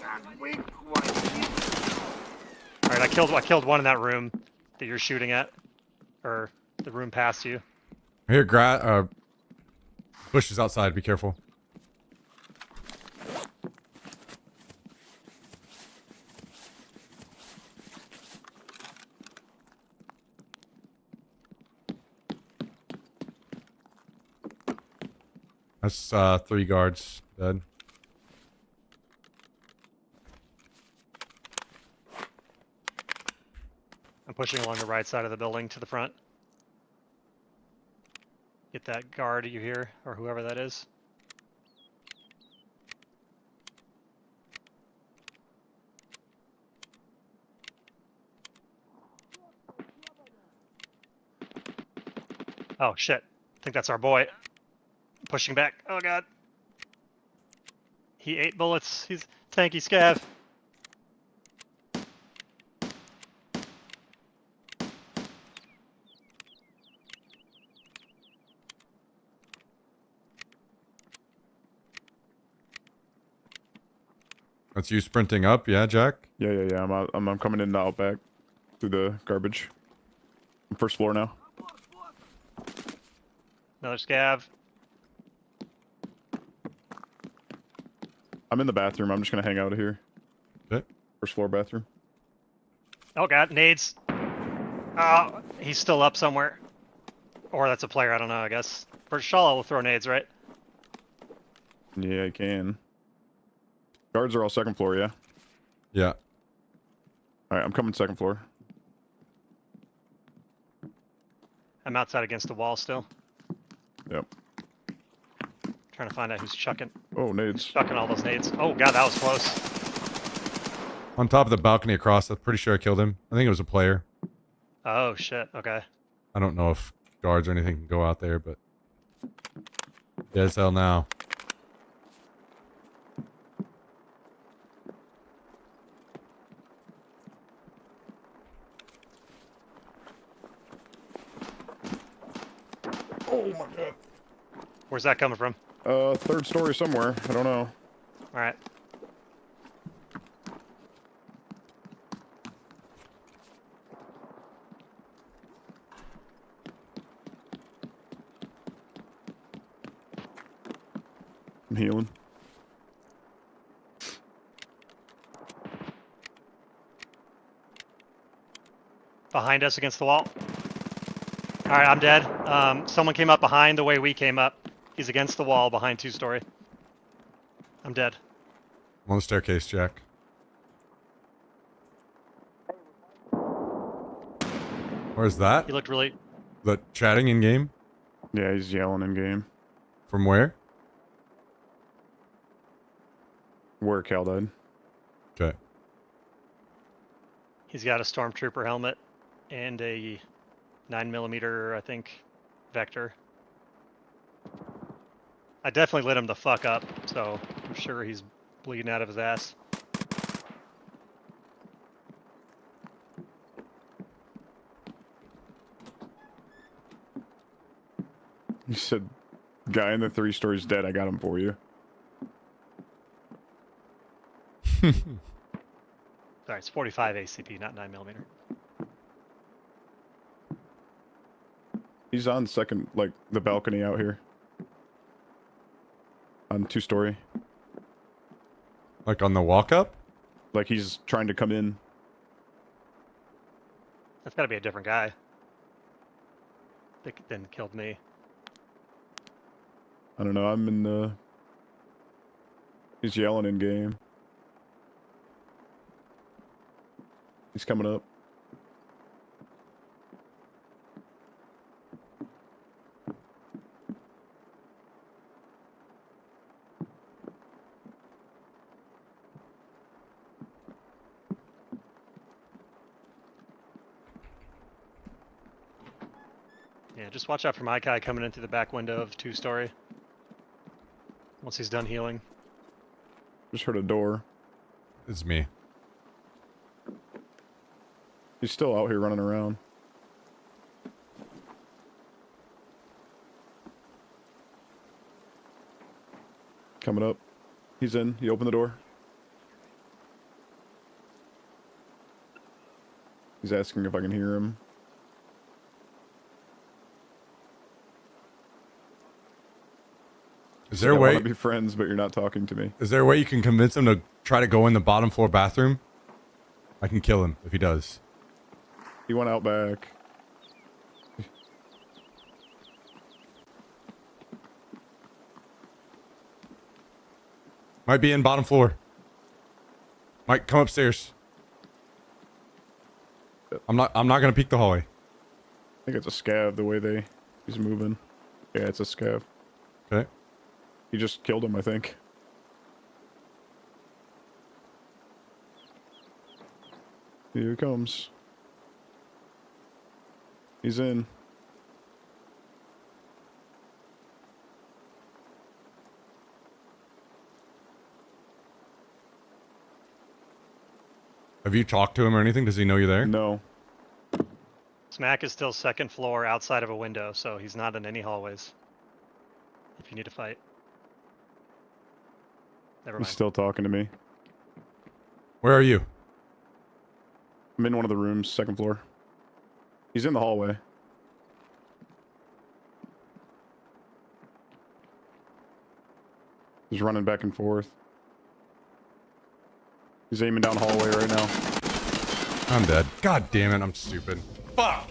Alright, I killed one in that room that you're shooting at. Or the room past you. I hear bushes outside. Be careful. That's 3 guards dead. I'm pushing along the right side of the building to the front. Get that guard you hear, or whoever that is. Oh shit! I think that's our boy. Pushing back. Oh god. He ate bullets. He's tanky scav. That's you sprinting up, yeah, Jack? Yeah. I'm out. I'm coming in the outback through the garbage. First floor now. Another scav. I'm in the bathroom. I'm just gonna hang out here. Okay. First floor bathroom. Oh god, nades. Oh, he's still up somewhere. Or that's a player, I don't know, I guess. For Shala will throw nades, right? Yeah, I can. Guards are all second floor, yeah? Yeah. Alright, I'm coming second floor. I'm outside against the wall still. Yep. Trying to find out who's chucking. Oh, nades. Chucking all those nades. Oh god, that was close. On top of the balcony across, I'm pretty sure I killed him. I think it was a player. Oh shit, okay. I don't know if guards or anything can go out there, but... dead as hell now. Oh my god. Where's that coming from? Third story somewhere. I don't know. Alright. I'm healing. Behind us against the wall. Alright, I'm dead. Someone came up behind the way we came up. He's against the wall behind 2-story. I'm dead. I'm on the staircase, Jack. Where's that? He looked really... The chatting in game? Yeah, he's yelling in game. From where? Where Cal died. Okay. He's got a stormtrooper helmet and a 9mm, I think, vector. I definitely lit him the fuck up, so I'm sure he's bleeding out of his ass. You said, guy in the 3 stories dead, I got him for you. Sorry, it's 45 ACP, not 9mm. He's on second, like, the balcony out here. On 2-story. Like on the walk up? Like he's trying to come in. That's gotta be a different guy. That then killed me. I don't know, I'm in the... He's yelling in game. He's coming up. Yeah, just watch out for my guy coming in through the back window of 2-story. Once he's done healing. Just heard a door. It's me. He's still out here running around. Coming up. He's in. He opened the door. He's asking if I can hear him. Is there a I way want to be friends, but you're not talking to me? Is there a way you can convince him to try to go in the bottom floor bathroom? I can kill him if he does. He went out back. Might be in bottom floor. Might come upstairs. I'm not gonna peek the hallway. I think it's a scav the way he's moving. Yeah, it's a scav. Okay. He just killed him, I think. Here he comes. He's in. Have you talked to him or anything? Does he know you're there? No. Smack is still second floor outside of a window, so he's not in any hallways. If you need to fight. Never mind. He's still talking to me. Where are you? I'm in one of the rooms, second floor. He's in the hallway. He's running back and forth. He's aiming down the hallway right now. I'm dead. God damn it, I'm stupid. Fuck!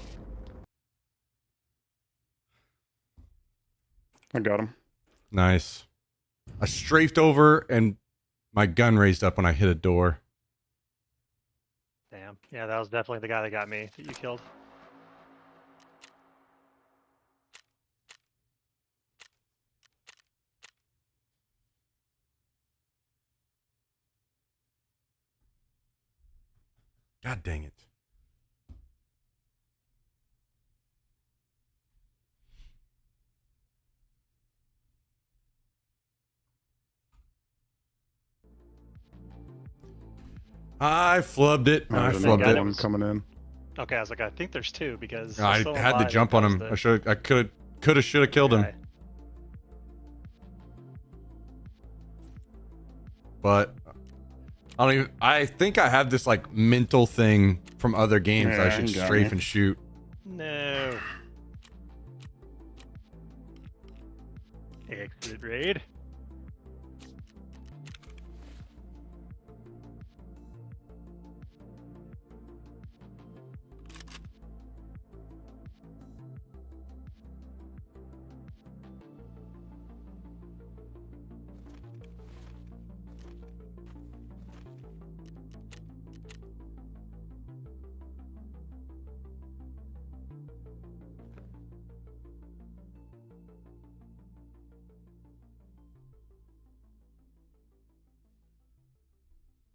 I got him. Nice. I strafed over and my gun raised up when I hit a door. Damn. Yeah, that was definitely the guy that got me, that you killed. God dang it. I flubbed it. I flubbed it. One coming in. Okay, I was like, I think there's two because I had to jump on him. I should have killed him. But I think I have this like mental thing from other games. Yeah, I should strafe and shoot. No. Exit raid.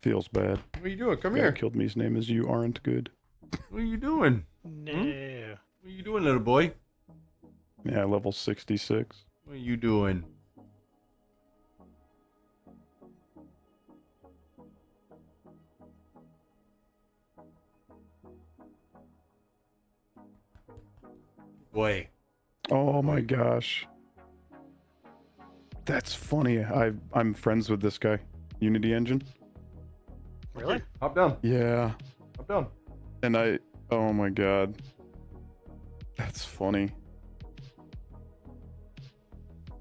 Feels bad. What are you doing? Come Guy here. Killed me. His name is You Aren't Good. What are you doing? No. What are you doing, little boy? Yeah, level 66. What are you doing? Boy. Oh my gosh. That's funny. I'm friends with this guy. Unity Engine. Really? Hop down. Yeah. Hop down. And oh my god. That's funny.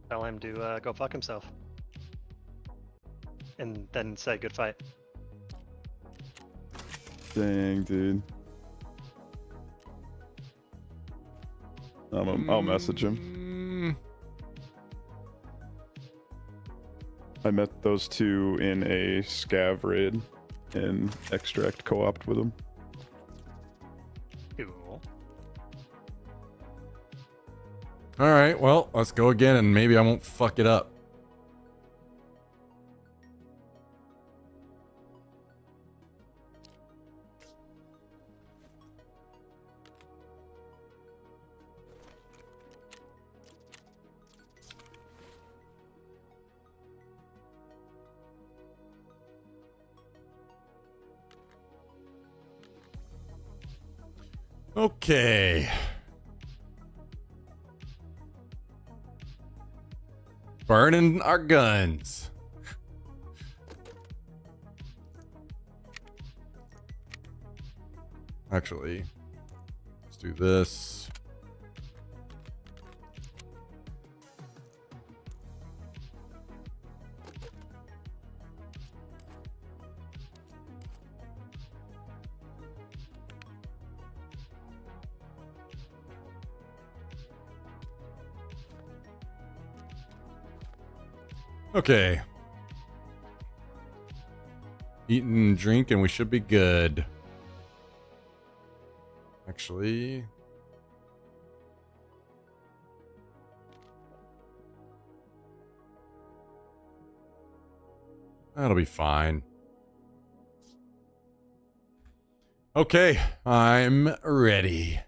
Tell him to go fuck himself. And then say good fight. Dang, dude. I'll message him. I met those two in a scav raid and extract co-opt with them. Cool. All right, well, let's go again and maybe I won't fuck it up. Okay. Burning our guns. Actually, let's do this. Okay. Eat and drink and we should be good. Actually. That'll be fine. Okay, I'm ready.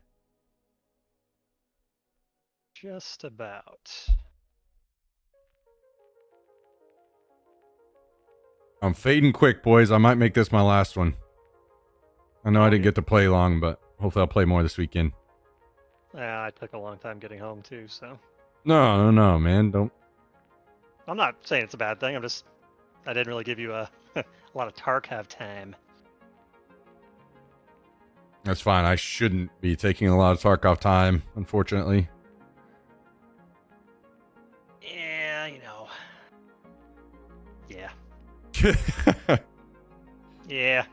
Just about. I'm fading quick, boys. I might make this my last one. I know I didn't get to play long, but hopefully I'll play more this weekend. Yeah, I took a long time getting home too, so. No, man. Don't. I'm not saying it's a bad thing. I didn't really give you a lot of Tarkov time. That's fine. I shouldn't be taking a lot of Tarkov time, unfortunately. Yeah, you know. Yeah. Yeah.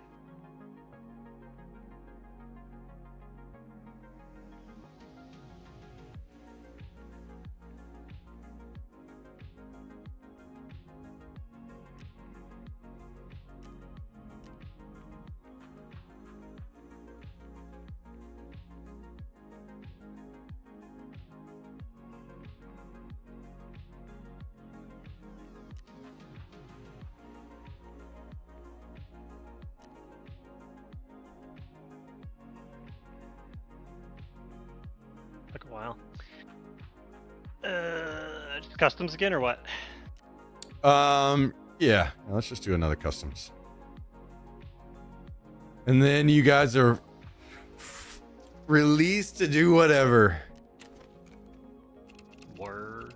Took a while. Just customs again or what? Yeah. Let's just do another customs. And then you guys are released to do whatever. Word.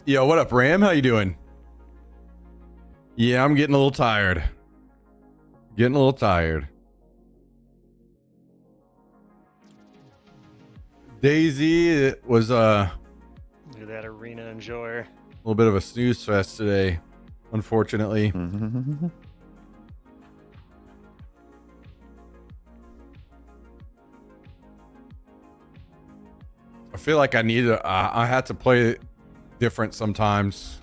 Yo, what up, Ram? How you doing? Yeah, I'm getting a little tired. Getting a little tired. Daisy, it was Do that arena enjoyer. a little bit of a snooze fest today, unfortunately. I feel like I need to. I had to play different sometimes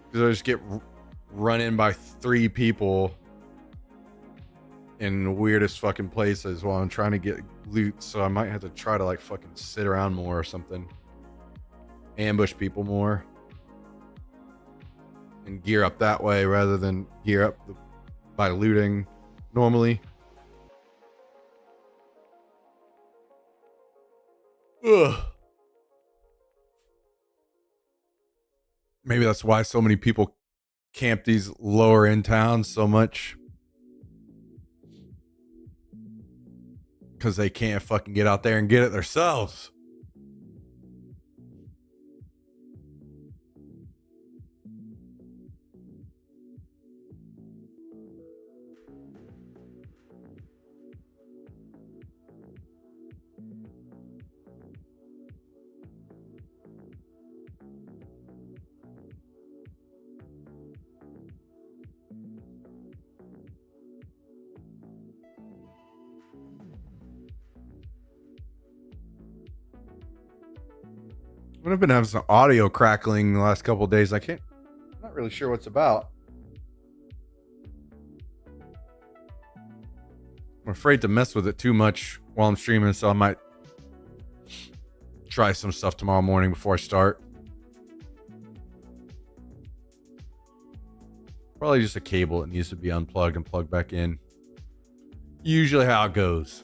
because I just get run in by 3 people in the weirdest fucking places while I'm trying to get loot. So I might have to try to like fucking sit around more or something, ambush people more, and gear up that way rather than gear up by looting normally. Ugh. Maybe that's why so many people camp these lower end towns so much. Because they can't fucking get out there and get it themselves. I've been having some audio crackling the last couple of days. I'm not really sure what's about. I'm afraid to mess with it too much while I'm streaming, so I might try some stuff tomorrow morning before I start. Probably just a cable that needs to be unplugged and plugged back in. Usually how it goes.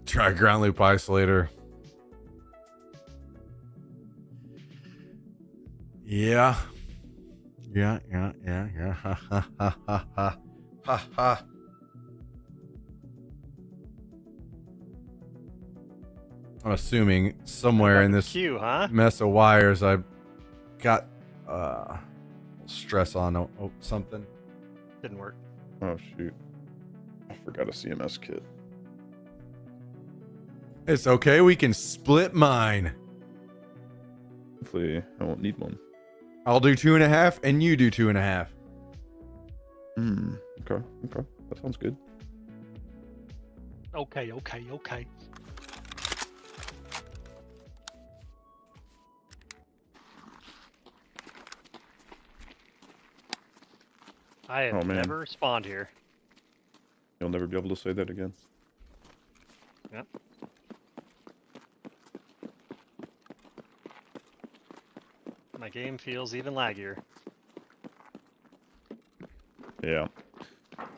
Try ground loop isolator. Yeah. Yeah. Ha ha ha ha ha. Ha ha. I'm assuming somewhere in this queue, huh? mess of wires I got stress on something. Didn't work. Oh shoot. I forgot a CMS kit. It's okay, we can split mine. Hopefully I won't need one. I'll do 2.5, and you do 2.5. Okay. Okay. That sounds good. Okay. I have Oh, man. never spawned here. You'll never be able to say that again. Yep. My game feels even laggier. Yeah.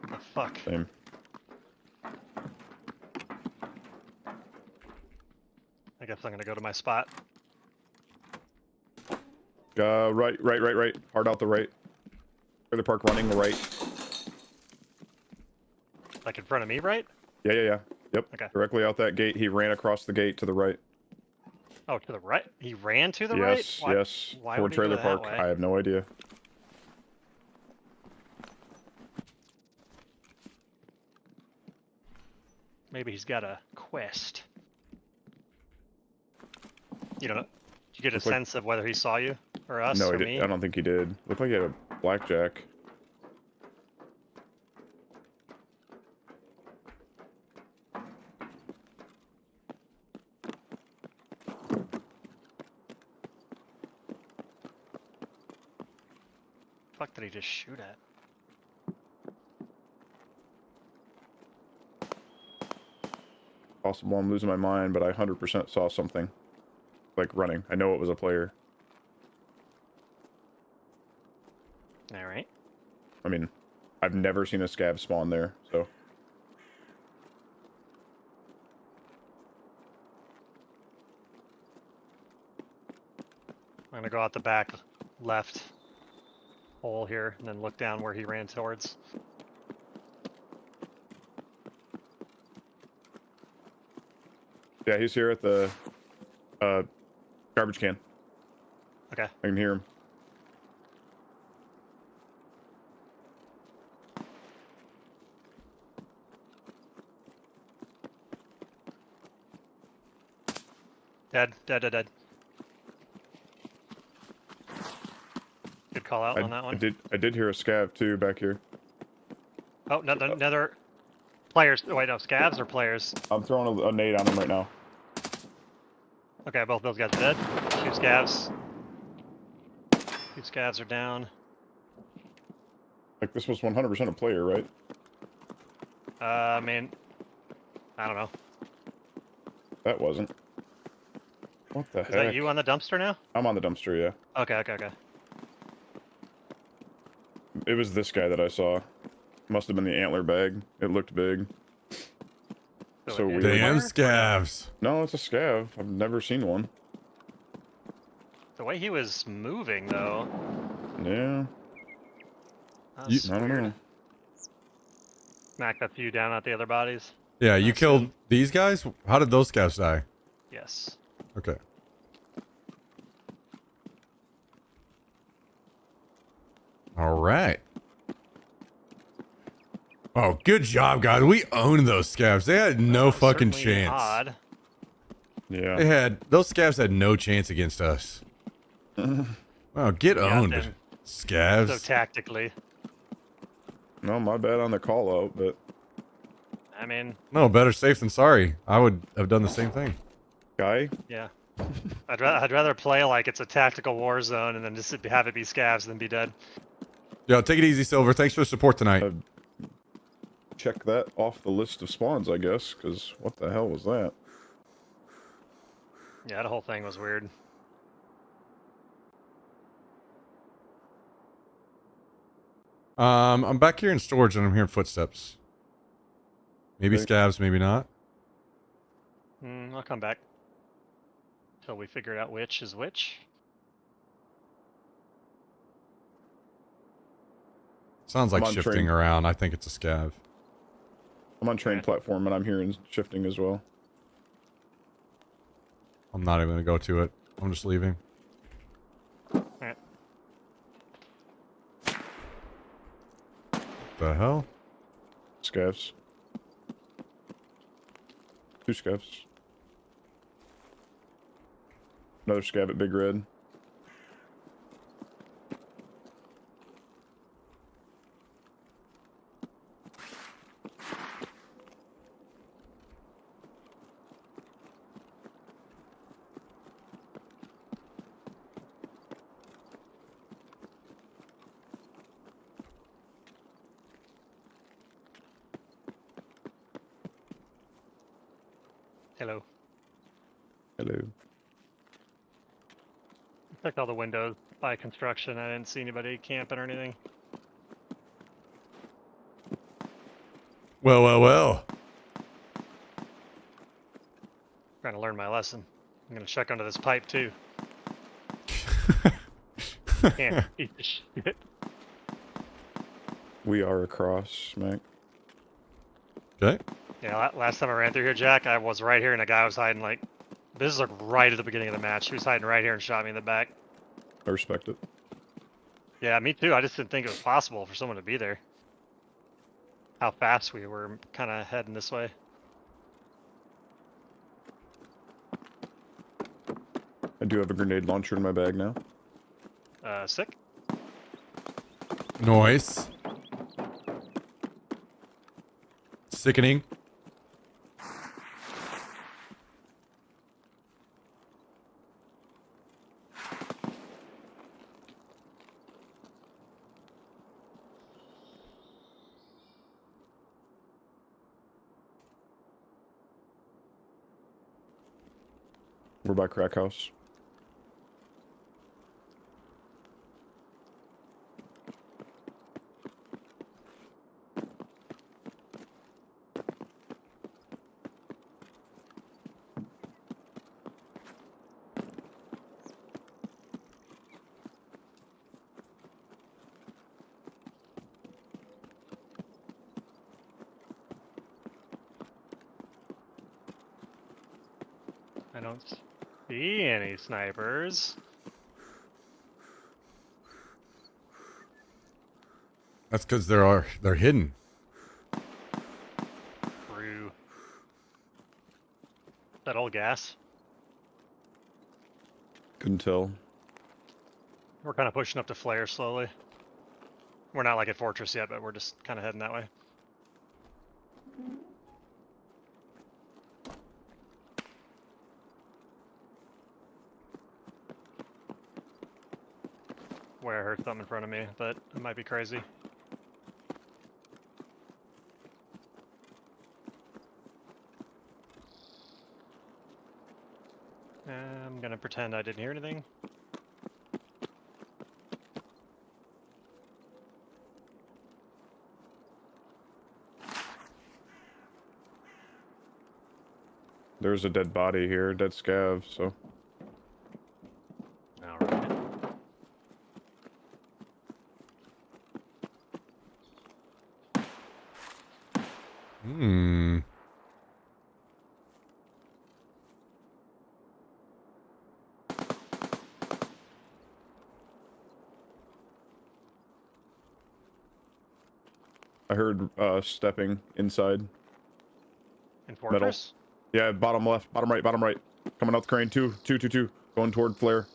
The fuck? Same. I guess I'm gonna go to my spot. Right. Hard out the right. Trailer park running the right. Like in front of me, right? Yeah. Yep. Okay. Directly out that gate. He ran across the gate to the right. Oh, to the right? He ran to the right? Yes, Why, yes. Why Toward would he go trailer that park. way? I have no idea. Maybe he's got a quest. You know, you get a Looked like- sense of whether he saw you or us No, or he did. me? I don't think he did. Looked like he had a blackjack. Fuck did he just shoot at? Possible I'm losing my mind, but I 100% saw something. Like running. I know it was a player. Alright. I mean, I've never seen a scav spawn there, so. I'm gonna go out the back left hole here and then look down where he ran towards. Yeah, he's here at the garbage can. Okay. I can hear him. Dead. Good call out on that one. I did hear a scav too back here. Oh, another players. Oh, wait, no, scavs or players? I'm throwing a nade on him right now. Okay, both those guys are dead. 2 scavs. 2 scavs are down. Like, this was 100% a player, right? I mean, I don't know. That wasn't. What the heck? Is that you on the dumpster now? I'm on the dumpster, yeah. Okay. It was this guy that I saw. Must have been the antler bag. It looked big. So weird. Damn scavs. No, it's a scav. I've never seen one. The way he was moving, though. Yeah. I don't know. Smacked a few down at the other bodies. Yeah, you killed these guys? How did those scavs die? Yes. Okay. All right. Oh, good job, guys. We owned those scavs. They had no fucking chance. Odd. Yeah. Those scavs had no chance against us. Wow, get owned, scavs. So tactically. No, my bad on the call out, but I mean. No, better safe than sorry. I would have done the same thing. Guy? Yeah. I'd rather play like it's a tactical war zone and then just have it be scavs than be dead. Yo, take it easy, Silver. Thanks for the support tonight. Check that off the list of spawns, I guess, because what the hell was that? Yeah, the whole thing was weird. I'm back here in storage and I'm hearing footsteps. Maybe scavs, maybe not. I'll come back. Till we figure out which is which. Sounds like I'm on shifting train. around. I think it's a scav. I'm on train platform and I'm hearing shifting as well. I'm not even going to go to it. I'm just leaving. Alright. The hell? Scavs. 2 scavs. Another scav at Big Red. Hello. Hello. Checked all the windows by construction. I didn't see anybody camping or anything. Well, well, well. Trying to learn my lesson. I'm gonna check under this pipe too. Can't eat the shit. We are across, Mac. Okay. Yeah, last time I ran through here, Jack, I was right here and a guy was hiding like, this is like right at the beginning of the match. He was hiding right here and shot me in the back. I respect it. Yeah, me too. I just didn't think it was possible for someone to be there. How fast we were kind of heading this way. I do have a grenade launcher in my bag now. Sick. Noise. Sickening. We're by Crack House. I don't see any snipers. That's because they're hidden. True. That old gas. Couldn't tell. We're kind of pushing up to flare slowly. We're not like at Fortress yet, but we're just kind of heading that way. Where I heard something in front of me, but it might be crazy. I'm gonna pretend I didn't hear anything. There's a dead body here, dead scav, so. Alright. Hmm. I heard stepping inside. In Fortress? Metal. Yeah, bottom left, bottom right. Coming out the crane, two. Going toward flare.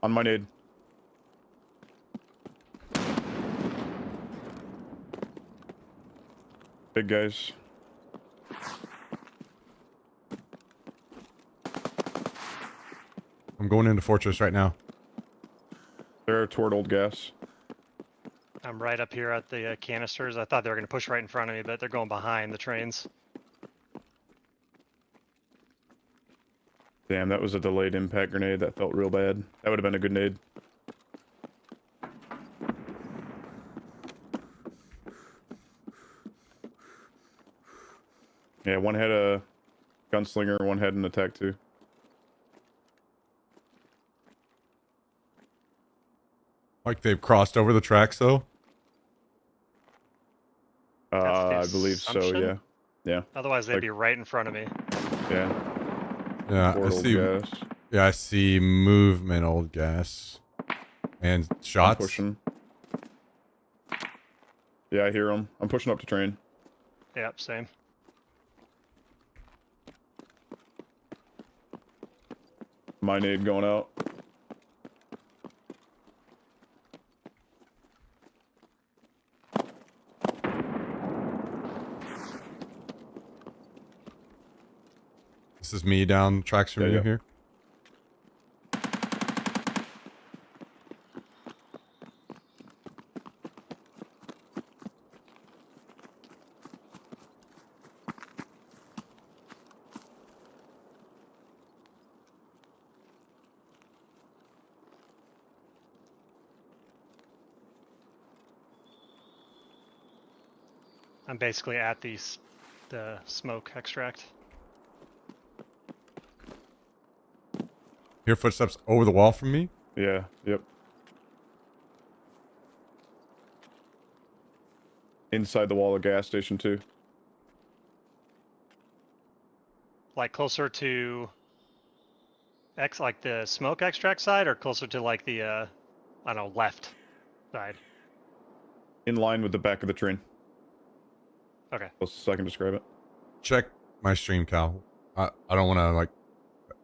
On my nade. Big guys. I'm going into Fortress right now. They're toward old gas. I'm right up here at the canisters. I thought they were going to push right in front of me, but they're going behind the trains. Damn, that was a delayed impact grenade. That felt real bad. That would have been a good nade. Yeah, one had a gunslinger, one had an attack too. Like they've crossed over the tracks though? I believe so, yeah. Yeah. Otherwise they'd be right in front of me. Yeah. Yeah, I see. Gas. Yeah, I see movement, old gas. And shots. I'm pushing. Yeah, I hear them. I'm pushing up to train. Yep, same. My nade going out. This is me down tracks from you here. I'm basically at the smoke extract. Hear footsteps over the wall from me? Yeah, yep. Inside the wall of gas station too. Like closer to like the smoke extract side, or closer to like the I don't know, left side. In line with the back of the train. Okay. Closest I can describe it. Check my stream, Cal. I don't want to like,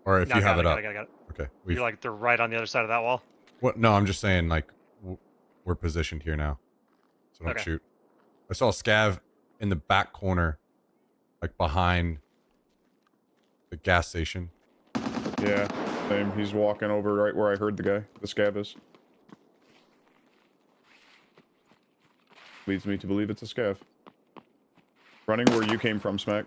or if you have it up. Got it. Okay. You're like they're right on the other side of that wall. What? No, I'm just saying like we're positioned here now, so don't shoot. I saw a scav in the back corner, like behind the gas station. Yeah, same. He's walking over right where I heard the scav is. Leads me to believe it's a scav. Running where you came from, Smack.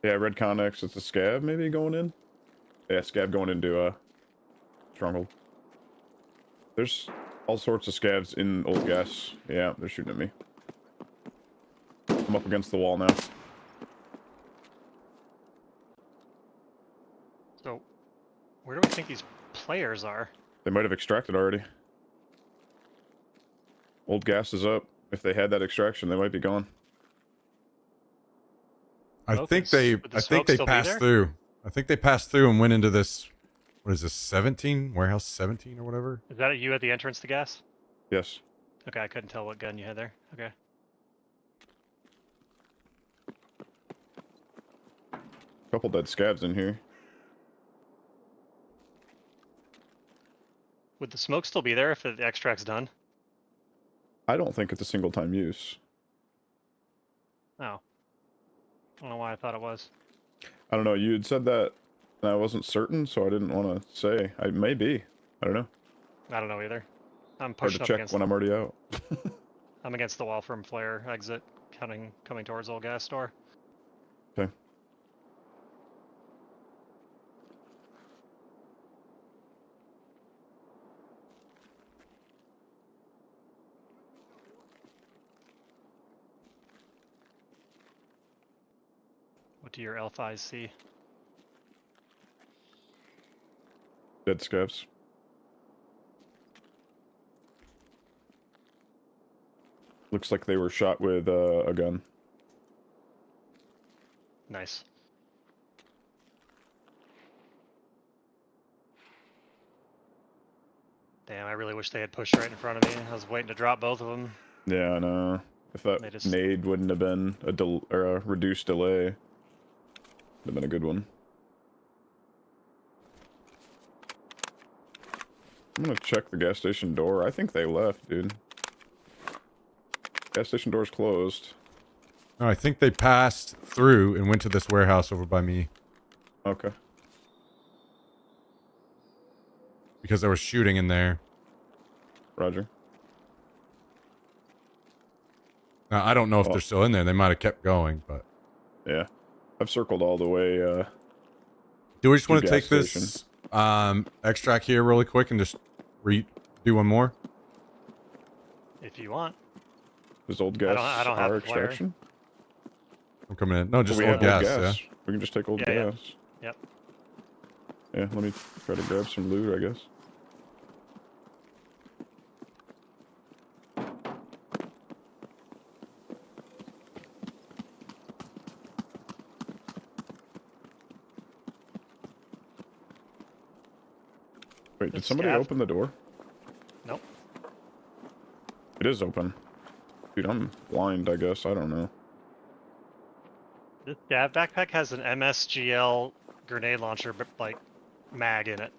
Yeah, red Connex, it's a scav maybe going in? Yeah, scav going into Stronghold. There's all sorts of scavs in old gas. Yeah, they're shooting at me. I'm up against the wall now. So, where do we think these players are? They might have extracted already. Old gas is up. If they had that extraction, they might be gone. I think they passed through. I think they passed through and went into this. What is this? 17 warehouse 17 or whatever. Is that you at the entrance to gas? Yes. Okay, I couldn't tell what gun you had there. Okay. Couple dead scavs in here. Would the smoke still be there if the extract's done? I don't think it's a single time use. Oh. I don't know why I thought it was. I don't know. You had said that and I wasn't certain, so I didn't want to say. I may be. I don't know. I don't know either. I'm Hard pushing to up check against when I'm already out. I'm against the wall from flare exit, coming towards old gas store. Okay. What do your L5s see? Dead scavs. Looks like they were shot with a gun. Nice. Damn, I really wish they had pushed right in front of me. I was waiting to drop both of them. Yeah, I know. If that nade wouldn't have been a reduced delay, would have been a good one. I'm gonna check the gas station door. I think they left, dude. Gas station door's closed. No, I think they passed through and went to this warehouse over by me. Okay. Because there was shooting in there. Roger. Now, I don't know if they're still in there. They might have kept going, but... Yeah. I've circled all the way, do we just want to take this extract here really quick and just do one more? If you want. Is old gas I don't our have flare. extraction? I'm coming in. No, just we old have gas, gas. yeah. We can just take old Yeah, gas. Yep. Yeah, let me try to grab some loot, I guess. Wait, did somebody open the door? Nope. It is open. Dude, I'm blind, I guess. I don't know. This backpack has an MSGL grenade launcher, but like mag in it.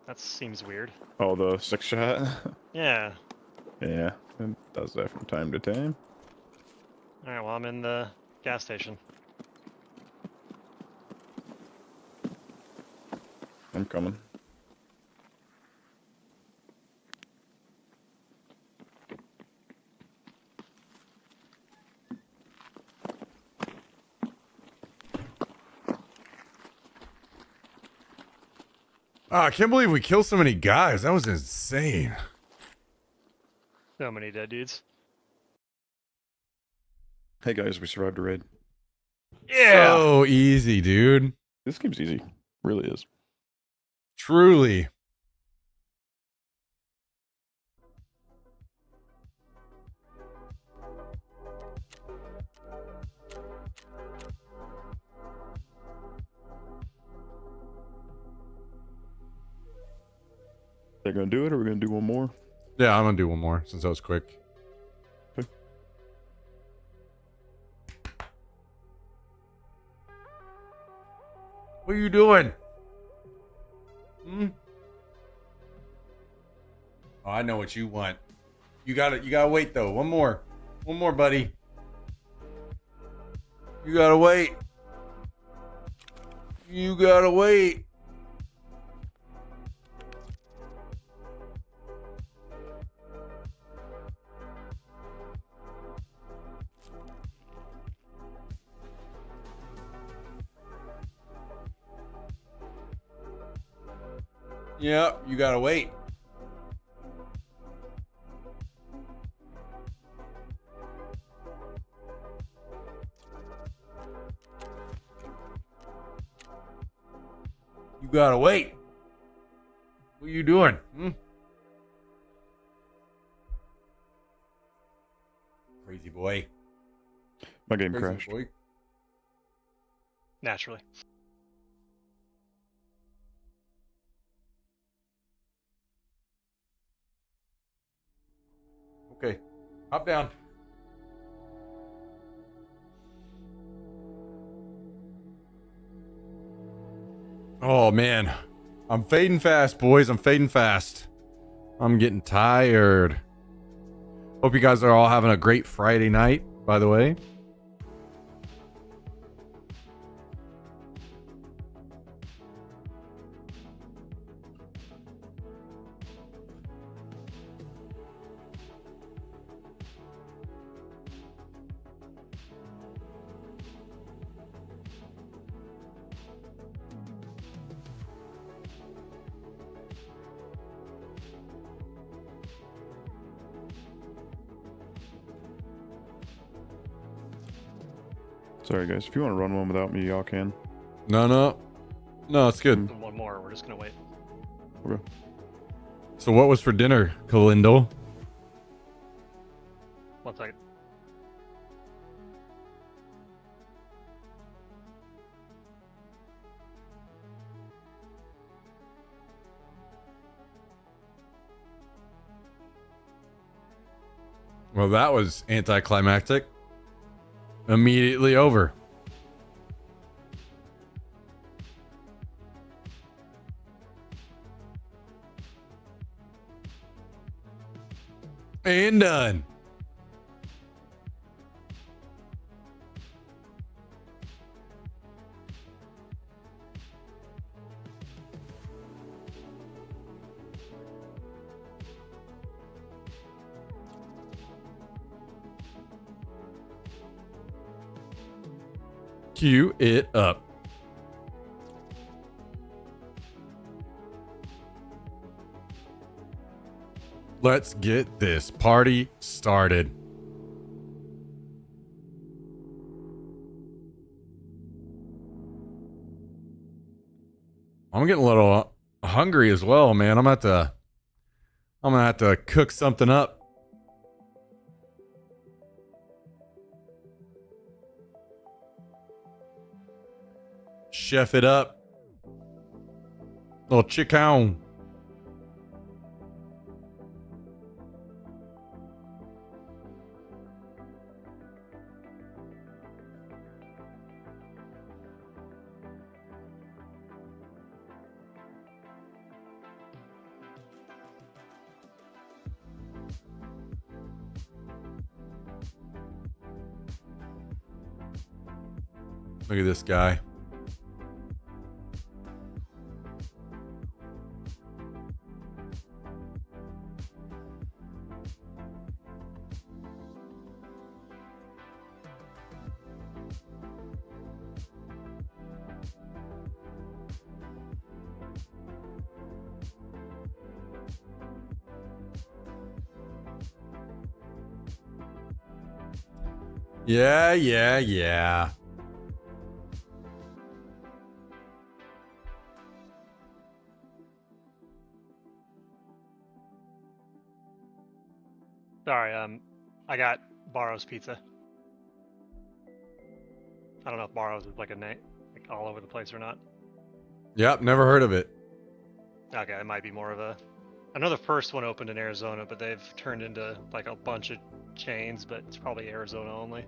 That seems weird. Oh, the 6-shot? Yeah. Yeah, it does that from time to time. All right. Well, I'm in the gas station. I'm coming. Oh, I can't believe we killed so many guys. That was insane. So many dead dudes. Hey guys, we survived a raid. Yeah. So easy, dude. This game's easy. Really is. Truly. They're gonna do it, or we're gonna do one more? Yeah, I'm gonna do one more since that was quick. Okay. What are you doing? Hmm? Oh, I know what you want. You gotta wait though. One more, buddy. You gotta wait. You gotta wait. Yep, you gotta wait. You gotta wait. What are you doing? Hmm? Crazy boy. My game Crazy crashed. boy. Naturally. Okay, hop down. Oh man, I'm fading fast, boys. I'm fading fast. I'm getting tired. Hope you guys are all having a great Friday night, by the way. Sorry guys, if you want to run one without me, y'all can. No, it's good. One more. We're just gonna wait. Okay. So what was for dinner, Kalindo? 1 second. Well, that was anticlimactic. Immediately over. And done. Cue it up. Let's get this party started. I'm getting a little hungry as well, man. I'm gonna have to cook something up. Chef it up. Little chicken. Look at this guy. Yeah, yeah, yeah. Sorry, I got Barrow's Pizza. I don't know if Barrow's is like a name, like all over the place or not. Yep, never heard of it. Okay, it might be more of a. I know the first one opened in Arizona, but they've turned into like a bunch of chains, but it's probably Arizona only.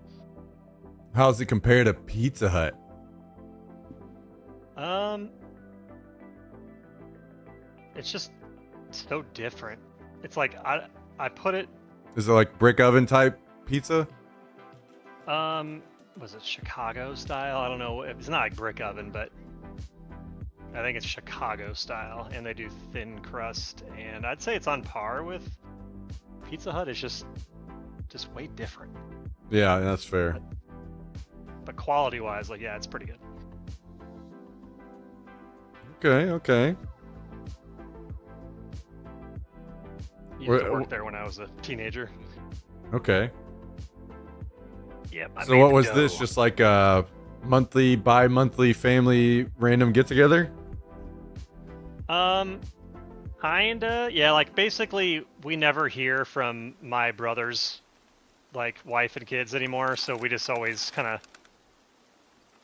How's it compare to Pizza Hut? It's just so different. It's like I put it. Is it like brick oven type pizza? Was it Chicago style? I don't know. It's not like brick oven, but I think it's Chicago style, and they do thin crust, and I'd say it's on par with Pizza Hut. It's just way different. Yeah, that's fair. But quality-wise, like, yeah, it's pretty good. Okay, okay. Used to work there when I was a teenager. Okay. Yep. So what was this? Just like a monthly, bi-monthly family random get-together? Kinda. Yeah, like basically we never hear from my brother's like wife and kids anymore, so we just always kind of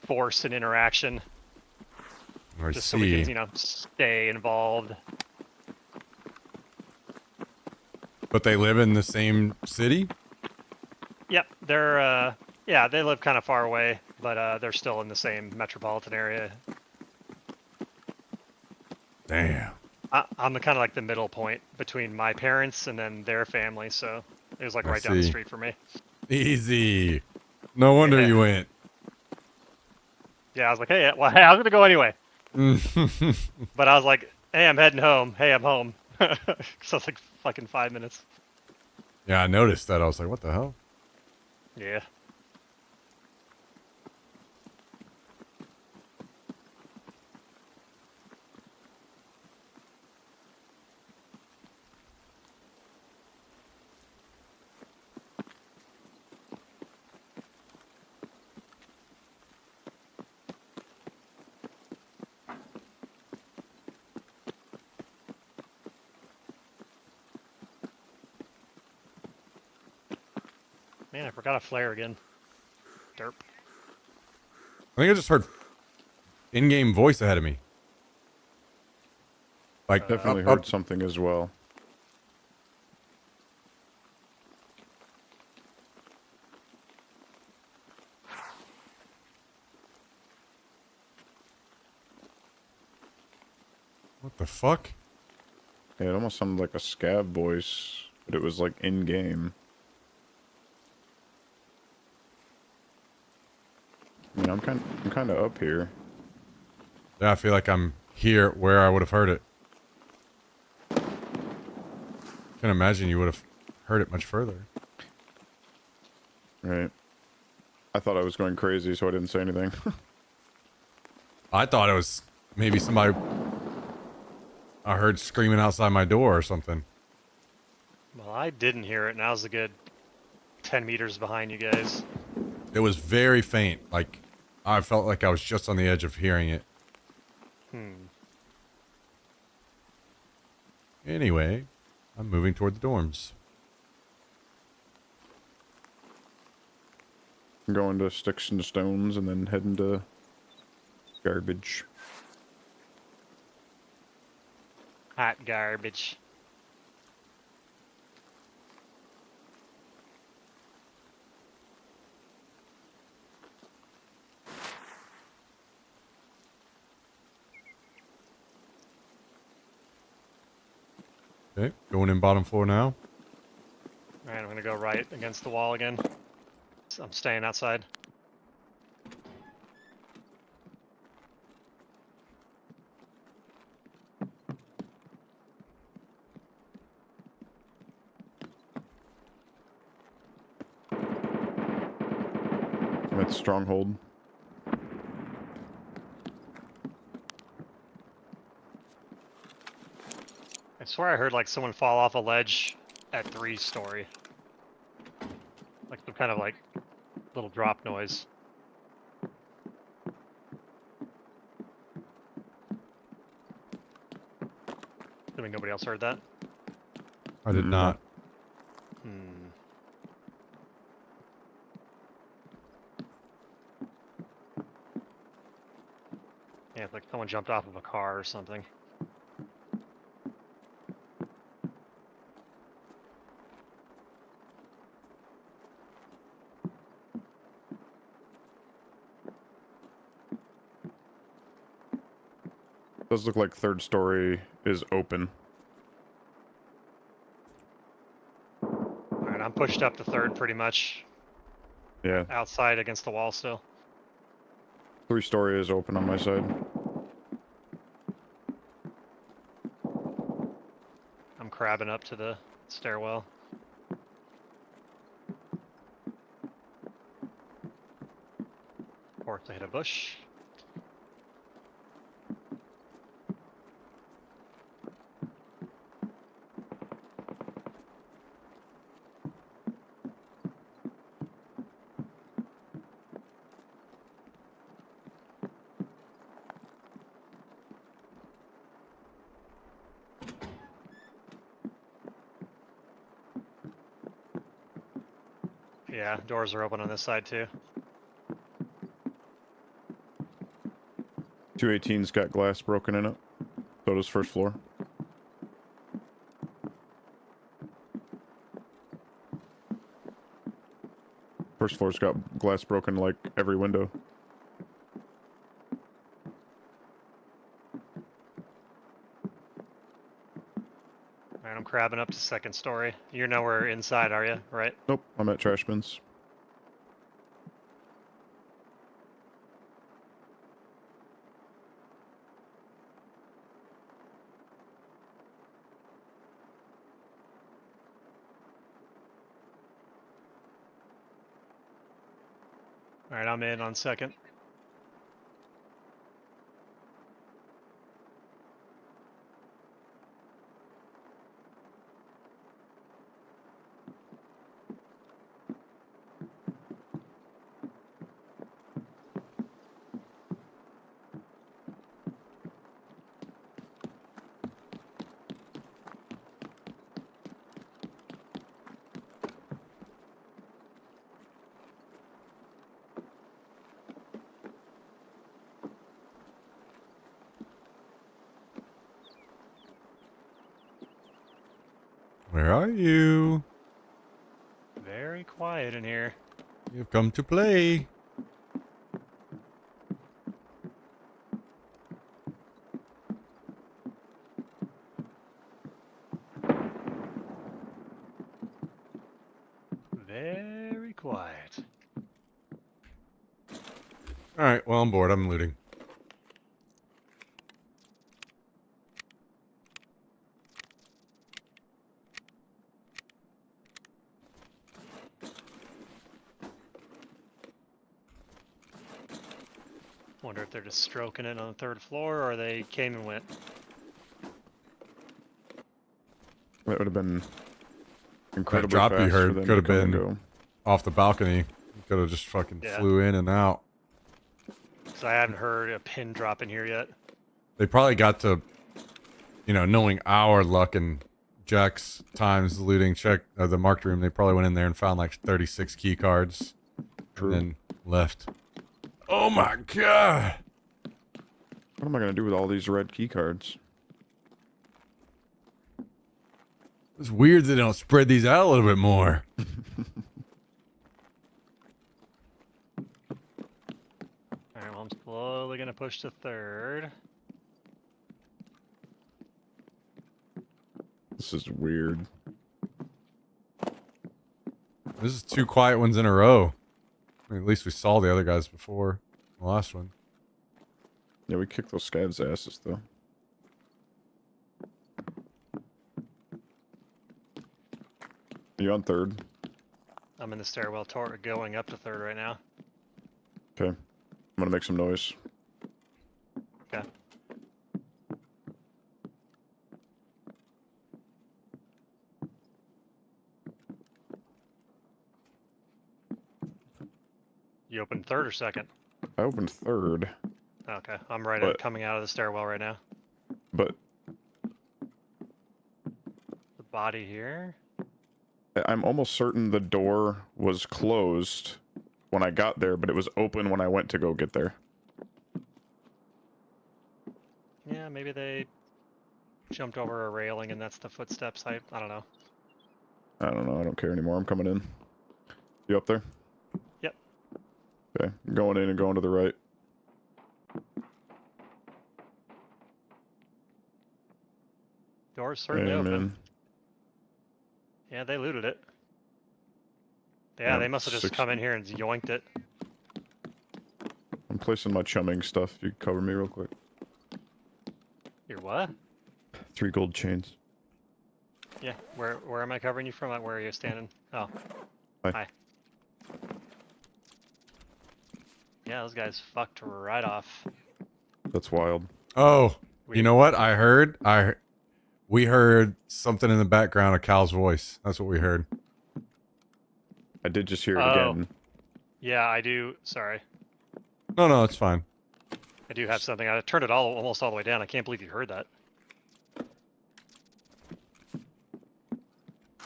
force an interaction. Just so we can, you know, stay involved. But they live in the same city? Yep, they're yeah, they live kind of far away, but they're still in the same metropolitan area. Damn. I'm kind of like the middle point between my parents and then their family, so it was like right down the street for me. Easy. No wonder you went. Yeah, I was like, hey, well, hey, I was gonna go anyway. But I was like, hey, I'm heading home. Hey, I'm home. So it's like fucking 5 minutes. Yeah, I noticed that. I was like, what the hell? Yeah. Man, I forgot a flare again. Derp. I think I just heard in-game voice ahead of me. Like Definitely heard something as well. What the fuck? Yeah, it almost sounded like a scab voice, but it was like in-game. I mean, I'm kind of up here. Yeah, I feel like I'm here where I would have heard it. Can't imagine you would have heard it much further. Right. I thought I was going crazy, so I didn't say anything. I thought it was maybe somebody I heard screaming outside my door or something. Well, I didn't hear it, and I was a good 10 meters behind you guys. It was very faint. Like, I felt like I was just on the edge of hearing it. Anyway, I'm moving toward the dorms. I'm going to Sticks and Stones and then heading to Garbage. Hot garbage. Okay, going in bottom floor now. Alright, I'm gonna go right against the wall again. I'm staying outside. I'm at Stronghold. I swear I heard like someone fall off a ledge at 3-story. Like some kind of like little drop noise. Assuming nobody else heard that. I did not. Yeah, it's like someone jumped off of a car or something. Does look like third story is open. Alright, I'm pushed up to third pretty much. Yeah. Outside against the wall still. 3-story is open on my side. I'm crabbing up to the stairwell. Fourth to hit a bush. Yeah, doors are open on this side too. 218's got glass broken in it. So does first floor. First floor's got glass broken like every window. Alright, I'm crabbing up to second story. You're nowhere inside, are you? Right? Nope, I'm at trash bins. Alright, I'm in on second. Where are you? Very quiet in here. You've come to play. Very quiet. Alright, well, I'm bored. I'm looting. Wonder if they're just stroking it on the third floor or they came and went. That would have been That incredibly drop fast you for heard them could have to come and been go. off the balcony. You could have just fucking Yeah. flew in and out. Because I haven't heard a pin drop in here yet. They probably got to, you know, knowing our luck and Jack's times looting check the marked room, they probably went in there and found like 36 key cards. True. And then left. Oh my god! What am I gonna do with all these red key cards? It's weird they don't spread these out a little bit more. Alright, well, I'm slowly going to push to third. This is weird. This is 2 quiet ones in a row. I mean, at least we saw the other guys before the last one. Yeah, we kicked those scavs' asses, though. Are you on third? I'm in the stairwell going up to third right now. Okay. I'm gonna make some noise. Okay. You opened third or second? I opened third. Okay, I'm right But- coming out of the stairwell right now. But The body here. I'm almost certain the door was closed when I got there, but it was open when I went to go get there. Yeah, maybe they jumped over a railing and that's the footsteps. I don't know. I don't know. I don't care anymore. I'm coming in. You up there? Yep. Okay. I'm going in and going to the right. Door's certainly Amen. open. Yeah, they looted it. Yeah, they must have just come in here and yoinked it. I'm placing my chumming stuff. You cover me real quick. Your what? 3 gold chains. Yeah, where am I covering you from? Where are you standing? Oh. Hi. Yeah, those guys fucked right off. That's wild. Oh, you know what? We heard something in the background, a cow's voice. That's what we heard. I did just hear it again. Yeah, I do. Sorry. No, it's fine. I do have something. I turned it almost all the way down. I can't believe you heard that.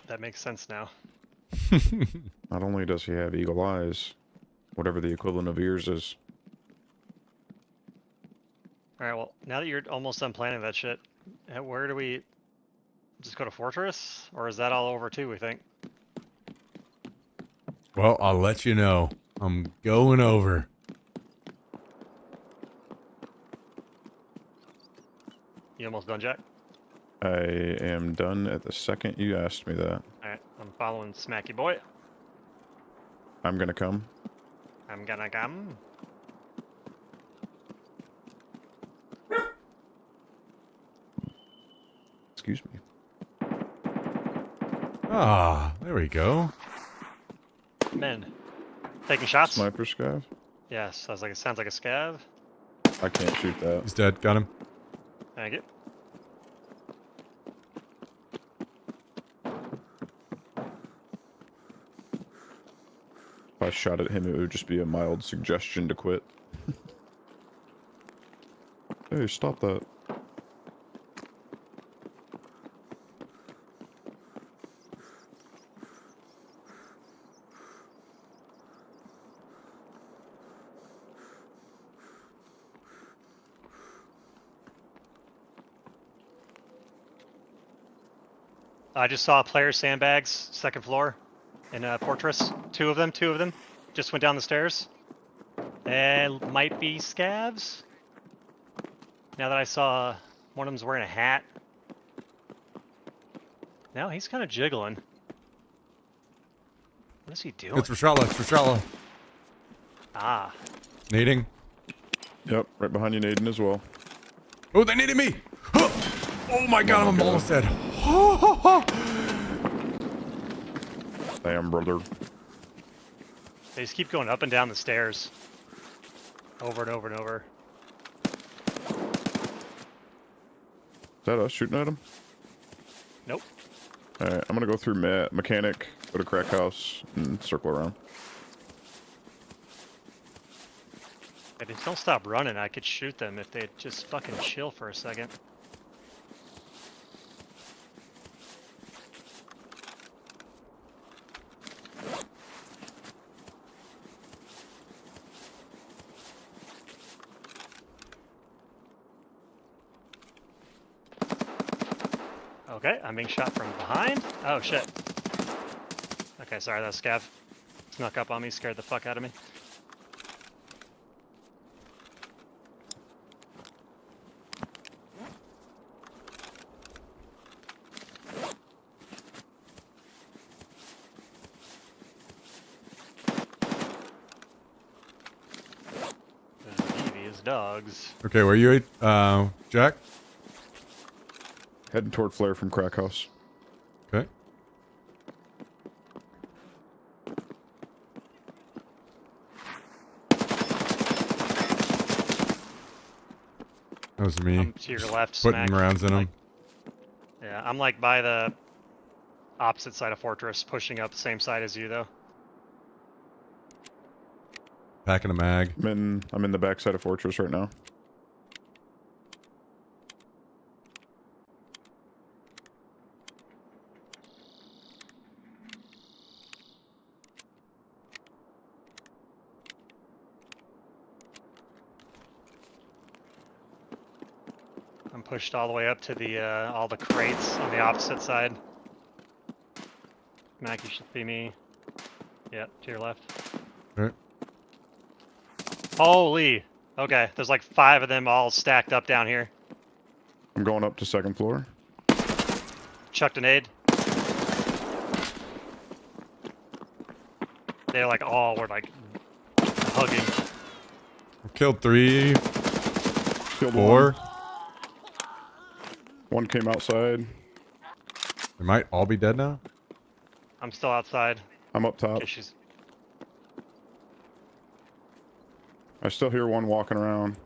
That makes sense now. Not only does he have eagle eyes, whatever the equivalent of ears is. Alright, well, now that you're almost done planning that shit, where do we just go to Fortress? Or is that all over too, we think? Well, I'll let you know. I'm going over. You almost done, Jack? I am done at the second you asked me that. Alright, I'm following Smacky Boy. I'm gonna come. I'm gonna come. Excuse me. Ah, there we go. Men. Taking shots? Sniper scav? Yes, sounds like a scav. I can't shoot that. He's dead. Got him. Thank you. If I shot at him, it would just be a mild suggestion to quit. Hey, stop that. I just saw player sandbags, second floor, in Fortress. Two of them. Just went down the stairs. And might be scavs. Now that I saw one of them's wearing a hat. Now he's kind of jiggling. What is he doing? It's Rashala. Ah. Nading. Yep, right behind you, Naden, as well. Oh, they needed me! Oh my god, I'm almost dead. Damn, brother. They just keep going up and down the stairs. Over and over and over. Is that us shooting at him? Nope. Alright, I'm gonna go through mechanic, go to crack house, and circle around. If they don't stop running, I could shoot them if they'd just fucking chill for a second. Okay, I'm being shot from behind. Oh shit. Okay, sorry, that scav snuck up on me, scared the fuck out of me. Devious dogs. Okay, where are you at, Jack? Heading toward flare from crack house. Okay. That was me. I'm to your left, putting smack. rounds in them. Yeah, I'm like by the opposite side of Fortress, pushing up the same side as you though. Packing a mag. I'm in the backside of Fortress right now. I'm pushed all the way up to the all the crates on the opposite side. Mac, you should see me. Yep, to your left. All right. Holy! Okay, there's like 5 of them all stacked up down here. I'm going up to 2nd floor. Chucked an aid. They like all were like hugging. Killed 3. Killed 4. One came outside. They might all be dead now. I'm still outside. I'm up top. Issues. I still hear one walking around.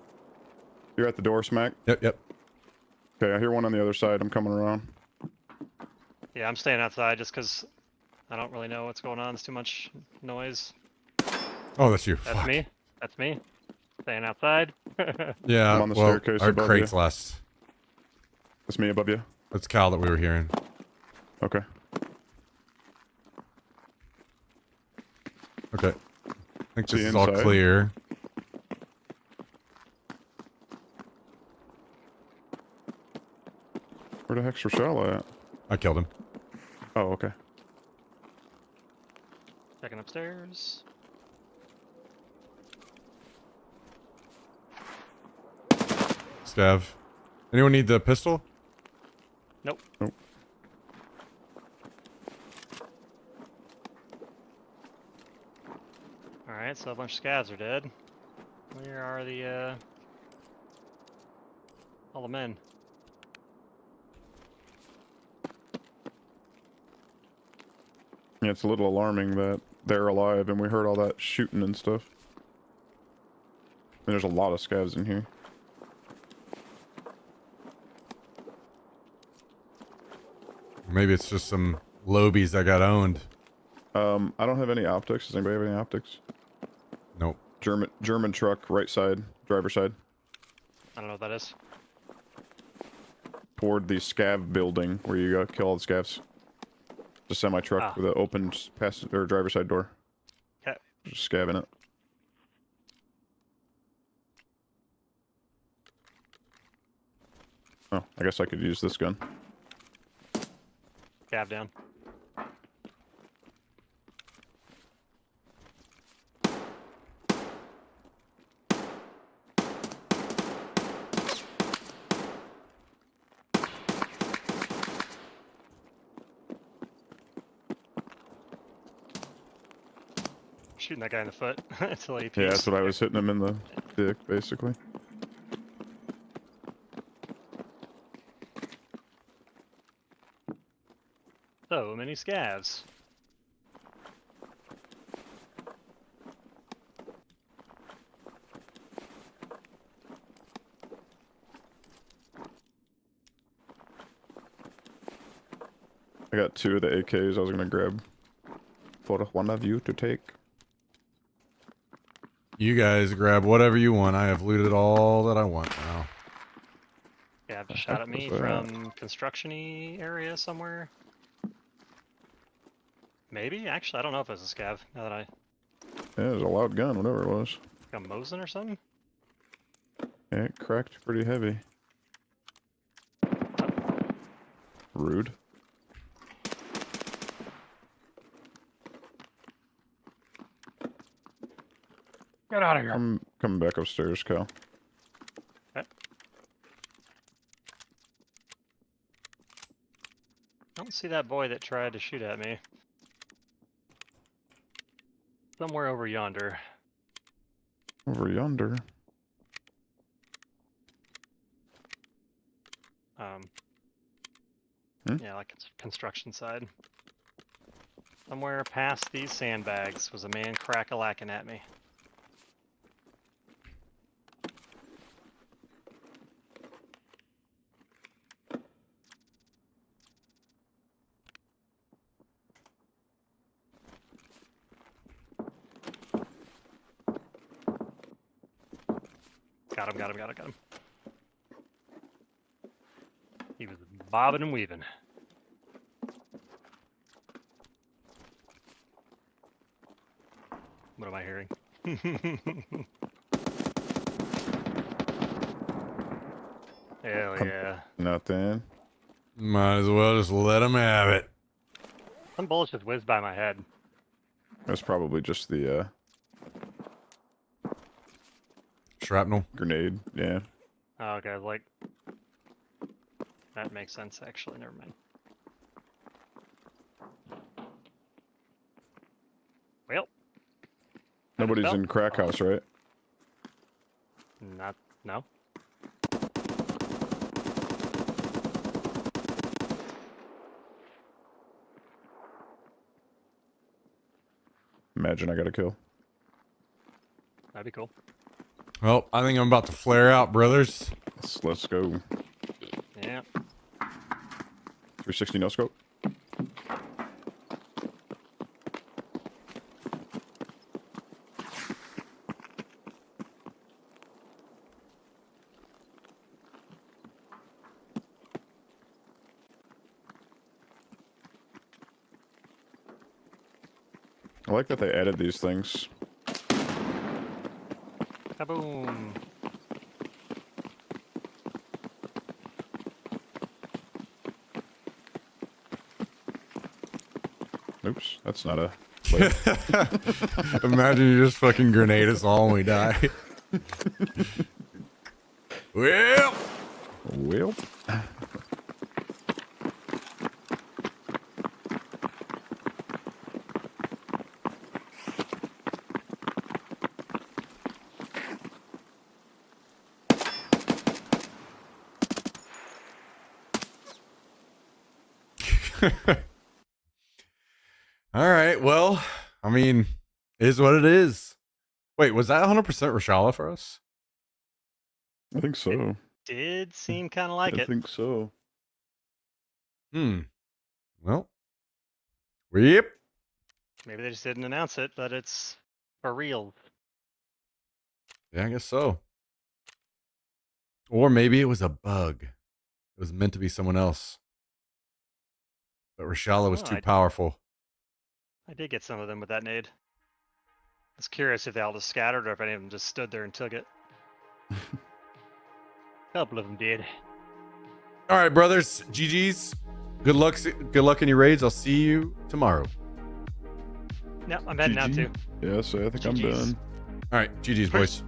You're at the door, Smack? Yep. Okay, I hear one on the other side. I'm coming around. Yeah, I'm staying outside just because I don't really know what's going on. There's too much noise. Oh, that's you. That's Fuck. me. That's me. Staying outside. Yeah, I'm on the well, staircase our above crates you. last. That's me above you. That's Cal that we were hearing. Okay. Okay. I think See this is all inside? clear. Where the heck's Rochelle at? I killed him. Oh, okay. Checking upstairs. Scav. Anyone need the pistol? Nope. Nope. Alright, so a bunch of scavs are dead. Where are the, all the men? Yeah, it's a little alarming that they're alive and we heard all that shooting and stuff. And there's a lot of scavs in here. Maybe it's just some lobies that got owned. I don't have any optics. Does anybody have any optics? Nope. German truck, right side, driver side. I don't know what that is. Toward the scav building where you kill all the scavs. It's a semi truck with an open passenger or driver side door. Okay. Just scavving it. Oh, I guess I could use this gun. Scav down. Shooting that guy in the foot until he pees. Yeah, that's what I was hitting him in the dick, basically. So many scavs. I got 2 of the AKs I was gonna grab for one of you to take. You guys grab whatever you want. I have looted all that I want now. Yeah, just shot at me from construction-y area somewhere. Maybe? Actually, I don't know if it's a scav, now that I... Yeah, it was a loud gun, whatever it was. Like a Mosin or something? Yeah, it cracked pretty heavy. Rude. Get out of here. I'm coming back upstairs, Cal. Okay. I don't see that boy that tried to shoot at me. Somewhere over yonder. Over yonder? Yeah, like it's construction side. Somewhere past these sandbags was a man crack-a-lacking at me. Got him. He was bobbing and weaving. What am I hearing? Hell yeah. Nothing. Might as well just let him have it. Some bullets just whizzed by my head. That's probably just the shrapnel grenade. Yeah. Oh, okay, like that makes sense actually. Never mind. Well, Nobody's in crack house, right? No. Imagine I got a kill. That'd be cool. Well, I think I'm about to flare out, brothers. Let's go. Yeah. 360 no scope. I like that they added these things. Kaboom. Oops, that's not a... Imagine you just fucking grenade us all and we die. Well. All right. Well, I mean, it is what it is. Wait, was that 100% Rashala for us? I think so. Did seem kind of like it. I think so. Well. Yep. Maybe they just didn't announce it, but it's for real. Yeah, I guess so. Or maybe it was a bug. It was meant to be someone else. But Rashala was too powerful. I did get some of them with that nade. I was curious if they all just scattered or if any of them just stood there and took it. A couple of them did. All right, brothers. GG's. Good luck in your raids. I'll see you tomorrow. No, I'm heading out too. Yeah, so I think I'm GG's. done. All right, GG's, boys.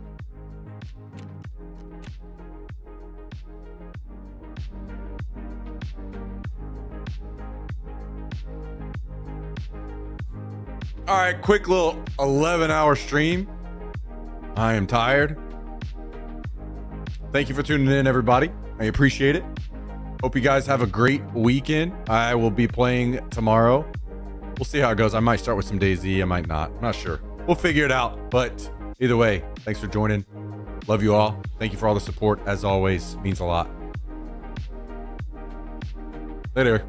All right, quick little 11-hour stream. I am tired. Thank you for tuning in, everybody. I appreciate it. Hope you guys have a great weekend. I will be playing tomorrow. We'll see how it goes. I might start with some DayZ. I might not. I'm not sure. We'll figure it out. But either way, thanks for joining. Love you all. Thank you for all the support. As always, means a lot. Later.